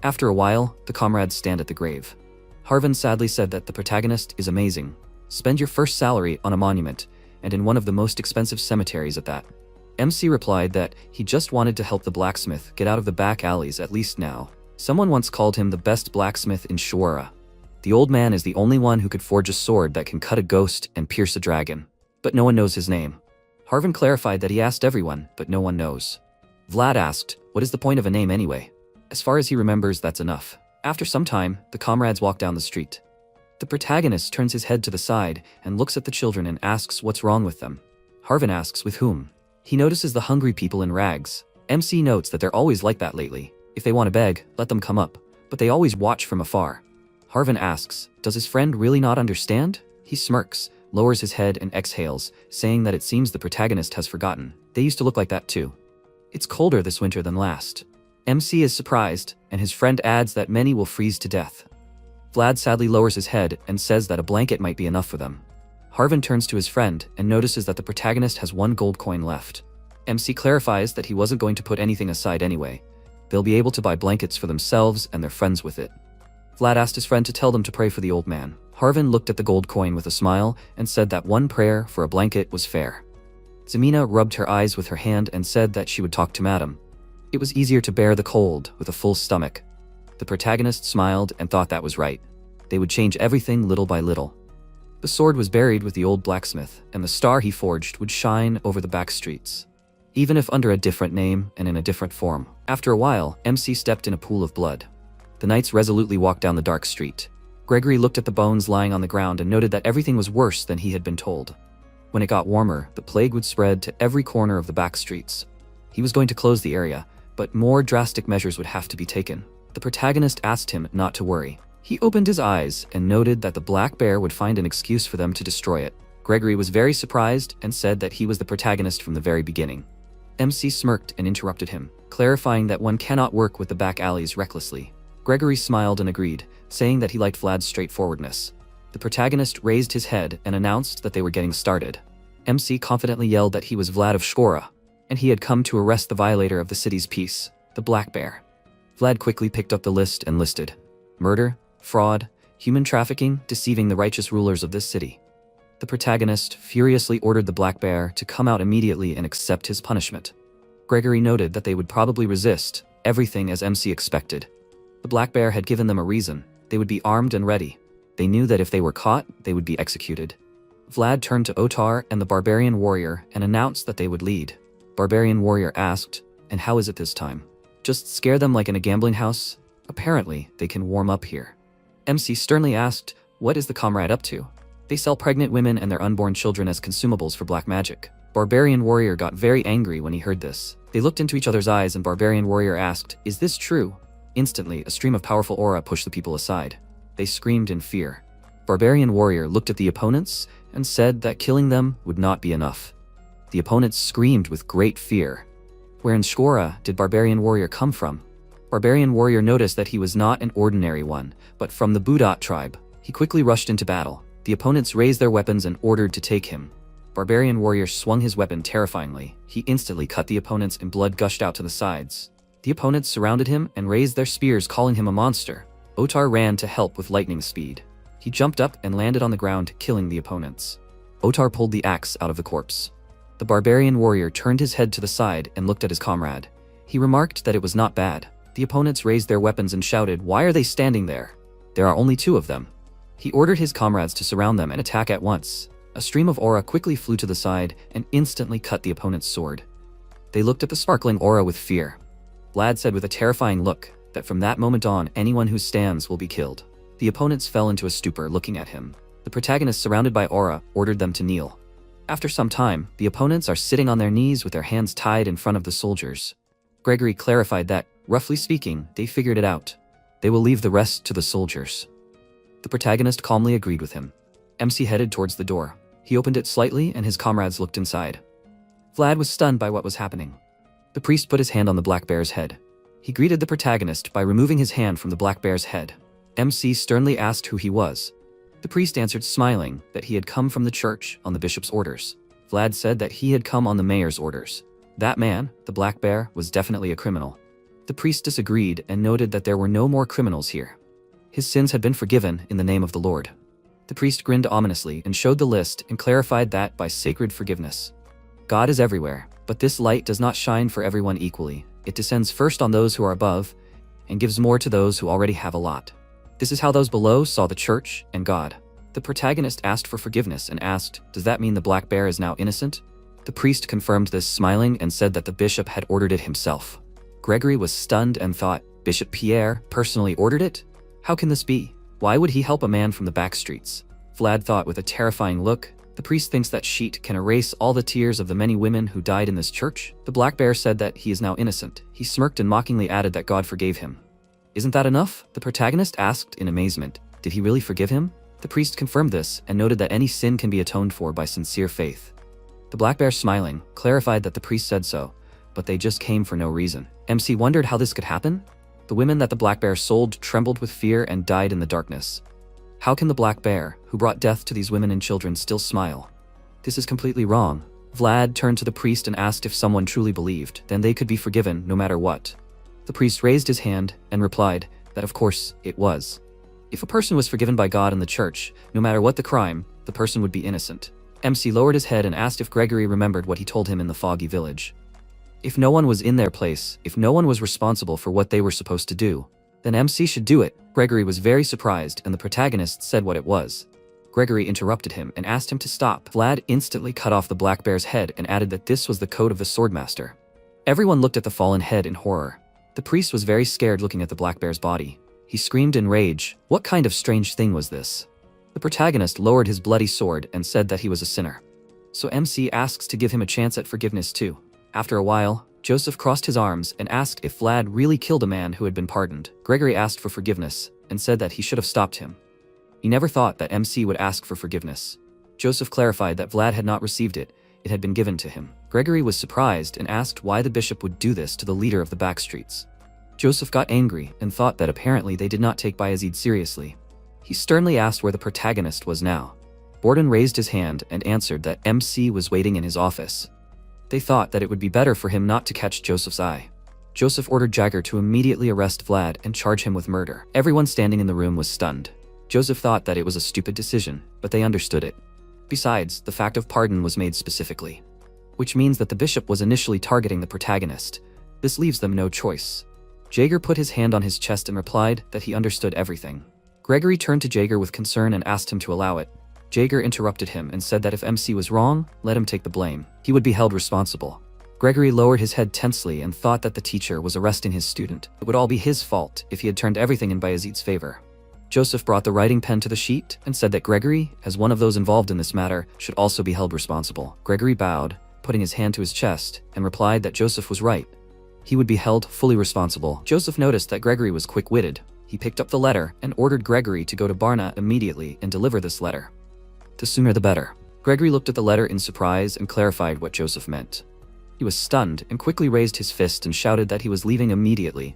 After a while, the comrades stand at the grave. Harvin sadly said that the protagonist is amazing. Spend your first salary on a monument, and in one of the most expensive cemeteries at that. MC replied that he just wanted to help the blacksmith get out of the back alleys at least now. Someone once called him the best blacksmith in Shuara. The old man is the only one who could forge a sword that can cut a ghost and pierce a dragon, but no one knows his name. Harvin clarified that he asked everyone, but no one knows. Vlad asked, what is the point of a name anyway? As far as he remembers, that's enough. After some time, the comrades walk down the street. The protagonist turns his head to the side and looks at the children and asks what's wrong with them. Harvin asks with whom. He notices the hungry people in rags. MC notes that they're always like that lately. If they want to beg, let them come up, but they always watch from afar. Harvin asks, does his friend really not understand? He smirks, lowers his head and exhales, saying that it seems the protagonist has forgotten. They used to look like that too. It's colder this winter than last. MC is surprised, and his friend adds that many will freeze to death. Vlad sadly lowers his head and says that a blanket might be enough for them. Harvin turns to his friend and notices that the protagonist has 1 gold coin left. MC clarifies that he wasn't going to put anything aside anyway. They'll be able to buy blankets for themselves and their friends with it. Vlad asked his friend to tell them to pray for the old man. Harvin looked at the gold coin with a smile and said that 1 prayer for a blanket was fair. Zemina rubbed her eyes with her hand and said that she would talk to Madam. It was easier to bear the cold with a full stomach. The protagonist smiled and thought that was right. They would change everything little by little. The sword was buried with the old blacksmith, and the star he forged would shine over the back streets, even if under a different name and in a different form. After a while, MC stepped in a pool of blood. The knights resolutely walked down the dark street. Gregory looked at the bones lying on the ground and noted that everything was worse than he had been told. When it got warmer, the plague would spread to every corner of the back streets. He was going to close the area, but more drastic measures would have to be taken. The protagonist asked him not to worry. He opened his eyes and noted that the Black Bear would find an excuse for them to destroy it. Gregory was very surprised and said that he was the protagonist from the very beginning. MC smirked and interrupted him, clarifying that one cannot work with the back alleys recklessly. Gregory smiled and agreed, saying that he liked Vlad's straightforwardness. The protagonist raised his head and announced that they were getting started. MC confidently yelled that he was Vlad of Shkora, and he had come to arrest the violator of the city's peace, the Black Bear. Vlad quickly picked up the list and listed murder, fraud, human trafficking, deceiving the righteous rulers of this city. The protagonist furiously ordered the black bear to come out immediately and accept his punishment. Gregory noted that they would probably resist, everything as MC expected. The black bear had given them a reason. They would be armed and ready. They knew that if they were caught, they would be executed. Vlad turned to Otar and the barbarian warrior and announced that they would lead. Barbarian warrior asked, "And how is it this time? Just scare them like in a gambling house? Apparently, they can warm up here." MC sternly asked, "What is the comrade up to?" "They sell pregnant women and their unborn children as consumables for black magic." Barbarian warrior got very angry when he heard this. They looked into each other's eyes and barbarian warrior asked, "Is this true?" Instantly, a stream of powerful aura pushed the people aside. They screamed in fear. Barbarian warrior looked at the opponents and said that killing them would not be enough. The opponents screamed with great fear. Where in Shkora did Barbarian warrior come from? Barbarian warrior noticed that he was not an ordinary one, but from the Budat tribe. He quickly rushed into battle. The opponents raised their weapons and ordered to take him. Barbarian warrior swung his weapon terrifyingly. He instantly cut the opponents and blood gushed out to the sides. The opponents surrounded him and raised their spears, calling him a monster. Otar ran to help with lightning speed. He jumped up and landed on the ground, killing the opponents. Otar pulled the axe out of the corpse. The barbarian warrior turned his head to the side and looked at his comrade. He remarked that it was not bad. The opponents raised their weapons and shouted, "Why are they standing there? There are only 2 of them." He ordered his comrades to surround them and attack at once. A stream of aura quickly flew to the side and instantly cut the opponent's sword. They looked at the sparkling aura with fear. Vlad said with a terrifying look that from that moment on, anyone who stands will be killed. The opponents fell into a stupor looking at him. The protagonist, surrounded by aura, ordered them to kneel. After some time, the opponents are sitting on their knees with their hands tied in front of the soldiers. Gregory clarified that, roughly speaking, they figured it out. They will leave the rest to the soldiers. The protagonist calmly agreed with him. MC headed towards the door. He opened it slightly and his comrades looked inside. Vlad was stunned by what was happening. The priest put his hand on the black bear's head. He greeted the protagonist by removing his hand from the black bear's head. MC sternly asked who he was. The priest answered, smiling, that he had come from the church on the bishop's orders. Vlad said that he had come on the mayor's orders. That man, the black bear, was definitely a criminal. The priest disagreed and noted that there were no more criminals here. His sins had been forgiven in the name of the Lord. The priest grinned ominously and showed the list and clarified that by sacred forgiveness. God is everywhere, but this light does not shine for everyone equally. It descends first on those who are above and gives more to those who already have a lot. This is how those below saw the church and God. The protagonist asked for forgiveness and asked, "Does that mean the black bear is now innocent?" The priest confirmed this, smiling, and said that the bishop had ordered it himself. Gregory was stunned and thought, Bishop Pierre personally ordered it? How can this be? Why would he help a man from the back streets? Vlad thought with a terrifying look. The priest thinks that sheet can erase all the tears of the many women who died in this church. The black bear said that he is now innocent. He smirked and mockingly added that God forgave him. Isn't that enough? The protagonist asked in amazement. Did he really forgive him? The priest confirmed this and noted that any sin can be atoned for by sincere faith. The black bear, smiling, clarified that the priest said so, but they just came for no reason. MC wondered how this could happen. The women that the black bear sold trembled with fear and died in the darkness. How can the black bear, who brought death to these women and children, still smile? This is completely wrong. Vlad turned to the priest and asked if someone truly believed, then they could be forgiven no matter what. The priest raised his hand and replied that of course it was. If a person was forgiven by God and the church, no matter what the crime, the person would be innocent. MC lowered his head and asked if Gregory remembered what he told him in the foggy village. If no one was in their place, if no one was responsible for what they were supposed to do, then MC should do it. Gregory was very surprised and the protagonist said what it was. Gregory interrupted him and asked him to stop. Vlad instantly cut off the black bear's head and added that this was the code of the Swordmaster. Everyone looked at the fallen head in horror. The priest was very scared looking at the black bear's body. He screamed in rage. What kind of strange thing was this? The protagonist lowered his bloody sword and said that he was a sinner. So MC asks to give him a chance at forgiveness too. After a while, Joseph crossed his arms and asked if Vlad really killed a man who had been pardoned. Gregory asked for forgiveness and said that he should have stopped him. He never thought that MC would ask for forgiveness. Joseph clarified that Vlad had not received it, it had been given to him. Gregory was surprised and asked why the bishop would do this to the leader of the backstreets. Joseph got angry and thought that apparently they did not take Bayezid seriously. He sternly asked where the protagonist was now. Borden raised his hand and answered that MC was waiting in his office. They thought that it would be better for him not to catch Joseph's eye. Joseph ordered Jagger to immediately arrest Vlad and charge him with murder. Everyone standing in the room was stunned. Joseph thought that it was a stupid decision, but they understood it. Besides, the fact of pardon was made specifically, which means that the bishop was initially targeting the protagonist. This leaves them no choice. Jagger put his hand on his chest and replied that he understood everything. Gregory turned to Jagger with concern and asked him to allow it. Jagger interrupted him and said that if MC was wrong, let him take the blame. He would be held responsible. Gregory lowered his head tensely and thought that the teacher was arresting his student. It would all be his fault if he had turned everything in Bayezid's favor. Joseph brought the writing pen to the sheet and said that Gregory, as one of those involved in this matter, should also be held responsible. Gregory bowed, putting his hand to his chest, and replied that Joseph was right. He would be held fully responsible. Joseph noticed that Gregory was quick-witted. He picked up the letter and ordered Gregory to go to Barna immediately and deliver this letter. The sooner the better. Gregory looked at the letter in surprise and clarified what Joseph meant. He was stunned and quickly raised his fist and shouted that he was leaving immediately.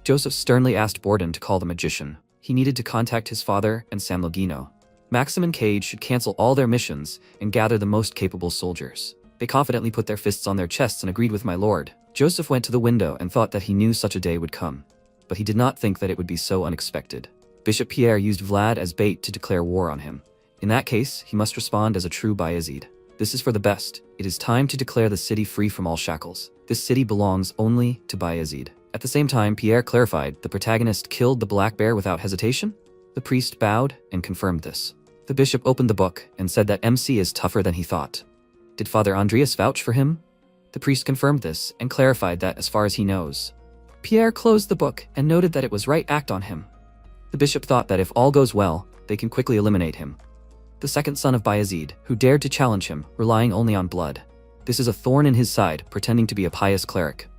Joseph sternly asked Borden to call the magician. He needed to contact his father and San Logino. Maxim and Cage should cancel all their missions and gather the most capable soldiers. They confidently put their fists on their chests and agreed with my lord. Joseph went to the window and thought that he knew such a day would come. But he did not think that it would be so unexpected. Bishop Pierre used Vlad as bait to declare war on him. In that case, he must respond as a true Bayezid. This is for the best. It is time to declare the city free from all shackles. This city belongs only to Bayezid. At the same time, Pierre clarified the protagonist killed the black bear without hesitation. The priest bowed and confirmed this. The bishop opened the book and said that MC is tougher than he thought. Did Father Andreas vouch for him? The priest confirmed this and clarified that as far as he knows. Pierre closed the book and noted that it was right act on him. The bishop thought that if all goes well, they can quickly eliminate him. The second son of Bayezid, who dared to challenge him, relying only on blood. This is a thorn in his side, pretending to be a pious cleric.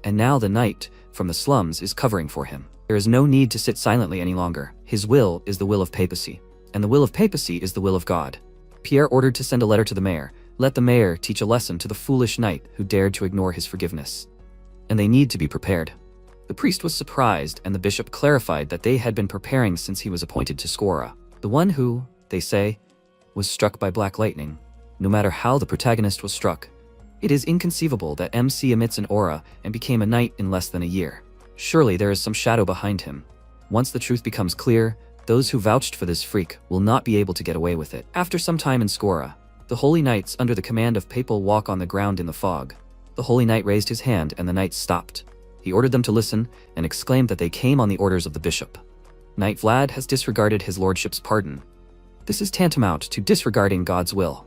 And now the knight from the slums is covering for him. There is no need to sit silently any longer. His will is the will of papacy, and the will of papacy is the will of God. Pierre ordered to send a letter to the mayor. Let the mayor teach a lesson to the foolish knight who dared to ignore his forgiveness. And they need to be prepared. The priest was surprised, and the bishop clarified that they had been preparing since he was appointed to Skora, the one who, they say, was struck by black lightning. No matter how the protagonist was struck, it is inconceivable that MC emits an aura and became a knight in less than a year. Surely there is some shadow behind him. Once the truth becomes clear, those who vouched for this freak will not be able to get away with it. After some time in Skora, the holy knights under the command of Papal walk on the ground in the fog. The holy knight raised his hand and the knights stopped. He ordered them to listen and exclaimed that they came on the orders of the bishop. Knight Vlad has disregarded his lordship's pardon. This is tantamount to disregarding God's will,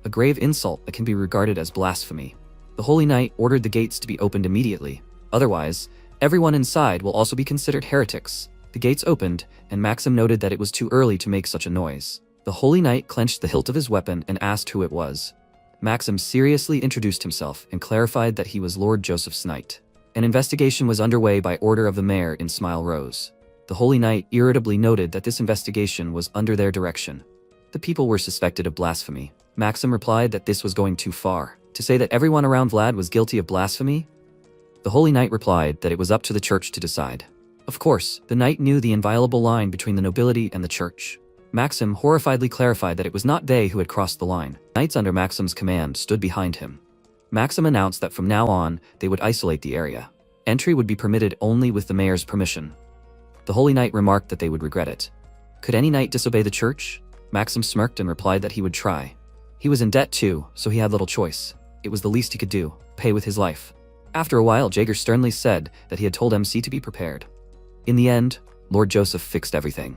a grave insult that can be regarded as blasphemy. The holy knight ordered the gates to be opened immediately. Otherwise, everyone inside will also be considered heretics. The gates opened, and Maxim noted that it was too early to make such a noise. The holy knight clenched the hilt of his weapon and asked who it was. Maxim seriously introduced himself and clarified that he was Lord Joseph's knight. An investigation was underway by order of the mayor in Smile Rose. The holy knight irritably noted that this investigation was under their direction. The people were suspected of blasphemy. Maxim replied that this was going too far. To say that everyone around Vlad was guilty of blasphemy? The holy knight replied that it was up to the church to decide. Of course, the knight knew the inviolable line between the nobility and the church. Maxim horrifiedly clarified that it was not they who had crossed the line. Knights under Maxim's command stood behind him. Maxim announced that from now on, they would isolate the area. Entry would be permitted only with the mayor's permission. The holy knight remarked that they would regret it. Could any knight disobey the church? Maxim smirked and replied that he would try. He was in debt too, so he had little choice. It was the least he could do, pay with his life. After a while, Jagger sternly said that he had told MC to be prepared. In the end, Lord Joseph fixed everything.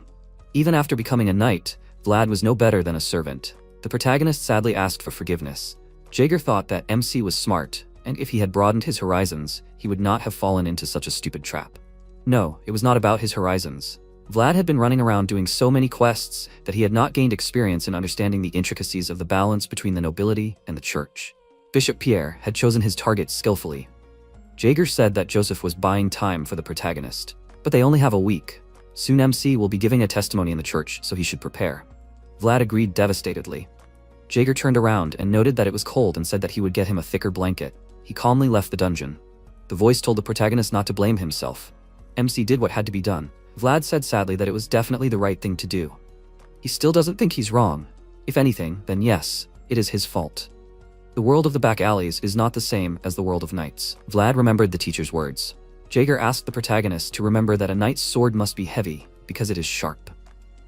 Even after becoming a knight, Vlad was no better than a servant. The protagonist sadly asked for forgiveness. Jagger thought that MC was smart, and if he had broadened his horizons, he would not have fallen into such a stupid trap. No, it was not about his horizons. Vlad had been running around doing so many quests that he had not gained experience in understanding the intricacies of the balance between the nobility and the church. Bishop Pierre had chosen his target skillfully. Jagger said that Joseph was buying time for the protagonist. But they only have a week. Soon MC will be giving a testimony in the church, so he should prepare. Vlad agreed devastatedly. Jagger turned around and noted that it was cold and said that he would get him a thicker blanket. He calmly left the dungeon. The voice told the protagonist not to blame himself. MC did what had to be done. Vlad said sadly that it was definitely the right thing to do. He still doesn't think he's wrong. If anything, then yes, it is his fault. The world of the back alleys is not the same as the world of knights. Vlad remembered the teacher's words. Jaeger asked the protagonist to remember that a knight's sword must be heavy because it is sharp.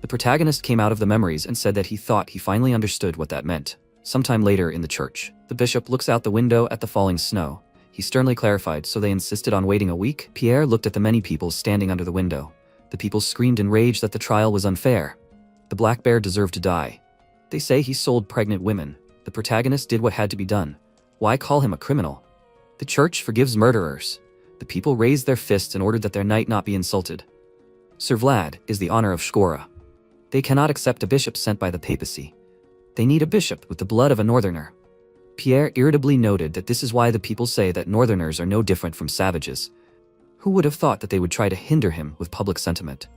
The protagonist came out of the memories and said that he thought he finally understood what that meant. Sometime later in the church, the bishop looks out the window at the falling snow. He sternly clarified, so they insisted on waiting a week. Pierre looked at the many people standing under the window. The people screamed in rage that the trial was unfair. The black bear deserved to die. They say he sold pregnant women. The protagonist did what had to be done. Why call him a criminal? The church forgives murderers. The people raised their fists and ordered that their knight not be insulted. Sir Vlad is the honor of Skora. They cannot accept a bishop sent by the papacy. They need a bishop with the blood of a northerner. Pierre irritably noted that this is why the people say that northerners are no different from savages. Who would have thought that they would try to hinder him with public sentiment?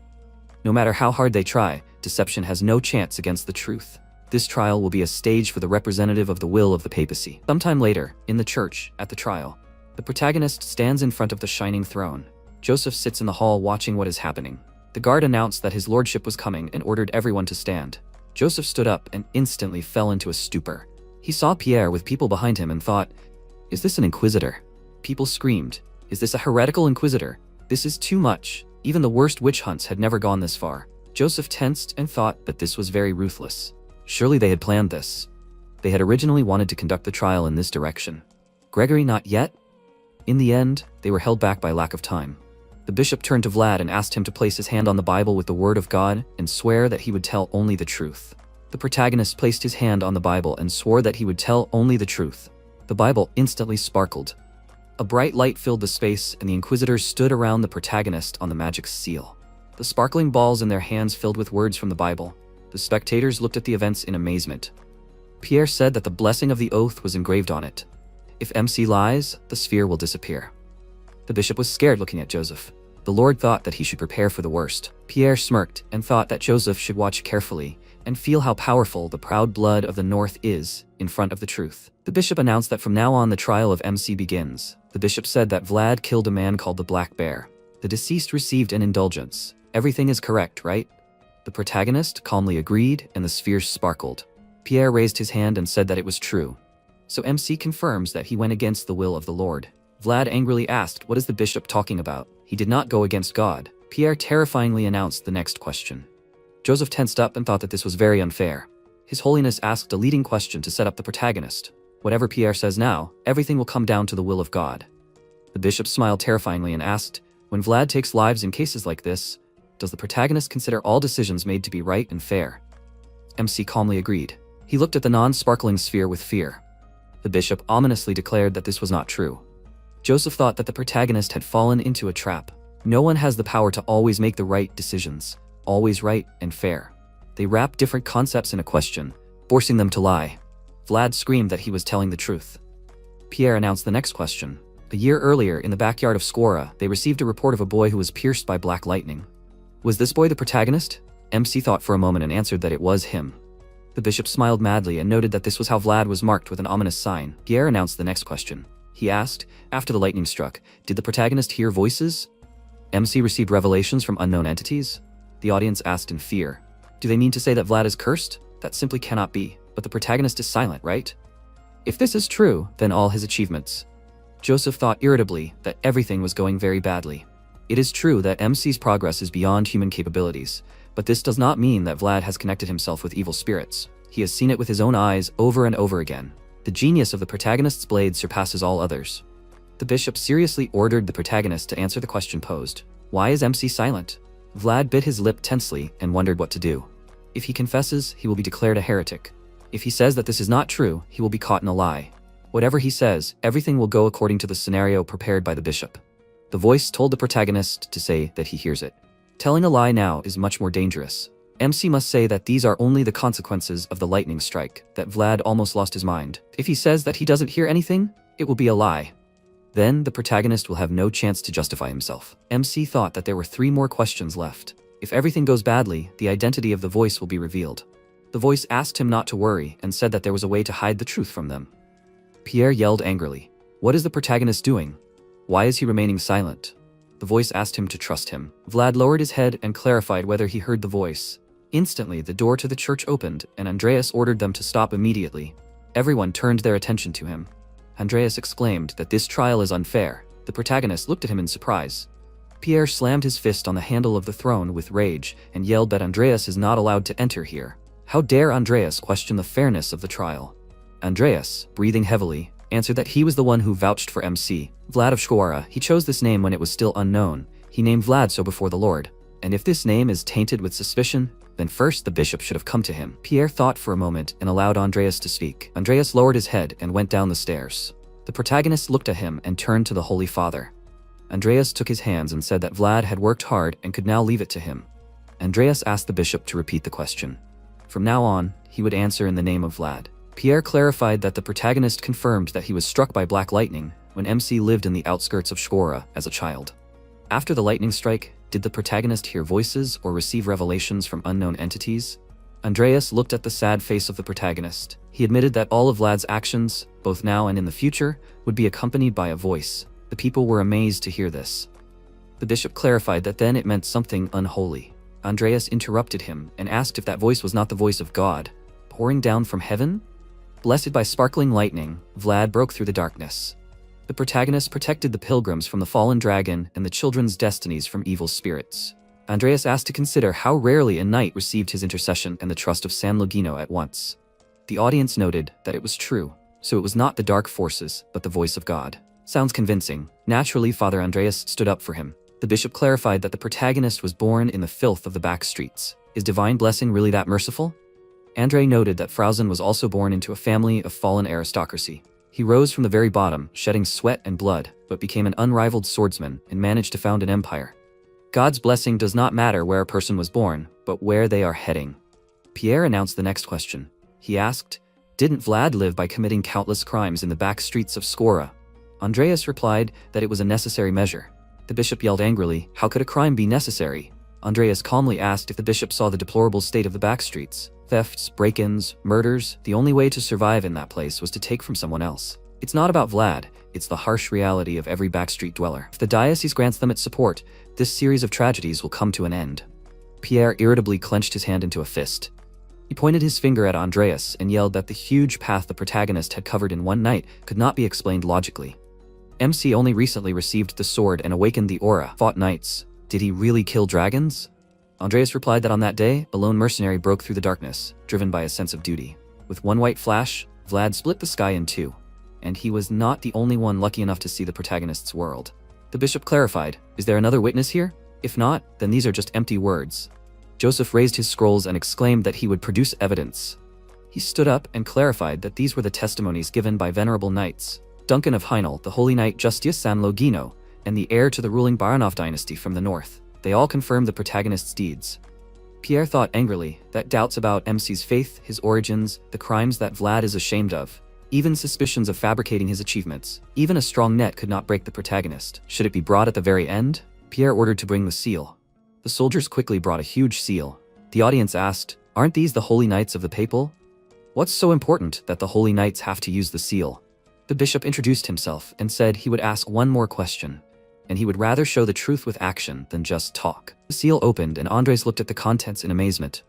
No matter how hard they try, deception has no chance against the truth. This trial will be a stage for the representative of the will of the papacy. Sometime later, in the church, at the trial, the protagonist stands in front of the shining throne. Joseph sits in the hall watching what is happening. The guard announced that his lordship was coming and ordered everyone to stand. Joseph stood up and instantly fell into a stupor. He saw Pierre with people behind him and thought, "Is this an inquisitor?" People screamed, "Is this a heretical inquisitor? This is too much." Even the worst witch hunts had never gone this far. Joseph tensed and thought that this was very ruthless. Surely they had planned this. They had originally wanted to conduct the trial in this direction. Gregory not yet? In the end, they were held back by lack of time. The bishop turned to Vlad and asked him to place his hand on the Bible with the word of God and swear that he would tell only the truth. The protagonist placed his hand on the Bible and swore that he would tell only the truth. The Bible instantly sparkled. A bright light filled the space, and the inquisitors stood around the protagonist on the magic seal. The sparkling balls in their hands filled with words from the Bible. The spectators looked at the events in amazement. Pierre said that the blessing of the oath was engraved on it. If MC lies, the sphere will disappear. The bishop was scared looking at Joseph. The Lord thought that he should prepare for the worst. Pierre smirked and thought that Joseph should watch carefully and feel how powerful the proud blood of the North is in front of the truth. The bishop announced that from now on the trial of MC begins. The bishop said that Vlad killed a man called the Black Bear. The deceased received an indulgence. Everything is correct, right? The protagonist calmly agreed, and the spheres sparkled. Pierre raised his hand and said that it was true. So MC confirms that he went against the will of the Lord. Vlad angrily asked, "What is the bishop talking about? He did not go against God." Pierre terrifyingly announced the next question. Joseph tensed up and thought that this was very unfair. His Holiness asked a leading question to set up the protagonist. Whatever Pierre says now, everything will come down to the will of God. The bishop smiled terrifyingly and asked, "When Vlad takes lives in cases like this, does the protagonist consider all decisions made to be right and fair?" MC calmly agreed. He looked at the non-sparkling sphere with fear. The bishop ominously declared that this was not true. Joseph thought that the protagonist had fallen into a trap. No one has the power to always make the right decisions, always right and fair. They wrap different concepts in a question, forcing them to lie. Vlad screamed that he was telling the truth. Pierre announced the next question. A year earlier, in the backyard of Skora, they received a report of a boy who was pierced by black lightning. Was this boy the protagonist? MC thought for a moment and answered that it was him. The bishop smiled madly and noted that this was how Vlad was marked with an ominous sign. Pierre announced the next question. He asked, after the lightning struck, did the protagonist hear voices? MC received revelations from unknown entities? The audience asked in fear. Do they mean to say that Vlad is cursed? That simply cannot be. But the protagonist is silent, right? If this is true, then all his achievements. Joseph thought irritably that everything was going very badly. It is true that MC's progress is beyond human capabilities, but this does not mean that Vlad has connected himself with evil spirits. He has seen it with his own eyes over and over again. The genius of the protagonist's blade surpasses all others. The bishop seriously ordered the protagonist to answer the question posed. Why is MC silent? Vlad bit his lip tensely and wondered what to do. If he confesses, he will be declared a heretic. If he says that this is not true, he will be caught in a lie. Whatever he says, everything will go according to the scenario prepared by the bishop. The voice told the protagonist to say that he hears it. Telling a lie now is much more dangerous. MC must say that these are only the consequences of the lightning strike, that Vlad almost lost his mind. If he says that he doesn't hear anything, it will be a lie. Then the protagonist will have no chance to justify himself. MC thought that there were 3 more questions left. If everything goes badly, the identity of the voice will be revealed. The voice asked him not to worry and said that there was a way to hide the truth from them. Pierre yelled angrily. What is the protagonist doing? Why is he remaining silent? The voice asked him to trust him. Vlad lowered his head and clarified whether he heard the voice. Instantly, the door to the church opened, and Andreas ordered them to stop immediately. Everyone turned their attention to him. Andreas exclaimed that this trial is unfair. The protagonist looked at him in surprise. Pierre slammed his fist on the handle of the throne with rage and yelled that Andreas is not allowed to enter here. How dare Andreas question the fairness of the trial? Andreas, breathing heavily, answered that he was the one who vouched for MC. Vlad of Shkora. He chose this name when it was still unknown. He named Vlad so before the Lord. And if this name is tainted with suspicion, then first the bishop should have come to him. Pierre thought for a moment and allowed Andreas to speak. Andreas lowered his head and went down the stairs. The protagonist looked at him and turned to the Holy Father. Andreas took his hands and said that Vlad had worked hard and could now leave it to him. Andreas asked the bishop to repeat the question. From now on, he would answer in the name of Vlad. Pierre clarified that the protagonist confirmed that he was struck by black lightning when MC lived in the outskirts of Shkora as a child. After the lightning strike, did the protagonist hear voices or receive revelations from unknown entities? Andreas looked at the sad face of the protagonist. He admitted that all of Vlad's actions, both now and in the future, would be accompanied by a voice. The people were amazed to hear this. The bishop clarified that then it meant something unholy. Andreas interrupted him and asked if that voice was not the voice of God, pouring down from heaven? Blessed by sparkling lightning, Vlad broke through the darkness. The protagonist protected the pilgrims from the fallen dragon and the children's destinies from evil spirits. Andreas asked to consider how rarely a knight received his intercession and the trust of San Logino at once. The audience noted that it was true, so it was not the dark forces, but the voice of God. Sounds convincing. Naturally, Father Andreas stood up for him. The bishop clarified that the protagonist was born in the filth of the back streets. Is divine blessing really that merciful? Andre noted that Frausen was also born into a family of fallen aristocracy. He rose from the very bottom, shedding sweat and blood, but became an unrivaled swordsman and managed to found an empire. God's blessing does not matter where a person was born, but where they are heading. Pierre announced the next question. He asked, "Didn't Vlad live by committing countless crimes in the back streets of Shkora?" Andreas replied that it was a necessary measure. The bishop yelled angrily, "How could a crime be necessary?" Andreas calmly asked if the bishop saw the deplorable state of the back streets. Thefts, break-ins, murders, the only way to survive in that place was to take from someone else. It's not about Vlad, it's the harsh reality of every backstreet dweller. If the diocese grants them its support, this series of tragedies will come to an end. Pierre irritably clenched his hand into a fist. He pointed his finger at Andreas and yelled that the huge path the protagonist had covered in one night could not be explained logically. MC only recently received the sword and awakened the aura, fought knights. Did he really kill dragons? Andreas replied that on that day, a lone mercenary broke through the darkness, driven by a sense of duty. With one white flash, Vlad split the sky in two, and he was not the only one lucky enough to see the protagonist's world. The bishop clarified, "Is there another witness here? If not, then these are just empty words." Joseph raised his scrolls and exclaimed that he would produce evidence. He stood up and clarified that these were the testimonies given by venerable knights. Duncan of Heinel, the holy knight Justius San Logino, and the heir to the ruling Baranov dynasty from the north. They all confirmed the protagonist's deeds. Pierre thought angrily that doubts about MC's faith, his origins, the crimes that Vlad is ashamed of, even suspicions of fabricating his achievements, even a strong net could not break the protagonist. Should it be brought at the very end? Pierre ordered to bring the seal. The soldiers quickly brought a huge seal. The audience asked, "Aren't these the holy knights of the papal? What's so important that the holy knights have to use the seal?" The bishop introduced himself and said he would ask one more question, and he would rather show the truth with action than just talk. The seal opened and Andres looked at the contents in amazement.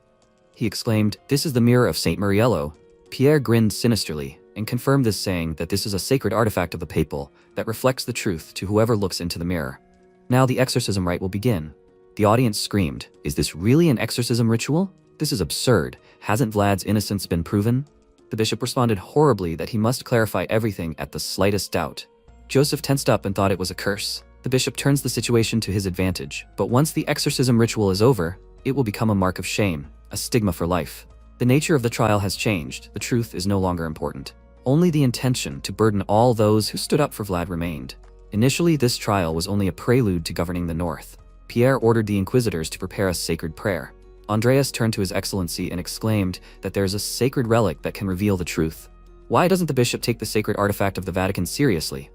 He exclaimed, "This is the mirror of Saint Mariello." Pierre grinned sinisterly and confirmed this, saying that this is a sacred artifact of the papal that reflects the truth to whoever looks into the mirror. Now the exorcism rite will begin. The audience screamed, "Is this really an exorcism ritual? This is absurd. Hasn't Vlad's innocence been proven?" The bishop responded horribly that he must clarify everything at the slightest doubt. Joseph tensed up and thought it was a curse. The bishop turns the situation to his advantage, but once the exorcism ritual is over, it will become a mark of shame, a stigma for life. The nature of the trial has changed, the truth is no longer important. Only the intention to burden all those who stood up for Vlad remained. Initially, this trial was only a prelude to governing the North. Pierre ordered the inquisitors to prepare a sacred prayer. Andreas turned to his excellency and exclaimed that there is a sacred relic that can reveal the truth. Why doesn't the bishop take the sacred artifact of the Vatican seriously?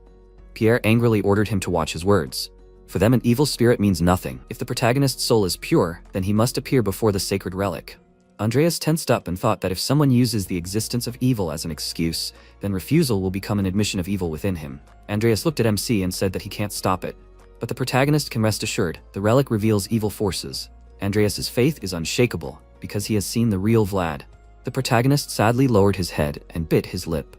Pierre angrily ordered him to watch his words. For them, an evil spirit means nothing. If the protagonist's soul is pure, then he must appear before the sacred relic. Andreas tensed up and thought that if someone uses the existence of evil as an excuse, then refusal will become an admission of evil within him. Andreas looked at MC and said that he can't stop it. But the protagonist can rest assured, the relic reveals evil forces. Andreas's faith is unshakable, because he has seen the real Vlad. The protagonist sadly lowered his head and bit his lip.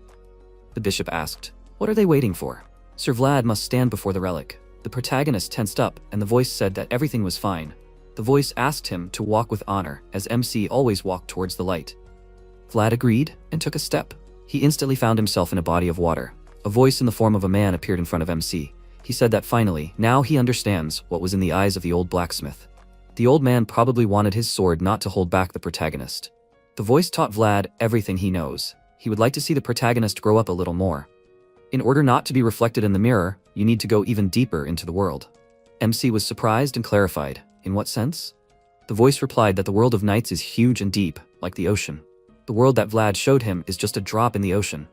The bishop asked, "What are they waiting for? Sir Vlad must stand before the relic." The protagonist tensed up, and the voice said that everything was fine. The voice asked him to walk with honor, as MC always walked towards the light. Vlad agreed and took a step. He instantly found himself in a body of water. A voice in the form of a man appeared in front of MC. He said that finally, now he understands what was in the eyes of the old blacksmith. The old man probably wanted his sword not to hold back the protagonist. The voice taught Vlad everything he knows. He would like to see the protagonist grow up a little more. In order not to be reflected in the mirror, you need to go even deeper into the world. MC was surprised and clarified. In what sense? The voice replied that the world of knights is huge and deep, like the ocean. The world that Vlad showed him is just a drop in the ocean.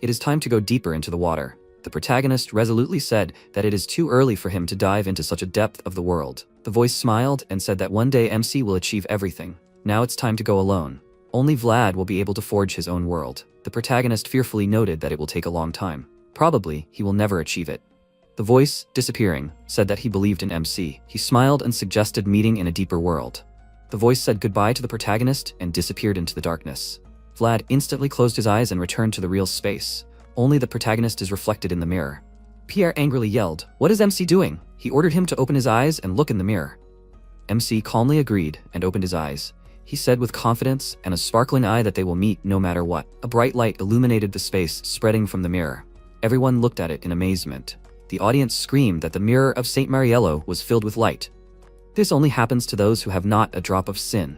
It is time to go deeper into the water. The protagonist resolutely said that it is too early for him to dive into such a depth of the world. The voice smiled and said that one day MC will achieve everything. Now it's time to go alone. Only Vlad will be able to forge his own world. The protagonist fearfully noted that it will take a long time. Probably, he will never achieve it. The voice, disappearing, said that he believed in MC. He smiled and suggested meeting in a deeper world. The voice said goodbye to the protagonist and disappeared into the darkness. Vlad instantly closed his eyes and returned to the real space. Only the protagonist is reflected in the mirror. Pierre angrily yelled, "What is MC doing?" He ordered him to open his eyes and look in the mirror. MC calmly agreed and opened his eyes. He said with confidence and a sparkling eye that they will meet no matter what. A bright light illuminated the space spreading from the mirror. Everyone looked at it in amazement. The audience screamed that the mirror of Saint Mariello was filled with light. This only happens to those who have not a drop of sin.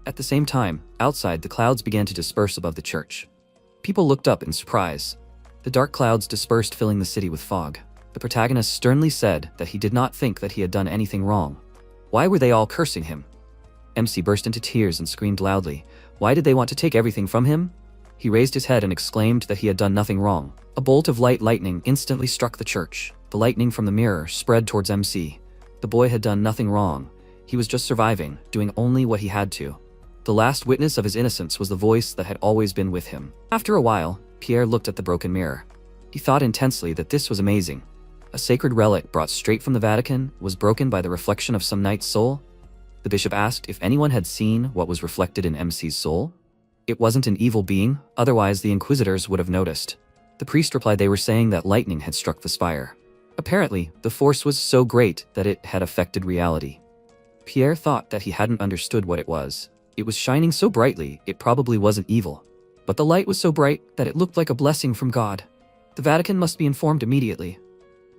At the same time, outside, the clouds began to disperse above the church. People looked up in surprise. The dark clouds dispersed, filling the city with fog. The protagonist sternly said that he did not think that he had done anything wrong. Why were they all cursing him? MC burst into tears and screamed loudly. Why did they want to take everything from him? He raised his head and exclaimed that he had done nothing wrong. A bolt of lightning instantly struck the church. The lightning from the mirror spread towards MC. The boy had done nothing wrong. He was just surviving, doing only what he had to. The last witness of his innocence was the voice that had always been with him. After a while, Pierre looked at the broken mirror. He thought intensely that this was amazing. A sacred relic brought straight from the Vatican was broken by the reflection of some knight's soul. The bishop asked if anyone had seen what was reflected in MC's soul. It wasn't an evil being, otherwise the inquisitors would have noticed. The priest replied they were saying that lightning had struck the spire. Apparently, the force was so great that it had affected reality. Pierre thought that he hadn't understood what it was. It was shining so brightly, it probably wasn't evil. But the light was so bright that it looked like a blessing from God. The Vatican must be informed immediately.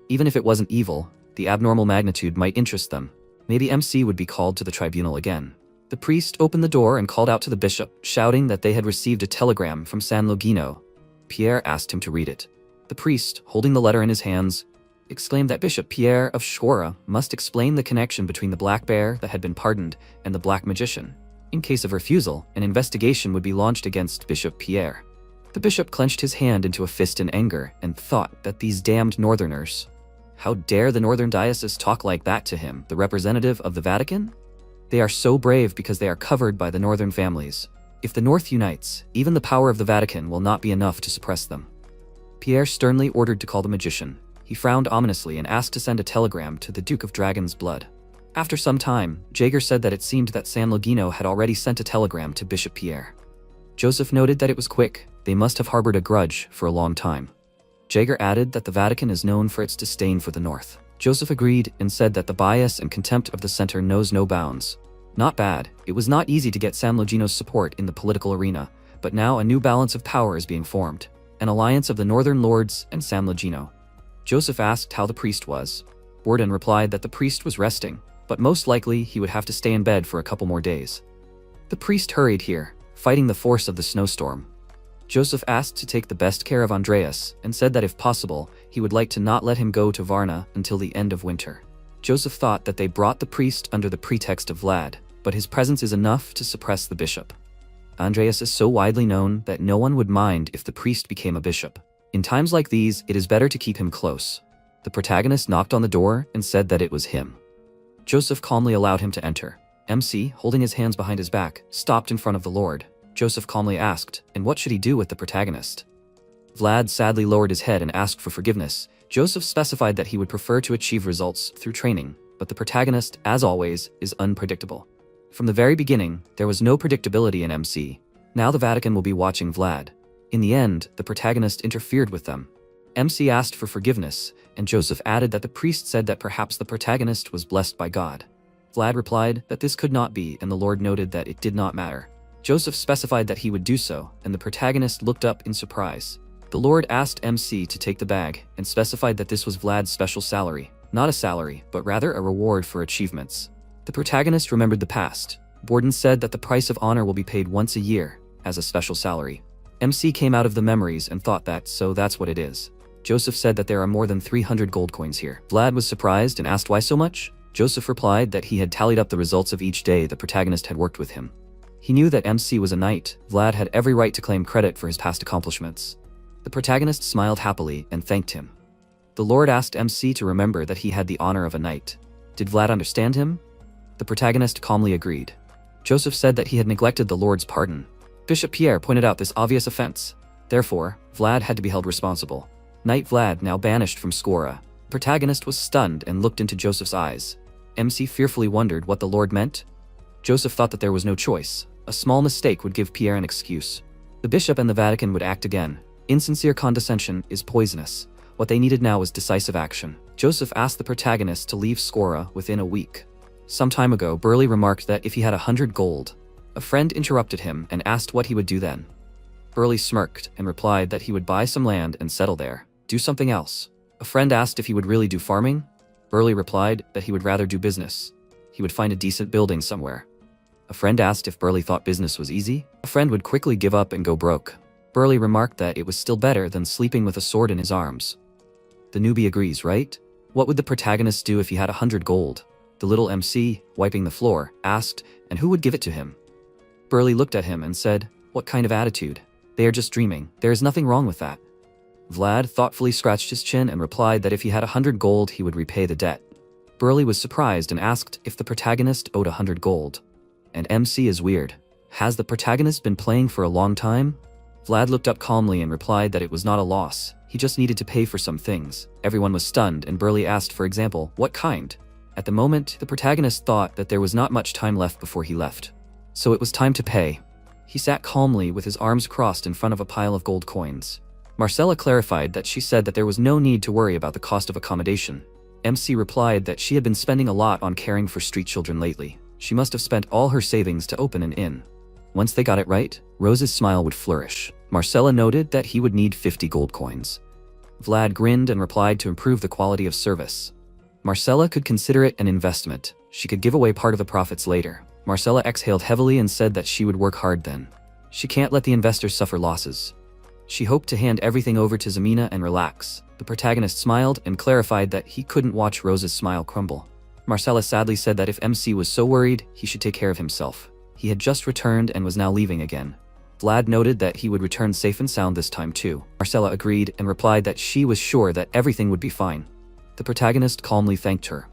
Even if it wasn't evil, the abnormal magnitude might interest them. Maybe MC would be called to the tribunal again. The priest opened the door and called out to the bishop, shouting that they had received a telegram from San Logino. Pierre asked him to read it. The priest, holding the letter in his hands, exclaimed that Bishop Pierre of Shkora must explain the connection between the black bear that had been pardoned and the black magician. In case of refusal, an investigation would be launched against Bishop Pierre. The bishop clenched his hand into a fist in anger and thought that these damned northerners. How dare the northern diocese talk like that to him, the representative of the Vatican? They are so brave because they are covered by the northern families. If the North unites, even the power of the Vatican will not be enough to suppress them. Pierre sternly ordered to call the magician. He frowned ominously and asked to send a telegram to the Duke of Dragon's Blood. After some time, Jaeger said that it seemed that San Logino had already sent a telegram to Bishop Pierre. Joseph noted that it was quick. They must have harbored a grudge for a long time. Jaeger added that the Vatican is known for its disdain for the North. Joseph agreed and said that the bias and contempt of the center knows no bounds. Not bad. It was not easy to get San Logino's support in the political arena, but now a new balance of power is being formed. An alliance of the Northern Lords and San Logino. Joseph asked how the priest was. Borden replied that the priest was resting, but most likely he would have to stay in bed for a couple more days. The priest hurried here, fighting the force of the snowstorm. Joseph asked to take the best care of Andreas and said that if possible, he would like to not let him go to Varna until the end of winter. Joseph thought that they brought the priest under the pretext of Vlad, but his presence is enough to suppress the bishop. Andreas is so widely known that no one would mind if the priest became a bishop. In times like these, it is better to keep him close. The protagonist knocked on the door and said that it was him. Joseph calmly allowed him to enter. MC, holding his hands behind his back, stopped in front of the Lord. Joseph calmly asked, and what should he do with the protagonist? Vlad sadly lowered his head and asked for forgiveness. Joseph specified that he would prefer to achieve results through training, but the protagonist, as always, is unpredictable. From the very beginning, there was no predictability in MC. Now the Vatican will be watching Vlad. In the end, the protagonist interfered with them. MC asked for forgiveness, and Joseph added that the priest said that perhaps the protagonist was blessed by God. Vlad replied that this could not be, and the Lord noted that it did not matter. Joseph specified that he would do so, and the protagonist looked up in surprise. The Lord asked MC to take the bag, and specified that this was Vlad's special salary. Not a salary, but rather a reward for achievements. The protagonist remembered the past. Borden said that the price of honor will be paid once a year, as a special salary. MC came out of the memories and thought that, so that's what it is. Joseph said that there are more than 300 gold coins here. Vlad was surprised and asked why so much. Joseph replied that he had tallied up the results of each day the protagonist had worked with him. He knew that MC was a knight. Vlad had every right to claim credit for his past accomplishments. The protagonist smiled happily and thanked him. The Lord asked MC to remember that he had the honor of a knight. Did Vlad understand him? The protagonist calmly agreed. Joseph said that he had neglected the Lord's pardon. Bishop Pierre pointed out this obvious offense. Therefore, Vlad had to be held responsible. Knight Vlad now banished from Skora. The protagonist was stunned and looked into Joseph's eyes. MC fearfully wondered what the Lord meant. Joseph thought that there was no choice. A small mistake would give Pierre an excuse. The bishop and the Vatican would act again. Insincere condescension is poisonous. What they needed now was decisive action. Joseph asked the protagonist to leave Skora within a week. Some time ago, Burley remarked that if he had 100 gold. A friend interrupted him and asked what he would do then. Burley smirked and replied that he would buy some land and settle there. Do something else. A friend asked if he would really do farming. Burley replied that he would rather do business. He would find a decent building somewhere. A friend asked if Burley thought business was easy. A friend would quickly give up and go broke. Burley remarked that it was still better than sleeping with a sword in his arms. The newbie agrees, right? What would the protagonist do if he had 100 gold? The little MC, wiping the floor, asked, and who would give it to him? Burley looked at him and said, "What kind of attitude? They are just dreaming. There is nothing wrong with that." Vlad thoughtfully scratched his chin and replied that if he had 100 gold he would repay the debt. Burley was surprised and asked if the protagonist owed 100 gold. And MC is weird. Has the protagonist been playing for a long time? Vlad looked up calmly and replied that it was not a loss. He just needed to pay for some things. Everyone was stunned and Burley asked, for example, what kind? At the moment, the protagonist thought that there was not much time left before he left. So it was time to pay. He sat calmly with his arms crossed in front of a pile of gold coins. Marcella clarified that she said that there was no need to worry about the cost of accommodation. MC replied that she had been spending a lot on caring for street children lately. She must have spent all her savings to open an inn. Once they got it right, Rose's smile would flourish. Marcella noted that he would need 50 gold coins. Vlad grinned and replied to improve the quality of service. Marcella could consider it an investment. She could give away part of the profits later. Marcella exhaled heavily and said that she would work hard then. She can't let the investors suffer losses. She hoped to hand everything over to Zamina and relax. The protagonist smiled and clarified that he couldn't watch Rose's smile crumble. Marcella sadly said that if MC was so worried, he should take care of himself. He had just returned and was now leaving again. Vlad noted that he would return safe and sound this time too. Marcella agreed and replied that she was sure that everything would be fine. The protagonist calmly thanked her.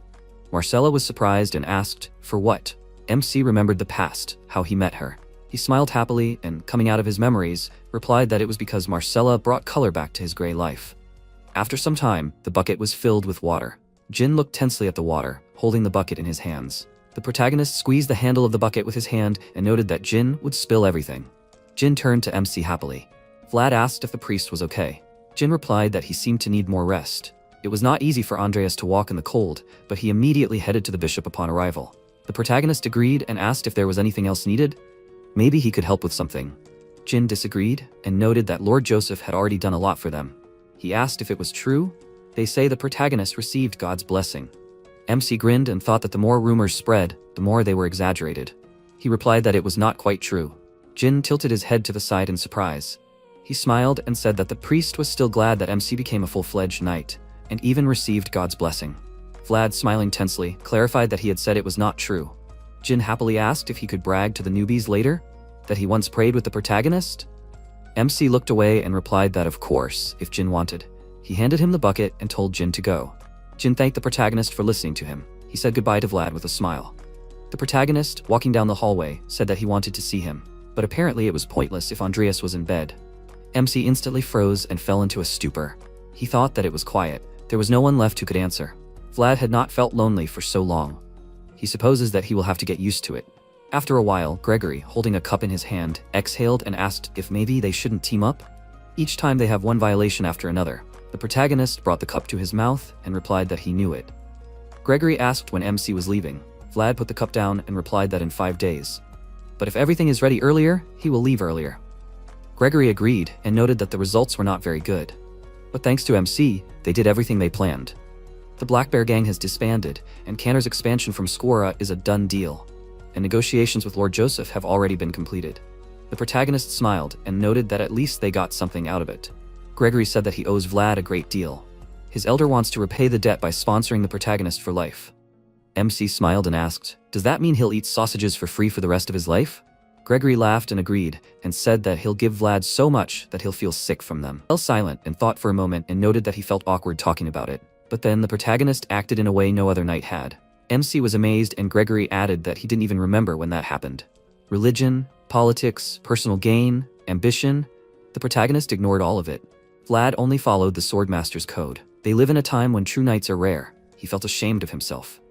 Marcella was surprised and asked, for what? MC remembered the past, how he met her. He smiled happily and, coming out of his memories, replied that it was because Marcella brought color back to his gray life. After some time, the bucket was filled with water. Jin looked tensely at the water, holding the bucket in his hands. The protagonist squeezed the handle of the bucket with his hand and noted that Jin would spill everything. Jin turned to MC happily. Vlad asked if the priest was okay. Jin replied that he seemed to need more rest. It was not easy for Andreas to walk in the cold, but he immediately headed to the bishop upon arrival. The protagonist agreed and asked if there was anything else needed. Maybe he could help with something. Jin disagreed and noted that Lord Joseph had already done a lot for them. He asked if it was true. They say the protagonist received God's blessing. MC grinned and thought that the more rumors spread, the more they were exaggerated. He replied that it was not quite true. Jin tilted his head to the side in surprise. He smiled and said that the priest was still glad that MC became a full-fledged knight, and even received God's blessing. Vlad, smiling tensely, clarified that he had said it was not true. Jin happily asked if he could brag to the newbies later, that he once prayed with the protagonist. MC looked away and replied that of course, if Jin wanted. He handed him the bucket and told Jin to go. Jin thanked the protagonist for listening to him. He said goodbye to Vlad with a smile. The protagonist, walking down the hallway, said that he wanted to see him, but apparently it was pointless if Andreas was in bed. MC instantly froze and fell into a stupor. He thought that it was quiet. There was no one left who could answer. Vlad had not felt lonely for so long. He supposes that he will have to get used to it. After a while, Gregory, holding a cup in his hand, exhaled and asked if maybe they shouldn't team up. Each time they have one violation after another. The protagonist brought the cup to his mouth and replied that he knew it. Gregory asked when MC was leaving. Vlad put the cup down and replied that in 5 days. But if everything is ready earlier, he will leave earlier. Gregory agreed and noted that the results were not very good. But thanks to MC, they did everything they planned. The Black Bear gang has disbanded, and Canner's expansion from Squora is a done deal, and negotiations with Lord Joseph have already been completed. The protagonist smiled and noted that at least they got something out of it. Gregory said that he owes Vlad a great deal. His elder wants to repay the debt by sponsoring the protagonist for life. MC smiled and asked, "Does that mean he'll eat sausages for free for the rest of his life?" Gregory laughed and agreed, and said that he'll give Vlad so much that he'll feel sick from them. He fell silent and thought for a moment and noted that he felt awkward talking about it. But then the protagonist acted in a way no other knight had. MC was amazed and Gregory added that he didn't even remember when that happened. Religion, politics, personal gain, ambition. The protagonist ignored all of it. Vlad only followed the Swordmaster's code. They live in a time when true knights are rare. He felt ashamed of himself.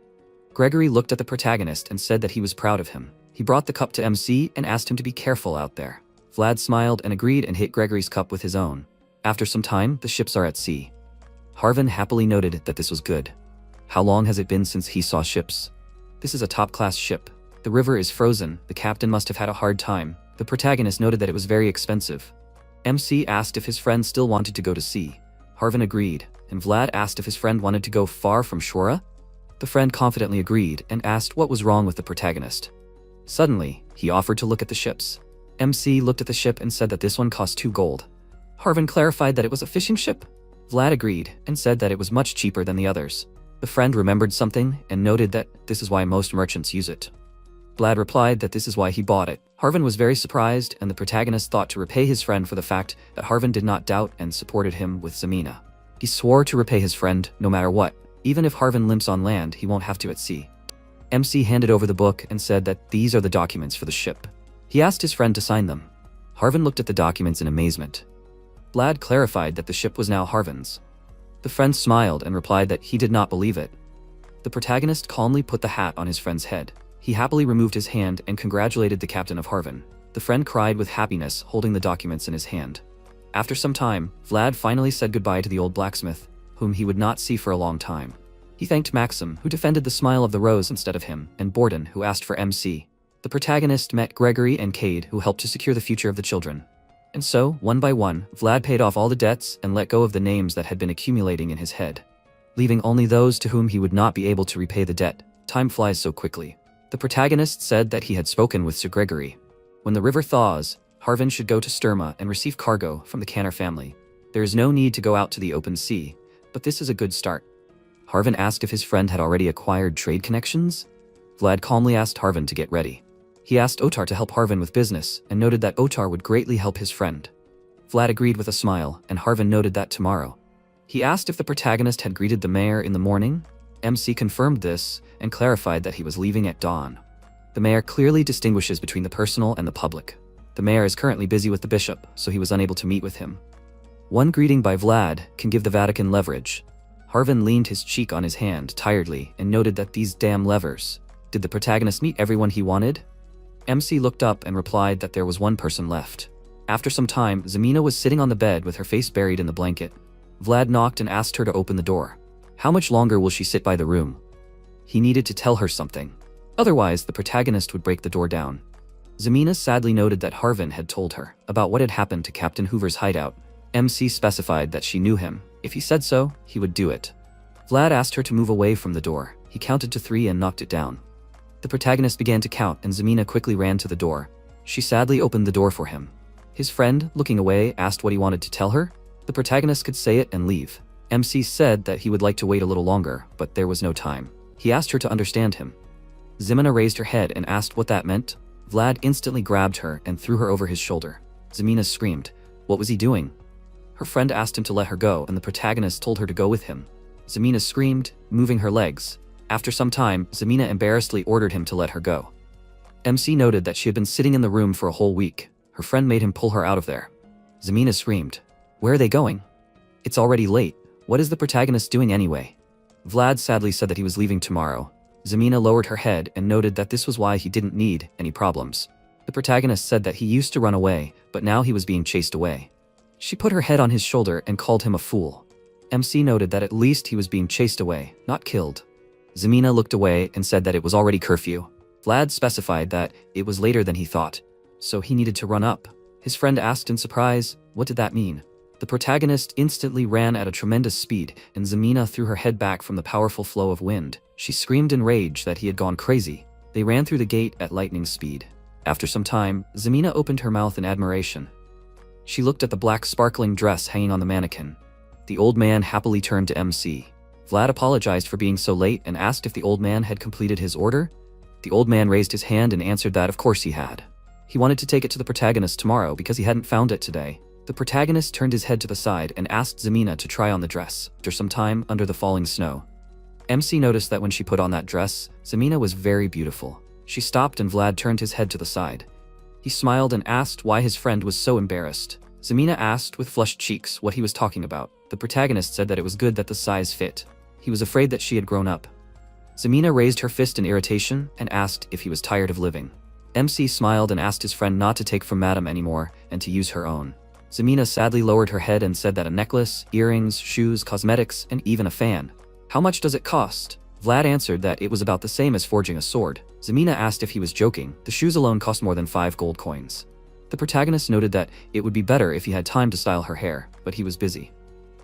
Gregory looked at the protagonist and said that he was proud of him. He brought the cup to MC and asked him to be careful out there. Vlad smiled and agreed and hit Gregory's cup with his own. After some time, the ships are at sea. Harvin happily noted that this was good. How long has it been since he saw ships? This is a top-class ship. The river is frozen. The captain must have had a hard time. The protagonist noted that it was very expensive. MC asked if his friend still wanted to go to sea. Harvin agreed, and Vlad asked if his friend wanted to go far from Shora. The friend confidently agreed and asked what was wrong with the protagonist. Suddenly, he offered to look at the ships. MC looked at the ship and said that this one cost 2 gold. Harvin clarified that it was a fishing ship. Vlad agreed and said that it was much cheaper than the others. The friend remembered something and noted that this is why most merchants use it. Vlad replied that this is why he bought it. Harvin was very surprised, and the protagonist thought to repay his friend for the fact that Harvin did not doubt and supported him with Zemina. He swore to repay his friend no matter what. Even if Harvin limps on land, he won't have to at sea. MC handed over the book and said that these are the documents for the ship. He asked his friend to sign them. Harvin looked at the documents in amazement. Vlad clarified that the ship was now Harvin's. The friend smiled and replied that he did not believe it. The protagonist calmly put the hat on his friend's head. He happily removed his hand and congratulated the captain of Harvin. The friend cried with happiness, holding the documents in his hand. After some time, Vlad finally said goodbye to the old blacksmith, whom he would not see for a long time. He thanked Maxim, who defended the smile of the rose instead of him, and Borden, who asked for MC. The protagonist met Gregory and Cade, who helped to secure the future of the children. And so, one by one, Vlad paid off all the debts and let go of the names that had been accumulating in his head, leaving only those to whom he would not be able to repay the debt. Time flies so quickly. The protagonist said that he had spoken with Sir Gregory. When the river thaws, Harvin should go to Sturma and receive cargo from the Canner family. There is no need to go out to the open sea, but this is a good start. Harvin asked if his friend had already acquired trade connections. Vlad calmly asked Harvin to get ready. He asked Otar to help Harvin with business and noted that Otar would greatly help his friend. Vlad agreed with a smile, and Harvin noted that tomorrow. He asked if the protagonist had greeted the mayor in the morning. MC confirmed this and clarified that he was leaving at dawn. The mayor clearly distinguishes between the personal and the public. The mayor is currently busy with the bishop, so he was unable to meet with him. One greeting by Vlad can give the Vatican leverage. Harvin leaned his cheek on his hand tiredly and noted that these damn levers. Did the protagonist meet everyone he wanted? MC looked up and replied that there was one person left. After some time, Zemina was sitting on the bed with her face buried in the blanket. Vlad knocked and asked her to open the door. How much longer will she sit by the room? He needed to tell her something. Otherwise, the protagonist would break the door down. Zemina sadly noted that Harvin had told her about what had happened to Captain Hoover's hideout. MC specified that she knew him. If he said so, he would do it. Vlad asked her to move away from the door. He counted to 3 and knocked it down. The protagonist began to count and Zemina quickly ran to the door. She sadly opened the door for him. His friend, looking away, asked what he wanted to tell her. The protagonist could say it and leave. MC said that he would like to wait a little longer, but there was no time. He asked her to understand him. Zemina raised her head and asked what that meant. Vlad instantly grabbed her and threw her over his shoulder. Zemina screamed. What was he doing? Her friend asked him to let her go, and the protagonist told her to go with him. Zemina screamed, moving her legs. After some time, Zemina embarrassedly ordered him to let her go. MC noted that she had been sitting in the room for a whole week. Her friend made him pull her out of there. Zemina screamed. Where are they going? It's already late. What is the protagonist doing anyway? Vlad sadly said that he was leaving tomorrow. Zemina lowered her head and noted that this was why he didn't need any problems. The protagonist said that he used to run away, but now he was being chased away. She put her head on his shoulder and called him a fool. MC noted that at least he was being chased away, not killed. Zemina looked away and said that it was already curfew. Vlad specified that it was later than he thought, so he needed to run up. His friend asked in surprise, what did that mean? The protagonist instantly ran at a tremendous speed, and Zemina threw her head back from the powerful flow of wind. She screamed in rage that he had gone crazy. They ran through the gate at lightning speed. After some time, Zemina opened her mouth in admiration. She looked at the black sparkling dress hanging on the mannequin. The old man happily turned to MC. Vlad apologized for being so late and asked if the old man had completed his order. The old man raised his hand and answered that of course he had. He wanted to take it to the protagonist tomorrow because he hadn't found it today. The protagonist turned his head to the side and asked Zemina to try on the dress. After some time under the falling snow, MC noticed that when she put on that dress, Zemina was very beautiful. She stopped and Vlad turned his head to the side. He smiled and asked why his friend was so embarrassed. Zemina asked with flushed cheeks what he was talking about. The protagonist said that it was good that the size fit. He was afraid that she had grown up. Zemina raised her fist in irritation and asked if he was tired of living. MC smiled and asked his friend not to take from Madam anymore and to use her own. Zemina sadly lowered her head and said that a necklace, earrings, shoes, cosmetics, and even a fan. How much does it cost? Vlad answered that it was about the same as forging a sword. Zemina asked if he was joking. The shoes alone cost more than 5 gold coins. The protagonist noted that it would be better if he had time to style her hair, but he was busy.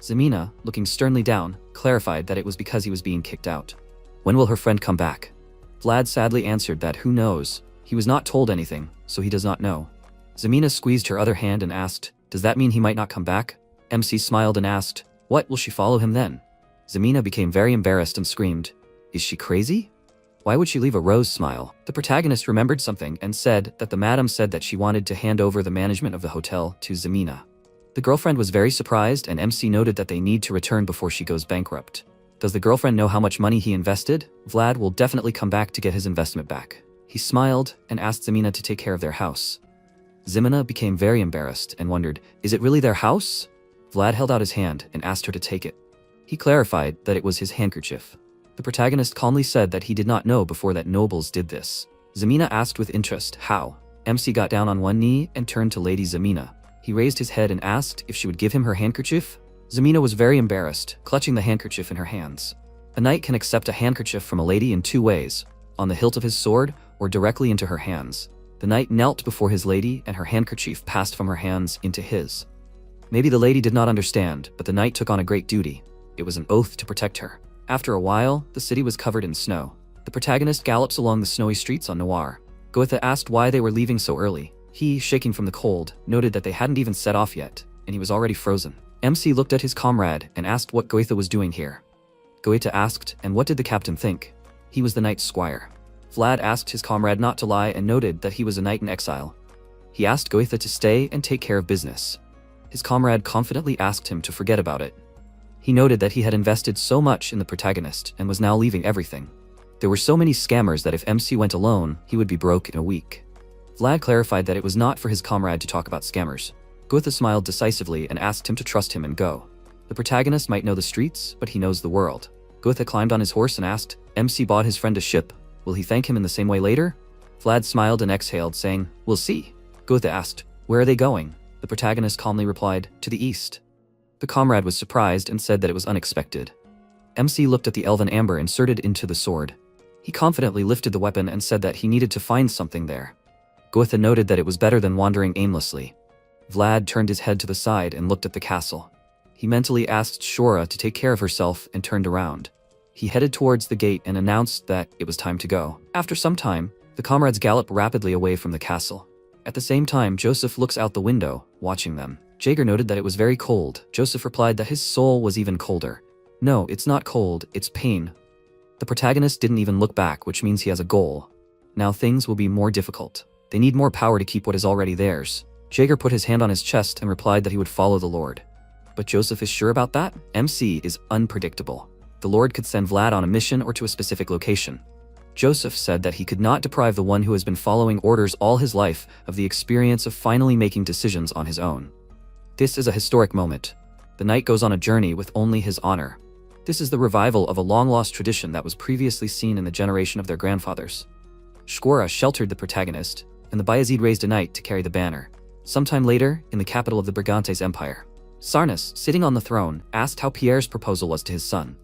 Zemina, looking sternly down, clarified that it was because he was being kicked out. When will her friend come back? Vlad sadly answered that who knows. He was not told anything, so he does not know. Zemina squeezed her other hand and asked, does that mean he might not come back? MC smiled and asked, what, will she follow him then? Zemina became very embarrassed and screamed, is she crazy? Why would she leave a rose smile? The protagonist remembered something and said that the madam said that she wanted to hand over the management of the hotel to Zemina. The girlfriend was very surprised and MC noted that they need to return before she goes bankrupt. Does the girlfriend know how much money he invested? Vlad will definitely come back to get his investment back. He smiled and asked Zemina to take care of their house. Zemina became very embarrassed and wondered, is it really their house? Vlad held out his hand and asked her to take it. He clarified that it was his handkerchief. The protagonist calmly said that he did not know before that nobles did this. Zemina asked with interest, how? MC got down on one knee and turned to Lady Zemina. He raised his head and asked if she would give him her handkerchief. Zemina was very embarrassed, clutching the handkerchief in her hands. A knight can accept a handkerchief from a lady in 2 ways, on the hilt of his sword or directly into her hands. The knight knelt before his lady and her handkerchief passed from her hands into his. Maybe the lady did not understand, but the knight took on a great duty. It was an oath to protect her. After a while, the city was covered in snow. The protagonist gallops along the snowy streets on Noir. Goethe asked why they were leaving so early. He, shaking from the cold, noted that they hadn't even set off yet, and he was already frozen. MC looked at his comrade and asked what Goethe was doing here. Goethe asked, and what did the captain think? He was the knight's squire. Vlad asked his comrade not to lie and noted that he was a knight in exile. He asked Goethe to stay and take care of business. His comrade confidently asked him to forget about it. He noted that he had invested so much in the protagonist and was now leaving everything. There were so many scammers that if MC went alone, he would be broke in a week. Vlad clarified that it was not for his comrade to talk about scammers. Goethe smiled decisively and asked him to trust him and go. The protagonist might know the streets, but he knows the world. Goethe climbed on his horse and asked, MC bought his friend a ship. Will he thank him in the same way later? Vlad smiled and exhaled, saying, we'll see. Goethe asked, where are they going? The protagonist calmly replied, to the east. The comrade was surprised and said that it was unexpected. MC looked at the elven amber inserted into the sword. He confidently lifted the weapon and said that he needed to find something there. Goethe noted that it was better than wandering aimlessly. Vlad turned his head to the side and looked at the castle. He mentally asked Shura to take care of herself and turned around. He headed towards the gate and announced that it was time to go. After some time, the comrades gallop rapidly away from the castle. At the same time, Joseph looks out the window, watching them. Jaeger noted that it was very cold. Joseph replied that his soul was even colder. No, it's not cold, it's pain. The protagonist didn't even look back, which means he has a goal. Now things will be more difficult. They need more power to keep what is already theirs. Jaeger put his hand on his chest and replied that he would follow the Lord. But Joseph is sure about that? MC is unpredictable. The Lord could send Vlad on a mission or to a specific location. Joseph said that he could not deprive the one who has been following orders all his life of the experience of finally making decisions on his own. This is a historic moment. The knight goes on a journey with only his honor. This is the revival of a long-lost tradition that was previously seen in the generation of their grandfathers. Shkora sheltered the protagonist, and the Bayezid raised a knight to carry the banner. Sometime later, in the capital of the Brigantes Empire, Sarnas, sitting on the throne, asked how Pierre's proposal was to his son.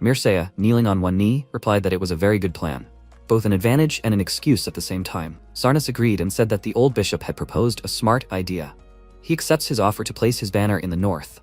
Mircea, kneeling on one knee, replied that it was a very good plan. Both an advantage and an excuse at the same time. Sarnas agreed and said that the old bishop had proposed a smart idea. He accepts his offer to place his banner in the north,